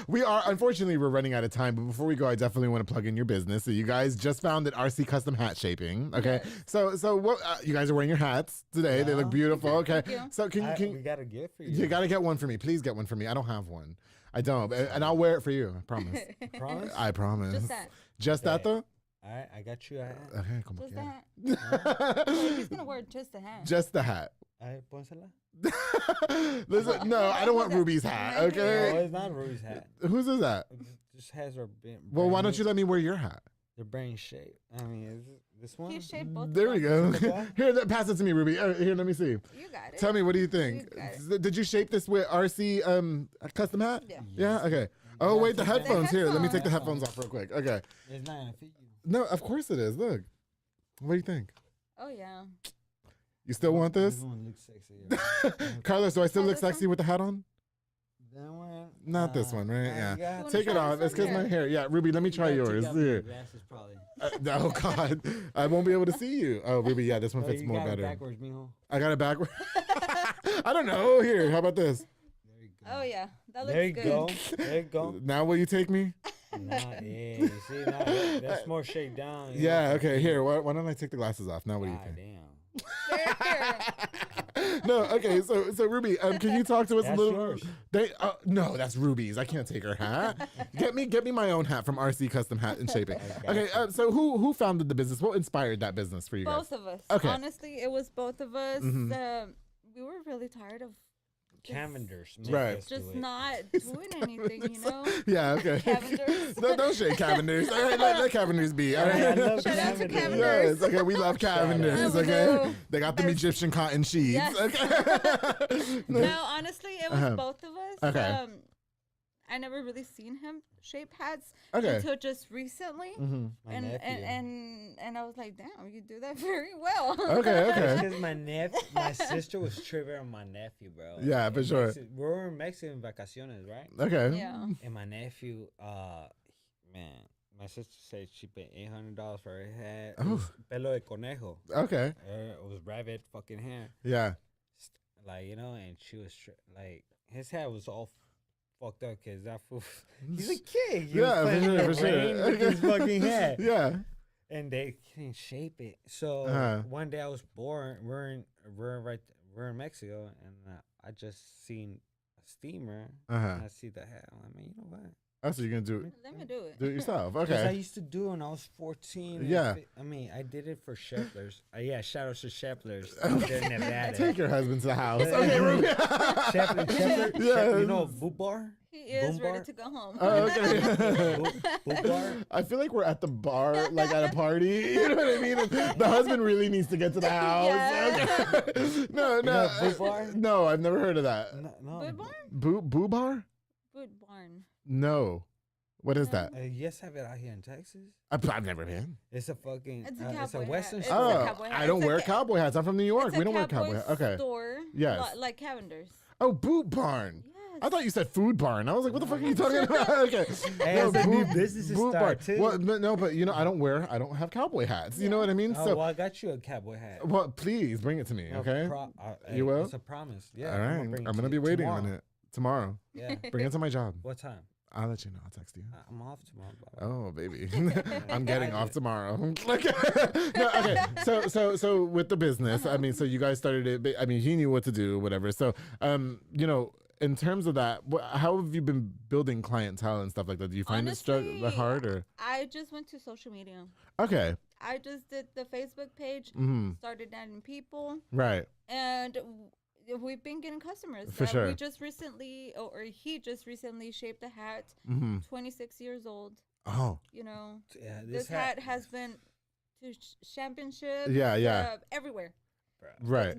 Unfortunately, we're running out of time. But before we go, I definitely want to plug in your business. So you guys just found at RC Custom Hat Shaping. Okay. Yes. So what? You guys are wearing your hats today. Yeah. They look beautiful. Okay. So can we got a gift for you? You got to get one for me. Please get one for me. I don't have one. I don't, and I'll wear it for you. I promise. Promise? I promise. Just that. Just that though. All right, I got you a hat. Okay, como just the hat. He's gonna wear just the hat. Just the hat. All right, pónsela. Listen, no, I don't want Ruby's hat. Okay. No, it's not Ruby's hat. Whose is that? It just has her. Well, why don't you let me wear your hat? They're brain shaped. I mean, This one? He shaped both. There we go. Here, pass it to me, Ruby. Here, let me see. You got it. Tell me, what do you think? Did you shape this with RC custom hat? Yeah. Yeah. Okay. Oh wait, the headphones. Here, let me take the headphones off real quick. Okay. It's not gonna fit you. No, of course it is. Look. What do you think? Oh yeah. You still want this? This one looks sexy. Carlos, do I still look sexy with the hat on? That one? Not this one, right? Yeah. Yeah. Take it off. It's because my hair. Yeah, Ruby, let me try yours. Here. Glasses, probably. Oh God, I won't be able to see you. Oh, Ruby, yeah, this one fits more better. Backwards, mijo. I got it backwards. I don't know. Here, how about this? There you go. Oh yeah, that looks There you good. go. There you go. Now will you take me? Nah, yeah. You see, now that's more shake down. Yeah. Okay. Here. Why don't I take the glasses off? Now what do you think? Damn. No, okay, so Ruby, can you talk to us That's a little? yours. No, that's Ruby's. I can't take her hat. Get me my own hat from RC Custom Hat and Shaping. Okay, so who founded the business? What inspired that business for you guys? Both of us. Okay. Honestly, it was both of us. Mhm. We were really tired of Cavenders. Right. just not doing anything, you know? Yeah, okay. Cavenders. No, don't shake Cavenders. All right, let Cavenders be. All right. I love Shout out to Cavenders. Cavenders. Yes, okay, we love Cavenders, We okay? do. They got them Egyptian cotton sheets. Yes. Okay. No, honestly, it was both of us. Okay. I never really seen him shape hats Okay. until just recently, Mhm. My and, nephew. and I was like, damn, you do that very well. Okay. Because my sister was tripping on my nephew, bro. Yeah, for sure. We were in Mexico in vacaciones, right? Okay. Yeah. And my nephew, man, my sister said she paid $800 for her hat. It Oh. was pelo de conejo. Okay. It was rabbit fucking hair. Yeah. Like, you know, and she was like, his hair was all fucked up because that fool, he's a kid. He was Yeah, playing in for the sure. rain with his fucking hair. Yeah. And they couldn't shape it. So one day I was bored. We're in Mexico, and I just seen a steamer. And I see the hat. I'm like, man, you know what? Oh, so you're gonna do it? Let me do it. Do it yourself. Because I Okay. used to do it when I was 14. Yeah. I mean, I did it for Sheplers. Yeah, shout out to Sheplers out there in Nevada. Take your husband to the house. Okay, Ruby. Sheplers. Yeah. You know, Boot Bar? He is Boom ready bar? to go home. Oh, okay. Boot Bar? I feel like we're at the bar, like at a party. You know what I mean? The husband really needs to get to the house. Yeah. Okay. No, You no. know Boot Bar? No, I've never heard of that. No. Boot barn? Boo bar? Boot barn. No. What is that? Yes, have it out here in Texas. I've never been. It's a fucking. It's a it's a cowboy Western hat. store. It's a Oh, cowboy hat. I don't It's wear like cowboy hats. I'm from New York. It's We a don't wear cowboy hats. Okay. store. Yes. Like Cavenders. Oh, boot barn. Yes. I thought you said food barn. I was like, what the fuck are you talking about? Okay. Hey, it's a new business to start, too. Well, no, but you know, I don't have cowboy hats. You know what I mean? Oh, So, well, I got you a cowboy hat. well, please bring it to me, No, okay? You will? It's a promise. Yeah. All right. bring it I'm to gonna be you waiting tomorrow. on it tomorrow. Yeah. Bring it to my job. What time? I'll let you know. I'll text you. I'm off tomorrow. Bro. Oh, baby. I'm getting off tomorrow. No, okay. So with the business, I mean, so you guys started it. I mean, he knew what to do, whatever. So, you know, in terms of that, how have you been building clientele and stuff like that? Do you find Honestly, it hard or? I just went to social media. Okay. I just did the Facebook page, started adding people, Right. and we've been getting customers. For sure. We just recently, or he just recently shaped a hat, 26 years old. Oh. You know, Yeah, this hat has been to championships. Yeah. Everywhere. Right.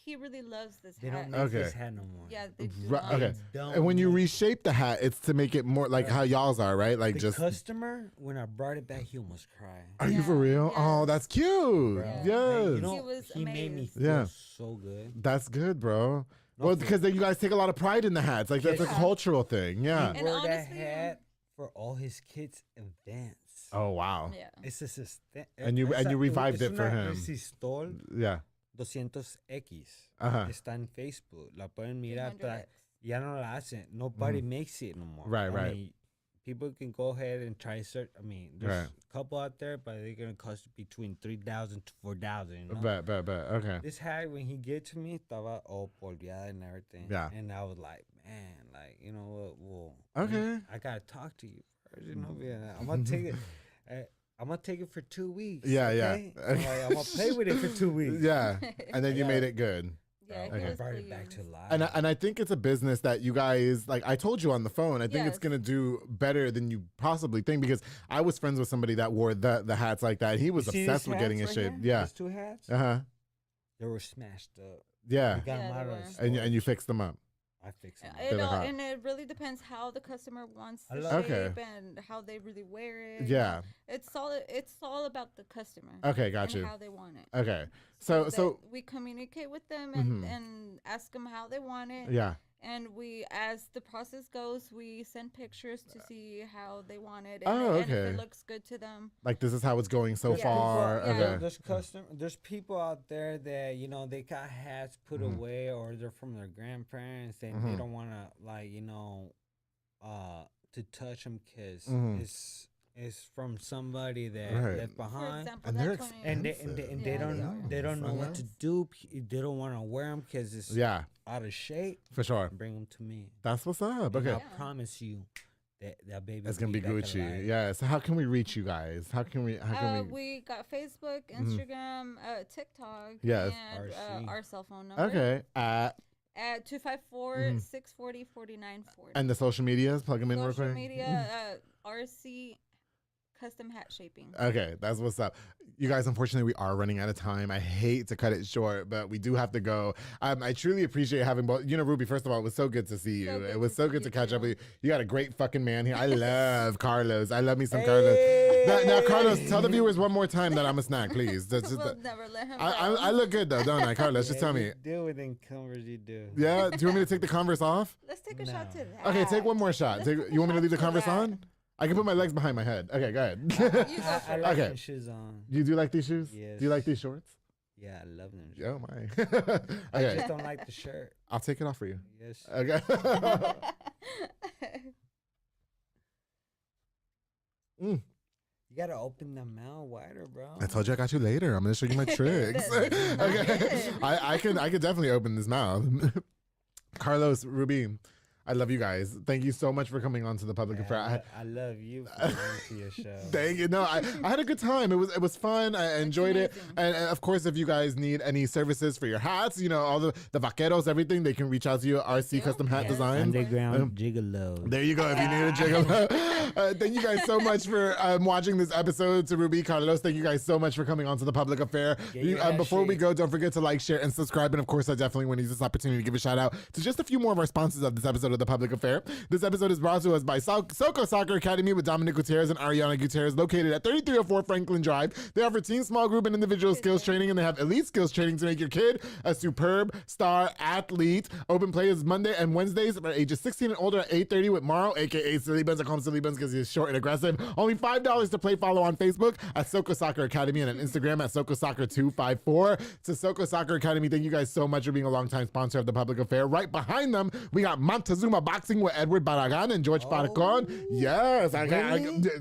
He really loves this They hat. don't make this hat no more. Yeah, they do Right, not. okay. Don't And when you make- reshape the hat, it's to make it more like how y'all's are, right? Like the just. customer, when I brought it back, he almost cried. Are you for real? Yeah. Oh, that's cute. Yeah. Yes. You He know, was he made me amazed. feel Yeah. so good. That's good, bro. No, Well, for- because then you guys take a lot of pride in the hats. Like that's a Yes. cultural thing. Yeah. He And wore that honestly, hat for all his kids' events. Oh wow. Yeah. It's just a And you revived it for him. Resistor Yeah. 200X. Ajá. Está en Facebook. La pueden mirar. 300X. Ya no la hacen. Nobody makes it no more. Right, I right. mean, people can go ahead and try search. I mean, there's Right. a couple out there, but they're gonna cost between $3,000 to $4,000. You know? Bet. Okay. This hat, when he gave to me, estaba all polviada and everything. Yeah. And I was like, man, like, you know what? Well, Okay. I gotta talk to you first. You know, yeah, I'm gonna take it. I'm gonna take it for 2 weeks. Yeah, okay? yeah. I'm gonna play with it for 2 weeks. Yeah. And then you Yeah. made it good. Yeah, bro. he was Brought it pleased. back to life. And I think it's a business that you guys, like I told you on the phone, I think it's going to do better than you possibly think, because I was friends with somebody that wore the hats like that. He was obsessed with getting in shape. Yeah. These 2 hats? Uh-huh. They were smashed up. Yeah. We got them out of the store. And you fixed them up. I fixed them. And it really depends how the customer wants the shape and how they really wear it. Yeah. It's all about the customer. Okay, got and you. how they want it. Okay. So So we communicate with them Mhm. and ask them how they want it. Yeah. And we, as the process goes, we send pictures to see how they want it. Oh, and if okay. it looks good to them. like this is how it's going so far. Okay. There's people out there that, you know, they got hats put away, or they're from their grandparents and they don't want to, like, you know, to touch them because it's from somebody that left behind. For example, And they're they don't know what to do. They don't want to wear them because it's out of shape. For sure. Bring them to me. That's what's up. And Okay. I promise you that baby. It's gonna be back Gucci. alive. Yeah. So how can we reach you guys? How can we? We got Facebook, Instagram, TikTok, Yes. and our cell phone number. Okay. At 254-640-4940. And the social medias, plug them in real quick. Social media, RC Custom Hat Shaping. Okay, that's what's up. You guys, unfortunately, we are running out of time. I hate to cut it short, but we do have to go. I truly appreciate having both. You know, Ruby, first of all, it was so good to see you. It was so good to catch up with you. You got a great fucking man here. I love Carlos. I love me some Carlos. Now, Carlos, tell the viewers one more time that I'm a snack, please. We'll never let him I look good, though, don't I, Carlos? Just tell me. Do it in Converse, you do. Yeah? Do you want me to take the Converse off? Let's take a shot to that. Okay, take one more shot. You want me to leave the Converse on? I can put my legs behind my head. Okay, go ahead. I like these shoes on. You do like these shoes? Yes. Do you like these shorts? Yeah, I love them. Oh my. I Okay. just don't like the shirt. I'll take it off for you. Yes. Okay. You gotta open the mouth wider, bro. I told you I got you later. I'm gonna show you my tricks. Okay. I can definitely open this mouth. Carlos, Ruby, I love you guys. Thank you so much for coming on to the Public Affair. I love you for coming to your show. Thank you. No, I had a good time. It was fun. I enjoyed it. And of course, if you guys need any services for your hats, you know, all the vaqueros, everything, they can reach out to you at RC Custom Hat Design. Underground Gigolo. There you go. If you need a gigolo. Thank you guys so much for watching this episode. To Ruby, Carlos, thank you guys so much for coming on to the Public Affair. Before we go, don't forget to like, share, and subscribe. And of course, I definitely want to use this opportunity to give a shout out to just a few more of our sponsors of this episode of the Public Affair. This episode is brought to us by Soko Soccer Academy with Dominic Gutierrez and Ariana Gutierrez, located at 3304 Franklin Drive. They offer team, small group, and individual skills training, and they have elite skills training to make your kid a superb star athlete. Open play is Monday and Wednesdays for ages 16 and older at 8:30 with Morrow, aka Silly Buns. I call him Silly Buns because he's short and aggressive. Only $5 to play. Follow on Facebook at Soko Soccer Academy and on Instagram at Soko Soccer 254. To Soko Soccer Academy, thank you guys so much for being a longtime sponsor of the Public Affair. Right behind them, we got Montezuma Boxing with Edward Barragan and George Falcon. Yes,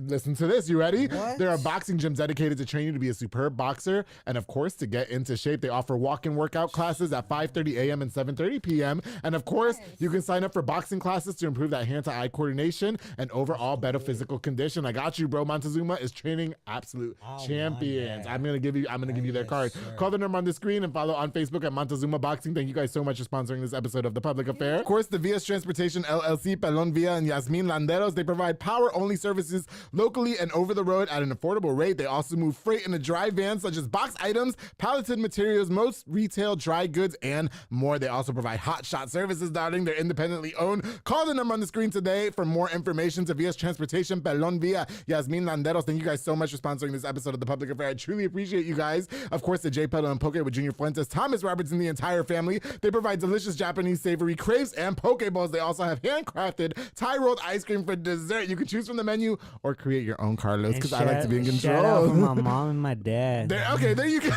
listen to this. You ready? What? There are boxing gyms dedicated to train you to be a superb boxer, and of course, to get into shape, they offer walk-in workout classes at 5:30 a.m. and 7:30 p.m. And of course, you can sign up for boxing classes to improve that hand-to-eye coordination and overall better physical condition. I got you, bro. Montezuma is training absolute champions. I'm gonna give you their card. Call the number on the screen and follow on Facebook at Montezuma Boxing. Thank you guys so much for sponsoring this episode of the Public Affair. Of course, the VS Transportation LLC, Pelon Villa and Yasmin Landeros, they provide power-only services locally and over the road at an affordable rate. They also move freight in a dry van, such as box items, palleted materials, most retail dry goods, and more. They also provide hot shot services, darling. They're independently owned. Call the number on the screen today for more information. To VS Transportation, Pelon Villa, Yasmin Landeros. Thank you guys so much for sponsoring this episode of the Public Affair. I truly appreciate you guys. Of course, the J Pedal and Poke with Junior Fuentes, Thomas Roberts, and the entire family. They provide delicious Japanese savory crepes and poke bowls. They also have handcrafted Thai rolled ice cream for dessert. You can choose from the menu or create your own, Carlos, because I like to be in control. Shout out for my mom and my dad. There you go.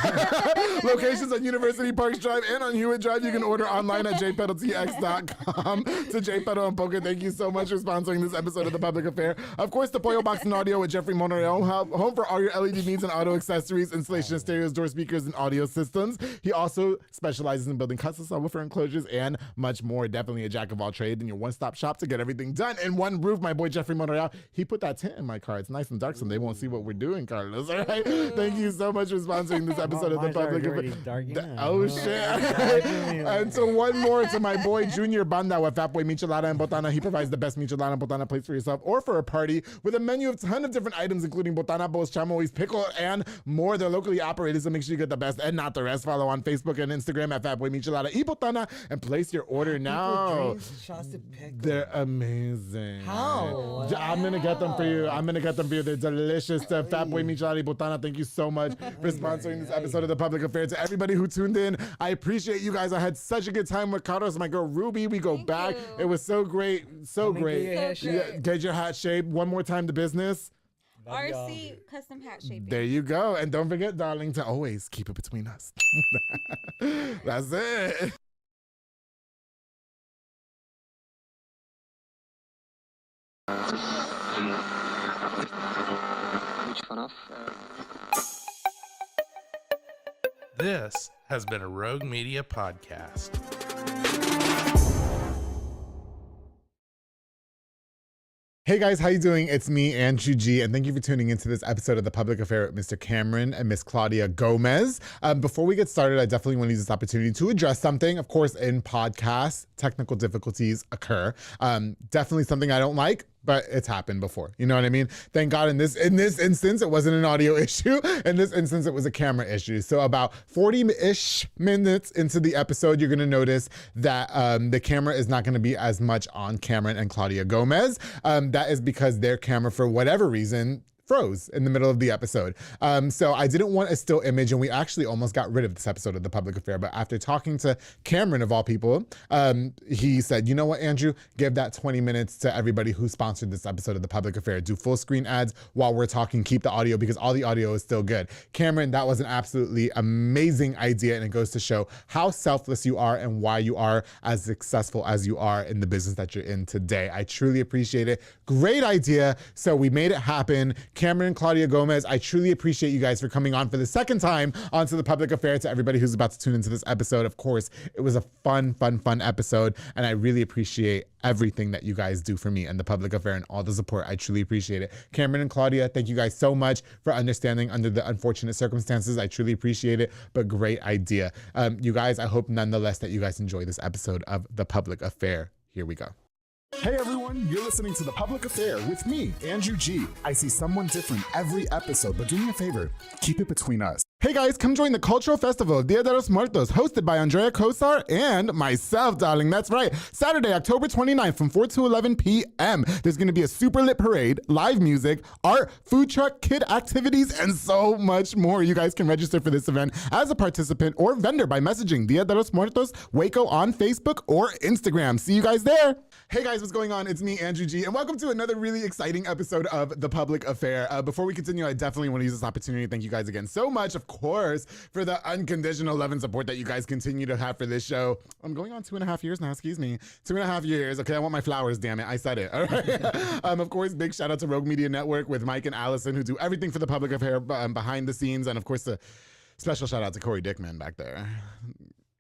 Locations on University Parks Drive and on Hewitt Drive. You can order online at jpedaltx.com. To J Pedal and Poke, thank you so much for sponsoring this episode of the Public Affair. Of course, the Pollo Box and Audio with Jeffrey Monreal, home for all your LED needs and auto accessories, installation of stereos, door speakers, and audio systems. He also specializes in building custom subwoofer enclosures and much more. Definitely a jack of all trades. Shade and your one-stop shop to get everything done in one roof. My boy Jeffrey Monreal, he put that tint in my car. It's nice and dark, so they won't see what we're doing, Carlos. All right. Thank you so much for sponsoring this episode of the Public. Oh shit! And so one more to my boy Junior Banda with Fat Boy Michelada and Botana. He provides the best michelada and botana plates for yourself or for a party with a menu of a ton of different items, including botana bowls, chamois, pickle, and more. They're locally operated, so make sure you get the best and not the rest. Follow on Facebook and Instagram at Fat Boy Michelada y Botana and place your order now. They're amazing. How? I'm gonna get them for you. They're delicious. Fat Boy Michelada y Botana, thank you so much for sponsoring this episode of The Public Affair. To everybody who tuned in, I appreciate you guys. I had such a good time with Carlos, my girl Ruby. We go back. It was so great. So great. Get your hat shaved. One more time to business. RC custom hat shaping. There you go. And don't forget, darling, to always keep it between us. That's it. This has been a Rogue Media podcast. Hey guys, how you doing? It's me, Andrew G, and thank you for tuning into this episode of The Public Affair with Mr. Cameron and Miss Claudia Gomez. Before we get started, I definitely want to use this opportunity to address something. Of course, in podcasts, technical difficulties occur. Definitely something I don't like, but it's happened before. You know what I mean? Thank God in this instance, it wasn't an audio issue. In this instance, it was a camera issue. So about 40-ish minutes into the episode, you're gonna notice that the camera is not gonna be as much on Cameron and Claudia Gomez. That is because their camera, for whatever reason, froze in the middle of the episode. So I didn't want a still image, and we actually almost got rid of this episode of The Public Affair. But after talking to Cameron, of all people, he said, you know what, Andrew, give that 20 minutes to everybody who sponsored this episode of The Public Affair. Do full screen ads while we're talking, keep the audio, because all the audio is still good. Cameron, that was an absolutely amazing idea, and it goes to show how selfless you are and why you are as successful as you are in the business that you're in today. I truly appreciate it. Great idea. So we made it happen. Cameron and Claudia Gomez, I truly appreciate you guys for coming on for the second time onto The Public Affair. To everybody who's about to tune into this episode, of course, it was a fun episode, and I really appreciate everything that you guys do for me and The Public Affair and all the support. I truly appreciate it. Cameron and Claudia, thank you guys so much for understanding under the unfortunate circumstances. I truly appreciate it, but great idea. You guys, I hope nonetheless that you guys enjoy this episode of The Public Affair. Here we go. Hey everyone, you're listening to The Public Affair with me, Andrew G. I see someone different every episode, but do me a favor, keep it between us. Hey guys, come join the Cultural Festival Dia de los Muertos, hosted by Andrea Kosar and myself, darling. That's right. Saturday, October 29th from 4 to 11 p.m. There's going to be a super lit parade, live music, art, food truck, kid activities, and so much more. You guys can register for this event as a participant or vendor by messaging Dia de los Muertos Waco on Facebook or Instagram. See you guys there. Hey guys, what's going on? It's me, Andrew G, and welcome to another really exciting episode of The Public Affair. Before we continue, I definitely want to use this opportunity to thank you guys again so much, of course, for the unconditional love and support that you guys continue to have for this show. I'm going on 2.5 years now, excuse me. 2.5 years. Okay, I want my flowers, damn it. I said it, all right? Of course, big shout out to Rogue Media Network with Mike and Allison, who do everything for The Public Affair behind the scenes, and of course, a special shout out to Corey Dickman back there.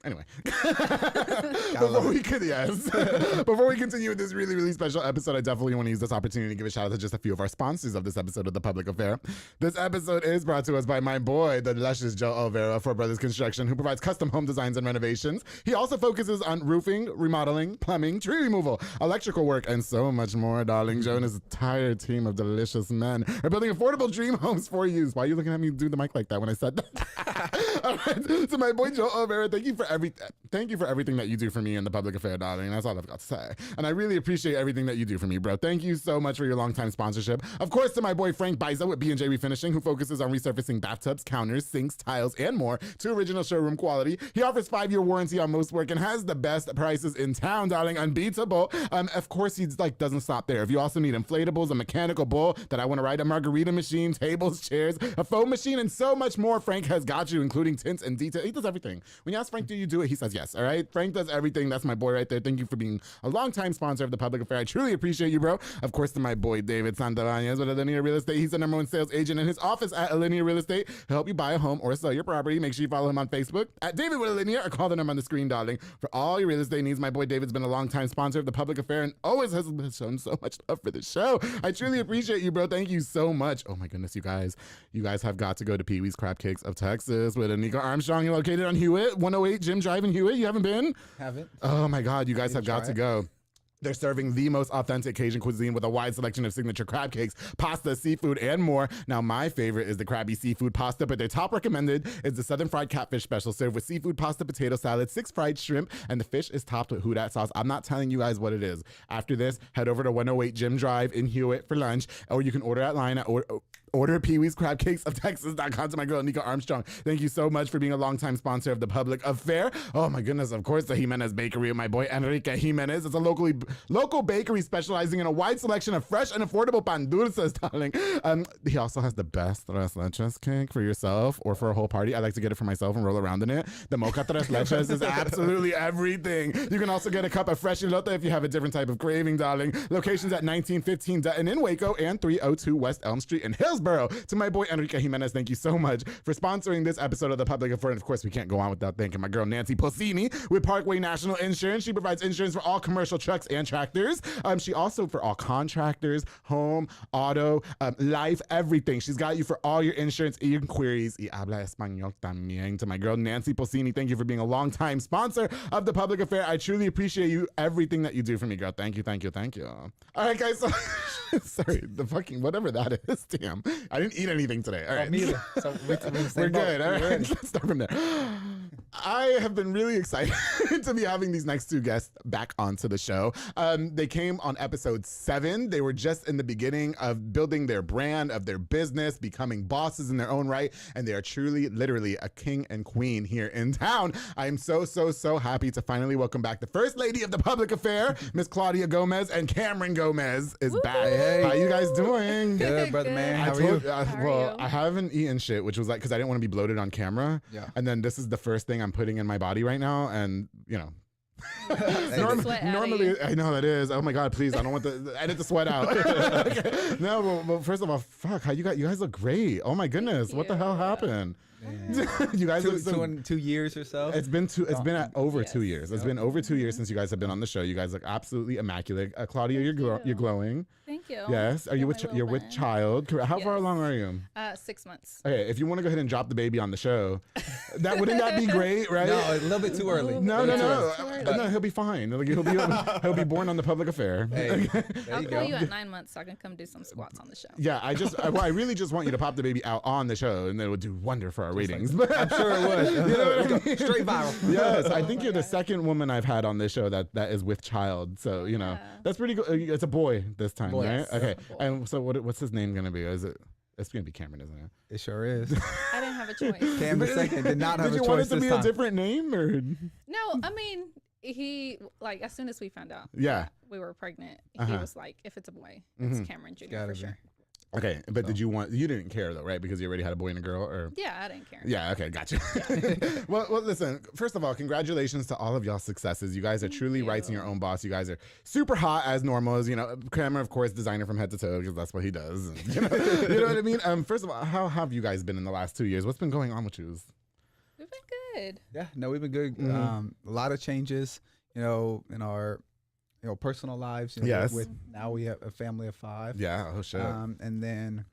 Anyway, before we continue with this really special episode, I definitely want to use this opportunity to give a shout out to just a few of our sponsors of this episode of The Public Affair. This episode is brought to us by my boy, the luscious Joe Olvera, Four Brothers Construction, who provides custom home designs and renovations. He also focuses on roofing, remodeling, plumbing, tree removal, electrical work, and so much more. Darling Joe and his entire team of delicious men are building affordable dream homes for you. Why are you looking at me do the mic like that when I said that? All right, so my boy Joe Olvera, thank you for everything that you do for me in The Public Affair, darling. That's all I've got to say. And I really appreciate everything that you do for me, bro. Thank you so much for your longtime sponsorship. Of course, to my boy Frank Biza with B&J Refinishing, who focuses on resurfacing bathtubs, counters, sinks, tiles, and more to original showroom quality. He offers 5-year warranty on most work and has the best prices in town, darling. Unbeatable. Of course, he doesn't stop there. If you also need inflatables, a mechanical bull that I want to ride, a margarita machine, tables, chairs, a foam machine, and so much more, Frank has got you, including detailing tints and detail. He does everything. When you ask Frank, do you do it? He says yes. All right. Frank does everything. That's my boy right there. Thank you for being a longtime sponsor of The Public Affair. I truly appreciate you, bro. Of course, to my boy David Santabanez with Alinea Real Estate. He's the #1 sales agent in his office at Alinea Real Estate. He'll help you buy a home or sell your property. Make sure you follow him on Facebook at David with Alinea or call the number on the screen, darling. For all your real estate needs, my boy David's been a longtime sponsor of The Public Affair and always has shown so much love for the show. I truly appreciate you, bro. Thank you so much. Oh my goodness, you guys have got to go to Pee Wee's Crab Cakes of Texas with Anika Armstrong. You're located on Hewitt, 108 Jim Drive in Hewitt. You haven't been? Haven't. Oh my God, you guys have got to go. They're serving the most authentic Cajun cuisine with a wide selection of signature crab cakes, pasta, seafood, and more. Now, my favorite is the crabby seafood pasta, but their top recommended is the Southern Fried Catfish Special, served with seafood, pasta, potato salad, 6 fried shrimp, and the fish is topped with Houdat sauce. I'm not telling you guys what it is. After this, head over to 108 Jim Drive in Hewitt for lunch, or you can order at line at order Pee Wee's Crab Cakes of Texas.com. To my girl, Anika Armstrong. Thank you so much for being a longtime sponsor of The Public Affair. Oh my goodness, of course, the Jimenez Bakery of my boy Enrique Jimenez. It's a local bakery specializing in a wide selection of fresh and affordable pan dulces, darling. He also has the best tres leches cake for yourself or for a whole party. I like to get it for myself and roll around in it. The mocha tres leches is absolutely everything. You can also get a cup of fresh elote if you have a different type of craving, darling. Locations at 1915 Dutton in Waco and 302 West Elm Street in Hillsborough. To my boy Enrique Jimenez, thank you so much for sponsoring this episode of The Public Affair. And of course, we can't go on without thanking my girl Nancy Pulsini with Parkway National Insurance. She provides insurance for all commercial trucks and tractors. She also for all contractors, home, auto, life, everything. She's got you for all your insurance inquiries. Y habla español también. To my girl Nancy Pulsini, thank you for being a longtime sponsor of The Public Affair. I truly appreciate you, everything that you do for me, girl. Thank you, thank you, thank you. All right, guys. So, sorry, the fucking whatever that is. Damn, I didn't eat anything today. All right, so we're good. All right, let's start from there. I have been really excited to be having these next two guests back onto the show. They came on episode 7. They were just in the beginning of building their brand, of their business, becoming bosses in their own right, and they are truly, literally a king and queen here in town. I am so happy to finally welcome back the first lady of The Public Affair, Miss Claudia Gomez, and Cameron Gomez is back. Hey. How you guys doing? Good, brother, man. How are you? Well, I haven't eaten shit, which was like, because I didn't want to be bloated on camera. Yeah. And then this is the first thing I'm putting in my body right now, and you know. Normally, I know that is. Oh my God, please! I don't want to edit the sweat out. Okay. No, well, first of all, fuck! How you guys look great. Oh my goodness, what the hell happened? You guys look 2 years or so. It's been over 2 years. It's been over 2 years since you guys have been on the show. You guys look absolutely immaculate. Claudia, you're glowing. Thank you. Yes. Are you with child? How far along are you? 6 months. Okay, if you want to go ahead and drop the baby on the show, wouldn't that be great, right? No, a little bit too early. No. He'll be fine. Like, he'll be born on The Public Affair. Hey, I'll call you at 9 months so I can come do some squats on the show. Yeah, I really just want you to pop the baby out on the show, and then it would do wonder for our ratings. I'm sure it would. You know what I mean? Straight viral. Yes, I think you're the second woman I've had on this show that is with child. So you know that's pretty good. It's a boy this time, right? Yes. Okay. And so what's his name gonna be? Is it? It's gonna be Cameron, isn't it? It sure is. I didn't have a choice. Cameron second did not have a choice. Did you want it to be a different name or? No, I mean he as soon as we found out. We were pregnant. He was like, if it's a boy, it's Cameron Jr. for sure. Okay, but you didn't care though, right? Because you already had a boy and a girl, or? Yeah, I didn't care. Yeah, okay, gotcha. Yeah. well, listen, first of all, congratulations to all of y'all's successes. You guys are truly writing your own boss. You guys are super hot as normal. As, you know, Cameron, of course, designer from head to toe, because that's what he does. And, you know what I mean? First of all, how have you guys been in the last 2 years? What's been going on with you? We've been good. Yeah, no, we've been good. A lot of changes, you know, in our personal lives. Yes. Now we have a family of 5. Yeah. Oh shit. And then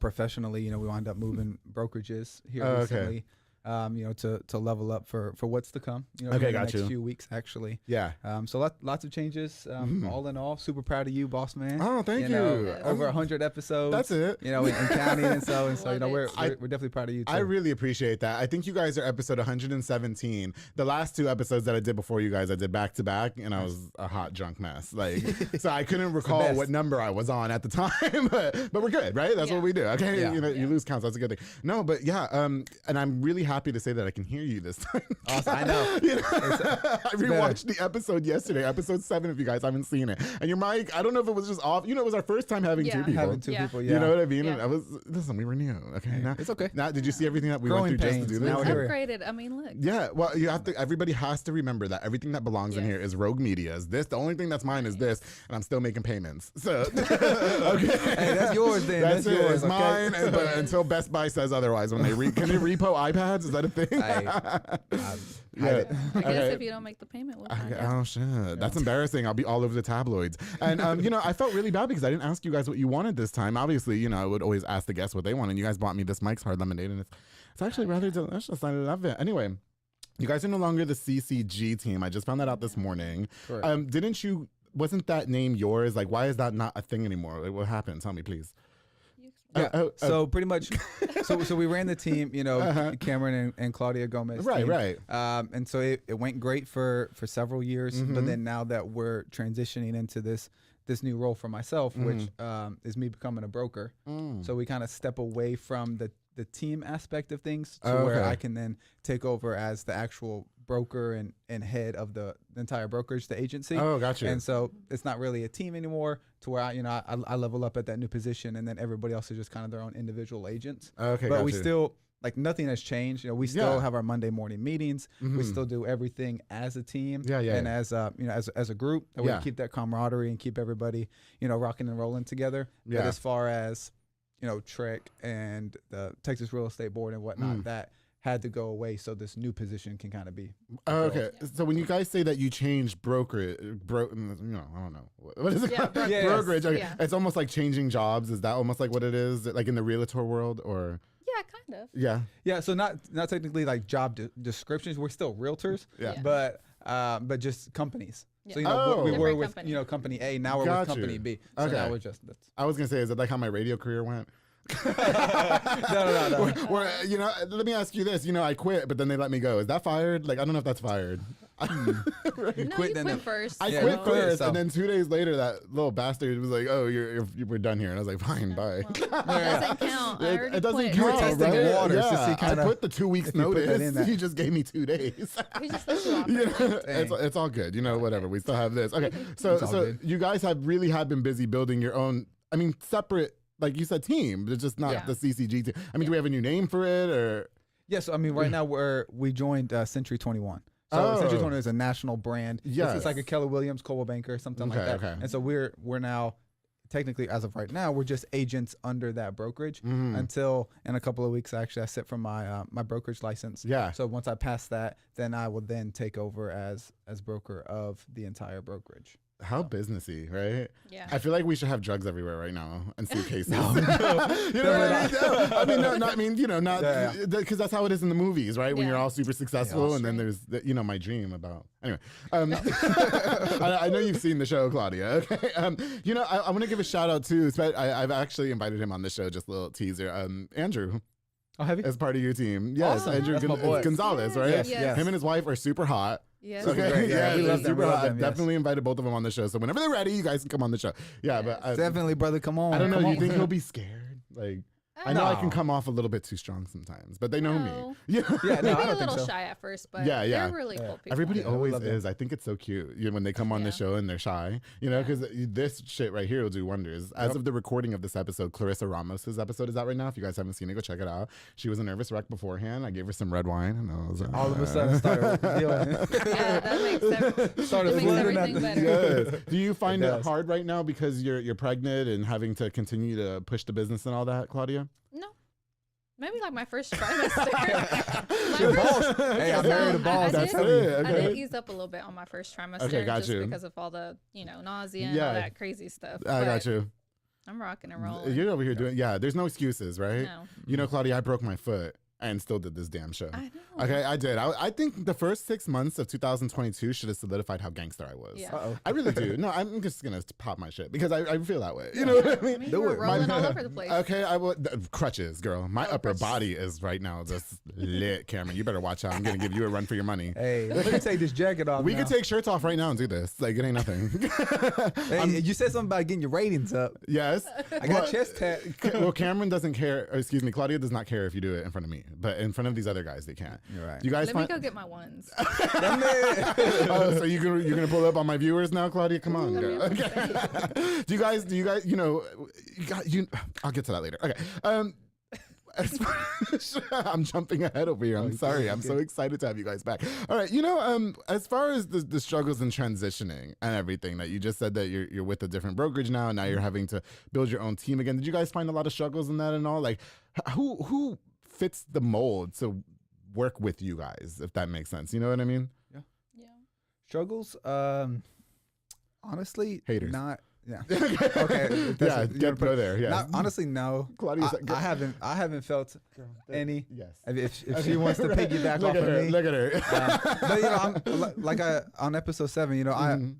professionally, we wound up moving brokerages here recently. To level up for what's to come. Okay, in the got next few weeks actually. Yeah. So lots of changes. All in all, super proud of you, boss man. Oh, thank you. Over 100 episodes. That's it. In county and so we're definitely proud of you too. I really appreciate that. I think you guys are episode 117. The last 2 episodes that I did before you guys, I did back to back, and I was a hot drunk mess. Like, so I couldn't recall what number I was on at the time. but we're good, right? That's what we do. Okay, you lose counts. That's a good thing. No, but yeah. And I'm really happy happy to say that I can hear you this time. Awesome. I know. I rewatched the episode yesterday, episode 7, if you guys haven't seen it. And your mic, I don't know if it was just off. It was our first time having two people. You know what I mean? And listen, we were new. Okay, now it's okay. Now, did you see everything that we went through just to do this? It's upgraded. I mean, look. Yeah, well, you have to. Everybody has to remember that everything that belongs in here is Rogue Media's. The only thing that's mine is this, and I'm still making payments. So, okay, hey, that's yours then. That's yours. It's mine. But until Best Buy says otherwise, when they can they repo iPads? Is that a thing? I guess if you don't make the payment, we'll find out. Oh shit, that's embarrassing. I'll be all over the tabloids. And I felt really bad because I didn't ask you guys what you wanted this time. Obviously, I would always ask the guests what they want, and you guys bought me this Mike's Hard Lemonade, and it's actually rather delicious. I love it. Anyway, you guys are no longer the CCG team. I just found that out this morning. Wasn't that name yours? Like, why is that not a thing anymore? Like, what happened? Tell me, please. Yeah. So pretty much, so we ran the team, Cameron and Claudia Gomez. Right. And so it went great for several years, but then now that we're transitioning into this new role for myself, which is me becoming a broker. So we kind of step away from the team aspect of things to where I can then take over as the actual broker and head of the entire brokerage, the agency. Oh, gotcha. And so it's not really a team anymore to where I level up at that new position, and then everybody else is just kind of their own individual agents. Okay, but we still, like, nothing has changed. We still have our Monday morning meetings. Mm-hmm. We still do everything as a team. And as as a group, that we keep that camaraderie and keep everybody rocking and rolling together. But as far as Trek and the Texas Real Estate Board and whatnot, that had to go away so this new position can kind of be. Okay, so when you guys say that you changed brokerage, I don't know what is it? Brokerage. Okay. It's almost like changing jobs. Is that almost like what it is, like in the realtor world, or? Yeah, kind of. Yeah. So not technically like job descriptions. We're still realtors. But just companies. So we were with company. Company A. Now we're with company B. So now we're just. I was gonna say, is it like how my radio career went? No. Let me ask you this. I quit, but then they let me go. Is that fired? Like, I don't know if that's fired. No, you quit first. I quit first, and then 2 days later, that little bastard was like, "Oh, we're done here," and I was like, "Fine, bye." Well, it doesn't count. It doesn't You were testing the waters to see I put the 2 weeks notice. He just gave me 2 days. He just let you off. It's all good. Whatever. We still have this. Okay, so you guys have been busy building your own. I mean, separate. Like you said, team. It's just not the CCG team. I mean, do we have a new name for it, or? Yes. I mean, right now we joined Century 21. So Century 21 is a national brand. Yes. It's like a Keller Williams, Coldwell Banker, something like that. Okay. And so we're now, technically, as of right now, we're just agents under that brokerage until in a couple of weeks. Actually, I sit for my my brokerage license. Yeah. So once I pass that, then I will then take over as broker of the entire brokerage. How businessy, right? Yeah. I feel like we should have drugs everywhere right now and suitcases. You know what I mean? No. I mean, not because that's how it is in the movies, right? When you're all super successful, and then there's my dream about. Anyway, I know you've seen the show, Claudia. Okay, I want to give a shout out to. I've actually invited him on the show. Just a little teaser. Andrew. Oh, have you? As part of your team, yes, awesome. Andrew Gonzalez, right? Yes. Him and his wife are super hot. Yes. Okay. We love them. I've definitely invited both of them on the show. So whenever they're ready, you guys can come on the show. Yeah, but definitely, brother, come on. I don't know. Do you think he'll be scared? Like, I know I can come off a little bit too strong sometimes, but they know me. Yeah, no, I don't a think little so. shy at first, but they're really cool people. Everybody always is. I think it's so cute when they come on the show and they're shy, because this shit right here will do wonders. As of the recording of this episode, Clarissa Ramos's episode is out right now. If you guys haven't seen it, go check it out. She was a nervous wreck beforehand. I gave her some red wine, and I was all of a sudden started feeling. That makes everything better. Yes. Do you find it hard right now because you're pregnant and having to continue to push the business and all that, Claudia? No. Maybe like my first trimester. Hey, I married a boss. That's it. I did ease up a little bit on my first trimester. Okay, got you. Because of all the, nausea and all that crazy stuff. I got you. I'm rocking and rolling. You're over here doing, there's no excuses, right? No. Claudia, I broke my foot and still did this damn show. I know. Okay, I did. I think the first 6 months of 2022 should have solidified how gangster I was. Yeah. I really do. No, I'm just going to pop my shit because I feel that way. You know what I mean? You were rolling all over the place. Okay, crutches, girl. My upper body is right now just lit, Cameron. You better watch out. I'm going to give you a run for your money. Hey, let me take this jacket off. We can take shirts off right now and do this. Like, it ain't nothing. Hey, you said something about getting your ratings up. Yes. I got chest tat. Well, Cameron doesn't care. Or excuse me, Claudia does not care if you do it in front of me. but in front of these other guys, they can't. You're right. Do you guys Let me go get my ones. Oh, so you're gonna pull up on my viewers now, Claudia? Come on, girl. Okay. Do you guys? I'll get to that later. Okay. I'm jumping ahead over here. I'm sorry. I'm so excited to have you guys back. All right. As far as the struggles in transitioning and everything that you just said that you're with a different brokerage now, and now you're having to build your own team again. Did you guys find a lot of struggles in that and all? Like, who fits the mold to work with you guys, if that makes sense? You know what I mean? Yeah. Struggles. Honestly, haters. Not. Yeah. Okay. Yeah. Go there. Yeah. Honestly, no. Claudia's I haven't felt any. Yes. If she wants to piggyback off of me, look at her. But I'm on episode 7.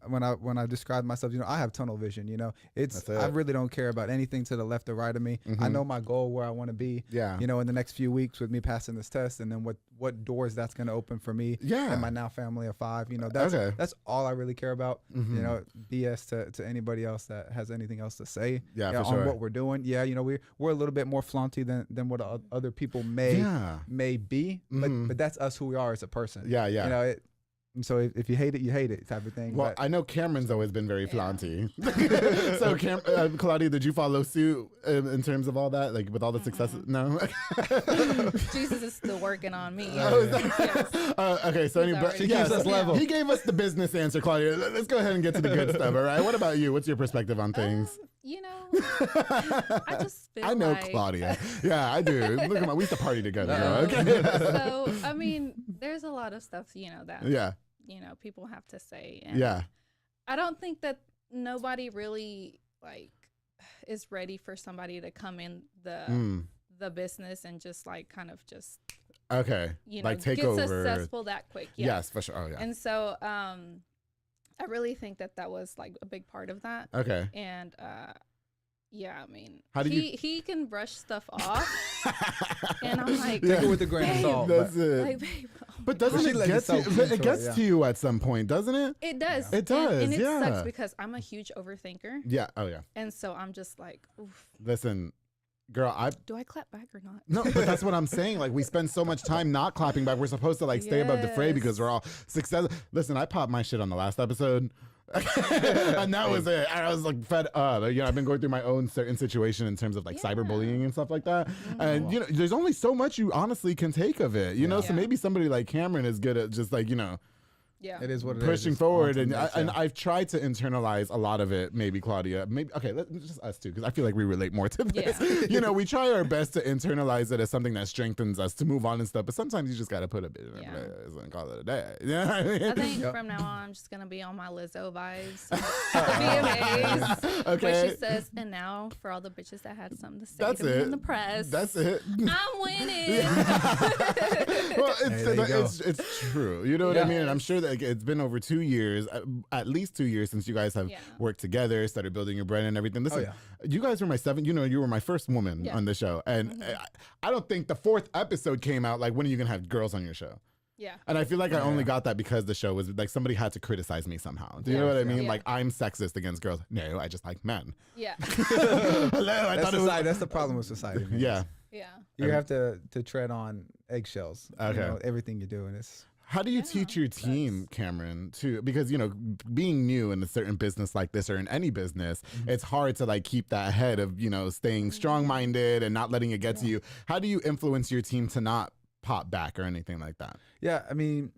When I described myself, I have tunnel vision. I really don't care about anything to the left or right of me. I know my goal, where I want to be. Yeah. In the next few weeks with me passing this test, and then what doors that's going to open for me. Yeah. And my now family of 5. That's all I really care about. BS to anybody else that has anything else to say on what we're doing. We're a little bit more flaunty than what other people may be, but that's us, who we are as a person. So if you hate it type of thing. Well, I know Cameron's always been very flaunty. So Claudia, did you follow suit in terms of all that, like with all the successes? No. Jesus is still working on me. Okay, so she keeps us level. He gave us the business answer, Claudia. Let's go ahead and get to the good stuff. All right. What about you? What's your perspective on things? I just feel I know like Claudia. Yeah, I do. Look at we used to party together. Okay. So I mean, there's a lot of stuff that people have to say. And I don't think that nobody really is ready for somebody to come in the business and just take get over. Successful that quick. Yes, for sure. Oh yeah. And so I really think that was a big part of that. Okay. And I mean, he can brush stuff off, and I'm like, take it with a grain of salt. That's it. Babe, but doesn't it get to you? It gets to you at some point, doesn't it? It does. It does. And it sucks because I'm a huge overthinker. Yeah. Oh yeah. And so I'm just like, oof. Listen, girl, do I clap back or not? No, but that's what I'm saying. Like, we spend so much time not clapping back. We're supposed to stay above the fray because we're all successful. Listen, I popped my shit on the last episode. And that was it. I was fed up. I've been going through my own certain situation in terms of cyberbullying and stuff like that. And there's only so much you honestly can take of it. So maybe somebody like Cameron is good at just it is what it pushing forward, and I've tried to internalize a lot of it. Maybe Claudia, just us two, because I feel like we relate more to this. We try our best to internalize it as something that strengthens us to move on and stuff. But sometimes you just got to put a bit in and call it a day. You know what I mean? I think from now on, I'm just gonna be on my Lizzo vibes. VMAs, okay. Where she says, "And now for all the bitches that had something to say That's to it. me in the press, that's it. I'm winning." Well, it's true. You know what I mean? And I'm sure that it's been over 2 years, at least 2 years, since you guys have worked together, started building your brand and everything. Listen, you guys were my you were my first woman on the show. And I don't think the 4th episode came out when are you going to have girls on your show? Yeah. And I feel like I only got that because the show was somebody had to criticize me somehow. Do you know what I mean? Yeah. I'm sexist against girls. No, I just like men. Yeah. Hello, I thought it was... That's the problem with society, man. Yeah. Yeah. You have to tread on eggshells. Okay. Everything you do, and it's... How do you teach your team, Cameron, because, being new in a certain business like this or in any business, it's hard to keep that ahead of, staying strong-minded and not letting it get to you. How do you influence your team to not pop back or anything like that? Yeah, I mean,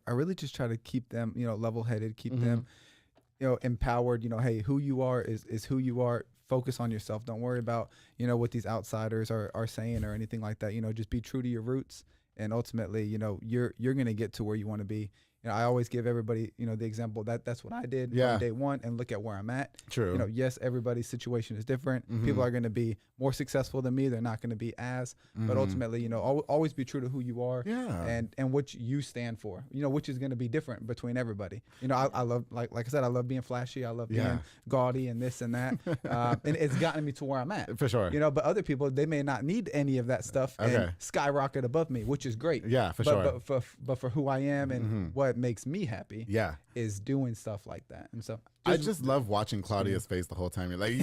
I really just try to keep them, level-headed, keep them, empowered. Hey, who you are is who you are. Focus on yourself. Don't worry about, what these outsiders are saying or anything like that. Just be true to your roots. And ultimately, you're going to get to where you want to be. I always give everybody, the example that's what I did on day one, and look at where I'm at. True. Yes, everybody's situation is different. People are going to be more successful than me. They're not going to be as, but ultimately, always be true to who you are and what you stand for, which is going to be different between everybody. I love, like I said, I love being flashy. I love being gaudy and this and that. And it's gotten me to where I'm at. For sure. But other people, they may not need any of that stuff and skyrocket above me, which is great. Yeah, for sure. But for who I am and what what makes me happy. Yeah. Is doing stuff like that. And so I just love watching Claudia's face the whole time. You're like,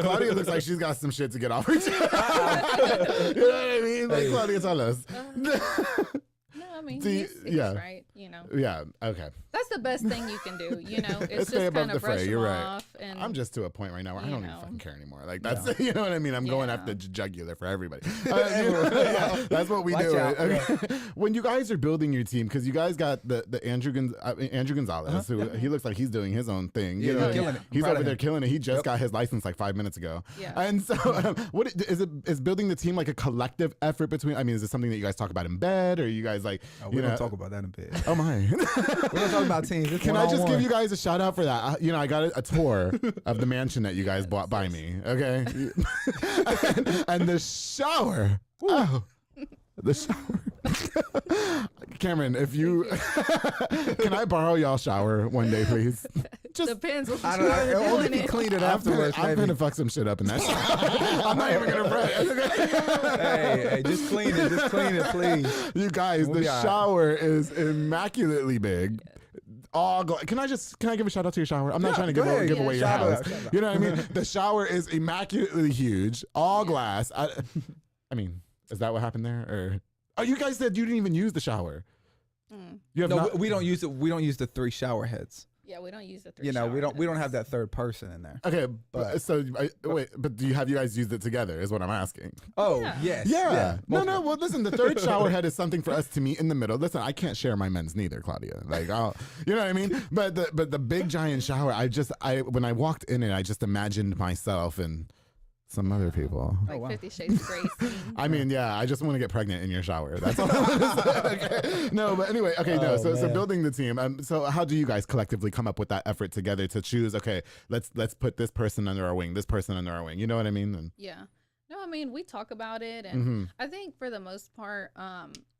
Claudia looks like she's got some shit to get off her chest. You know what I mean? Like, Claudia, tell us. No, I mean, he's right, you know. Yeah, okay. That's the best thing you can do, you know. It's stay just above kind the of brush fray. them You're off. right. And, I'm just to a point right now where I don't even fucking care anymore. Like, that's, Yeah. you know what I mean? I'm going after the jugular for everybody. Yeah, that's what we do. Okay. When you guys are building your team, because you guys got the Andrew Gonzalez, who he looks like he's doing his own thing. You know, killing it. He's over there killing it. He just got his license like 5 minutes ago. Yeah. And so, what is building the team like a collective effort between? I mean, is it something that you guys talk about in bed, or you guys like? We don't talk about that in bed. Oh my! We don't talk about teams. It's Can I just one-on-one. give you guys a shout out for that? You know, I got a tour of the mansion that you guys bought by me. Okay, and the shower. Oh, the shower. Cameron, if you can I borrow y'all's shower one day, please? Just depends what I don't know. you're Only doing can it. clean it afterwards. I'm gonna fuck some shit up in that shower. I'm not even gonna front. Hey, just clean it. Just clean it, please. You guys, We'll the be all right. shower is immaculately big. Can I give a shout out to your shower? I'm not trying to give away your Shout house. out, shout out. You know what I mean? The shower is immaculately huge, all glass. I mean, is that what happened there? Or oh, you guys said you didn't even use the shower. You have No, not, we don't use it. We don't use the 3 shower heads. Yeah, we don't use the 3 You know, we shower don't have that third person in there. Okay, but so wait, but do you guys used it together? Is what I'm asking. Oh, Yeah. yes. Yeah. No. multiple. Well, listen. The third shower head is something for us to meet in the middle. Listen, I can't share my men's neither, Claudia. Like, you know what I mean. But the big giant shower, when I walked in it, I just imagined myself and some other people. Like 50 Shades of Grey scene. I mean, yeah, I just want to get pregnant in your shower. That's all I want to say. Okay. No, but anyway, okay, no. So building the team. So how do you guys collectively come up with that effort together to choose? Okay, let's put this person under our wing, this person under our wing. You know what I mean? And, Yeah. No, I mean, we talk about it. And I think for the most part,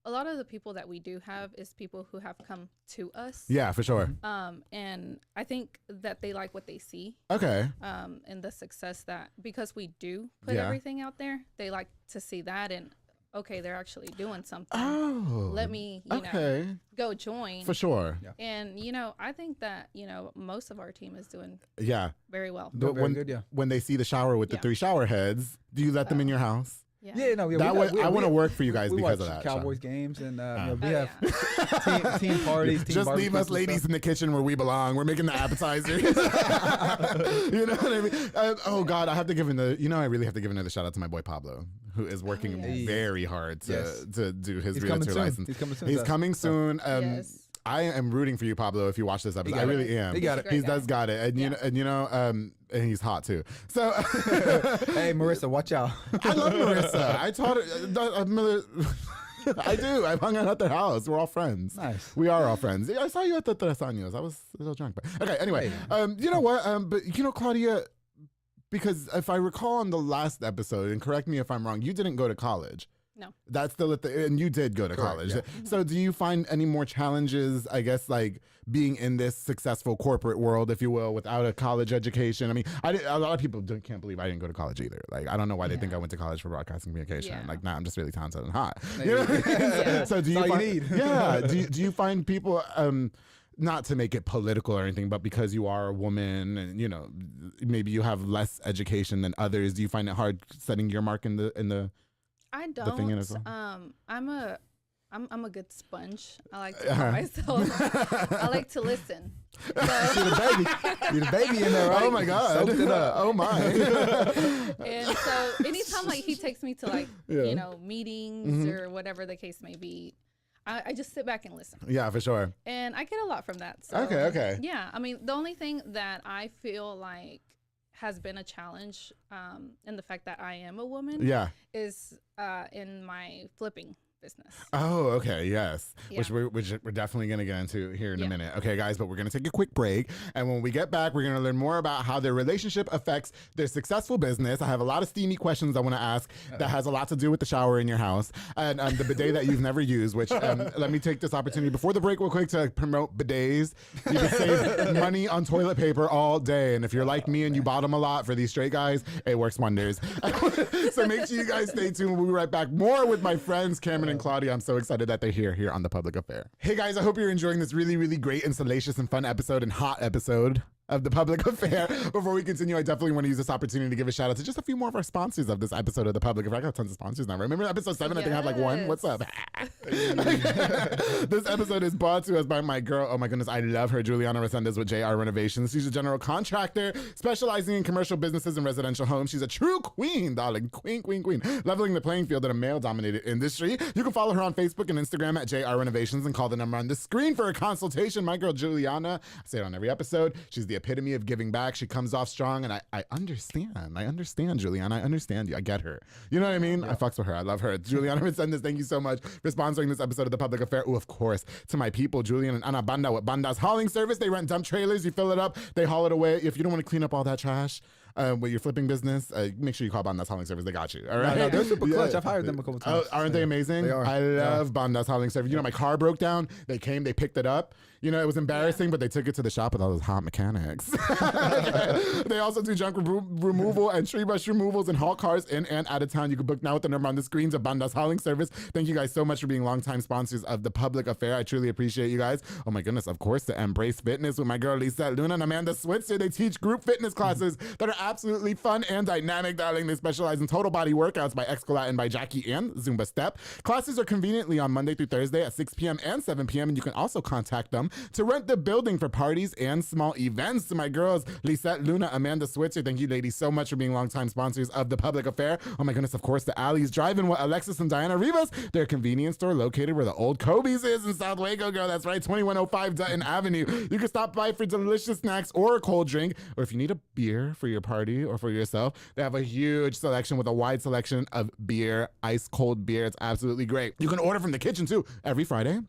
a lot of the people that we do have is people who have come to us. yeah, for sure. And I think that they like what they see. Okay. And the success that, because we do put Yeah. everything out there, they like to see that and, okay, they're actually doing something. Oh. Let me, you okay. know, go join. For sure. Yeah. And, you know, I think that, you know, most of our team is doing Yeah. very well. Very good, yeah. When they see the shower with the Yeah. 3 shower heads, do you let them in your house? Yeah. Yeah, no, yeah. That way, I want to work for you guys we because watch of that. Cowboys so. games and you know, Oh, we have team parties. Team Just leave barbecues us and ladies stuff. in the kitchen where we belong. We're making the appetizers. You know what I mean? Oh God, I have to give I really have to give another shout out to my boy Pablo, who is working yes. very hard to do his He's coming realtor soon. license. He's coming soon. He's so- coming soon. Yes. I am rooting for you, Pablo. If you watch this episode, I got it. really am. He got it. He Great does guy. got it, and and he's hot too. So Hey, Marissa, watch out. I love Marissa. I taught her. I do. I've hung out at their house. We're all friends. Nice. We are all friends. I saw you at the Tres Años. I was a little drunk, but okay. Anyway, you know what? But you know, Claudia, because if I recall on the last episode, and correct me if I'm wrong, you didn't go to college. No. That's still and you did go to college. yeah. So do you find any more challenges, I guess, like being in this successful corporate world, if you will, without a college education? I mean, a lot of people can't believe I didn't go to college either. Like, I don't know why they think I went to college for broadcasting communication. Yeah. Like, nah, I'm just really talented and hot. Maybe. You know what I mean? Yeah. So do That's you all find, you need. Yeah. Do you find people, not to make it political or anything, but because you are a woman and, you know, maybe you have less education than others, do you find it hard setting your mark in the I the thing in as don't. well? I'm a good sponge. I like to call myself. I like to listen. You're the baby in there, right? Oh my God. Soaked it up. Oh my. And so anytime like he takes me to like Yeah. you know meetings or whatever the case may be, I just sit back and listen. Yeah, for sure. And I get a lot from that. So, Okay. Yeah, I mean the only thing that I feel like has been a challenge in the fact that I am a woman Yeah. is in my flipping business. Oh, okay, yes. Yeah. Which we're definitely going to get into here in a Yeah. minute. Okay, guys, but we're going to take a quick break. And when we get back, we're going to learn more about how their relationship affects their successful business. I have a lot of steamy questions I want to ask that has a lot to do with the shower in your house and the bidet that you've never used, which let me take this opportunity before the break real quick to promote bidets. You can save money on toilet paper all day. And if you're like me and you bottom a lot for these straight guys, it works wonders. So make sure you guys stay tuned. We'll be right back. More with my friends, Cameron Cameron and Claudia. I'm so excited that they're here on The Public Affair. Hey guys, I hope you're enjoying this really, really great and salacious and fun episode and hot episode of The Public Affair. Before we continue, I definitely want to use this opportunity to give a shout out to just a few more of our sponsors of this episode of The Public Affair. I got tons of sponsors now. Remember episode 7? I think I had like 1. What's up? This episode is brought to us by my girl. Oh my goodness, I love her. Juliana Resendez with JR Renovations. She's a general contractor specializing in commercial businesses and residential homes. She's a true queen, darling. Queen. Leveling the playing field in a male-dominated industry. You can follow her on Facebook and Instagram at JR Renovations and call the number on the screen for a consultation. My girl Juliana, I say it on every episode, she's the epitome of giving back. She comes off strong, and I understand Juliana. I understand you. I get her. You know what I mean? Yeah. I fucks with her. I love her. Juliana Resendez, thank you so much for sponsoring this episode of The Public Affair. Oh, of course, to my people, Julian and Ana Banda with Banda's hauling service. They rent dump trailers. You fill it up. They haul it away. If you don't want to clean up all that trash with your flipping business, make sure you call Banda's hauling service. They got you. All right. No, they're super clutch. I've hired them a couple times. Aren't they amazing? They are. I love Banda's hauling service. You know, my car broke down. They came. They picked it up. You know, it was embarrassing, but they took it to the shop with all those hot mechanics. They also do junk removal and tree brush removals and haul cars in and out of town. You can book now with the number on the screens of Banda's Hauling Service. Thank you guys so much for being longtime sponsors of The Public Affair. I truly appreciate you guys. Oh my goodness, of course, to Embrace Fitness with my girl Lisa Luna and Amanda Switzer. They teach group fitness classes that are absolutely fun and dynamic, darling. They specialize in total body workouts by Excolat and by Jackie and Zumba Step. Classes are conveniently on Monday through Thursday at 6 p.m. and 7 p.m. And you can also contact them to rent the building for parties and small events. To my girls, Lisette, Luna, Amanda Switzer, thank you ladies so much for being longtime sponsors of The Public Affair. Oh my goodness, of course, the Alley's Drive-In with Alexis and Diana Rivas, their convenience store located where the old Kobe's is in South Waco, girl. That's right, 2105 Dutton Avenue. You can stop by for delicious snacks or a cold drink, or if you need a beer for your party or for yourself, they have a huge selection with a wide selection of beer, ice cold beer. It's absolutely great. You can order from the kitchen too every Friday.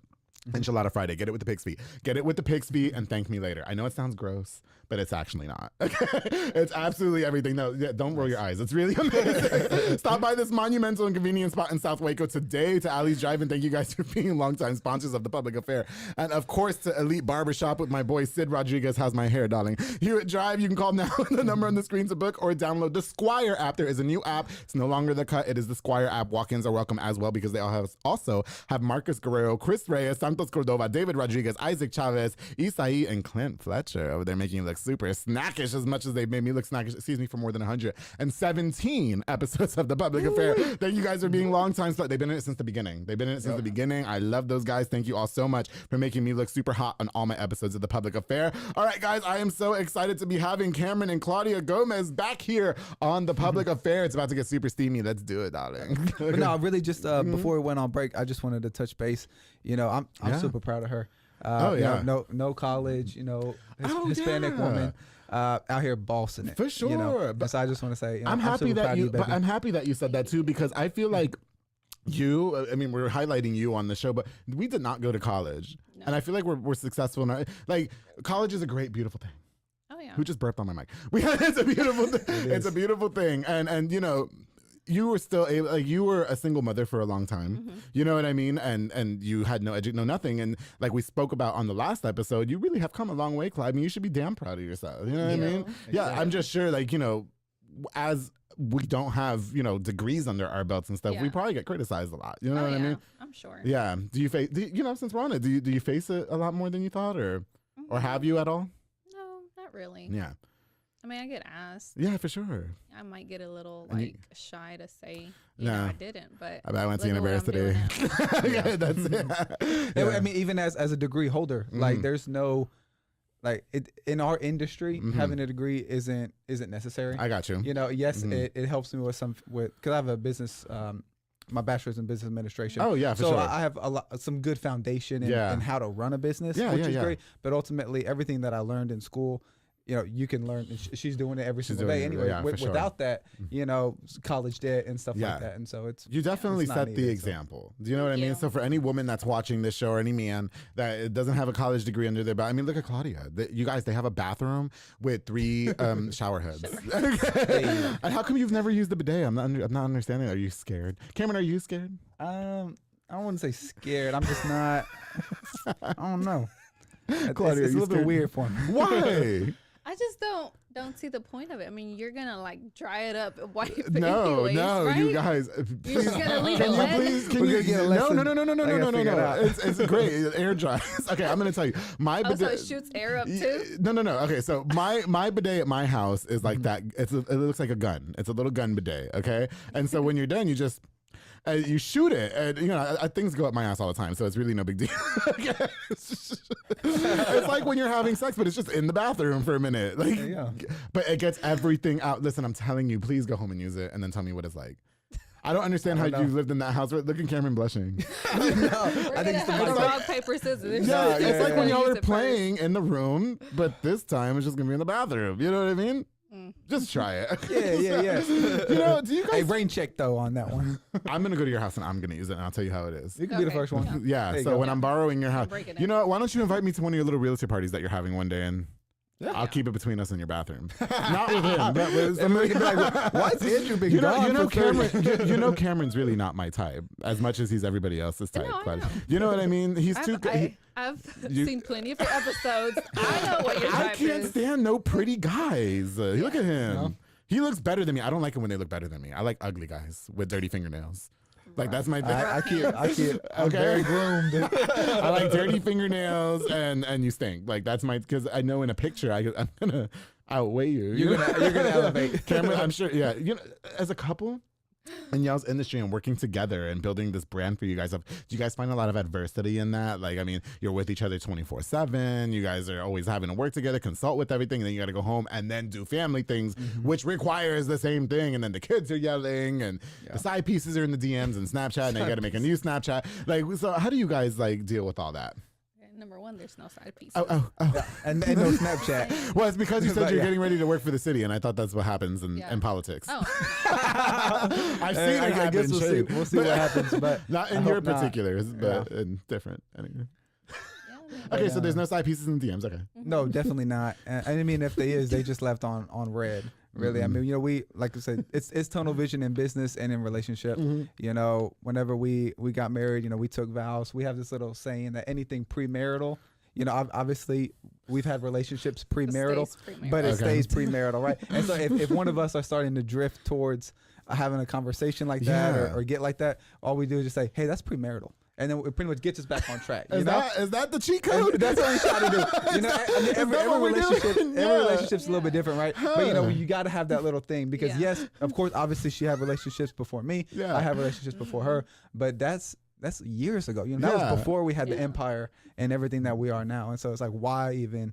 Enchilada Friday. Get it with the pig's feet. Get it with the pig's feet and thank me later. I know it sounds gross, but it's actually not. It's absolutely everything. No, don't roll your eyes. It's really amazing. Stop by this monumental and convenient spot in South Waco today to Alley's Drive, and thank you guys for being longtime sponsors of The Public Affair. And of course, to Elite Barbershop with my boy Sid Rodriguez. How's my hair, darling? Here at Drive, you can call now the number on the screen to book or download the Squire app. There is a new app. It's no longer The Cut. It is the Squire app. Walk-ins are welcome as well because they also have Marcus Guerrero, Chris Reyes, Santos Cordova, David Rodriguez, Isaac Chavez, Isai, and Clint Fletcher over there making you look super snackish as much as they've made me look snackish, for more than 117 episodes of The Public Affair. Thank you guys for being longtime. They've been in it since the beginning. I love those guys. Thank you all so much for making me look super hot on all my episodes of The Public Affair. All right, guys, I am so excited to be having Cameron and Claudia Gomez back here on The Public Affair. It's about to get super steamy. Let's do it, darling. But no, really just before we went on break, I just wanted to touch base. You know, I'm super proud of her. You know, no college, you know, Hispanic woman. Out here bossing it for sure. You know? But so I just want to say, you know, I'm happy that you said that too, because I feel like I mean, we're highlighting you on the show, but we did not go to college, and I feel like we're successful in like college is a great, beautiful thing. Oh yeah. Who just burped on my mic? It's a beautiful thing. It's a beautiful thing, and you know. You were still able, like you were a single mother for a long time, you know what I mean? And you had no nothing. And like we spoke about on the last episode, you really have come a long way, Clyde. I mean, you should be damn proud of yourself. You know what I mean? Exactly. Yeah, I'm just sure, like, you know, as we don't have, you know, degrees under our belts and stuff, we probably get criticized a lot. You know what I mean? I'm sure. Yeah. Do you face, you know, since we're on it, do you face it a lot more than you thought, or have you at all? No, not really. Yeah. I mean, I get asked. Yeah, for sure. I might get a little shy to say, you know, I didn't, but I went to university. Yeah, that's it. Yeah. I mean, even as a degree holder, like there's no, like in our industry, having a degree isn't necessary. I got you. You know, yes, it helps me with because I have a business. My bachelor's in business administration. Oh yeah, for so sure. I have some good foundation in how to run a business, which is great. But ultimately, everything that I learned in school, you know, you can learn. She's doing it every single day anyway. Without that, you know, college debt and stuff like that. And so you definitely set the example. Do you know what I mean? So for any woman that's watching this show, or any man that doesn't have a college degree under their belt, I mean, look at Claudia. You guys, they have a bathroom with 3 shower heads. And how come you've never used the bidet? I'm not understanding. Are you scared? Cameron, are you scared? I don't want to say scared. I'm just not. I don't know. Claudia, it's a little bit weird for me. Why? I just don't see the point of it. I mean, you're gonna like dry it up and wipe it No, anyways, right? you guys. You're just gonna leave it Can you wet? please? Can We're you? gonna get a lesson. No. It's great. It air dries. Okay, I'm gonna tell you. My Oh, so bidet. it shoots air up too? No. Okay, so my bidet at my house is like that. It looks like a gun. It's a little gun bidet. Okay, and so when you're done, you just. You shoot it, and you know things go up my ass all the time, so it's really no big deal. It's like when you're having sex, but it's just in the bathroom for a minute. Like, but it gets everything out. Listen, I'm telling you, please go home and use it, and then tell me what it's like. I don't understand how you lived in that house. Look at Cameron blushing. I think it's rock, paper, scissors. It's like when y'all are playing in the room, but this time it's just gonna be in the bathroom. You know what I mean? Just try it. Yeah. You know, do you guys? Hey, rain check though on that one. I'm gonna go to your house and I'm gonna use it, and I'll tell you how it is. You can be the first one. Yeah. So when I'm borrowing your house, you know, why don't you invite me to one of your little realtor parties that you're having one day, and I'll keep it between us in your bathroom. Not with him, but with somebody. Like, why is Andrew being Cameron. You know, Cameron's really not my type, as much as he's everybody else's type. No, but you know what I mean? He's too good. I've seen plenty of your episodes. I know what your type I can't is. stand no pretty guys. Look at him. No. He looks better than me. I don't like it when they look better than me. I like ugly guys with dirty fingernails. Like that's my thing. I can't. I'm very groomed. I like dirty fingernails and you stink. Like that's my, because I know in a picture I'm gonna outweigh you. You're gonna elevate. Cameron, I'm sure. Yeah, you know, as a couple in y'all's industry and working together and building this brand for you guys, do you guys find a lot of adversity in that? Like, I mean, you're with each other 24/7. You guys are always having to work together, consult with everything, and then you got to go home and then do family things, which requires the same thing. And then the kids are yelling, and the side pieces are in the DMs and Snapchat, and you got to make a new Snapchat. Like, so how do you guys like deal with all that? Number one, there's no side piece. Oh. And no Snapchat. Well, it's because you said you're getting ready to work for the city, and I thought that's what happens in politics. Oh. I've seen it happen. I guess we'll see what happens, but not in your particulars, but in different. Anyway. Okay, so there's no side pieces in the DMs. Okay. No, definitely not. I mean, if they is, they just left on red. Really, I mean, you know, we, like I said, it's tunnel vision in business and in relationship. You know, whenever we got married, you know, we took vows. We have this little saying that anything premarital, you know, obviously we've had relationships premarital, but it stays premarital, right? And so if one of us are starting to drift towards having a conversation like that or get like that, all we do is just say, hey, that's premarital. And then it pretty much gets us back on track. Is that the cheat code? And that's what we try to do. You know, I mean, every relationship's a little bit different, right? But you know, you got to have that little thing because yes, of course, obviously she had relationships before me. I had relationships before her, but that's years ago. You know, that was before we had the empire and everything that we are now. And so it's like, why even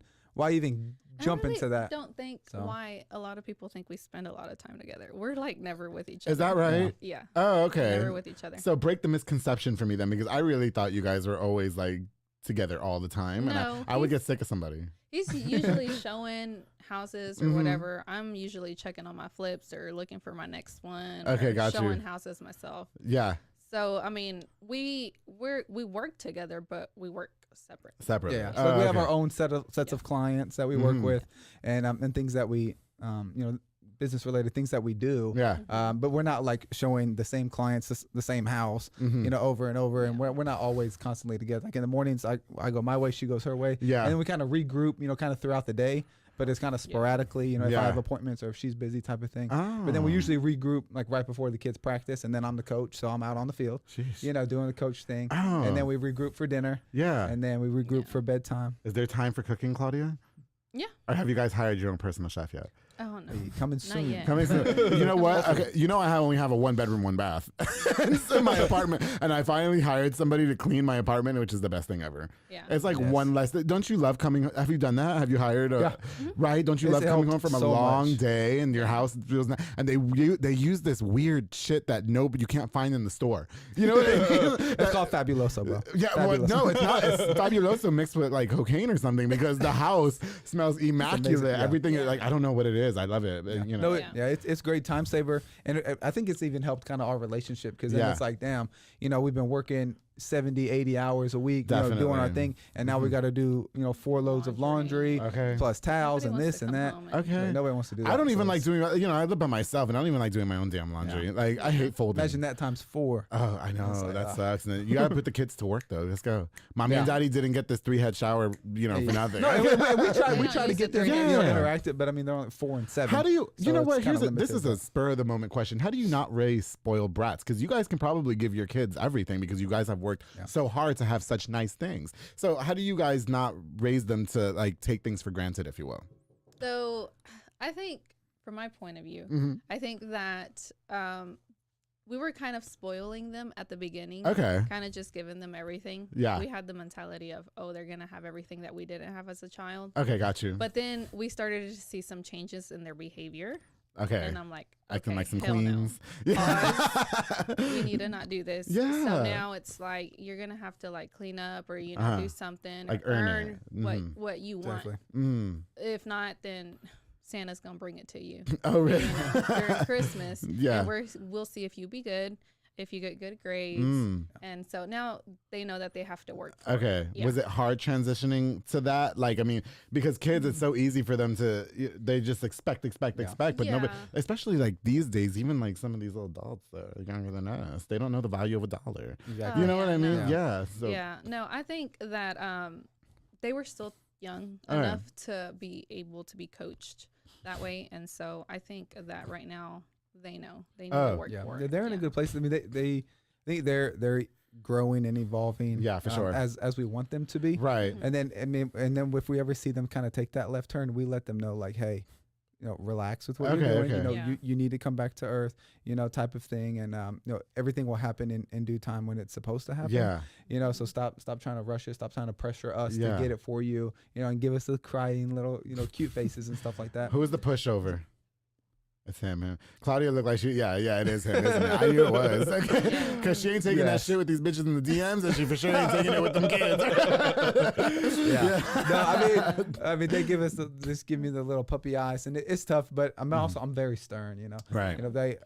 jump into that? I don't think why a lot of people think we spend a lot of time together. We're like never with each other. Is that right? Yeah. Oh, okay. Never with each other. So break the misconception for me then, because I really thought you guys were always like together all the time, and I would get sick of somebody. He's usually showing houses or whatever. I'm usually checking on my flips or looking for my next one. Okay, or got showing you. houses myself. Yeah. So I mean, we work together, but we work separately. Yeah. So we have our own sets of clients that we work with, and things that we you know, business related things that we do. Yeah. But we're not like showing the same clients the same house, you know, over and over, and we're not always constantly together. Like in the mornings, I go my way, she goes her way. Yeah. And then we kind of regroup, you know, kind of throughout the day. But it's kind of sporadically, you know, if I have appointments or if she's busy type of thing. But then we usually regroup like right before the kids practice, and then I'm the coach, so I'm out on the field, you know, doing the coach thing. And then we regroup for dinner. Yeah. And then we regroup for bedtime. Is there time for cooking, Claudia? Yeah. Or have you guys hired your own personal chef yet? Oh no. Coming soon. yet. Coming soon. You know what? Okay, you know I only have a 1-bedroom, 1-bath in my apartment, and I finally hired somebody to clean my apartment, which is the best thing ever. Yeah. It's like one less. Don't you love coming? Have you done that? Have you hired? Right? Don't you love coming home from a long day and your house feels nice? And they use this weird shit that you can't find in the store. You know what I mean? It's called Fabuloso, bro. Yeah. Well, no, it's not. It's Fabuloso mixed with like cocaine or something, because the house smells immaculate. Everything like, I don't know what it is. I love it. You know. It's great, time saver, and I think it's even helped kind of our relationship, because then it's like, damn, you know, we've been working 70, 80 hours a week, doing our thing. And now we got to do, 4 loads of laundry, plus towels and this and that. Okay. Nobody wants to do that. I don't even like doing, I live by myself and I don't even like doing my own damn laundry. Like, I hate folding. Imagine that times 4. Oh, I know. Like, that sucks. And then you got to put the kids to work, though. Let's go. Mommy and daddy didn't get this 3-head shower, for nothing. No, we try to get them interactive, but I mean, they're only 4 and 7. How do you, you know what? This is a spur of the moment question. How do you not raise spoiled brats? Because you guys can probably give your kids everything because you guys have worked so hard to have such nice things. So how do you guys not raise them to like take things for granted, if you will? So I think from my point of view, I think that we were kind of spoiling them at the beginning. Okay. Kind of just giving them everything. Yeah. We had the mentality of, they're going to have everything that we didn't have as a child. Okay, got you. But then we started to see some changes in their behavior. Okay. And I'm like, acting like some queens. No. Yeah. We need to not do this. Yeah. So now it's like you're gonna have to like clean up or do something, like or earn what you want. If not, then Santa's gonna bring it to you. Oh, really? During Christmas. Yeah. And we'll see if you be good. If you get good grades. And so now they know that they have to work for it. Yeah. Was it hard transitioning to that? Like, I mean, because kids, it's so easy for them to, they just expect, but nobody, especially like these days, even like some of these little adults that are younger than us, they don't know the value of $1. Exactly. You know what I mean? No. So. Yeah. No, I think that they were still young enough to be able to be coached that way. And so I think that right now, they know to work for it. They're in a good place. I mean, they think they're growing and evolving. Yeah, for sure. As we want them to be. Right. And then if we ever see them kind of take that left turn, we let them know like, hey, relax with what you're doing. You need to come back to earth, type of thing. And everything will happen in due time when it's supposed to happen. Yeah. So stop trying to rush it. Stop trying to pressure us to get it for you. And give us the crying little cute faces and stuff like that. Who is the pushover? It's him, man. Claudia looked like it is him, isn't it? I knew it was. Because she ain't taking that shit with these bitches in the DMs, and she for sure ain't taking it with them kids. No, I mean, they give me the little puppy eyes, and it's tough, but I'm very stern, Right. They,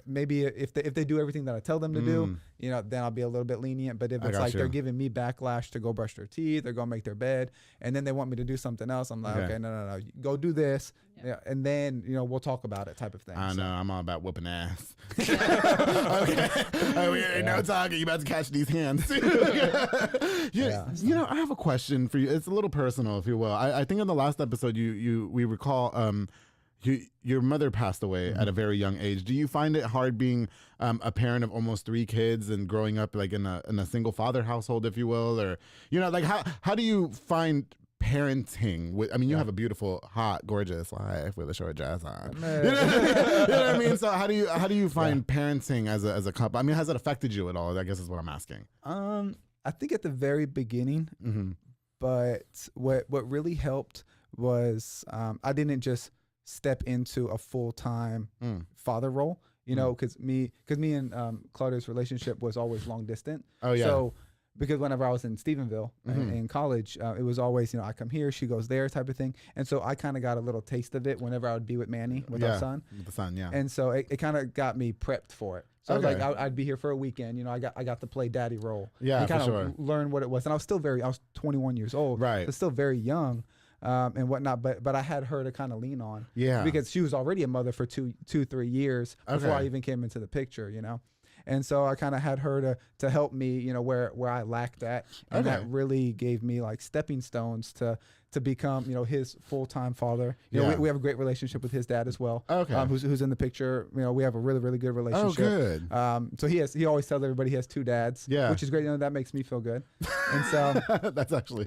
maybe if they do everything that I tell them to do, then I'll be a little bit lenient. But if it's like they're giving me backlash to go brush their teeth or go make their bed, and then they want me to do something else, I'm like, okay, no, go do this, and then we'll talk about it, type of thing. I know, I'm all about whooping ass. Okay, we ain't no talking. You about to catch these hands. I have a question for you. It's a little personal, if you will. I think in the last episode, we recall. Your mother passed away at a very young age. Do you find it hard being a parent of almost 3 kids and growing up like in a single father household, if you will, or like how do you find parenting with? I mean, you have a beautiful, hot, gorgeous wife with a short dress on. You know what I mean? So how do you find parenting as a couple? I mean, has it affected you at all? I guess is what I'm asking. I think at the very beginning, but what really helped was I didn't just step into a full-time father role, because me and Claudia's relationship was always long distance. Oh yeah. So because whenever I was in Stephenville in college, it was always, I come here, she goes there, type of thing. And so I kind of got a little taste of it whenever I would be with Manny, with our son. With the son, yeah. And so it kind of got me prepped for it. So I was like, I'd be here for a weekend. I got to play daddy role. Yeah, and kind for of learn what it was. And I was 21 years old. Right. So still very young. And whatnot, but I had her to kind of lean on, because she was already a mother for 2-3 years before I even came into the picture, and so I kind of had her to help me, where I lacked at, and that really gave me like stepping stones to become, his full-time father. We have a great relationship with his dad as well. Who's in the picture. We have a really, really good relationship. Oh, good. So he always tells everybody he has 2 dads. Yeah. Which is great. That makes me feel good. And so that's actually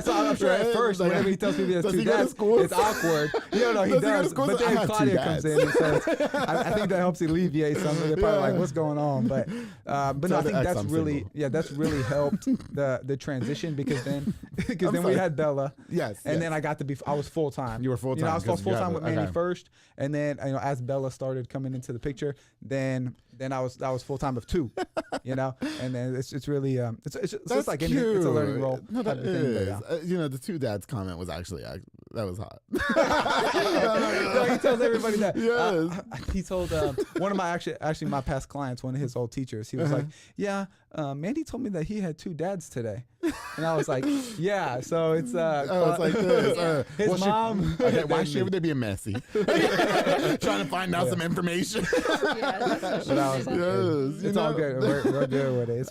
So I'm sure at first, whenever he tells people he has 2 dads, it's awkward. No, he does. But then Claudia comes in and says, I think that helps alleviate some of it. They're probably like, what's going on? But no, I think that's really helped the transition, because then we had Bella. Yes. And then I was full time. You were full time. I was full time with Manny first, and then as Bella started coming into the picture, then I was full time of 2. And then it's really it's just like anything. It's a learning role. No, that is. The 2 dads comment was actually That was hot. No, he tells everybody that. Yes. He told one of my actually my past clients, one of his old teachers. He was like, "Yeah, Mandy told me that he had 2 dads today," and I was like, "Yeah." So it's it's like this. His mom. Why should they be messy? Trying to find out some information. But I was like, it's all good. We're good with it.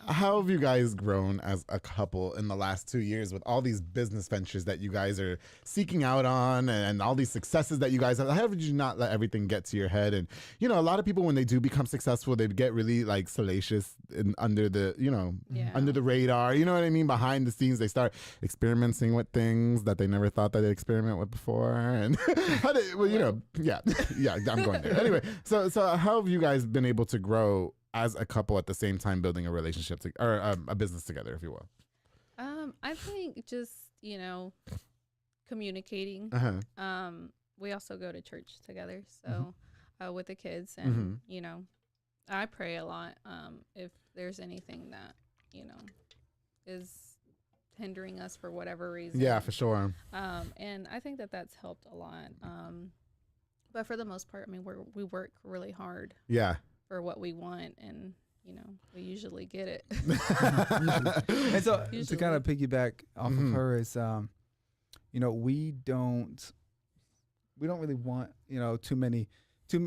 How have you guys grown as a couple in the last 2 years with all these business ventures that you guys are seeking out on and all these successes that you guys have? How did you not let everything get to your head? And, you know, a lot of people, when they do become successful, they get really like salacious and under the, you know, under the radar. You know what I mean? Behind the scenes, they start experimenting with things that they never thought that they'd experiment with before. And, you know, I'm going there. Anyway, so how have you guys been able to grow as a couple at the same time building a relationship or a business together, if you will? I think just, you know, communicating. We also go to church together, so with the kids, and you know, I pray a lot. If there's anything that, you know, is hindering us for whatever reason. Yeah, for sure. And I think that that's helped a lot. But for the most part, I mean, we work really hard. Yeah. For what we want, and you know, we usually get it. And so to kind of piggyback off of her is, you know, we don't really want, you know,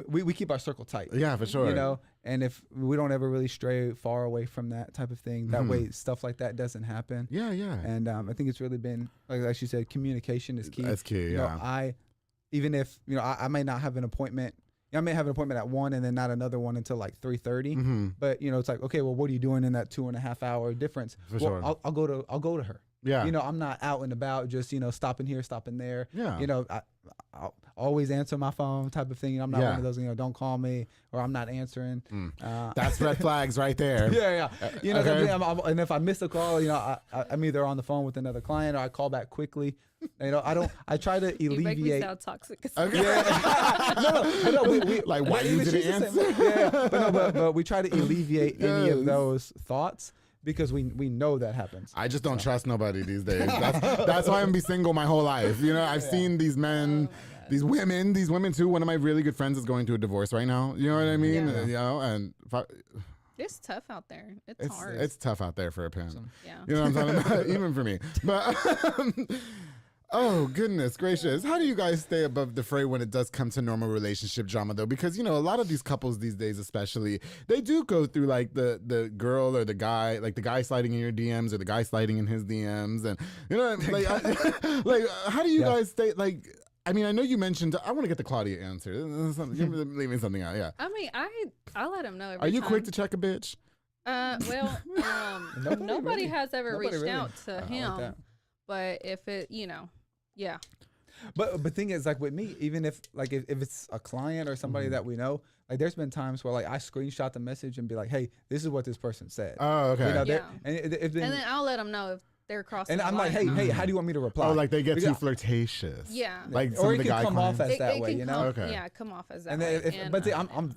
we keep our circle tight. Yeah, for sure. You know, and if we don't ever really stray far away from that type of thing, that way stuff like that doesn't happen. Yeah. And I think it's really been, like she said, communication is key. That's key. You know, even if, you know, I may not have an appointment. I may have an appointment at 1 and then not another one until like 3:30. But you know, it's like, okay, well, what are you doing in that 2.5 hour difference? For sure. I'll go to her. Yeah. You know, I'm not out and about just, you know, stopping here, stopping there. Yeah. You know, I'll always answer my phone type of thing. You know, I'm not one of those, you know, don't call me or I'm not answering. That's red flags right there. Yeah. You know, and if I miss a call, you know, I'm either on the phone with another client or I call back quickly. You know, I try to alleviate. You make me sound toxic. Okay. No, we like why you didn't answer? But we try to alleviate any of those thoughts because we know that happens. I just don't trust nobody these days. That's why I'm gonna be single my whole life. You know, I've seen these men. These women too. One of my really good friends is going through a divorce right now. You know what I mean? You know, and it's tough out there. It's hard. It's tough out there for a pimp. Yeah. You know what I'm talking about? Even for me. But oh, goodness gracious. How do you guys stay above the fray when it does come to normal relationship drama, though? Because, you know, a lot of these couples these days especially, they do go through, like, the girl or the guy, like the guy sliding in your DMs or the guy sliding in his DMs. And, you know, like, how do you guys stay, like... I mean, I know you mentioned. I want to get the Claudia answer. You're leaving something out, yeah. I mean, I let him know every time. Are you quick to check a bitch? Well, nobody has ever reached out to him. Like, but if it, you know, yeah. But thing is, like with me, even if it's a client or somebody that we know, like there's been times where like I screenshot the message and be like, hey, this is what this person said. Oh, okay. You know, yeah. And then I'll let them know if they're crossing. And I'm like, hey, how do you want me to reply? Oh, like they get too flirtatious. Yeah. Like or it can come off as that way, you know? Okay. Yeah, come off as that way. But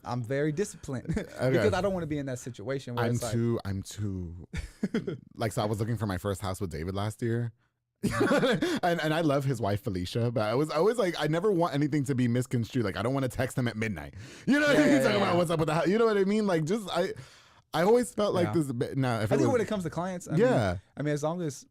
I'm very disciplined because I don't want to be in that situation where I'm too like, so I was looking for my first house with David last year. and I love his wife Felicia, but I was always like, I never want anything to be misconstrued. Like I don't want to text him at midnight. You know what I mean? Talking about what's up with the house. You know what I mean? Like just I always felt like this. No, I think when it comes to clients, I mean, as long as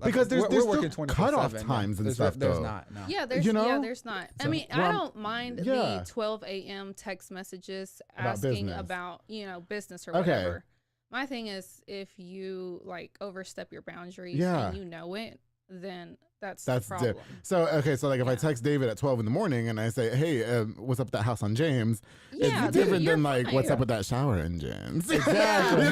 because there's working still cutoff times and stuff. There's not. No. Yeah, there's there's not. I mean, I don't mind the 12 a.m. text messages asking about business or whatever. My thing is if you like overstep your boundaries and you know it, then that's the problem. So like if I text David at 12 in the morning and I say, hey, what's up with that house on James? It's different than like what's up with that shower engines. Exactly.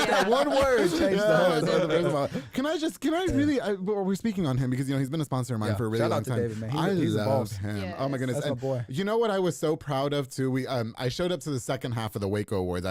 That one word changed the whole thing. Can I really we're speaking on him because he's been a sponsor of mine for a really long time. David, man. I he's love him. Yes. Oh my goodness. That's my boy. You know what I was so proud of too? I showed up to the second half of the Waco Awards.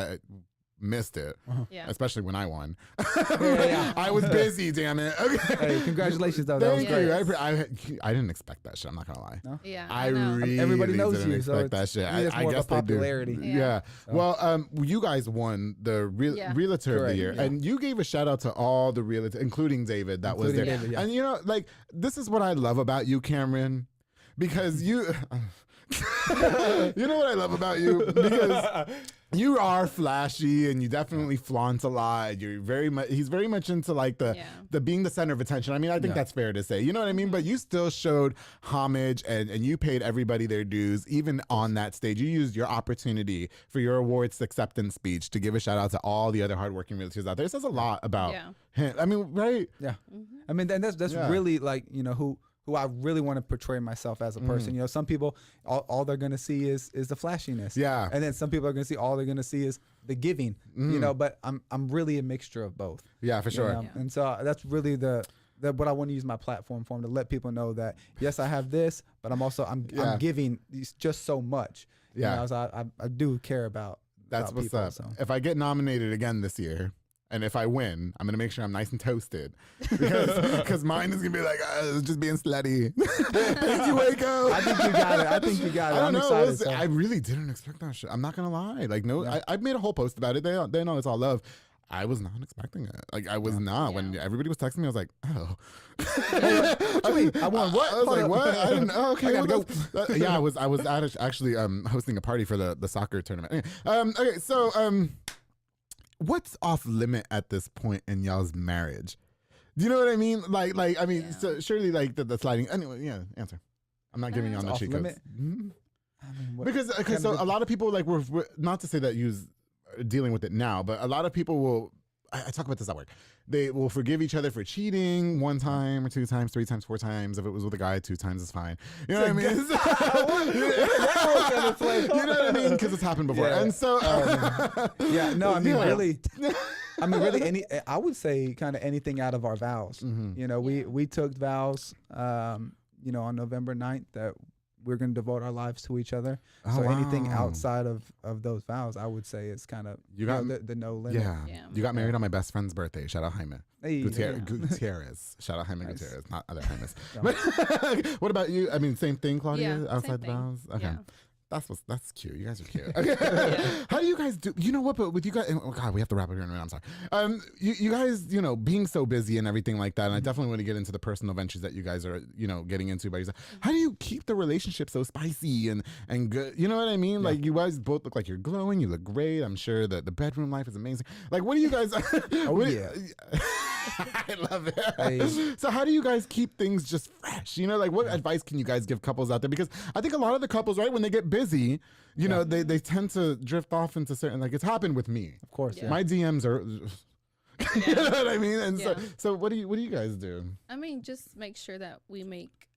missed it. Yeah. Especially when I won. I was busy, damn it. Okay. Hey, congratulations though. That was Thank great. you. I didn't expect that shit. I'm not gonna lie. No? Yeah. I really everybody knows didn't you, expect so that shit. I guess popularity. Yeah. So. Well, you guys won the realtor of the year, and you gave a shout out to all the realtors, including David. That was there. David, And you know, like this is what I love about you, Cameron, because you. You know what I love about you? Because you are flashy and you definitely flaunt a lot. You're he's very much into like the being the center of attention. I mean, I think that's fair to say. You know what I mean? But you still showed homage and you paid everybody their dues, even on that stage. You used your opportunity for your awards acceptance speech to give a shout out to all the other hardworking realtors out there. It says a lot about him. I mean, right? Yeah. I mean, and that's really like, you know, who I really want to portray myself as a person. You know, some people, all they're going to see is the flashiness. Yeah. And then some people are going to see, all they're going to see is the giving, you know, but I'm really a mixture of both. Yeah, for sure. You know? And so that's really what I want to use my platform for, to let people know that, yes, I have this, but I'm giving just so much. Yeah. You know, so I do care about what's people, up. So. If I get nominated again this year, and if I win, I'm going to make sure I'm nice and toasted. Because mine is going to be like, just being slutty. Thank you, Waco. I think you got it. I think you got it. I don't I'm know. excited. I really didn't expect that shit. I'm not going to lie. Like, no, I made a whole post about it. They know it's all love. I was not expecting it. Like, I was not. When everybody was texting me, I was like, oh. What you mean? I won what? I was like, what? I didn't know. Okay, I gotta go. Yeah, I was actually hosting a party for the soccer tournament. Okay, so what's off limit at this point in y'all's marriage? Do you know what I mean? Like I mean, so surely like the sliding. Anyway, yeah. Answer. I'm not giving you on the cheat codes. Mm-hmm. I mean, Because so a lot of people like we're not to say that you're dealing with it now, but a lot of people will. I talk about this at work. They will forgive each other for cheating 1 time or 2 times, 3 times, 4 times. If it was with a guy, 2 times is fine. You know what I mean? You know what I mean? Because it's happened before. Yeah. And so, no, I mean, really. I mean, really, I would say kind of anything out of our vows. Mm-hmm. You know, we took vows, you know, on November 9th that we're going to devote our lives to each other. Oh, so wow. anything outside of those vows, I would say is kind of the no limit. Yeah. You got married on my best friend's birthday. Shout out Jaime. Hey, Gutierrez. Shout out Jaime Gutierrez, not other Jaimes. But what about you? I mean, same thing, Claudia, outside the vows? Okay. Yeah. That's cute. You guys are cute. Okay. How do you guys do? You know what? But with you guys, oh God, we have to wrap up here in a minute. I'm sorry. You guys, you know, being so busy and everything like that, and I definitely want to get into the personal ventures that you guys are, you know, getting into by yourself. How do you keep the relationship so spicy and good? You know what I mean? Yeah. Like you guys both look like you're glowing. You look great. I'm sure that the bedroom life is amazing. Like, what do you guys? I love it. Hey. So how do you guys keep things just fresh? You know, like what advice can you guys give couples out there? Because I think a lot of the couples, right, when they get busy, you know, they tend to drift off into certain, like it's happened with me. Of course. Yeah. My DMs are, you know what I mean? And so what do you guys do? I mean, just make sure that we make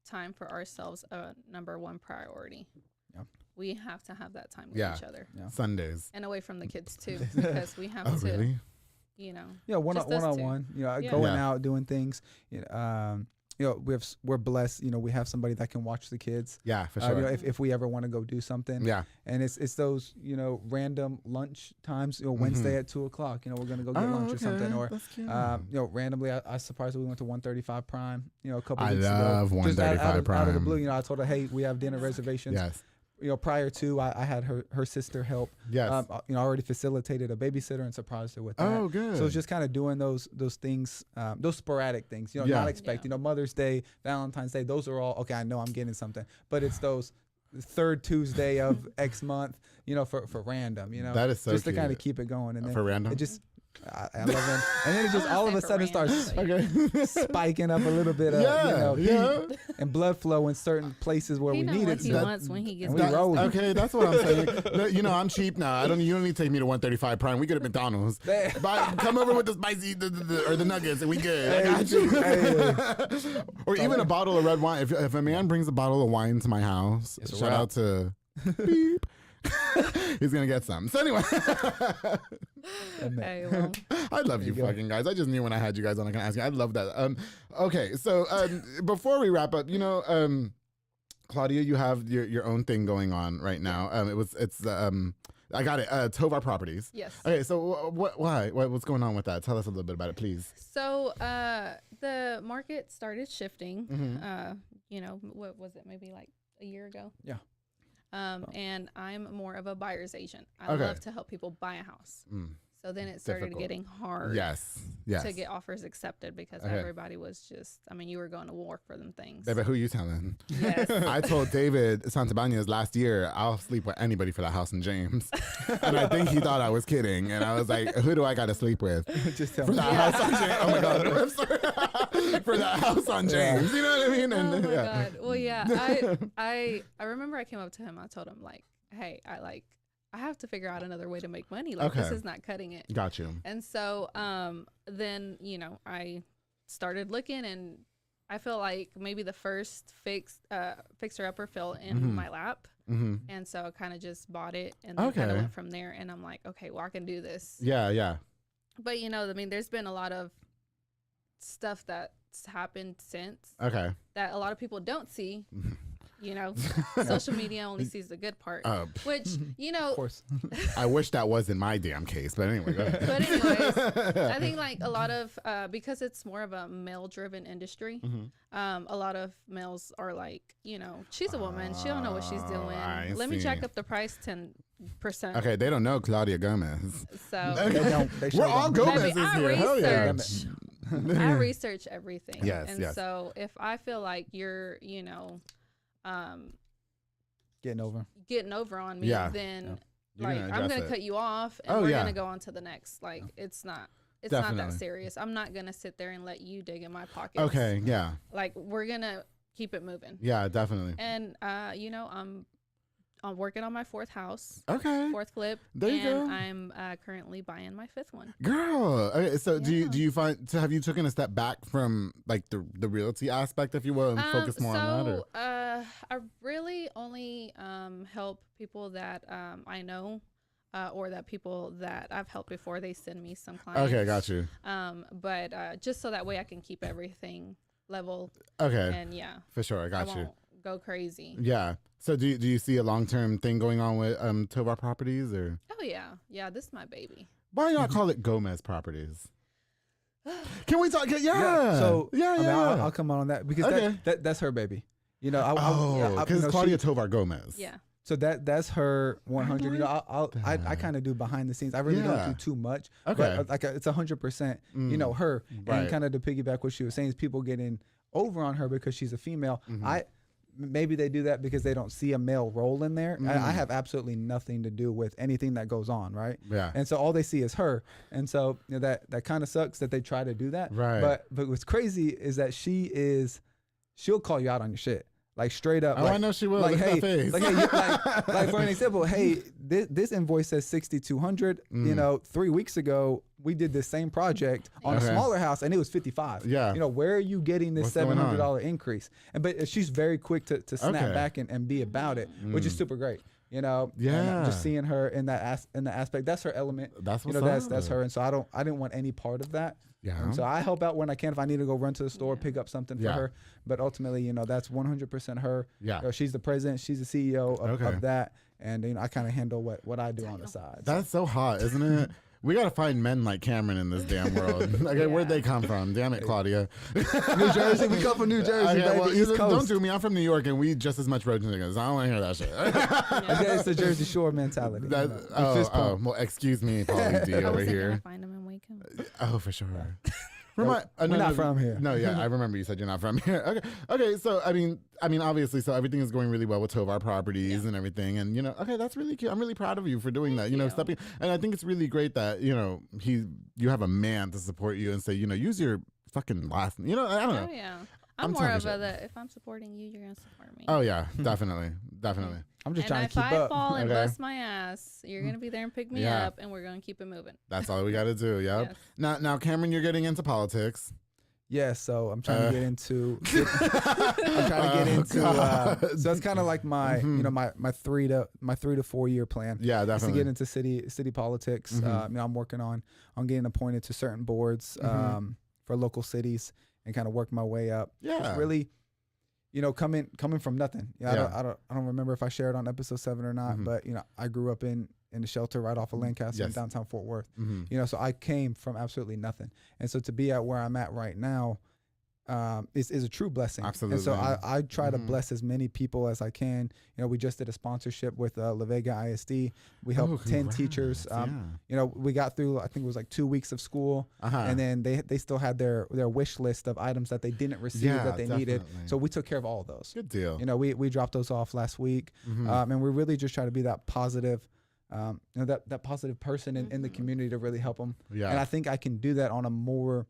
time for ourselves a number 1 priority. Yeah. We have to have that time with each other. Yeah. Sundays. And away from the kids too, because we have to. Really? You know, one on one. You know, going out doing things. You know, we're blessed. You know, we have somebody that can watch the kids. Yeah, for sure. You know, if we ever want to go do something. Yeah. And it's those, you know, random lunch times. You know, Wednesday at 2:00. You know, we're gonna go get lunch or something. Or you know, randomly, I surprised we went to 135 Prime. You know, a couple weeks ago. I love 135 Prime. Out of the blue, you know, I told her, hey, we have dinner reservations. Yes. You know, prior to I had her sister help. Yes. You know, I already facilitated a babysitter and surprised her with that. Oh, good. So it's just kind of doing those things, those sporadic things. You know, not expecting. You know, Mother's Day, Valentine's Day. Those are all okay. I know I'm getting something, but it's those 3rd Tuesday of X month. You know, for random. You know, that is so just cute. to kind of keep it going. And then for random, it just. I love them. And then it just all of a sudden starts spiking up a little bit of you know, heat and blood flow in certain places where we need it. He wants when he gets okay, that's what I'm saying. You know, I'm cheap now. You don't need to take me to 135 Prime. We good at McDonald's. Come over with the spicy or the nuggets and we good. I got you. Or even a bottle of red wine. If a man brings a bottle of wine to my house, shout out to beep. He's gonna get some. So anyway, okay, well. I love you fucking guys. I just knew when I had you guys on, I can ask you. I love that. Okay, so before we wrap up, you know, Claudia, you have your own thing going on right now. It's I got it. Tovar Properties. Yes. Okay, so what's going on with that? Tell us a little bit about it, please. So the market started shifting. What was it? Maybe like a year ago. Yeah. And I'm more of a buyer's agent. I love to help people buy a house. So then it started getting hard. Yes. To get offers accepted because everybody was just, you were going to war for them things. Baby, who you telling? Yes. I told David Santabanez last year, I'll sleep with anybody for that house in James. And I think he thought I was kidding. And I was like, who do I got to sleep with? Just tell for me. that house on James. Oh my God. I'm sorry. For that house on James. You know what I mean? And, oh my God. Well, yeah. I remember I came up to him. I told him like, hey, I have to figure out another way to make money. Like this is not cutting it. Got you. And so then, I started looking and I feel like maybe the first fixer upper fell in my lap. And so I kind of just bought it and then kind of went from there. And I'm like, okay, well, I can do this. Yeah. But there's been a lot of stuff that's happened since. Okay. That a lot of people don't see. Social media only sees the good part, which, Of course. I wish that wasn't my damn case, but anyway. Go ahead. But anyways, I think like a lot of, because it's more of a male driven industry, a lot of males are like, she's a woman. She don't know what she's doing. Let me jack up the price 10%. Okay. They don't know Claudia Gomez. So we're all Gomez's here. Hell yeah. I research everything. Yes. So if I feel like you're, getting over on me, then like I'm gonna cut you off and we're gonna go on to the next. Like it's not that serious. I'm not gonna sit there and let you dig in my pockets. Okay, yeah. Like we're gonna keep it moving. Yeah, definitely. And I'm working on my 4th house. Okay. 4th flip. There you go. I'm currently buying my 5th one. Girl. Okay, so do you find, so have you taken a step back from like the realty aspect, if you will, and focus more on that? Or? I really only help people that I know or that people that I've helped before. They send me some clients. Okay, got you. But just so that way I can keep everything level. Okay. And yeah. For sure, I got you. Won't go crazy. Yeah. So do you see a long-term thing going on with Tovar Properties or? Oh yeah, this is my baby. Why not call it Gomez Properties? Can we talk? Yeah. So yeah. I'll come on that because that's her baby. Because Claudia Tovar Gomez. Yeah. So that's her 100. I kind of do behind the scenes. I really don't do too much. Okay. But like it's 100%. Her and kind of to piggyback what she was saying is people getting over on her because she's a female. Maybe they do that because they don't see a male role in there. I have absolutely nothing to do with anything that goes on, right? Yeah. And so all they see is her. And so that kind of sucks that they try to do that. Right. But what's crazy is that she'll call you out on your shit. Like straight up. Oh, I know she will. Like, hey, face. Like for an example, hey, this invoice says 6,200. 3 weeks ago we did this same project on a smaller house and it was 55. Yeah. Where are you getting this $700 increase? But she's very quick to snap back and be about it, which is super great. And just seeing her in that aspect, that's her element. That's what's that's her. And so I didn't want any part of that. Yeah. And so I help out when I can if I need to go run to the store, pick up something for her. But ultimately, that's 100% her. Yeah. She's the president. She's the CEO of that. And I kind of handle what I do on the side. That's so hot, isn't it? We gotta find men like Cameron in this damn world. Like, where'd they come from? Damn it, Claudia. New Jersey. We come from New Jersey. Okay, Baby, East Coast. Don't do me. I'm from New York, and we just as much road niggas. I don't want to hear that shit. It's the Jersey Shore mentality. Well, excuse me, Paulie D over here. Find him and wake him. Oh, for sure. We're not from here. No, yeah, I remember you said you're not from here. Okay. So I mean, obviously, so everything is going really well with Tovar Properties and everything, and that's really cute. I'm really proud of you for doing that. Stepping, and I think it's really great that you have a man to support you and say, use your fucking last. I don't know. Oh yeah. I'm more of if I'm supporting you, you're gonna support me. Oh yeah, definitely. I'm just trying to keep up. If I fall and bust my ass, you're gonna be there and pick me up, and we're gonna keep it moving. That's all we got to do. Yep. Yes. Now, Cameron, you're getting into politics. Yeah, so I'm trying to get into. So it's kind of like my, my 3 to 4 year plan. Yeah, definitely. To get into city politics. I'm working on getting appointed to certain boards for local cities and kind of work my way up. Yeah, it's really, coming from nothing. I don't remember if I shared on episode 7 or not, but I grew up in in the shelter right off of Lancaster in downtown Fort Worth. You know, so I came from absolutely nothing. And so to be at where I'm at right now is a true blessing. Absolutely. And so I try to bless as many people as I can. You know, we just did a sponsorship with La Vega ISD. We helped 10 teachers. You know, we got through, I think it was like 2 weeks of school. And then they still had their wish list of items that they didn't receive that they needed. So we took care of all of those. Good deal. You know, we dropped those off last week. And we really just try to be that positive, you know, that positive person in the community to really help them. And I think I can do that on a more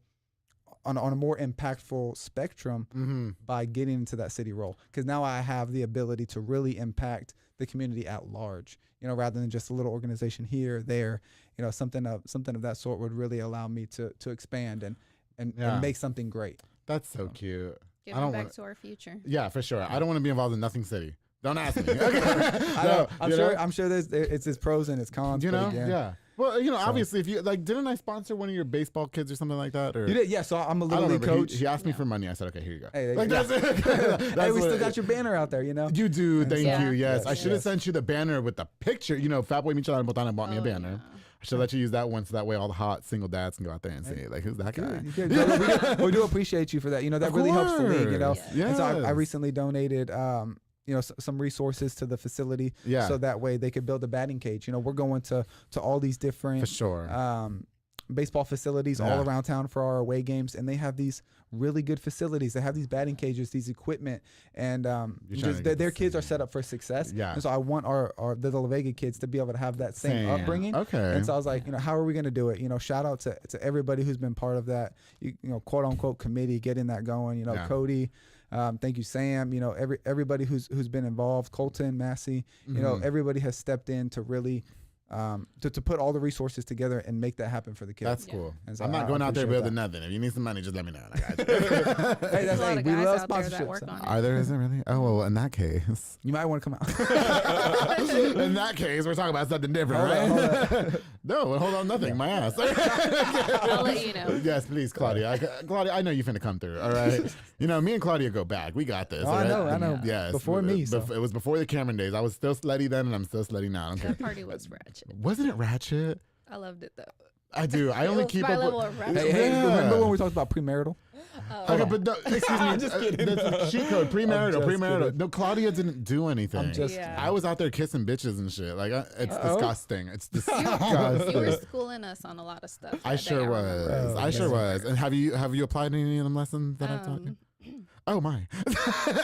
impactful spectrum by getting into that city role, because now I have the ability to really impact the community at large, you know, rather than just a little organization here, there. You know, something of that sort would really allow me to expand and make something great. That's so cute. Giving back to our future. Yeah, for sure. I don't want to be involved in nothing city. Don't ask me. I'm sure it's its pros and its cons. You know, Well, you know, obviously, if you like, didn't I sponsor one of your baseball kids or something like that? Or you did, yeah. So I'm a little league coach. He asked me for money. I said, okay, here you go. Hey, like, that's hey, we still got your banner out there, you know. You do, thank you. Yes, I should have sent you the banner with the picture. You know, Fatboy Michelada Botana bought me a banner. I should let you use that one, so that way all the hot single dads can go out there and say, like, who's that guy? We do appreciate you for that. You know, that really helps the league. You know, and so I recently donated. You know, some resources to the facility, so that way they could build a batting cage. You know, we're going to all these different baseball facilities all around town for our away games, and they have these really good facilities. They have these batting cages, these equipment, and their kids are set up for success. And so I want the La Vega kids to be able to have that same upbringing. And so I was like, you know, how are we going to do it? You know, shout out to everybody who's been part of that, you know, quote unquote committee, getting that going. You know, Cody. Thank you, Sam. You know, everybody who's been involved, Colton, Massey. You know, everybody has stepped in to really to put all the resources together and make that happen for the kids. That's cool. So I'm not going out there building nothing. If you need some money, just let me know. I got you. Hey, that's like, we love sponsorships. Are there? Is it really? Oh well, in that case, you might want to come out. In that case, we're talking about something different, right? No, hold on, nothing. My ass. I'll let you know. Yes, please, Claudia. Claudia, I know you finna come through. All right. You know, me and Claudia go back. We got this. Oh, I know. Yes. Before me. So. It was before the Cameron days. I was still slutty then, and I'm still slutty now. That party was ratchet. Wasn't it ratchet? I loved it though. I do. I only keep up with. Hey, remember when we talked about premarital? Okay, but no, excuse me. I'm just kidding. That's cheat code. Premarital. No, Claudia didn't do anything. I was out there kissing bitches and shit. Like, it's disgusting. It's disgusting. You were schooling us on a lot of stuff. I sure was. I sure was. And have you applied any of them lessons that I taught you? Oh my.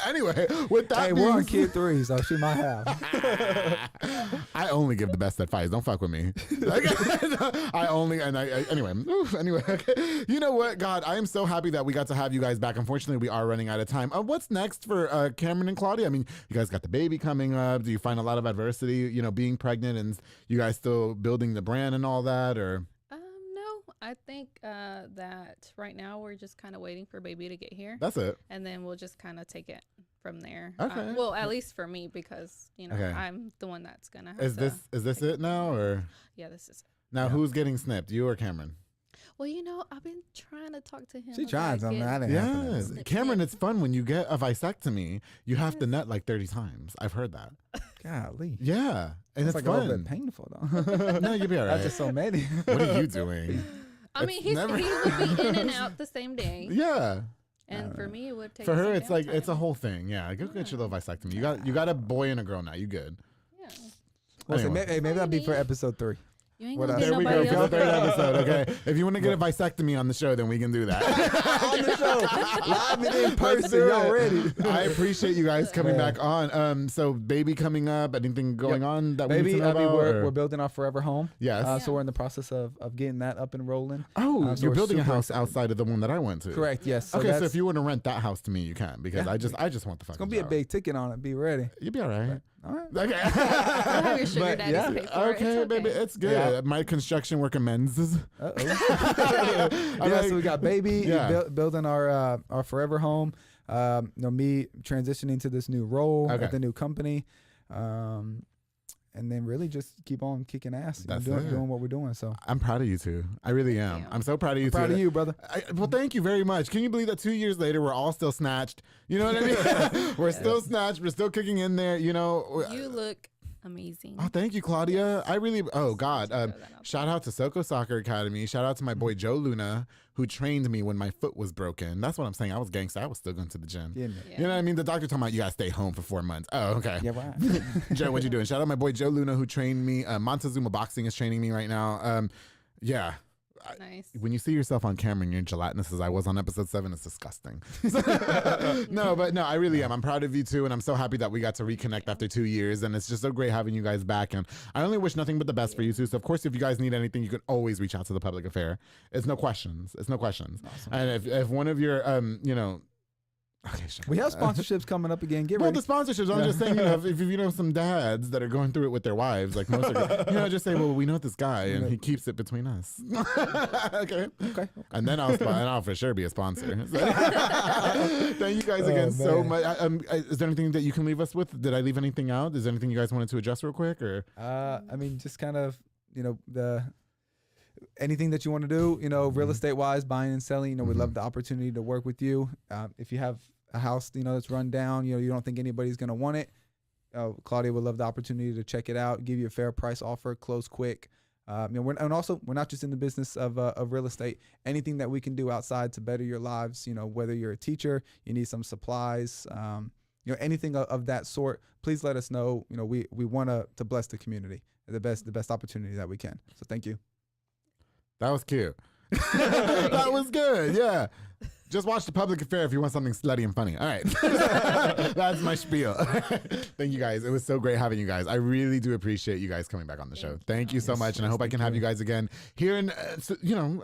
Anyway, with that, hey, we're on kid 3, so she might have. I only give the best advice. Don't fuck with me. Like, anyway. Okay. You know what, God, I am so happy that we got to have you guys back. Unfortunately, we are running out of time. What's next for Cameron and Claudia? I mean, you guys got the baby coming up. Do you find a lot of adversity, you know, being pregnant, and you guys still building the brand and all that, or? I think that right now we're just kind of waiting for baby to get here. That's it. And then we'll just kind of take it from there. Okay. Well, at least for me, because, you know, I'm the one that's going to have Is this it now, or? Yeah, this is it. Now, who's getting snipped, you or Cameron? Well, you know, I've been trying to talk to him. She tries. I'm not. Yes, Cameron, it's fun when you get a vasectomy. You have to nut like 30 times. I've heard that. Golly. Yeah, and it's like fun. a little bit painful though. No, you'll be all right. That's just so many. What are you doing? I mean, he would be in and out the same day. Yeah. And for me, it would take. For her, it's like it's a whole thing. Yeah, go get your little vasectomy. You got a boy and a girl now. You good? Yeah. Well, anyway. Maybe that'll be for episode 3. You ain't gonna get there we go nobody for the else. third episode. Okay, if you want to get a vasectomy on the show, then we can do that. On the show, live and in person, y'all ready? I appreciate you guys coming back on. So baby coming up. Anything going on that we need to know about? We're building our forever home. Yes. So we're in the process of getting that up and rolling. Oh, so you're building a house outside of the one that I went to. Correct. Yes. So okay. So if you want to rent that house to me, you can, because I just want the fucking. It's gonna be a big ticket on it. Be ready. You'll be all right. All right. Okay. I'll have your sugar daddies pay for it. Okay, baby, it's good. Yeah. My construction worker men's. So we got baby building our forever home. You know, me transitioning to this new role at the new company. And then really just keep on kicking ass, doing what we're doing. So I'm proud of you two. I really am. I'm so proud of you. Proud of you, brother. Well, thank you very much. Can you believe that 2 years later we're all still snatched? You know what I mean? We're still snatched. We're still kicking in there. You know. You look amazing. Oh, thank you, Claudia. I really, oh God. Shout out to Soko Soccer Academy. Shout out to my boy Joe Luna, who trained me when my foot was broken. That's what I'm saying. I was gangster. I was still going to the gym. Yeah. You know what I mean? The doctor talking about you gotta stay home for 4 months. Oh, okay. Yeah, wow. Joe, what you doing? Shout out my boy Joe Luna, who trained me. Montezuma Boxing is training me right now. Yeah. Nice. When you see yourself on camera and you're gelatinous as I was on episode 7, it's disgusting. No, but no, I really am. I'm proud of you too, and I'm so happy that we got to reconnect after 2 years, and it's just so great having you guys back. And I only wish nothing but the best for you too. So of course, if you guys need anything, you can always reach out to the Public Affair. It's no questions. It's no questions. Awesome. And if one of your okay, sure. We have sponsorships coming up again. Get ready. The sponsorships. I'm just saying, if you know some dads that are going through it with their wives, like most are, just say, well, we know this guy, and he keeps it between us. Okay. And then I'll for sure be a sponsor. Thank you guys again so much. Is there anything that you can leave us with? Did I leave anything out? Is there anything you guys wanted to address real quick, or? I mean, just kind of, anything that you want to do, real estate wise, buying and selling, we'd love the opportunity to work with you. If you have a house, that's run down, you don't think anybody's going to want it, Claudia would love the opportunity to check it out, give you a fair price offer, close quick. We're not just in the business of real estate. Anything that we can do outside to better your lives, whether you're a teacher, you need some supplies, anything of that sort, please let us know. We want to bless the community, the best opportunity that we can. So thank you. That was cute. That was good. Yeah. Just watch The Public Affair if you want something slutty and funny. All right. That's my spiel. Thank you guys. It was so great having you guys. I really do appreciate you guys coming back on the show. Thank you so much. And I hope I can have you guys again here in,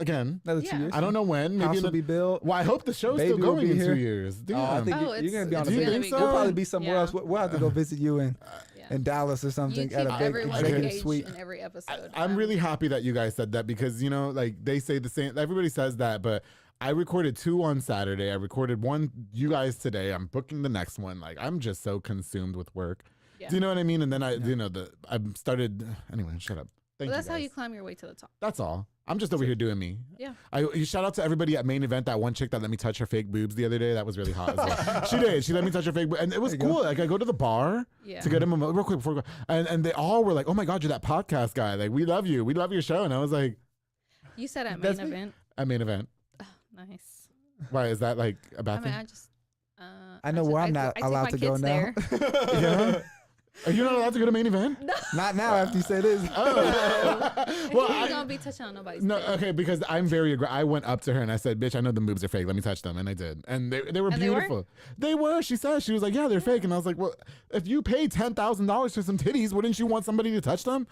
again. Another 2 years. I don't know when. House will be built. Well, I hope the show's still going in 2 years. I think you're going to be on a big. We'll probably be somewhere else. We'll have to go visit you in Dallas or something at a big executive suite. In every episode. I'm really happy that you guys said that because, they say the same. Everybody says that, but I recorded 2 on Saturday. I recorded 1, you guys today. I'm booking the next one. Like, I'm just so consumed with work. Yeah. Do you know what I mean? And then I started, anyway, shut up. That's how you climb your way to the top. That's all. I'm just over here doing me. Yeah. You shout out to everybody at Main Event, that one chick that let me touch her fake boobs the other day. That was really hot as well. She did. She let me touch her fake boobs. And it was cool. Like, I go to the bar to get them real quick before we go. And they all were like, oh my God, you're that podcast guy. Like, we love you. We love your show. And I was like. You said at Main Event. At Main Event. Oh, nice. Why, is that like a bad thing? I know where I'm not allowed to go now. Yeah. Are you not allowed to go to Main Event? No. Not now after you say this. Oh. Well, you ain't gonna be touching on nobody's face. Okay, because I'm very aggressive. I went up to her and I said, bitch, I know the boobs are fake. Let me touch them. And I did. And they were beautiful. They were? She said. She was like, yeah, they're fake. And I was like, well, if you paid $10,000 for some titties, wouldn't you want somebody to touch them?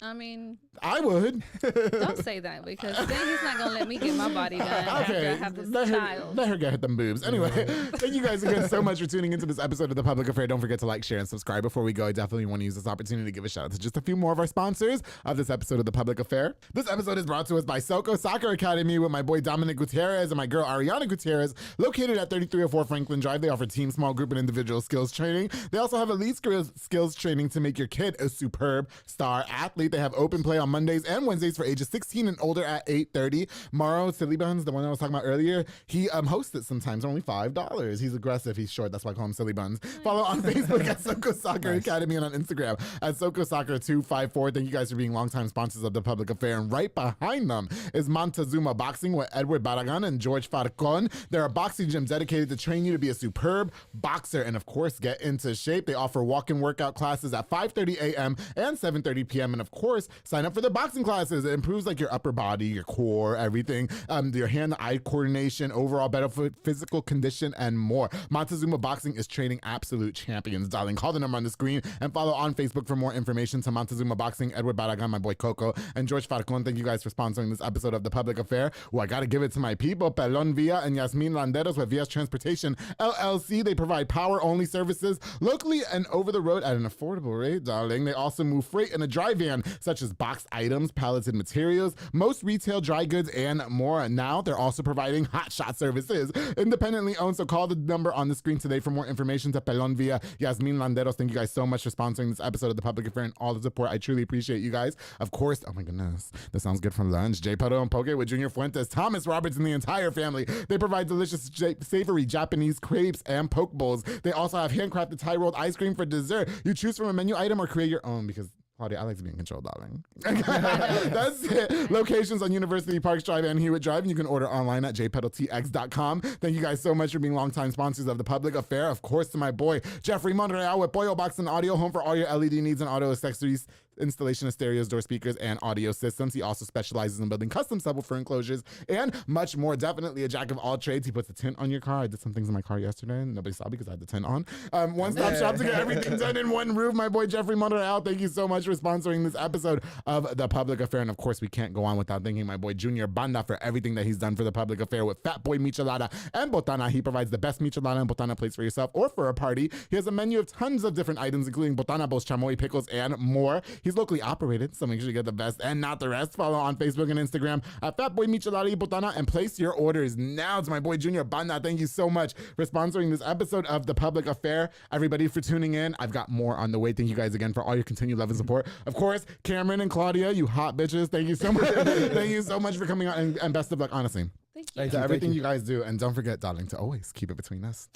I mean, I would. Don't say that because then he's not gonna let me get my body done after I have this child. Let her get them boobs. Anyway, thank you guys again so much for tuning into this episode of The Public Affair. Don't forget to like, share, and subscribe. Before we go, I definitely want to use this opportunity to give a shout out to just a few more of our sponsors of this episode of The Public Affair. This episode is brought to us by Soko Soccer Academy with my boy Dominic Gutierrez and my girl Ariana Gutierrez, located at 3304 Franklin Drive. They offer team, small group, and individual skills training. They also have elite skills training to make your kid a superb star athlete. They have open play on Mondays and Wednesdays for ages 16 and older at 8:30. Mauro Silly Buns, the one I was talking about earlier, he hosts it sometimes, only $5. He's aggressive, he's short, that's why I call him Silly Buns. Follow on Facebook at Soko Soccer Academy and on Instagram at Soko Soccer 254. Thank you guys for being longtime sponsors of The Public Affair. And right behind them is Montezuma Boxing with Edward Barragan and George Falcon. There are boxing gyms dedicated to train you to be a superb boxer and, of course, get into shape. They offer walk-in workout classes at 5:30 a.m. and 7:30 p.m. And, of course, sign up for the boxing classes. It improves like your upper body, your core, everything, your hand-eye coordination, overall better physical condition, and more. Montezuma Boxing is training absolute champions, darling. Call the number on the screen and follow on Facebook for more information to Montezuma Boxing, Edward Barragan, my boy Coco, and George Falcon. Thank you guys for sponsoring this episode of The Public Affair. Well, I got to give it to my people, Pelon Villa and Yasmin Landeros with Vias Transportation LLC. They provide power-only services locally and over the road at an affordable rate, darling. They also move freight in a dry van such as boxed items, palleted materials, most retail dry goods, and more. Now they're also providing hot shot services. Independently owned, so call the number on the screen today for more information to Pelon Via. Yasmin Landeros, thank you guys so much for sponsoring this episode of The Public Affair and all the support. I truly appreciate you guys. Of course, oh my goodness, this sounds good for lunch. J. Pedo and Poke with Junior Fuentes, Thomas Roberts, and the entire family. They provide delicious, savory Japanese crepes and poke bowls. They also have handcrafted Thai rolled ice cream for dessert. You choose from a menu item or create your own because Claudia, I like to be in control, darling. That's it. Locations on University Parks Drive and Hewitt Drive. And you can order online at jpedaltx.com. Thank you guys so much for being longtime sponsors of The Public Affair. Of course, to my boy, Jeffrey Monreal with Pollo Box and Audio, home for all your LED needs and audio accessories, installation of stereos, door speakers, and audio systems. He also specializes in building custom subwoofer enclosures and much more. Definitely a jack of all trades. He puts a tint on your car. I did some things in my car yesterday and nobody saw because I had the tint on. One-stop shop to get everything done in one roof. My boy Jeffrey Monreal, thank you so much for sponsoring this episode of The Public Affair. And of course, we can't go on without thanking my boy Junior Banda for everything that he's done for The Public Affair with Fat Boy Michelada and Botana. He provides the best Michelada and Botana plates for yourself or for a party. He has a menu of tons of different items, including Botana Bowls, chamoy pickles, and more. He's locally operated, so make sure you get the best and not the rest. Follow on Facebook and Instagram at Fatboy Michelada y Botana and place your orders now. To my boy Junior Banda, thank you so much for sponsoring this episode of The Public Affair. Everybody for tuning in. I've got more on the way. Thank you guys again for all your continued love and support. Of course, Cameron and Claudia, you hot bitches, thank you so much. Thank you so much for coming on and best of luck, honestly. Thank you. To everything you guys do. And don't forget, darling, to always keep it between us.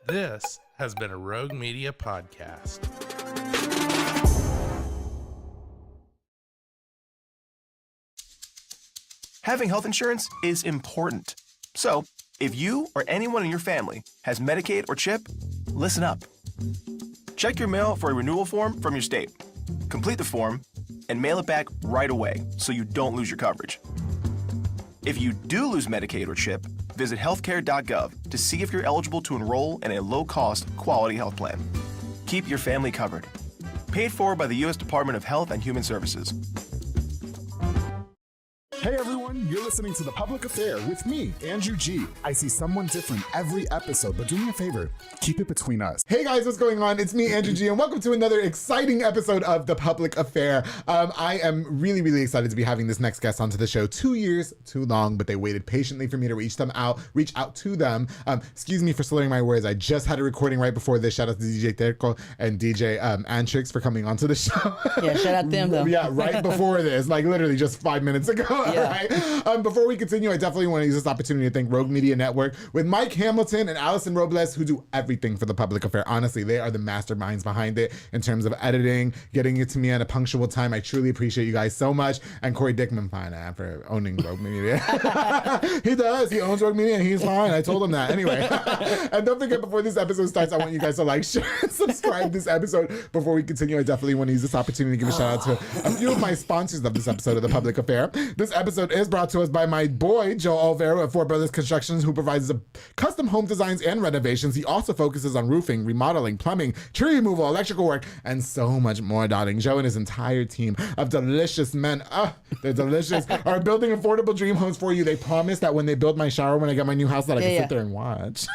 This has been a Rogue Media podcast. Having health insurance is important. So, if you or anyone in your family has Medicaid or CHIP, listen up. Check your mail for a renewal form from your state. Complete the form and mail it back right away so you don't lose your coverage. If you do lose Medicaid or CHIP, visit healthcare.gov to see if you're eligible to enroll in a low-cost, quality health plan. Keep your family covered. Paid for by the U.S. Department of Health and Human Services. Hey everyone, you're listening to The Public Affair with me, Andrew G. I see someone different every episode, but do me a favor, keep it between us. Hey guys, what's going on? It's me, Andrew G, and welcome to another exciting episode of The Public Affair. I am really, really excited to be having this next guest onto the show. 2 years, too long, but they waited patiently for me to reach out to them. Excuse me for slurring my words. I just had a recording right before this. Shout out to DJ Terco and DJ Antrix for coming onto the show. Yeah, shout out them though. Yeah, right before this, like literally just 5 minutes ago. Yeah. Right? Before we continue, I definitely want to use this opportunity to thank Rogue Media Network with Mike Hamilton and Allison Robles, who do everything for The Public Affair. Honestly, they are the masterminds behind it in terms of editing, getting it to me at a punctual time. I truly appreciate you guys so much. And Corey Dickman, fine, for owning Rogue Media. He does. He owns Rogue Media and he's fine. I told him that. Anyway. And don't forget, before this episode starts, I want you guys to like, share, and subscribe this episode. Before we continue, I definitely want to use this opportunity to give a shout out to a few of my sponsors of this episode of The Public Affair. This episode is brought to us by my boy, Joe Olvera of Four Brothers Constructions, who provides custom home designs and renovations. He also focuses on roofing, remodeling, plumbing, tree removal, electrical work, and so much more, darling. Joe and his entire team of delicious men, they're delicious, are building affordable dream homes for you. They promise that when they build my shower, when I get my new house, that I can sit there and watch.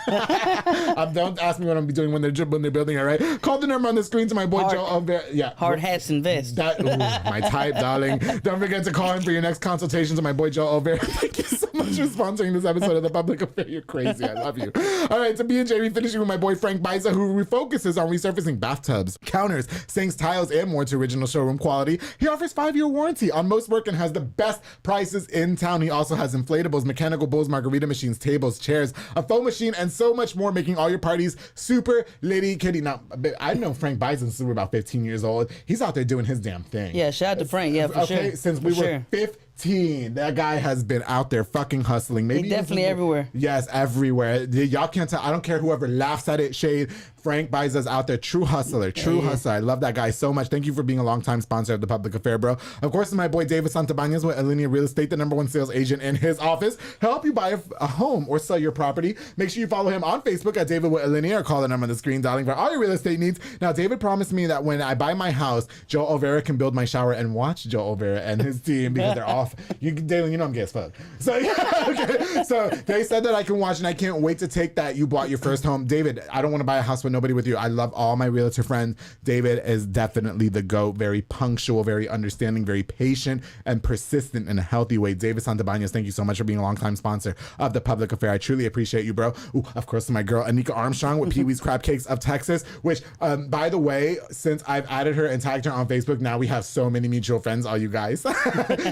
Don't ask me what I'm doing when they're building it, right? Call the number on the screen to my boy, Joe Olvera. Yeah. Hard hats and vests. My type, darling. Don't forget to call him for your next consultation to my boy, Joe Olvera. Thank you so much for sponsoring this episode of The Public Affair. You're crazy. I love you. All right, to B&J, we finishing with my boy Frank Biza, who focuses on resurfacing bathtubs, counters, sinks, tiles, and more to original showroom quality. He offers 5-year warranty on most work and has the best prices in town. He also has inflatables, mechanical bowls, margarita machines, tables, chairs, a foam machine, and so much more, making all your parties super litty kitty. Now, I know Frank Biza since we were about 15 years old. He's out there doing his damn thing. Yeah, shout out to Frank. Yeah, for sure. Since we were 15, that guy has been out there fucking hustling. Maybe definitely everywhere. Yes, everywhere. Y'all can't tell. I don't care whoever laughs at it, shade. Frank Biza's out there. True hustler. True hustler. I love that guy so much. Thank you for being a longtime sponsor of The Public Affair, bro. Of course, my boy David Santabañez with Alinea Real Estate, the #1 sales agent in his office. Help you buy a home or sell your property. Make sure you follow him on Facebook at David with Alinea or call the number on the screen, darling, for all your real estate needs. Now, David promised me that when I buy my house, Joe Olvera can build my shower, and watch Joe Olvera and his team because they're off. David, you know I'm gay as fuck. So, yeah, okay. So they said that I can watch, and I can't wait to take that. You bought your first home. David, I don't want to buy a house with nobody with you. I love all my realtor friends. David is definitely the GOAT. Very punctual, very understanding, very patient, and persistent in a healthy way. David Santabañez, thank you so much for being a longtime sponsor of The Public Affair. I truly appreciate you, bro. Ooh, of course, my girl, Anika Armstrong with Pee Wee's Crab Cakes of Texas, which, by the way, since I've added her and tagged her on Facebook, now we have so many mutual friends, all you guys.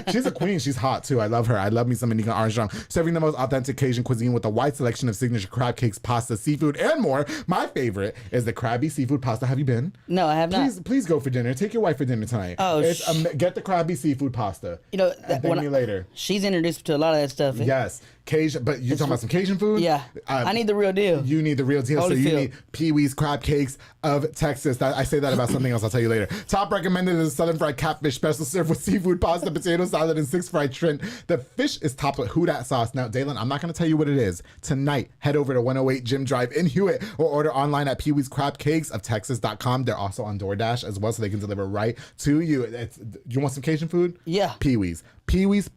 She's a queen. She's hot, too. I love her. I love me some Anika Armstrong. Serving the most authentic Cajun cuisine with a wide selection of signature crab cakes, pasta, seafood, and more. My favorite is the Krabby Seafood Pasta. Have you been? No, I have not. Please go for dinner. Take your wife for dinner tonight. Oh, get the Krabby Seafood Pasta. You know, thank me later. She's introduced me to a lot of that stuff. Yes. Cajun, but you're talking about some Cajun food? Yeah. I need the real deal. You need the real deal. So you need Pee Wee's Crab Cakes of Texas. I say that about something else. I'll tell you later. Top recommended is Southern Fried Catfish Special served with seafood, pasta, potato salad, and 6 fried shrimp. The fish is topped with Hudat sauce. Now, Dalen, I'm not going to tell you what it is. Tonight, head over to 108 Jim Drive in Hewitt or order online at peeweescrabcakesoftexas.com. They're also on DoorDash as well, so they can deliver right to you. You want some Cajun food? Yeah. Pee Wee's. Pee Wee's.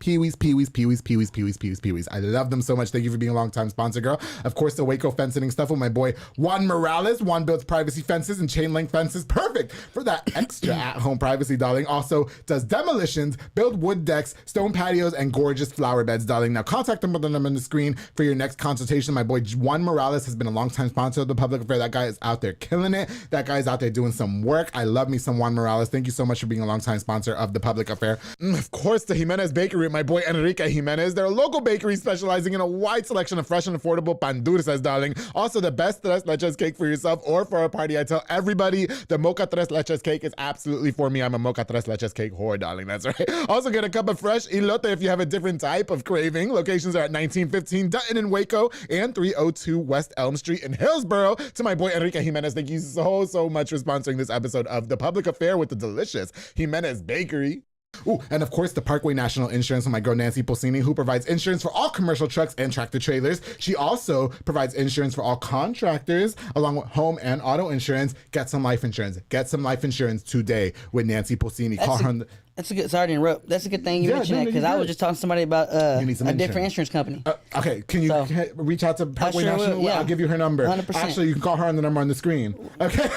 I love them so much. Thank you for being a long-time sponsor, girl. Of course, the Waco fencing stuff with my boy Juan Morales. Juan builds privacy fences and chain link fences. Perfect for that extra at-home privacy, darling. Also does demolitions, build wood decks, stone patios, and gorgeous flower beds, darling. Now contact them with the number on the screen for your next consultation. My boy Juan Morales has been a long-time sponsor of The Public Affair. That guy is out there killing it. That guy is out there doing some work. I love me some Juan Morales. Thank you so much for being a long-time sponsor of The Public Affair. Of course, the Jimenez Bakery, my boy Enrique Jimenez. They're a local bakery specializing in a wide selection of fresh and affordable pan dulces, darling. Also, the best tres leches cake for yourself or for a party. I tell everybody the mocha tres leches cake is absolutely for me. I'm a mocha tres leches cake whore, darling. That's right. Also, get a cup of fresh elote if you have a different type of craving. Locations are at 1915 Dutton in Waco and 302 West Elm Street in Hillsboro. To my boy Enrique Jimenez, thank you so much for sponsoring this episode of The Public Affair with the delicious Jimenez Bakery. Ooh, and of course, the Parkway National Insurance with my girl Nancy Pulsini, who provides insurance for all commercial trucks and tractor trailers. She also provides insurance for all contractors, along with home and auto insurance. Get some life insurance. Get some life insurance today with Nancy Pulsini. Call her. That's a good. Sorry to interrupt. That's a good thing you mentioned that because I was just talking to somebody about a different insurance company. Okay, can you reach out to Parkway National? Yeah. I'll give you her number. 100%. Actually, you can call her on the number on the screen. Okay,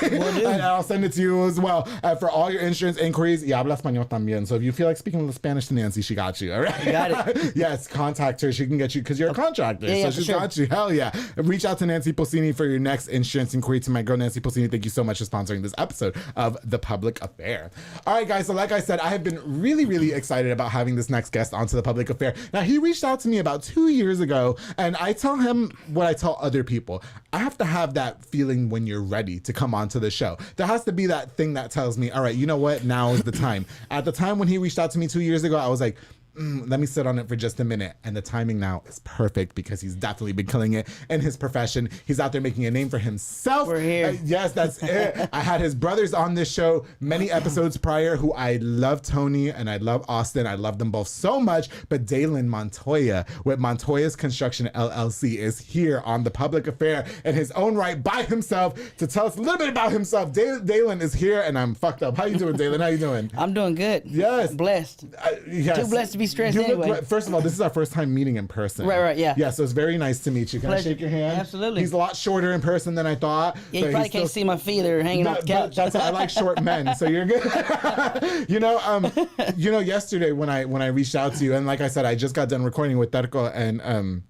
and I'll send it to you as well. For all your insurance inquiries, y habla español también. So if you feel like speaking a little Spanish to Nancy, she got you. All right. You got it. Yes, contact her. She can get you because you're a contractor. So she's got you. Hell yeah. Reach out to Nancy Pulsini for your next insurance inquiry. To my girl Nancy Pulsini, thank you so much for sponsoring this episode of The Public Affair. All right, guys. So like I said, I have been really excited about having this next guest onto The Public Affair. Now, he reached out to me about 2 years ago, and I tell him what I tell other people. I have to have that feeling when you're ready to come onto the show. There has to be that thing that tells me, all right, you know what? Now is the time. At the time when he reached out to me 2 years ago, I was like, let me sit on it for just a minute. And the timing now is perfect because he's definitely been killing it in his profession. He's out there making a name for himself. We're here. Yes, that's it. I had his brothers on this show many episodes prior who I love Tony and I love Austin. I love them both so much. But Dalen Montoya with Montoya's Construction LLC is here on The Public Affair in his own right by himself to tell us a little bit about himself. Dalen is here and I'm fucked up. How you doing, Dalen? How you doing? I'm doing good. Yes. Blessed. Yes. Too blessed to be stressed anyway. First of all, this is our first time meeting in person. Right, yeah. Yeah, so it's very nice to meet you. Can Pleasure. I shake your hand? Absolutely. He's a lot shorter in person than I thought. Yeah, you probably can't see my feet. They're hanging off the couch. That's I like short men, so you're good. Yesterday when I reached out to you, and like I said, I just got done recording with Terco and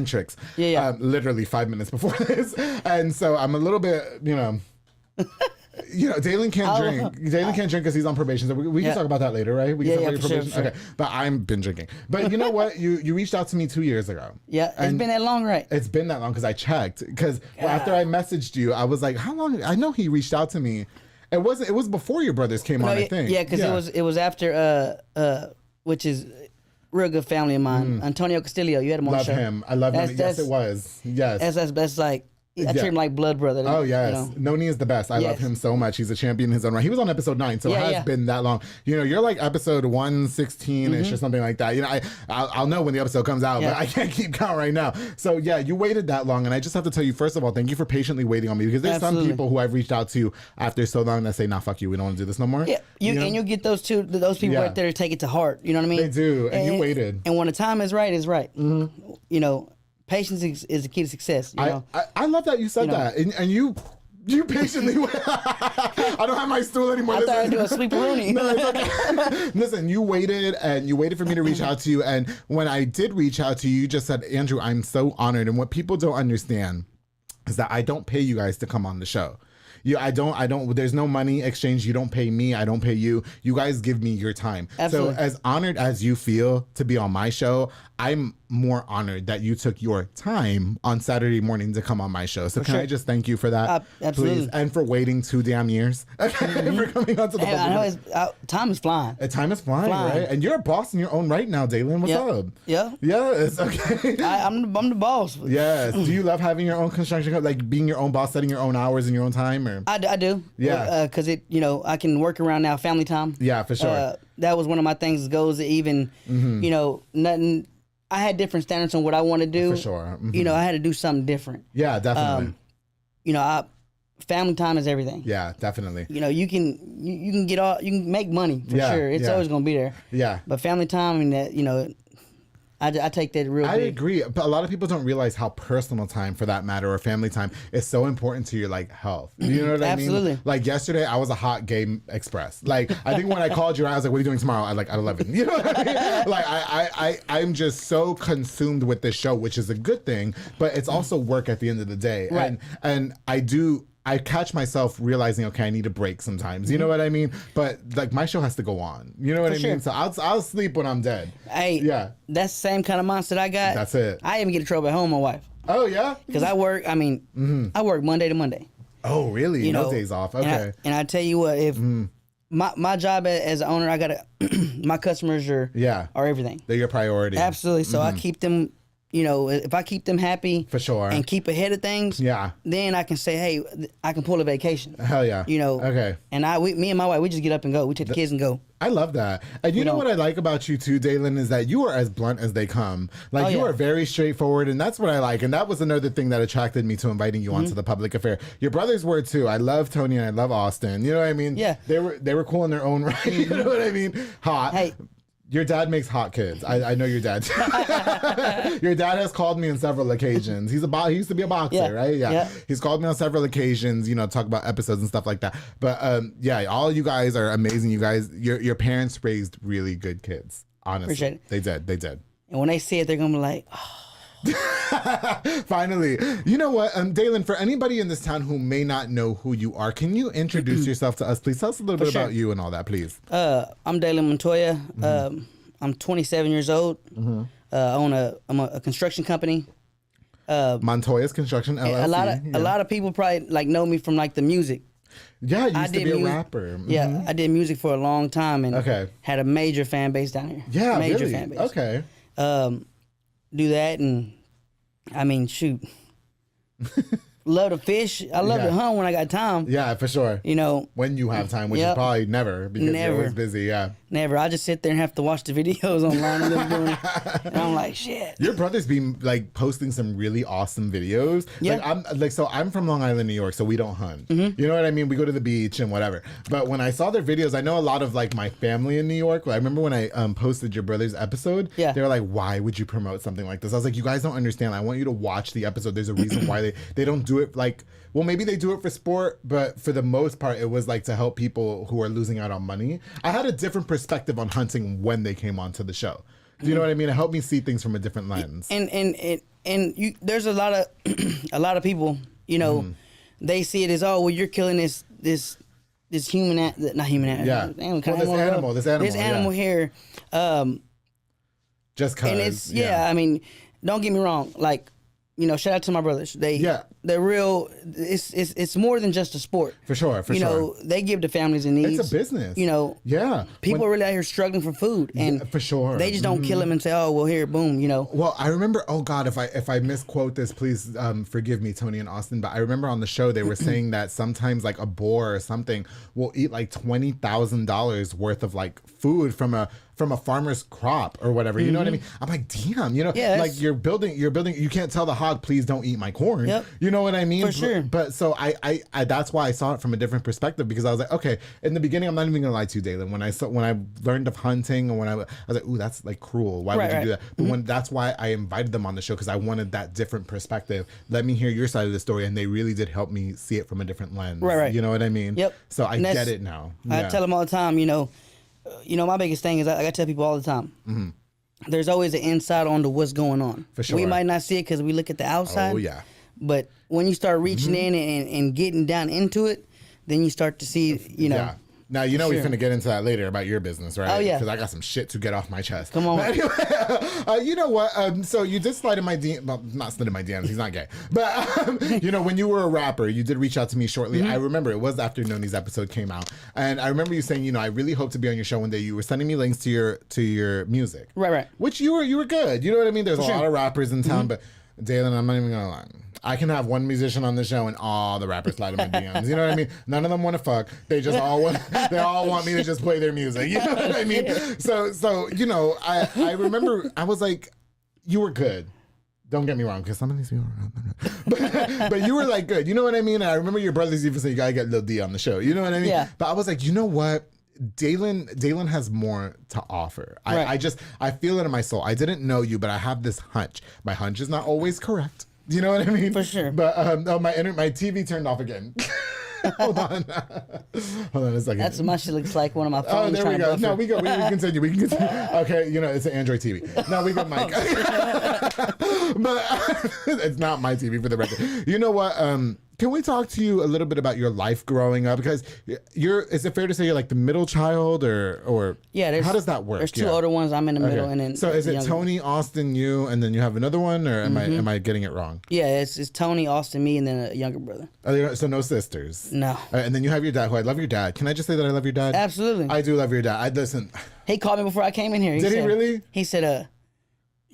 Trix. Yeah. Literally 5 minutes before this, and so I'm a little bit, Dalen can't drink. Dalen can't drink because he's on probation. So we can talk about that later, right? We can talk about your probation. Sure. Okay, but I've been drinking. But you know what? You reached out to me 2 years ago. Yeah, it's been that long, right? It's been that long because I checked. Because after I messaged you, I was like, how long? I know he reached out to me. It was before your brothers came on, I think. Yeah, because it was after which is real good family of mine, Antonio Castillo. You had him on the show. Love him. I love him. Yes, it was. Yes. That's like I treat him like blood brother. Oh, yes. Noni is the best. I love him so much. He's a champion in his own right. He was on episode 9, so it has been that long. You're like episode 116-ish or something like that. I'll know when the episode comes out, but I can't keep count right now. So, yeah, you waited that long, and I just have to tell you, first of all, thank you for patiently waiting on me, because there's some people who I've reached out to after so long that say, nah, fuck you, we don't want to do this no more. Yeah, and you'll get those people right there to take it to heart. You know what I mean? They do, and you waited. And when the time is right, it's right. Patience is the key to success. I love that you said that, and you patiently wait. I don't have my stool anymore. I thought I'd do a sleep-a-rooney. No, it's okay. Listen, you waited for me to reach out to you, and when I did reach out to you, you just said, Andrew, I'm so honored. And what people don't understand is that I don't pay you guys to come on the show. I don't, there's no money exchange. You don't pay me. I don't pay you. You guys give me your time. Absolutely. So as honored as you feel to be on my show, I'm more honored that you took your time on Saturday morning to come on my show. So can I just thank you for that? Absolutely. Please? And for waiting 2 damn years for coming on to the I know time is flying. Time is flying, right? And you're a boss in your own right now, Dalen. What's up? Yeah. Yeah, it's okay. I'm the boss. Yes. Do you love having your own construction company, like being your own boss, setting your own hours in your own time? Or I do. Yeah. Because I can work around now family time. Yeah, for sure. That was one of my things. Goes to even nothing. I had different standards on what I want to do. For sure. I had to do something different. Yeah, definitely. Family time is everything. Yeah, definitely. You can get all, you can make money for sure. It's always gonna be there. Yeah. But family time and that, I take that real. I big. agree, but a lot of people don't realize how personal time, for that matter, or family time, is so important to your health. You know what I mean? Absolutely. Like yesterday, I was a hot game express. Like I think when I called you, I was like, "What are you doing tomorrow?" At 11. You know what I mean? Like I'm just so consumed with this show, which is a good thing, but it's also work at the end of the day. Right. And I catch myself realizing, okay, I need a break sometimes. You know what I mean? But my show has to go on. You know what I mean? So I'll sleep when I'm dead. Hey, that's the same kind of mindset I got. That's it. I even get in trouble at home, my wife. Oh yeah? Because I work. I work Monday to Monday. Oh really? No days off. Okay. And I tell you what, if my job as an owner, I gotta my customers are everything. They're your priority. Absolutely. So I keep them. If I keep them happy for sure and keep ahead of things, then I can say, hey, I can pull a vacation. Hell yeah. Okay. And me and my wife, we just get up and go. We take the kids and go. I love that. And you know what I like about you too, Dalen, is that you are as blunt as they come. You are very straightforward, and that's what I like. And that was another thing that attracted me to inviting you onto the public affair. Your brothers were too. I love Tony and I love Austin. You know what I mean? Yeah. They were cool in their own right. You know what I mean? Hot. Hey. Your dad makes hot kids. I know your dad. Your dad has called me on several occasions. He used to be a boxer, right? Yeah. He's called me on several occasions, talk about episodes and stuff like that. But all you guys are amazing. You guys, your parents raised really good kids. Honestly. Appreciate it. They did. And when they see it, they're gonna be like, oh. Finally. You know what, Dalen, for anybody in this town who may not know who you are, can you introduce yourself to us, please? Tell us a little bit about you and all that, please. I'm Dalen Montoya. I'm 27 years old. I own a construction company. Montoya's Construction LLC. A lot of people probably know me from the music. Yeah, you used to be a rapper. Yeah, I did music for a long time and had a major fan base down here. Yeah, major really? fan base. Okay. Do that and shoot. Love to fish. I love to hunt when I got time. Yeah, for sure. When you have time, which is probably never, because you're always busy. Yeah. Never. I just sit there and have to watch the videos online and, doing it. And I'm like, shit. Your brother's been posting some really awesome videos. Yeah. I'm from Long Island, New York, so we don't hunt. You know what I mean? We go to the beach and whatever. But when I saw their videos, I know a lot of my family in New York. I remember when I posted your brother's episode. Yeah. They were like, "Why would you promote something like this?" I was like, "You guys don't understand. I want you to watch the episode. There's a reason why they don't do it well, maybe they do it for sport, but for the most part, it was to help people who are losing out on money." I had a different perspective on hunting when they came onto the show. Do you know what I mean? It helped me see things from a different lens. And there's a lot of people, they see it as, oh, well, you're killing this human, not human animal. Yeah. This animal here. Just cause. And it's, I mean, don't get me wrong. shout out to my brothers. They're real. It's more than just a sport. For sure. You know, they give to families in need. It's a business. People are really out here struggling for food, and for sure, they just don't kill them and say, "Oh, well, here, boom." Well, I remember. Oh God, if I misquote this, please forgive me, Tony and Austin. But I remember on the show they were saying that sometimes like a boar or something will eat like $20,000 worth of like food from a farmer's crop or whatever. You know what I mean? I'm like, damn, like you're building, you can't tell the hog, please don't eat my corn. Yep. You know what I mean? For sure. But so I that's why I saw it from a different perspective, because I was like, okay, in the beginning, I'm not even gonna lie to you, Dalen. When I learned of hunting, and when I was like, ooh, that's like cruel. Why would you do that? But that's why I invited them on the show, because I wanted that different perspective. Let me hear your side of the story, and they really did help me see it from a different lens. Right. You know what I mean? Yep. So I get it now. I tell them all the time, my biggest thing is I tell people all the time, there's always an insight onto what's going on. For sure. We might not see it because we look at the outside. Oh, yeah. But when you start reaching in and getting down into it, then you start to see, Yeah. Now, we're going to get into that later about your business, right? Oh, yeah. Because I got some shit to get off my chest. Come on. But anyway, you know what? So you did slide in my DMs. Well, not slid in my DMs. He's not gay. But, when you were a rapper, you did reach out to me shortly. I remember it was after Noni's episode came out. And I remember you saying, I really hope to be on your show one day. You were sending me links to your music. Right. Which you were good. You know what I mean? There's a lot of rappers in town. But, Dalen, I'm not even going to lie. I can have one musician on the show and all the rappers slide in my DMs. You know what I mean? None of them want to fuck. They just all want me to just play their music. You know what I mean? So I remember I was like, you were good. Don't get me wrong, because some of these people are but you were like good. You know what I mean? And I remember your brothers even say you gotta get Lil D on the show. You know what I mean? Yeah. But I was like, you know what? Dalen has more to offer. Right. I feel it in my soul. I didn't know you, but I have this hunch. My hunch is not always correct. You know what I mean? For sure. But my TV turned off again. Hold on a second. That's what my shit looks like. One of my phones. Oh, there we go. No, we can continue. We can continue. Okay, it's an Android TV. No, we got Mike. But it's not my TV, for the record. You know what? Can we talk to you a little bit about your life growing up? Because is it fair to say you're like the middle child, or how does that work? There's two older ones. I'm in the middle, and then so is it Tony, Austin, you, and then you have another one, or am I getting it wrong? Yeah, it's Tony, Austin, me, and then a younger brother. So no sisters. No. And then you have your dad, who I love your dad. Can I just say that I love your dad? Absolutely. I do love your dad. Listen. He called me before I came in here. Did he really? He said,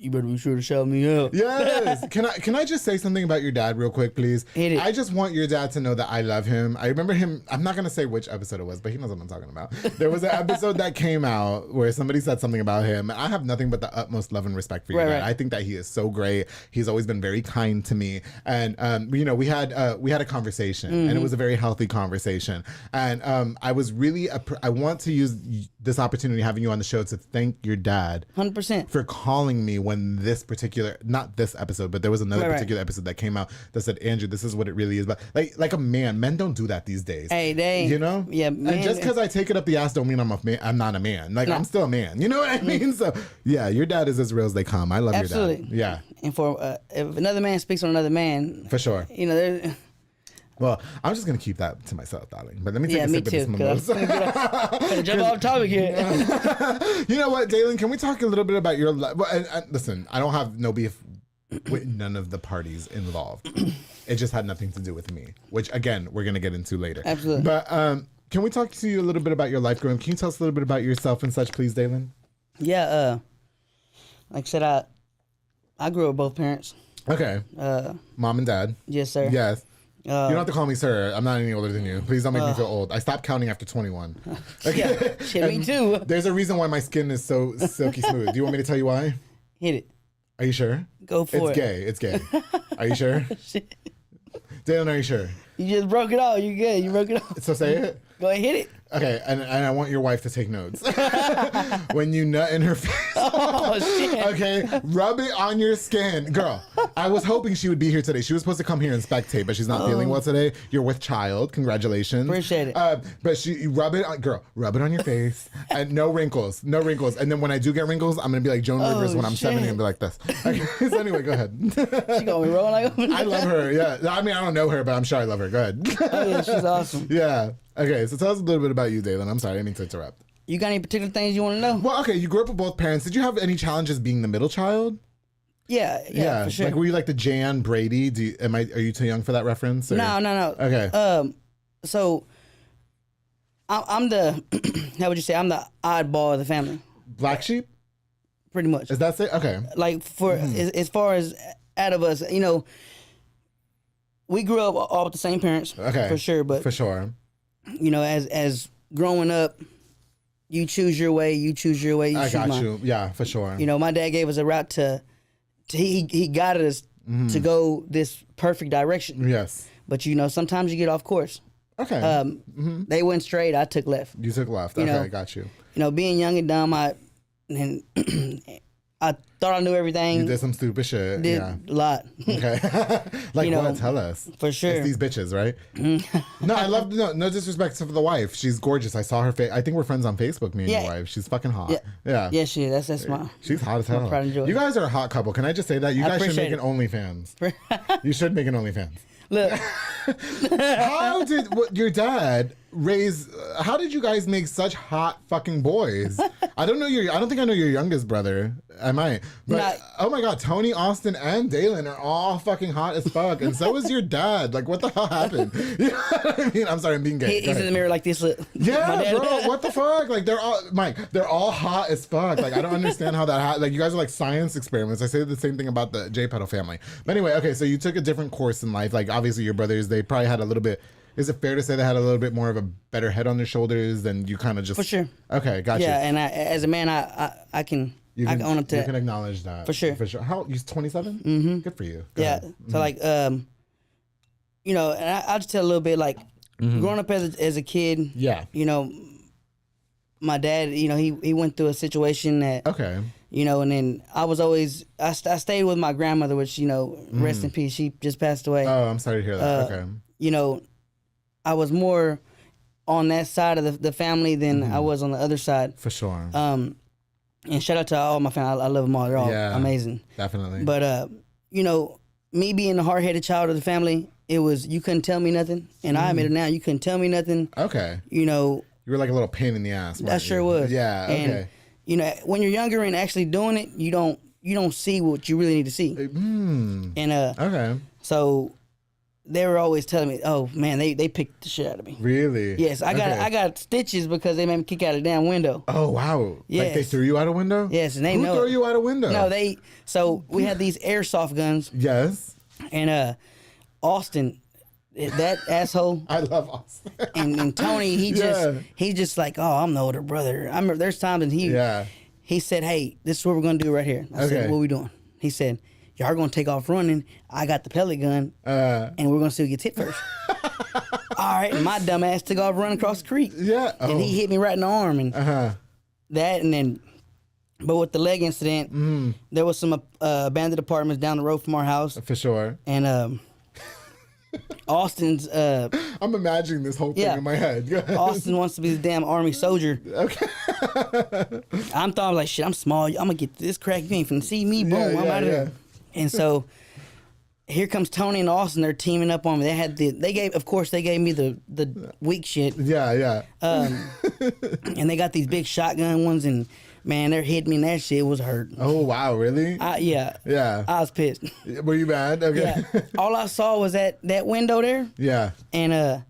you better be sure to shout me up. Yes. Can I just say something about your dad real quick, please? Hit it. I just want your dad to know that I love him. I remember him. I'm not going to say which episode it was, but he knows what I'm talking about. There was an episode that came out where somebody said something about him. I have nothing but the utmost love and respect for your dad. Right. I think that he is so great. He's always been very kind to me. And, we had a conversation, and it was a very healthy conversation. And I was really, I want to use this opportunity having you on the show to thank your dad 100% for calling me when this particular, not this episode, but there was another particular episode that came out that said, Andrew, this is what it really is. But like a man, men don't do that these days. Hey, yeah, man. And just because I take it up the ass don't mean I'm not a man. Like, I'm still a man. You know what I mean? So yeah, your dad is as real as they come. I love your dad. Yeah. And for if another man speaks on another man, for sure. There's. Well, I'm just gonna keep that to myself, darling. But let me take a sip of this mimosa. Gonna jump off topic here. You know what, Dalen? Can we talk a little bit about your life? Well, and listen, I don't have no beef with none of the parties involved. It just had nothing to do with me, which again we're gonna get into later. Absolutely. But can we talk to you a little bit about your life growing? Can you tell us a little bit about yourself and such, please, Dalen? Yeah. Like I said, I grew up with both parents. Okay. Mom and dad. Yes, sir. Yes. You don't have to call me sir. I'm not any older than you. Please don't make me feel old. I stopped counting after 21. Okay? Yeah, me too. There's a reason why my skin is so silky smooth. Do you want me to tell you why? Hit it. Are you sure? Go for it. It's gay. Are you sure? Dalen, are you sure? You just broke it off. You good. You broke it off. So say it. Go ahead, hit it. Okay, and I want your wife to take notes. When you nut in her face. Oh, shit. Okay, rub it on your skin. Girl, I was hoping she would be here today. She was supposed to come here and spectate, but she's not feeling well today. You're with child. Congratulations. Appreciate it. But rub it on your face. And no wrinkles. And then when I do get wrinkles, I'm going to be like Joan Rivers when I'm 70 and be like this. Okay, so anyway, go ahead. She got me rolling like I love her, yeah. I mean, I don't know her, but I'm sure I love her. Go ahead. Oh, yeah, she's awesome. Yeah. Okay, so tell us a little bit about you, Dalen. I'm sorry, I didn't mean to interrupt. You got any particular things you want to know? Well, okay, you grew up with both parents. Did you have any challenges being the middle child? Yeah, for sure. Like, were you like the Jan Brady? Are you too young for that reference? Or? No. Okay. So I'm the how would you say? I'm the oddball of the family. Black sheep. Pretty much. Is that it? Okay. Like as far as out of us, we grew up all with the same parents. Okay. For sure, but for sure. As growing up, you choose your way. You choose your way. I got you. Yeah, for sure. My dad gave us a route to he guided us to go this perfect direction. Yes. But sometimes you get off course. Okay. They went straight. I took left. You took left. Okay, I got you. Being young and dumb, I thought I knew everything. You did some stupid shit. Did a lot. Okay. Like what? Tell us. For sure. It's these bitches, right? No, I love no disrespect to the wife. She's gorgeous. I saw her face. I think we're friends on Facebook, me and your wife. She's fucking hot. Yeah. Yeah, she is. That's my. She's hot as hell. I'm proud to enjoy it. You guys are a hot couple. Can I just say that? You guys should make an OnlyFans. You should make an OnlyFans. Look. How did your dad raise? How did you guys make such hot fucking boys? I don't think I know your youngest brother. I might. But oh my god, Tony, Austin, and Dalen are all fucking hot as fuck, and so is your dad. Like, what the hell happened? You know what I mean? I'm sorry, I'm being gay. He's in the mirror like this. Look. Yeah, bro. What the fuck? Like, they're all hot as fuck. Like, I don't understand how that happened. Like, you guys are like science experiments. I say the same thing about the J Petal family. But anyway, okay, so you took a different course in life. Like, obviously, your brothers, they probably had a little bit. Is it fair to say they had a little bit more of a better head on their shoulders than you kind of just? For sure. Okay, gotcha. Yeah, and as a man, I can own up to that. You can acknowledge that. For sure. For sure. How, you're 27? Mm-hmm. Good for you. Go ahead. So like, and I'll just tell a little bit, like, growing up as a kid. Yeah. My dad, he went through a situation that. Okay. And then I stayed with my grandmother, which, rest in peace. She just passed away. Oh, I'm sorry to hear that. Okay. I was more on that side of the family than I was on the other side. For sure. And shout out to all my family. I love them all. They're all amazing. Definitely. But, me being the hard-headed child of the family, it was, you couldn't tell me nothing. And I admit it now, you couldn't tell me nothing. Okay. You were like a little pain in the ass. That sure was. Yeah, okay. And, when you're younger and actually doing it, you don't see what you really need to see. And okay. So they were always telling me, "Oh man, they picked the shit out of me." Really? Yes, I got stitches because they made me kick out a damn window. Oh wow! Yes. Like they threw you out a window? Yes, and they Who know. threw you out a window? No, So we had these airsoft guns. Yes. And Austin, that asshole. I love Austin. and Tony, he's just like, oh, I'm the older brother. I remember there's times and he said, hey, this is what we're gonna do right here. I said, what are we doing? He said, y'all are gonna take off running. I got the pellet gun, and we're gonna see who gets hit first. All right, and my dumb ass took off running across the creek. Yeah, and he hit me right in the arm, and that, and then. But with the leg incident, there was some abandoned apartments down the road from our house. For sure. And Austin's. I'm imagining this whole thing in my head. Austin wants to be the damn Army soldier. Okay. I'm thought like, shit, I'm small. I'm going to get this crack. You ain't finna see me. Boom, I'm out of there. And so here comes Tony and Austin. They're teaming up on me. They gave me the weak shit. Yeah. And they got these big shotgun ones and. Man, they're hitting me and that shit was hurting. Oh, wow, really? Yeah. I was pissed. Were you mad? Okay. Yeah. All I saw was that window there. Yeah. And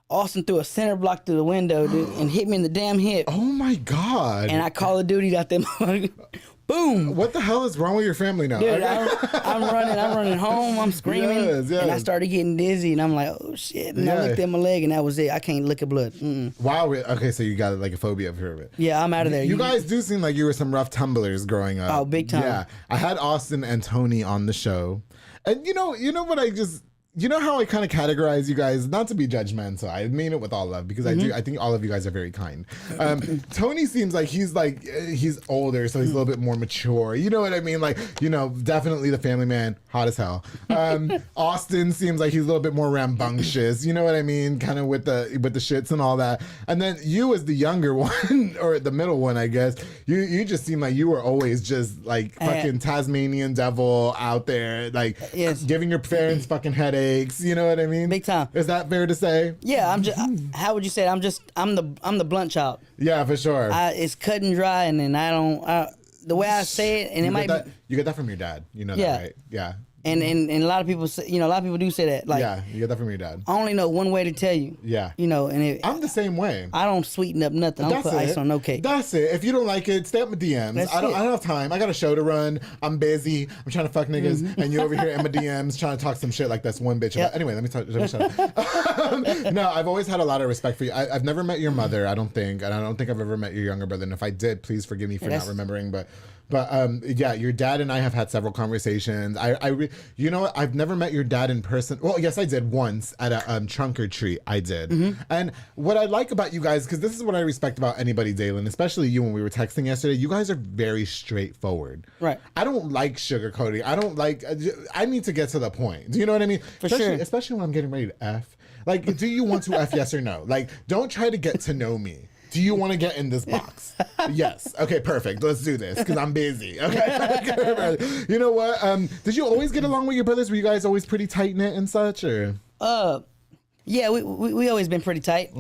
Austin threw a center block through the window, dude, and hit me in the damn hip. Oh, my God. And I Call of Duty out there. Boom. What the hell is wrong with your family now? Dude, I'm running home. I'm screaming. Yes. And I started getting dizzy, and I'm like, oh, shit. And I looked at my leg, and that was it. I can't look at blood. Wow. Okay, so you got like a phobia of it. Yeah, I'm out of there. You guys do seem like you were some rough tumblers growing up. Oh, big time. Yeah. I had Austin and Tony on the show. And you know what you know how I kind of categorize you guys, not to be judgmental. I mean it with all love because I think all of you guys are very kind. Tony seems like he's older, so he's a little bit more mature. You know what I mean? Like, definitely the family man, hot as hell. Austin seems like he's a little bit more rambunctious. You know what I mean? Kind of with the shits and all that. And then you as the younger one, or the middle one, I guess, you just seem like you were always just like fucking Tasmanian devil out there, like giving your parents fucking headaches. You know what I mean? Big time. Is that fair to say? Yeah, I'm just. How would you say it? I'm the blunt child. Yeah, for sure. It's cut and dry, and then I don't. the way I say it, and it might you get that from your dad. You know that, right? Yeah. And a lot of people say, a lot of people do say that. Like, yeah, you get that from your dad. I only know one way to tell you. Yeah. And I'm the same way. I don't sweeten up nothing. I don't put ice on no cake. That's it. If you don't like it, stay up my DMs. I don't have time. I got a show to run. I'm busy. I'm trying to fuck niggas, and you over here in my DMs trying to talk some shit like that's one bitch. Yep. Anyway, let me shut up. No, I've always had a lot of respect for you. I've never met your mother, I don't think, and I don't think I've ever met your younger brother. And if I did, please forgive me for not remembering. But yeah, your dad and I have had several conversations. You know what? I've never met your dad in person. Well, yes, I did once at a trunk or treat. I did. And what I like about you guys, because this is what I respect about anybody, Dalen, especially you when we were texting yesterday, you guys are very straightforward. Right. I don't like sugarcoating. I need to get to the point. Do you know what I mean? Especially when I'm getting ready to F. Like, do you want to F, yes or no? Like, don't try to get to know me. Do you want to get in this box? Yes. Okay, perfect. Let's do this because I'm busy. Okay. You know what? Did you always get along with your brothers? Were you guys always pretty tight knit and such, or? Yeah, we always been pretty tight.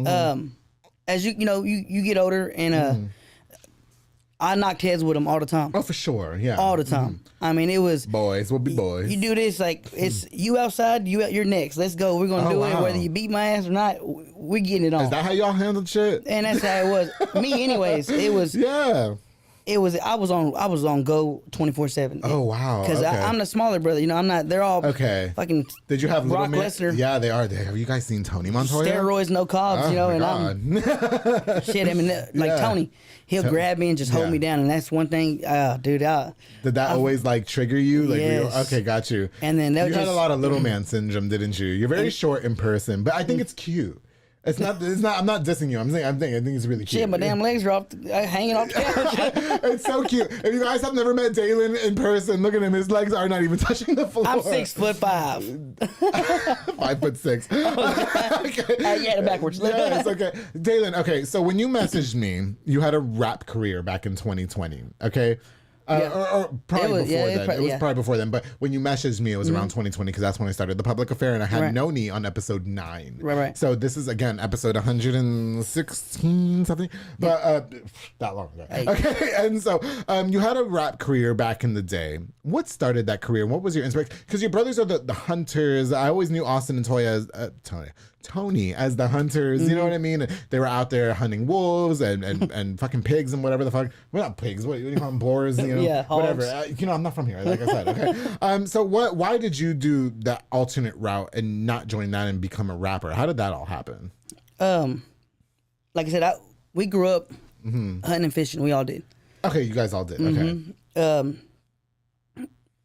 As you get older, and I knocked heads with them all the time. Oh, for sure. Yeah. All the time. I mean, it was boys will be boys. You do this like it's you outside, you're next. Let's go. We're gonna do it whether you beat my ass or not. We're getting it on. Is that how y'all handled shit? And that's how it was. Me, anyways. It was. Yeah. It was. I was on go 24/7. Oh wow. Because I'm the smaller brother. I'm not. They're all fucking. Did you have Brock Lesnar? Yeah, they are. Have you guys seen Tony Montoya? Steroids, no carbs. And I'm shit. I mean, like Tony, he'll grab me and just hold me down, and that's one thing, dude. Did that always like trigger you? Like, yes. Okay, got you. And then you had a lot of little man syndrome, didn't you? You're very short in person, but I think it's cute. It's not. I'm not dissing you. I think it's really cute. Shit, my damn legs are off, hanging off the couch. It's so cute. If you guys have never met Dalen in person, look at him. His legs are not even touching the floor. I'm 6'5". 5'6". Okay. Yeah, backwards. Yes, okay. Dalen, okay, so when you messaged me, you had a rap career back in 2020, okay? Or probably before then. It was probably before then. But when you messaged me, it was around 2020 because that's when I started The Public Affair, and I had Noni on episode 9. Right. So this is, again, episode 116 something. But that long ago. Okay. And so you had a rap career back in the day. What started that career? What was your inspiration? Because your brothers are the hunters. I always knew Austin and Toya as Tony as the hunters, you know what I mean? They were out there hunting wolves and fucking pigs and whatever the fuck. Well, not pigs. What do you call them? Boars? You know, whatever. I'm not from here, like I said. Okay. So why did you do that alternate route and not join that and become a rapper? How did that all happen? Like I said, we grew up hunting and fishing. We all did. Okay, you guys all did. Okay.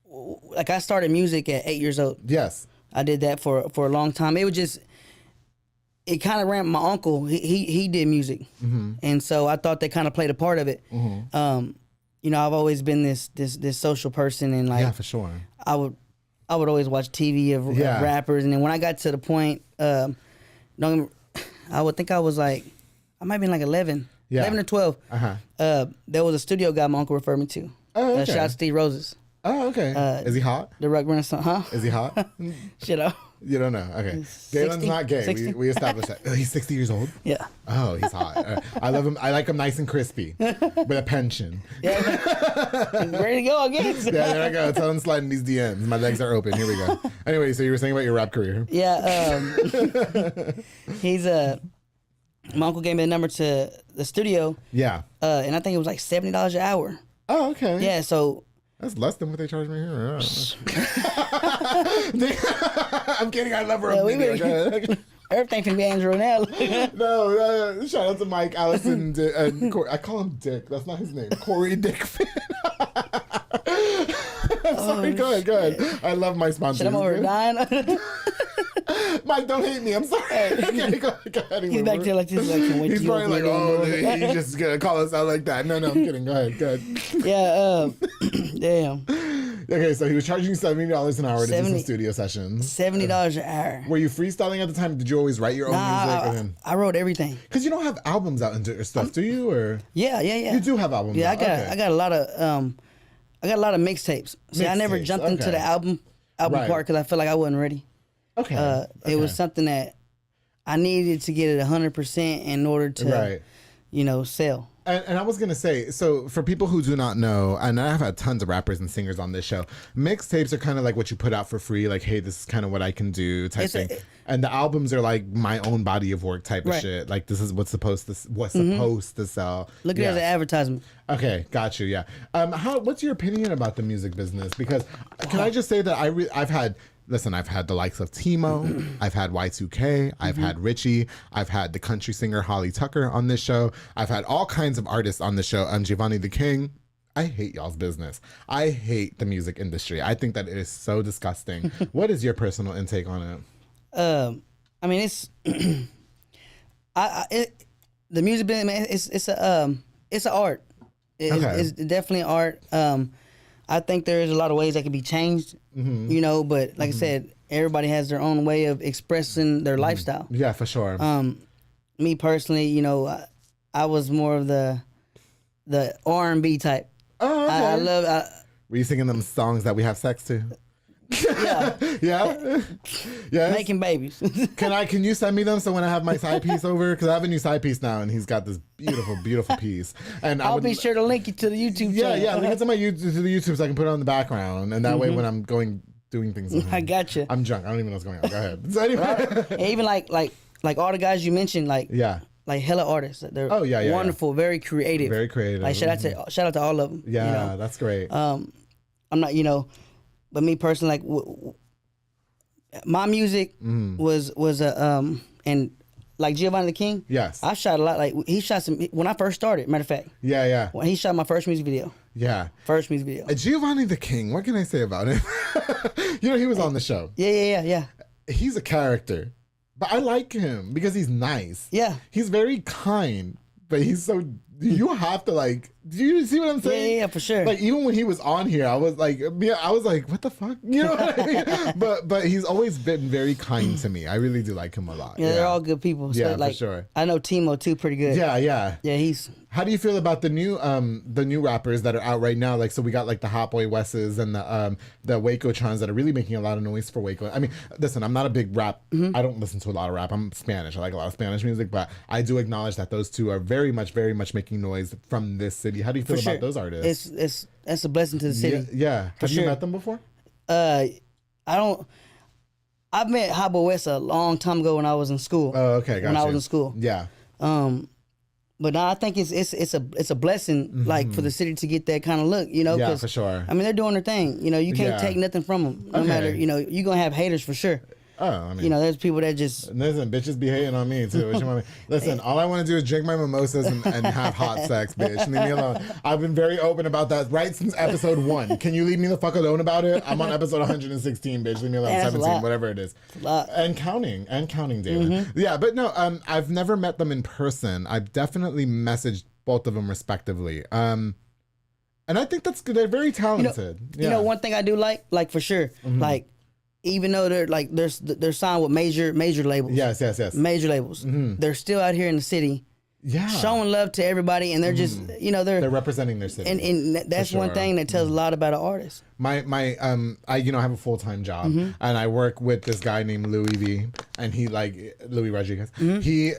Like I started music at 8 years old. Yes. I did that for a long time. It was just. It kind of ran. My uncle, he did music, and so I thought they kind of played a part of it. I've always been this social person, and like for sure. I would always watch TV of rappers, and then when I got to the point, I would think I was like, I might have been like 11 or 12. There was a studio guy my uncle referred me to. Oh, okay. Shout out to Steve Roses. Oh, okay. Is he hot? The Rock Renaissance, huh? Is he hot? Shit up. You don't know. Okay. Galen's not gay. We established that. Oh, he's 60 years old? Yeah. Oh, he's hot. I love him. I like him nice and crispy with a pension. Yeah. He's ready to go again. Yeah, there I go. Tell him slide in these DMs. My legs are open. Here we go. Anyway, so you were saying about your rap career. Yeah. He's my uncle gave me the number to the studio. Yeah. And I think it was like $70 an hour. Oh, okay. Yeah, so. That's less than what they charge me here. I'm kidding. I love her. Yeah, everything can be Andrew now. No, shout out to Mike, Allison, and Corey. I call him Dick. That's not his name. Corey Dick. I'm sorry. Go ahead. I love my sponsors. Shit, I'm over dying. Mike, don't hate me. I'm sorry. Okay, go ahead. He's back there like this. He's probably like, oh, he's just going to call us out like that. No, I'm kidding. Go ahead. Yeah, damn. Okay, so he was charging you $70 an hour to do some studio sessions. $70 an hour. Were you freestyling at the time? Did you always write your own music? I wrote everything. Because you don't have albums out into your stuff, do you? Or Yeah. You do have albums. Yeah, out. I got a lot of mixtapes. See, I never jumped into the album part because I felt like I wasn't ready. Okay. It was something that I needed to get it 100% in order to sell. And I was gonna say, so for people who do not know, and I've had tons of rappers and singers on this show, mixtapes are kind of like what you put out for free, like, hey, this is kind of what I can do type thing. And the albums are like my own body of work type of shit. Like, this is what's supposed to sell. Look at it as an advertisement. Okay, got you. Yeah. What's your opinion about the music business? Because can I just say that I've had the likes of Timo, I've had Y2K, I've had Richie, I've had the country singer Holly Tucker on this show. I've had all kinds of artists on the show. Giovanni the King. I hate y'all's business. I hate the music industry. I think that it is so disgusting. What is your personal intake on it? I mean, it's the music business, man. It's an art. It's definitely art. I think there's a lot of ways that can be changed, but like I said, everybody has their own way of expressing their lifestyle. Yeah, for sure. Me personally, I was more of the R&B type. Oh, okay. I love. Were you singing them songs that we have sex to? Yeah. Yeah. Yes. Making babies. Can you send me them so when I have my side piece over, because I have a new side piece now and he's got this beautiful piece, and I'll be sure to link you to the YouTube channel. Yeah, link it to my YouTube so I can put it on the background, and that way when I'm doing things, I got you. I'm drunk. I don't even know what's going on. Go ahead. So anyway. Even like all the guys you mentioned, like hella artists. They're wonderful, very creative. Very creative. Like shout out to all of them. Yeah, that's great. I'm not, but me personally, like my music was and like Giovanni the King. Yes, I shot a lot. Like he shot some when I first started. Matter of fact. Yeah. When he shot my first music video. Yeah. First music video. Giovanni the King. What can I say about him? He was on the show. Yeah. He's a character, but I like him because he's nice. Yeah. He's very kind, but he's so. You have to like. Do you see what I'm saying? Yeah, for sure. Like even when he was on here, I was like, what the fuck? You know what I mean? But he's always been very kind to me. I really do like him a lot. Yeah, they're all good people. So, yeah, like, for sure. I know Timo too, pretty good. Yeah. Yeah, he's. How do you feel about the new rappers that are out right now? Like, so we got like the Hot Boy Wesses and the Waco Trons that are really making a lot of noise for Waco. I mean, listen, I'm not a big rap. I don't listen to a lot of rap. I'm Spanish. I like a lot of Spanish music, but I do acknowledge that those two are very much making noise from this city. How do you feel about those artists? That's a blessing to the city. Yeah. Have you met them before? I've met Hot Boy West a long time ago when I was in school. Oh, okay, gotcha. When I was in school. Yeah. But no, I think it's a blessing, like for the city to get that kind of look, Yeah, for sure. I mean, they're doing their thing. You can't take nothing from them. No matter, you're gonna have haters for sure. Oh, I mean, there's people that just listen. Bitches be hating on me too. What you want me? Listen, all I want to do is drink my mimosas and have hot sex, bitch. Leave me alone. I've been very open about that right since episode 1. Can you leave me the fuck alone about it? I'm on episode 116, bitch. Leave me alone. 17, whatever it is. And counting, David. Yeah, but no, I've never met them in person. I've definitely messaged both of them respectively. And I think that's good. They're very talented. One thing I do like for sure, like. Even though they're signed with major labels. Yes. Major labels. They're still out here in the city. Yeah. Showing love to everybody, and they're just they're representing their city. And that's one thing that tells a lot about an artist. I have a full-time job and I work with this guy named Louis V, and he Louis Rodriguez. He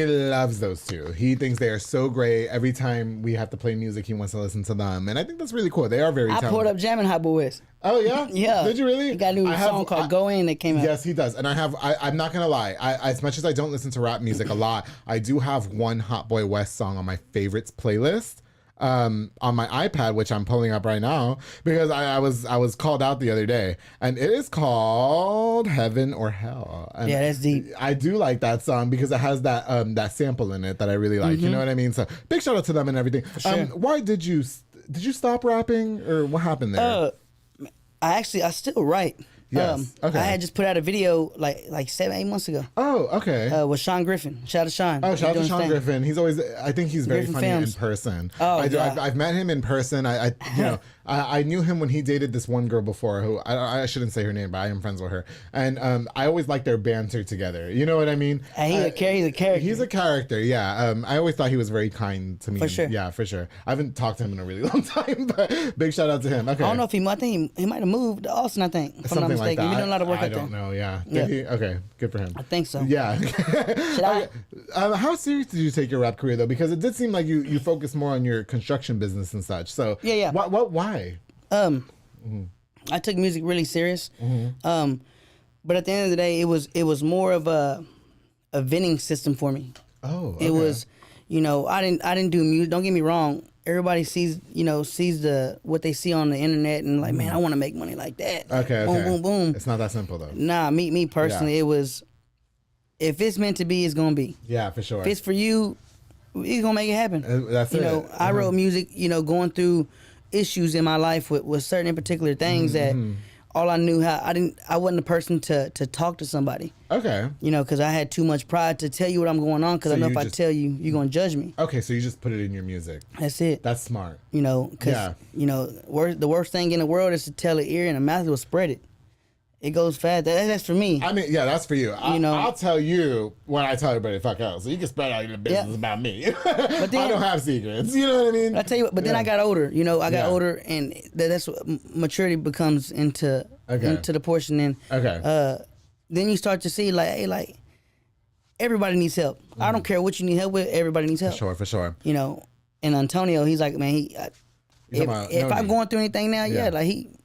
loves those two. He thinks they are so great. Every time we have to play music, he wants to listen to them, and I think that's really cool. They are very talented. I pulled up jamming Hot Boy West. Oh yeah? Yeah. Did you really? He got a new song called Go In that came out. Yes, he does. And I'm not gonna lie, as much as I don't listen to rap music a lot, I do have one Hot Boy West song on my favorites playlist. On my iPad, which I'm pulling up right now, because I was called out the other day, and it is called Heaven or Hell. And yeah, that's deep. I do like that song because it has that sample in it that I really like. You know what I mean? So big shout out to them and everything. Sure. Why did you stop rapping, or what happened there? I still write. Yes. Okay. I had just put out a video like 7-8 months ago. Oh, okay. With Sean Griffin. Shout out to Sean. Oh, shout out to Sean Griffin. He's always. I think he's very funny in person. Oh, I've met him in person. I I knew him when he dated this one girl before who I shouldn't say her name, but I am friends with her. And I always liked their banter together. You know what I mean? He's a character. He's a character, yeah. I always thought he was very kind to me. For sure. Yeah, for sure. I haven't talked to him in a really long time, but big shout out to him. Okay. I don't know if I think he might have moved to Austin, I think. If I'm not mistaken. Like that. He's doing a lot of work I out there. don't know, yeah. Okay, good for him. I think so. Yeah. Should I? How serious did you take your rap career, though? Because it did seem like you focused more on your construction business and such. So yeah. Why? I took music really serious. But at the end of the day, it was more of a venting system for me. Oh, okay. It was, I didn't do music. Don't get me wrong. Everybody sees what they see on the internet and like, man, I want to make money like that. Okay. Boom, boom, boom. It's not that simple though. Nah, me personally, it was. If it's meant to be, it's gonna be. Yeah, for sure. If it's for you, it's gonna make it happen. That's it. I wrote music, going through issues in my life with certain in particular things that all I knew I wasn't the person to talk to somebody. Okay. Because I had too much pride to tell you what I'm going on because I know if I tell you, you're gonna judge me. Okay, so you just put it in your music. That's it. That's smart. Because the worst thing in the world is to tell an ear and a mouth will spread it. It goes fast. That's for me. I mean, yeah, that's for you. I'll tell you when I tell everybody fuck out, so you can spread out your business about me. But then, I don't have secrets. You know what I mean? I tell you what. But then I got older. I got older, and that's what maturity becomes into the portion. And then you start to see like everybody needs help. I don't care what you need help with. Everybody needs help. For sure. And Antonio, he's like, man, if I'm going through anything now,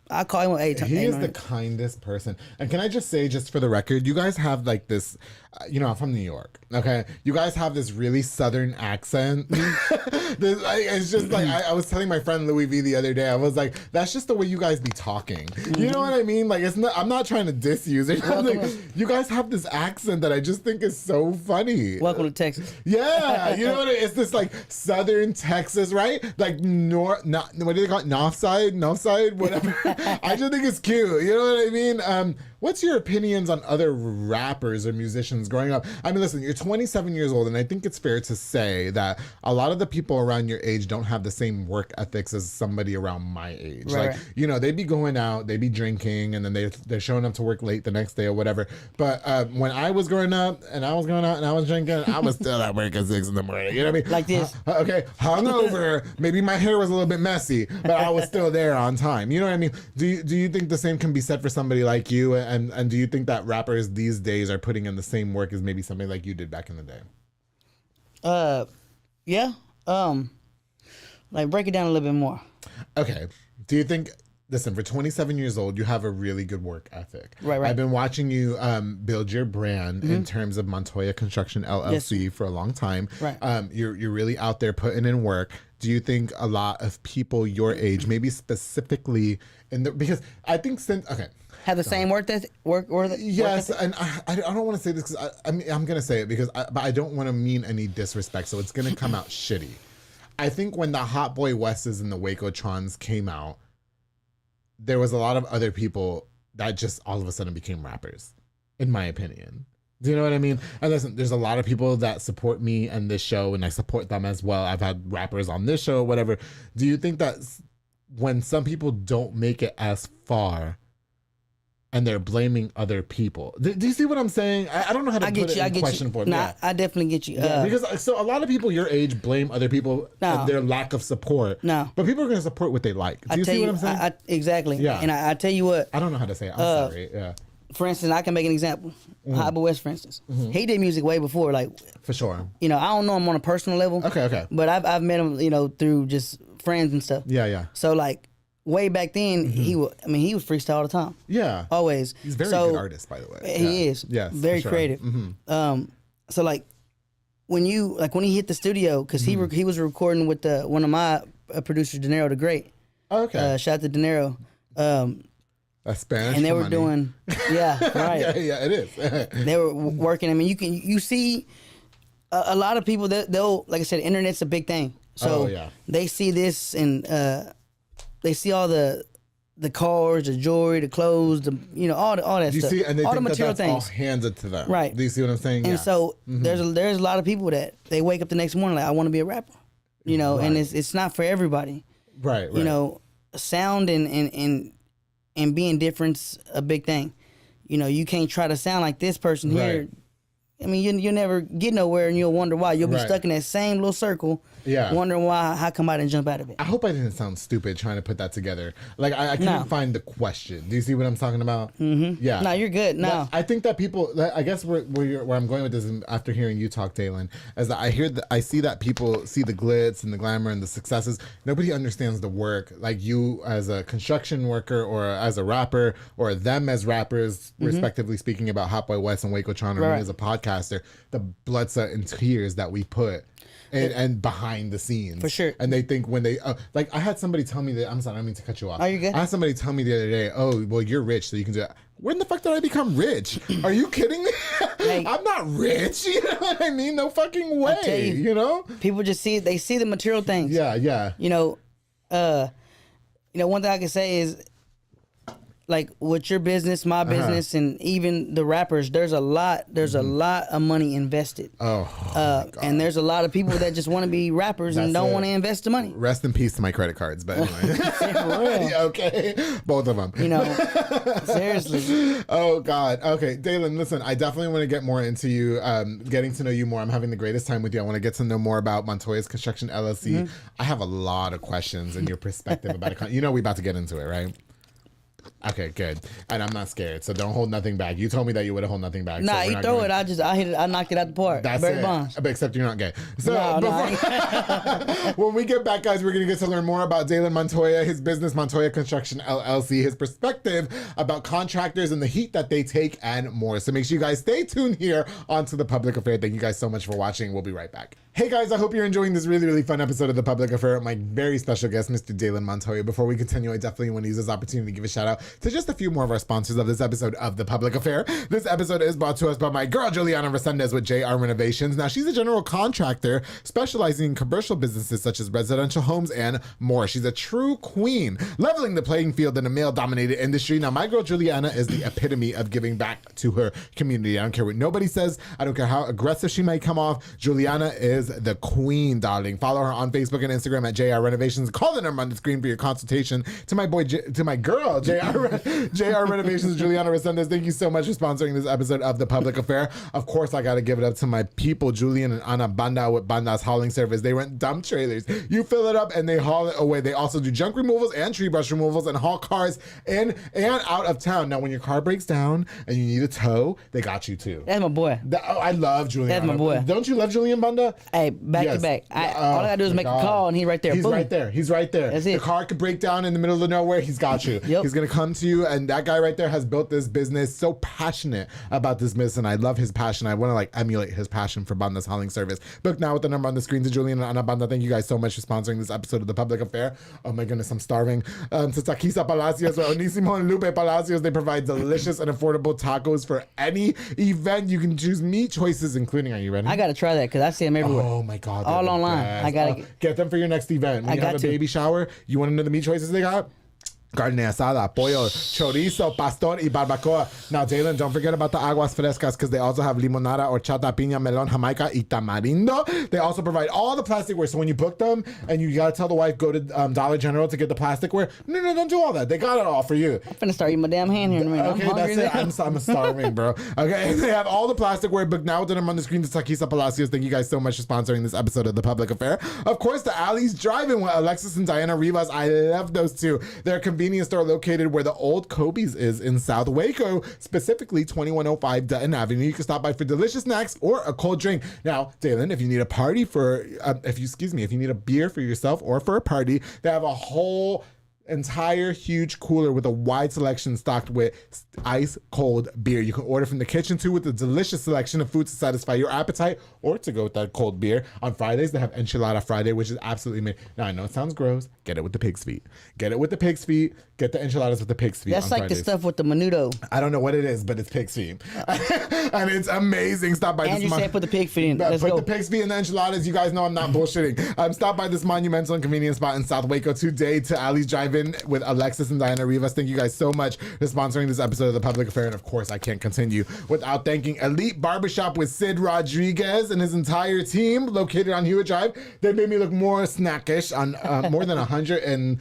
I call him. Hey, he is the kindest person. And can I just say, just for the record, you guys have like this. I'm from New York. Okay, you guys have this really Southern accent. It's just like I was telling my friend Louis V the other day. I was like, that's just the way you guys be talking. You know what I mean? Like, it's not. I'm not trying to diss you. You guys have this accent that I just think is so funny. Welcome to Texas. Yeah, you know what? It's this like Southern Texas, right? Like what do they call it? North side, whatever. I just think it's cute. You know what I mean? What's your opinions on other rappers or musicians growing up? I mean, listen, you're 27 years old, and I think it's fair to say that a lot of the people around your age don't have the same work ethics as somebody around my age. Right. Like, they be going out, they be drinking, and then they're showing up to work late the next day or whatever. But when I was growing up, and I was going out and I was drinking, I was still at work at 6 a.m. You know what I mean? Like this. Okay, hungover. Maybe my hair was a little bit messy, but I was still there on time. You know what I mean? Do you think the same can be said for somebody like you? And do you think that rappers these days are putting in the same work as maybe somebody like you did back in the day? Yeah. Like break it down a little bit more. Okay. Do you think? Listen, for 27 years old, you have a really good work ethic. Right. I've been watching you build your brand in terms of Montoya Construction LLC for a long time. Right. You're really out there putting in work. Do you think a lot of people your age, maybe specifically because I think have the same work ethic? Yes, and I don't want to say this because I'm going to say it because but I don't want to mean any disrespect, so it's going to come out shitty. I think when the Hot Boy Wests and the Wacotrons came out, there was a lot of other people that just all of a sudden became rappers, in my opinion. Do you know what I mean? And listen, there's a lot of people that support me and this show, and I support them as well. I've had rappers on this show, whatever. Do you think that when some people don't make it as far and they're blaming other people, do you see what I'm saying? I don't know how to put it in question for Nah, I definitely get you. Because so a lot of people your age blame other people and their lack of support. No. But people are going to support what they like. Do you see what I'm saying? Exactly. Yeah. And I tell you what. I don't know how to say it. I'm sorry. Yeah. For instance, I can make an example. Hot Boy West, for instance. He did music way before, like. For sure. I don't know him on a personal level. Okay. But I've met him, through just friends and stuff. Yeah. So like way back then, he was freestyle all the time. Yeah. Always. He's a very good artist, by the way. He is. Yes. Very creative. So like when he hit the studio, because he was recording with one of my producers, De Niro the Great. Okay. Shout out to De Niro. That's Spanish. And they were doing, right. yeah, it is. They were working. I mean, you see a lot of people that they'll, like I said, internet's a big thing. So they see this and they see all the cars, the jewelry, the clothes, all that you stuff. See, and they all think the material that's all things. handed to them. Right. Do you see what I'm saying? And so there's a lot of people that they wake up the next morning like, I want to be a rapper. And it's not for everybody. Right. sound and being different's a big thing. You know, you can't try to sound like this person here. I mean, you'll never get nowhere, and you'll wonder why. You'll be stuck in that same little circle, wondering how come I didn't jump out of it. I hope I didn't sound stupid trying to put that together. Like, I couldn't find the question. Do you see what I'm talking about? Mm-hmm. Yeah. No, you're good. No. I think that people, I guess where I'm going with this, after hearing you talk, Dalen, is that I see that people see the glitz and the glamour and the successes. Nobody understands the work. Like you as a construction worker or as a rapper, or them as rappers, respectively speaking, about Hot Boy West and Waco Tron, or me as a podcaster, the blood, sweat, and tears that we put and behind the scenes. For sure. And they think when they, like, I had somebody tell me that, I'm sorry, I don't mean to cut you off. Are you good? I had somebody tell me the other day, oh, well, you're rich, so you can do that. When the fuck did I become rich? Are you kidding me? Hey, I'm not rich. You know what I mean? No fucking way. You know? People just see the material things. Yeah. You know, one thing I can say is, like, with your business, my business, and even the rappers, there's a lot of money invested. And there's a lot of people that just want to be rappers and don't want to invest the money. Rest in peace to my credit cards, but anyway. Okay, both of them. You know, seriously. Oh God. Okay, Dalen, listen, I definitely want to get more into you, getting to know you more. I'm having the greatest time with you. I want to get to know more about Montoya's Construction LLC. I have a lot of questions and your perspective about it. You know, we're about to get into it, right? Okay, good. And I'm not scared, so don't hold nothing back. You told me that you would have held nothing back. Nah, so you throw it. I hit it. I knocked it out the park. That's it. But except you're not gay. So when we get back, guys, we're going to get to learn more about Dalen Montoya, his business, Montoya Construction LLC, his perspective about contractors and the heat that they take, and more. So make sure you guys stay tuned here onto The Public Affair. Thank you guys so much for watching. We'll be right back. Hey guys, I hope you're enjoying this really, really fun episode of The Public Affair with my very special guest, Mr. Dalen Montoya. Before we continue, I definitely want to use this opportunity to give a shout out to just a few more of our sponsors of this episode of The Public Affair. This episode is brought to us by my girl, Juliana Resendez with JR Renovations. Now, she's a general contractor specializing in commercial businesses such as residential homes and more. She's a true queen, leveling the playing field in a male-dominated industry. Now, my girl, Juliana, is the epitome of giving back to her community. I don't care what nobody says. I don't care how aggressive she might come off. Juliana is the queen, darling. Follow her on Facebook and Instagram at JR Renovations. Call the number on the screen for your consultation. To my girl, JR Renovations, Juliana Resendez. Thank you so much for sponsoring this episode of The Public Affair. Of course, I got to give it up to my people, Julian and Ana Banda with Banda's hauling service. They rent dump trailers. You fill it up and they haul it away. They also do junk removals and tree brush removals and haul cars in and out of town. Now, when your car breaks down and you need a tow, they got you too. That's my boy. I love Julian. That's my boy. Don't you love Julian Banda? Hey, back to back. All I gotta do is make a call and he's right there. He's Boom. right there. He's right there. That's it. The car could break down in the middle of nowhere. He's got you. Yep. He's gonna come to you, and that guy right there has built this business, so passionate about this business, and I love his passion. I want to emulate his passion for Banda's hauling service. Book now with the number on the screen to Julian and Ana Banda. Thank you guys so much for sponsoring this episode of The Public Affair. Oh my goodness, I'm starving. To Taquisa Palacios, Onisimo and Lupe Palacios, they provide delicious and affordable tacos for any event. You can choose meat choices, including, are you ready? I gotta try that because I see them everywhere. Oh my God. All online. I gotta get them for your next event. When you have a baby shower, you want to know the meat choices they got? Carne asada, pollo, chorizo, pastor, y barbacoa. Now, Dalen, don't forget about the aguas frescas because they also have limonada, horchata, piña, melon, jamaica, y tamarindo. They also provide all the plasticware. So when you book them and you got to tell the wife, go to Dollar General to get the plasticware. No, don't do all that. They got it all for you. I'm finna start eating my damn hand here in a minute. Okay, that's it. I'm starving, bro. Okay, and they have all the plasticware. Book now with the number on the screen to Taquisa Palacios. Thank you guys so much for sponsoring this episode of The Public Affair. Of course, the Alley's Drive-In with Alexis and Diana Rivas. I love those two. They're a convenience store located where the old Kobe's is in South Waco, specifically 2105 Dutton Avenue. You can stop by for delicious snacks or a cold drink. Now, Dalen, if you need a party for, if you need a beer for yourself or for a party, they have a whole entire huge cooler with a wide selection stocked with ice cold beer. You can order from the kitchen too with a delicious selection of food to satisfy your appetite or to go with that cold beer. On Fridays, they have Enchilada Friday, which is absolutely amazing. Now, I know it sounds gross. Get it with the pig's feet. Get it with the pig's feet. Get the enchiladas with the pig's feet. That's like Fridays. The stuff with the menudo. I don't know what it is, but it's pig's feet. And it's amazing. Stop by Andrew said put the pig feet in. Let's put go. the pig's feet in the enchiladas. You guys know I'm not bullshitting. Stop by this monumental and convenient spot in South Waco today to Alley's Drive-In with Alexis and Diana Rivas. Thank you guys so much for sponsoring this episode of The Public Affair. And of course, I can't continue without thanking Elite Barbershop with Sid Rodriguez and his entire team located on Hewitt Drive. They made me look more snackish on more than 100 and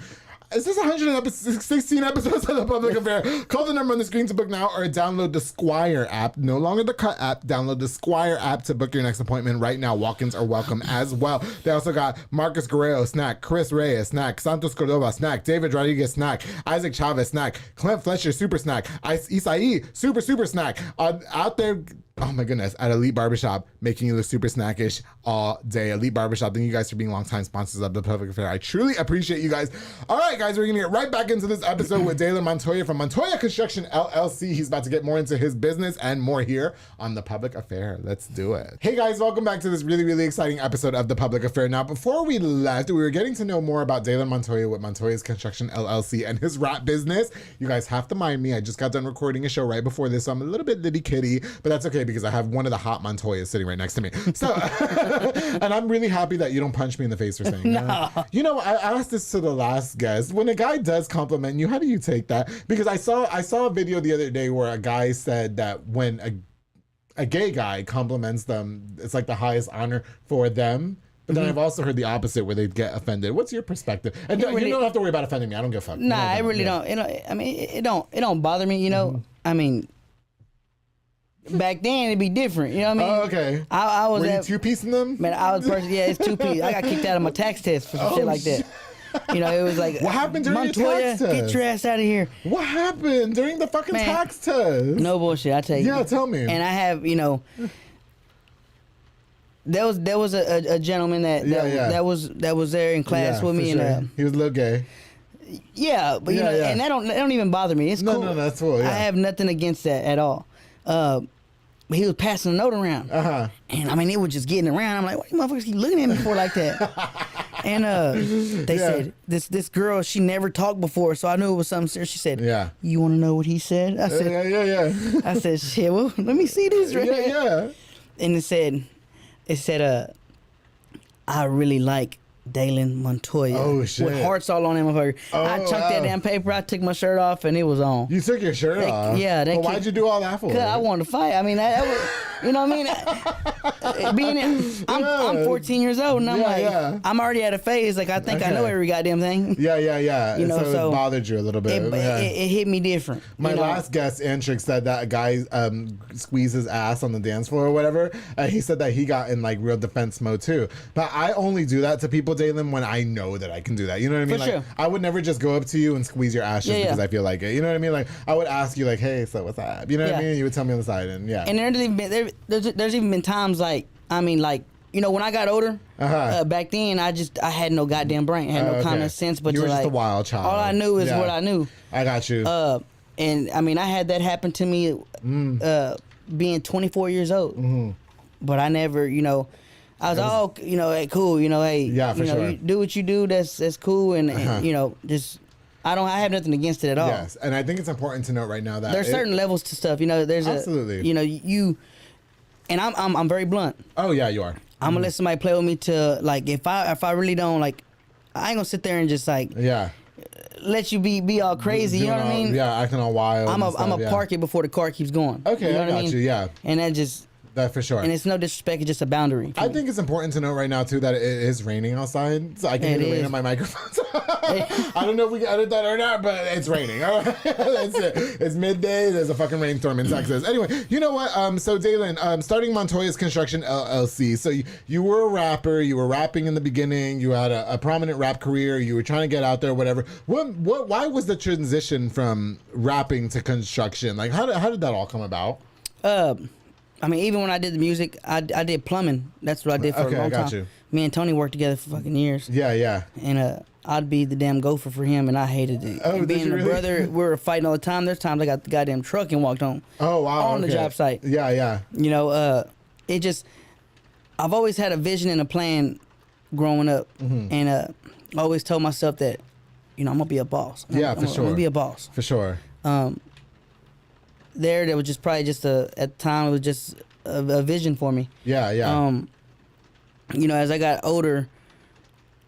Is this 116 episodes of The Public Affair? Call the number on the screen to book now or download the Squire app. No longer the Cut app. Download the Squire app to book your next appointment right now. Walk-ins are welcome as well. They also got Marcus Guerrero, snack. Chris Reyes, snack. Santos Cordova, snack. David Rodriguez, snack. Isaac Chavez, snack. Clint Fletcher, super snack. Isai, super snack. Out there, oh my goodness, at Elite Barbershop, making you look super snackish all day. Elite Barbershop, thank you guys for being longtime sponsors of The Public Affair. I truly appreciate you guys. All right, guys, we're going to get right back into this episode with Dalen Montoya from Montoya Construction LLC. He's about to get more into his business and more here on The Public Affair. Let's do it. Hey, guys, welcome back to this really, really exciting episode of The Public Affair. Now, before we left, we were getting to know more about Dalen Montoya with Montoya's Construction LLC and his rap business. You guys have to mind me. I just got done recording a show right before this, so I'm a little bit litty kitty, but that's okay because I have one of the hot Montoyas sitting right next to me. So, and I'm really happy that you don't punch me in the face for saying that. You know, I asked this to the last guest. When a guy does compliment you, how do you take that? Because I saw a video the other day where a guy said that when a gay guy compliments them, it's like the highest honor for them. But then I've also heard the opposite where they get offended. What's your perspective? And you don't have to worry about offending me. I don't give a fuck. Nah, I really don't. I mean, it don't bother me. You know, I mean, back then it'd be different. You know what I mean? Oh, okay. I was Were you two-piecing them? Man, I was person. Yeah, it's 2-piece. I got kicked out of my tax test for some shit like that. You know, it was like, what happened during Montoya, your tax test? Get your ass out of here. What happened during the fucking tax test? No bullshit. I tell you. Yeah, tell me. And I have, you know. There was a gentleman that was there in class with me, sure. and he was a little gay. Yeah, but you know, and that don't even bother me. It's cool. No, that's cool. Yeah. I have nothing against that at all. But he was passing a note around, and I mean, it was just getting around. I'm like, what you motherfuckers keep looking at me for like that? And they said this girl, she never talked before, so I knew it was something serious. She said, "Yeah, you want to know what he said?" I said, "Yeah." I said, "Shit, well, let me see this right here." Yeah. And it said, I really like Dalen Montoya. Oh, shit. With hearts all on him. I chucked that damn paper. I took my shirt off and it was on. You took your shirt off? Yeah. Well, why'd you do all that for? Because I wanted to fight. I mean, that was, you know what I mean? I'm 14 years old and I'm I'm already at a phase. Like, I think I know every goddamn thing. Yeah. You know, so it bothered you a little bit. It hit me different. My last guest, Antrix, said that a guy squeezed his ass on the dance floor or whatever. He said that he got in like real defense mode too. But I only do that to people, Dalen, when I know that I can do that. You know what I mean? For like, sure. I would never just go up to you and squeeze your ass just because I feel like it. You know what I mean? Like, I would ask you like, hey, so what's up? You know what I mean? And you would tell me on the side, and And there's even been times like, I mean, like, you know, when I got older, back then I had no goddamn brain, I had no common sense, but you were just like, a wild child. All I knew is what I knew. I got you. And I mean, I had that happen to me being 24 years old, but I never, you know, I was you know, hey, cool, you know, hey, for sure. you do what you do, that's cool, and you know, just. I have nothing against it at all. Yes, and I think it's important to note right now that there's certain levels to stuff. You know, there's absolutely. You know, and I'm very blunt. Oh yeah, you are. I'm gonna let somebody play with me to like if I really don't like, I ain't gonna sit there and just like let you be all crazy. You know what I mean? Yeah, acting all wild. I'm a park it before the car keeps going. Okay, you know I got you. Yeah, and that just. That for sure. And it's no disrespect, it's just a boundary. I think it's important to note right now, too, that it is raining outside. So I can hear the rain on my microphone. I don't know if we can edit that or not, but it's raining. All right? That's it. It's midday. There's a fucking rainstorm in Texas. Anyway, you know what? So, Dalen, starting Montoya's Construction LLC. So, you were a rapper. You were rapping in the beginning. You had a prominent rap career. You were trying to get out there, whatever. Why was the transition from rapping to construction? Like, how did that all come about? I mean, even when I did the music, I did plumbing. That's what I did for a long time. You. Me and Tony worked together for fucking years. Yeah. And I'd be the damn gopher for him, and I hated it. Oh, being a brother, we were fighting all the time. There's times I got the goddamn truck and walked home. Oh, wow. On the job site. Yeah. You know, it just, I've always had a vision and a plan growing up. And I always told myself that, you know, I'm going to be a boss. For sure. I'm going to be a boss. For sure. There was just probably just at the time, it was just a vision for me. Yeah. You know, as I got older,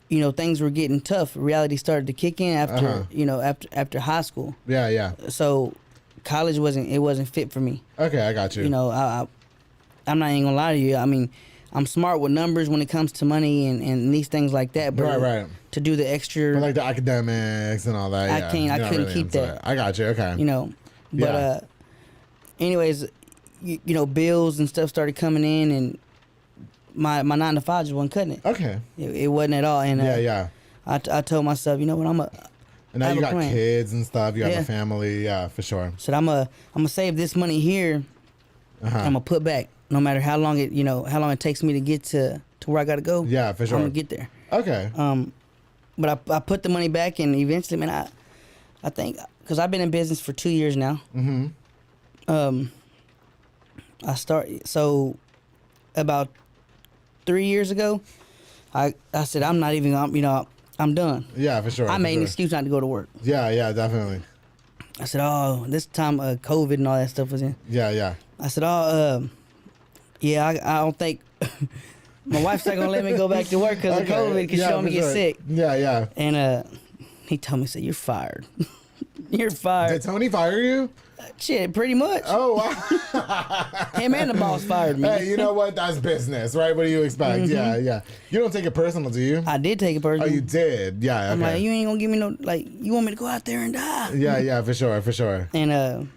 you know, things were getting tough. Reality started to kick in after, you know, after high school. Yeah. So college wasn't fit for me. Okay, I got you. You know, I'm not even gonna lie to you. I mean, I'm smart with numbers when it comes to money and these things like that. But right. To do the extra, but like the academics and all that, I couldn't really keep that. I got you. Okay. You know, but anyways, you know, bills and stuff started coming in, and my 9 to 5 just wasn't cutting it. Okay. It wasn't at all. And I told myself, you know what, and now you got kids and stuff. You have a family, for sure. So I'm gonna save this money here. I'm gonna put back, no matter how long it takes me to get to where I gotta go. Yeah, for sure. I'm gonna get there. Okay. But I put the money back, and eventually, man, I think because I've been in business for 2 years now. I started about 3 years ago. I said I'm not even I'm done. Yeah, for sure. I made an excuse not to go to work. Yeah, definitely. I said, oh, this time COVID and all that stuff was in. Yeah. I said, I don't think my wife's not gonna let me go back to work because of COVID because she don't want me to get sick. Yeah. And he told me, said, you're fired. You're fired. Did Tony fire you? Shit, pretty much. Oh, wow. Him and the boss fired me. Hey, you know what? That's business, right? What do you expect? Yeah. You don't take it personal, do you? I did take it personal. Oh, you did? Yeah, okay. I'm like, you ain't gonna give me no, like, you want me to go out there and die? Yeah, for sure. And,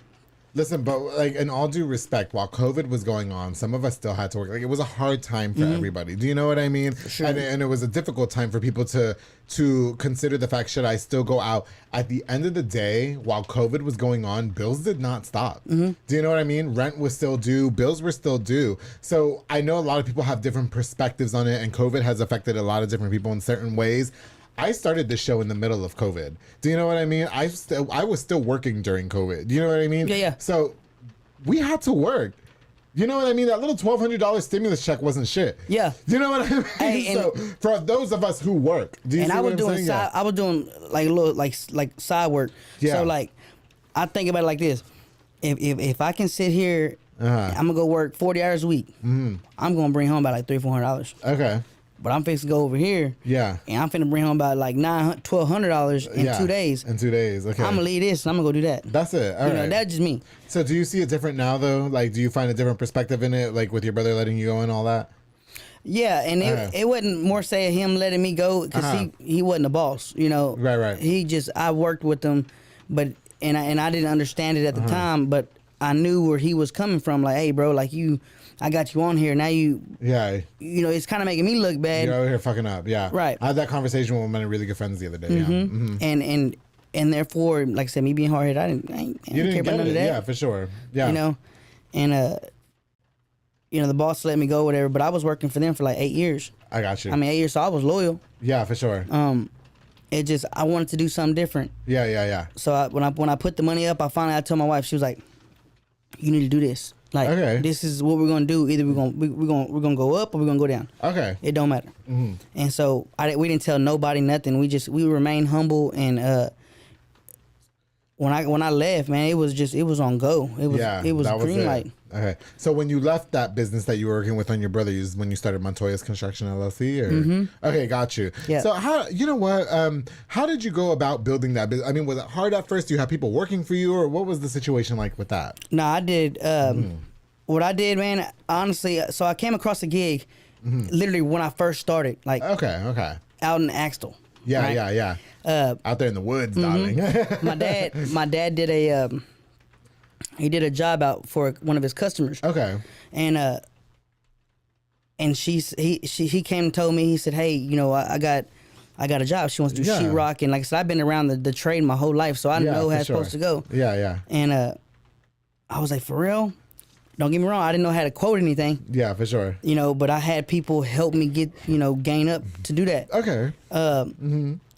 listen, but like in all due respect, while COVID was going on, some of us still had to work. Like it was a hard time for everybody. Do you know what I mean? Sure. And it was a difficult time for people to consider the fact, should I still go out? At the end of the day, while COVID was going on, bills did not stop. Do you know what I mean? Rent was still due. Bills were still due. So I know a lot of people have different perspectives on it, and COVID has affected a lot of different people in certain ways. I started this show in the middle of COVID. Do you know what I mean? I was still working during COVID. Do you know what I mean? Yeah. So we had to work. You know what I mean? That little $1,200 stimulus check wasn't shit. Yeah. You know what I mean? Hey, so for those of us who work, do you see I was what I'm saying? I was doing like a little like side work. Yeah. So like I think about it like this: if I can sit here, I'm gonna go work 40 hours a week. I'm gonna bring home about like $300-400. Okay. But I'm fixing to go over here. Yeah. And I'm finna bring home about like $1,200 in 2 days. In 2 days. Okay. I'm gonna leave this and I'm gonna go do that. That's it. All right. That's just me. So do you see it different now though? Like, do you find a different perspective in it? Like with your brother letting you go and all that? Yeah, and it wasn't more say him letting me go because he wasn't the boss, you know. Right. He just, I worked with him, but and I didn't understand it at the time, but I knew where he was coming from. Like, hey, bro, like I got you on here. Now you know, it's kind of making me look bad. You're over here fucking up. Yeah. Right. I had that conversation with one of my really good friends the other day. Yeah. And therefore, like I said, me being hard headed, I didn't care about none of that. Yeah, for sure. Yeah. You know, and you know, the boss let me go, whatever. But I was working for them for like 8 years. I got you. I mean, 8 years, so I was loyal. Yeah, for sure. It just, I wanted to do something different. Yeah. So when I put the money up, I told my wife, she was like, "You need to do this. Like, this is what we're gonna do. Either we're gonna go up or we're gonna go down. Okay, it don't matter." And so we didn't tell nobody nothing. We remained humble. And when I left, man, it was on go. It was green light. Okay, so when you left that business that you were working with on your brother, is when you started Montoya's Construction LLC, or okay, got you. Yeah. So how did you go about building that business? I mean, was it hard at first? Do you have people working for you, or what was the situation like with that? No, I did. What I did, man, honestly, so I came across a gig, literally when I first started, like okay, out in Axtell. Yeah, right? yeah. Out there in the woods, darling. my dad did a job out for one of his customers. Okay. And he came and told me, he said, "Hey, you know, I got a job. She wants to do sheetrock." And like I said, I've been around the trade my whole life, so I know how it's supposed to go. Yeah. And I was like, "For real?" Don't get me wrong, I didn't know how to quote anything. Yeah, for sure. You know, but I had people help me gain up to do that. Okay.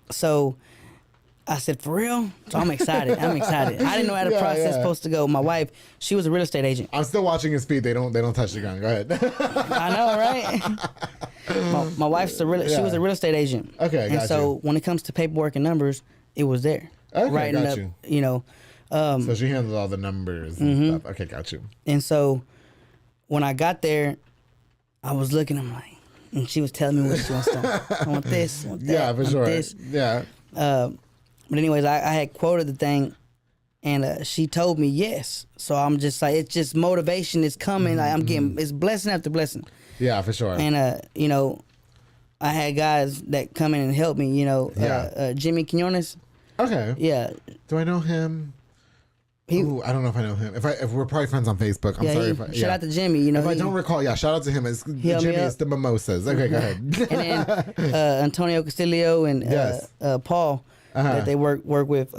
So I said, "For real?" So I'm excited. I didn't know how the process was supposed to go. My wife, she was a real estate agent. I'm still watching his feet. They don't touch the ground. Go ahead. I know, right? My wife's she was a real estate agent. Okay, and so when it comes to paperwork and numbers, it was there. Okay, writing got up, you. So she handled all the numbers and stuff. Okay, got you. And so when I got there, I was looking. I'm like, and she was telling me what she wants. I want this. I want that. Yeah, for sure. This. Yeah. But anyways, I had quoted the thing, and she told me yes. So I'm just like, it's just motivation is coming. Like I'm getting, it's blessing after blessing. Yeah, for sure. And you know, I had guys that come in and help me. You know, Jimmy Quinones. Okay. Yeah. Do I know him? Ooh, I don't know if I know him. If we're probably friends on Facebook, I'm sorry. Shout out to Jimmy. You know, if I don't recall, shout out to him. It's Jimmy. It's the mimosas. Okay, go ahead. And then Antonio Castillo and Paul that they work with.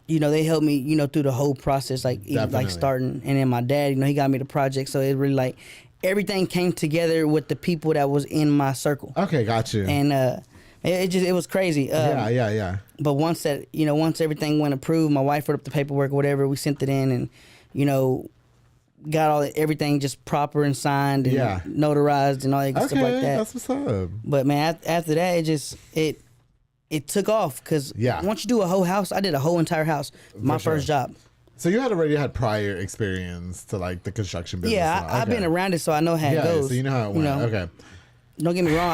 You know, they helped me. You know, through the whole process, like starting. And then my dad, you know, he got me the project. So it really like everything came together with the people that was in my circle. Okay, got you. And it was crazy. Yeah. But once everything went approved, my wife wrote up the paperwork, whatever. We sent it in, and you know, got everything just proper and signed and notarized and all that stuff like that. That's what's up. But man, after that, it took off because once you do a whole house, I did a whole entire house. My first job. So you had already had prior experience to like the construction business. Yeah, I've been around it, so I know how it goes. So you know how it went. Okay. Don't get me wrong.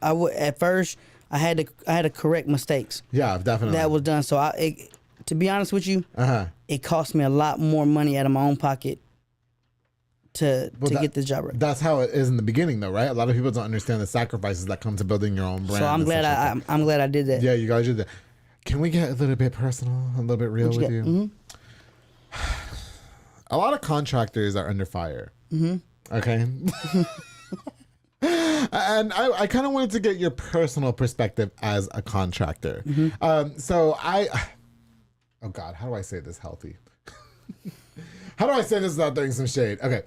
I would at first. I had to correct mistakes. Yeah, definitely. That was done. So to be honest with you, it cost me a lot more money out of my own pocket to get this job right. That's how it is in the beginning, though, right? A lot of people don't understand the sacrifices that come to building your own brand. So I'm glad I did that. Yeah, you guys did that. Can we get a little bit personal, a little bit real with you? Mm-hmm. A lot of contractors are under fire. Mm-hmm. Okay. And I kind of wanted to get your personal perspective as a contractor. Mm-hmm. Oh God, how do I say this healthy? How do I say this without throwing some shade? Okay.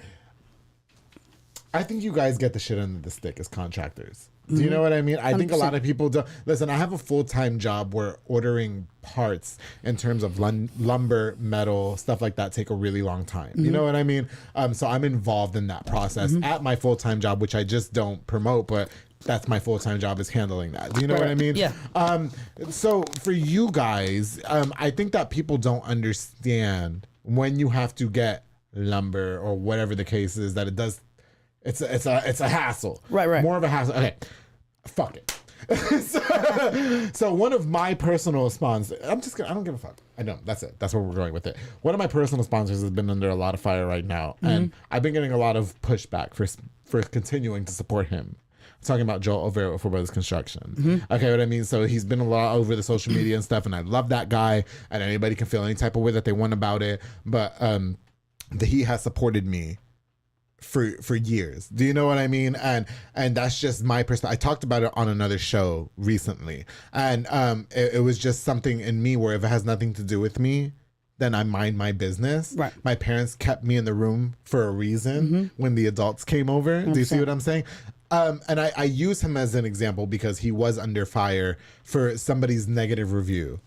I think you guys get the shit under the stick as contractors. Do you know what I mean? I think a lot of people don't. Listen, I have a full-time job where ordering parts in terms of lumber, metal, stuff like that take a really long time. You know what I mean? So I'm involved in that process at my full-time job, which I just don't promote, but that's my full-time job is handling that. Do you know what I mean? Yeah. So for you guys, I think that people don't understand when you have to get lumber or whatever the case is that it does. It's a hassle. Right. More of a hassle. Okay. Fuck it. So one of my personal sponsors, I don't give a fuck. I know, that's it. That's where we're going with it. One of my personal sponsors has been under a lot of fire right now. And I've been getting a lot of pushback for continuing to support him. I'm talking about Joel Overo for Brothers Construction. Okay, what I mean? So he's been a lot over the social media and stuff, and I love that guy, and anybody can feel any type of way that they want about it. But he has supported me for years. Do you know what I mean? And that's just my perspective. I talked about it on another show recently, and it was just something in me where if it has nothing to do with me, then I mind my business. Right. My parents kept me in the room for a reason when the adults came over. 100%. Do you see what I'm saying? And I use him as an example because he was under fire for somebody's negative review.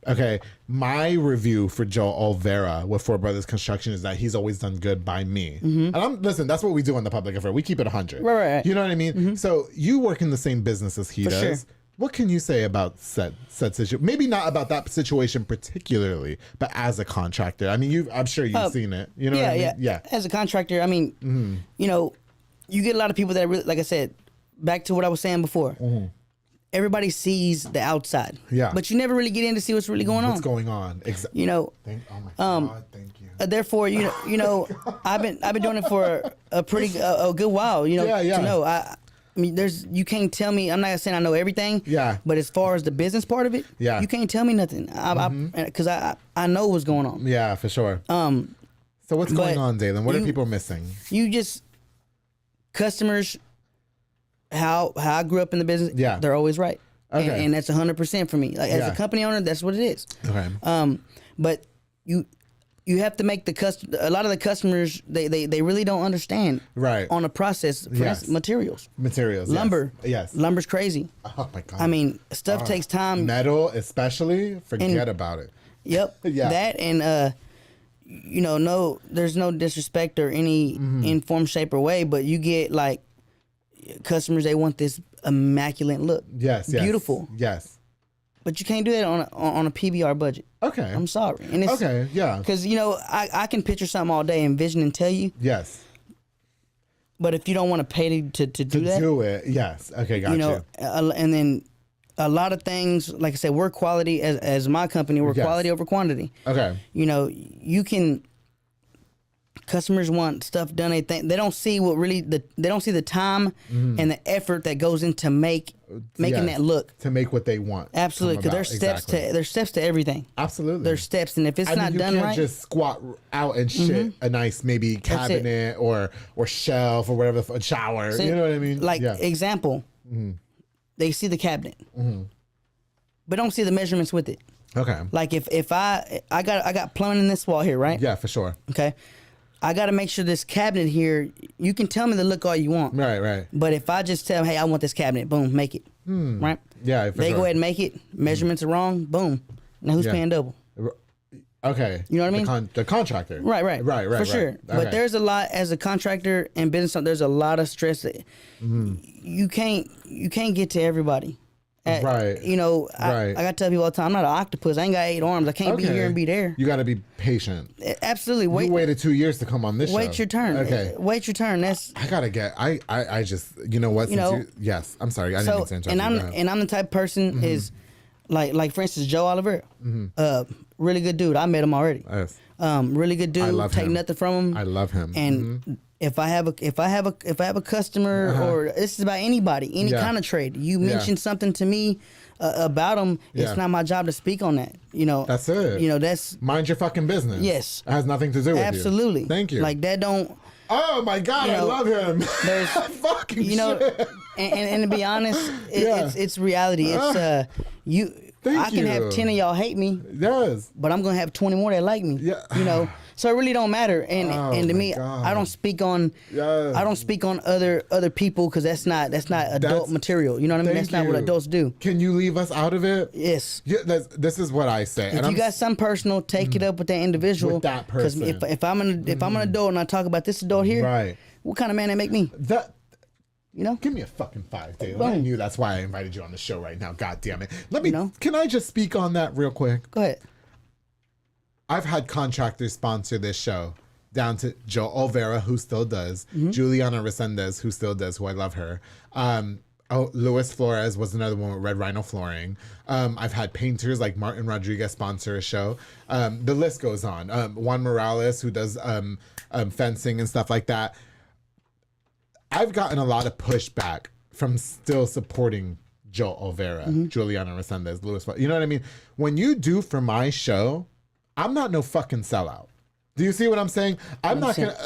Okay, my review for Joe Olvera with Four Brothers Construction is that he's always done good by me. And listen, that's what we do on the Public Affair. We keep it 100. Right. You know what I mean? So you work in the same business as he does. Sure. What can you say about said situation? Maybe not about that situation particularly, but as a contractor. I mean, I'm sure you've seen it. You know what I mean? Yeah. As a contractor, I mean, you know, you get a lot of people that really, like I said, back to what I was saying before. Everybody sees the outside. Yeah. But you never really get in to see what's really going on. What's going on? Exactly. You know. Oh my God, thank you. Therefore, you know, I've been doing it for a pretty a good while. You know. Yeah. To know, I mean, you can't tell me. I'm not saying I know everything. Yeah. But as far as the business part of it, you can't tell me nothing. Because I know what's going on. Yeah, for sure. So what's going on, Dalen? What are people missing? You just customers. How I grew up in the business, they're always right. Okay. And that's 100% for me. Like as a company owner, that's what it is. Okay. But you have to make a lot of the customers they really don't understand on the process. For instance, materials, lumber. Yes. Lumber's crazy. Oh my God. I mean, stuff takes time. Metal, especially, forget about it. Yep. That and you know, there's no disrespect or any in form, shape, or way, but you get like. Customers, they want this immaculate look. Yes. Beautiful. Yes. But you can't do that on a PBR budget. Okay. I'm sorry. And it's, okay, yeah. Because, you know, I can picture something all day, envision and tell you. Yes. But if you don't want to pay to do that. To do it, yes. Okay, gotcha. You know, and then a lot of things, like I said, we're quality as my company, we're quality over quantity. Okay. You know, you can customers want stuff done. They don't see what really they don't see the time and the effort that goes into making that look to make what they want. Absolutely, because there's steps to everything. Absolutely, there's steps, and if it's not done right, you can't just squat out and shit a nice maybe cabinet or shelf or whatever, a shower. See, you know what I mean? Like example, they see the cabinet, but don't see the measurements with it. Okay. Like if I got plumbing in this wall here, right? Yeah, for sure. Okay. I got to make sure this cabinet here, you can tell me the look all you want. Right. But if I just tell them, hey, I want this cabinet, boom, make it. Right? Yeah, they go ahead and make it. Measurements are wrong, boom. Now who's paying double? Okay. You know what I mean? The contractor. Right. For sure. Okay. But there's a lot, as a contractor and business, there's a lot of stress that you can't get to everybody. Right. You know, I got to tell people all the time, I'm not an octopus. I ain't got 8 arms. I can't be here and be there. You got to be patient. Absolutely. You waited 2 years to come on this show. Wait your turn. Okay. Wait your turn. That's. I gotta get. I just. You know what? Yes. I'm sorry. I didn't mean to interrupt you. And I'm the type of person is, like for instance, Joe Oliver, really good dude. I met him already. Yes. Really good dude. I love Take him. nothing from him. I love him. And if I have a customer or this is about anybody, any kind of trade, you mention something to me about them, it's not my job to speak on that. You know. That's it. You know, that's mind your fucking business. Yes. It has nothing to do with you. Absolutely. Thank you. Like that don't. Oh my God, I love him. There's fucking shit. And to be honest, it's reality. It's you. I can have 10 of y'all hate me. Yes. But I'm gonna have 20 more that like me. Yeah. You know. So it really don't matter. And to me, God. I don't speak on other people because that's not adult material. You know what I mean? That's not what adults do. Can you leave us out of it? Yes. Yeah, this is what I say. If you got something personal, take it up with that individual. With that person. Because if I'm an adult and I talk about this adult here, right? What kind of man that make me? You know, give me a fucking 5 days. I knew that's why I invited you on the show right now. God damn it. Let me. Can I just speak on that real quick? Go ahead. I've had contractors sponsor this show, down to Joe Olvera, who still does, Juliana Resendez, who still does, who I love her. Luis Flores was another one with Red Rhino Flooring. I've had painters like Martin Rodriguez sponsor a show. The list goes on. Juan Morales, who does fencing and stuff like that. I've gotten a lot of pushback from still supporting Joe Olvera, Juliana Resendez, Luis Flores. You know what I mean? When you do for my show, I'm not no fucking sellout. Do you see what I'm saying? I'm not gonna,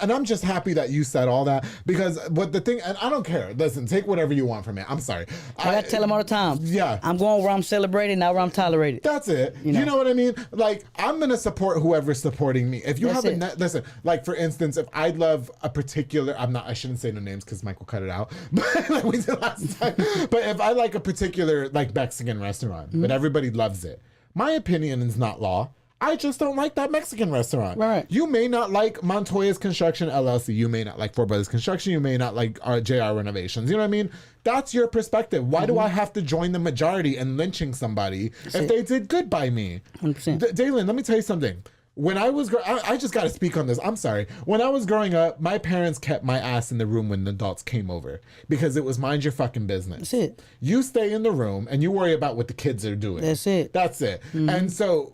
and I'm just happy that you said all that because what the thing, and I don't care. Listen, take whatever you want from me. I'm sorry. I gotta tell them all the time. Yeah, I'm going where I'm celebrated, not where I'm tolerated. That's it. You know what I mean? Like I'm gonna support whoever's supporting me. If you haven't, listen. Like for instance, if I love a particular, I shouldn't say no names because Michael cut it out. But like we did last time. But if I like a particular like Mexican restaurant, but everybody loves it, my opinion is not law. I just don't like that Mexican restaurant. Right. You may not like Montoya's Construction LLC. You may not like Four Brothers Construction. You may not like JR Renovations. You know what I mean? That's your perspective. Why do I have to join the majority in lynching somebody if they did good by me? 100%. Dalen, let me tell you something. When I was, I just got to speak on this. I'm sorry. When I was growing up, my parents kept my ass in the room when the adults came over because it was mind your fucking business. That's it. You stay in the room and you worry about what the kids are doing. That's it. That's it. And so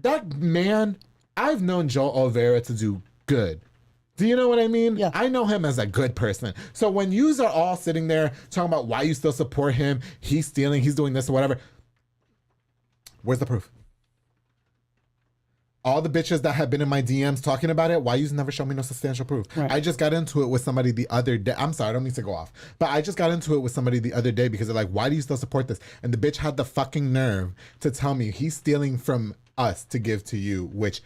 that man, I've known Joe Olvera to do good. Do you know what I mean? Yeah. I know him as a good person. So when yous are all sitting there talking about why you still support him, he's stealing, he's doing this or whatever, where's the proof? All the bitches that have been in my DMs talking about it, why you never show me no substantial proof? Right. I just got into it with somebody the other day. I'm sorry, I don't need to go off. But I just got into it with somebody the other day because they're like, why do you still support this? And the bitch had the fucking nerve to tell me he's stealing from us to give to you, which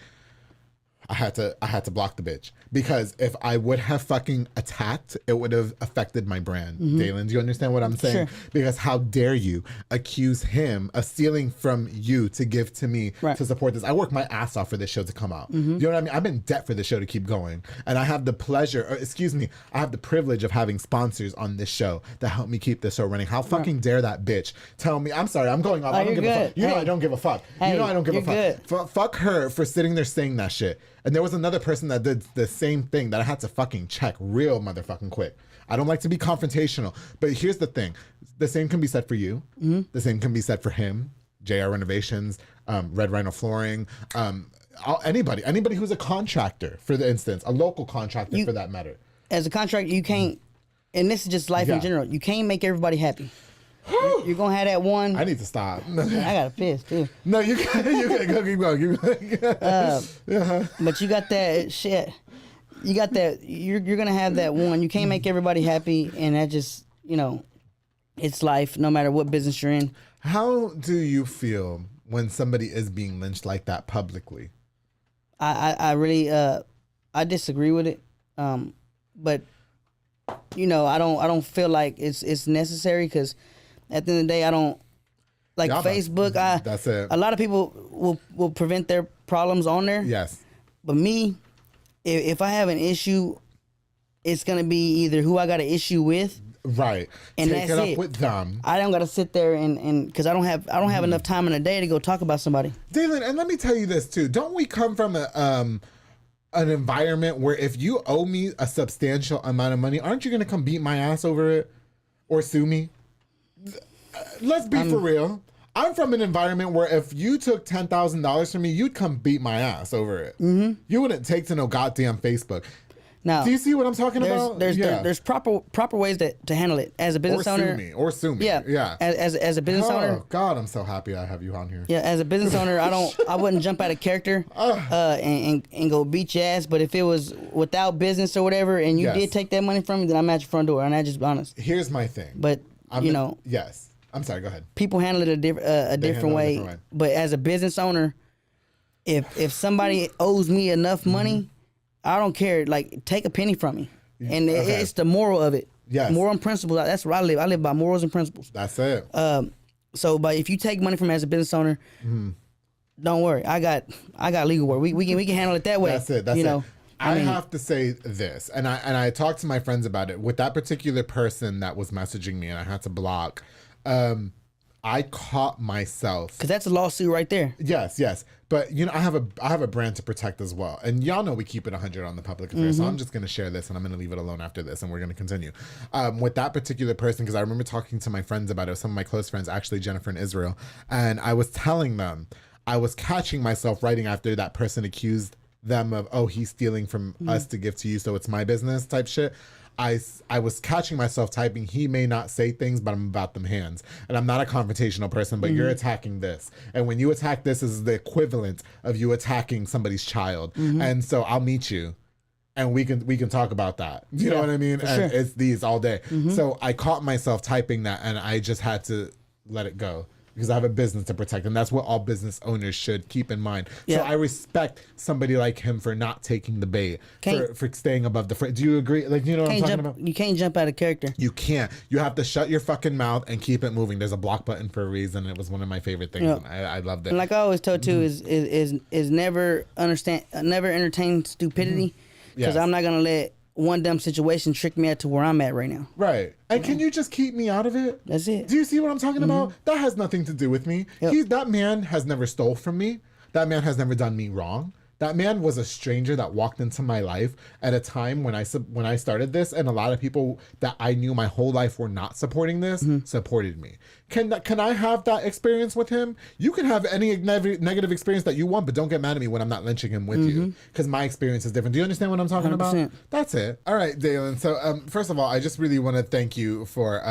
I had to block the bitch because if I would have fucking attacked, it would have affected my brand. Dalen, do you understand what I'm saying? Sure. Because how dare you accuse him of stealing from you to give to me to support this? I work my ass off for this show to come out. You know what I mean? I'm in debt for this show to keep going. And I have the pleasure, or excuse me, I have the privilege of having sponsors on this show that help me keep this show running. How fucking dare that bitch tell me, I'm sorry, I'm going off. I don't give a fuck. You know I don't give a fuck. You know I don't give a fuck. Fuck her for sitting there saying that shit. And there was another person that did the same thing that I had to fucking check real motherfucking quick. I don't like to be confrontational, but here's the thing. The same can be said for you. The same can be said for him, JR Renovations, Red Rhino Flooring, anybody who's a contractor, for the instance, a local contractor for that matter. As a contractor, you can't, and this is just life in general. You can't make everybody happy. You're gonna have that one. I need to stop. I gotta piss too. No, you can go, keep going. But you got that shit. You got that. You're gonna have that one. You can't make everybody happy, and that just it's life. No matter what business you're in. How do you feel when somebody is being lynched like that publicly? I really I disagree with it. But I don't feel like it's necessary, because at the end of the day, I don't like Facebook. That's it. A lot of people will prevent their problems on there. Yes. But me, if I have an issue, it's gonna be either who I got an issue with. Right. And take that's it up with them. I don't gotta sit there and because I don't have enough time in a day to go talk about somebody. Dalen, and let me tell you this too. Don't we come from an environment where if you owe me a substantial amount of money, aren't you gonna come beat my ass over it or sue me? Let's be for real. I'm from an environment where if you took $10,000 from me, you'd come beat my ass over it. Mm-hmm. You wouldn't take to no goddamn Facebook. Now, do you see what I'm talking about? There's proper ways to handle it as a business owner. Or sue me. Yeah. As a business owner. Oh God, I'm so happy I have you on here. Yeah, as a business owner, I wouldn't jump out of character and go beat your ass. But if it was without business or whatever, and you did take that money from me, then I'm at your front door, and I just be honest. Here's my thing. But yes. I'm sorry. Go ahead. People handle it a different way. But as a business owner, if somebody owes me enough money, I don't care. Like, take a penny from me, and it's the moral of it. Yes. Moral and principles. That's where I live. I live by morals and principles. That's it. But if you take money from me as a business owner, don't worry. I got legal work. We can handle it that way. That's it. That's it. I have to say this, and I talked to my friends about it. With that particular person that was messaging me, and I had to block. I caught myself, because that's a lawsuit right there. Yes. But I have a brand to protect as well, and y'all know we keep it 100 on the public affairs. So I'm just gonna share this, and I'm gonna leave it alone after this, and we're gonna continue with that particular person, because I remember talking to my friends about it. Some of my close friends, actually Jennifer and Israel, and I was telling them, I was catching myself writing after that person accused them of, oh, he's stealing from us to give to you, so it's my business type shit. I was catching myself typing, he may not say things, but I'm about them hands. And I'm not a confrontational person, but you're attacking this. And when you attack this, is the equivalent of you attacking somebody's child. And so I'll meet you and we can talk about that. You know what I mean? And it's these all day. So I caught myself typing that, and I just had to let it go, because I have a business to protect, and that's what all business owners should keep in mind. So I respect somebody like him for not taking the bait, for staying above the fray. Do you agree? Like, you know what I'm talking about? You can't jump out of character. You can't. You have to shut your fucking mouth and keep it moving. There's a block button for a reason. It was one of my favorite things. And I loved it. And like I always tell too, is never entertain stupidity, because I'm not gonna let one dumb situation trick me out to where I'm at right now. Right. And can you just keep me out of it? That's it. Do you see what I'm talking about? That has nothing to do with me. That man has never stole from me. That man has never done me wrong. That man was a stranger that walked into my life at a time when I started this, and a lot of people that I knew my whole life were not supporting this supported me. Can I have that experience with him? You can have any negative experience that you want, but don't get mad at me when I'm not lynching him with you, because my experience is different. Do you understand what I'm talking 100%. about? That's it. All right, Dalen. So first of all, I just really want to thank you for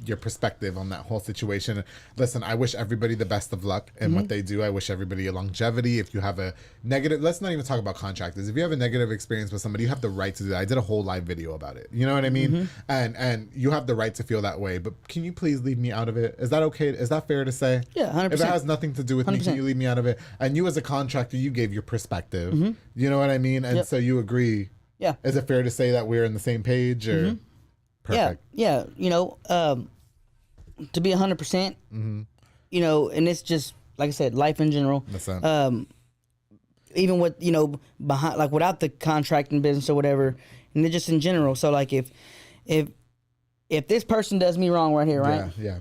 your perspective on that whole situation. Listen, I wish everybody the best of luck in what they do. I wish everybody a longevity. If you have a negative, let's not even talk about contractors. If you have a negative experience with somebody, you have the right to do that. I did a whole live video about it. You know what I mean? And you have the right to feel that way. But can you please leave me out of it? Is that okay? Is that fair to say? Yeah, 100%. If it has nothing to do with 100%. Me, can you leave me out of it? And you as a contractor, you gave your perspective. You know what I mean? And so you agree. Yeah. Is it fair to say that we're on the same page? Or perfect. Yeah. To be 100%. And it's just, like I said, life in general. Even with, behind, like, without the contracting business or whatever, and just in general. So, like, if this person does me wrong right here, right? Yeah.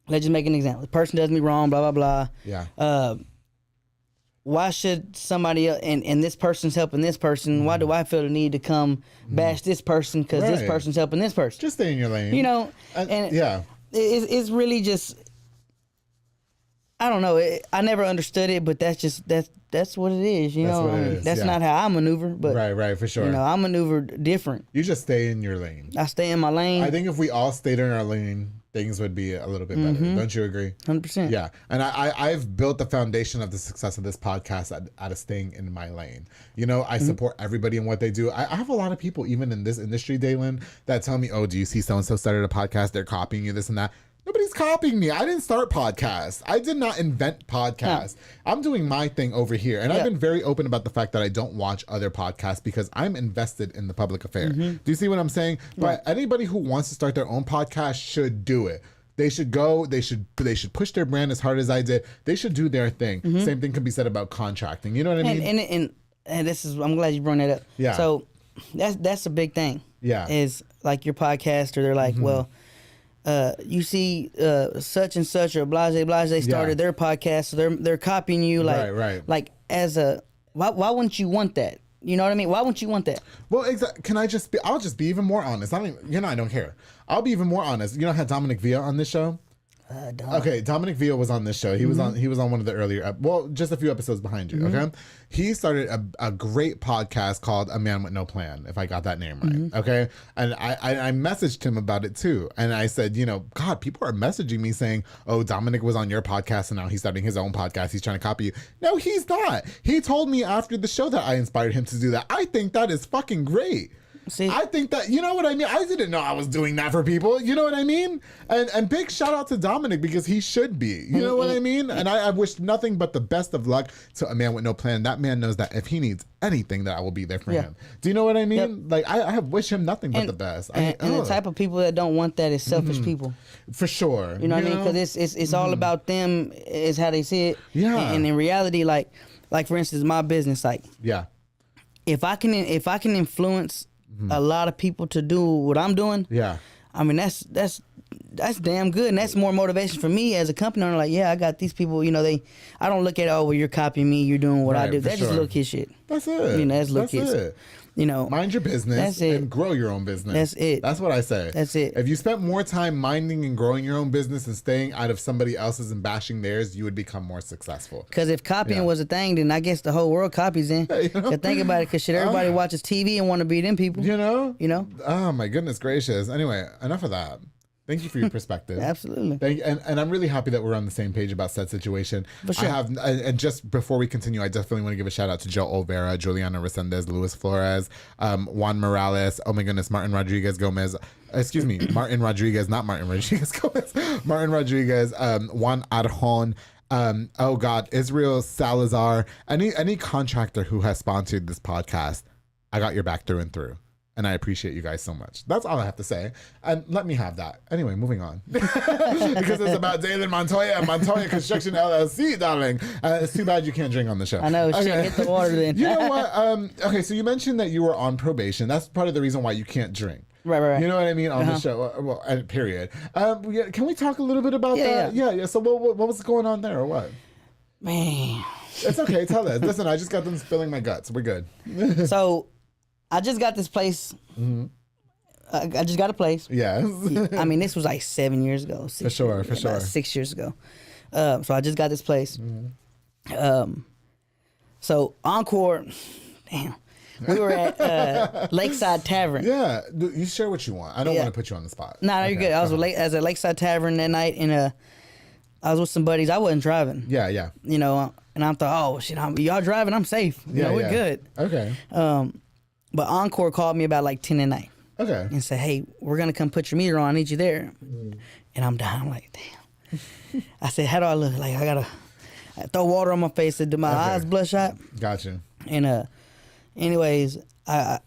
Let's just make an example. The person does me wrong, blah, blah, blah. Yeah. Why should somebody else, and this person's helping this person, why do I feel the need to come bash this person because this person's helping this person? Just stay in your lane. And it's really just, I don't know. I never understood it, but that's what it is. You know, that's not how I maneuver. But right, for sure. You know, I maneuver different. You just stay in your lane. I stay in my lane. I think if we all stayed in our lane, things would be a little bit better. Don't you agree? 100%. Yeah, and I've built the foundation of the success of this podcast out of staying in my lane. You know, I support everybody in what they do. I have a lot of people, even in this industry, Dalen, that tell me, "Oh, do you see so and so started a podcast? They're copying you, this and that." Nobody's copying me. I didn't start podcasts. I did not invent podcasts. No. I'm doing my thing over here. And I've been very open about the fact that I don't watch other podcasts because I'm invested in the public affair. Do you see what I'm saying? But anybody who wants to start their own podcast should do it. They should go. They should push their brand as hard as I did. They should do their thing. Same thing can be said about contracting. You know what I mean? And this is, I'm glad you brought that up. Yeah. So that's a big thing. Yeah. Is like your podcast, or they're like, well, you see such and such or blase started their podcast, so they're copying you. Like, like as a why wouldn't you want that? You know what I mean? Why wouldn't you want that? Well, can I just be? I'll just be even more honest. I don't care. I'll be even more honest. You know, I had Dominic Villa on this show. Okay, Dominic Villa was on this show. He was on one of the earlier, just a few episodes behind you. Okay, he started a great podcast called A Man with No Plan, if I got that name right. Okay, and I messaged him about it too, and I said, you know, God, people are messaging me saying, oh, Dominic was on your podcast and now he's starting his own podcast. He's trying to copy you. No, he's not. He told me after the show that I inspired him to do that. I think that is fucking great. See, I think that, you know what I mean? I didn't know I was doing that for people. You know what I mean? And big shout out to Dominic, because he should be. You know what I mean? And I wish nothing but the best of luck to A Man with No Plan. That man knows that if he needs anything, that I will be there for him. Do you know what I mean? Yep. Like, I wish him nothing but the best. And the type of people that don't want that is selfish people. For sure. You know what I mean? Because it's all about them, is how they see it. Yeah. And in reality, like for instance, my business, like, if I can influence a lot of people to do what I'm doing. Yeah. I mean, that's damn good. And that's more motivation for me as a company owner. Like, yeah, I got these people, you know, I don't look at, oh, well, you're copying me, you're doing what I do. That's just little kid shit. That's it. You know, that's little kids. You know, mind your business and grow your own business. That's it. That's what I say. That's it. If you spent more time minding and growing your own business and staying out of somebody else's and bashing theirs, you would become more successful. Because if copying was a thing, then I guess the whole world copies then. You know? Think about it, because shit, everybody watches TV and want to be them people. You know? You know? Oh, my goodness gracious. Anyway, enough of that. Thank you for your perspective. Absolutely. And I'm really happy that we're on the same page about said situation. For sure. And just before we continue, I definitely want to give a shout out to Joe Olvera, Juliana Resendez, Luis Flores, Juan Morales, oh my goodness, Martin Rodriguez Gomez. Excuse me, Martin Rodriguez, not Martin Rodriguez Gomez. Martin Rodriguez, Juan Arjon. Oh God, Israel Salazar. Any contractor who has sponsored this podcast, I got your back through and through. And I appreciate you guys so much. That's all I have to say. And let me have that. Anyway, moving on. Because it's about Dalen Montoya and Montoya Construction LLC, darling. It's too bad you can't drink on the show. I know. Okay. Shit, hit the water then. You know what? Okay, so you mentioned that you were on probation. That's part of the reason why you can't drink. Right. You know what I mean? On the show. Well, period. Can we talk a little bit about that? Yeah. So what was going on there or what? Man. It's okay. Tell us. Listen, I just got them spilling my guts. We're good. So... I just got this place. I just got a place. Yes. I mean, this was like 7 years ago. For sure. 6 years ago. So I just got this place. So Encore, damn. We were at Lakeside Tavern. Yeah. You share what you want. I don't want to put you on the spot. No, you're good. I was at Lakeside Tavern that night, and I was with some buddies. I wasn't driving. Yeah. You know, and I thought, oh, shit, y'all driving, I'm safe. You know, we're good. Okay. But Encore called me about like 10 at night. Okay. And said, hey, we're going to come put your meter on. I need you there. And I'm down. I'm like, damn. I said, how do I look? Like, I throw water on my face. Do my eyes bloodshot? Gotcha. And anyways, I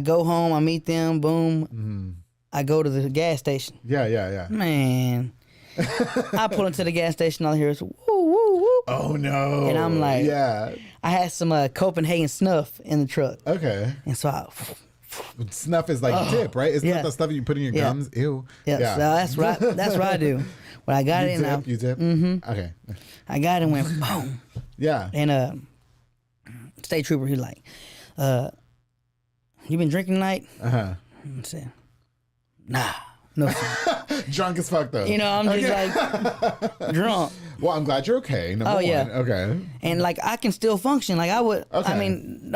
go home. I meet them. Boom. I go to the gas station. Yeah. Man. I pull into the gas station. All I hear is, woo, woo, woo. Oh, no. And I'm like, yeah. I had some Copenhagen snuff in the truck. Okay. And so snuff is like dip, right? It's not the stuff you put in your gums. Ew. Yeah. So that's right. That's what I do. When I got it in now. You dip? Okay. I got it and went boom. Yeah. And state trooper, he like, you been drinking tonight? I said, nah. No, drunk as fuck though. You know, I'm just like drunk. Well, I'm glad you're okay. Number one. Okay. And like I can still function. Like I would. Okay. I mean,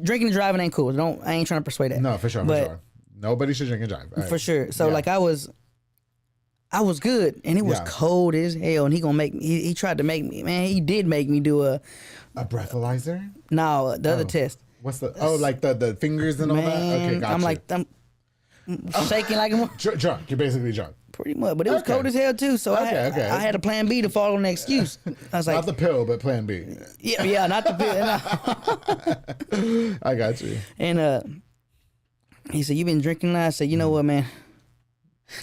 drinking and driving ain't cool. I ain't trying to persuade that. No, for sure. For sure. Nobody should drink and drive. For sure. So like I was good, and it was cold as hell. And he tried to make me. Man, he did make me do a breathalyzer. No, the other test. What's the like the fingers and all that? Okay, gotcha. I'm shaking like a drunk. You're basically drunk. Pretty much, but it was cold as hell too. So I had a plan B to follow an excuse. I was like, not the pill, but plan B. Yeah, not the pill. I got you. And he said, "You been drinking?" I said, "You know what, man?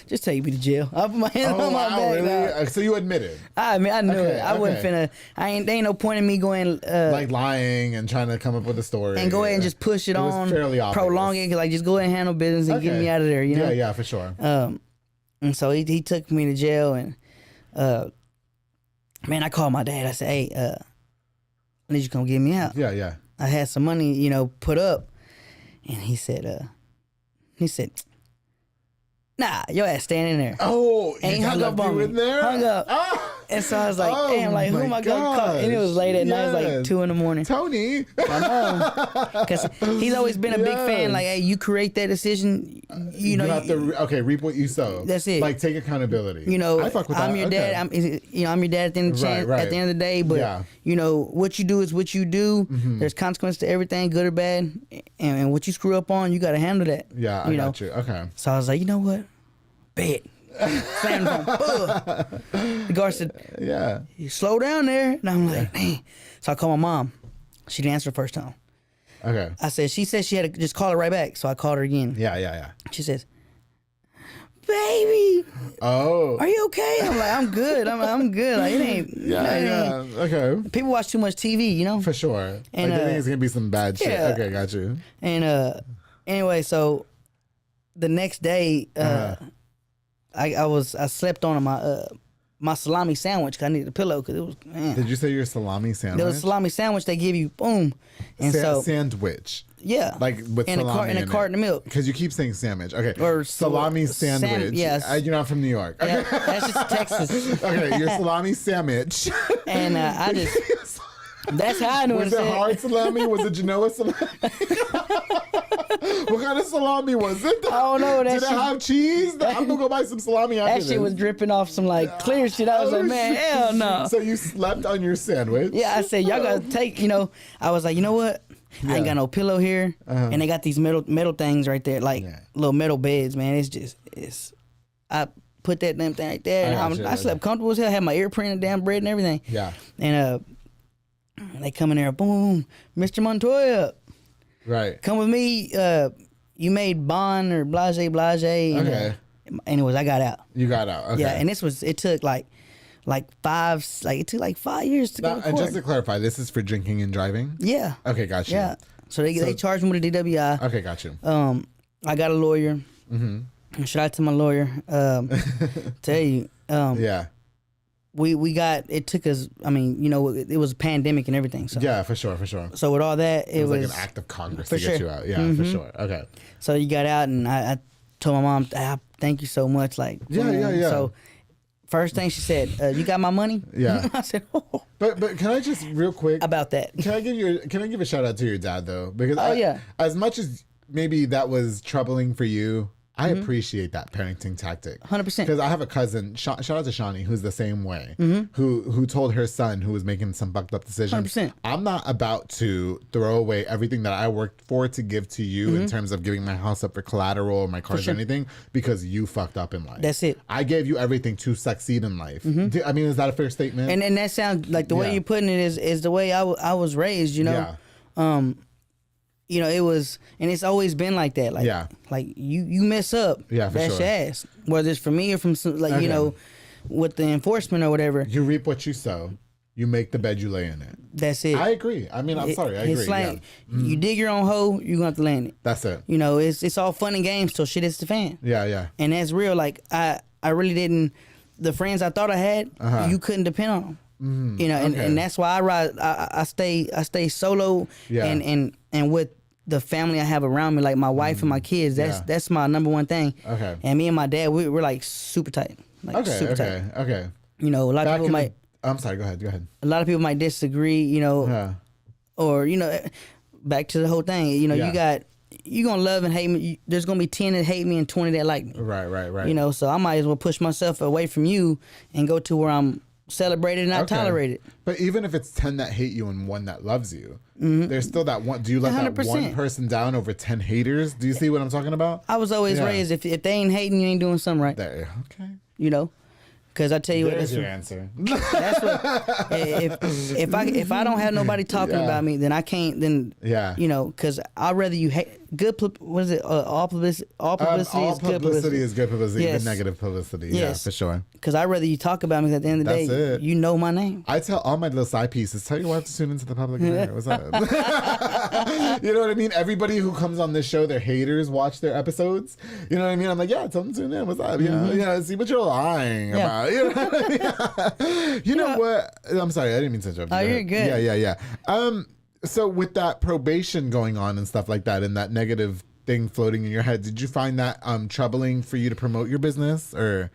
Just take me to jail." I put my hand on my back. Really? So you admitted? I mean, I knew it. I wasn't finna. There ain't no point in me going like lying and trying to come up with a story and go ahead and just push it on, fairly obvious. Prolong it. Like just go ahead and handle business and get me out of there. You know? Yeah, for sure. And so he took me to jail, and man, I called my dad. I said, "Hey, I need you to come get me out." Yeah. I had some money, put up, and he said, "Nah, your ass standing there." Oh, and he hung up on me. Hung up. Oh. And so I was like, damn, like, who am I going to call? And it was late at night. It was like 2 a.m. Tony. I know. Because he's always been a big fan. Like, hey, you create that decision. You have to, reap what you sow. That's it. Like, take accountability. I fuck with I'm your dad. I'm your dad at the end of at the end of the day. But, what you do is what you do. Mm-hmm. There's consequences to everything, good or bad. And what you screw up on, you got to handle that. Yeah, I got you. Okay. So I was like, you know what? Bet. Slammed the phone. The guard said, "Yeah, you slow down there." And I'm like, "Dang." So I called my mom. She didn't answer the first time. Okay. She said she had to just call her right back. So I called her again. Yeah. She says, "Baby, are you okay?" I'm like, "I'm good. I'm good. Like it ain't." Yeah. Okay. People watch too much TV, For sure. And they think it's gonna be some bad shit. Okay, got you. And anyway, so the next day, I slept on my salami sandwich because I needed a pillow because it was. Man. Did you say your salami sandwich? There was a salami sandwich they give you, boom, and sandwich. Yeah, like with salami in a carton of milk. Because you keep saying sandwich. Okay, or salami sandwich. Yes, you're not from New York. Okay. Yeah, that's just Texas. Okay, your salami sandwich. And I just. That's how I knew Was it hard salami? Was it Genoa salami? What kind of salami was it? I don't know. Did it have cheese? I'm gonna go buy some salami after this. That shit was dripping off some clear shit. I was like, man, hell no. So you slept on your sandwich? Yeah, I said, y'all gotta take, I was like, you know what? I ain't got no pillow here. And they got these metal things right there, like little metal beds, man. I put that damn thing right there. And I slept comfortable as hell. I had my ear print and damn bread and everything. Yeah. And they come in there, boom, Mr. Montoya. Right. Come with me. You made bond or blase. Okay. Anyways, I got out. You got out. Okay. Yeah, and it took like 5 years to go to court. And just to clarify, this is for drinking and driving? Yeah. Okay, got you. Yeah. So they charged me with a DWI. Okay, got you. I got a lawyer. Mm-hmm. Shout out to my lawyer. Tell you. Yeah. We got, it took us, it was a pandemic and everything. So. Yeah, for sure. So with all that, it was like an act of Congress to get you out. Yeah, for sure. Okay. So you got out, and I told my mom, thank you so much. Like, yeah. So first thing she said, you got my money? Yeah. I said, oh. But can I just real quick about that? Can I give a shout out to your dad though? Because as much as maybe that was troubling for you, I appreciate that parenting tactic. 100%. Because I have a cousin, shout out to Shawnee, who's the same way, who told her son who was making some fucked up decisions, 100%. I'm not about to throw away everything that I worked for to give to you in terms of giving my house up for collateral or my cars or anything because you fucked up in life. That's it. I gave you everything to succeed in life. I mean, is that a fair statement? And that sounds like the way you're putting it is the way I was raised, it was, and it's always been like that. Like, like you mess up, that's your ass. Whether it's from me or from with the enforcement or whatever. You reap what you sow. You make the bed you lay in it. That's it. I agree. I mean, I'm sorry. I agree. It's like you dig your own hole, you're gonna have to land it. That's it. It's all fun and games till shit hits the fan. Yeah. And that's real. Like I really didn't. The friends I thought I had, you couldn't depend on them. And that's why I ride. I stay solo. Yeah. And with the family I have around me, like my wife and my kids, that's my number one thing. Okay. And me and my dad, we're like super tight. Like super tight. Okay. You know, a lot of people might. I'm sorry. Go ahead. A lot of people might disagree. You know, or you know, back to the whole thing. You know, you gonna love and hate me. There's gonna be 10 that hate me and 20 that like me. Right. You know, so I might as well push myself away from you and go to where I'm celebrated and not tolerated. But even if it's 10 that hate you and 1 that loves you, there's still that one. Do you let 100%. That one person down over 10 haters? Do you see what I'm talking about? I was always raised, if they ain't hating, you ain't doing something right. There, okay. You know? Because I tell you There's what, your answer. That's what. If I don't have nobody talking about me, then I can't. Then you know, because I'd rather you hate good. What is it? All publicity. All publicity is good publicity. Is good publicity. Yes. Even negative publicity. Yes. Yeah, for sure. Because I'd rather you talk about me. At the end of the day, you know my name. I tell all my little side pieces. Tell your wife to tune into the public affair. What's up? You know what I mean? Everybody who comes on this show, their haters watch their episodes. You know what I mean? I'm like, yeah, tell them to tune in. What's up? Yeah, see what you're lying about. You know what I mean? You know what? I'm sorry, I didn't mean to interrupt. Oh, you're good. Yeah. So with that probation going on and stuff like that, and that negative thing floating in your head, did you find that troubling for you to promote your business, or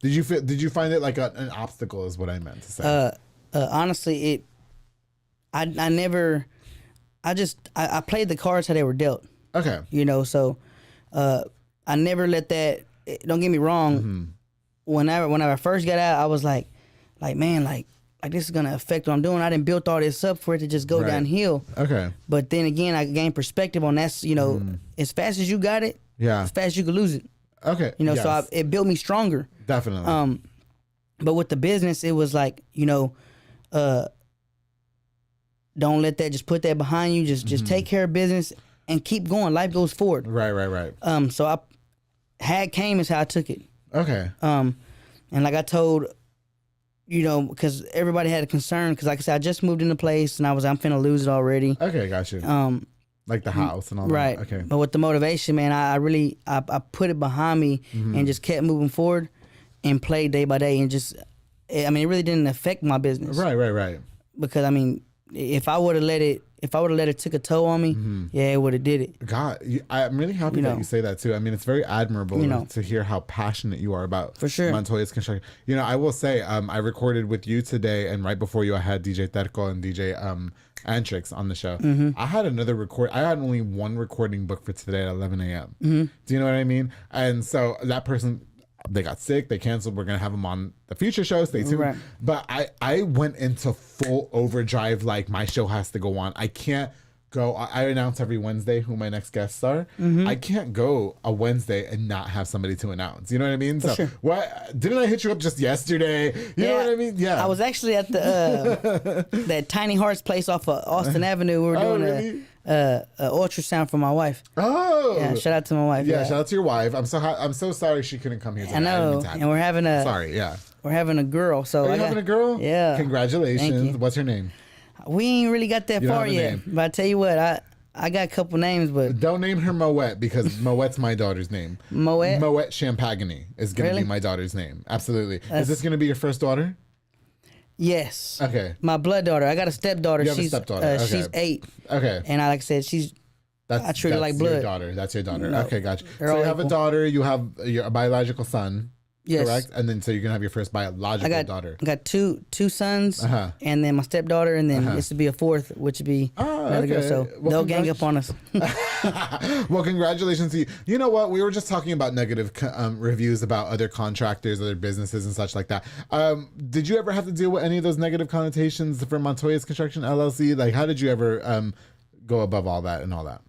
did you find it like an obstacle? Is what I meant to say. Honestly, I played the cards how they were dealt. Okay. You know, so I never let that. Don't get me wrong. Mm-hmm. Whenever I first got out, I was like, man, like this is gonna affect what I'm doing. I didn't build all this up for it to just go downhill. Okay. But then again, I gained perspective on that. You know, as fast as you got it, as fast as you could lose it. Okay. You know, so it built me stronger. Definitely. But with the business, it was like, you know, don't let that, just put that behind you. Just take care of business and keep going. Life goes forward. Right. So came is how I took it. Okay. And like I told, you know, because everybody had a concern, because like I said, I just moved into place and I'm finna lose it already. Okay, gotcha. Like the house and all right. that. Okay. But with the motivation, man, I really put it behind me and just kept moving forward and played day by day, and just, I mean, it really didn't affect my business. Right. Because I mean, if I would have let it took a toll on me, it would have did it. God, I'm really happy that you say that too. I mean, it's very admirable to hear how passionate you are about for sure Montoya's construction. You know, I will say, I recorded with you today, and right before you, I had DJ Terco and DJ Antrix on the show. I had I had only one recording booked for today at 11 a.m. Do you know what I mean? And so that person, they got sick, they canceled. We're gonna have them on the future show. Stay tuned. Right. But I went into full overdrive. Like, my show has to go on. I can't go. I announce every Wednesday who my next guests are. I can't go a Wednesday and not have somebody to announce. You know what I mean? So what? Didn't I hit you up just yesterday? You know what I mean? Yeah. I was actually at the that Tiny Hearts place off of Austin Avenue. We were doing a ultrasound for my wife. Oh, yeah! Shout out to my wife. Yeah, shout out to your wife. I'm so sorry she couldn't come here today. I know, and we're having we're having a girl. So are you having a girl? Yeah. Congratulations. What's her name? We ain't really got that far yet. But I tell you what, I got a couple names, but don't name her Moet, because Moet's my daughter's name. Moet Champagney is gonna be my daughter's name. Absolutely. Is this gonna be your first daughter? Yes. Okay. My blood daughter. I got a stepdaughter. You have a stepdaughter. Okay. She's 8. Okay. And like I said, I treat her like blood. Your daughter. That's your daughter. No, okay, gotcha. So you have a daughter. You have a biological son. Yes. Correct. And then so you're gonna have your first biological daughter. I got two sons, and then my stepdaughter, and then this would be a fourth, which would be another girl. So they'll gang up on us. Well, congratulations to you. You know what? We were just talking about negative reviews about other contractors, other businesses, and such like that. Did you ever have to deal with any of those negative connotations for Montoya's Construction LLC? Like, how did you ever go above all that and all that?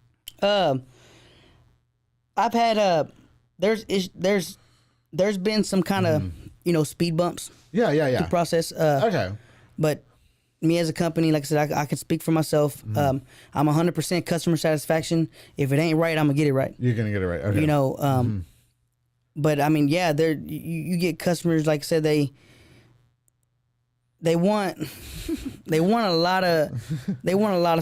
I've had there's been some kind of speed bumps. Yeah. The process. Okay. But me as a company, like I said, I can speak for myself. I'm 100% customer satisfaction. If it ain't right, I'm gonna get it right. You're gonna get it right. Okay. You know. But I mean, yeah, you get customers, like I said, they want a lot of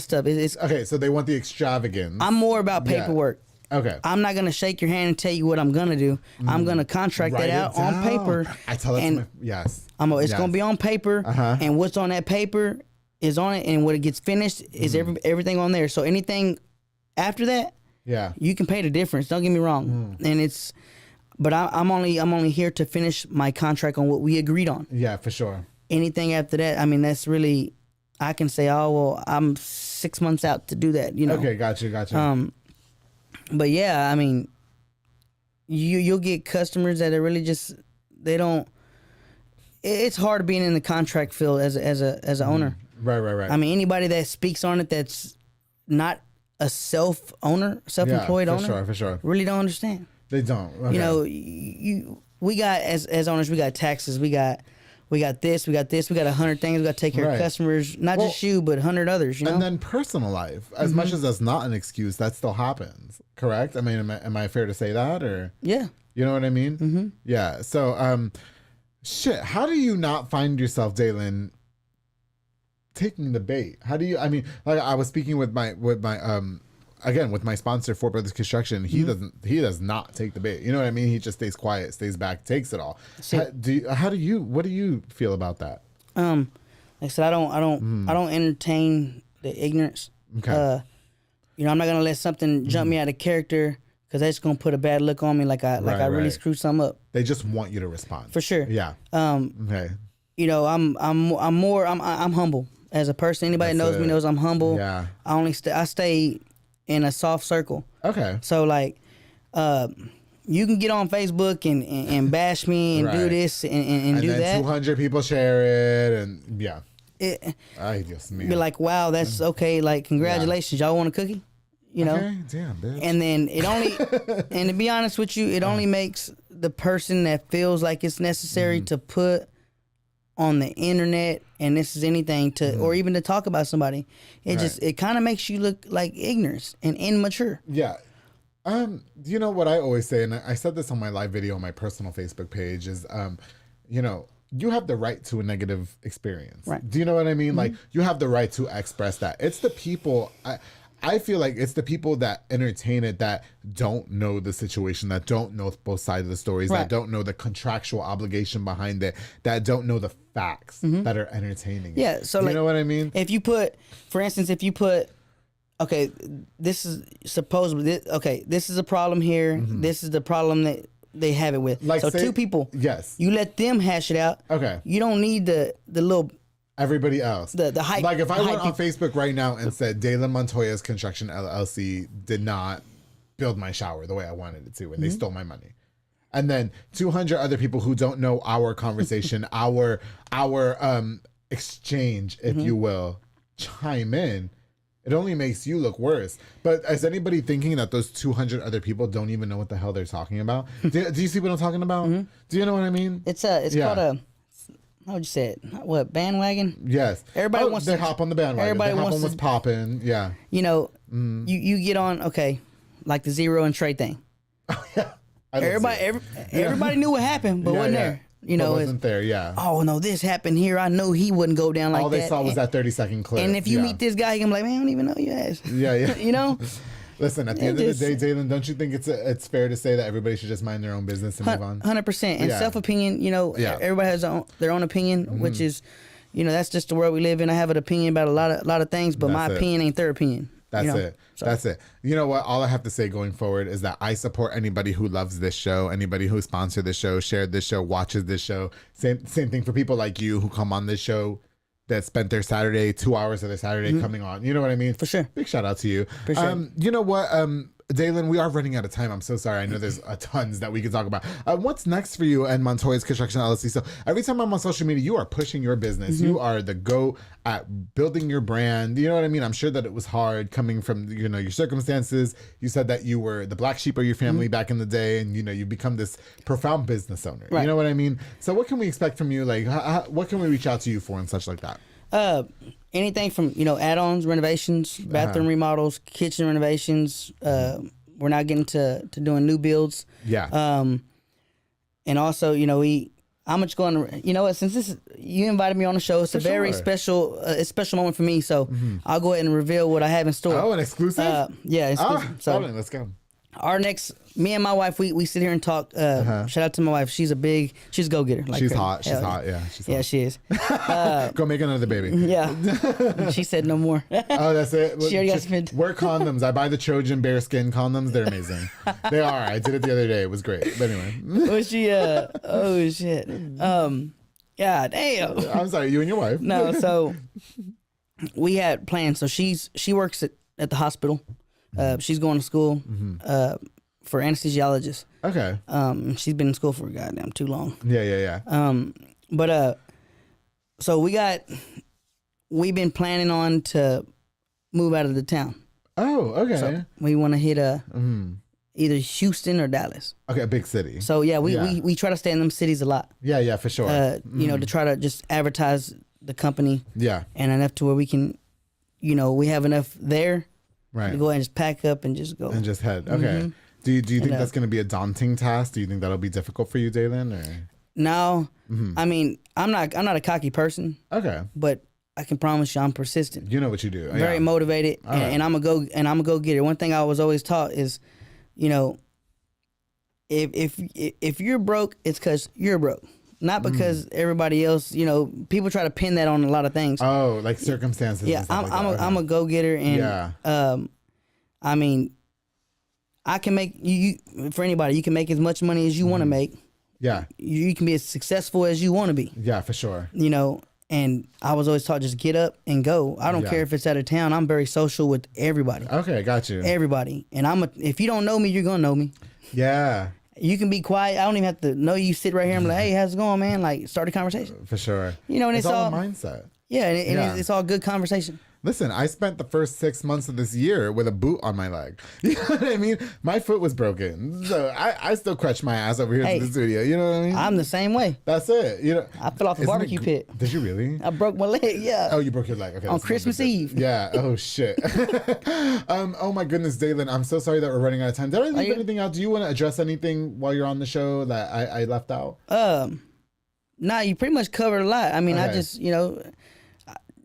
stuff. It's okay. So they want the extravagance. I'm more about paperwork. Okay. I'm not gonna shake your hand and tell you what I'm gonna do. I'm gonna contract that out on paper. I tell it to my yes. It's gonna be on paper, and what's on that paper is on it, and when it gets finished is everything on there. So anything after that, you can pay the difference. Don't get me wrong. And But I'm only here to finish my contract on what we agreed on. Yeah, for sure. Anything after that, I mean, that's really, I can say, oh well, I'm 6 months out to do that. You know. Okay, gotcha. But yeah, I mean, you'll get customers that are really just they don't. It's hard being in the contract field as an owner. Right. I mean, anybody that speaks on it that's not a self-employed owner, for sure, really don't understand. They don't. Okay. You know, we got as owners, we got taxes, we got this, we got 100 things. We got to take care of customers, not just you, but 100 others. You know, and then personal life, as much as that's not an excuse, that still happens. Correct? I mean, am I fair to say that, or yeah, you know what I mean? Yeah. So, shit. How do you not find yourself, Dalen, taking the bait? How do you? I mean, like I was speaking with my again with my sponsor, Four Brothers Construction. He does not take the bait. You know what I mean? He just stays quiet, stays back, takes it all. What do you feel about that? Like I said, I don't entertain the ignorance. Okay. You know, I'm not gonna let something jump me out of character because that's gonna put a bad look on me, like I really screwed something up. They just want you to respond. For sure. Yeah. Okay. You know, I'm humble as a person. Anybody that knows me knows I'm humble. Yeah. I stay in a soft circle. Okay. So like, you can get on Facebook and bash me and do this and do then that. 200 people share it, and yeah. I just mean. Be like, wow, that's okay. Like, congratulations, y'all want a cookie? You know. Okay, damn, bitch. And then it only, and to be honest with you, it only makes the person that feels like it's necessary to put on the internet, and this is anything to, or even to talk about somebody. It kind of makes you look like ignorance and immature. Yeah. You know what I always say, and I said this on my live video on my personal Facebook page, is, you know, you have the right to a negative experience. Right. Do you know what I mean? Like, you have the right to express that. It's the people, I feel like it's the people that entertain it that don't know the situation, that don't know both sides of the stories, that don't know the contractual obligation behind it, that don't know the facts, that are entertaining it. Yeah, so you like, know what I mean? If you put, for instance, okay, this is supposedly, this is a problem here, this is the problem that they have it with. Like, so two people. Yes. You let them hash it out. Okay. You don't need the little... Everybody else. The hype. Like, if I went on Facebook right now and said Dalen Montoya's Construction LLC did not build my shower the way I wanted it to, and they stole my money. And then 200 other people who don't know our conversation, our exchange, if you will, chime in, it only makes you look worse. But is anybody thinking that those 200 other people don't even know what the hell they're talking about? Do you see what I'm talking about? Do you know what I mean? It's called a... How would you say it? What, bandwagon? Yes. Everybody wants to hop on the bandwagon. Everybody wants wants was popping. Yeah. You know, you get on, like the Zero and Trey thing. Everybody knew what happened, but wasn't there. You know, wasn't there, yeah. Oh no, this happened here. I know he wouldn't go down like that. All they saw was that 30-second clip. And if you meet this guy, you're like, man, I don't even know your ass. Yeah. You know? Listen, at the end of the day, Dalen, don't you think it's fair to say that everybody should just mind their own business and move on? 100%. And self-opinion, you know, everybody has their own opinion, which is, you know, that's just the world we live in. I have an opinion about a lot of things, but my opinion ain't their opinion. That's it. So. That's it. You know what? All I have to say going forward is that I support anybody who loves this show, anybody who sponsored this show, shared this show, watches this show. Same thing for people like you who come on this show that spent their Saturday, 2 hours of their Saturday coming on. You know what I mean? For sure. Big shout out to you. For sure. You know what? Dalen, we are running out of time. I'm so sorry. I know there's tons that we could talk about. What's next for you and Montoya's Construction LLC? So every time I'm on social media, you are pushing your business. You are the GOAT at building your brand. You know what I mean? I'm sure that it was hard coming from, you know, your circumstances. You said that you were the black sheep of your family back in the day, and, you know, you become this profound business owner. Right. You know what I mean? So what can we expect from you? Like, what can we reach out to you for and such like that? Anything from, you know, add-ons, renovations, bathroom remodels, kitchen renovations. We're not getting to doing new builds. Yeah. And also, you know, I'm just going to, you know what, since you invited me on the show, it's a very special moment for me. So I'll go ahead and reveal what I have in store. Oh, an exclusive? Yeah, exclusive. So let's go. me and my wife, we sit here and talk. Shout out to my wife. She's a go-getter. Like she's her. hot. She's hot. Yeah. She's hot. Yeah, she is. Go make another baby. Yeah. She said no more. Oh, that's it. She already got spent. Wear condoms. I buy the Trojan bear skin condoms. They're amazing. They are. I did it the other day. It was great. But anyway. Was she? Oh shit. Yeah. Damn. I'm sorry. You and your wife. No. So we had plans. So she works at the hospital. She's going to school. For anesthesiologist. Okay. She's been in school for goddamn too long. Yeah. But so we've been planning on to move out of the town. Oh, okay. So we want to hit either Houston or Dallas. Okay, a big city. So yeah, we try to stay in them cities a lot. Yeah, for sure. You know, to try to just advertise the company. Yeah. And enough to where we can, you know, we have enough there. Right. To go ahead and just pack up and just go. And just head. Okay. Do you think that's going to be a daunting task? Do you think that'll be difficult for you, Dalen? Or no, I mean I'm not a cocky person. Okay, but I can promise you I'm persistent. You know what you do. Very motivated, and I'm a go getter. One thing I was always taught is, you know, if you're broke, it's because you're broke. Not because everybody else, you know, people try to pin that on a lot of things. Oh, like circumstances. Yeah, I'm a go getter, and I mean. I can make you for anybody. You can make as much money as you want to make. Yeah. You can be as successful as you want to be. Yeah, for sure. You know, and I was always taught just get up and go. I don't care if it's out of town. I'm very social with everybody. Okay, got you. Everybody, and if you don't know me, you're gonna know me. Yeah. You can be quiet. I don't even have to know you. Sit right here. I'm like, hey, how's it going, man? Like, start a conversation. For sure. You know, and it's all a mindset. Yeah, and it's all good conversation. Listen, I spent the first 6 months of this year with a boot on my leg. You know what I mean? My foot was broken. So I still crutch my ass over here to the studio. You know what I mean? I'm the same way. That's it. You know, I fell off a barbecue pit. Did you really? I broke my leg, yeah. Oh, you broke your leg. Okay. On Christmas Eve. Yeah. Oh, shit. Oh, my goodness, Dalen. I'm so sorry that we're running out of time. Did I leave anything out? Do you want to address anything while you're on the show that I left out? Nah, you pretty much covered a lot. I mean, I just, you know...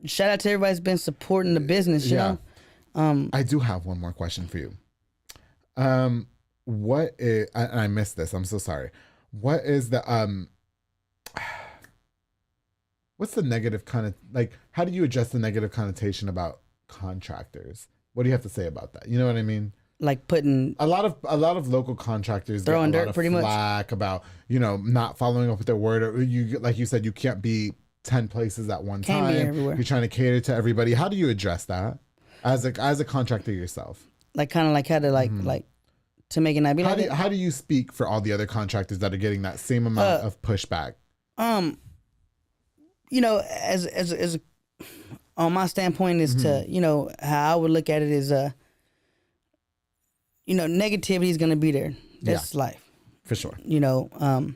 Shout out to everybody that's been supporting the business, you know? I do have one more question for you. What is, and I missed this, I'm so sorry. What is the, what's the negative like, how do you address the negative connotation about contractors? What do you have to say about that? You know what I mean? Like putting a lot of local contractors throwing get a lot dirt of pretty flack about, you know, not following up with their word, or you, like you said, you can't be 10 places at one time. You're trying to cater to everybody. How do you address that as a contractor yourself? Like kind of like how to like to make it not be like that? How do you speak for all the other contractors that are getting that same amount of pushback? You know, as on my standpoint is to, you know, how I would look at it is you know, negativity is going to be there. That's life. For sure. You know,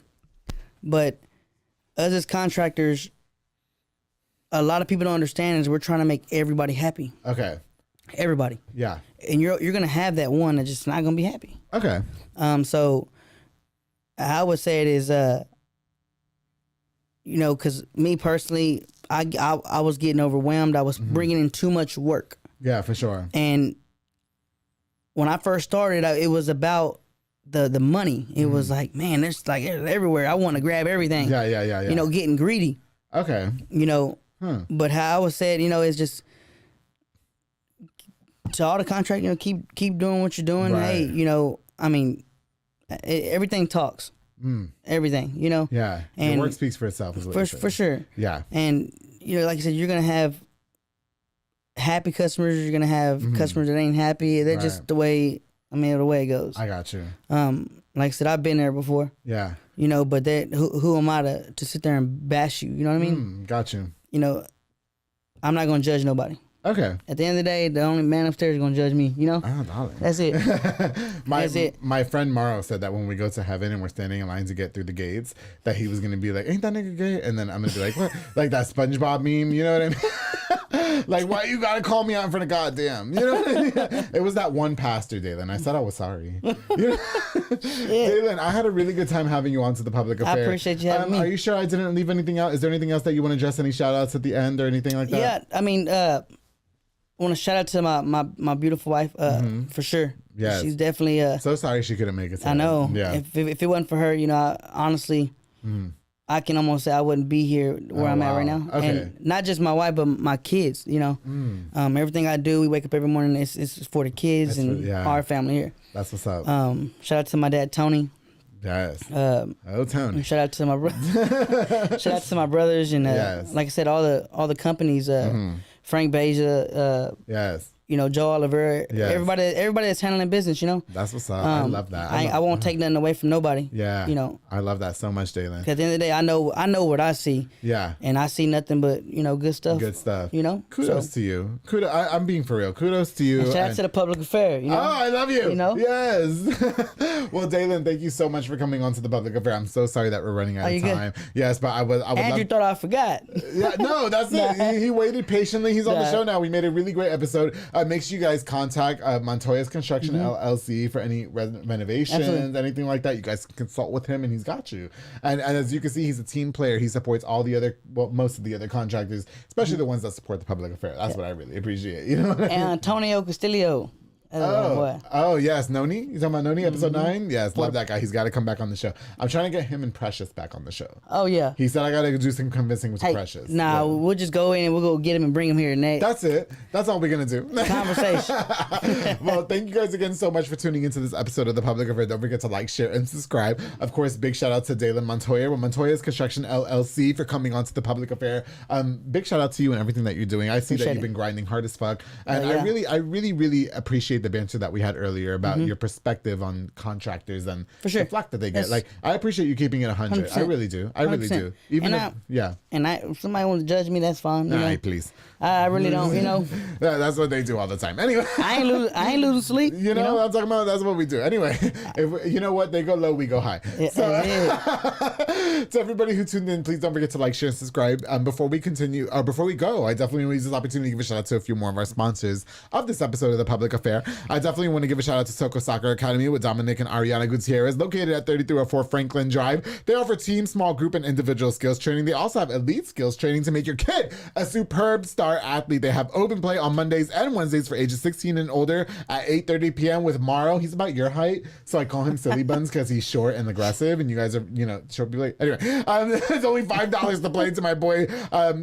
but us as contractors, a lot of people don't understand is we're trying to make everybody happy. Okay. Everybody. Yeah. And you're gonna have that one that's just not gonna be happy. Okay. So I would say it is you know, because me personally, I was getting overwhelmed. I was bringing in too much work. Yeah, for sure. And when I first started, it was about the money. It was like, man, there's like everywhere. I want to grab everything. Yeah. You know, getting greedy. Okay. You know. But how I was said, you know, is just to all the contract, you know, keep doing what you're doing. Right. Hey, you know, I mean, everything talks. Everything, you know. Yeah, and your work speaks for itself. For sure. Yeah. And you know, like I said, you're gonna have happy customers. You're gonna have customers that ain't happy. They're just the way. I mean, the way it goes. I got you. Like I said, I've been there before. Yeah. You know, but who am I to sit there and bash you? You know what I mean? Got you. You know, I'm not gonna judge nobody. Okay. At the end of the day, the only man upstairs is gonna judge me. You know. Oh, darling. That's it. That's it. My friend Morrow said that when we go to heaven and we're standing in line to get through the gates, that he was gonna be like, "Ain't that nigga gay?" And then I'm gonna be like, "What?" Like that SpongeBob meme. You know what I mean? Like, why you gotta call me out in front of goddamn? You know what I mean? It was that one pastor, Dalen. I said I was sorry. You know? Dalen, I had a really good time having you on to the public affair. I appreciate you having me. Are you sure I didn't leave anything out? Is there anything else that you want to address? Any shout outs at the end or anything like that? Yeah, I mean, I want to shout out to my beautiful wife, for sure. Yes. She's definitely so sorry she couldn't make it today. I know. Yeah. If it wasn't for her, honestly, I can almost say I wouldn't be here where I'm at right now. Okay. And not just my wife, but my kids, everything I do, we wake up every morning, it's for the kids and our family here. That's what's up. Shout out to my dad, Tony. Yes. Tony. Shout out to my shout out to my brothers and like I said, all the companies, Frank Beja, yes. Joe Oliver, everybody that's handling business, That's what's up. I love that. I won't take nothing away from nobody. Yeah. I love that so much, Dalen. Because at the end of the day, I know what I see. Yeah. And I see nothing but, good stuff. Good stuff. Kudos to you. I'm being for real. Kudos to you. And shout out to the public affair. Oh, I love you. Yes. Well, Dalen, thank you so much for coming on to the public affair. I'm so sorry that we're running out of time. Good? Yes, but I would Andrew thought I forgot. Yeah, no, that's it. He waited patiently. He's on the show now. We made a really great episode. Make sure you guys contact Montoya's Construction LLC for any renovations, anything like that. You guys can consult with him, and he's got you. And as you can see, he's a team player. He supports all the other, most of the other contractors, especially the ones that support the public affair. That's what I really appreciate. And Antonio Castillo. Oh yes, Noni. You talking about Noni, episode 9? Yes, love that guy. He's got to come back on the show. I'm trying to get him and Precious back on the show. Oh yeah. He said I got to do some convincing with Precious. Nah, we'll just go in and we'll go get him and bring him here tonight. That's it. That's all we're gonna do. Conversation. Well, thank you guys again so much for tuning into this episode of the Public Affair. Don't forget to like, share, and subscribe. Of course, big shout out to Dalen Montoya with Montoya's Construction LLC for coming on to the Public Affair. Big shout out to you and everything that you're doing. I see that you've been grinding hard as fuck, and I really appreciate the banter that we had earlier about your perspective on contractors and the flack that they get. Like, I appreciate you keeping it 100. 100%. I really do. I really do. Even if somebody wants to judge me, that's fine. Nah, please. I really don't. That's what they do all the time. Anyway, I ain't losing sleep. You know what I'm talking about? That's what we do. Anyway, if you know what, they go low, we go high. To everybody who tuned in, please don't forget to like, share, and subscribe. Before we continue, or before we go, I definitely want to use this opportunity to give a shout out to a few more of our sponsors of this episode of the Public Affair. I definitely want to give a shout out to Soko Soccer Academy with Dominic and Ariana Gutierrez, located at 3304 Franklin Drive. They offer team, small group, and individual skills training. They also have elite skills training to make your kid a superb star athlete. They have open play on Mondays and Wednesdays for ages 16 and older at 8:30 p.m. with Morrow. He's about your height, so I call him Silly Buns because he's short and aggressive, and you guys are, short people. Anyway, it's only $5 to play to my boy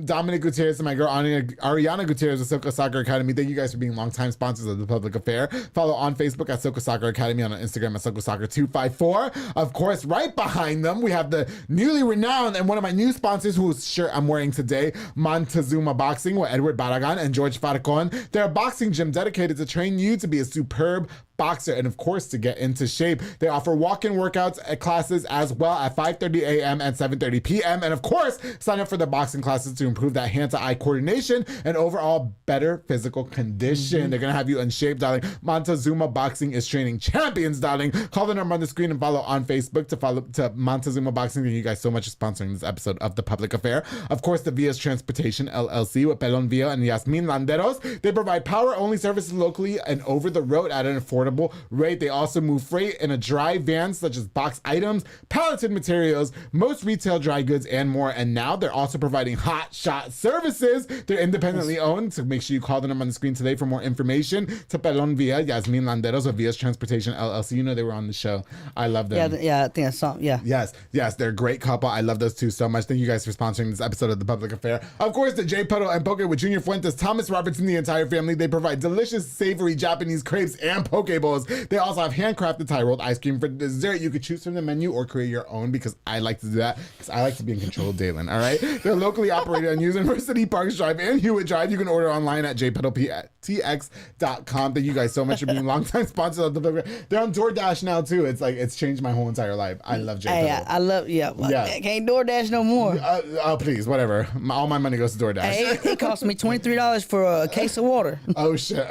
Dominic Gutierrez and my girl Ariana Gutierrez of Soko Soccer Academy. Thank you guys for being longtime sponsors of the Public Affair. Follow on Facebook at Soko Soccer Academy, on Instagram at Soko Soccer 254. Of course, right behind them, we have the newly renowned and one of my new sponsors, whose shirt I'm wearing today, Montezuma Boxing with Edward Barragan and George Farcon. They're a boxing gym dedicated to train you to be a superb boxer and, of course, to get into shape. They offer walk-in workouts classes as well at 5:30 a.m. and 7:30 p.m. And, of course, sign up for the boxing classes to improve that hand-to-eye coordination and overall better physical condition. They're going to have you in shape, darling. Montezuma Boxing is training champions, darling. Call the number on the screen and follow on Facebook to Montezuma Boxing. Thank you guys so much for sponsoring this episode of The Public Affair. Of course, the Via's Transportation LLC with Pelon Villa and Yasmin Landeros. They provide power-only services locally and over the road at an affordable rate. They also move freight in a dry van, such as box items, palleted materials, most retail dry goods, and more. And now they're also providing hot shot services. They're independently owned, so make sure you call the number on the screen today for more information. To Pelon Villa, Yasmin Landeros of Via's Transportation LLC. They were on the show. I love them. Yeah, I think I saw. Yeah. Yes, they're a great couple. I love those two so much. Thank you guys for sponsoring this episode of The Public Affair. Of course, the J Puddle and Poke with Junior Fuentes, Thomas Robertson, the entire family. They provide delicious, savory Japanese crepes and poke bowls. They also have handcrafted Thai rolled ice cream for dessert. You could choose from the menu or create your own, because I like to do that, because I like to be in control of Dalen, all right? They're locally operated on University Parks Drive and Hewitt Drive. You can order online at jpuddletx.com. Thank you guys so much for being longtime sponsors of the program. They're on DoorDash now, too. It's changed my whole entire life. I love J Puddle. Hey, I love, I can't DoorDash no more. Oh, please, whatever. All my money goes to DoorDash. Hey, it cost me $23 for a case of water. Oh, shit.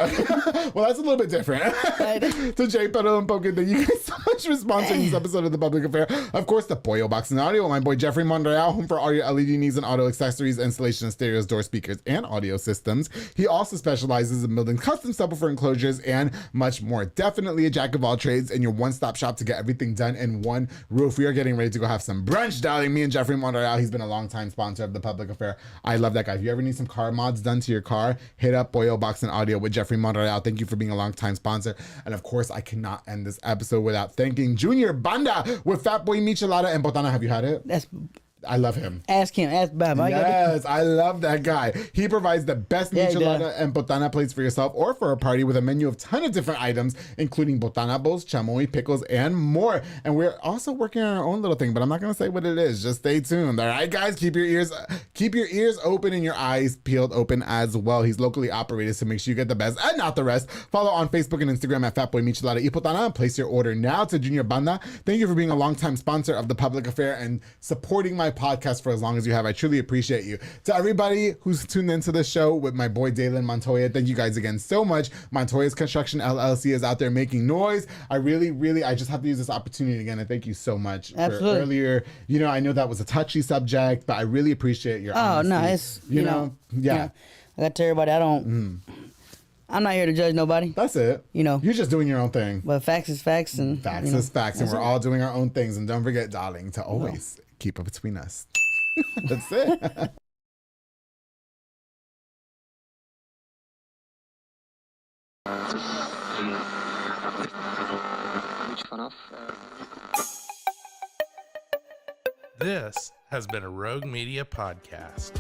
Well, that's a little bit different. To J Puddle and Poke, thank you guys so much for sponsoring this episode of The Public Affair. Of course, the Pollo Boxing Audio, my boy Jeffrey Monreal, home for all your LED needs and auto accessories, installation of stereos, door speakers, and audio systems. He also specializes in building custom subwoofer enclosures and much more. Definitely a jack of all trades and your one-stop shop to get everything done in one roof. We are getting ready to go have some brunch, darling. Me and Jeffrey Monreal, he's been a long-time sponsor of The Public Affair. I love that guy. If you ever need some car mods done to your car, hit up Pollo Boxing Audio with Jeffrey Monreal. Thank you for being a long-time sponsor. And of course, I cannot end this episode without thanking Junior Banda with Fat Boy Michelada and Botana. Have you had it? I love him. Ask Bob. Yes, I love that guy. He provides the best michelada and botana plates for yourself or for a party with a menu of a ton of different items, including botana bowls, chamoy, pickles, and more. And we're also working on our own little thing, but I'm not going to say what it is. Just stay tuned. All right, guys, keep your ears open and your eyes peeled open as well. He's locally operated, so make sure you get the best and not the rest. Follow on Facebook and Instagram at Fatboy Michelada y Botana and place your order now to Junior Banda. Thank you for being a longtime sponsor of The Public Affair and supporting my podcast for as long as you have. I truly appreciate you. To everybody who's tuned into the show with my boy Dalen Montoya, thank you guys again so much. Montoya's Construction LLC is out there making noise. I just have to use this opportunity again and thank you so much for earlier. I know that was a touchy subject, but I really appreciate your honesty. No, it's I got to tell everybody I'm not here to judge nobody. That's it. You're just doing your own thing. But facts is facts, and facts is facts, and we're all doing our own things. And don't forget, darling, to always keep it between us. That's it. This has been a Rogue Media podcast.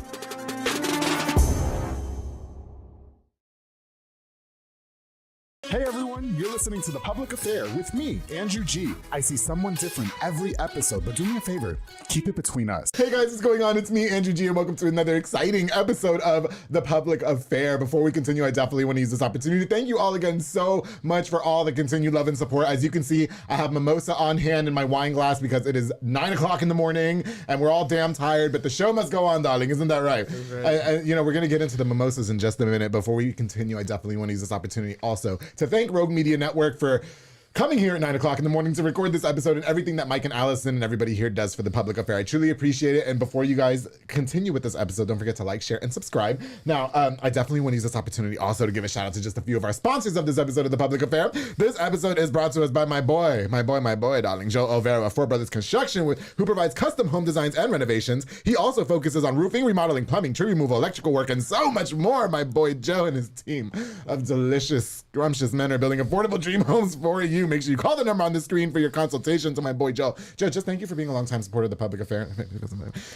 Hey everyone, you're listening to The Public Affair with me, Andrew G. I see someone different every episode, but do me a favor, keep it between us. Hey guys, what's going on? It's me, Andrew G, and welcome to another exciting episode of The Public Affair. Before we continue, I definitely want to use this opportunity to thank you all again so much for all the continued love and support. As you can see, I have mimosa on hand in my wine glass because it is 9 o'clock in the morning and we're all damn tired, but the show must go on, darling. Isn't that right? We're going to get into the mimosas in just a minute. Before we continue, I definitely want to use this opportunity also to thank Rogue Media Network for coming here at 9 o'clock in the morning to record this episode and everything that Mike and Allison and everybody here does for The Public Affair. I truly appreciate it. And before you guys continue with this episode, don't forget to like, share, and subscribe. Now, I definitely want to use this opportunity also to give a shout out to just a few of our sponsors of this episode of The Public Affair. This episode is brought to us by my boy, darling, Joe Olvera of Four Brothers Construction, who provides custom home designs and renovations. He also focuses on roofing, remodeling, plumbing, tree removal, electrical work, and so much more. My boy Joe and his team of delicious, scrumptious men are building affordable dream homes for you. Make sure you call the number on the screen for your consultation to my boy Joe. Joe, just thank you for being a longtime supporter of The Public Affair.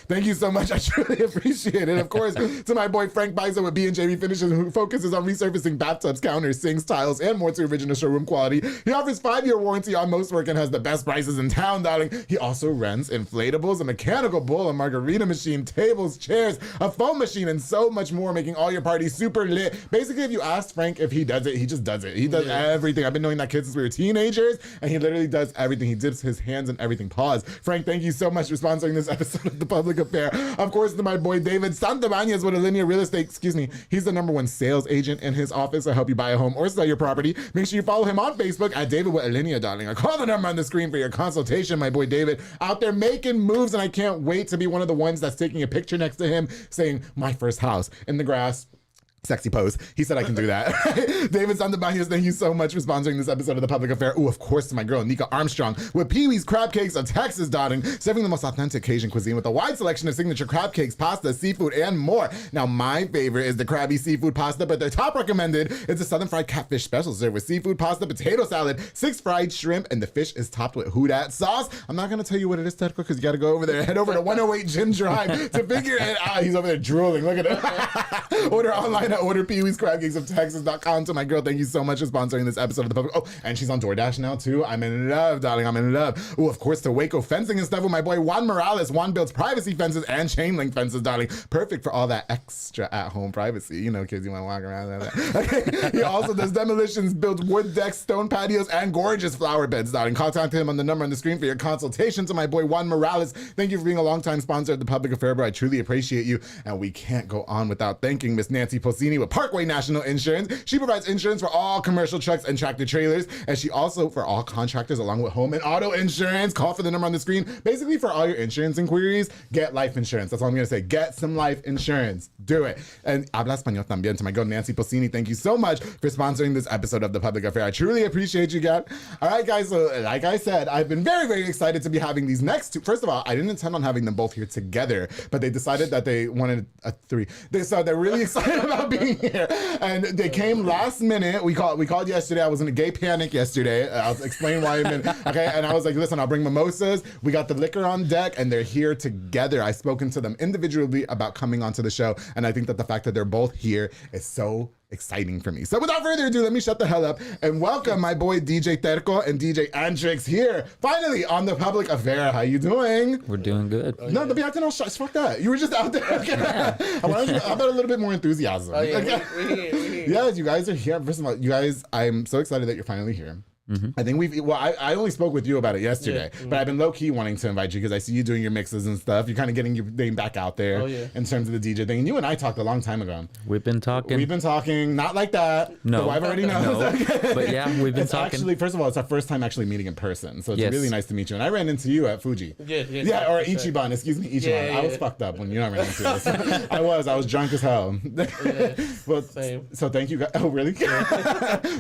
Thank you so much. I truly appreciate it. Of course, to my boy Frank Biza with B&JB Finishes, who focuses on resurfacing bathtubs, counters, sinks, tiles, and more to original showroom quality. He offers 5-year warranty on most work and has the best prices in town, darling. He also rents inflatables, a mechanical bull, a margarita machine, tables, chairs, a foam machine, and so much more, making all your parties super lit. Basically, if you ask Frank if he does it, he just does it. He does everything. I've been knowing that kid since we were teenagers, and he literally does everything. He dips his hands in everything. Pause. Frank, thank you so much for sponsoring this episode of The Public Affair. Of course, to my boy David Santabañez with Alinea Real Estate. He's the #1 sales agent in his office to help you buy a home or sell your property. Make sure you follow him on Facebook at David with Alinea, darling. I call the number on the screen for your consultation. My boy David out there making moves, and I can't wait to be one of the ones that's taking a picture next to him saying, "My first house in the grass." Sexy pose. He said I can do that. David Santabañez, thank you so much for sponsoring this episode of The Public Affair. Of course, to my girl, Nika Armstrong, with Pee-wee's Crab Cakes of Texas, darling, serving the most authentic Cajun cuisine with a wide selection of signature crab cakes, pasta, seafood, and more. Now, my favorite is the Krabby Seafood Pasta, but their top recommended is the Southern Fried Catfish Special, served with seafood pasta, potato salad, 6 fried shrimp, and the fish is topped with Houdat sauce. I'm not going to tell you what it is, Ted, because you got to go over there. Head over to 108 Gym Drive to figure it out. He's over there drooling. Look at it. Order online at Order Pee-wee's Crab Cakes of Texas.com. To my girl, thank you so much for sponsoring this episode of The Public. Oh, and she's on DoorDash now too. I'm in love, darling. I'm in love. Oh, of course, to Waco Fencing and stuff with my boy Juan Morales. Juan builds privacy fences and chain link fences, darling. Perfect for all that extra at-home privacy. Kids, you want to walk around like that. Okay. He also does demolitions, builds wood decks, stone patios, and gorgeous flower beds, darling. Contact him on the number on the screen for your consultation. To my boy Juan Morales, thank you for being a longtime sponsor of The Public Affair, but I truly appreciate you. And we can't go on without thanking Miss Nancy Posini with Parkway National Insurance. She provides insurance for all commercial trucks and tractor trailers, and she also for all contractors along with home and auto insurance. Call for the number on the screen. Basically, for all your insurance inquiries, get life insurance. That's all I'm going to say. Get some life insurance. Do it. And habla español también. To my girl Nancy Posini, thank you so much for sponsoring this episode of The Public Affair. I truly appreciate you, guys. All right, guys. So, like I said, I've been very, very excited to be having these next two. First of all, I didn't intend on having them both here together, but they decided that they wanted a 3. So they're really excited about being here. And they came last minute. We called yesterday. I was in a gay panic yesterday. I'll explain why in a minute. Okay, and I was like, listen, I'll bring mimosas. We got the liquor on deck, and they're here together. I've spoken to them individually about coming onto the show, and I think that the fact that they're both here is so exciting for me. So without further ado, let me shut the hell up and welcome my boy DJ Terco and DJ Antrix here, finally on The Public Affair. How you doing? We're doing good. No, don't be acting all shy. Fuck that. You were just out there. Okay. Yeah. How about a little bit more enthusiasm? Oh, yeah, okay. we're here. Yes, you guys are here. First of all, you guys, I'm so excited that you're finally here. Mm-hmm. I think I only spoke with you about it yesterday, but I've been low-key wanting to invite you because I see you doing your mixes and stuff. You're kind of getting your name back out there in terms of the DJ thing. And you and I talked a long time ago. We've been talking. Not like that. No. The wife already knows. No. But yeah, we've been talking. Actually, first of all, it's our first time actually meeting in person. So it's really nice to meet you. And I ran into you at Fuji. Yeah, or Ichiban. Excuse me, Ichiban. I was fucked up when you and I ran into us. I was drunk as hell. Well, same. So thank you guys. Oh, really?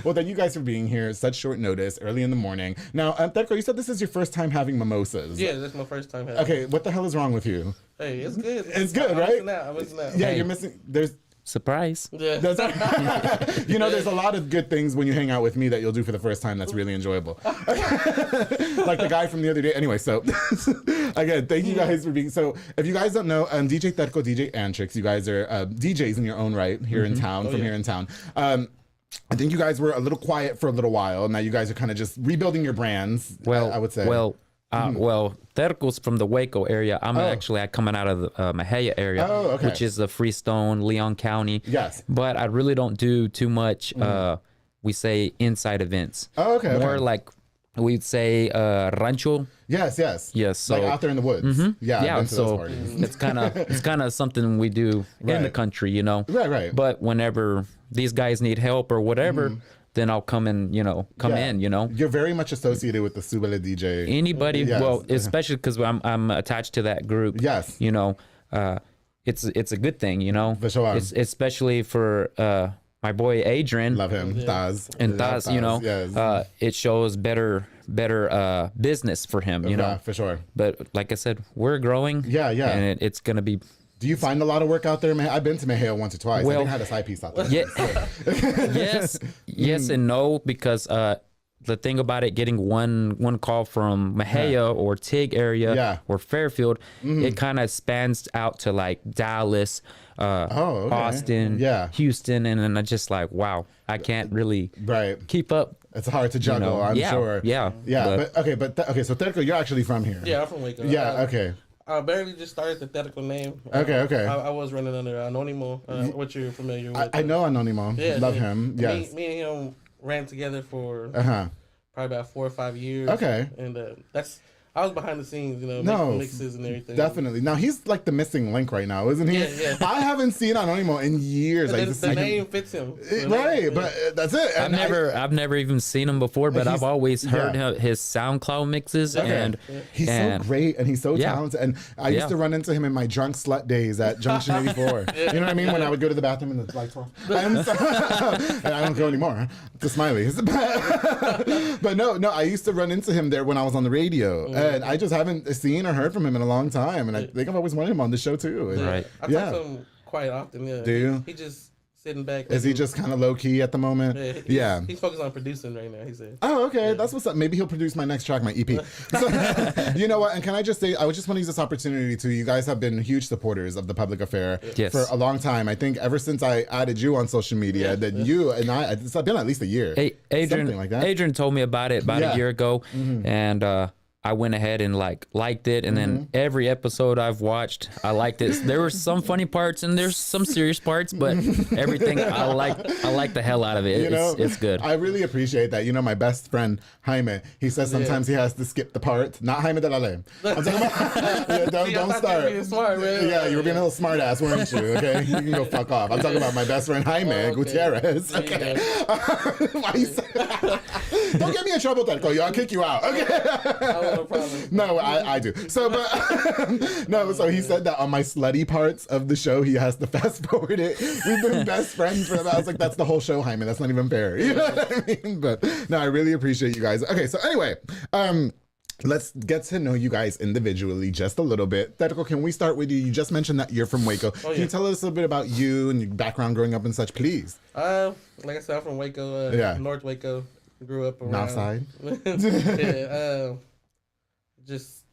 Well, thank you guys for being here. Such short notice, early in the morning. Now, Terco, you said this is your first time having mimosas. Yeah, that's my first time having. Okay, what the hell is wrong with you? Hey, it's good. It's good, right? I'm missing out. Yeah, you're missing. There's surprise. Yeah. You know, there's a lot of good things when you hang out with me that you'll do for the first time that's really enjoyable. Like the guy from the other day. Anyway, so again, thank you guys for being. So if you guys don't know, DJ Terco, DJ Antrix, you guys are DJs in your own right here in town, here in town. I think you guys were a little quiet for a little while. Now you guys are kind of just rebuilding your brands. Well, I would say. Well, Terco's from the Waco area. I'm actually coming out of the Mexia area, which is the Freestone, Leon County. Yes. But I really don't do too much, we say, inside events. Oh, okay. More like we'd say rancho. Yes. So like out there in the woods. Yeah. So it's kind of something we do in the country, you know. Right. But whenever these guys need help or whatever, then I'll come and come in. You're very much associated with the Subele DJ. Anybody, well, especially because I'm attached to that group. Yes. It's a good thing. For sure. It's especially for my boy Adrian. Love him, Taz. And Taz, it shows better business for him. For sure. But like I said, we're growing. Yeah. And it's gonna be. Do you find a lot of work out there, man? I've been to Mexia once or twice. I think I had a side piece out there. Yeah, yes and no, because the thing about it, getting one call from Mexia or Tig area or Fairfield, it kind of spans out to like Dallas, Austin, Houston, and then I just like, wow, I can't really keep up. It's hard to juggle, I'm sure. Yeah. But okay, so Terco, you're actually from here. Yeah, I'm from Waco. Yeah, okay. I barely just started the Terco name. Okay. I was running under Anonimo, which you're familiar with. I know Anonimo. Yeah, Love him. Yes. Me and him ran together for probably about 4 or 5 years. Okay. And I was behind the scenes, making mixes and everything. Definitely. Now he's like the missing link right now, isn't he? Yeah. I haven't seen Anonimo in years. The name fits him. Right, but that's it. I've never even seen him before, but I've always heard his SoundCloud mixes, and he's so great and he's so talented. And I used to run into him in my drunk slut days at Junction 84. You know what I mean? When I would go to the bathroom and the lights were off. And I don't go anymore. The smileys. But no, I used to run into him there when I was on the radio, and I just haven't seen or heard from him in a long time. And I think I've always wanted him on the show too. And right. I talk to him quite often. Yeah. Do you? He just sitting back. Is he just kind of low key at the moment? Yeah. He's focused on producing right now. He said. Oh, okay. That's what's up. Maybe he'll produce my next track, my EP. So, you know what? And can I just say, I would just want to use this opportunity to. You guys have been huge supporters of The Public Affair for a long time. I think ever since I added you on social media, that you and it's been at least a year. Adrian, something like that. Adrian told me about it about a year ago, and I went ahead and liked it, and then every episode I've watched, I liked it. There were some funny parts and there's some serious parts, but everything I like the hell out of it. It's good. I really appreciate that. My best friend Jaime, he says sometimes he has to skip the part. Not Jaime de la Ley. I'm talking about, don't start. Being smart, man. Yeah, you were being a little smart ass, weren't you? Okay, you can go fuck off. I'm talking about my best friend Jaime Gutierrez. Okay. Why you say don't get me in trouble, Terco. I'll kick you out. Okay. No problem. No, I do. So, but so he said that on my slutty parts of the show, he has to fast forward it. We've been best friends for that. I was like, that's the whole show, Jaime. That's not even fair. You know what I mean? But no, I really appreciate you guys. Okay, so anyway, let's get to know you guys individually just a little bit. Terco, can we start with you? You just mentioned that you're from Waco. Can you tell us a little bit about you and your background growing up and such, please? Like I said, I'm from Waco, North Waco. Grew up around. North side. Just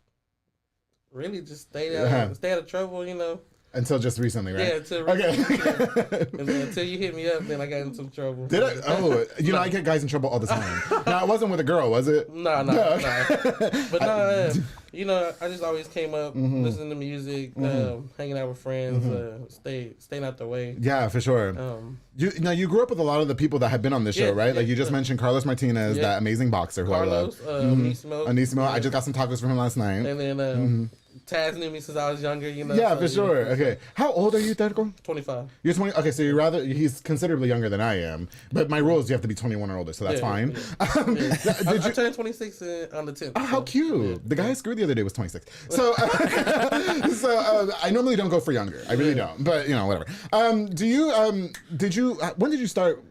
really just stay out of trouble, you know. Until just recently, right? Yeah, until recently. And then until you hit me up, then I got in some trouble. Did I? Oh, you know, I get guys in trouble all the time. Now, it wasn't with a girl, was it? No. But no, you know, I just always came up listening to music, hanging out with friends, staying out the way. Yeah, for sure. You grew up with a lot of the people that have been on this show, right? Like you just mentioned Carlos Martinez, that amazing boxer who I love. Anisimo. I just got some tacos from him last night. And then Taz knew me since I was younger, you know. Yeah, for sure. Okay. How old are you, Terco? 25. You're 20. Okay, so he's considerably younger than I am. But my rule is you have to be 21 or older, so that's fine. Yeah. I turned 26 on the 10th. Oh, how cute. The guy I screwed the other day was 26. So, I normally don't go for younger. I really don't. But, you know, whatever. When did you start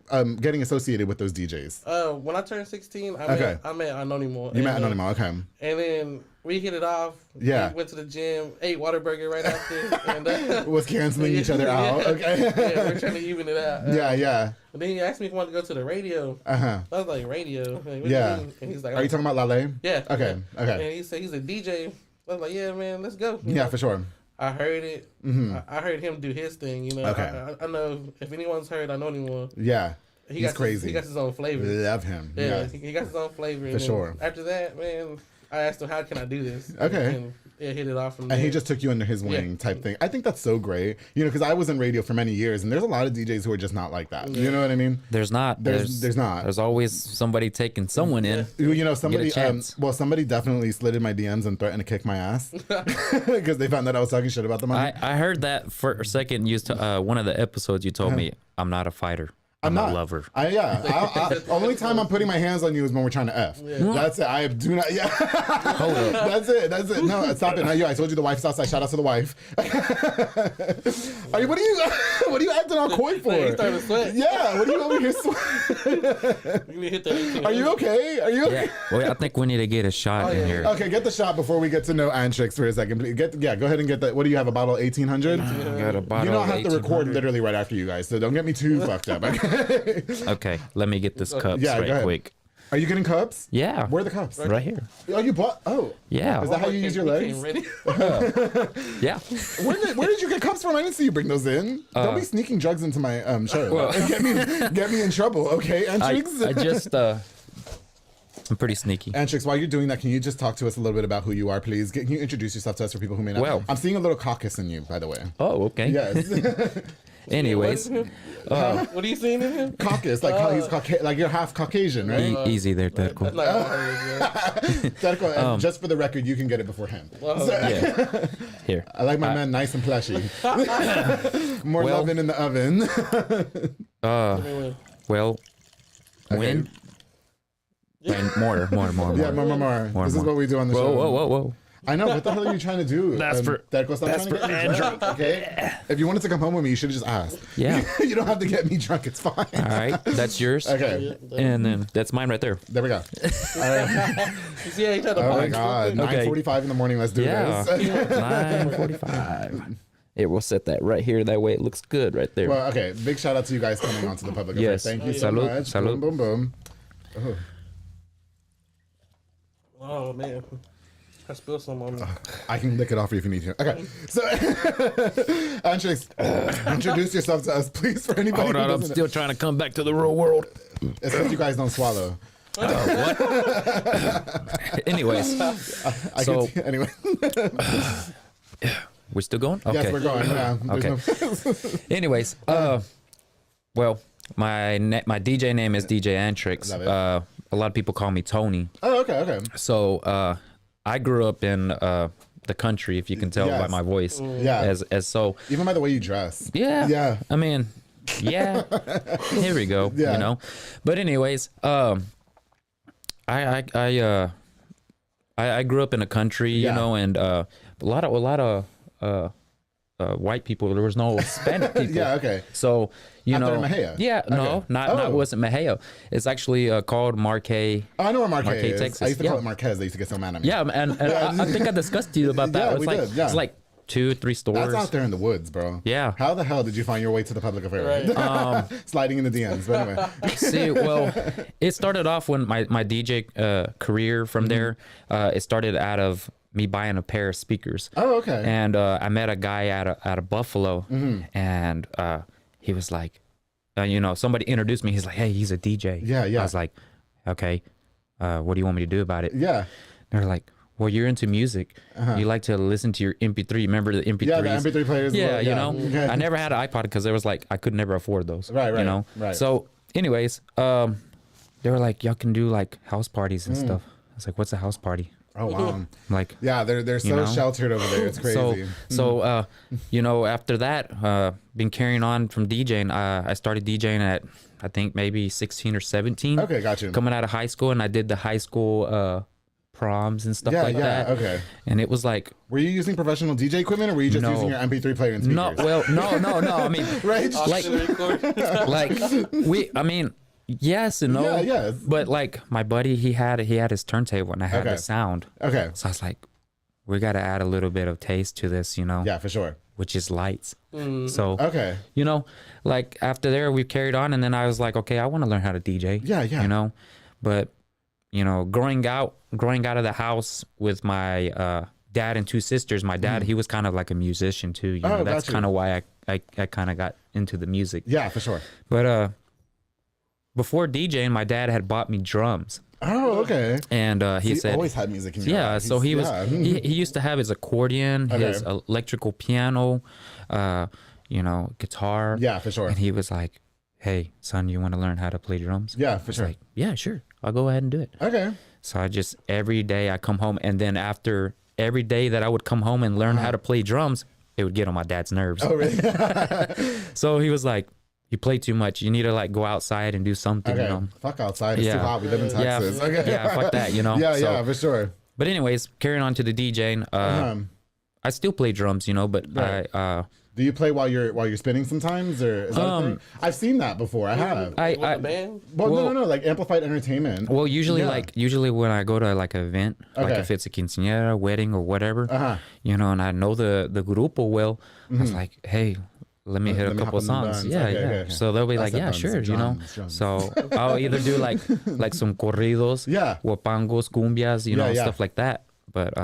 getting associated with those DJs? When I turned 16, I met Anonimo. You met Anonimo, okay. And then we hit it off. Yeah. We went to the gym, ate Whataburger right after. And was canceling each other out. Okay. Yeah, we're trying to even it out. Yeah. And then he asked me if I wanted to go to the radio. I was like, radio? Like, yeah. And he's like, are you talking about Lale? Yeah. Okay. And he said he's a DJ. I was like, yeah, man, let's go. Yeah, for sure. I heard it. I heard him do his thing. You know, okay. I know if anyone's heard, I know anyone. Yeah. He's crazy. He got his own flavor. Love him. Yeah. He got his own flavor. For sure. After that, man, I asked him, how can I do this? Okay. And hit it off from there. And he just took you under his wing type thing. I think that's so great. You know, because I was in radio for many years, and there's a lot of DJs who are just not like that. You know what I mean? There's not. There's not. There's always somebody taking someone in. You know, somebody. Somebody definitely slid in my DMs and threatened to kick my ass because they found that I was talking shit about the money. I heard that for a second. One of the episodes you told me I'm not a fighter. I'm not a lover. Only time I'm putting my hands on you is when we're trying to F. Yeah. That's it. I do not. Yeah. Hold up. That's it. No, stop it. Not you. I told you the wife's outside. Shout out to the wife. What are you acting all coy for? He started to sweat. Yeah. What are you over here sweating? Are you okay? Are you okay? Yeah. Well, I think we need to get a shot in here. Okay, get the shot before we get to know Antrix for a second. Go ahead and get that. What do you have? A bottle 1800? I got a bottle. You don't have to record literally right after you guys, so don't get me too fucked up. Okay, let me get this cups right quick. Are you getting cups? Yeah. Where are the cups? Right here. Oh, you bought? Oh. Yeah. Is that how you use your legs? Yeah. Where did you get cups from? I didn't see you bring those in. Don't be sneaking drugs into my show. Well, get me in trouble, okay? Antrix? I just I'm pretty sneaky. Antrix, while you're doing that, can you just talk to us a little bit about who you are, please? Can you introduce yourself to us for people who may not? Well, I'm seeing a little caucus in you, by the way. Oh, okay. Yes. Anyways, what are you seeing in him? Caucus, like you're half Caucasian, right? Easy there, Terco. Terco, just for the record, you can get it before him. Yeah. Here. I like my man nice and plushy. More loving in the oven. Well, when? And more. Yeah, more. This is what we do on the show. Whoa. I know. What the hell are you trying to do? That's for Andrew. Okay. If you wanted to come home with me, you should have just asked. Yeah. You don't have to get me drunk. It's fine. All right. That's yours. Okay. And then that's mine right there. There we go. Oh my God. 9:45 in the morning. Let's do this. 9:45. It will set that right here. That way it looks good right there. Well, okay. Big shout out to you guys coming on to the public affair. Thank you so much. Salud. Boom, boom, boom. Oh, man. I spilled some on me. I can lick it off you if you need to. Okay. So, Antrix, introduce yourself to us, please, for anybody Hold on, I'm still trying to come back to the real world. It's because you guys don't swallow. What? Anyways. Anyway. We're still going? Okay. Yes, we're going. Yeah. Okay. Anyways, well, my DJ name is DJ Antrix. A lot of people call me Tony. Oh, okay. So, I grew up in the country, if you can tell by my voice. Yeah. As so. Even by the way you dress. Yeah. Yeah. I mean, yeah. Here we go. Yeah. You know. But anyways, I grew up in the country, you know, and a lot of white people. There was no Hispanic people. Yeah, okay. So you After know, Mejia? yeah, no, not wasn't Mejia. It's actually called Marquez. Oh, I know where Marquez is. Texas. I used to call it Marquez. They used to get so mad at me. Yeah, and I think I discussed to you about that. Yeah, it's we like did, yeah. it's like 2-3 stores. That's out there in the woods, bro. Yeah. How the hell did you find your way to the public affair? Right. Sliding in the DMs. But anyway. See, well, it started off when my DJ career from there. It started out of me buying a pair of speakers. Oh, okay. And I met a guy out of Buffalo, and he was like, somebody introduced me. He's like, hey, he's a DJ. Yeah, yeah. I was like, okay, what do you want me to do about it? Yeah. They're like, well, you're into music. You like to listen to your MP3. Remember the MP3s? Yeah, the MP3 players. Yeah, well, yeah. I never had an iPod because there was like I could never afford those. Right. Right. So, anyways, they were like, y'all can do like house parties and stuff. I was like, what's a house party? Oh wow! Like, yeah, they're so sheltered over there. It's crazy. So after that, been carrying on from DJing. I started DJing at I think maybe 16 or 17. Okay, got you. Coming out of high school, and I did the high school proms and stuff like that. Okay. And it was like, were you using professional DJ equipment, or were you just using your MP3 player and speakers? No. I mean, right? Yes and no. Yeah. But like my buddy, he had his turntable and I had the sound. Okay. So I was like, we got to add a little bit of taste to this, Yeah, for sure. Which is lights. So okay. Like after there we carried on, and then I was like, okay, I want to learn how to DJ. Yeah. But growing out of the house with my dad and 2 sisters. My dad, he was kind of like a musician too. That's kind of why I kind of got into the music. Yeah, for sure. But before DJing, my dad had bought me drums. Oh, okay. And he said, always had music in your life. So he was he used to have his accordion, his electrical piano, guitar. Yeah, for sure. And he was like, hey, son, you want to learn how to play drums? Yeah, for sure. Like, yeah, sure. I'll go ahead and do it. Okay. So I just, every day I come home, and then after every day that I would come home and learn how to play drums, it would get on my dad's nerves. Oh, really? So he was like, you play too much. You need to like go outside and do something. Okay. Fuck outside. It's too hot. We live in Texas. Yeah, okay. Yeah, fuck that, Yeah, for sure. But anyways, carrying on to the DJing, I still play drums, but I do you play while you're spinning sometimes, or is that a thing? I've seen that before. I have. No, like amplified entertainment. Well, usually when I go to like an event, like if it's a quinceañera, wedding, or whatever, and I know the grupo well, I was like, hey, let me hit a couple songs. Yeah. Okay. So they'll be like, yeah, sure, drums. So I'll either do like some corridos, huapangos, cumbias, stuff like that. But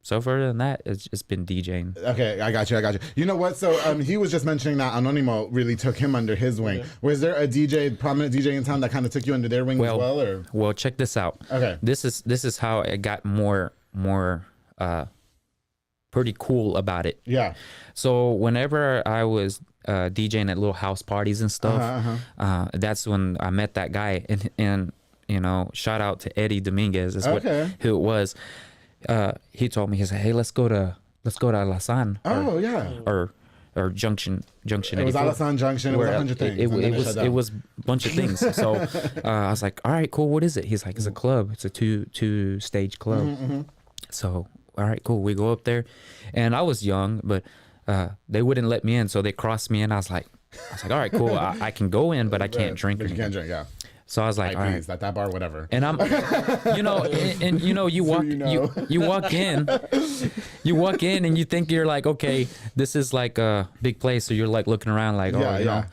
so further than that, it's been DJing. Okay, I got you. You know what? So he was just mentioning that Anonimo really took him under his wing. Yeah. Was there a prominent DJ in town that kind of took you under their wing as well? Or? Well, check this out. Okay. This is how it got more pretty cool about it. Yeah. So whenever I was DJing at little house parties and stuff, that's when I met that guy, and shout out to Eddie Dominguez is who it was. He told me, he said, hey, let's go to Alasan. Or Junction. It was Alasan Junction. It was 100 things. It was a bunch of things. So I was like, all right, cool. What is it? He's like, it's a club. It's a two stage club. Mm-hmm. So all right, cool. We go up there, and I was young, but they wouldn't let me in, so they crossed me in. I was like, all right, cool. I can go in, but I can't drink. But you can't drink, yeah. So I was like, all right, that bar, whatever. And I'm, you walk in and you think you're like, okay, this is like a big place. So you're like looking around like, and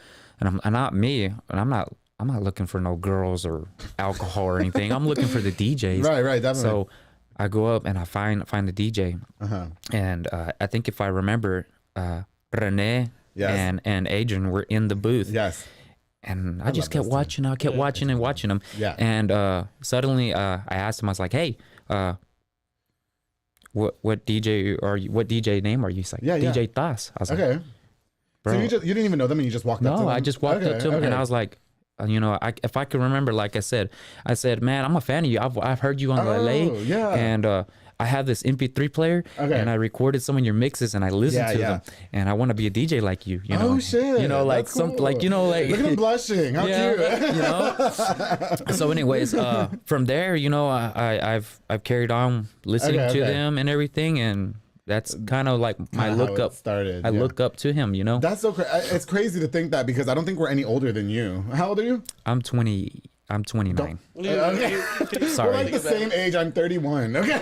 I'm not me, and I'm not looking for no girls or alcohol or anything. I'm looking for the DJs. Right, definitely. So I go up and I find the DJ, and I think if I remember, Rene and Adrian were in the booth. Yes. And I just kept watching. I kept watching them. Yeah. And suddenly, I asked him. I was like, "Hey, what DJ are you? What DJ name are you?" He's like, "DJ Thas." I was like, "Okay." Bro. So you didn't even know them, and you just walked up to them? No, I just walked up to him, and I was like, if I could remember, like I said, man, I'm a fan of you. I've heard you on LA, and I have this MP3 player, and I recorded some of your mixes, and I listened to them, and I want to be a DJ like you. Oh shit! Like cool. like like. Look at him blushing. How cute. So, anyways, from there, I've carried on listening to them and everything, and that's kind of like my look up. Started. I look up to him, you know. That's so crazy. It's crazy to think that because I don't think we're any older than you. How old are you? I'm 29. Okay. Sorry. We're like the same age. I'm 31. Okay.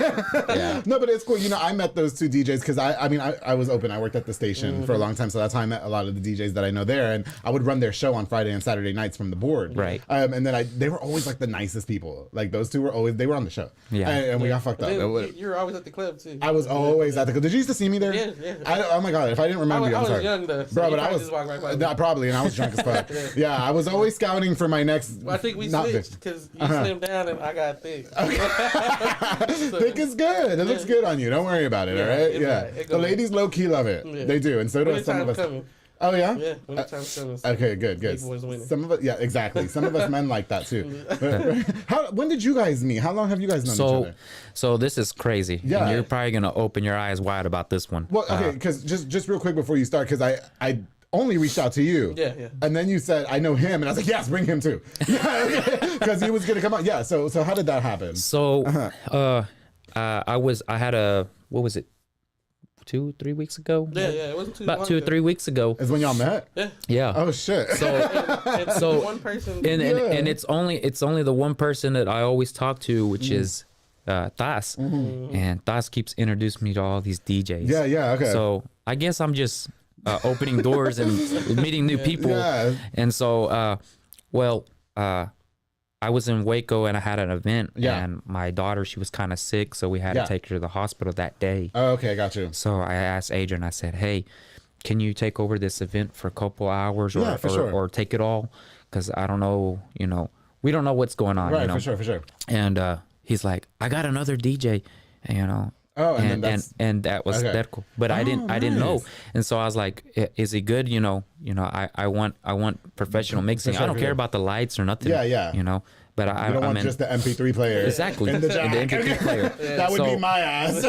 Yeah. No, but it's cool. You know, I met those two DJs because I was open. I worked at the station for a long time, so that's how I met a lot of the DJs that I know there, and I would run their show on Friday and Saturday nights from the board. Right. And then they were always like the nicest people. Like those two were always on the show. Yeah. And we got fucked up. You were always at the club too. I was always at the club. Did you used to see me there? Yeah. Oh my god! If I didn't remember you, I'm sorry. I was young though, so bro. But I was just walk right by not probably, and I was drunk as fuck. Yeah, I was always scouting for my next. Well, I think we switched because you slimmed down and I got thick. So, thick is good. It looks good on you. Don't worry about it. All right. Yeah. The ladies low key love it. Yeah. They do, and so do some of us. Oh yeah. Yeah. When the time's coming. Okay. Good. Some of us. Yeah. Exactly. Some of us men like that too. When did you guys meet? How long have you guys known each other? So this is crazy. Yeah. And you're probably gonna open your eyes wide about this one. Well, okay, because just real quick before you start, because I only reached out to you. Yeah. And then you said, I know him. And I was like, yes, bring him too. Because he was going to come on. Yeah. So how did that happen? So I had what was it? 2-3 weeks ago? Yeah. It wasn't too long about 2 or 3 weeks ago. Is when y'all met? Yeah. Oh shit. So one person. And it's only the one person that I always talk to, which is Thas. And Thas keeps introducing me to all these DJs. Yeah. Okay. So I guess I'm just opening doors and meeting new people. Yeah. And so, I was in Waco and I had an event. Yeah. And my daughter, she was kind of sick, so we had to take her to the hospital that day. Oh, okay, got you. So I asked Adrian, I said, hey, can you take over this event for a couple hours or take it all? Because I don't know, we don't know what's going on. Right, for sure. And he's like, I got another DJ, Oh, and that was that cool. But I didn't know. And so I was like, is he good? I want professional mixing. I don't care about the lights or nothing. Yeah. But I don't want just the MP3 player. Exactly. And the MP3 player. That would be my ass.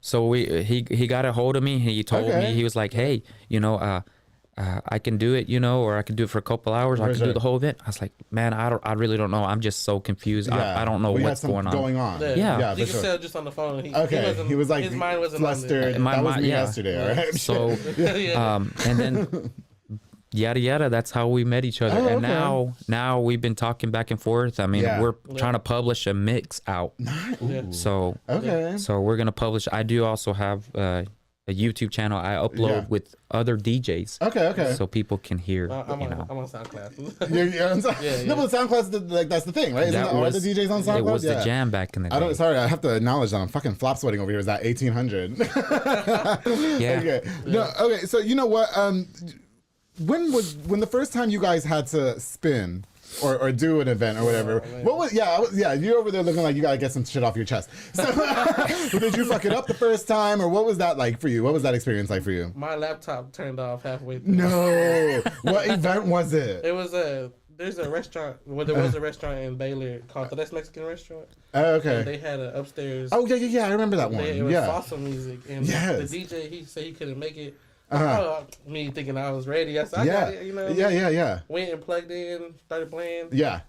So he got a hold of me. He told me, he was like, hey, I can do it, or I can do it for a couple hours. I can do the whole event. I was like, man, I really don't know. I'm just so confused. I don't know what's going on. Yeah, you can tell just on the phone. He was like, his mind wasn't flustered. That was me yesterday. All right. So, and then yada yada. That's how we met each other. And now we've been talking back and forth. I mean, we're trying to publish a mix out. So we're gonna publish. I do also have a YouTube channel I upload with other DJs. Okay. So people can hear. I'm on SoundCloud. You're on SoundCloud? No, but SoundCloud's that's the thing, right? Isn't that all the DJs on SoundCloud? It was the jam back in the day. Sorry, I have to acknowledge that I'm fucking flop sweating over here. Is that 1800? Yeah. Okay. No. Okay. So you know what? When the first time you guys had to spin or do an event or whatever? What was you're over there looking like you gotta get some shit off your chest. So did you fuck it up the first time, or what was that like for you? What was that experience like for you? My laptop turned off halfway through. No. What event was it? It was there's a restaurant. Well, there was a restaurant in Baylor called the That's Mexican Restaurant. Oh, okay. And they had an upstairs. Oh yeah. I remember that one. It was salsa music, and the DJ he said he couldn't make it. Me thinking I was ready. I said, I got it, Yeah. Went and plugged in, started playing. Yeah.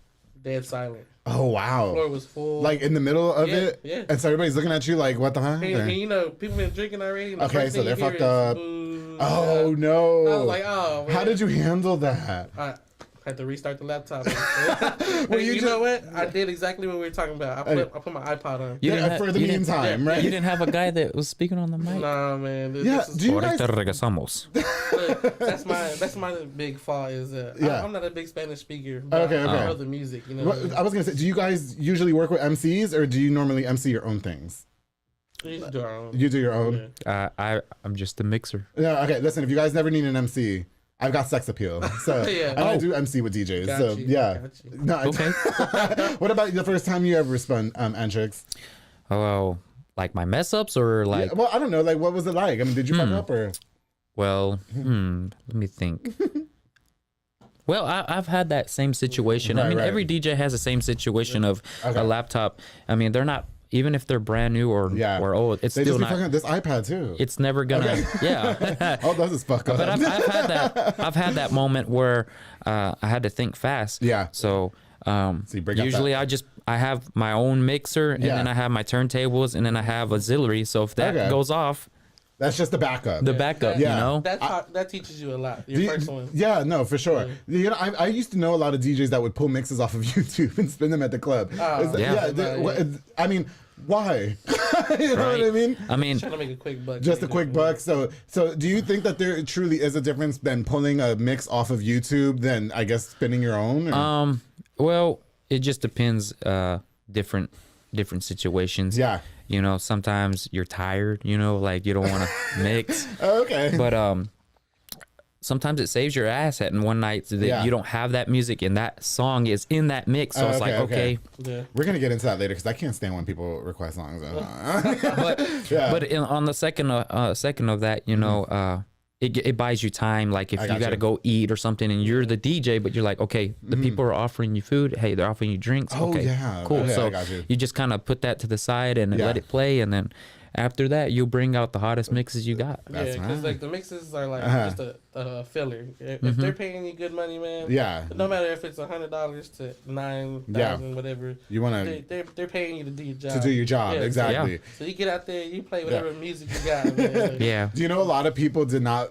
Dead silent. Oh, wow. The floor was full. Like in the middle of it? Yeah. And so everybody's looking at you like, what the heck? And people been drinking already. Okay, so they're fucked up. Oh, no. I was like, oh, man. How did you handle that? I had to restart the laptop. Well, you know what? I did exactly what we were talking about. I put my iPod on. For the meantime, right? You didn't have a guy that was speaking on the mic? Nah, man. Do you guys... Look, that's my big fault is I'm not a big Spanish speaker, but I know the music. I was gonna say, do you guys usually work with MCs, or do you normally MC your own things? You do our own. You do your own. Yeah. I'm just a mixer. Yeah. Okay. Listen, if you guys never need an MC, I've got sex appeal, so I do MC with DJs. No, okay. What about the first time you ever spun Antrix? Oh, like my mess ups or like? Yeah, well, I don't know. Like, what was it like? I mean, did you fuck up or? Well, let me think. Well, I've had that same situation. I mean, every DJ has the same situation of a laptop. I mean, they're not. Even if they're brand new or old, it's still not. Fucking this iPad too. It's never gonna. Yeah. All those is fuck up. But I've had that moment where I had to think fast. Yeah. So So you break up Usually I have my own mixer, and then I have my turntables, and then I have auxiliary. So if that goes off, that's just the backup. You know? That teaches you a lot. Your first one. Yeah, no, for sure. Yeah. You know, I used to know a lot of DJs that would pull mixes off of YouTube and spin them at the club. I mean, why? You know what I mean? I mean, trying to make a quick buck. Just a quick buck. So do you think that there truly is a difference than pulling a mix off of YouTube than, I guess, spinning your own? Or? Well, it just depends. Different situations. Yeah. You know, sometimes you're tired. You know, like you don't want to mix. Okay. But sometimes it saves your ass at in one night so that you don't have that music and that song is in that mix. So it's like, okay. Yeah. We're going to get into that later because I can't stand when people request songs. But on the second of that, you know, it buys you time. Like if you got to go eat or something and you're the DJ, but you're like, okay, the people are offering you food. Hey, they're offering you drinks. Oh, okay, yeah. Cool. Okay, so you just kind of put that to the side and let it play. And then after that, you'll bring out the hottest mixes you got. Yeah, because like the mixes are like just a filler. If they're paying you good money, man. Yeah. No matter if it's $100 to $9,000, whatever. You want to. They're paying you to do your job. To do your job, exactly. Yeah. So you get out there, you play whatever music you got, man. Yeah. Do you know a lot of people did not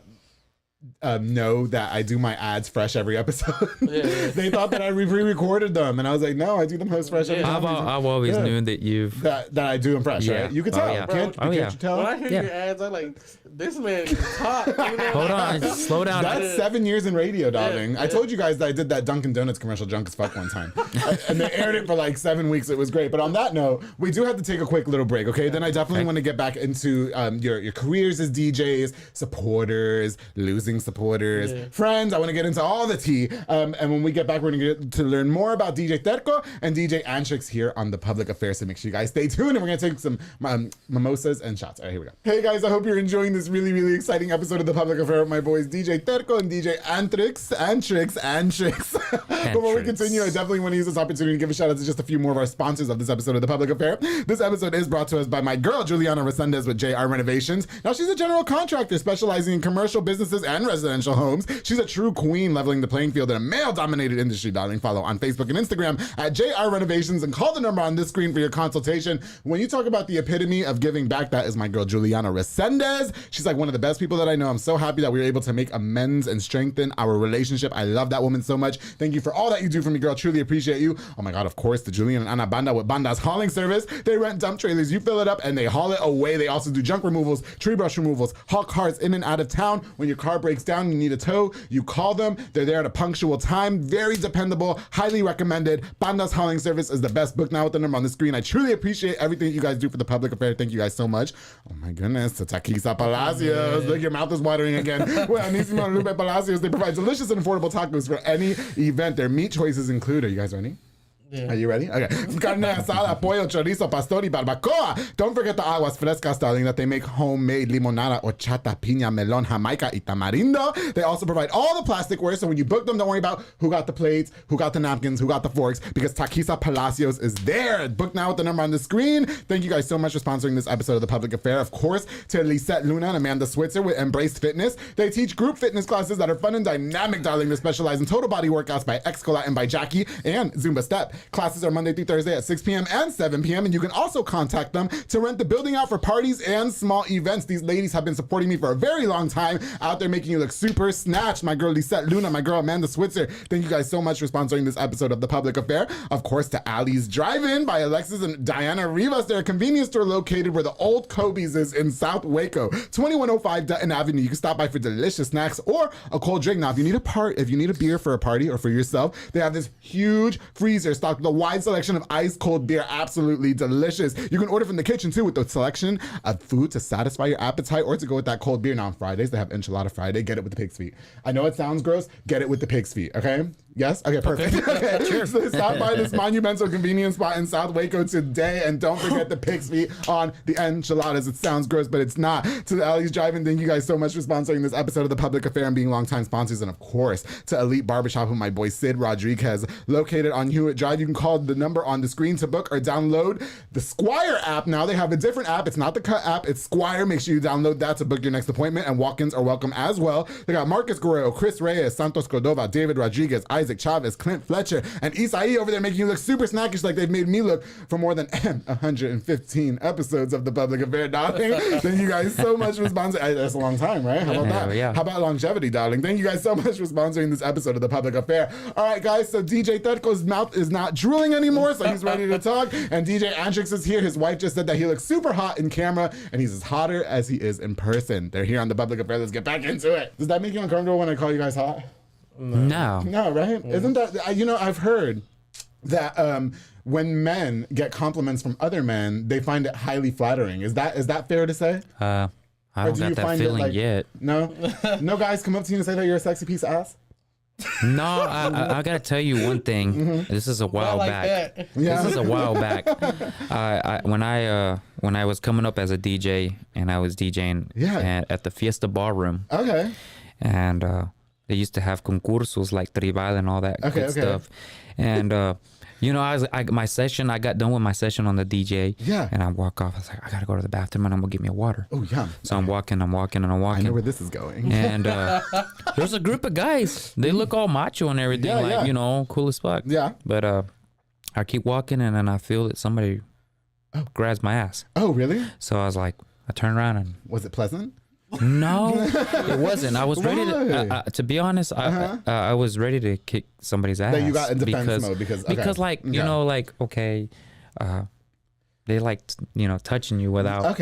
know that I do my ads fresh every episode? They thought that I re-recorded them, and I was like, no, I do them post fresh every I've always known that that I do them fresh, right? You can tell. Can't you tell? When I hear your ads, I'm like, this man is hot. You know? Hold on, slow down. That's 7 years in radio, darling. I told you guys that I did that Dunkin' Donuts commercial drunk as fuck one time. And they aired it for like 7 weeks. It was great. But on that note, we do have to take a quick little break, okay? Then I definitely want to get back into your careers as DJs, supporters, losing supporters, friends. I want to get into all the tea. And when we get back, we're going to get to learn more about DJ Terco and DJ Antrix here on The Public Affair. So make sure you guys stay tuned, and we're going to take some mimosas and shots. All right, here we go. Hey guys, I hope you're enjoying this really, really exciting episode of The Public Affair with my boys DJ Terco and DJ Antrix. Before we continue, I definitely want to use this opportunity to give a shout out to just a few more of our sponsors of this episode of The Public Affair. This episode is brought to us by my girl Juliana Resendez with JR Renovations. Now she's a general contractor specializing in commercial businesses and residential homes. She's a true queen, leveling the playing field in a male-dominated industry, darling. Follow on Facebook and Instagram at JR Renovations and call the number on this screen for your consultation. When you talk about the epitome of giving back, that is my girl Juliana Resendez. She's like one of the best people that I know. I'm so happy that we were able to make amends and strengthen our relationship. I love that woman so much. Thank you for all that you do for me, girl. Truly appreciate you. Oh my God, of course, the Julian and Ana Banda with Banda's hauling service. They rent dump trailers. You fill it up and they haul it away. They also do junk removals, tree brush removals, haul cars in and out of town. When your car breaks down, you need a tow, you call them. They're there at a punctual time. Very dependable, highly recommended. Banda's hauling service is the best. Book now with the number on the screen. I truly appreciate everything that you guys do for The Public Affair. Thank you guys so much. Oh my goodness, to Taquisa Palacios. Look, your mouth is watering again. Well, Anisimo and Lupe Palacios, they provide delicious and affordable tacos for any event. Their meat choices include, are you guys ready? Yeah. Are you ready? Okay. Carne asada, pollo, chorizo, pastor, y barbacoa. Don't forget the aguas frescas, darling, that they make homemade limonada, horchata, piña, melon, jamaica, y tamarindo. They also provide all the plasticware, so when you book them, don't worry about who got the plates, who got the napkins, who got the forks, because Taquisa Palacios is there. Book now with the number on the screen. Thank you guys so much for sponsoring this episode of The Public Affair. Of course, to Lisette Luna and Amanda Switzer with Embrace Fitness. They teach group fitness classes that are fun and dynamic, darling. They specialize in total body workouts by Xcola and by Jackie and Zumba Step. Classes are Monday through Thursday at 6 p.m. and 7 p.m. And you can also contact them to rent the building out for parties and small events. These ladies have been supporting me for a very long time, out there making you look super snatched. My girl Lisette Luna, my girl Amanda Switzer. Thank you guys so much for sponsoring this episode of The Public Affair. Of course, to Allie's Drive-In by Alexis and Diana Rivas. They're a convenience store located where the old Kobe's is in South Waco, 2105 Dutton Avenue. You can stop by for delicious snacks or a cold drink. Now, if you need a beer for a party or for yourself, they have this huge freezer stocked with a wide selection of ice cold beer. Absolutely delicious. You can order from the kitchen too, with the selection of food to satisfy your appetite or to go with that cold beer. Now on Fridays, they have Enchilada Friday. Get it with the pig's feet. I know it sounds gross. Get it with the pig's feet, okay? Yes? Okay, perfect. Okay. Cheers. So stop by this monumental convenience spot in South Waco today, and don't forget the pig's feet on the enchiladas. It sounds gross, but it's not. To the Allie's Drive-In, thank you guys so much for sponsoring this episode of The Public Affair and being longtime sponsors. And of course, to Elite Barbershop with my boy Sid Rodriguez, located on Hewitt Drive. You can call the number on the screen to book or download the Squire app. Now they have a different app. It's not the Cut app. It's Squire. Make sure you download that to book your next appointment, and walk-ins are welcome as well. They got Marcus Guerrero, Chris Reyes, Santos Cordova, David Rodriguez, Isaac Chavez, Clint Fletcher, and Isai over there making you look super snackish like they've made me look for more than 115 episodes of The Public Affair, darling. Thank you guys so much for sponsoring. That's a long time, right? How about that? Yeah. How about longevity, darling? Thank you guys so much for sponsoring this episode of The Public Affair. All right, guys, so DJ Terco's mouth is not drooling anymore, so he's ready to talk. And DJ Andrix is here. His wife just said that he looks super hot in camera, and he's as hotter as he is in person. They're here on The Public Affair. Let's get back into it. Does that make you uncomfortable when I call you guys hot? No. No, right? Isn't that, I've heard that when men get compliments from other men, they find it highly flattering. Is that fair to say? I don't got that feeling yet. No? No guys come up to you and say that you're a sexy piece of ass? No, I gotta tell you one thing. This is a while back. This is a while back. When I was coming up as a DJ and I was DJing at the Fiesta Ballroom. Okay. And they used to have concursos like tribal and all that good stuff. And you know, I got done with my session on the DJ. Yeah. And I walk off. I was like, I gotta go to the bathroom and I'm gonna get me a water. Oh yeah. So I'm walking. I know where this is going. And there's a group of guys. They look all macho and everything, you know, cool as fuck. Yeah. But I keep walking and then I feel that somebody grabs my ass. Oh really? So I was like, I turn around and. Was it pleasant? No, it wasn't. I was ready to be honest. I was ready to kick somebody's ass. That you got in defense mode because like you know, like they like you know touching you without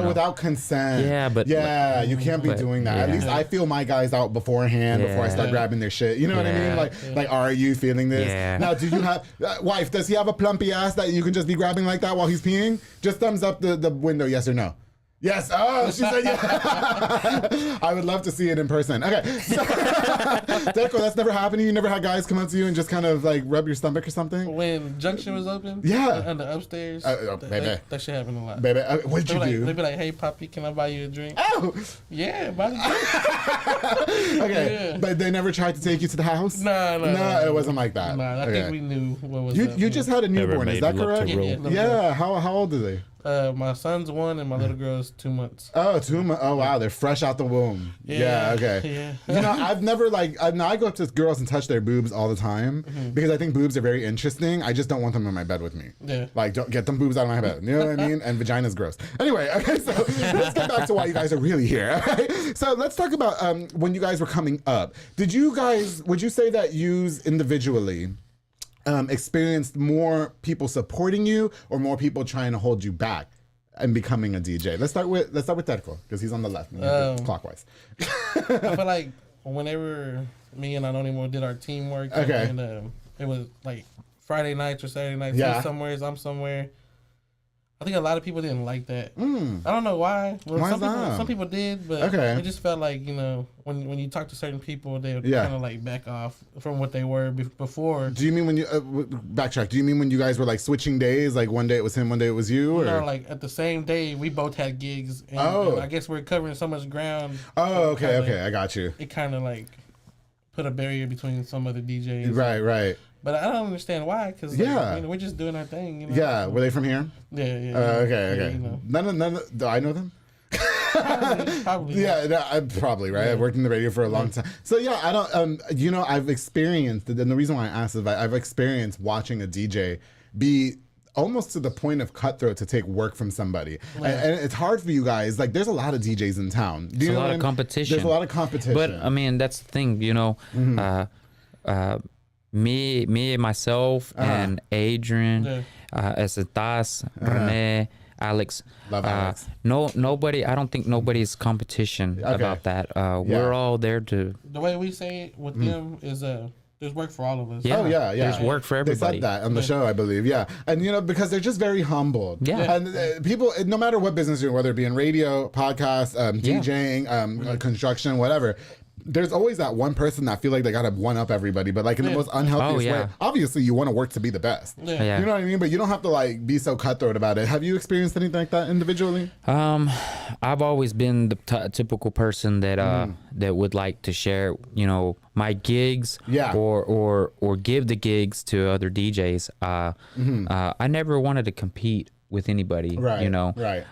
without consent. Yeah, but you can't be doing that. At least I feel my guys out beforehand before I start grabbing their shit. You know what I mean? Like, are you feeling this? Yeah. Now, do you have wife? Does he have a plumpy ass that you can just be grabbing like that while he's peeing? Just thumbs up the window, yes or no. Yes. Oh, she said yeah. I would love to see it in person. Okay. So, Deco, that's never happened to you? You never had guys come up to you and just kind of like rub your stomach or something? When Junction was open? Yeah. And the upstairs? Baby. That shit happened a lot. Baby, what'd you do? They'd be like, hey, Poppy, can I buy you a drink? Oh. Yeah, buy the drink. Okay. Yeah. But they never tried to take you to the house? No, it wasn't like that. No, I think we knew what was up. You just had a newborn, is that correct? Yeah. How old are they? My son's 1 and my little girl's 2 months. Oh, 2 months. Oh, wow. They're fresh out the womb. Yeah. Okay. Yeah. You know, I've never I go up to girls and touch their boobs all the time because I think boobs are very interesting. I just don't want them in my bed with me. Yeah. Like, don't get them boobs out of my bed. You know what I mean? And vagina's gross. Anyway, okay, so let's get back to why you guys are really here. Okay? So let's talk about when you guys were coming up. Would you say that yous individually experienced more people supporting you or more people trying to hold you back and becoming a DJ? Let's start with Terco because he's on the left, clockwise. I feel like whenever me and Anonimo did our teamwork, and it was like Friday nights or Saturday nights, he's somewhere, I'm somewhere. I think a lot of people didn't like that. I don't know why. Well, some people did, but it just felt like, you know, when you talk to certain people, they would kind of like back off from what they were before. Do you mean when you backtrack? Do you mean when you guys were like switching days? Like one day it was him, one day it was you? Or? No, like at the same day, we both had gigs. And I guess we're covering so much ground. Oh, okay, I got you. It kind of like put a barrier between some of the DJs. Right. But I don't understand why, because we're just doing our thing. You know? Yeah, were they from here? Yeah. Okay. Yeah, you know. None of, do I know them? Probably. Yeah, no, probably, right? I've worked in the radio for a long time. So yeah, I don't, you know, I've experienced, and the reason why I asked is I've experienced watching a DJ be almost to the point of cutthroat to take work from somebody. And it's hard for you guys. Like, there's a lot of DJs in town. There's a lot of competition. There's a lot of competition. But, I mean, that's the thing, you know, me, myself, and Adrian, Ezetas, Renee, Alex. Love Alex. Nobody. I don't think nobody's competition about that. We're all there to. The way we say it with them is there's work for all of us. Yeah. Oh yeah. There's work for everybody. They said that on the show, I believe. Yeah, and you know, because they're just very humbled. Yeah. And people, no matter what business you're in, whether it be in radio, podcast, DJing, construction, whatever. There's always that one person that feel like they gotta one up everybody, but like in the most unhealthiest way. Obviously, you want to work to be the best. You know what I mean? But you don't have to like be so cutthroat about it. Have you experienced anything like that individually? I've always been the typical person that that would like to share, you know, my gigs, or give the gigs to other DJs. I never wanted to compete with anybody, you know. Right.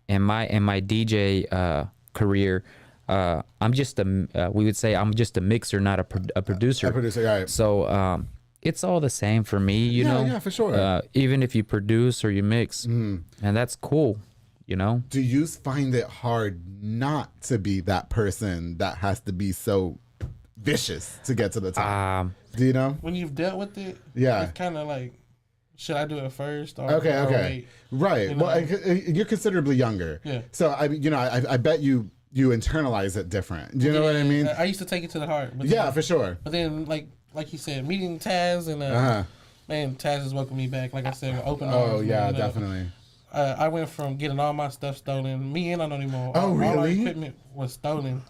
In my DJ career. I'm just we would say I'm just a mixer, not a producer. A producer, right. So it's all the same for me, you know. Yeah, for sure. Even if you produce or you mix, and that's cool, you know. Do you find it hard not to be that person that has to be so vicious to get to the top? Do you know? When you've dealt with it, yeah, it's kind of like, should I do it first? Or okay. Wait? Right. You know? Well, you're considerably younger. Yeah. So I bet you internalize it different. Do you know what I mean? I used to take it to the heart. But yeah, for sure. But then, like you said, meeting Taz and man, Taz has welcomed me back. Like I said, open arms. Oh yeah, man, definitely. I went from getting all my stuff stolen. Me and anymore. Oh, really? All our equipment was stolen.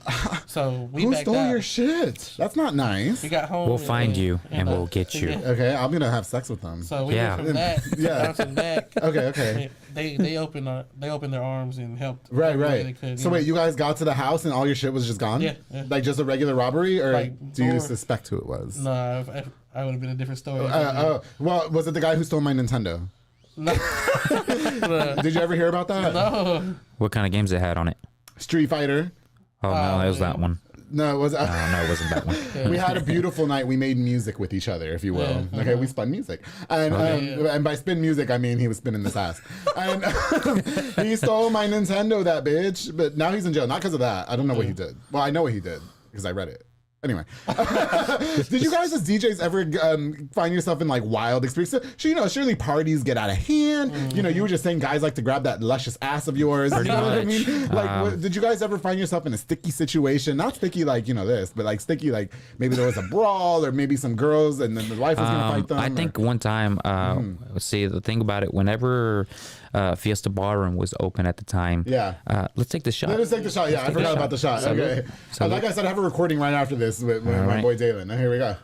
So we Who backed stole out. your shit? That's not nice. We got home. We'll find you and we'll get you. Okay, I'm gonna have sex with them. So we went from that down to back. Okay. They opened their arms and helped. Right. They could, So wait, you guys got to the house and all your shit was just gone? Yeah. Like just a regular robbery, or Like, do you suspect who it was? No, I would have been a different story. Well, was it the guy who stole my Nintendo? No. Did you ever hear about that? No. What kind of games it had on it? Street Fighter. Oh no, it was that one. No, it was. No, it wasn't that one. We had a beautiful night. We made music with each other, if you will. Yeah. Okay, we spun music, and and by spin music, I mean he was spinning this ass. And he stole my Nintendo, that bitch. But now he's in jail, not because of that. I don't know what he did. Well, I know what he did because I read it. Anyway, did you guys as DJs ever find yourself in like wild experiences? Surely parties get out of hand. You know, you were just saying guys like to grab that luscious ass of yours. You know what I mean? Like, did you guys ever find yourself in a sticky situation? Not sticky like, this, but like sticky like maybe there was a brawl or maybe some girls and then the wife was going to fight them. I think one time, see, the thing about it, whenever Fiesta Ballroom was open at the time. Yeah. Let's take the shot. Let's take the shot. Yeah, I forgot about the shot. Okay. Like I said, I have a recording right after this with my boy Dalen. Here we go.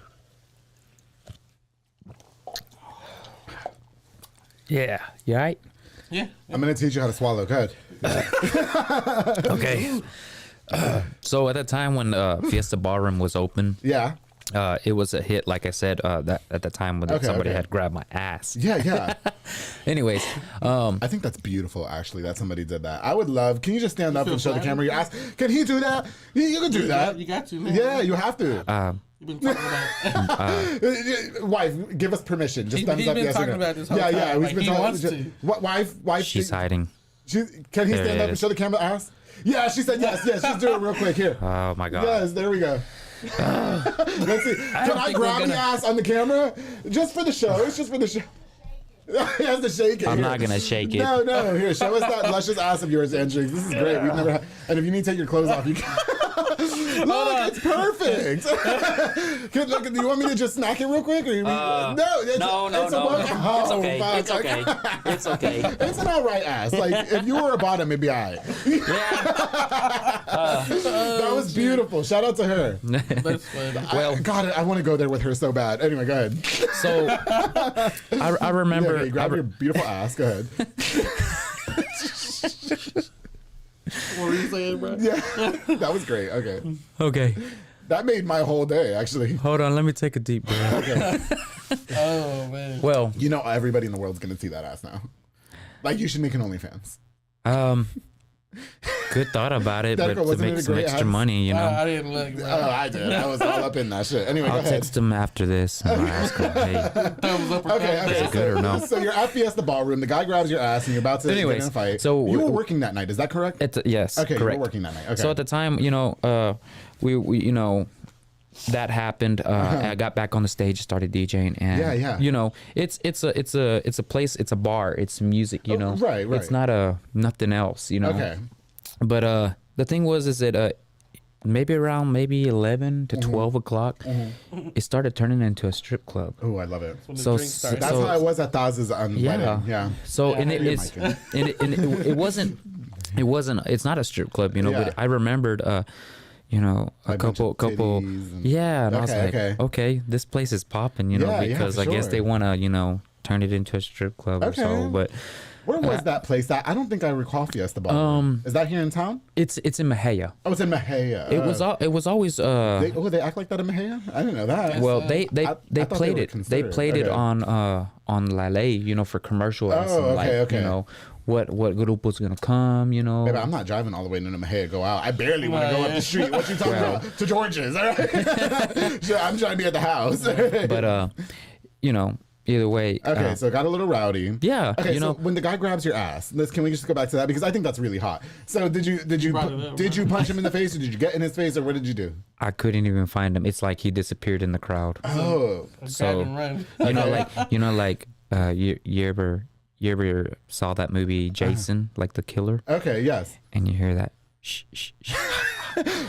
Yeah. You all right? Yeah. I'm going to teach you how to swallow. Go ahead. Okay. So at the time when Fiesta Ballroom was open. Yeah. It was a hit, like I said, that at the time when somebody had grabbed my ass. Yeah. Anyways, I think that's beautiful, actually, that somebody did that. I would love. Can you just stand up and show the camera your ass? Can he do that? You can do that. You got to. Man. Yeah, you have to. You've been talking about. Wife, give us permission. Just thumbs up. Yes or no. About this whole time. Yeah. Like, he wants to. Wife. She's hiding. Can he stand up and show the camera ass? Yeah, she said yes. Yes, just do it real quick here. Oh my God. Yes, there we go. Let's see. Can I grab the ass on the camera? Just for the show. It's just for the show. He has to shake it. I'm not gonna shake it. No. Here, show us that luscious ass of yours, Andrew. This is great. We've never had. And if you need to take your clothes off, you can. Look, it's perfect. Look, do you want me to just smack it real quick? Or no. It's okay. It's okay. It's okay. It's an all right ass. Like if you were a bottom, it'd be all right. That was beautiful. Shout out to her. Well, God, I want to go there with her so bad. Anyway, go ahead. So I remember. Yeah, grab your beautiful ass. Go ahead. What were you saying, bro? Yeah, that was great. Okay. That made my whole day, actually. Hold on, let me take a deep breath. Okay. Oh man. Well, everybody in the world's gonna see that ass now. Like, you should make an OnlyFans. Good thought about it, but to make some extra money, I didn't look. Bro. Oh, I did. I was all up in that shit. Anyway, I'll text him after this and I'll ask him, hey, okay. Is it good or no? So you're at Fiesta Ballroom. The guy grabs your ass and you're about to get in a fight. So you were working that night. Is that correct? Yes. Okay, correct. you were working that night. Okay. So at the time, we that happened. I got back on the stage, started DJing, and it's a place, it's a bar, it's music, right. It's not nothing else, Okay. But the thing is that maybe around 11 to 12 o'clock, it started turning into a strip club. Oh, I love it. That's how I was at Thaz's wedding. Yeah. So it wasn't. It's not a strip club, But I remembered. A couple, and I was like, okay, this place is popping, because I guess they want to, turn it into a strip club or so. But where was that place? I don't think I recall Fiesta Ballroom. Is that here in town? It's in Mejia. Oh, it's in Mejia. It was always. They act like that in Mejia? I didn't know that. Well, they played it. They played it on La Ley, for commercial. Oh, okay. what grupo's gonna come, you know. Baby, I'm not driving all the way to Mejia to go out. I barely want to go up the street. What you talking about? To George's. All right? Sure, I'm trying to be at the house. But you know, either way. Okay, so it got a little rowdy. Yeah. Okay, you so know, when the guy grabs your ass, can we just go back to that, because I think that's really hot. So did you punch him in the face, or did you get in his face, or what did you do? I couldn't even find him. It's like he disappeared in the crowd. Oh, so you know, like you ever saw that movie Jason, like the killer? Okay, yes. And you hear that. Shh, shh, shh.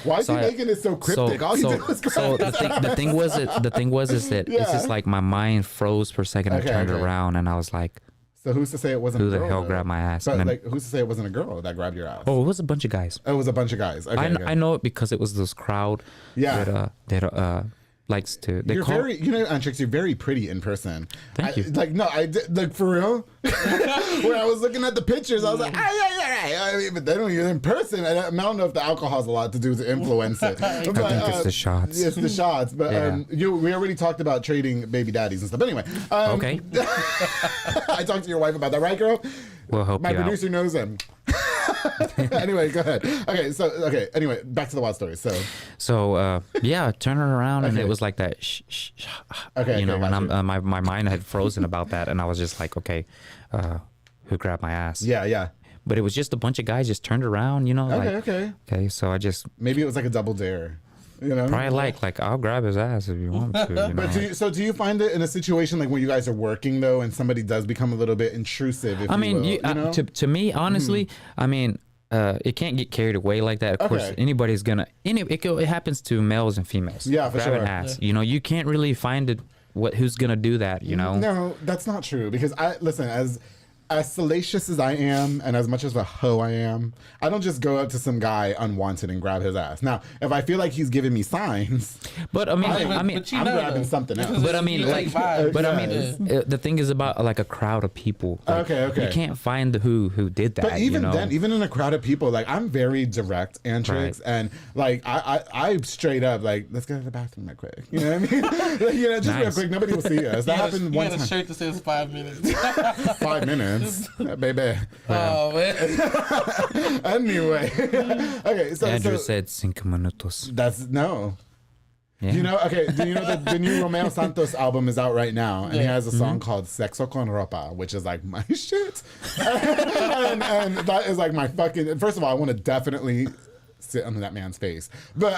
Why is he making it so cryptic? All he did was so the thing was is that it's just like my mind froze for a second. Okay, I turned around and I was like, so who's to say it wasn't who a girl? Who the hell grabbed my ass? But like, who's to say it wasn't a girl that grabbed your ass? Oh, it was a bunch of guys. Oh, it was a bunch of guys. Okay, I know it because it was this crowd. Yeah. That likes to. You're very, Antrix, you're very pretty in person. Thank you. I did, like, for real. When I was looking at the pictures, I was like, yeah. I mean, but they don't use it in person. And I don't know if the alcohol has a lot to do to influence it. I think it's the shots. It's the shots. But yeah. We already talked about trading baby daddies and stuff. Anyway. Okay. I talked to your wife about that, right, girl? We'll help My you producer knows him. Anyway, go ahead. Anyway, back to the wild story. So yeah, turn it around and it was like that. Okay, and my mind had frozen about that, and I was just like, okay, who grabbed my ass? Yeah. But it was just a bunch of guys just turned around, you know. Okay. So I just maybe it was like a double dare. You know, probably like I'll grab his ass if you want me to. You know? But do you find it in a situation like when you guys are working though, and somebody does become a little bit intrusive? If you know? To me, honestly, I mean, it can't get carried away like that. Of course, anybody's gonna. It happens to males and females. Yeah, for grab sure. An ass. Yeah. You know, you can't really find it. Who's gonna do that? You know. No, that's not true. Because as salacious as I am, and as much as a hoe I am, I don't just go up to some guy unwanted and grab his ass. Now, if I feel like he's giving me signs, but I mean, I'm grabbing something else. But I mean, the thing is about like a crowd of people. Like, okay. You can't find who did that. But even then, even in a crowd of people, like I'm very direct, Antrix, and like I straight up like, let's go to the bathroom real quick. You know what I mean? Just real quick. Nobody will see us. That happened one time. You had a shirt that says 5 minutes. 5 minutes. Baby. Oh, man. Anyway. Okay, so Andrew said 5 minutos. That's no. Yeah. You know, okay, do you know that the new Romeo Santos album is out right now, and he has a song called Sexo con Ropa, which is like my shit. and that is like my fucking, first of all, I want to definitely sit on that man's face. But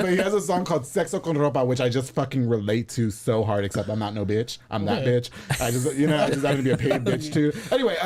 he has a song called Sexo con Ropa, which I just fucking relate to so hard, except I'm not no bitch. I'm that bitch. I just happen to be a paid bitch too. Anyway,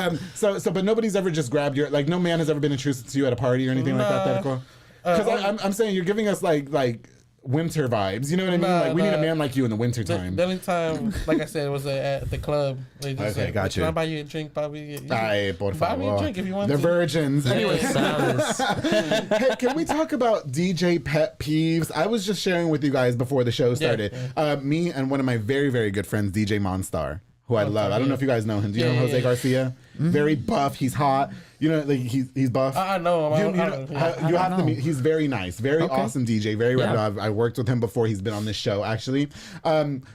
but nobody's ever just grabbed your, like, no man has ever been intrusive to you at a party or anything like that, because I'm saying you're giving us like winter vibes, you know what I mean? Like we need a man like you in the winter time. The only time, like I said, was at the club. They just said, gotcha. Can I buy you a drink, Bobby? Ay, por favor. Buy me a drink if you want the to. Virgins. Anyway, hey, can we talk about DJ pet peeves? I was just sharing with you guys before the show started. Me and one of my very, very good friends, DJ Monstar, who I love. I don't know if you guys know him. Do you know Jose Garcia? Mm-hmm. Very buff. He's hot. You know, like he's buff. I know him. You have to meet. He's very nice. Very awesome DJ. Very reputable. I worked with him before. He's been on this show, actually.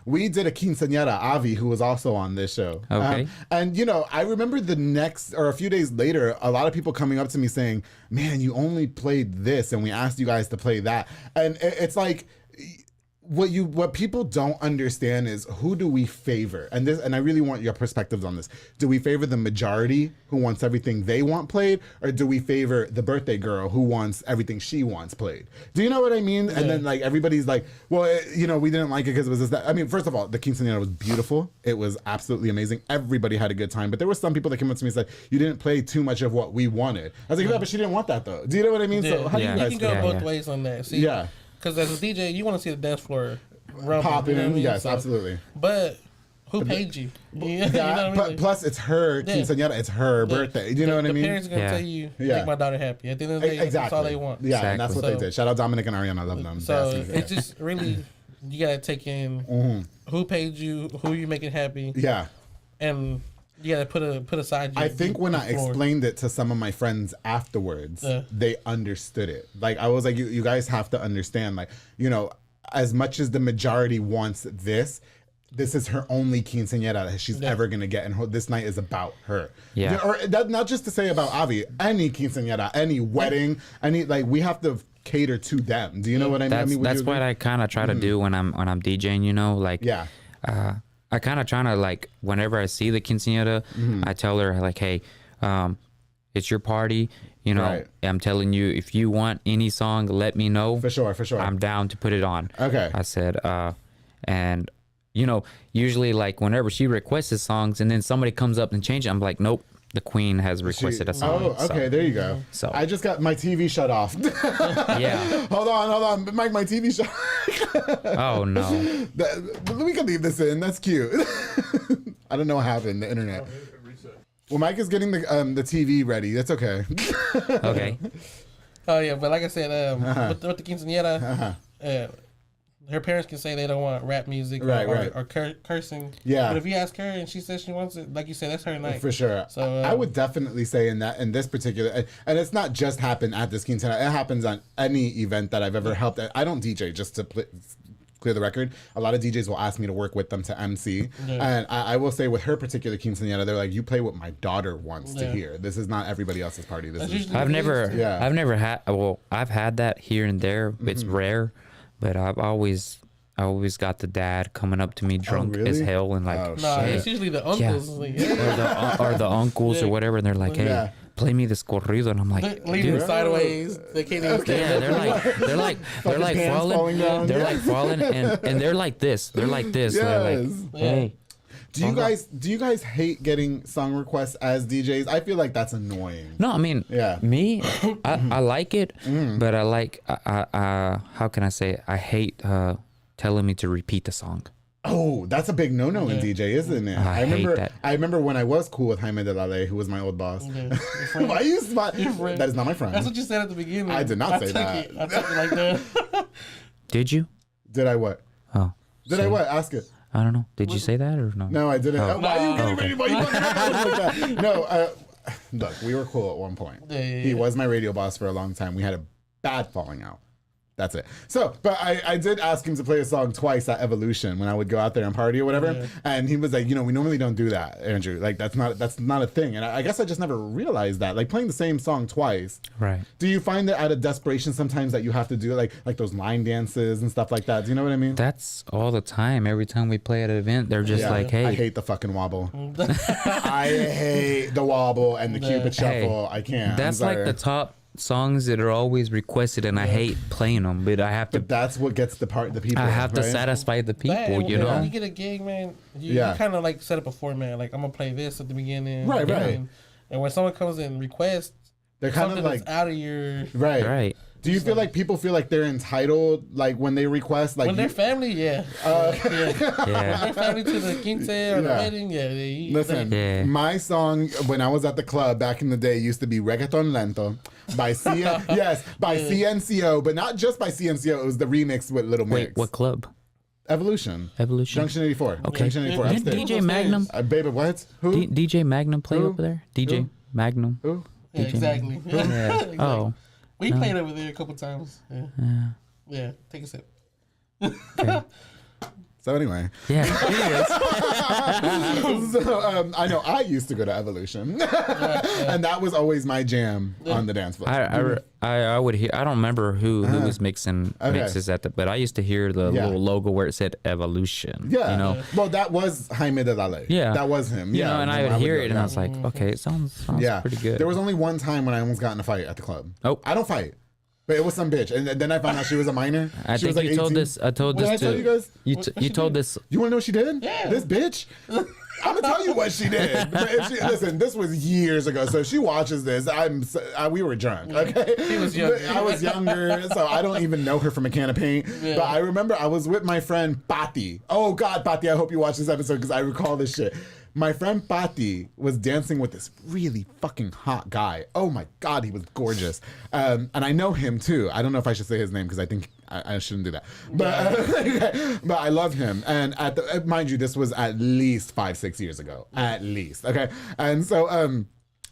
We did a quinceañera, Avi, who was also on this show. Okay. And, I remember a few days later, a lot of people coming up to me saying, man, you only played this, and we asked you guys to play that. And it's like, what people don't understand is, who do we favor? And I really want your perspectives on this. Do we favor the majority who wants everything they want played, or do we favor the birthday girl who wants everything she wants played? Do you know what I mean? Yeah. And then like everybody's like, well, we didn't like it because it was this, that. I mean, first of all, the quinceañera was beautiful. It was absolutely amazing. Everybody had a good time. But there were some people that came up to me and said, you didn't play too much of what we wanted. I was like, yeah, but she didn't want that though. Do you know what I mean? Yeah. So how do you guys can go both ways on that. See? Yeah. Because as a DJ, you want to see the dance floor rumble, popping. You know what I mean? Yes, absolutely. But who paid you? You know what I mean? Plus, it's her quinceañera. It's her birthday. Do you know what I mean? The parents are going to tell you, make my daughter happy. At the end of the day, that's all they want. Yeah, and that's what they did. Shout out Dominic and Ariana. I love them. So it's just really, you got to take in who paid you, who you making happy. Yeah. And you got to put aside your, I think when I explained it to some of my friends afterwards, they understood it. Like, I was like, you guys have to understand, like, as much as the majority wants this, this is her only quinceañera that she's ever gonna get, and this night is about her. Yeah. Or that, not just to say about Avi, any quinceañera, any wedding, any like we have to cater to them. Do you know what I mean? That's what I kind of try to do when I'm DJing. You know, like I kind of try to like whenever I see the quinceañera, I tell her like, hey, it's your party. You know, I'm telling you, if you want any song, let me know. For sure. I'm down to put it on. Okay. I said, and you know, usually like whenever she requests songs and then somebody comes up and changes, I'm like, nope, the queen has requested a song. Oh, okay, there you go. So I just got my TV shut off. Yeah. Hold on, Mike, my TV shut. Oh no. We can leave this in. That's cute. I don't know what happened. The internet. Well, Mike is getting the TV ready. That's okay. Okay. Oh yeah, but like I said, with the quinceañera, her parents can say they don't want rap music or cursing. Yeah. But if you ask her and she says she wants it, like you said, that's her night. For sure. So I would definitely say in this particular, and it's not just happened at this quinceañera. It happens on any event that I've ever helped. I don't DJ just to clear the record. A lot of DJs will ask me to work with them to MC. And I will say with her particular quinceañera, they're like, you play what my daughter wants to hear. This is not everybody else's party. I've never had, well, I've had that here and there. It's rare, but I've always got the dad coming up to me drunk as hell and like, it's usually the uncles. Or the uncles or whatever. And they're like, hey, play me this corrido, and I'm like, leaving sideways. They can't even. Yeah, they're like falling. They're like falling, and they're like this. They're like this. Yes. They're like, hey. Do you guys hate getting song requests as DJs? I feel like that's annoying. No, I mean, me, I like it, but I like, how can I say it? I hate telling me to repeat the song. Oh, that's a big no-no in DJ, isn't it? I hate that. I remember when I was cool with Jaime de la Ley, who was my old boss. Why are you smart? That is not my friend. That's what you said at the beginning. I did not say that. I took it like that. Did you? Did I what? Oh. Did I what? Ask it. I don't know. Did you say that or no? No, I didn't. Oh. Why are you getting ready? Why are you like that? No, look, we were cool at one point. He was my radio boss for a long time. We had a bad falling out. That's it. So, but I did ask him to play a song twice at Evolution when I would go out there and party or whatever. Yeah. And he was like, we normally don't do that, Andrew. Like, that's not a thing. And I guess I just never realized that. Like, playing the same song twice. Right. Do you find that out of desperation sometimes that you have to do like those line dances and stuff like that? Do you know what I mean? That's all the time. Every time we play at an event, they're just like, hey. I hate the fucking wobble. I hate the wobble and the Cupid shuffle. I can't. That's like the top songs that are always requested, and I hate playing them, but I have to. But that's what gets the people. I have to satisfy the people, you know. When you get a gig, man, you kind of like set up a format. Like, I'm gonna play this at the beginning, right. And when someone comes in and requests, they're kind of like out of your right. Do you feel like people feel like they're entitled, like when they request, like when they're family, yeah. When they're family to the quince or the wedding, Listen, my song when I was at the club back in the day used to be Reggaeton Lento by CNCO, but not just by CNCO. It was the remix with Little Mix. Wait, what club? Evolution. Junction 84. Okay. Junction 84. Did DJ Magnum? Baby, what? Who? DJ Magnum play over there? DJ Magnum. Who? Yeah, exactly. Yeah. Exactly. Oh. We played over there a couple times. Yeah. Take a sip. Okay. So anyway. Yeah. So I know I used to go to Evolution, and that was always my jam on the dance floor. I would hear. I don't remember who was mixes at the, but I used to hear the little logo where it said Evolution. Yeah. You know. Well, that was Jaime de la Ley. Yeah. That was him. You know, and I would hear it, and I was like, okay, it sounds pretty good. There was only one time when I almost got in a fight at the club. Oh. I don't fight. But it was some bitch, and then I found out she was a minor. I think you told this. I told this to. Did I tell you guys? You told this. You want to know what she did? Yeah. This bitch. I'm gonna tell you what she did. But listen, this was years ago, so if she watches this, we were drunk. Okay, she was younger. I was younger, so I don't even know her from a can of paint. Yeah. But I remember I was with my friend Patti. Oh God, Patti, I hope you watch this episode because I recall this shit. My friend Patti was dancing with this really fucking hot guy. Oh my God, he was gorgeous. And I know him too. I don't know if I should say his name because I think I shouldn't do that. But I love him. And mind you, this was at least 5-6 years ago. At least. Okay. And so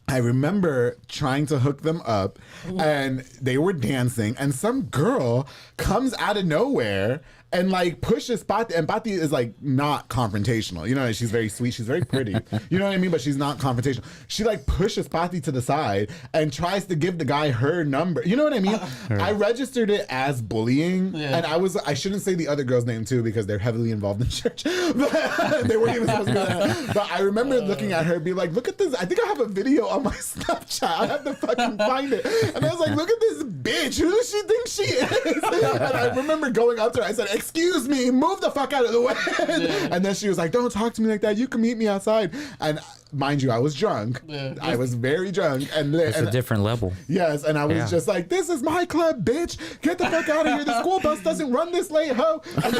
I remember trying to hook them up and they were dancing and some girl comes out of nowhere and like pushes Pati, and Pati is like not confrontational. You know, she's very sweet, she's very pretty. You know what I mean? But she's not confrontational. She like pushes Pati to the side and tries to give the guy her number. You know what I mean? I registered it as bullying, and I shouldn't say the other girl's name too because they're heavily involved in church. But they weren't even supposed to do that. But I remember looking at her, be like, "Look at this! I think I have a video on my Snapchat. I have to fucking find it." And I was like, "Look at this bitch! Who does she think she is?" And I remember going up to her. I said, "Excuse me, move the fuck out of the way." And then she was like, "Don't talk to me like that. You can meet me outside." And mind you, I was drunk. I was very drunk. And it's a different level. Yes, and I was just like, "This is my club, bitch. Get the fuck out of here. The school bus doesn't run this late, ho." And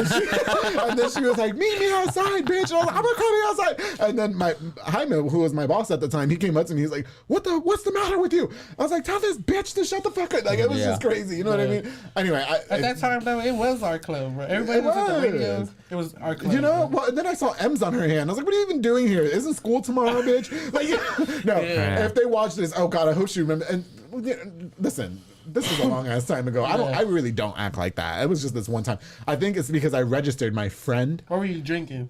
then she was like, "Meet me outside, bitch." And I was like, "I'm coming outside." And then my Jaime, who was my boss at the time, he came up to me. He's like, what's the matter with you?" I was like, "Tell this bitch to shut the fuck up." Like, it was just crazy. You know what I mean? Anyway. At that time, though, it was our club, bro. Everybody was at the radio. It was our club. You know, well, and then I saw M's on her hand. I was like, "What are you even doing here? Isn't school tomorrow, bitch?" Like, no. If they watch this, oh God, I hope she remembers. And listen, this is a long ass time ago. I really don't act like that. It was just this one time. I think it's because I registered my friend. What were you drinking?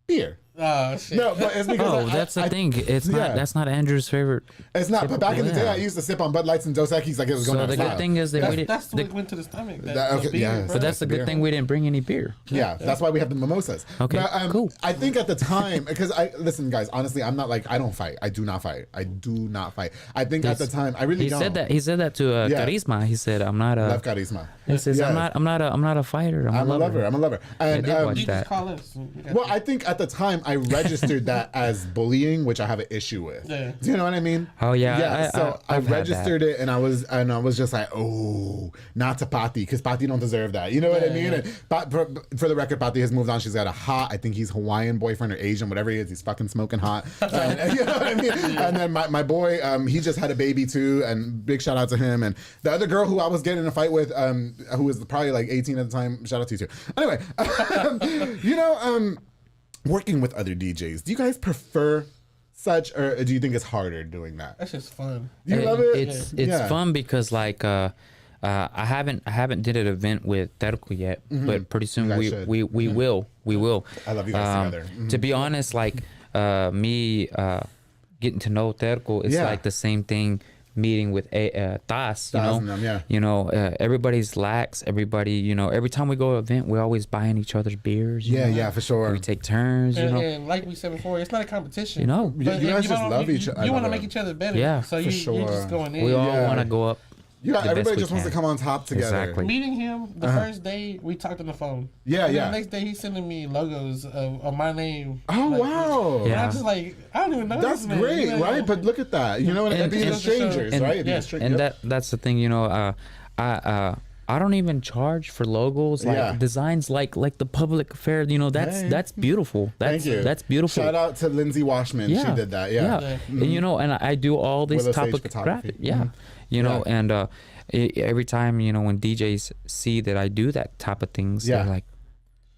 Beer. Oh shit! No, but it's because that's the thing. It's not. That's not Andrew's favorite. It's not. But back in the day, I used to sip on Bud Lights and Dos Equis like it was going out of style. So the good thing is that we didn't. That's what went to the stomach. But that's the good thing we didn't bring any beer. Yeah, that's why we have the mimosas. Okay, but, cool. I think at the time, because listen, guys. Honestly, I'm not like I don't fight. I do not fight. I think at the time, I really don't. He said that to Charisma. He said, "I'm not a." Love Charisma. He says, "I'm not a fighter. I'm a lover. I'm a lover." And you just call us. Well, I think at the time I registered that as bullying, which I have an issue with. Do you know what I mean? Oh yeah. Yeah. So I registered it, and I was just like, oh, not to Pati, because Pati don't deserve that. You know what I mean? And for the record, Pati has moved on. She's got a hot, I think he's Hawaiian boyfriend or Asian, whatever he is. He's fucking smoking hot. And, you know what I mean? And then my boy, he just had a baby too, and big shout out to him. And the other girl who I was getting in a fight with, who was probably like 18 at the time, shout out to you too. Anyway, working with other DJs, do you guys prefer such, or do you think it's harder doing that? That's just fun. You love it? It's fun because like I haven't did an event with Terco yet, but pretty soon we will. I love you guys together. To be honest, like me getting to know Terco is like the same thing. Meeting with Tas, everybody's lax. Everybody, every time we go to an event, we're always buying each other's beers. Yeah, for sure. We take turns. And like we said before, it's not a competition. You guys just love each other. You want to make each other better. Yeah, so you're just going in. We all want to go up. Everybody just wants to come on top together. Exactly. Meeting him the first day, we talked on the phone. Yeah. The next day, he's sending me logos of my name. Oh, wow. And I'm just like, I don't even know. That's great, right? But look at that. You know, and being strangers, right? And that's the thing. I don't even charge for logos, like designs, like the public affair. That's beautiful. Thank you. That's beautiful. Shout out to Lindsay Washman. She did that. Yeah. And and I do all this type of graphic. Yeah. And every time when DJs see that I do that type of things, they're like,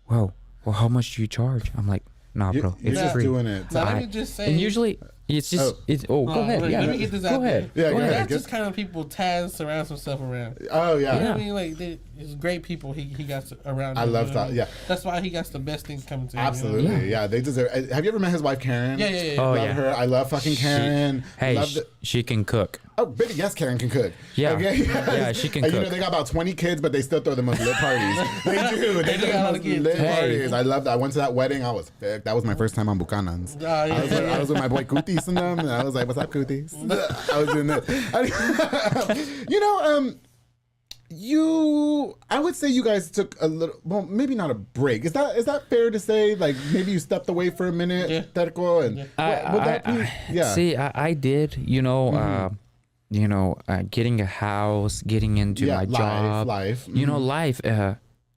"Whoa, well, how much do you charge?" I'm like, "Nah, bro, you're just doing it." Now, let me just say, and usually it's just go ahead. Let me get this out there. Yeah, go ahead. That's just kind of people Taz surrounds himself around. Oh yeah. You know what I mean? Like it's great people he got around. I love that. Yeah. That's why he got the best things coming to him. Absolutely. Yeah, they deserve. Have you ever met his wife Karen? Yeah. Oh, love her. I love fucking Karen. She can cook. Oh, baby, yes, Karen can cook. Yeah, okay? Yeah, she can cook. They got about 20 kids, but they still throw the most lit parties. They do. They do the most lit parties. I love that. I went to that wedding. That was my first time on Buchanan's. I was with my boy Cutis and them, and I was like, "What's up, Cutis?" I was doing that. I would say you guys took a little, well, maybe not a break. Is that fair to say? Like maybe you stepped away for a minute, Terco, and would that be? Yeah. See, I did. Getting a house, getting into my job, life. Life.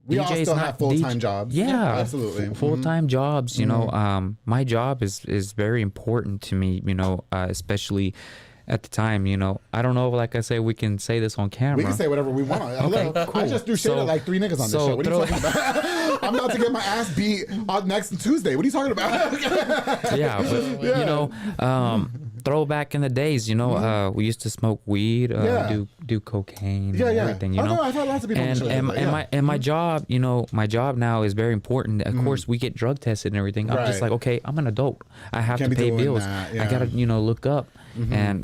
We all still have full-time jobs. Yeah, absolutely. Full-time jobs. My job is very important to me. Especially at the time. I don't know. Like I say, we can say this on camera. We can say whatever we want. Okay, cool. I just do shit at like 3 niggas on this show. What are you talking about? I'm about to get my ass beat on next Tuesday. What are you talking about? Yeah, but throwback in the days, you know, we used to smoke weed, do cocaine, and everything, you know. I've had lots of people and my job, you know, my job now is very important. Of course, we get drug tested and everything. I'm just like, okay, I'm an adult. I have to pay bills. I gotta, you know, look up, and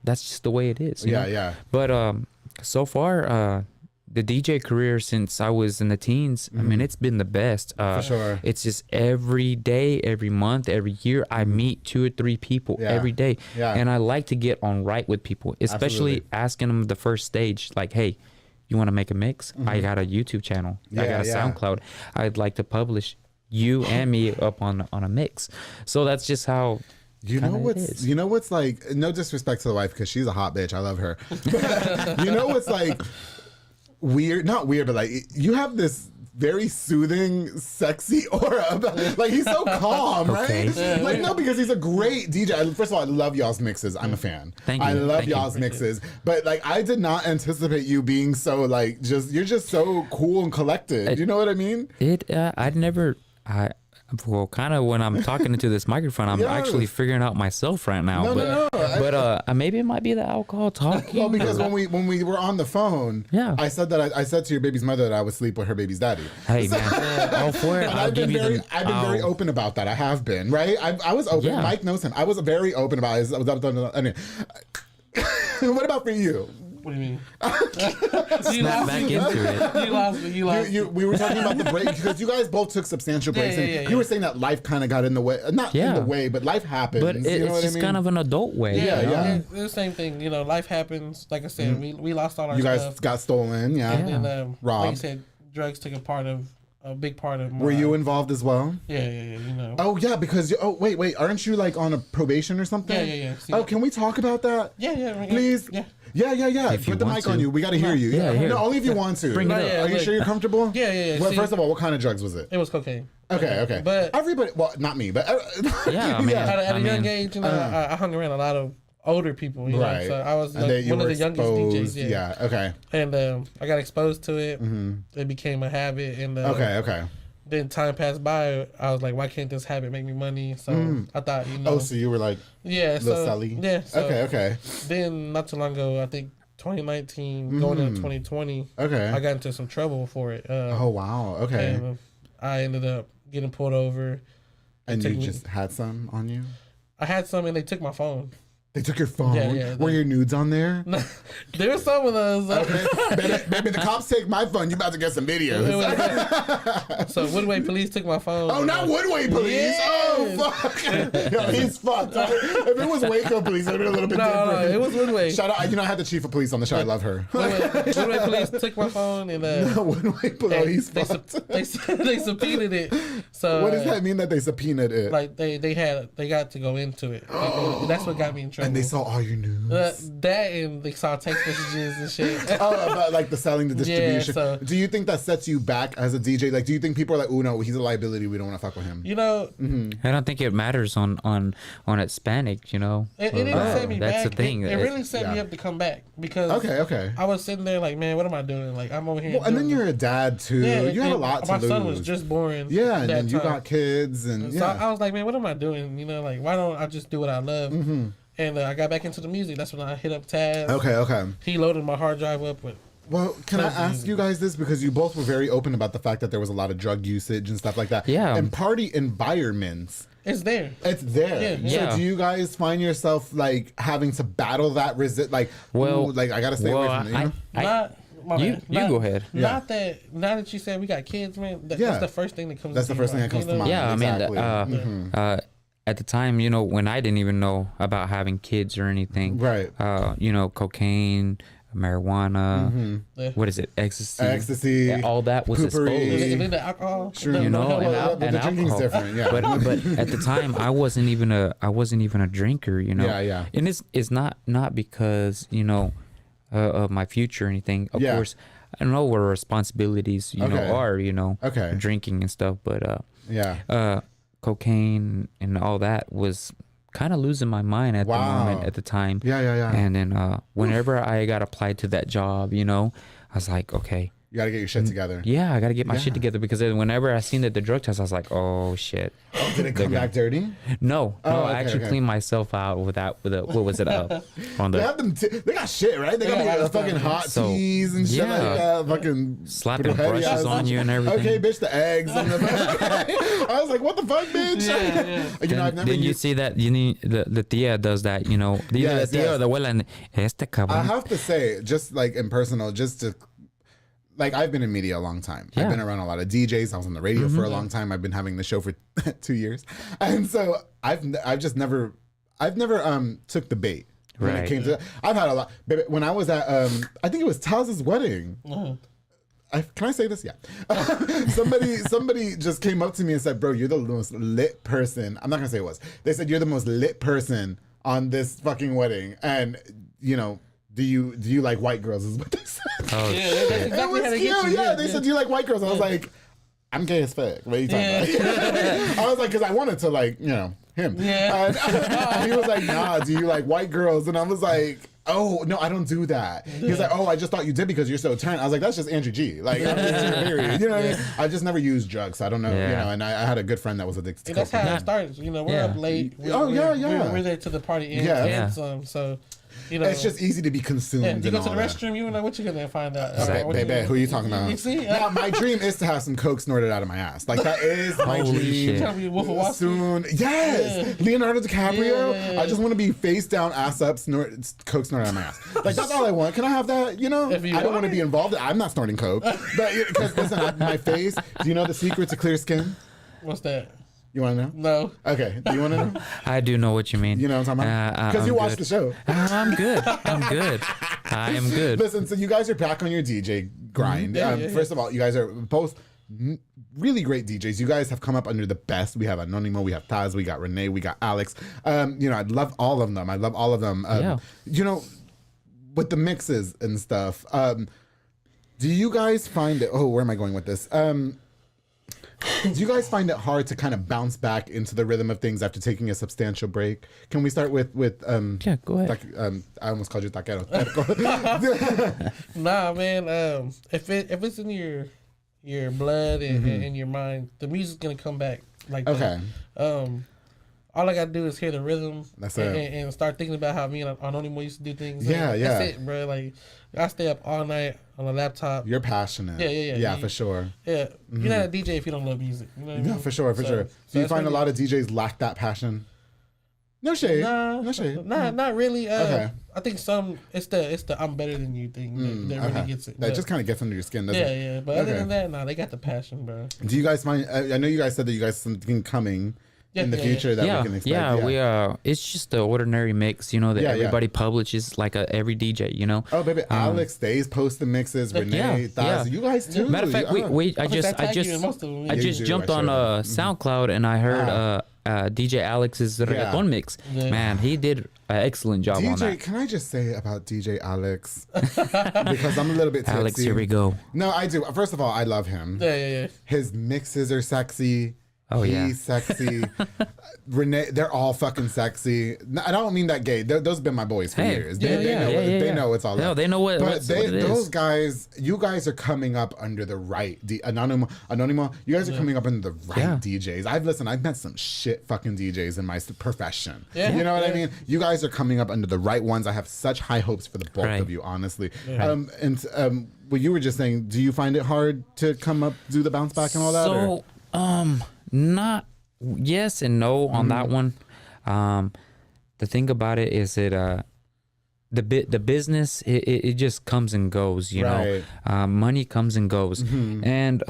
that's just the way it is. You know? But so far, the DJ career since I was in the teens, I mean, it's been the best. For sure. It's just every day, every month, every year, I meet 2 or 3 people every day. And I like to get on right with people, especially asking them the first stage, like, hey, you want to make a mix? I got a YouTube channel. I got a SoundCloud. I'd like to publish you and me up on a mix. So that's just how... You know what's like, no disrespect to the wife because she's a hot bitch. I love her. You know what's like... weird, not weird, but like you have this very soothing, sexy aura about, like he's so calm, right? Like no, because he's a great DJ. First of all, I love y'all's mixes. I'm a fan. Thank you. I love y'all's mixes. But like I did not anticipate you being so like you're just so cool and collected. You know what I mean? Well, kind of when I'm talking into this microphone, I'm actually figuring out myself right now. But maybe it might be the alcohol talking. Well, because when we were on the phone, I said that I said to your baby's mother that I would sleep with her baby's daddy. Hey man, all for it. I've been very open about that. I have been, right. I was open. Yeah. Mike knows him. I was very open about it. Anyway. What about for you? What do you mean? Snap back into it. You lost me. We were talking about the break because you guys both took substantial breaks. You were saying that life kind of got in the way. Not in the way, but life happens. But it's just kind of an adult way. Yeah. The same thing. You know, life happens. Like I said, we lost all our stuff. You guys got stolen, And then, robbed. Like you said, drugs took a big part of my... Were you involved as well? Yeah, you know. Oh, yeah, because... wait, aren't you, like, on a probation or something? Yeah. Oh, can we talk about that? Yeah. Please? Yeah. Put the mic on you. We got to hear you. No, only if you want to. Bring it up. Are you sure you're comfortable? Yeah. Well, first of all, what kind of drugs was it? It was cocaine. Okay. But... Everybody... Well, not me, but... At a young age, you know, I hung around a lot of older people, you know, so I was like, one of the youngest DJs. Yeah, okay. And I got exposed to it. It became a habit. And okay. Then time passed by. I was like, why can't this habit make me money? So I thought, you know. Oh, so you were like, Sally. Yeah. So okay. Then not too long ago, I think 2019, going into 2020, I got into some trouble for it. Oh wow. Okay. And I ended up getting pulled over. And you just had some on you? I had some, and they took my phone. They took your phone? Yeah. Were your nudes on there? There were some of those. Okay. Baby, the cops take my phone. You about to get some videos. So Woodway police took my phone. Oh, not Woodway police. Yes. Oh, fuck. Yo, he's fucked. If it was Waco police, it would have been a little bit different. No, it was Woodway. Shout out. You know, I had the chief of police on the show. I love her. Woodway police took my phone and Woodway police. They subpoenaed it. So what does that mean that they subpoenaed it? Like they got to go into it. That's what got me in trouble. And they saw all your news. That and they saw text messages and shit. About like the selling, the distribution. Yeah, so, do you think that sets you back as a DJ? Like, do you think people are like, oh no, he's a liability. We don't want to fuck with him. You know, I don't think it matters on Hispanic. You know, it didn't set me back. That's the thing. It really set me up to come back because okay. I was sitting there like, man, what am I doing? Like I'm over here. Well, and then you're a dad too. Yeah, you have a lot to lose. My son was just born. Yeah, and then you got kids, and so I was like, man, what am I doing? You know, like why don't I just do what I love? And I got back into the music. That's when I hit up Taz. Okay. He loaded my hard drive up with. Well, can I ask you guys this? Because you both were very open about the fact that there was a lot of drug usage and stuff like that. Yeah. And party environments. It's there. It's there. Yeah. So do you guys find yourself like having to battle that like I gotta stay away from it, you go ahead. Now that you said we got kids, man, that's the first thing that comes. That's the first thing that comes to mind. Yeah, exactly. I mean, at the time, you know, when I didn't even know about having kids or anything, right? You know, cocaine, marijuana, what is it, ecstasy, all that was exposed. And then the alcohol, you know, and the drinking's different, yeah. But at the time, I wasn't even a drinker, you know. Yeah. And it's not because, you know, of my future or anything. Of course, I know what responsibilities are, you know, drinking and stuff, but cocaine and all that was kind of losing my mind at the moment, at the time. Yeah. And then whenever I got applied to that job, you know, I was like, okay, You gotta get your shit together. Yeah, I gotta get my shit together because whenever I seen the drug test, I was like, oh shit. Oh, did it come back dirty? No, I actually cleaned myself out with that. What was it on the? They have them. They got shit, right? They got fucking hot teas and shit like that. Fucking slapping brushes on you and everything. Okay, bitch, the eggs. And I was like, what the fuck, bitch? You know, I've never. Then you see that the tia does that. You know, the tia or the abuela and cabrón. I have to say, just like in personal, just to. Like, I've been in media a long time. I've been around a lot of DJs. I was on the radio for a long time. I've been having the show for 2 years. And so I've never took the bait when it came to, I've had a lot. But when I was at, I think it was Taz's wedding. Can I say this? Yeah. somebody just came up to me and said, bro, you're the most lit person. I'm not going to say it was. They said, you're the most lit person on this fucking wedding. And, you know, do you like white girls is what they said. Oh, yeah, that's exactly how they get you. Yeah, they said, do you like white girls? I was like, I'm gay as fuck. What are you talking about? I was like, because I wanted to like, you know, him. Yeah. And he was like, nah, do you like white girls? And I was like, oh, no, I don't do that. He was like, oh, I just thought you did because you're so turned. I was like, that's just Andrew G. Like, I'm just period. You know what I mean? I just never used drugs. So I don't know, you know, and I had a good friend that was addicted to cocaine. That's how it starts. You know, we're up late. We're there to the party ends. And some, so... You know, it's just easy to be consumed. Yeah, you go to the restroom, you know what you're gonna find out. Baby, who are you talking about? You see? Now, my dream is to have some coke snorted out of my ass. Like, that is my dream. Trying to be Wolf of Wall Street? Soon. Yes! Yeah. Leonardo DiCaprio. I just want to be face down, ass up, coke snorted out of my ass. Like, that's all I want. Can I have that? You know? I don't want to be involved. I'm not snorting coke. Because, listen, my face, do you know the secret to clear skin? What's that? You want to know? No. Okay. Do you want to know? I do know what you mean. You know what I'm talking about? Because you watched the show. I'm good. I am good. Listen, so you guys are back on your DJ grind. First of all, you guys are both really great DJs. You guys have come up under the best. We have Anonimo, we have Taz, we got Renee, we got Alex. You know, I love all of them. You know, with the mixes and stuff, do you guys find it... Oh, where am I going with this? Do you guys find it hard to kind of bounce back into the rhythm of things after taking a substantial break? Can we start with yeah, go ahead. I almost called you taquero. Nah, man. If it's in your blood and your mind, the music's gonna come back like that. All I gotta do is hear the rhythm and start thinking about how me and Anonimo used to do things. That's it, bro. Like, I stay up all night on a laptop. You're passionate. Yeah, for sure. Yeah, you're not a DJ if you don't love music. You know what I mean? For sure. Do you find a lot of DJs lack that passion? No shade. No shade. Not really. I think it's the I'm better than you thing that really gets it. That just kind of gets under your skin, doesn't it? Yeah. But other than that, they got the passion, bro. Do you guys find? I know you guys said that you guys something coming. In the future that we can expect. We it's just the ordinary mix, you know, that everybody publishes like every DJ, you know. Oh baby, Alex stays posting mixes, Renee, Thaz, you guys too. Matter of fact, I just jumped on SoundCloud and I heard DJ Alex's reggaeton mix. Man, he did an excellent job on that. Can I just say about DJ Alex? Because I'm a little bit tipsy. Alex, here we go. No, I do. First of all, I love him. Yeah. His mixes are sexy. Oh, He's sexy. Renee, they're all fucking sexy. I don't mean that gay. Those have been my boys for years. They know it's all. No, they know what. But those guys, you guys are coming up under the right. Anonimo, you guys are coming up under the right DJs. I've met some shit fucking DJs in my profession. You know what I mean? You guys are coming up under the right ones. I have such high hopes for the both of you, honestly. What you were just saying, do you find it hard to come up, do the bounce back and all that? So, not yes and no on that one. The thing about it is that the business it just comes and goes, you know. Money comes and goes, and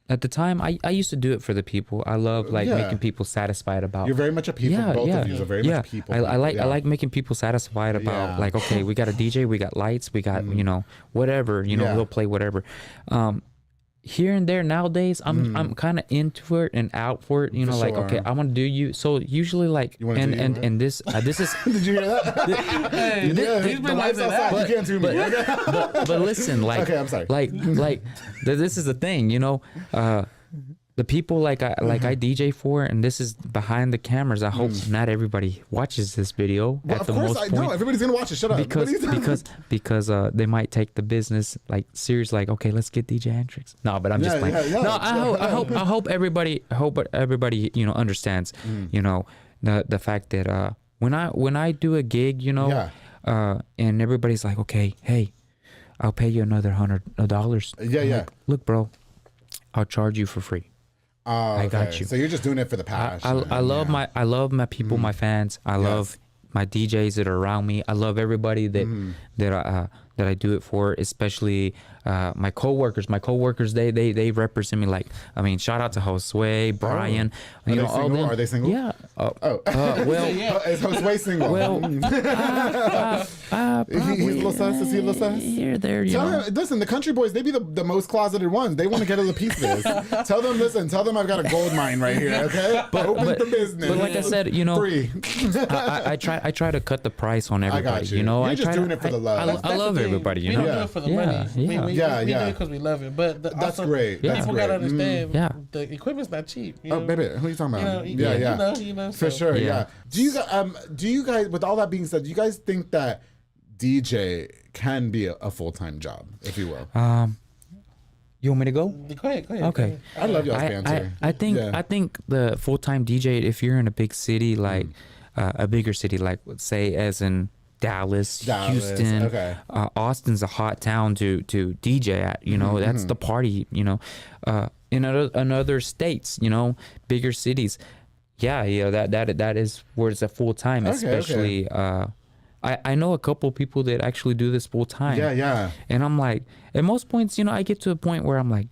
at the time I used to do it for the people. I love making people satisfied about. You're very much a people. Both of you are very much people. I like making people satisfied about like, okay, we got a DJ, we got lights, we got you know, whatever, you know, we'll play whatever. Here and there nowadays, I'm kind of into it and out for it. You know, like, okay, I want to do you. So usually, like, and this is. Did you hear that? He's been like that. You can't do me. But listen, like, okay, I'm sorry. Like, this is the thing. You know, the the people like I DJ for, and this is behind the cameras. I hope not everybody watches this video. Well, of course, no, everybody's gonna watch it. Shut up. Because they might take the business like serious. Like, okay, let's get DJ Hendrix. No, but I'm just playing. No, I hope everybody understands. The fact that when I do a gig, and everybody's like, okay, hey, I'll pay you another $100. Yeah. Like, look, bro, I'll charge you for free. I got you. So you're just doing it for the passion. I love my people, my fans. I love my DJs that are around me. I love everybody that I do it for, especially my coworkers. My coworkers, they represent me. Like, I mean, shout out to Josue, Brian. All them. Are they single? Yeah. Well, is Josue single? Well, he's a little sus. Is he a little sus? Here, there. Listen, the country boys, they be the most closeted ones. They want to get a little piece of this. Tell them I've got a gold mine right here. Okay, open the business. But like I said, free. I try to cut the price on everybody. I got you. You're just doing it for the love. I love everybody. We don't do it for the money. We do it because we love it. But that's great. People gotta understand. The equipment's not cheap. Oh, baby, who are you talking about? You know. For sure. Yeah. Do you guys? With all that being said, do you guys think that DJ can be a full-time job, if you will? You want me to go? Go ahead. Okay. I love y'all's banter. I think the full-time DJ, if you're in a big city, like a bigger city, like say as in Dallas, Houston, Austin's a hot town to DJ at. That's the party. In other states, bigger cities, that is where it's a full time. Especially, I know a couple people that actually do this full time. Yeah. And I'm like, at most points, I get to a point where I'm like,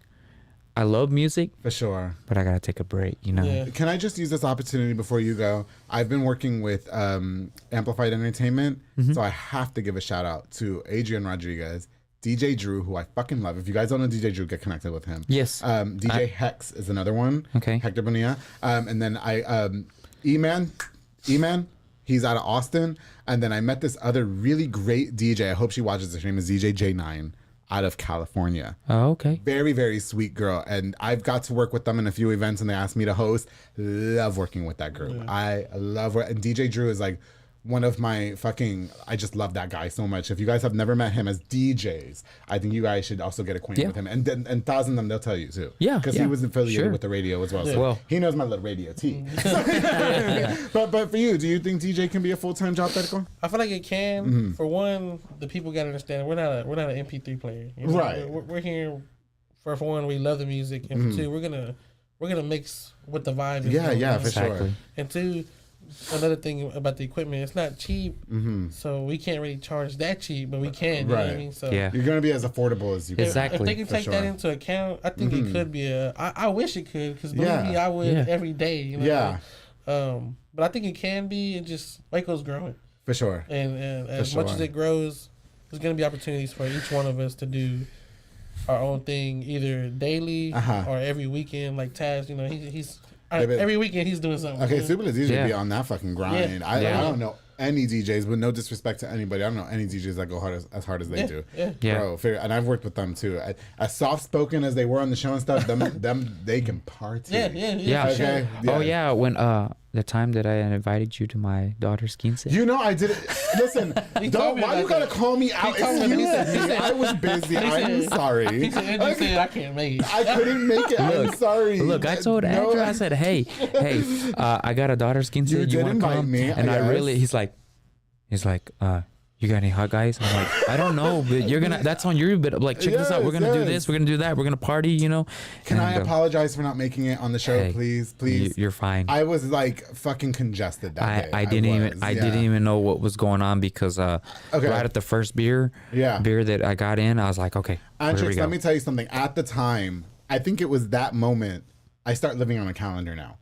I love music for sure, but I gotta take a break. Can I just use this opportunity before you go? I've been working with Amplified Entertainment, so I have to give a shout out to Adrian Rodriguez, DJ Drew, who I fucking love. If you guys don't know DJ Drew, get connected with him. Yes. DJ Hex is another one. Okay. Hector Bonilla. And then E-Man, he's out of Austin. And then I met this other really great DJ. I hope she watches this. Her name is DJ J9 out of California. Oh, okay. Very, very sweet girl. And I've got to work with them in a few events and they asked me to host. Love working with that group. Yeah. I love her. And DJ Drew is like one of my I just love that guy so much. If you guys have never met him as DJs, I think you guys should also get acquainted with him. And thousand of them, they'll tell you too. Yeah. Because he was affiliated with the radio as well. Yeah. So he knows my little radio tea. But for you, do you think DJ can be a full-time job, Perico? I feel like it can. For one, the people got to understand we're not an MP3 player. Right. We're here for one, we love the music, and for two, we're gonna mix with the vibe. Yeah, for sure. And two, another thing about the equipment, it's not cheap, so we can't really charge that cheap, but we can. You know what I mean? So you're gonna be as affordable as you can. Exactly. If they can take that into account, I think it could be I wish it could, because believe me, I would every day. But I think it can be. It just Waco's growing for sure, and as much as it grows, there's gonna be opportunities for each one of us to do our own thing, either daily or every weekend. Like Taz, he's every weekend he's doing something. Okay, Super is usually be on that fucking grind. I don't know any DJs, but no disrespect to anybody, I don't know any DJs that go as hard as they do. Bro, and I've worked with them too. As soft spoken as they were on the show and stuff, them they can party. Yeah. Okay. Yeah. Oh yeah, when the time that I invited you to my daughter's quince. I did it. Listen, why you gotta call me out? I was busy. I'm sorry. He said, I can't make it. I couldn't make it. I'm sorry. Look, I told Andrew, I said, hey, I got a daughter's quince. You want to come? Me, and I really, he's like, you got any hot guys? I'm like, I don't know, but that's on you. But like, check this out. We're gonna do this. We're gonna do that. We're gonna party. Can I apologize for not making it on the show, please? You're fine. I was like fucking congested that day. I didn't even know what was going on because right at the first beer that I got in, I was like, okay. Andrix, let me tell you something. At the time, I think it was that moment. I start living on a calendar now.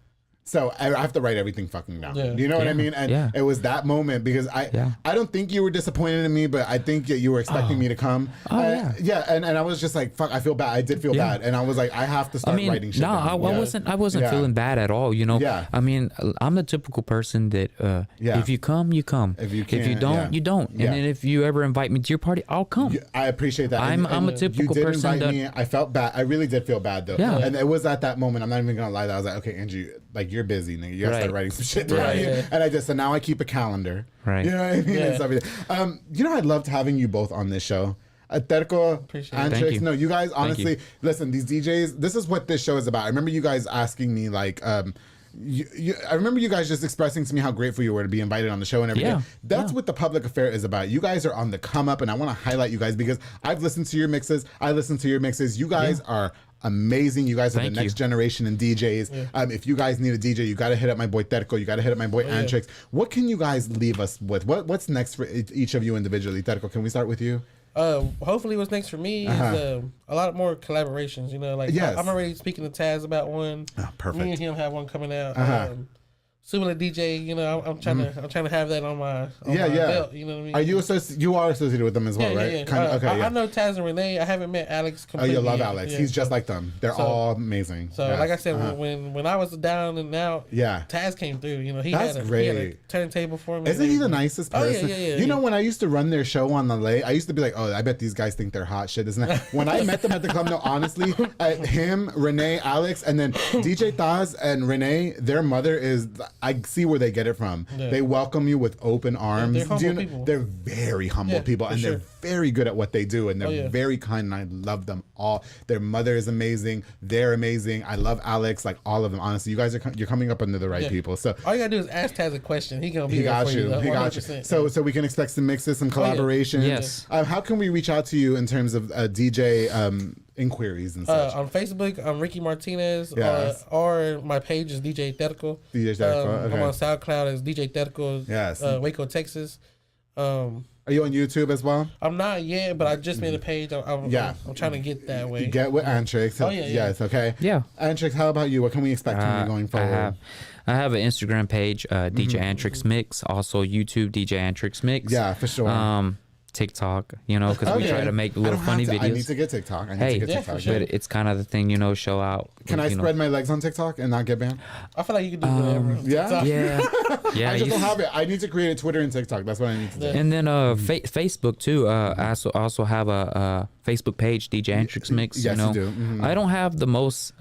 So I have to write everything fucking down. Yeah. You know what I mean? And it was that moment because I don't think you were disappointed in me, but I think that you were expecting me to come. Yeah. And I was just like, fuck, I feel bad. I did feel bad. And I was like, I have to start writing shit down. I wasn't feeling bad at all. You know, I mean, I'm the typical person that if you come, you come. If you don't, you don't. And then if you ever invite me to your party, I'll come. I appreciate that. I'm a typical you did person. Invite me. I felt bad. I really did feel bad though. Yeah. And it was at that moment, I'm not even gonna lie, that I was like, okay, Andrew, like you're busy, nigga. You gotta start writing some shit down. And I just, so now I keep a calendar. Right. You know what I mean? And everything. You know, I loved having you both on this show. Terco, Antrix. No, you guys, honestly, listen, these DJs, this is what this show is about. I remember you guys asking me, like, I remember you guys just expressing to me how grateful you were to be invited on the show and everything. Yeah. That's what the public affair is about. You guys are on the come up, and I want to highlight you guys because I've listened to your mixes. I listen to your mixes. You guys are amazing. You guys are the next generation in DJs. If you guys need a DJ, you got to hit up my boy Terco. You got to hit up my boy Antrix. What can you guys leave us with? What's next for each of you individually? Terco, can we start with you? Hopefully what's next for me is a lot more collaborations, you know, like I'm already speaking to Taz about one. Perfect. Me and him have one coming out. Similar DJ, you know, I'm trying to have that on my belt, you know what I mean? Are you associated with them as well, right? Yeah. I know Taz and Renee. I haven't met Alex completely. Oh, you love Alex. He's just like them. They're all amazing. So like I said, when I was down and out, Taz came through. You know, he had a turntable for me. Isn't he the nicest person? Oh, yeah. You know, when I used to run their show on the late, I used to be like, oh, I bet these guys think they're hot shit, isn't it? When I met them at the club, no, honestly, him, Renee, Alex, and then DJ Taz and Renee, their mother is, I see where they get it from. They welcome you with open arms. They're humble people. They're very humble people, and they're very good at what they do, and they're very kind, and I love them all. Their mother is amazing. They're amazing. I love Alex, like all of them. Honestly, you guys you're coming up under the right people. So all you gotta do is ask Taz a question. He gonna be there for you. He got you. So we can expect some mixes, some collaborations. Yes. How can we reach out to you in terms of DJ inquiries and such? On Facebook, I'm Ricky Martinez, or my page is DJ Terco. DJ Terco. Okay. I'm on SoundCloud as DJ Terco. Yes. Waco, Texas. Are you on YouTube as well? I'm not yet, but I just made a page. I'm trying to get that way. You get with Antrix. Oh yeah. Yes. Okay. Yeah. Antrix, how about you? What can we expect from you going forward? I have an Instagram page, DJ Antrix Mix. Also YouTube, DJ Antrix Mix. Yeah, for sure. TikTok, you know, because we try to make little funny videos. I need to get TikTok. But it's kind of the thing, you know, show out. Can I spread my legs on TikTok and not get banned? I feel like you can do whatever. Yeah. I just don't have it. I need to create a Twitter and TikTok. That's what I need to do. And then Facebook too. I also have a Facebook page, DJ Antrix Mix. Yes, you know, you do. Mm-hmm. I don't have the most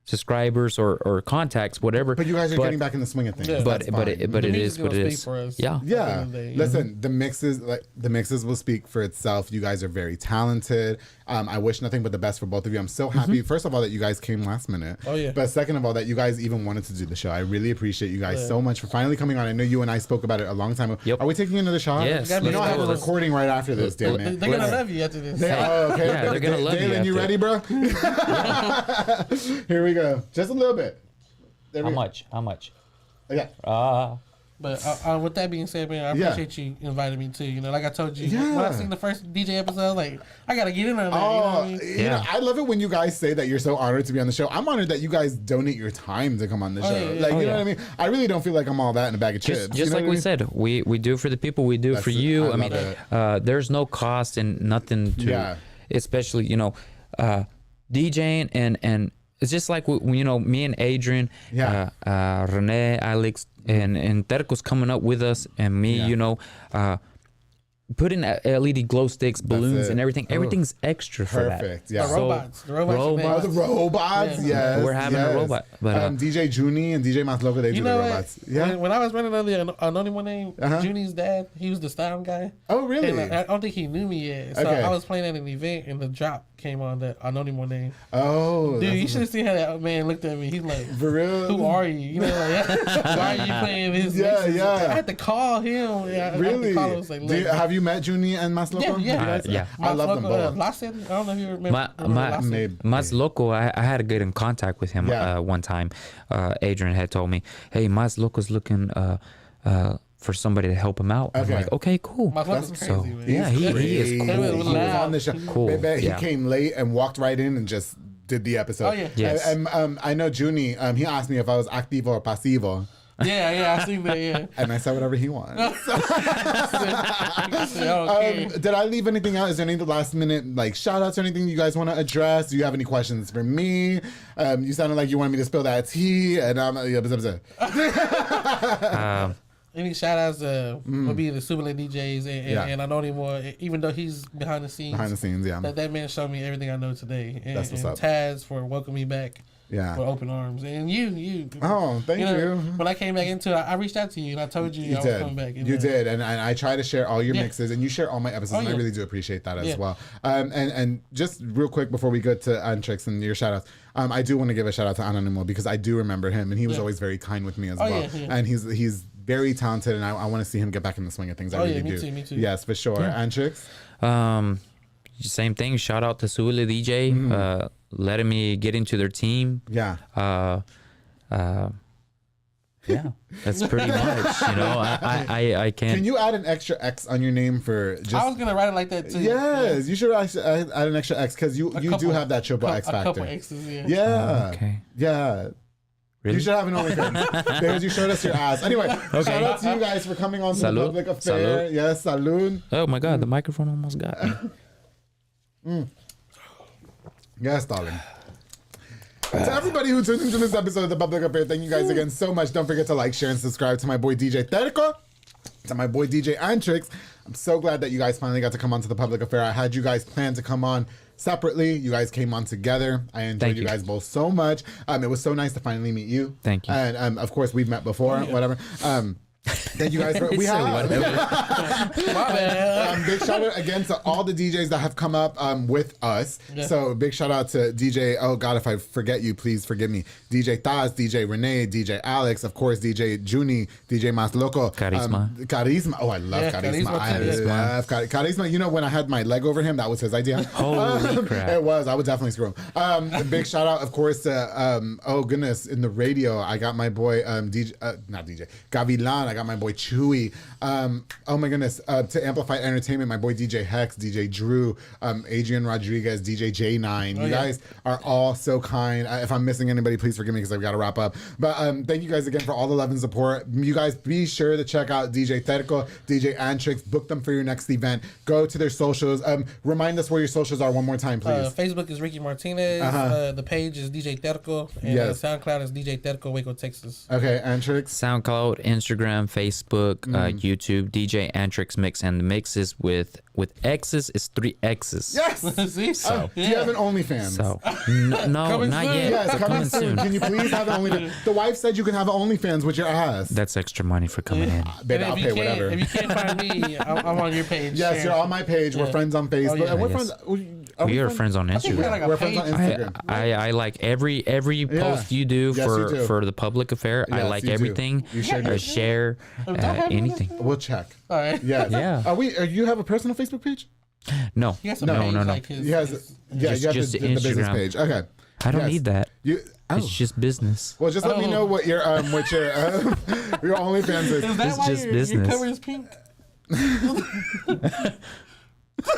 subscribers or contacts, whatever. But you guys are getting back in the swing of things. Yeah. But it is what it is. Yeah. Listen, the mixes will speak for itself. You guys are very talented. I wish nothing but the best for both of you. I'm so happy, first of all, that you guys came last minute. Oh yeah. But second of all, that you guys even wanted to do the show. I really appreciate you guys so much for finally coming on. I know you and I spoke about it a long time ago. Yep. Are we taking another shot? Yes. You know I have a recording right after this, damn it. They're gonna love you after this. Okay. Yeah, they're gonna love you. Dalen, you ready, bro? Here we go. Just a little bit. How much? Yeah. But with that being said, man, I appreciate you inviting me too. You know, like I told you, when I seen the first DJ episode, like I gotta get in on that. You know what I mean? You know, I love it when you guys say that you're so honored to be on the show. I'm honored that you guys donate your time to come on the show. You know what I mean? I really don't feel like I'm all that in a bag of chips. Just like we said, we do for the people, we do for you. I mean, there's no cost and nothing to, especially DJing and. It's just like, you know, me and Adrian, Renee, Alex, and Terco's coming up with us, and me, you know, putting LED glow sticks, balloons, and everything. Everything's extra for that. Perfect. Yeah. The robots. The robots. Yes. We're having a robot. But DJ Junie and DJ Mas Loco, they do the robots. Yeah. When I was running under the anonymous name, Junie's dad, he was the sound guy. Oh, really? And I don't think he knew me yet. So I was playing at an event, and the drop came on the anonymous name. Oh, dude, you should have seen how that man looked at me. He's like, for real? Who are you? You know, like, why are you playing this? I had to call him. Really? I had to call him. Have you met Junie and Mas Loco? Yeah. I love them both. I don't know if you remember. Mas Loco, I had to get in contact with him one time. Adrian had told me, hey, Mas Loco's looking for somebody to help him out. I'm like, okay, cool. That's crazy, man. Yeah, he is cool. He was on the show. Cool. He came late and walked right in and just did the episode. Oh, yeah. Yes. And I know Junie, he asked me if I was activo or pasivo. Yeah, I seen that, yeah. And I said whatever he wants. Okay. Did I leave anything out? Is there any last minute like shout outs or anything you guys want to address? Do you have any questions for me? You sounded like you wanted me to spill that tea, and I'm any shout outs would be the Subile DJs and I know him more, even though he's behind the scenes. Behind the scenes, yeah. That man showed me everything I know today. And, That's what's and up. Taz for welcoming me back. Yeah. For open arms. And you. Oh, thank you. When I came back into it, I reached out to you and I told you I was coming back. You did. And I try to share all your mixes, and you share all my episodes, and I really do appreciate that as well. And just real quick before we go to Antrix and your shout outs, I do want to give a shout out to Anonimo because I do remember him, and he was always very kind with me as well. And he's very talented, and I want to see him get back in the swing of things. I really do. Me too. Yes, for sure. Antrix? Same thing. Shout out to Subile DJ. Letting me get into their team. Yeah. Yeah, that's pretty much. You know, I can't. Can you add an extra X on your name for just? I was gonna write it like that too. Yes, you should add an extra X because you do have that triple X factor. A couple X's, yeah. Yeah. Okay. Yeah. Really? You should have an OnlyFans because you showed us your ass. Anyway, shout out to you guys for coming on to the public affair. Salud. Yes, salud. Oh my God, the microphone almost got me. Yes, darling. To everybody who tuned into this episode of The Public Affair, thank you guys again so much. Don't forget to like, share, and subscribe to my boy DJ Terco, to my boy DJ Antrix. I'm so glad that you guys finally got to come on to The Public Affair. I had you guys plan to come on separately. You guys came on together. I enjoyed you guys both so much. It was so nice to finally meet you. Thank you. And of course, we've met before, whatever. Thank you guys for we have. Big shout out again to all the DJs that have come up with us. Yeah. So big shout out to DJ. Oh God, if I forget you, please forgive me. DJ Taz, DJ Renee, DJ Alex, of course, DJ Junie, DJ Mas Loco, Charisma. Charisma. Oh, I love Charisma. I love Charisma. You know, when I had my leg over him, that was his idea. Holy crap! It was. I would definitely screw him. Big shout out, of course, to oh goodness, in the radio, I got my boy DJ, not DJ, Gavilan. I got my boy Chewy. Oh my goodness. To Amplify Entertainment, my boy DJ Hex, DJ Drew, Adrian Rodriguez, DJ J9. You guys are all so kind. If I'm missing anybody, please forgive me because I've got to wrap up. But thank you guys again for all the love and support. You guys be sure to check out DJ Terco, DJ Antrix. Book them for your next event. Go to their socials. Remind us where your socials are one more time, please. Facebook is Ricky Martinez. The page is DJ Terco. And SoundCloud is DJ Terco, Waco, Texas. Okay, Antrix. SoundCloud, Instagram, Facebook, YouTube, DJ Antrix Mix, and the mixes with X's is 3 X's. Yes. See? So do you have an OnlyFans? So no, not yet. Yes, coming soon. Can you please have an OnlyFans? The wife said you can have an OnlyFans with your ass. That's extra money for coming in. Baby, I'll pay whatever. If you can't find me, I'm on your page. Yes, you're on my page. We're friends on Facebook. And we're friends. We are friends on Instagram. We're friends on Instagram. I like every post you do for the public affair. Yes, I like everything. You share anything. We'll check. All right. Yes. Yeah. You have a personal Facebook page? No. No. Like He has. You have just the business page. Okay. I don't need that. It's just business. Well, just let me know what your your OnlyFans is. Is that It's why just your business. cover is pink?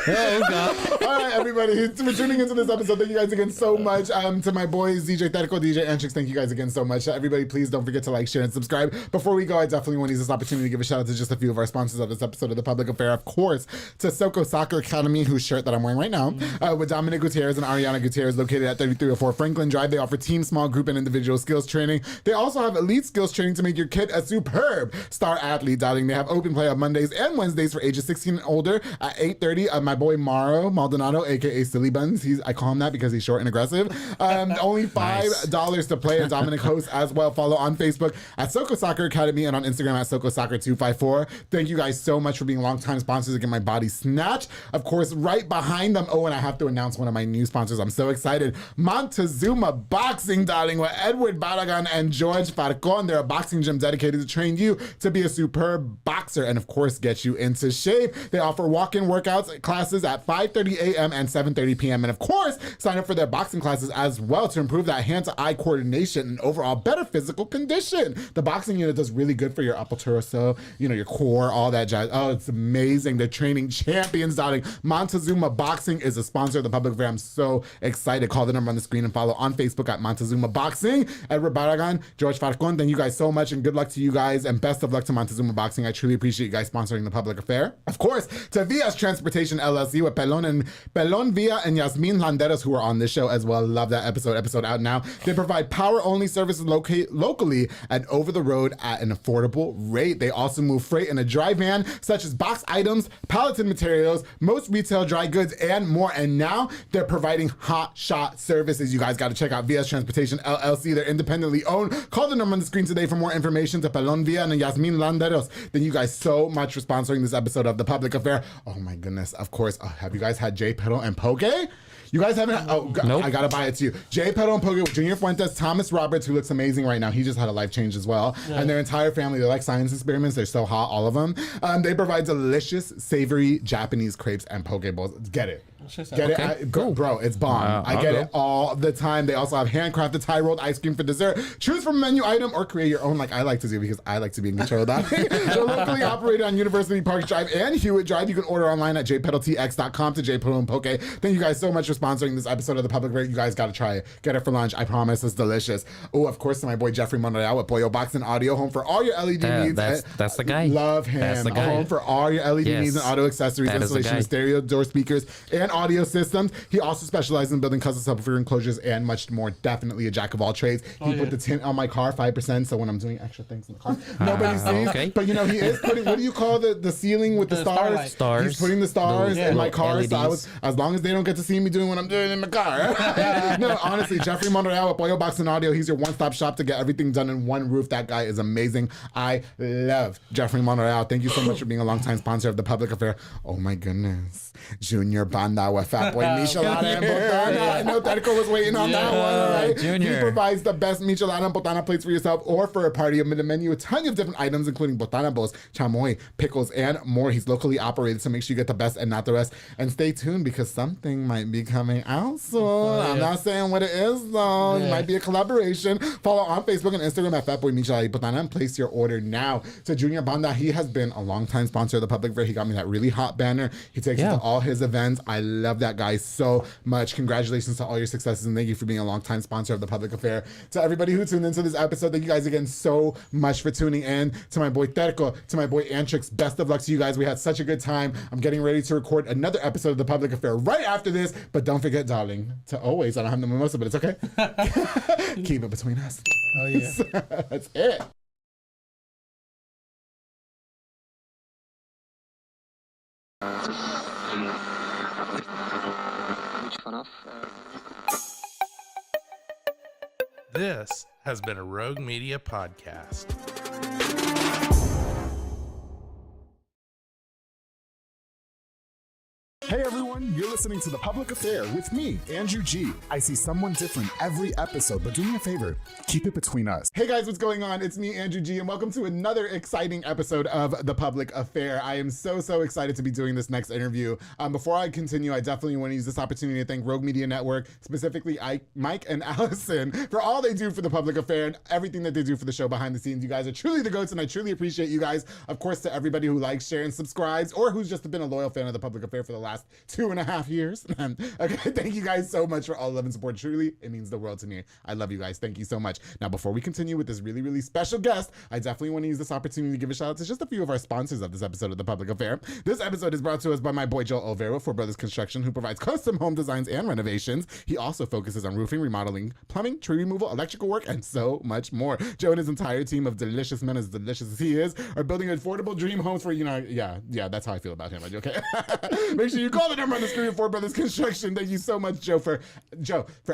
Oh, God. All right, everybody, for tuning into this episode, thank you guys again so much. To my boys, DJ Terco, DJ Antrix, thank you guys again so much. Everybody, please don't forget to like, share, and subscribe. Before we go, I definitely want to use this opportunity to give a shout out to just a few of our sponsors of this episode of The Public Affair. Of course, to Soko Soccer Academy, whose shirt that I'm wearing right now, with Dominic Gutierrez and Ariana Gutierrez, located at 3304 Franklin Drive. They offer team, small group, and individual skills training. They also have elite skills training to make your kid a superb star athlete, darling. They have open play on Mondays and Wednesdays for ages 16 and older at 8:30. My boy Maro Maldonado, aka Silly Buns. I call him that because he's short and aggressive. Only $5 to play, and Dominic hosts as well. Follow on Facebook at Soko Soccer Academy and on Instagram at Soko Soccer 254. Thank you guys so much for being longtime sponsors to Get My Body Snatched. Of course, right behind them. Oh, and I have to announce one of my new sponsors. I'm so excited. Montezuma Boxing, darling, with Edward Barragan and George Farcon. They're a boxing gym dedicated to train you to be a superb boxer and, of course, get you into shape. They offer walk-in workouts, classes classes at 5:30 a.m. and 7:30 p.m. And of course, sign up for their boxing classes as well to improve that hand-to-eye coordination and overall better physical condition. The boxing unit does really good for your upper torso, your core, all that jazz. Oh, it's amazing. They're training champions, darling. Montezuma Boxing is a sponsor of the Public Affair. I'm so excited. Call the number on the screen and follow on Facebook at Montezuma Boxing. Edward Barragan, George Farcon, thank you guys so much, and good luck to you guys, and best of luck to Montezuma Boxing. I truly appreciate you guys sponsoring the Public Affair. Of course, to Via's Transportation LLC with Pelon Villa and Yasmin Landeros, who are on this show as well. Love that episode out now. They provide power-only services locally and over the road at an affordable rate. They also move freight in a dry van, such as box items, palleted materials, most retail dry goods, and more. And now they're providing hot shot services. You guys got to check out Via's Transportation LLC. They're independently owned. Call the number on the screen today for more information to Pelon Villa and Yasmin Landeros. Thank you guys so much for sponsoring this episode of The Public Affair. Oh my goodness. Of course. Have you guys had J Pedal and Poke? You guys haven't? Nope. I gotta buy it to you. J Pedal and Poke with Junior Fuentes, Thomas Roberts, who looks amazing right now. He just had a life change as well. Yeah. And their entire family, they're like science experiments. They're so hot, all of them. They provide delicious, savory Japanese crepes and poke bowls. Get it. Get it? Bro, it's bomb. I get it all the time. They also have handcrafted Thai rolled ice cream for dessert. Choose from a menu item or create your own, like I like to do, because I like to be in control of that. They're locally operated on University Park Drive and Hewitt Drive. You can order online at jpedaltx.com to jpedal and poke. Thank you guys so much for sponsoring this episode of The Public Affair. You guys got to try it. Get it for lunch. I promise it's delicious. Oh, of course, to my boy Jeffrey Monreal with Pollo Box and Audio, home for all your LED needs. That's the guy. Love him. That's the guy. Home for all your LED needs and auto accessories, installation of stereo door speakers and audio systems. He also specializes in building custom subwoofer enclosures and much more. Definitely a jack of all trades. He put the tint on my car 5%, so when I'm doing extra things in the car, nobody sees. Okay. But he is putting, what do you call the ceiling with the stars? Stars. He's putting the stars in my car, LEDs. So as long as they don't get to see me doing what I'm doing in the car. No, honestly, Jeffrey Monreal with Pollo Box and Audio. He's your one-stop shop to get everything done in one roof. That guy is amazing. I love Jeffrey Monreal. Thank you so much for being a longtime sponsor of The Public Affair. Oh my goodness. Junior Banda with Fat Boy Michelada and Botana. I know Terco was waiting on that one, right? Junior. He provides the best Michelada and Botana plates for yourself or for a party. Amid the menu, a ton of different items, including Botana bowls, chamoy, pickles, and more. He's locally operated, so make sure you get the best and not the rest. And stay tuned because something might be coming out soon. I'm not saying what it is, though. It might be a collaboration. Follow on Facebook and Instagram at Fatboy Michelada y Botana and place your order now. To Junior Banda, he has been a longtime sponsor of The Public Affair. He got me that really hot banner. He takes it to all his events. I love that guy so much. Congratulations to all your successes, and thank you for being a longtime sponsor of The Public Affair. To everybody who tuned into this episode, thank you guys again so much for tuning in. To my boy Terco, to my boy Antrix, best of luck to you guys. We had such a good time. I'm getting ready to record another episode of The Public Affair right after this, but don't forget, darling, to always, I don't have the mimosa, but it's okay. Keep it between us. Oh, yeah. That's it. This has been a Rogue Media podcast. Hey everyone, you're listening to The Public Affair with me, Andrew G. I see someone different every episode, but do me a favor, keep it between us. Hey guys, what's going on? It's me, Andrew G, and welcome to another exciting episode of The Public Affair. I am so excited to be doing this next interview. Before I continue, I definitely want to use this opportunity to thank Rogue Media Network, specifically Mike and Allison, for all they do for The Public Affair and everything that they do for the show behind the scenes. You guys are truly the goats, and I truly appreciate you guys. Of course, to everybody who likes, shares, and subscribes, or who's just been a loyal fan of The Public Affair for the last 2.5 years. Okay, thank you guys so much for all love and support. Truly, it means the world to me. I love you guys. Thank you so much. Now, before we continue with this really special guest, I definitely want to use this opportunity to give a shout out to just a few of our sponsors of this episode of The Public Affair. This episode is brought to us by my boy Joel Olvera, Four Brothers Construction, who provides custom home designs and renovations. He also focuses on roofing, remodeling, plumbing, tree removal, electrical work, and so much more. Joe and his entire team of delicious men, as delicious as he is, are building affordable dream homes for, yeah, that's how I feel about him. Okay? Make sure you call the number on the screen Interior Four Brothers Construction. Thank you so much, Joe, for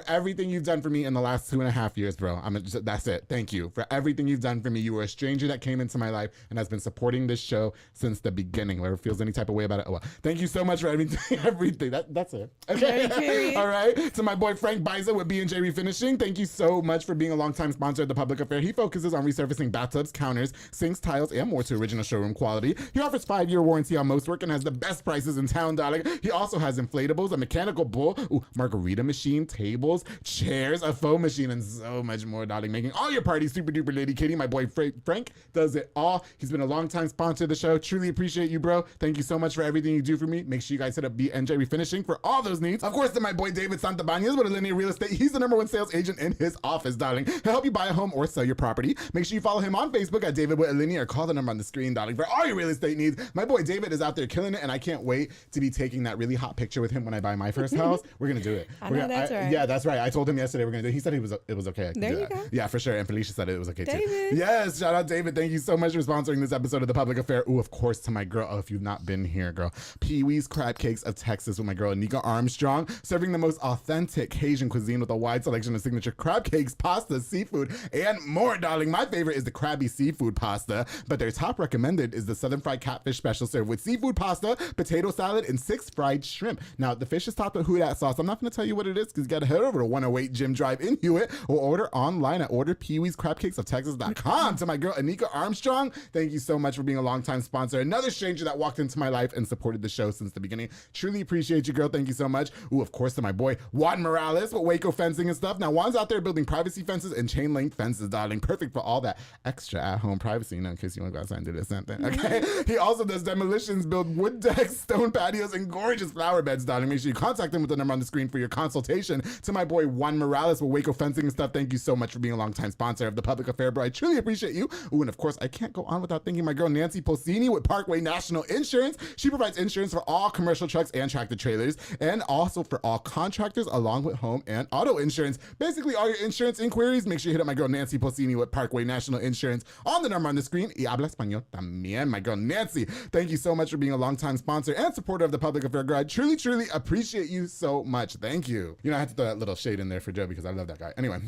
everything you've done for me in the last 2.5 years, bro. That's it. Thank you for everything you've done for me. You were a stranger that came into my life and has been supporting this show since the beginning. Whoever feels any type of way about it, oh well. Thank you so much for everything. That's it. Okay. All right. To my boy Frank Biza with B&J Refinishing. Thank you so much for being a longtime sponsor of the Public Affair. He focuses on resurfacing bathtubs, counters, sinks, tiles, and more to original showroom quality. He offers 5-year warranty on most work and has the best prices in town, darling. He also has inflatables, a mechanical bull, margarita machine, tables, chairs, a foam machine, and so much more, darling. Making all your parties super duper lady kitty. My boy Frank does it all. He's been a longtime sponsor of the show. Truly appreciate you, bro. Thank you so much for everything you do for me. Make sure you guys hit up B&J Refinishing for all those needs. Of course, to my boy David Santabañez with Alinea Real Estate. He's the #1 sales agent in his office, darling. He'll help you buy a home or sell your property. Make sure you follow him on Facebook at David with Alinea or call the number on the screen, darling, for all your real estate needs. My boy David is out there killing it, and I can't wait to be taking that really hot picture with him when I buy my first house. We're gonna do it. That's right. Yeah, that's right. I told him yesterday we're gonna do it. He said it was okay. There you go. Yeah, for sure. And Felicia said it was okay David. too. Yes, shout out David. Thank you so much for sponsoring this episode of The Public Affair. Ooh, of course, to my girl. Oh, if you've not been here, girl. Pee-wee's Crab Cakes of Texas with my girl Anika Armstrong, serving the most authentic Cajun cuisine with a wide selection of signature crab cakes, pasta, seafood, and more, darling. My favorite is the crabby seafood pasta, but their top recommended is the Southern Fried Catfish Special, served with seafood pasta, potato salad, and 6 fried shrimp. Now, the fish is topped with Hudat sauce. I'm not going to tell you what it is because you got to head over to 108 Jim Drive in Hewitt or order online at orderpeeweescrabcakesoftexas.com. To my girl Anika Armstrong, thank you so much for being a longtime sponsor. Another stranger that walked into my life and supported the show since the beginning. Truly appreciate you, girl. Thank you so much. Ooh, of course, to my boy Juan Morales with Waco Fencing and stuff. Now, Juan's out there building privacy fences and chain link fences, darling. Perfect for all that extra at-home privacy, in case you want to go outside and do this something. Okay. He also does demolitions, build wood decks, stone patios, and gorgeous flower beds, darling. Make sure you contact him with the number on the screen for your consultation. To my boy Juan Morales with Waco Fencing and stuff, thank you so much for being a longtime sponsor of the Public Affair, bro. I truly appreciate you. Ooh, and of course, I can't go on without thanking my girl Nancy Polsini with Parkway National Insurance. She provides insurance for all commercial trucks and tractor trailers, and also for all contractors, along with home and auto insurance. Basically, all your insurance inquiries, make sure you hit up my girl Nancy Polsini with Parkway National Insurance on the number on the screen. Y habla español también, my girl Nancy. Thank you so much for being a longtime sponsor and supporter of the Public Affair, girl. I truly, truly appreciate you so much. Thank you. You know, I had to throw that little shade in there for Joe because I love that guy. Anyway,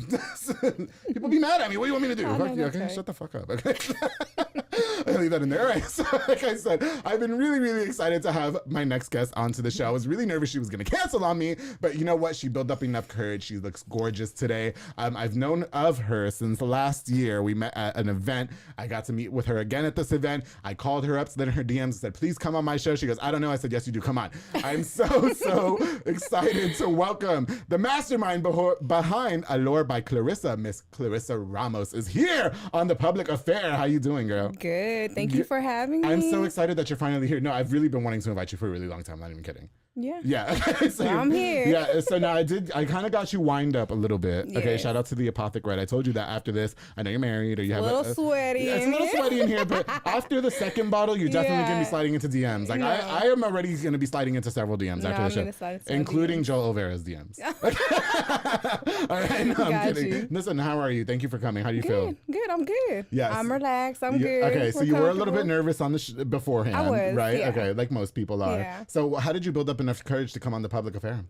people be mad at me. What do you want me to do? Fuck you, okay? Right. Shut the fuck up, okay? I'll leave that in there. All right. So, like I said, I've been really, really excited to have my next guest onto the show. I was really nervous she was going to cancel on me, but you know what? She built up enough courage. She looks gorgeous today. I've known of her since last year. We met at an event. I got to meet with her again at this event. I called her up, slid in her DMs, and said, please come on my show. She goes, I don't know. I said, yes, you do. Come on. I'm so excited to welcome the mastermind behind Allure by Clarissa. Miss Clarissa Ramos is here on The Public Affair. How you doing, girl? Good. Thank you for having me. I'm so excited that you're finally here. No, I've really been wanting to invite you for a really long time. I'm not even kidding. Yeah. Yeah. So I'm here. Yeah. So now I kind of got you wind up a little bit. Yes. Okay. Shout out to the Apothecary. I told you that after this, I know you're married or you have a little sweaty. Yeah, it's a little sweaty in here, but after the second bottle, you're definitely going to be sliding into DMs. Like I am already going to be sliding into several DMs after the show, including Joel Overa's DMs. All right. No, I'm kidding. You. Listen, how are you? Thank you for coming. How do you feel? Good. I'm good. Yes. I'm relaxed. I'm good. Okay. So you were a little bit nervous on the beforehand. I was, right? Yeah. Okay. Like most people are. Yeah. So how did you build up enough courage to come on The Public Affair?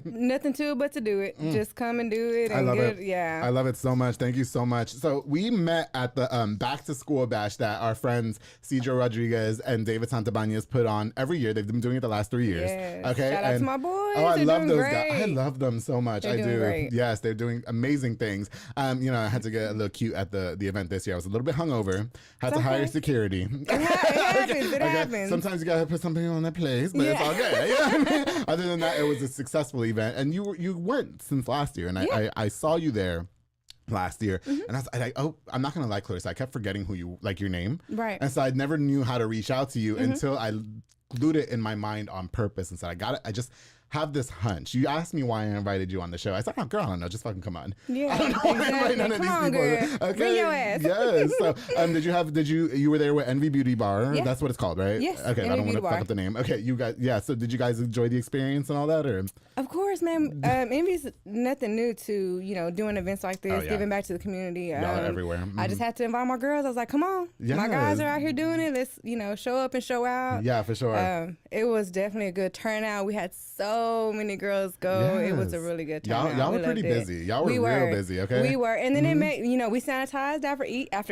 Nothing to it but to do it. Just come and do it. And I love it. Yeah. I love it so much. Thank you so much. So we met at the back to school bash that our friends Cedro Rodriguez and David Santabañez put on every year. They've been doing it the last 3 years. Yes. Okay. Shout out to my boys. Oh, I love those great. guys. I love them so much. They're I do. Great. Yes, they're doing amazing things. You know, I had to get a little cute at the event this year. I was a little bit hungover. Had to hire security. It happens. It happens. Sometimes you gotta put something on their place, but it's all good. You know what I mean? Other than that, it was a successful event, and you went since last year, and I saw you there last year, and I'm not gonna lie, Clarissa, I kept forgetting your name, right? And so I never knew how to reach out to you until I glued it in my mind on purpose and said, I just have this hunch. You asked me why I invited you on the show. I said, oh, girl, I don't know. Just fucking come on. Yeah, I don't know why I invite none of these people. Girl. Okay. Bring your ass. Yes. So, you were there with Envy Beauty Bar. Yeah. That's what it's called, right? Yes. Okay. Envy I don't want to Beauty fuck Bar. up the name. Okay. You guys, yeah. So did you guys enjoy the experience and all that, or? Of course. course, man. Envy's nothing new to, you know, doing events like this, giving back to the community. Y'all are everywhere. I just had to invite my girls. I was like, come on. My guys are out here doing it. Let's, you know, show up and show out. Yeah, for sure. It was definitely a good turnout. We had so many girls go. It was a really good turnout. Y'all were pretty busy. Y'all were real busy, okay? We were. And then it made, you know, we sanitized after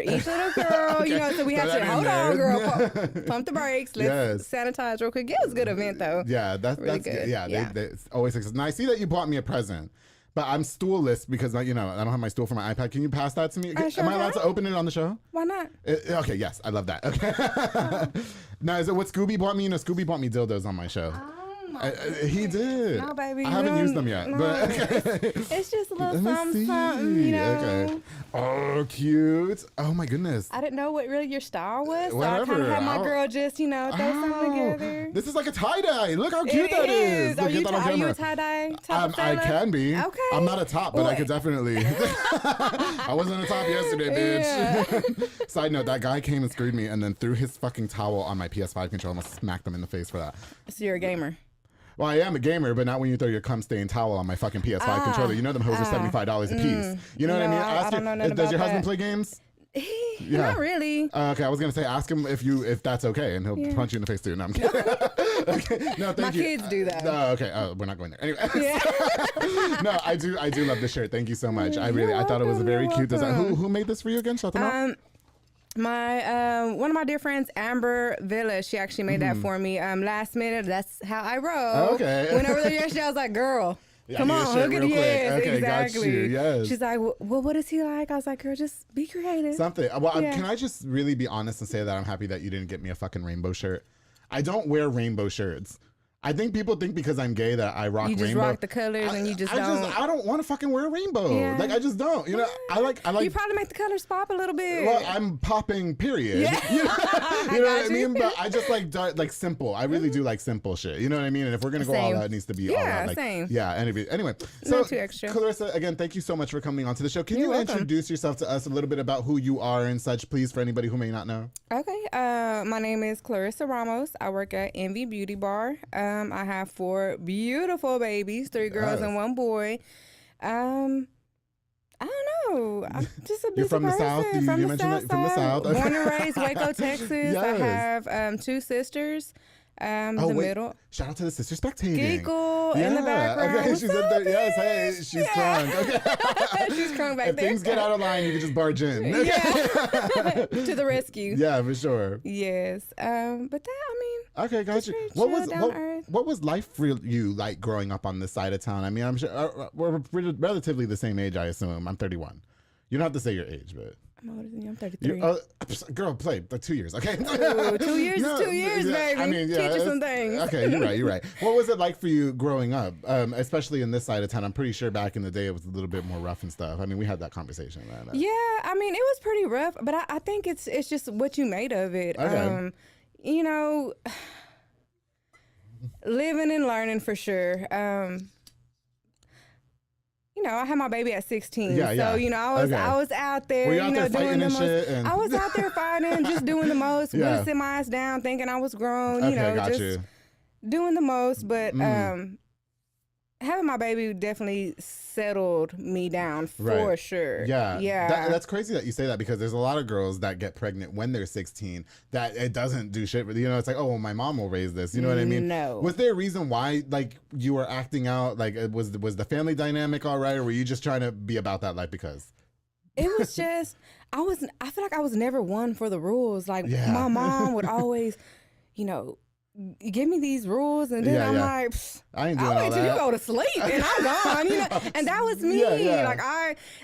each little girl, you know, so we had to, hold on, girl, pump the brakes. Let's sanitize real quick. It was a good event, though. Yeah, that's good. Yeah, they always success. Now, I see that you bought me a present, but I'm stoolless because, you know, I don't have my stool for my iPad. Can you pass that to me? Sure Am I allowed to open it on the show? Why not? Okay, yes. I love that. Okay. Now, is it what Scooby bought me? You know, Scooby bought me dildos on my show. He did. No, baby. I haven't used them yet. No, But okay. it's just a little something, you know. Okay. Oh, cute. Oh, my goodness. I didn't know what really your style was. So Whatever. I kind of had my girl just, you know, throw something together. This is like a tie-dye. Look how cute that is. Are Look, you, get that on are you camera. a tie-dye type of I fella? can be. Okay. I'm not a top, but I could definitely. I wasn't a top yesterday, bitch. Yeah. Side note, that guy came and screwed me and then threw his fucking towel on my PS5 controller. I almost smacked him in the face for that. So you're a gamer. Well, I am a gamer, but not when you throw your cum-stained towel on my fucking PS5 controller. You know them hoes are $75 a piece. You know what I mean? I don't know nothing does your about husband that. play games? Not really. Okay, I was gonna say, ask him if that's okay, and he'll punch you in the face too. No, I'm kidding. Okay, no, thank My you. kids do that. No, okay. We're not going there. Anyway, no, I do love the shirt. Thank you so much. I thought it was a very cute design. Who made this for you again? Shout them out. My one of my dear friends, Amber Villa, she actually made that for me. Last minute, that's how I roll. Okay. Went over there yesterday. I was like, girl. Come on, look at yes, okay, exactly. got you. Yes. She's like, well, what is he like? I was like, girl, just be creative. Something. Well, can I just really be honest and say that I'm happy that you didn't get me a fucking rainbow shirt? I don't wear rainbow shirts. I think people think because I'm gay that I rock rainbow. You just rock the colors and you just don't. I don't want to fucking wear a rainbow. Yeah. Like, I just don't. You know, I like. You probably make the colors pop a little bit. Well, I'm popping, period. Yeah. You know what I mean? But I just like simple. I really do like simple shit. You know what I mean? And if we're going to go all out, it needs to be all out. Like, same. Yeah, anyway. So, not too extra. Clarissa, again, thank you so much for coming onto the show. Can You're you welcome. introduce yourself to us a little bit about who you are and such, please, for anybody who may not know? Okay. My name is Clarissa Ramos. I work at Envy Beauty Bar. I have 4 beautiful babies, 3 girls and 1 boy. I don't know. I'm just a busy You're from the person. South? You mentioned that from the South. Born and raised Waco, Texas. Yes. I have 2 sisters. Middle. Shout out to the sister spectating. Giggle in the background. Okay, What's she's up, in there. Yes, hey, she's crunk. Okay. She's crunk back if there. things get out of line, you can just barge in. Yeah. To the rescue. Yeah, for sure. Yes. But that, I mean. Okay, got you. What was life for you like growing up on this side of town? I mean, I'm sure we're relatively the same age, I assume. I'm 31. You don't have to say your age, but. I'm older than you. I'm 33. Girl, play like 2 years, okay? Ooh, 2 years is 2 years, baby. I mean, teach you some things. Okay, you're right. What was it like for you growing up, especially in this side of town? I'm pretty sure back in the day it was a little bit more rough and stuff. I mean, we had that conversation. Right? Yeah, I mean, it was pretty rough, but I think it's just what you made of it. Okay. You know, living and learning for sure. You know, I had my baby at 16. So, you know, I was out there, Were you out there doing fighting the and most. shit and- I was out there fighting, just doing the most, really sitting my ass down, thinking I was grown, you know, just doing the most. But having my baby definitely settled me down for sure. Yeah. That's crazy that you say that because there's a lot of girls that get pregnant when they're 16 that it doesn't do shit with. You know, it's like, oh, well, my mom will raise this. You know what I mean? No. Was there a reason why, like, you were acting out? Like, was the family dynamic all right, or were you just trying to be about that life because? It was just, I feel like I was never one for the rules. Like, my mom would always, you know, give me these rules, and then I'm like, I ain't doing I'll wait all till that. you go to sleep, and I'm gone. You know, and that was me.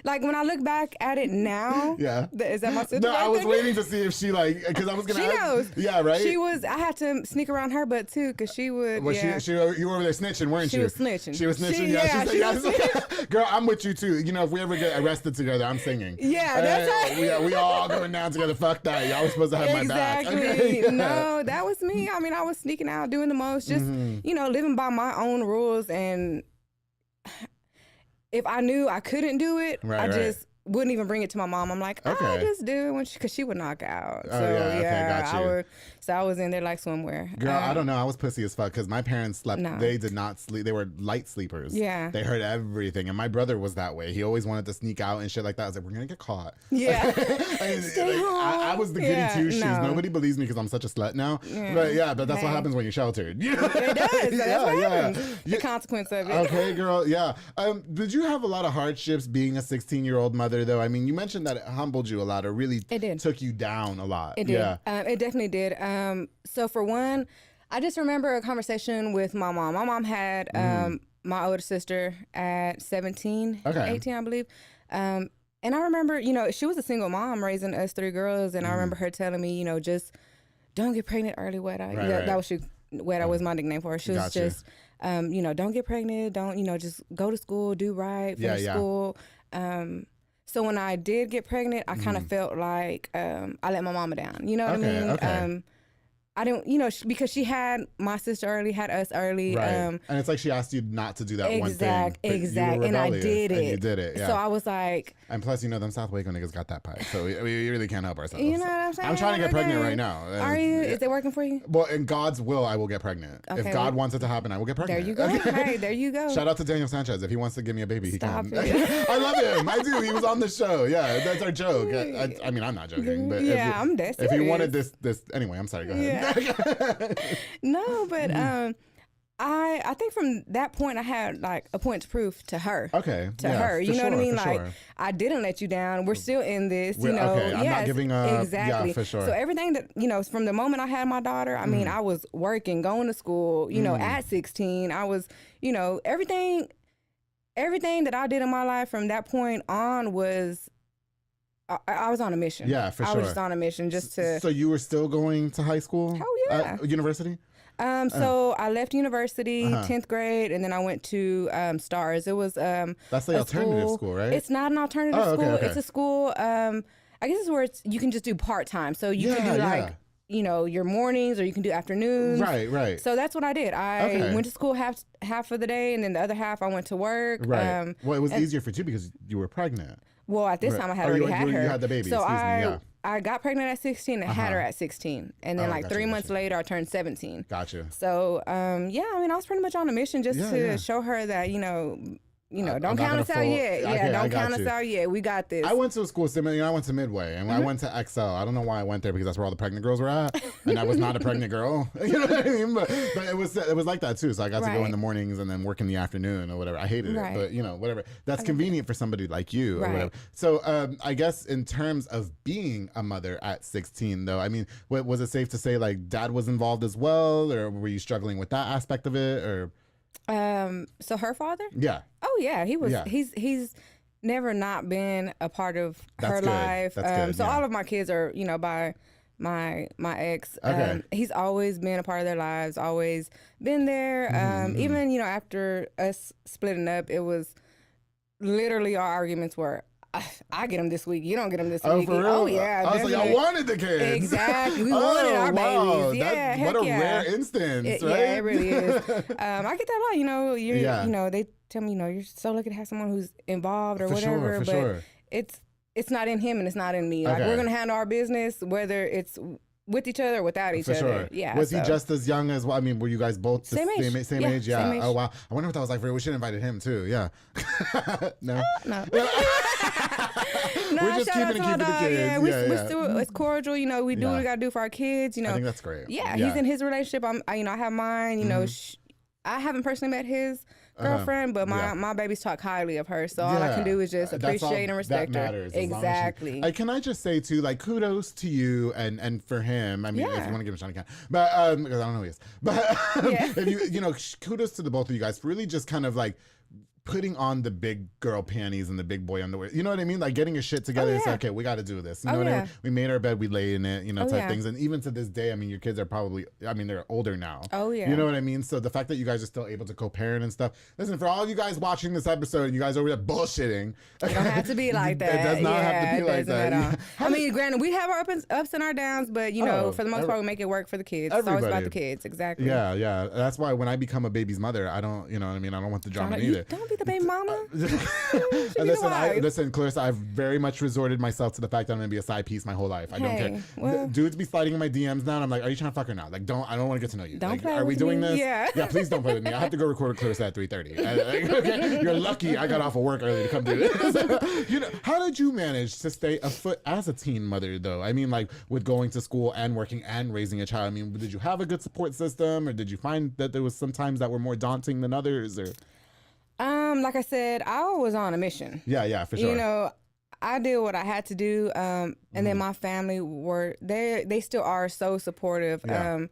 Like when I look back at it now. Yeah. Is that my sister? No, right I was there? waiting to see if she because I was gonna. She knows. Yeah, right. She was. I had to sneak around her butt too, because she would. Well, you were over there snitching, weren't you? She was snitching. She was snitching. She was snitching. Girl, I'm with you too. You know, if we ever get arrested together, I'm singing. Yeah, that's right. We all going down together. Fuck that. Y'all was supposed to have my back. Exactly. No, that was me. I mean, I was sneaking out, doing the most, just you know, living by my own rules. And if I knew I couldn't do it, I just wouldn't even bring it to my mom. I'm like, I'll just do it because she would knock out. So got you. I would So I was in there like swimwear. Girl, I don't know. I was pussy as fuck because my parents slept. No. They did not sleep. They were light sleepers. Yeah. They heard everything. And my brother was that way. He always wanted to sneak out and shit like that. I was like, we're going to get caught. Yeah. Stay home. I was the goody two shoes. No. Nobody believes me because I'm such a slut now. Yeah. But that's what happens when you're sheltered. It does. That's what happens. The consequence of it. Okay, girl. Yeah. Did you have a lot of hardships being a 16-year-old mother, though? I mean, you mentioned that it humbled you a lot or really took you down a lot. It did. Yeah. It definitely did. So for one, I just remember a conversation with my mom. My mom had my older sister at 17, 18, I believe. And I remember, she was a single mom raising us 3 girls. And I remember her telling me, just don't get pregnant early, Weta. That was Weta was my nickname for her. She was just, don't get pregnant. Don't, just go to school, do right, finish school. So when I did get pregnant, I kind of felt like I let my mama down. You know what I mean? Okay. I don't, because she had my sister early, had us early. Right. And it's like she asked you not to do that one thing. Exactly. And I did it. And you did it, yeah. So I was like... And plus, them South Waco niggas got that pipe. So we really can't help ourselves. You know what I'm saying? I'm trying to get pregnant right now. Are you? Is it working for you? Well, in God's will, I will get pregnant. Okay, if God wants it to happen, I will get pregnant. There you go. Hey, there you go. Shout out to Daniel Sanchez. If he wants to give me a baby, he can. I love him. I do. He was on the show. Yeah, that's our joke. I mean, I'm not joking. But yeah, I'm dead serious. If he wanted this... Anyway, I'm sorry. Go ahead. Yeah. No, but I think from that point I had like a point to prove to her. Okay. To her. You know what I mean? Like I didn't let you down. We're still in this, Okay. I'm not giving up. Exactly. Yeah, for sure. So everything that, from the moment I had my daughter, I mean, I was working, going to school, at 16. I was, everything that I did in my life from that point on was I was on a mission. Yeah, for sure. I was just on a mission just to... So you were still going to high school? Oh, yeah. University? So I left university, 10th grade, and then I went to STARS. It was that's the alternative school, right? It's not an alternative school. Okay. It's a school. I guess it's where you can just do part-time. So you can do like your mornings, or you can do afternoons. Right. So that's what I did. I went to school half of the day, and then the other half I went to work. Right. Well, it was easier for you because you were pregnant. Well, at this time I had already had her. You had the baby. So I got pregnant at 16 and had her at 16. And then 3 months later I turned 17. Gotcha. So, I mean, I was pretty much on a mission just to show her that, don't count us out yet. Yeah, don't count us out yet. We got this. I went to a school similar. I went to Midway, and I went to XL. I don't know why I went there because that's where all the pregnant girls were at, and I was not a pregnant girl. You know what I mean? But it was like that too. So I got to go in the mornings and then work in the afternoon or whatever. I hated it, but whatever. That's convenient for somebody like you or whatever. So I guess in terms of being a mother at 16, though, I mean, was it safe to say like dad was involved as well, or were you struggling with that aspect of it, or? So her father? Yeah. Oh yeah, he was. Yeah. He's never not been a part of her life. That's good. So all of my kids are, by my ex. Okay. He's always been a part of their lives. Always been there. Even after us splitting up, it was literally our arguments were, I get them this week. You don't get them this week. For real? Oh yeah. I was like, I wanted the kids. Exactly. We wanted our babies. Yeah. What a rare instance, right? Yeah, it really is. I get that a lot. You're, they tell me, you're so lucky to have someone who's involved or whatever. But it's not in him and it's not in me. Like we're gonna handle our business, whether it's with each other or without each other. Sure. Yeah. Was he just as young as well? I mean, were you guys both the same age? Yeah. Same age. Oh wow. I wonder what that was like for you. We should have invited him too. Yeah. No. No. We're just keeping it the kids. Yeah, we're still, it's cordial. We do what we gotta do for our kids. I think that's great. Yeah, he's in his relationship. I have mine. I haven't personally met his girlfriend, but my babies talk highly of her. So all I can do is just appreciate and respect that matters, her. Exactly. Can I just say too, like, kudos to you and for him. I mean, if you want to give him a shot, you can. But because I don't know who he is. But if kudos to the both of you guys for really just kind of like putting on the big girl panties and the big boy underwear. You know what I mean? Like getting your shit together. It's like, okay, we got to do this. You know what I mean? We made our bed, we lay in it, type things. And even to this day, I mean, your kids are probably, they're older now. Oh, yeah. You know what I mean? So the fact that you guys are still able to co-parent and stuff. Listen, for all of you guys watching this episode and you guys over there bullshitting. It don't have to be like that. It does not have to be like that. I mean, granted, we have our ups and our downs, but, for the most part, we make it work for the kids. It's always about the kids. Exactly. Yeah. That's why when I become a baby's mother, I don't, I don't want the drama either. Don't be be the baby mama. Listen, Clarissa, I've very much resorted myself to the fact that I'm gonna be a side piece my whole life. I don't care. Well, dudes be sliding in my DMs now, and I'm like, are you trying to fuck her now? Like, I don't want to get to know you. Don't like, play are we with doing me. this? Yeah. Please don't play with me. I have to go record with Clarissa at 3:30. Okay? You're lucky I got off of work early to come do this. How did you manage to stay afoot as a teen mother, though? I mean, like with going to school and working and raising a child. I mean, did you have a good support system, or did you find that there was some times that were more daunting than others? Or like I said, I was on a mission. Yeah, for sure. I did what I had to do, and then my family they still are so supportive. Yeah.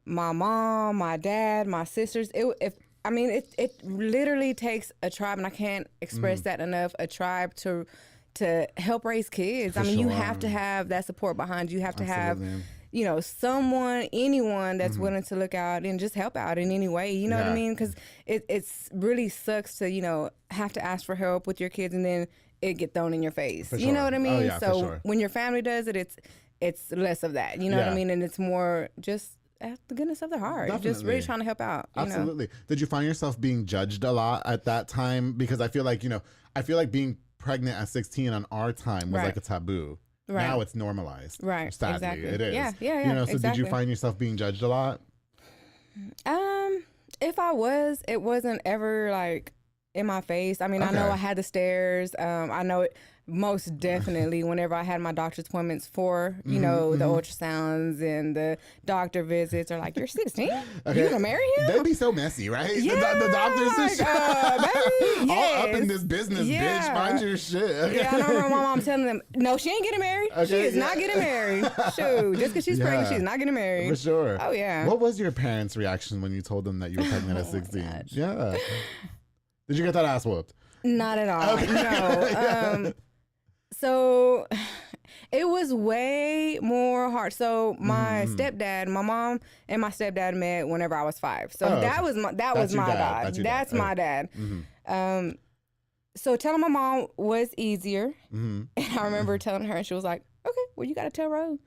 My mom, my dad, my sisters. It literally takes a tribe, and I can't express that enough. A tribe to help raise kids. You have to have that support behind you. You have to have, anyone that's willing to look out and just help out in any way. You know what I mean? Because it's really sucks to have to ask for help with your kids and then it get thrown in your face. For sure. You know what I mean? Oh, yeah, so when your family does it, it's less of that. You know what I mean? And it's more just at the goodness of their heart. Definitely. Just really trying to help out. Absolutely. Did you find yourself being judged a lot at that time? Because I feel like being pregnant at 16 on our time was like a taboo. Right. Now it's normalized. Right. Sadly, exactly. it is. Yeah. So exactly. did you find yourself being judged a lot? If I was, it wasn't ever like in my face. I mean, I know I had the stares. I know it most definitely whenever I had my doctor's appointments for, the ultrasounds and the doctor visits are like, you're 16? Okay. You gonna marry him? They'd be so messy, right? Yeah, the doctors baby, all up in this business, bitch. Mind your shit. Okay. Yeah, I remember my mom telling them, no, she ain't getting married. Okay, she is not getting married. Shoot, just because she's pregnant, she's not getting married. For sure. Oh, yeah. What was your parents' reaction when you told them that you were pregnant at 16? Yeah. Did you get that ass whooped? Not at all. Okay. No. So it was way more hard. So my stepdad, my mom and my stepdad met whenever I was 5. So that was my dad. That's my dad. So telling my mom was easier. And I remember telling her, and she was like, okay, well, you got to tell Rogue.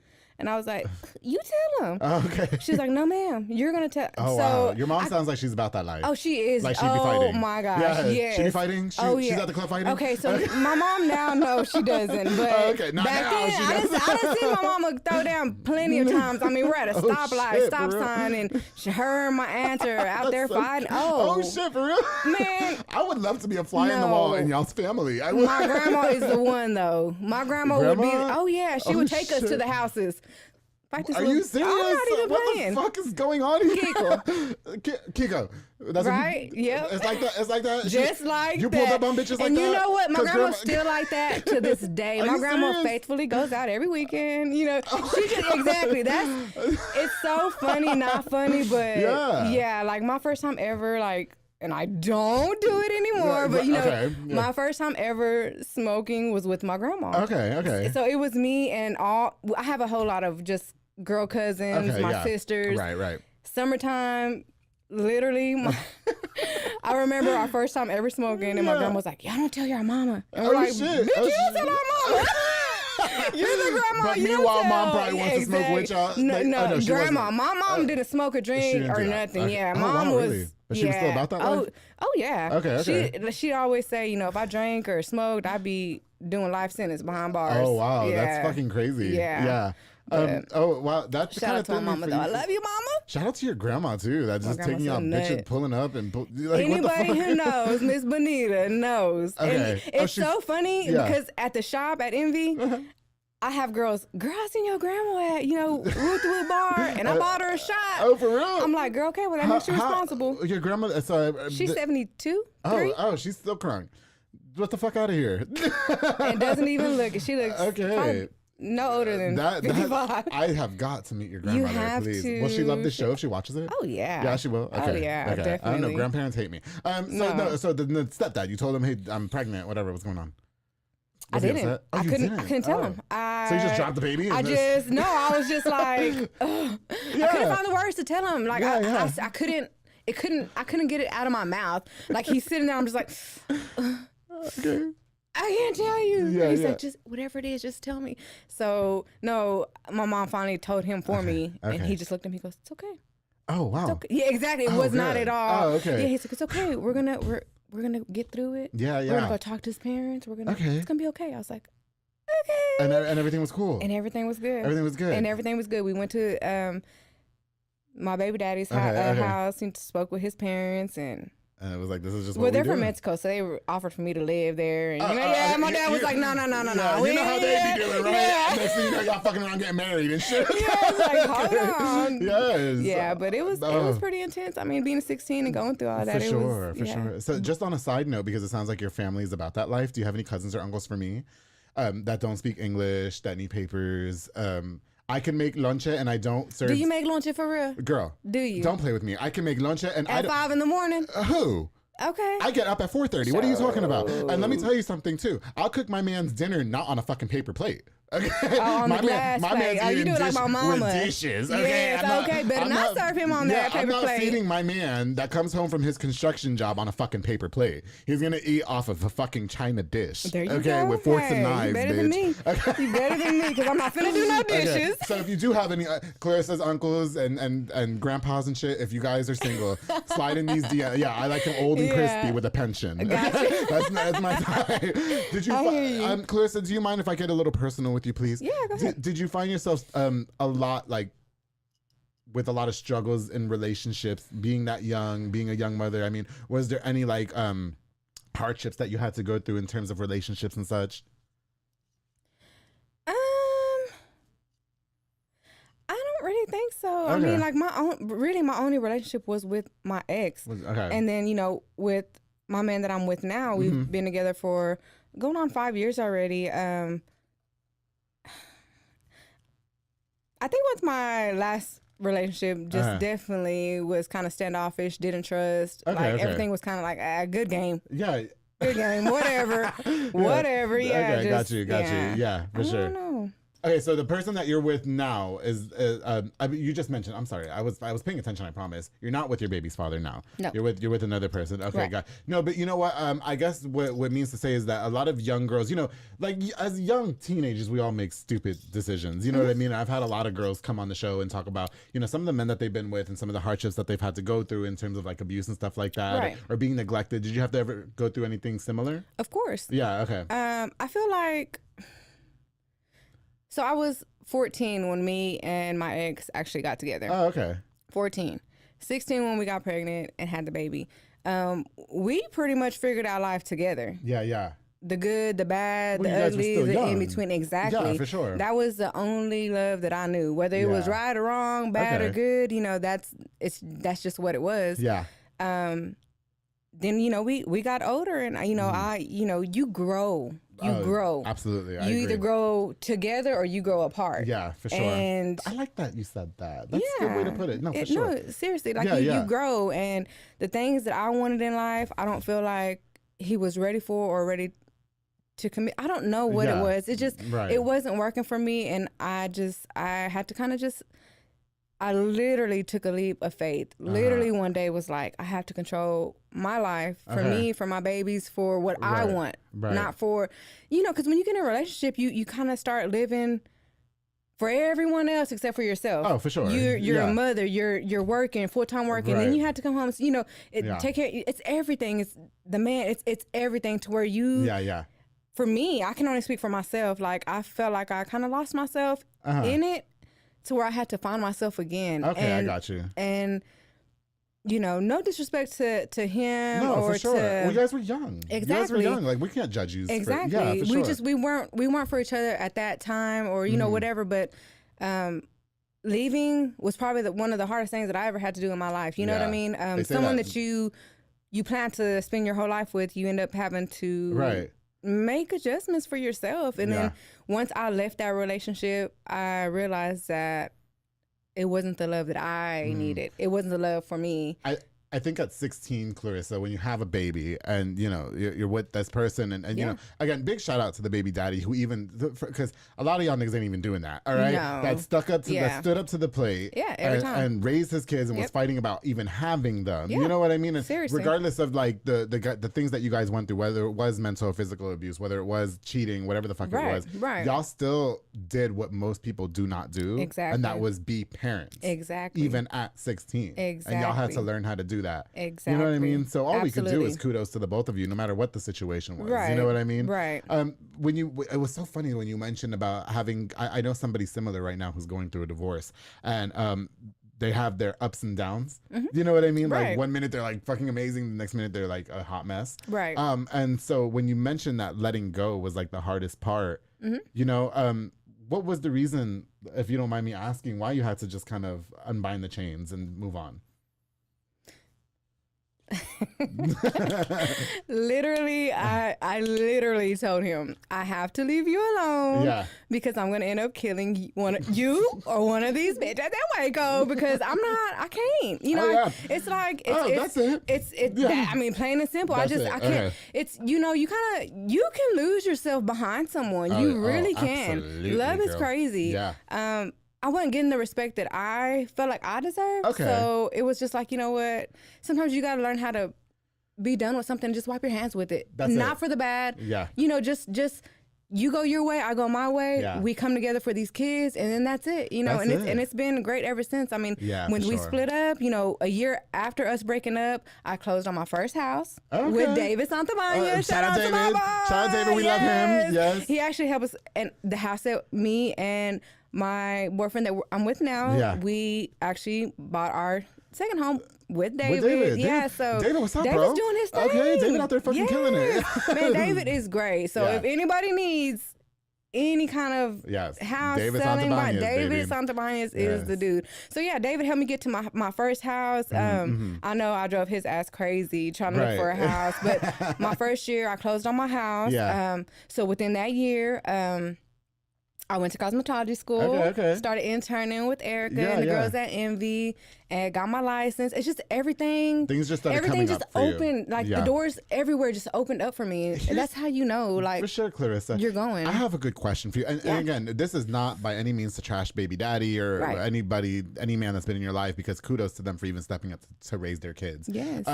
And I was like, you tell him. Oh, okay. She's like, no, ma'am, you're going to tell. Oh, wow. Your mom sounds like she's about that life. Oh, she is. Like she'd be fighting. Oh, my gosh. Yeah. Yes. She'd be fighting? She's at the club fighting? Okay, so my mom now, no, she doesn't. But okay, not back now. then, I done seen my mama throw down plenty of times. I mean, we're at a stoplight, stop sign, and her and my aunt are out there fighting. Oh, shit, for real? Man. I would love to be a fly in the wall in y'all's family. My grandma is the one, though. My grandma would be, oh, yeah, she would take us to the houses. Are you serious? I'm not even playing. What the fuck is going on here? Kiko. That's right? Yep. It's like that. It's like that. Just like you that. You pulled up on bitches like that. And you know what? My grandma's still like that to this day. My grandma faithfully goes out every weekend. She just exactly. It's so funny, not funny, but yeah, like my first time ever, like. And I don't do it anymore, but my first time ever smoking was with my grandma. Okay. So it was me and I have a whole lot of just girl cousins, my sisters. Right. Summertime, literally. I remember our first time ever smoking, and my grandma was like, "Y'all don't tell your mama." And we're like, shit. "Bitch, you tell our mama." You're the grandma. But meanwhile, mom probably wants to smoke with y'all. No, grandma. My mom didn't smoke or drink or nothing. Okay. Yeah, Oh, mom was. Really? But she was still about that life? Oh yeah. Okay. She always say, if I drank or smoked, I'd be doing life sentence behind bars. Oh wow, yeah. that's fucking crazy. Yeah. Oh wow, that's the shout kind out of to my mama though. I love you, mama. Shout out to your grandma too. That's just taking you out, bitches pulling up and like, anybody who knows Miss Bonita knows. Okay. And it's so funny because at the shop at Envy. I have girls, I seen your grandma at, Root the Wood Bar, and I bought her a shot. Oh, for real? I'm like, girl, okay, well, that makes you responsible. Your grandma, she's 72. Oh, she's still crying. Get the fuck out of here. And doesn't even look. She looks no older than 55. I have got to meet your grandmother, you have please. to. Will she love this show if she watches it? Oh, yeah. Yeah, she will? Okay. Oh, yeah, definitely. I don't know. Grandparents hate me. So the stepdad, you told him, hey, I'm pregnant, whatever, what's going on? I didn't. I couldn't tell him. So you just dropped the baby? I was just like, I couldn't find the words to tell him. Like I couldn't get it out of my mouth. Like he's sitting there, I'm just like, okay. I can't tell you. He's like, just whatever it is, just tell me. So no, my mom finally told him for me, and he just looked at me. He goes, "It's okay." Oh wow. It's okay. Yeah, exactly. It was not at all. Oh, okay. Yeah, he's like, "It's okay. we're gonna get through it. Yeah, yeah. We're gonna go talk to his parents. It's gonna be okay. I was like, okay. And everything was cool. And everything was good. Everything was good. And everything was good. We went to my baby daddy's house and spoke with his parents, and it was like, this is just well, they're from Mexico, so they offered for me to live there. And my dad was like, no. You know how they be doing, right? Yeah. Next thing you know, y'all fucking around getting married and shit. Yeah, it's like, hold on. Yes. Yeah, but it was pretty intense. I mean, being 16 and going through all that. For sure. So just on a side note, because it sounds like your family is about that life, do you have any cousins or uncles for me that don't speak English, that need papers? I can make lonche and I don't serve. Do you make lonche for real? Girl. Do you? Don't play with me. I can make lonche and at 5 in the morning. Who? Okay. I get up at 4:30. What are you talking about? And let me tell you something too. I'll cook my man's dinner not on a fucking paper plate. Okay. On the glass plate. Oh, you do it like my mama. With dishes. Okay. Yes, okay. Better not serve him on that paper plate. I'm not feeding my man that comes home from his construction job on a fucking paper plate. He's gonna eat off of a fucking china dish. There you go. With forks and knives, you better bitch. Than me. Okay. You better than me, because I'm not finna do no dishes. Okay. So if you do have any Clarissa's uncles and grandpas and shit, if you guys are single, slide in these DMs. Yeah, I like him old and crispy with a pension. Gotcha. That's my type. Did you, Clarissa? Do you mind if I get a little personal with you, please? Yeah, go ahead. Did you find yourself a lot with a lot of struggles in relationships, being that young, being a young mother? I mean, was there any hardships that you had to go through in terms of relationships and such? I don't really think so. Okay. I mean, like my only relationship was with my ex. Okay. And then, with my man that I'm with now, we've been together for going on 5 years already. I think with my last relationship, just definitely was kind of standoffish, didn't trust. Everything was kind of like, good game. Yeah. Good game, whatever. Whatever, yeah. Okay, got you. Yeah, for sure. I don't know. Okay, so the person that you're with now is you just mentioned. I'm sorry, I was paying attention. I promise. You're not with your baby's father now. No, you're with another person. Okay, right. Got no, but you know what? I guess what it means to say is that a lot of young girls, like as young teenagers, we all make stupid decisions. You know what I mean? I've had a lot of girls come on the show and talk about some of the men that they've been with and some of the hardships that they've had to go through in terms of like abuse and stuff like that, right. or being neglected. Did you have to ever go through anything similar? Of course. Yeah. Okay. I feel like. So I was 14 when me and my ex actually got together. Oh, okay. 14. 16 when we got pregnant and had the baby. We pretty much figured out life together. Yeah. The good, the bad, the ugly, the in between. Exactly. Yeah, for sure. That was the only love that I knew. Whether it was right or wrong, bad or good, that's just what it was. Yeah. Then we got older, and you grow. You grow. Absolutely. You either grow together or you grow apart. Yeah, for sure. And I like that you said that. That's a good way to put it. No, for sure. No, seriously. You grow. And the things that I wanted in life, I don't feel like he was ready for or ready to commit. I don't know what it was. It just, it wasn't working for me. And I had to kind of I literally took a leap of faith. Literally one day was like, I have to control my life for me, for my babies, for what I want, not for, because when you get in a relationship, you kind of start living for everyone else except for yourself. Oh, for sure. You're a mother. You're working, full-time working. Then you have to come home. Take care. It's everything. It's the man. It's everything to where you. Yeah. For me, I can only speak for myself. Like I felt like I kind of lost myself in it. To where I had to find myself again. Okay, I got you. And, no disrespect to him or for sure. to... Well, you guys were young. Exactly. You guys were young. Like, we can't judge you. Exactly. For sure. We weren't for each other at that time or, whatever. But leaving was probably one of the hardest things that I ever had to do in my life. You know what I mean? Someone that you plan to spend your whole life with, you end up having to... make adjustments for yourself. And then once I left that relationship, I realized that it wasn't the love that I needed. It wasn't the love for me. I think at 16, Clarissa, when you have a baby and, you're with this person and again, big shout out to the baby daddy who because a lot of y'all niggas ain't even doing that, all right? No. That stood up to the plate every time. And raised his kids and was fighting about even having them. You know what I mean? And seriously. Regardless of like the things that you guys went through, whether it was mental or physical abuse, whether it was cheating, whatever the fuck it was, y'all still did what most people do not do. Exactly. And that was be parents. Exactly. Even at 16. Exactly. And y'all had to learn how to do do that. Exactly. You know what I mean? So all we can do Absolutely. is kudos to the both of you, no matter what the situation was. Right. You know what I mean? Right. It was so funny when you mentioned about having, I know somebody similar right now who's going through a divorce, and they have their ups and downs. You know what I mean? Right. Like one minute they're like fucking amazing, the next minute they're like a hot mess. Right. And so when you mentioned that letting go was like the hardest part, you know, what was the reason, if you don't mind me asking, why you had to just kind of unbind the chains and move on? Literally, I literally told him, I have to leave you alone because I'm going to end up killing one of you or one of these bitches at Waco because I can't. You know, it's like, I mean, plain and simple. I can't. Okay. It's, you know, you can lose yourself behind someone. You really can. Love is crazy. Yeah. I wasn't getting the respect that I felt like I deserved. Okay. So it was just like, you know what? Sometimes you got to learn how to be done with something. Just wipe your hands with it. That's Not it. for the bad. Yeah. You know, just you go your way, I go my way. Yeah. We come together for these kids, and then that's it. You know, and it's been great ever since. I mean, when we split up, you know, a year after us breaking up, I closed on my first house with David Santabania. Shout out to my boy. Shout out David. We love him. Yes. He actually helped us, and the house that me and my boyfriend that I'm with now, we actually bought our second home with David. Yeah, so David, what's up, David's bro? doing his thing. Okay, David out there fucking killing it. Man, David is great. So if anybody needs any kind of house David selling, David Santabanias is the dude. So yeah, David helped me get to my first house. I know I drove his ass crazy trying to look for a house, but my first year I closed on my house. So within that year, I went to cosmetology school, started interning with Erica and the girls at Envy, and got my license. It's just everything. Things just started everything coming just up for you. opened. Like the doors everywhere just opened up for me. And that's how you know, like, for sure, Clarissa, you're going. I have a good question for you. And again, this is not by any means to trash baby daddy or anybody, any man that's been in your life, because kudos to them for even stepping up to raise their kids. Yes.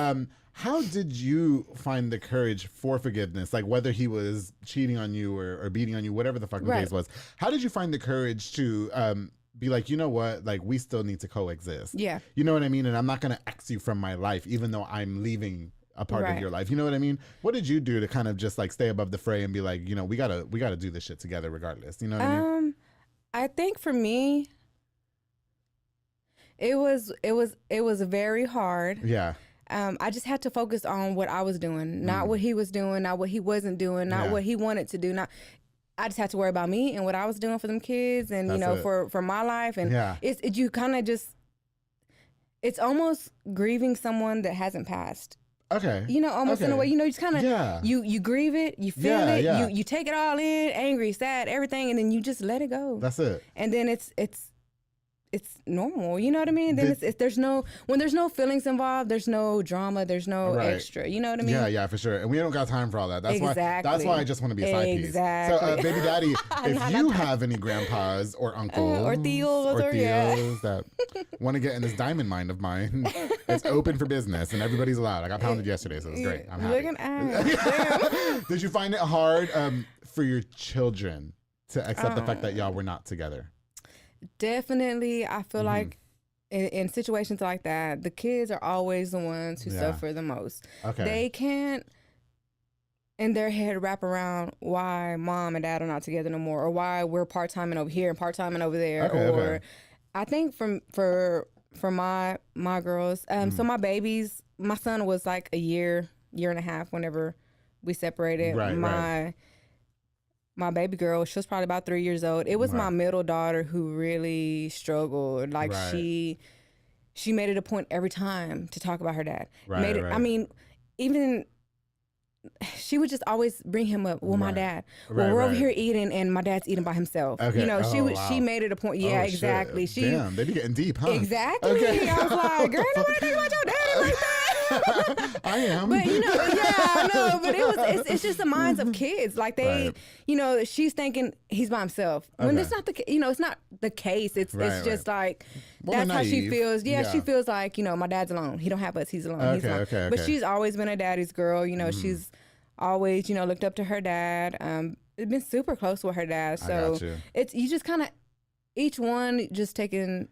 How did you find the courage for forgiveness? Like whether he was cheating on you or beating on you, whatever the fucking case was. How did you find the courage to be like, you know what, like we still need to coexist? Yeah. You know what I mean? And I'm not going to X you from my life, even though I'm leaving a part of your life. You know what I mean? What did you do to kind of just like stay above the fray and be like, you know, we gotta do this shit together regardless? You know what I mean? I think for me, it was very hard. Yeah. I just had to focus on what I was doing, not what he was doing, not what he wasn't doing, not what he wanted to do. I just had to worry about me and what I was doing for them kids, and you know, for my life. And you kind of just, it's almost grieving someone that hasn't passed. Okay. You know, almost in a way, you know, you just kind of, you grieve it, you feel it, you take it all in, angry, sad, everything, and then you just let it go. That's it. And then it's normal, you know what I mean? Then when there's no feelings involved, there's no drama, there's no extra, you know what I mean? Yeah, for sure. And we don't got time for all that. That's why I just want to be a side piece. So, baby daddy, if you have any grandpas or uncles or tios that want to get in this diamond mine of mine, it's open for business and everybody's allowed. I got pounded yesterday, so it was great. I'm happy. Looking at Did you find it hard for your children to accept the fact that y'all were not together? Definitely. I feel like in situations like that, the kids are always the ones who suffer the most. Okay. They can't in their head wrap around why mom and dad are not together no more, or why we're part-timing over here and part-timing over there. I think for my girls, so my babies, my son was like a year and a half whenever we separated. My baby girl, she was probably about 3 years old. It was my middle daughter who really struggled. Like she made it a point every time to talk about her dad. I mean, even she would just always bring him up. Well, my dad. Well, we're over here eating, and my dad's eating by himself. Okay. You know, she made it a point. Yeah, exactly. Shit. Damn, they be getting deep, huh? Exactly. Okay. I was like, girl, nobody think about your daddy like that. I am. But you know, I know. But it's just the minds of kids. Like they, you know, she's thinking he's by himself. When it's not it's not the case. It's just like that's how she feels. Yeah, she feels like, you know, my dad's alone. He don't have us. He's alone. He's alone. But she's always been a daddy's girl. You know, she's always, you know, looked up to her dad. Been super close with her dad. So it's you just kind of each one just taking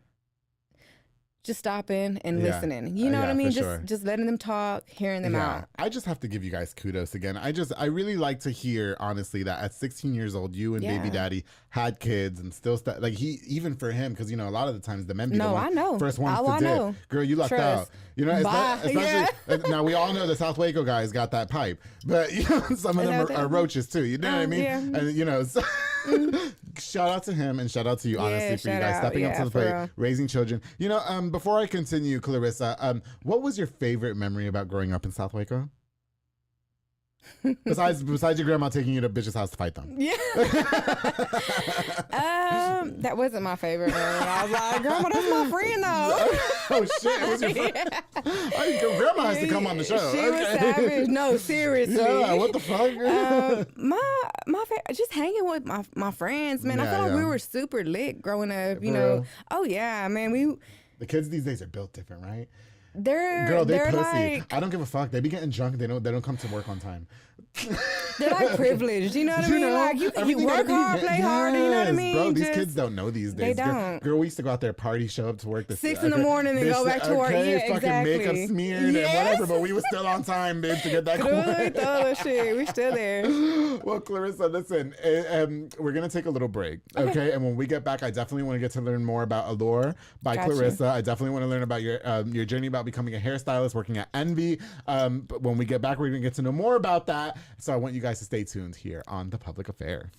just stopping and listening. You know what I mean? Just letting them talk, hearing them out. I just have to give you guys kudos again. I really like to hear, honestly, that at 16 years old, you and baby daddy had kids and still like even for him, because, you know, a lot of the times the men be the one, first ones to dip. Girl, you lucked out. You know, especially now we all know the South Waco guys got that pipe, but you know, some of them are roaches too. You know what I mean? Yeah. And you know, so shout out to him and shout out to you, honestly, for you guys stepping up to the plate, raising children. You know, before I continue, Clarissa, what was your favorite memory about growing up in South Waco? besides your grandma taking you to bitch's house to fight them. Yeah. That wasn't my favorite memory. I was like, Grandma, that's my friend though. Oh shit, it was your friend. Oh, grandma has to come on the show. She was savage. No, seriously. Yeah, what the fuck? My favorite, just hanging with my friends, man. I felt like we were super lit growing up. You know. Oh yeah, man. The kids these days are built different, right? They're pussy. like, I don't give a fuck. They be getting drunk. They don't come to work on time. They're like privileged. You know what I mean? Like you work hard, play hard. You know what I mean? Bro, these kids don't know these days. They don't. Girl, we used to go out there, party, show up to work. 6 in the morning and go back to work. Yeah, fucking exactly. Makeup smeared and whatever, but we were still on time, babe, to get that cool. Shit, we still there. Well, Clarissa, listen, we're gonna take a little break, okay? And when we get back, I definitely want to get to learn more about Allure by Clarissa. I definitely want to learn about your journey about becoming a hairstylist, working at Envy. But when we get back, we're gonna get to know more about that. So I want you guys to stay tuned here on The Public Affair.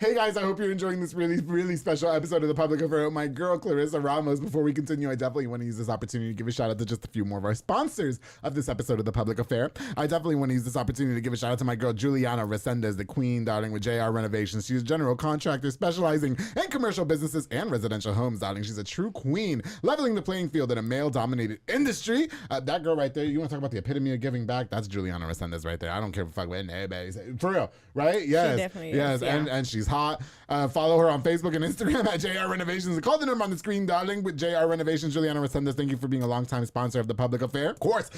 Hey guys, I hope you're enjoying this really, really special episode of The Public Affair with my girl, Clarissa Ramos. Before we continue, I definitely want to use this opportunity to give a shout out to just a few more of our sponsors of this episode of The Public Affair. I definitely want to use this opportunity to give a shout out to my girl, Juliana Resendez, the queen, darling, with JR Renovations. She's a general contractor specializing in commercial businesses and residential homes, darling. She's a true queen, leveling the playing field in a male-dominated industry. That girl right there, you want to talk about the epitome of giving back? That's Juliana Resendez right there. I don't care what anybody says. For real, right? Yes. She definitely yes. is, yeah. And she's hot. Follow her on Facebook and Instagram at JR Renovations. Call the number on the screen, darling, with JR Renovations. Juliana Resendez, thank you for being a longtime sponsor of The Public Affair. Of course,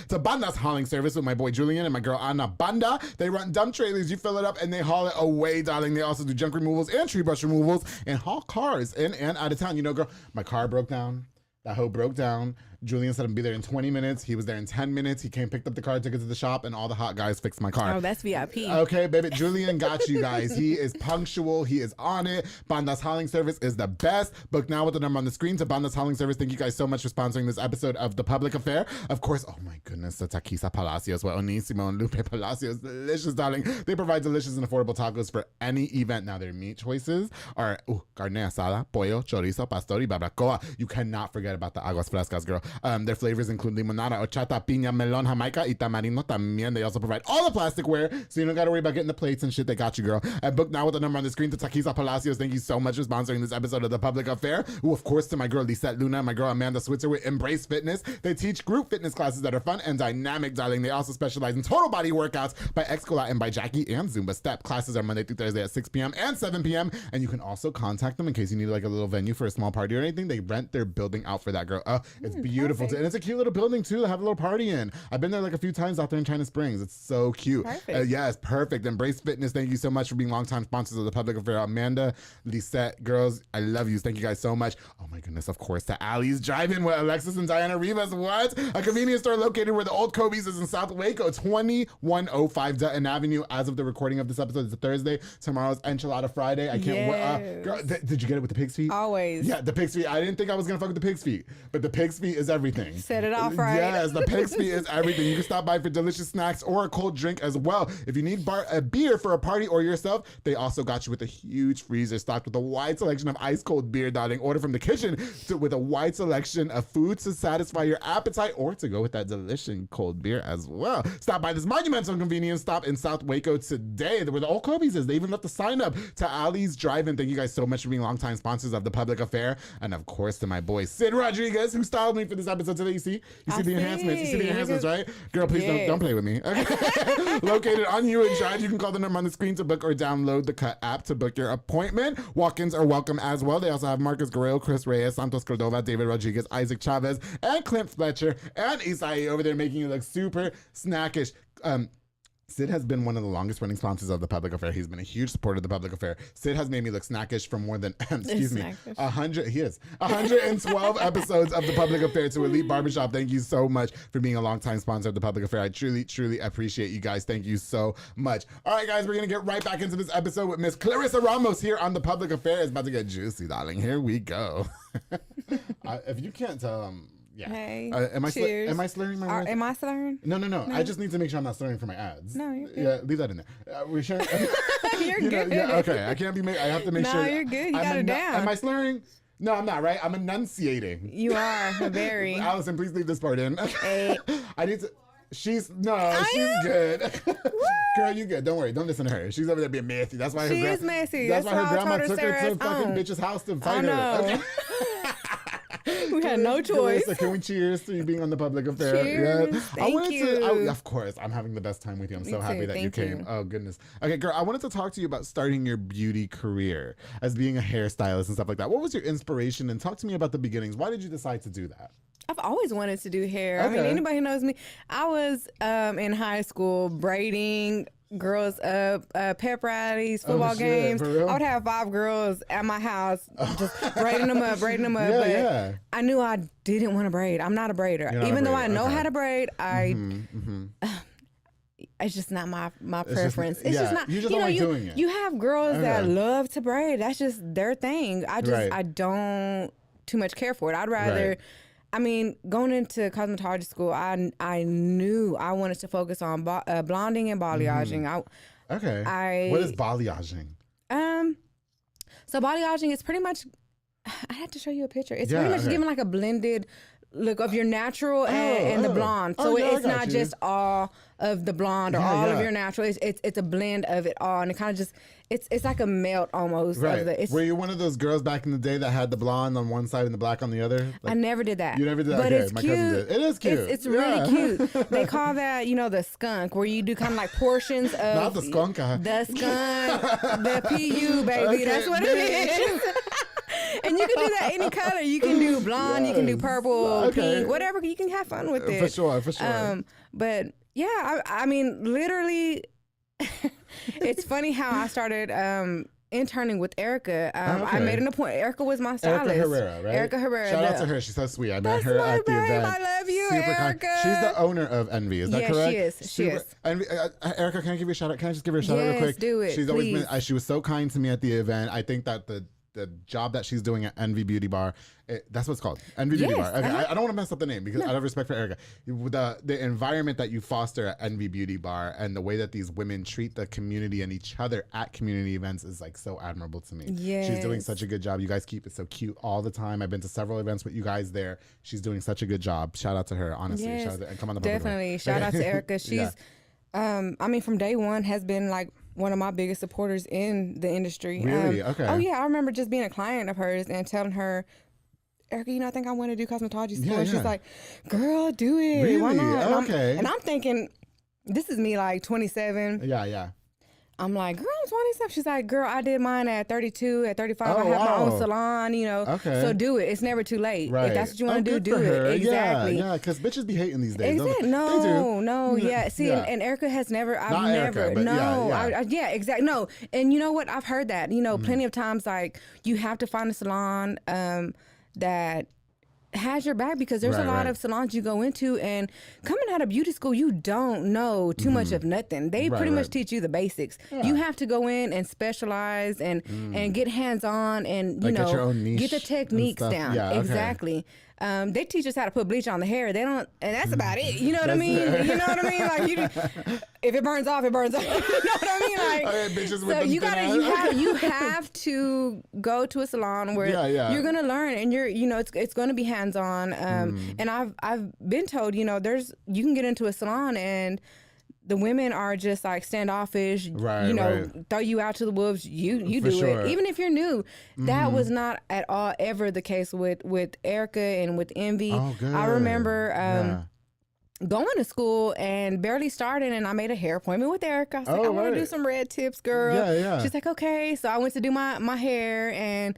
to Banda's hauling service with my boy Julian and my girl Anna Banda. They run dump trailers. You fill it up and they haul it away, darling. They also do junk removals and tree brush removals and haul cars in and out of town. You know, girl, my car broke down. That hoe broke down. Julian said I'd be there in 20 minutes. He was there in 10 minutes. He came, picked up the car, took it to the shop, and all the hot guys fixed my car. Oh, that's VIP. Okay, baby. Julian got you guys. He is punctual. He is on it. Banda's Hauling Service is the best. Book now with the number on the screen to Banda's Hauling Service. Thank you guys so much for sponsoring this episode of The Public Affair. Of course, oh my goodness, the Taquisa Palacios with Onisimo and Lupe Palacios. Delicious, darling. They provide delicious and affordable tacos for any event. Now, their meat choices are carne asada, pollo, chorizo, pastor, y barbacoa. You cannot forget about the aguas frescas, girl. Their flavors include limonada, horchata, piña, melon, jamaica, y tamarindo también. They also provide all the plasticware, so you don't got to worry about getting the plates and shit. They got you, girl. And book now with the number on the screen to Taquisa Palacios. Thank you so much for sponsoring this episode of The Public Affair. Ooh, of course, to my girl Lisette Luna, my girl Amanda Switzer with Embrace Fitness. They teach group fitness classes that are fun and dynamic, darling. They also specialize in total body workouts by Excola and by Jackie and Zumba Step. Classes are Monday through Thursday at 6 p.m. and 7 p.m. And you can also contact them in case you need like a little venue for a small party or anything. They rent their building out for that, girl. It's beautiful. And it's a cute little building too to have a little party in. I've been there like a few times out there in China Springs. It's so cute. Yes, perfect. Embrace Fitness. Thank you so much for being longtime sponsors of The Public Affair. Amanda, Lisette, girls, I love you. Thank you guys so much. Oh my goodness, of course, to Allie's Drive-In with Alexis and Diana Rivas. What? A convenience store located where the old Kobe's is in South Waco, 2105 Dutton Avenue. As of the recording of this episode, it's a Thursday. Tomorrow's Enchilada Friday. I can't wait. Girl, did you get it with the pig's feet? Always. Yeah, the pig's feet. I didn't think I was going to fuck with the pig's feet, but the pig's feet is everything. Set it off right. Yes, the pig's feet is everything. You can stop by for delicious snacks or a cold drink as well. If you need a beer for a party or yourself, they also got you with a huge freezer stocked with a wide selection of ice cold beer, darling. Order from the kitchen with a wide selection of foods to satisfy your appetite or to go with that delicious cold beer as well. Stop by this monumental convenience stop in South Waco today, where the old Kobe's is. They even left the sign up to Allie's Drive-In. Thank you guys so much for being longtime sponsors of The Public Affair. And of course, to my boy Sid Rodriguez, who styled me for this episode today. You see the enhancements. You see the enhancements, right? Girl, please don't play with me. Okay. Located on Hewitt Drive. You can call the number on the screen to book or download the Cut app to book your appointment. Walk-ins are welcome as well. They also have Marcus Guerrero, Chris Reyes, Santos Cordova, David Rodriguez, Isaac Chavez, and Clint Fletcher, and Isai over there making you look super snackish. Sid has been one of the longest running sponsors of the Public Affair. He's been a huge supporter of the Public Affair. Sid has made me look snackish from more than 112 episodes of the Public Affair to Elite Barbershop. Thank you so much for being a longtime sponsor of the Public Affair. I truly, truly appreciate you guys. Thank you so much. All right, guys, we're going to get right back into this episode with Miss Clarissa Ramos here on the Public Affair. It's about to get juicy, darling. Here we go. If you can't tell, yeah. Hey, am I slurring my words? Am I slurring? No. I just need to make sure I'm not slurring for my ads. No, you're good. Yeah, leave that in there. We sure. You're good. Yeah, okay. I can't be. I have to make sure. No, you're good. You got it down. Am I slurring? No, I'm not. Right? I'm enunciating. You are very. Allison, please leave this part in. Hey. I need to. She's good. Girl, you good. Don't worry. Don't listen to her. She's over there being messy. That's why she is messy. That's why her grandma took her to fucking bitch's house to fight her. Okay. We had no choice. So can we cheers to you being on the Public Affair? Cheers. Yeah. Thank you. Of course, I'm having the best time with you. I'm so Me happy too. that you Thank came. you. Oh, goodness. Okay, girl, I wanted to talk to you about starting your beauty career as being a hairstylist and stuff like that. What was your inspiration? And talk to me about the beginnings. Why did you decide to do that? I've always wanted to do hair. Okay. I mean, anybody who knows me, I was in high school braiding girls up, pep rallies, football games. I would have 5 girls at my house just braiding them up. Yeah. I knew I didn't want to braid. I'm not a braider. Even though I know how to braid, it's just not my preference. It's just not. You just don't like doing it. You have girls that love to braid. That's just their thing. I don't too much care for it. I'd rather. I mean, going into cosmetology school, I knew I wanted to focus on blonding and balayaging. What is balayaging? So balayaging is pretty much. I had to show you a picture. It's pretty much giving like a blended look of your natural and the blonde. So it's not just all of the blonde or all of your natural. It's a blend of it all, and it kind of just it's like a melt almost. Right. Of the, Were you one of those girls back in the day that had the blonde on one side and the black on the other? I never did that. You never did that? But okay, it's my cute. cousin did. It is cute. It's really cute. They call that, the skunk, where you do kind of like portions of not the skunk. The skunk, the PU, baby. Okay, that's what it is. And you can do that any color. You can do blonde, you can do purple, pink, whatever. You can have fun with it. For sure. But yeah, I mean, literally, it's funny how I started interning with Erica. I made an appointment. Erica was my stylist. Erica Herrera, right? Erica Herrera. Shout out to her. She's so sweet. I met her at the event. I love you, Super Erica. kind. She's the owner of Envy. Is that correct? She is. Envy, Erica, can I give you a shout out? Can I just give her a shout out real quick? Yes, do it. She's always been. She was so kind to me at the event. I think that the job that she's doing at Envy Beauty Bar, that's what it's called, Envy Beauty Bar. Okay, I don't want to mess up the name because out of respect for Erica, the environment that you foster at Envy Beauty Bar and the way that these women treat the community and each other at community events is like so admirable to me. Yes. She's doing such a good job. You guys keep it so cute all the time. I've been to several events with you guys there. She's doing such a good job. Shout out to her, honestly. Yes, shout out to, and come on the Public definitely. Bar. Shout out to Erica. She's, I mean, from day one has been like one of my biggest supporters in the industry. Really? Okay. Oh yeah, I remember just being a client of hers and telling her, Erica, I think I want to do cosmetology school. Yeah, and she's like, girl, do it. Really? Why not? And I'm thinking, this is me like 27. Yeah. I'm like, girl, I'm 27. She's like, girl, I did mine at 32, at 35. I have my own salon, Okay. So do it. It's never too late. Right. If that's what you want to do her. it. Exactly. Yeah, because bitches be hating these days. Exactly. No, yeah. See, and Erica has never, I've Not never, Erica, but yeah, exactly. No. And you know what? I've heard that, plenty of times, like, you have to find a salon that has your back, because there's a lot of salons you go into, and coming out of beauty school, you don't know too much of nothing. They pretty much teach you the basics. You have to go in and specialize and get hands-on and, get your own niche, get the techniques down. Yeah, okay. Exactly. They teach us how to put bleach on the hair. They don't, and that's about it. You know what I mean? You know what I mean? Like, if it burns off, it burns off. You know what I mean? Like, so you have to go to a salon where you're gonna learn, and it's gonna be hands on. And I've been told, you can get into a salon and the women are just like standoffish, throw you out to the wolves. You do it. Even if you're new. That was not at all ever the case with Erica and with Envy. Oh, good. I remember going to school and barely starting, and I made a hair appointment with Erica. I was like, I want to do some red tips, girl. Yeah. She's like, okay. So I went to do my hair, and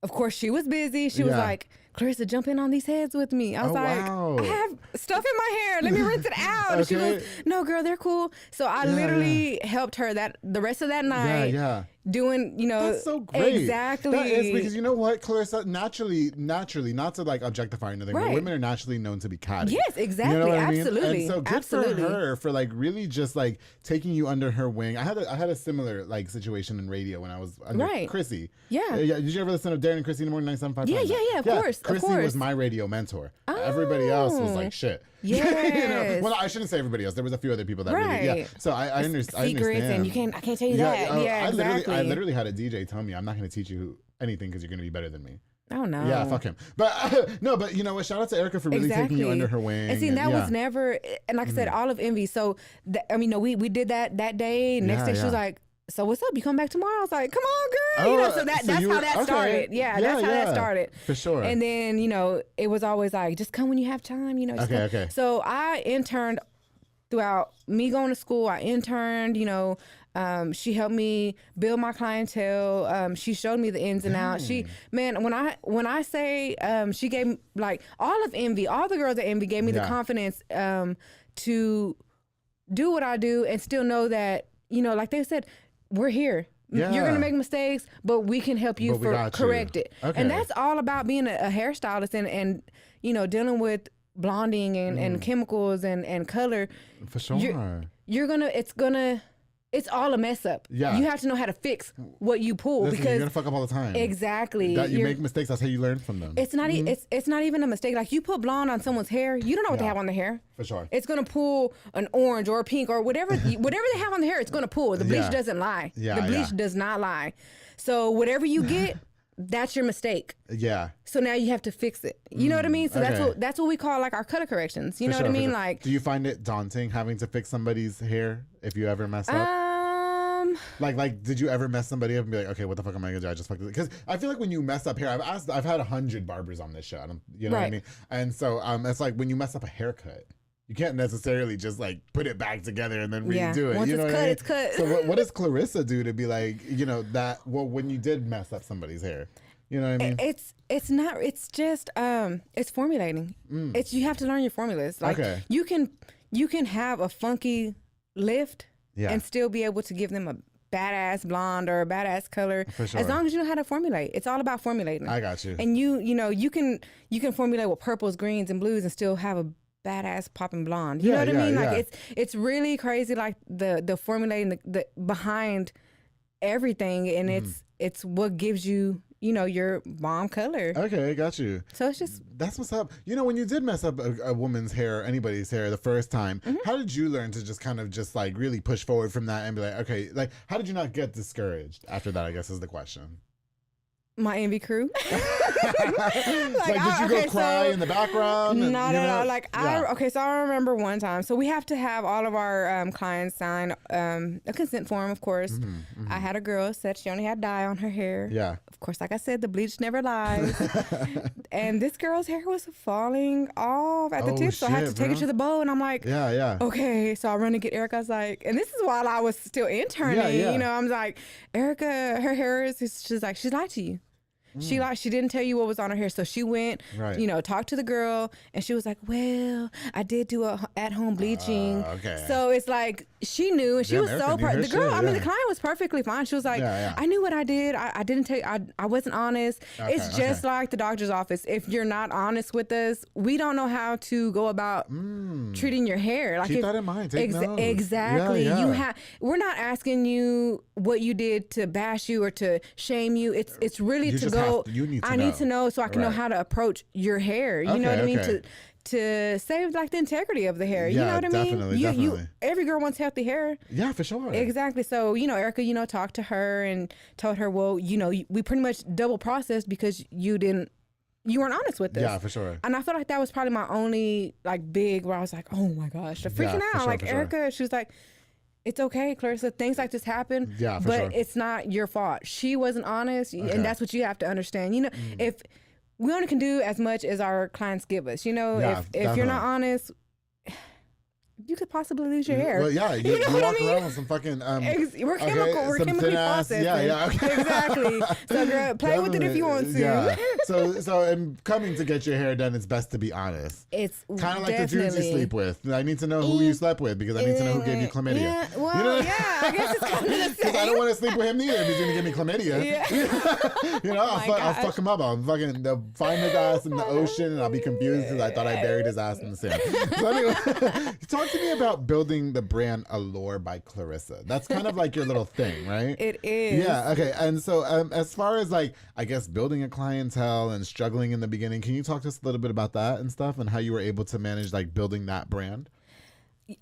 of course she was busy. She was like, Clarissa, jump in on these heads with me. I was like, I have stuff in my hair. Let me rinse it out. Okay. She goes, no, girl, they're cool. So I literally helped her the rest of that night. Doing, that's so great. Exactly. That is, because you know what, Clarissa, naturally, not to like objectify anything, but women are naturally known to be catty. Yes, exactly. You know what Absolutely. I mean? And so good for her for like really just like taking you under her wing. I had a similar like situation in radio when I was under Chrissy. Yeah. Did you ever listen to Darren and Chrissy in the morning 97.5? Yeah, of course. Chrissy was my radio mentor. Oh. Everybody else was like shit. Yes. Well, I shouldn't say everybody else. There was a few other people that really, So I understand. Secrets, and I can't tell you that. Exactly. I literally had a DJ tell me, I'm not going to teach you anything because you're going to be better than me. Oh no. Yeah, fuck him. But no, but you know what? Shout out to Erica for really taking you under her wing. And see, that was never, and like I said, all of envy. So we did that day. Next day she was like, so what's up? You come back tomorrow? I was like, come on, girl. So that's how that started. Yeah, that's how that started. For sure. And then, it was always like, just come when you have time, Okay. So I interned throughout me going to school. I interned, she helped me build my clientele. She showed me the ins and outs. When I say she gave like all of Envy, all the girls at Envy gave me the confidence to do what I do and still know that, like they said, we're here. Yeah. You're gonna make mistakes, but we can help you correct it. Okay. And that's all about being a hairstylist and dealing with blonding and chemicals and color. For sure. It's all a mess up. Yeah. You have to know how to fix what you pull because you're gonna fuck up all the time. Exactly. That you make mistakes, that's how you learn from them. It's not it's not even a mistake. Like you put blonde on someone's hair, you don't know what they have on their hair. For sure. It's gonna pull an orange or a pink or whatever they have on their hair, it's gonna pull. The bleach doesn't lie. The bleach does not lie. So whatever you get, that's your mistake. Yeah. So now you have to fix it. You know what I mean? So that's what we call like our color corrections. You know what I mean? Like, do you find it daunting having to fix somebody's hair if you ever mess up? Like, did you ever mess somebody up and be like, okay, what the fuck am I gonna do? I just fucked it. Because I feel like when you mess up hair, I've had 100 barbers on this show. You know what I mean? And so it's like when you mess up a haircut, you can't necessarily just like put it back together and then redo it. Once it's cut, it's cut. So what does Clarissa do to be like, when you did mess up somebody's hair? You know what I mean? It's just it's formulating. You have to learn your formulas. Like you can have a funky lift and still be able to give them a badass blonde or a badass color. For sure. As long as you know how to formulate. It's all about formulating. I got you. And you can formulate with purples, greens, and blues and still have a badass popping blonde. You know what I mean? Like it's really crazy, like the formulating the behind everything, and it's what gives you your bomb color. Okay, got you. So it's just that's what's up. When you did mess up a woman's hair or anybody's hair the first time, how did you learn to just kind of just like really push forward from that and be like, okay, like how did you not get discouraged after that? I guess is the question. My Envy crew. Did you go cry in the background? Not at all. So I remember one time. So we have to have all of our clients sign a consent form, of course. I had a girl said she only had dye on her hair. Yeah. Of course, like I said, the bleach never lies. And this girl's hair was falling off at the tip, so I had to take it to the bow. And I'm like, okay. So I run to get Erica. I was like, and this is while I was still interning. I'm like, Erica, her hair she's like, she lied to you. She didn't tell you what was on her hair, so she went, talked to the girl, and she was like, "Well, I did do a at-home bleaching." Okay. So it's like she knew, and she was so the girl. The client was perfectly fine. She was like, "I knew what I did. I didn't tell you. I wasn't honest." It's just like the doctor's office. If you're not honest with us, we don't know how to go about treating your hair. Like keep that in mind. Take notes. Exactly. We're not asking you what you did to bash you or to shame you. It's really to go. I need to know so I can know how to approach your hair. You know what I mean? To save like the integrity of the hair. You know what I mean? Definitely. Every girl wants healthy hair. Yeah, for sure. Exactly. So, Erica, talked to her and told her, well, we pretty much double processed because you weren't honest with us. Yeah, for sure. And I felt like that was probably my only like big where I was like, oh my gosh, freaking out. Like Erica, she was like, it's okay, Clarissa. Things like this happen, but it's not your fault. She wasn't honest, and that's what you have to understand. If we only can do as much as our clients give us, if you're not honest, you could possibly lose your hair. Well, yeah, you walk around with some fucking we're chemically processed. Yeah, okay. Exactly. So girl, play with it if you want to. Yeah. So in coming to get your hair done, it's best to be honest. It's kind of like the dudes you sleep with. I need to know who you slept with because I need to know who gave you chlamydia. Yeah, well, you know? Yeah, I guess it's kind of the same. Because I don't want to sleep with him neither if he's gonna give me chlamydia. Yeah. You know, I'll fuck him up. They'll find his ass in the ocean and I'll be confused because I thought I buried his ass in the sand. So anyway, talk to me about building the brand Allure by Clarissa. That's kind of like your little thing, right? It is. Yeah. Okay. And so as far as like, I guess building a clientele and struggling in the beginning, can you talk to us a little bit about that and stuff and how you were able to manage like building that brand?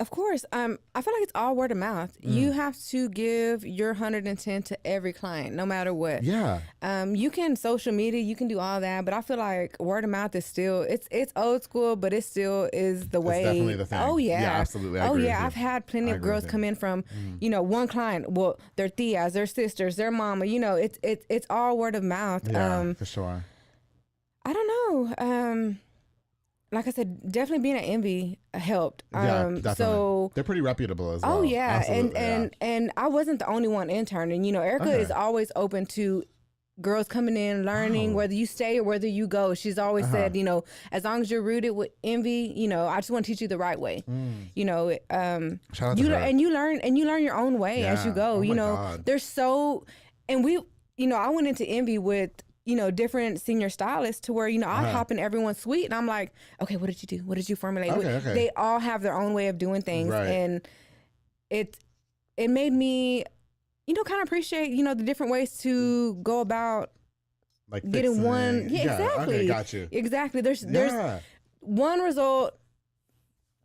Of course. I feel like it's all word of mouth. You have to give your 110 to every client, no matter what. Yeah. You can social media, you can do all that, but I feel like word of mouth is still, it's old school, but it still is the way. It's definitely the thing. Oh yeah. Yeah, absolutely. I agree with you. I've had plenty of girls come in from, one client, well, their tias, their sisters, their mama, it's all word of mouth. Yeah, for sure. I don't know. Like I said, definitely being at Envy helped. Yeah, definitely. So they're pretty reputable as well. Oh yeah, absolutely, and I wasn't the only one interning. Erica is always open to girls coming in, learning, whether you stay or whether you go. She's always said, as long as you're rooted with Envy, I just want to teach you the right way. Shout out to her. And you learn your own way as you go. God. There's I went into Envy with different senior stylists to where, I hop in everyone's suite and I'm like, okay, what did you do? What did you formulate? Okay. They all have their own way of doing things. Right. And it made me, kind of appreciate, the different ways to go about like getting one. Yeah, exactly. Okay, got you. Exactly. There's one result,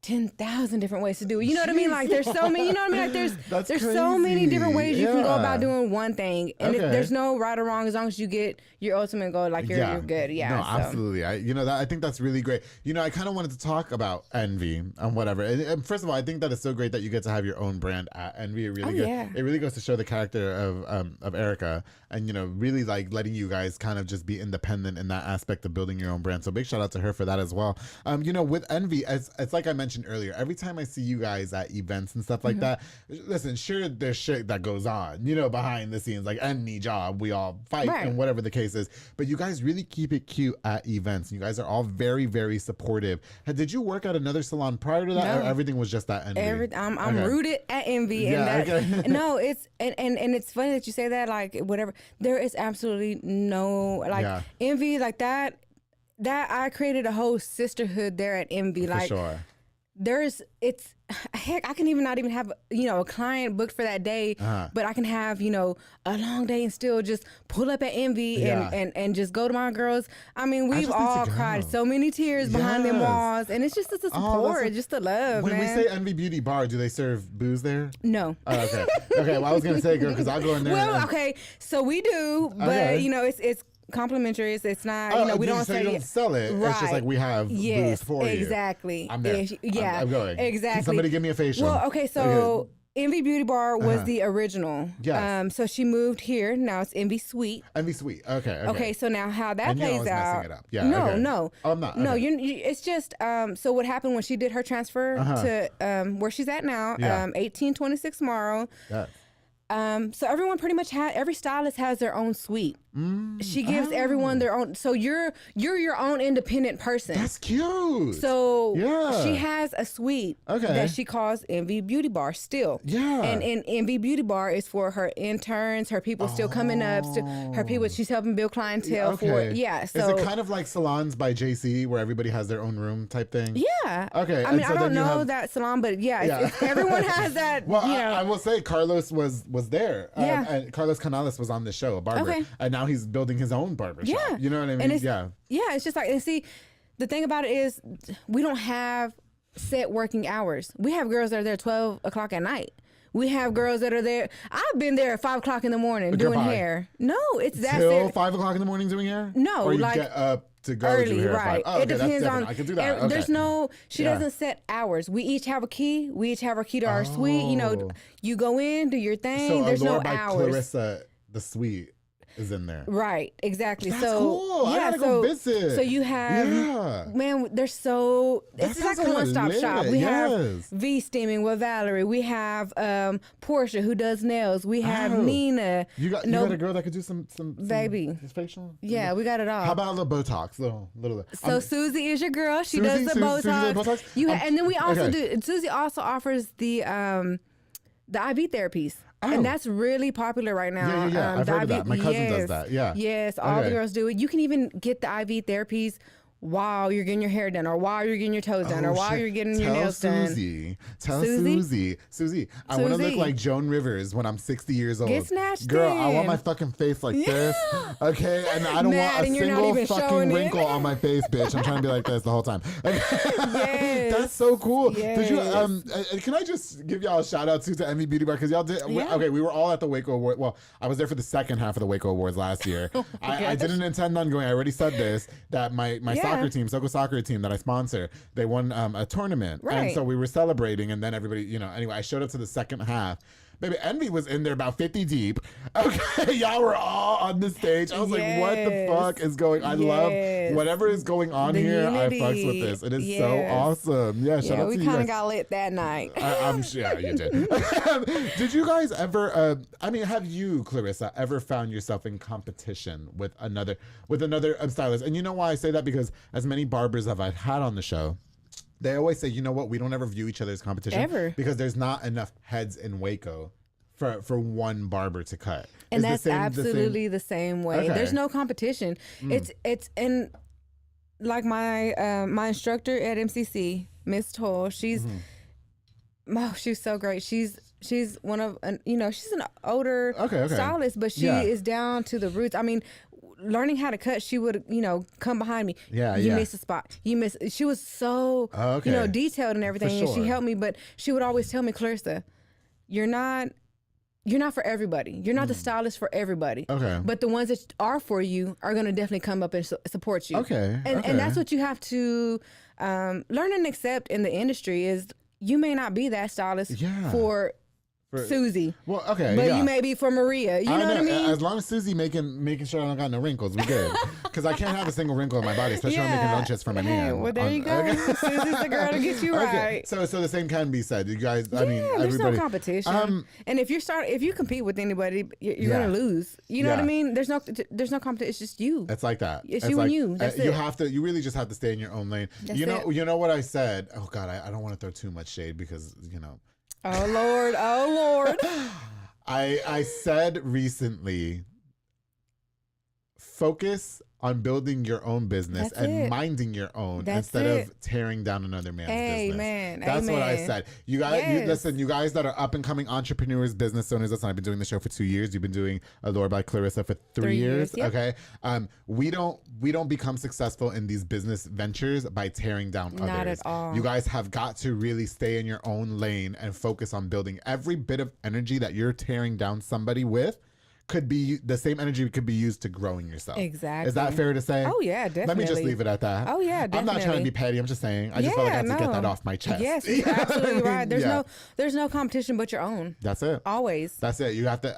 10,000 different ways to do it. You know what I mean? Like there's so many, Like there's so many different ways you can go about doing one thing. And there's no right or wrong as long as you get your ultimate goal, like you're good. Yeah. No, absolutely. I think that's really great. I kind of wanted to talk about Envy and whatever. And first of all, I think that it's so great that you get to have your own brand at Envy. It really goes to show the character of Erica and, really like letting you guys kind of just be independent in that aspect of building your own brand. So big shout out to her for that as well. With Envy, it's like I mentioned earlier, every time I see you guys at events and stuff like that, listen, sure, there's shit that goes on, behind the scenes, like any job, we all fight and whatever the case is, but you guys really keep it cute at events. You guys are all very, very supportive. Did you work at another salon prior to that, or everything was just at Envy? I'm rooted at Envy. Yeah, no, it's and it's funny that you say that, like whatever. There is absolutely no Envy like that. That I created a whole sisterhood there at Envy. For sure. I can not even have a client booked for that day, but I can have a long day and still just pull up at Envy and just go to my girls. I mean, we've all cried so many tears behind them walls, and it's just the support, just the love. When man. we say Envy Beauty Bar, do they serve booze there? No. Oh, okay. Well, I was gonna say, girl, because I'll go in there. Well, okay, so we do, but it's complimentary. It's not, we don't so you don't sell it. Right. It's just like we have booze for you. Exactly. I'm there. Yeah. I'm going. Exactly. Can somebody give me a facial? Well, okay, so Envy Beauty Bar was the original. Yes. So she moved here. Now it's Envy Suite. Envy Suite. Okay. Okay, so now how that plays out. Messing it up. Yeah. No, okay. no. Oh, I'm not. Okay. No, it's just so what happened when she did her transfer to where she's at now, 1826 Morrow. Yes. So everyone pretty much every stylist has their own suite. She gives everyone their own. So you're your own independent person. That's cute. So she has a suite that she calls Envy Beauty Bar still. Yeah. And Envy Beauty Bar is for her interns, her people still coming up, her people she's helping build clientele for. Yeah. So is it kind of like salons by JC where everybody has their own room type thing? Yeah. Okay. I mean, I don't know that salon, but it's, everyone has that. Well, I will say Carlos was there. And Carlos Canales was on the show, a barber. Okay. And now he's building his own barbershop. Yeah. You know what I mean? And it's just like, and see, the thing about it is we don't have set working hours. We have girls that are there 12 o'clock at night. We have girls that are there. I've been there at 5 o'clock in the morning doing hair. No, it's that. Till 5 o'clock in the morning doing hair? No, or you like get up to go early, do hair right? Oh, okay, it depends on. I can do that. There's no. She doesn't set hours. We each have a key. We each have our key to our suite. You go in, do your thing. So there's Allure no by hours. Clarissa, the suite. is in there. Right, exactly. That's so cool. I gotta go visit. So you have man, there's it's like a one-stop shop. We have V steaming with Valerie. We have Portia who does nails. We have Nina. You got a girl that could do some baby facial. Yeah, we got it all. How about a little Botox, little. So Susie is your girl. She does the Botox. And then we also do. Susie also offers the IV therapies. Oh. And that's really popular right now. Yeah. I've heard of that. My cousin does that. Yeah. Yes, all the girls do it. You can even get the IV therapies while you're getting your hair done, or while you're getting your toes done, or while you're getting your nails done. Tell Susie, I want to look like Joan Rivers when I'm 60 years old. Get snatched Girl, in. I want my fucking face like this. Okay? And I don't want a single fucking wrinkle on my face, bitch. I'm trying to be like this the whole time. Yes. That's so cool. Yes. Did you can I just give y'all a shout out to Envy Beauty Bar, because y'all did okay, we were all at the Waco Award. Well, I was there for the second half of the Waco Awards last year. I didn't intend on going. I already said this, that my soccer team, Soko soccer team that I sponsor, they won a tournament. Right. And so we were celebrating, and then everybody, anyway, I showed up to the second half. Baby, Envy was in there about 50 deep. Okay, y'all were all on the stage. I was like, what the fuck is going on? I love whatever is going on here. Unity. I fucks with this. It is so awesome. Yeah, shout out to you guys. We kind of got lit that night. I'm sure you did. Did you guys ever, have you, Clarissa, ever found yourself in competition with another stylist? And you know why I say that? Because as many barbers as I've had on the show, they always say, you know what, we don't ever view each other as competition. Ever. Because there's not enough heads in Waco for one barber to cut. And that's absolutely the same way. Okay. There's no competition. It's in, like my instructor at MCC, Miss Toll, she's so great. She's one of, she's an older stylist, but she is down to the roots. I mean, learning how to cut, she would, come behind me. You missed a spot. She was so, detailed and everything. Sure. And she helped me, but she would always tell me, Clarissa, you're not for everybody. You're not the stylist for everybody. Okay. But the ones that are for you are going to definitely come up and support you. Okay. And that's what you have to learn and accept in the industry is you may not be that stylist for Susie. Well, okay. But you may be for Maria. You know what I mean? As long as Susie making sure I don't got no wrinkles, we good. Because I can't have a single wrinkle in my body, especially when I'm making lunches for my man. Well, there you go. Susie's the girl to get you right. So the same can be said. You guys, there's no competition. And if you compete with anybody, you're gonna lose. You know what I mean? There's no competition. It's just you. It's like that. It's you and you. That's it. You really just have to stay in your own lane. You know what I said? Oh God, I don't want to throw too much shade because Oh Lord. I said recently, focus on building your own business minding your own instead of tearing down another man's business. That's what I said. You guys, you guys that are up and coming entrepreneurs, business owners. Listen, I've been doing the show for 2 years. You've been doing Allure by Clarissa for 3 years. Yep. Okay. We don't become successful in these business ventures by tearing down others. Not at all. You guys have got to really stay in your own lane and focus on building. Every bit of energy that you're tearing down somebody with could be the same energy could be used to growing yourself. Exactly. Is that fair to say? Oh yeah, definitely. Let me just leave it at that. Oh yeah, definitely. I'm not trying to be petty. I'm just saying. I just felt like I had to get that off my chest. Yes, you're absolutely right. There's no competition but your own. That's it. Always. That's it. You have to.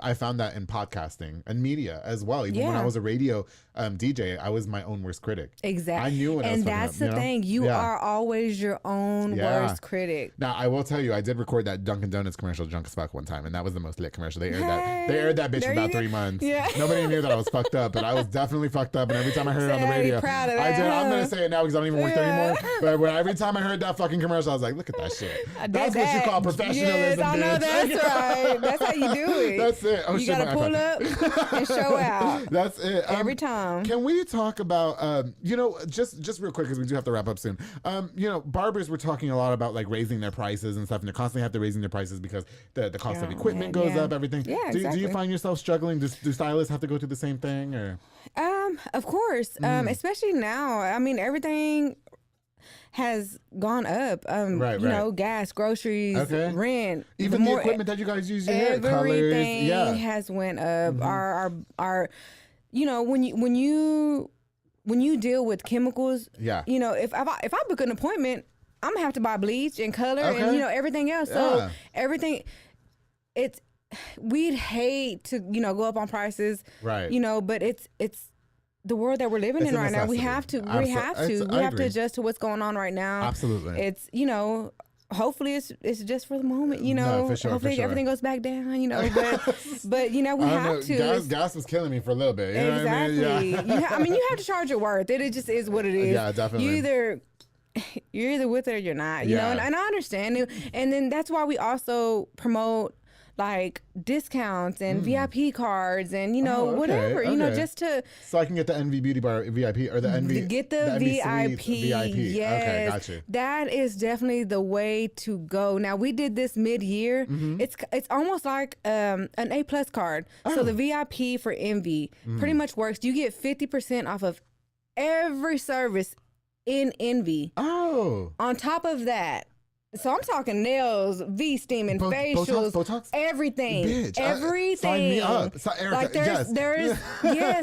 I found that in podcasting and media as well. Even when I was a radio DJ, I was my own worst critic. Exactly. I knew what I was fucking up. And that's the thing. You are always your own worst critic. Now I will tell you, I did record that Dunkin' Donuts commercial drunk as fuck one time, and that was the most lit commercial. They aired that bitch for about 3 months. Yeah. Nobody knew that I was fucked up, but I was definitely fucked up. And every time I heard it on the radio, I'm gonna say it now because I don't even work there anymore. But every time I heard that fucking commercial, I was like, look at that shit. That's what you call professionalism. Yes, I know that's right. That's how you do it. That's it. Oh, you gotta pull up and show out. That's it. Every time. Can we talk about just real quick because we do have to wrap up soon. Barbers were talking a lot about like raising their prices and stuff, and they constantly have to raising their prices because the cost of equipment goes up, everything. Yeah, exactly. Do you find yourself struggling? Do stylists have to go through the same thing or? Of course. Especially now. I mean, everything has gone up. Gas, groceries, rent, even the equipment that you guys use. Everything has went up. Our when you deal with chemicals, if I book an appointment, I'm gonna have to buy bleach and color and everything else. So everything, we'd hate to, go up on prices. Right. But it's the world that we're living in right now. We have to adjust to what's going on right now. Absolutely. It's, hopefully it's just for the moment, No, for sure, hopefully everything goes back down, but we have to. Gas was killing me for a little bit. You exactly. know what I mean? Yeah. You have to charge your worth. It just is what it is. Yeah, definitely. You're either with it or you're not, and I understand it. And then that's why we also promote like discounts and VIP cards and whatever, just to. So I can get the NV Beauty Bar VIP or the NV. Get the VIP. Yes. Okay, got you. That is definitely the way to go. Now we did this mid-year. Mm-hmm. It's almost like an A+ card. Oh. So the VIP for Envy pretty much works. You get 50% off of every service in Envy. Oh. On top of that. So I'm talking nails, V-steaming, facials, Botox? Everything. Bitch, everything. Sign me up. Erica,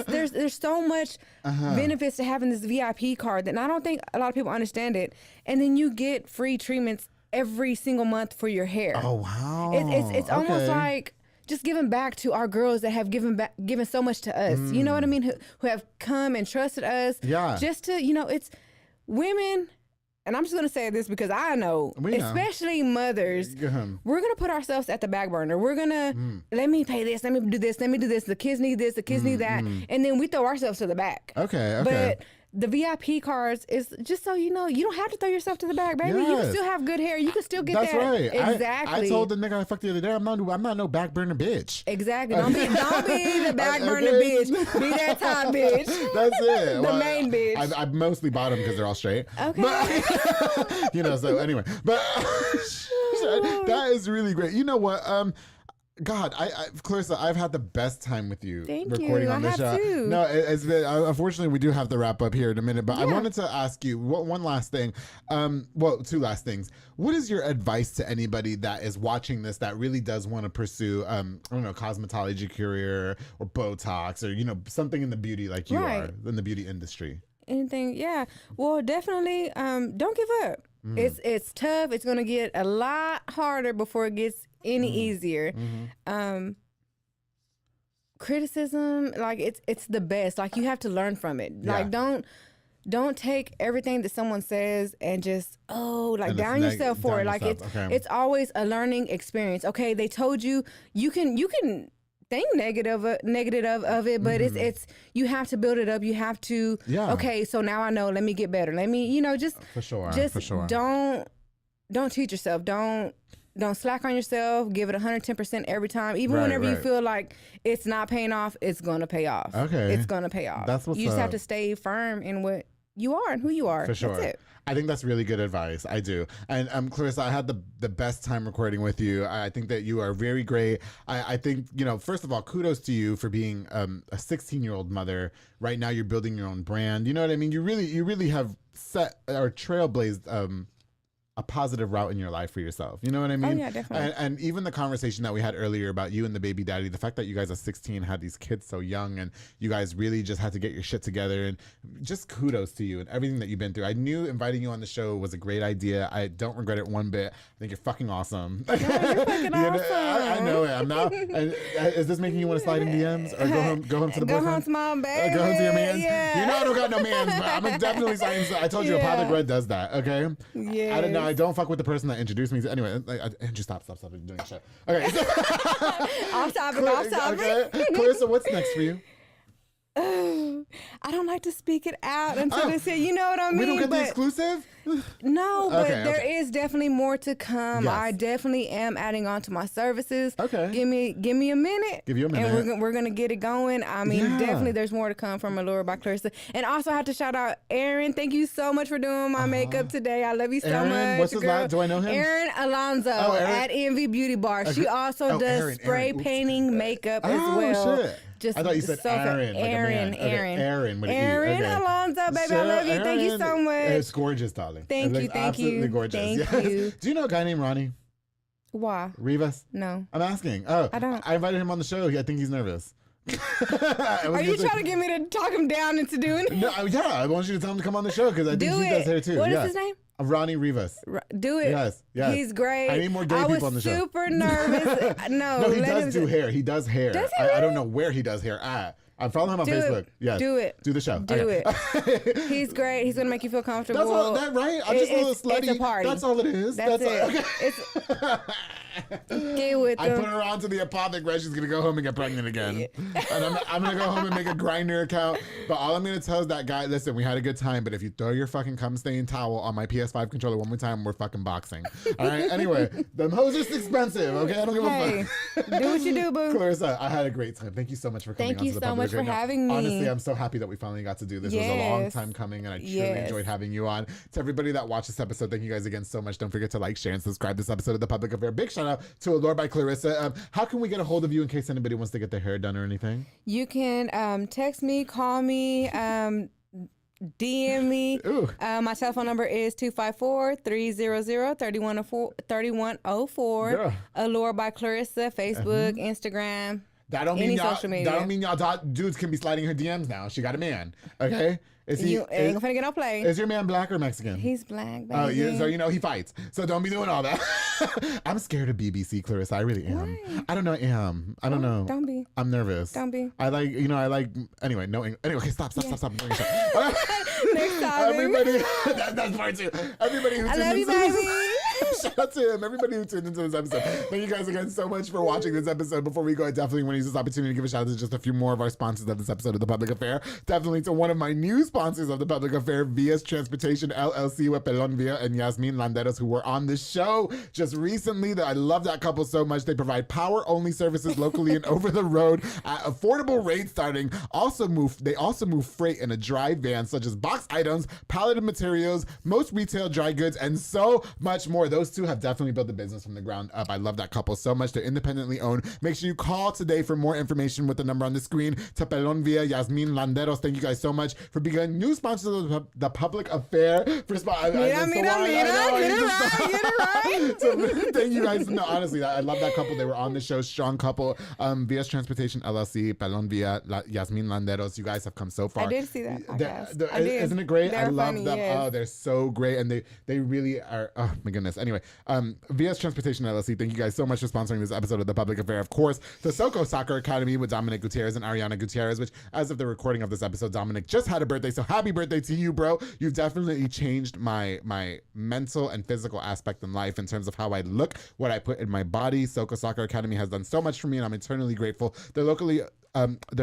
there's so much benefits to having this VIP card that I don't think a lot of people understand it. And then you get free treatments every single month for your hair. Oh wow. It's almost like just giving back to our girls that have given so much to us. You know what I mean? Who have come and trusted us. Yeah. Just to, it's women. And I'm just going to say this because I know, especially mothers, we're going to put ourselves at the back burner. We're going to, let me pay this, let me do this, the kids need this, the kids need that. And then we throw ourselves to the back. Okay. But the VIP cards is just so you know, you don't have to throw yourself to the back, baby. Yes. You can still have good hair. You can still get That's that. Right. Exactly. I told the nigga I fucked the other day, I'm not no back burner bitch. Exactly. Don't be the back burner bitch. Be that top bitch. That's it. The main bitch. I mostly bought them because they're all straight. Okay. But, so anyway, but that is really great. You know what? God, Clarissa, I've had the best time with you recording on this show. Too. No, it's been, unfortunately, we do have to wrap up here in a minute, but I wanted to ask you one last thing. Two last things. What is your advice to anybody that is watching this that really does want to pursue, cosmetology career or Botox or, something in the beauty like you are, in the beauty industry? Anything, yeah. Well, definitely, don't give up. It's tough. It's going to get a lot harder before it gets any easier. Criticism, like it's the best. Like you have to learn from it. Yeah. Like don't take everything that someone says and just down yourself for it. Like it's always a learning experience. Okay, they told you can think negative of it, but it's you have to build it up. You have to okay, so now I know, let me get better. Let me, for sure. Don't cheat yourself. Don't slack on yourself. Give it 110% every time. Even whenever you feel like it's not paying off, it's gonna pay off. Okay. It's gonna pay off. That's what's you just up. have to stay firm in what you are and who you are. For sure. That's it. I think that's really good advice. I do. And Clarissa, I had the best time recording with you. I think that you are very great. I think, first of all, kudos to you for being a 16-year-old mother. Right now you're building your own brand. You know what I mean? You really have set or trailblazed a positive route in your life for yourself. You know what I mean? Oh, yeah, definitely. And even the conversation that we had earlier about you and the baby daddy, the fact that you guys at 16 had these kids so young and you guys really just had to get your shit together, and just kudos to you and everything that you've been through. I knew inviting you on the show was a great idea. I don't regret it one bit. I think you're fucking awesome. Yeah, you're fucking awesome. I know it. I'm now. Is this making you want to slide in DMs or go home to the boyfriend? Go home to mom, baby. Go home to your mans? Yeah. You know I don't got no mans, but I'm definitely signing. I told you, Republic Red does that, okay? Yeah. I don't know. I don't fuck with the person that introduced me. Anyway, Andrew, stop you're doing shit. Okay. Off topic. Okay. Clarissa, what's next for you? I don't like to speak it out until they say, you know what I mean? We don't get the exclusive? No, but there is definitely more to come. Yes. I definitely am adding on to my services. Okay. Give me a minute. Give you a minute. And we're gonna get it going. I mean, definitely there's more to come from Allure by Clarissa. And also I have to shout out Aaron. Thank you so much for doing my makeup today. I love you so much. What's his name? Do I know him? Aaron Alonzo at Envy Beauty Bar. She also does spray painting makeup as well. Shit. Just I thought you said Aaron. Aaron with an E. Alonzo, baby, I love you. Thank you so much. It's gorgeous, darling. Thank you. Absolutely gorgeous. Thank you. Do you know a guy named Ronnie? Why? Rivas? No. I'm asking. Oh, I don't. I invited him on the show. I think he's nervous. Are you trying to get me to talk him down into doing it? No, yeah, I want you to tell him to come on the show because I think he does hair too. What is his name? Ronnie Rivas. Do it. Yes. He's great. I need more gay people on the show. I was super nervous. No, he does do hair. He does hair. Does he I don't know where he does hair at. I'm following him on Facebook. Yes. Do it. Do the show. Do it. He's great. He's gonna make you feel comfortable. That's all that, right? I'm just a little slutty. It's a party. That's all it is. That's it. Okay. Get with I them. put her on to the apothecary. She's gonna go home and get pregnant again. And I'm gonna go home and make a Grindr account. But all I'm gonna tell is that guy, listen, we had a good time, but if you throw your fucking cum stain towel on my PS5 controller one more time, we're fucking boxing. All right. Anyway, them hoes are just expensive. Okay, I don't give a fuck. Do what you do, boo. Clarissa, I had a great time. Thank you so much for coming. Thank you so much for having me. Honestly, I'm so happy that we finally got to do this. It was a long time coming, and I truly enjoyed having you on. To everybody that watched this episode, thank you guys again so much. Don't forget to like, share, and subscribe this episode of The Public Affair. Big shout out to Allure by Clarissa. How can we get a hold of you in case anybody wants to get their hair done or anything? You can text me, call me, DM me. My telephone number is 254-300-3104. Allure by Clarissa, Facebook, Instagram. That don't mean social media. That don't mean y'all dudes can be sliding her DMs now. She got a man. Okay? Ain't gonna get no play. Is your man black or Mexican? He's black, baby. Oh, yeah, so you know he fights. So don't be doing all that. I'm scared of BBC, Clarissa. I really am. Why? I don't know. I don't know. Don't be. I'm nervous. Don't be. Anyway, no. Anyway, okay, stop. Next time, everybody. That's part two. Everybody who tuned in. I love you, baby. Shout out to him. Everybody who tuned into this episode. Thank you guys again so much for watching this episode. Before we go, I definitely want to use this opportunity to give a shout out to just a few more of our sponsors of this episode of The Public Affair. Definitely to one of my new sponsors of The Public Affair, Via's Transportation LLC with Pelon Villa and Yasmin Landeros, who were on the show just recently. I love that couple so much. They provide power-only services locally and over the road at affordable rates starting. They also move freight in a dry van, such as box items, palleted materials, most retail dry goods, and so much more. Those two have definitely built the business from the ground up. I love that couple so much. They're independently owned. Make sure you call today for more information with the number on the screen. To Pelon Villa, Yasmin Landeros, thank you guys so much for being a new sponsor of The Public Affair. Get it right. So, thank you guys. No, honestly, I love that couple. They were on the show. Strong couple. Via's Transportation LLC, Pelon Villa, Yasmin Landeros. You guys have come so far. I did see that podcast. Isn't it great? I love them. Yes. Oh, they're so great. And they really are. Oh, my goodness. Anyway, Via's Transportation LLC, thank you guys so much for sponsoring this episode of The Public Affair. Of course, the Soko Soccer Academy with Dominic Gutierrez and Ariana Gutierrez, which, as of the recording of this episode, Dominic just had a birthday. So happy birthday to you, bro. You've definitely changed my mental and physical aspect in life in terms of how I look, what I put in my body. Soko Soccer Academy has done so much for me, and I'm eternally grateful. They're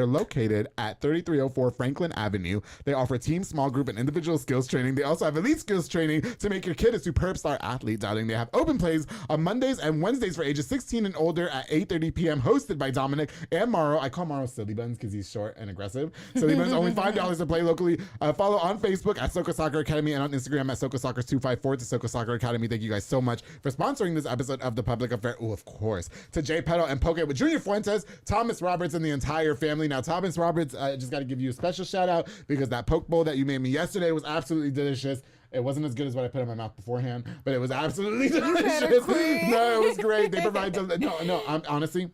located at 3304 Franklin Avenue. They offer team, small group, and individual skills training. They also have elite skills training to make your kid a superb star athlete, darling. They have open plays on Mondays and Wednesdays for ages 16 and older at 8:30 p.m. hosted by Dominic and Mauro. I call Mauro Silly Buns because he's short and aggressive. Silly Buns, only $5 to play locally. Follow on Facebook at Soko Soccer Academy and on Instagram at Soko Soccer 254 to Soko Soccer Academy. Thank you guys so much for sponsoring this episode of The Public Affair. Oh, of course. To Jay Petal and Poke with Junior Fuentes, Thomas Roberts, and the entire family. Now, Thomas Roberts, I just got to give you a special shout out because that poke bowl that you made me yesterday was absolutely delicious. It wasn't as good as what I put in my mouth beforehand, but it was absolutely delicious. No, it was great. They provide honestly,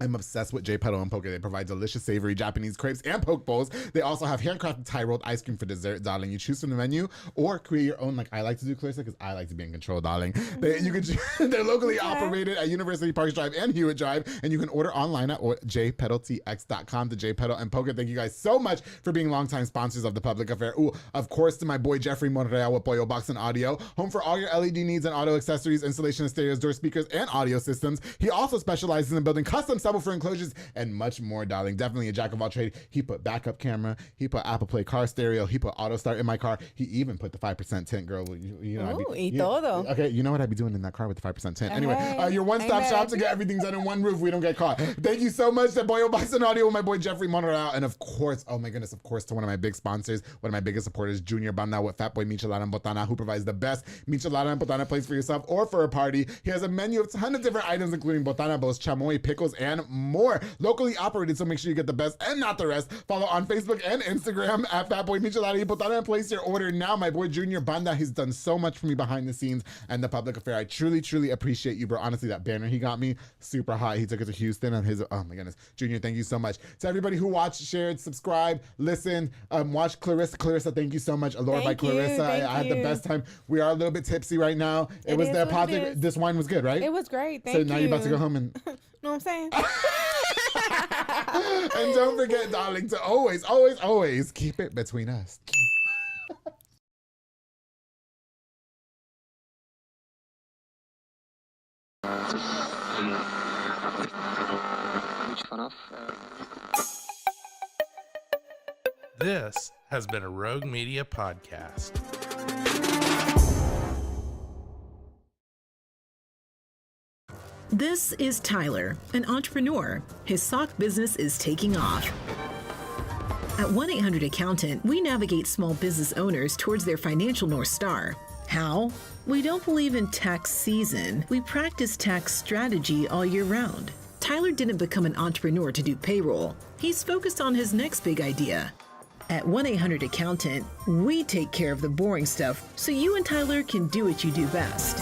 I'm obsessed with J Petal and Poke. They provide delicious, savory Japanese crepes and poke bowls. They also have handcrafted Thai rolled ice cream for dessert, darling. You choose from the menu or create your own, like I like to do, Clarissa, because I like to be in control, darling. They're locally operated at University Park Drive and Hewitt Drive, and you can order online at jpetaltx.com. To J Petal and Poke, thank you guys so much for being longtime sponsors of The Public Affair. Ooh, of course, to my boy Jeffrey Monreal with Pollo Box and Audio, home for all your LED needs and auto accessories, installation of stereos, door speakers, and audio systems. He also specializes in building custom subwoofer enclosures and much more, darling. Definitely a jack of all trades. He put backup camera, he put Apple Play car stereo, he put auto start in my car, he even put the 5% tint, girl. Todo. Okay, you know what I'd be doing in that car with the 5% tint. Anyway, your one-stop shop to get everything done in one roof. We don't get caught. Thank you so much to Pollo Box and Audio with my boy Jeffrey Monreal, and of course, oh my goodness, of course, to one of my big sponsors, one of my biggest supporters, Junior Banda with Fatboy Michelada and Botana, who provides the best Michelada and Botana plates for yourself or for a party. He has a menu of a ton of different items, including Botana Bowls, chamoy, pickles, and and more. Locally operated, so make sure you get the best and not the rest. Follow on Facebook and Instagram at Fatboy Michelada. Put that and place your order now. My boy Junior Banda, he's done so much for me behind the scenes and the public affair. I truly, truly appreciate you, bro. Honestly, that banner he got me, super hot. He took it to Houston on his, oh my goodness. Junior, thank you so much. To everybody who watched, shared, subscribed, listened, watch Clarissa. Clarissa, thank you so much. Allure by Clarissa. I had the best time. We are a little bit tipsy right now. It was the apothecary. This wine was good, right? It was great. Thank you. So now you're about to go home and... know what I'm saying? And don't forget, darling, to always, always, always keep it between us. This has been a Rogue Media podcast. This is Tyler, an entrepreneur. His sock business is taking off. At 1-800-ACCOUNTANT, we navigate small business owners towards their financial North Star. How? We don't believe in tax season. We practice tax strategy all year round. Tyler didn't become an entrepreneur to do payroll. He's focused on his next big idea. At 1-800-ACCOUNTANT, we take care of the boring stuff so you and Tyler can do what you do best.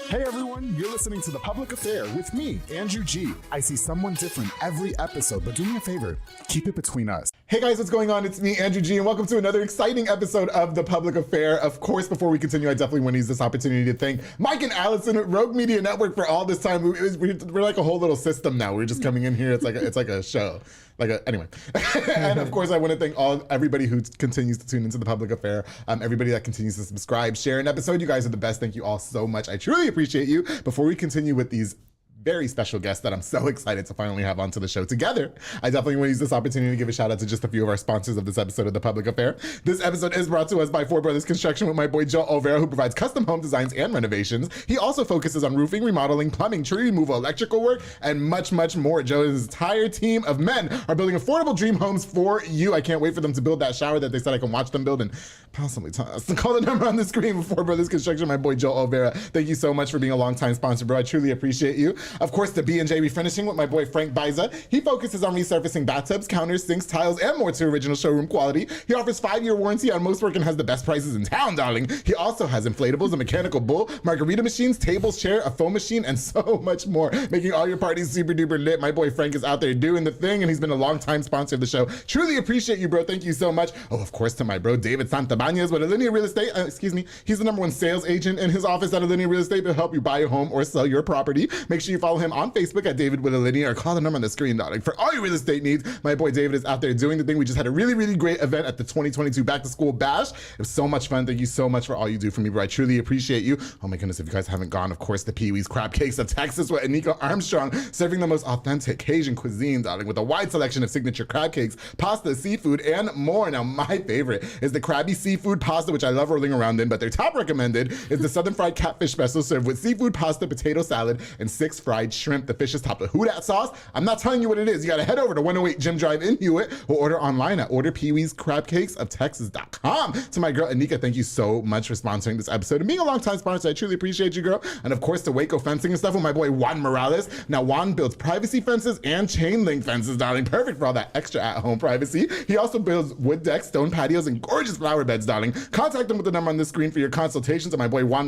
Hey everyone, you're listening to The Public Affair with me, Andrew G. I see someone different every episode, but do me a favor, keep it between us. Hey guys, what's going on? It's me, Andrew G, and welcome to another exciting episode of The Public Affair. Of course, before we continue, I definitely want to use this opportunity to thank Mike and Allison at Rogue Media Network for all this time. We're like a whole little system now. We're just coming in here. It's like a show. Anyway. And of course, I want to thank everybody who continues to tune into The Public Affair, everybody that continues to subscribe, share an episode. You guys are the best. Thank you all so much. I truly appreciate you. Before we continue with these very special guests that I'm so excited to finally have onto the show together, I definitely want to use this opportunity to give a shout out to just a few of our sponsors of this episode of The Public Affair. This episode is brought to us by Four Brothers Construction with my boy Joe Olvera, who provides custom home designs and renovations. He also focuses on roofing, remodeling, plumbing, tree removal, electrical work, and much, much more. Joe and his entire team of men are building affordable dream homes for you. I can't wait for them to build that shower that they said I can watch them build and possibly call the number on the screen for Four Brothers Construction, my boy Joe Olvera. Thank you so much for being a longtime sponsor, bro. I truly appreciate you. Of course, the B&J Refinishing with my boy Frank Biza. He focuses on resurfacing bathtubs, counters, sinks, tiles, and more to original showroom quality. He offers 5-year warranty on most work and has the best prices in town, darling. He also has inflatables, a mechanical bull, margarita machines, tables, chair, a foam machine, and so much more, making all your parties super duper lit. My boy Frank is out there doing the thing, and he's been a long-time sponsor of the show. Truly appreciate you, bro. Thank you so much. Oh, of course, to my bro David Santabañez with Alinea Real Estate. He's the #1 sales agent in his office at Alinea Real Estate to help you buy a home or sell your property. Make sure you follow him on Facebook at David with Alinea, or call the number on the screen, darling. For all your real estate needs, my boy David is out there doing the thing. We just had a really, really great event at the 2022 Back to School Bash. It was so much fun. Thank you so much for all you do for me, bro. I truly appreciate you. Oh my goodness, if you guys haven't gone, of course, the Pee-wee's Crab Cakes of Texas with Anika Armstrong, serving the most authentic Cajun cuisine, darling, with a wide selection of signature crab cakes, pasta, seafood, and more. Now, my favorite is the Krabby Seafood Pasta, which I love rolling around in, but their top recommended is the Southern Fried Catfish Special, served with seafood pasta, potato salad, and 6 fried shrimp. The fish is topped with who dat sauce. I'm not telling you what it is. You got to head over to 108 Jim Drive in Hewitt or order online at orderpeeweescrabcakesoftexas.com. To my girl Anika, thank you so much for sponsoring this episode and being a longtime sponsor. I truly appreciate you, girl. And of course, to Waco Fencing and stuff with my boy Juan Morales. Now, Juan builds privacy fences and chain link fences, darling. Perfect for all that extra at-home privacy. He also builds wood decks, stone patios, and gorgeous flower beds, darling. Contact him with the number on the screen for your consultations. And my boy Juan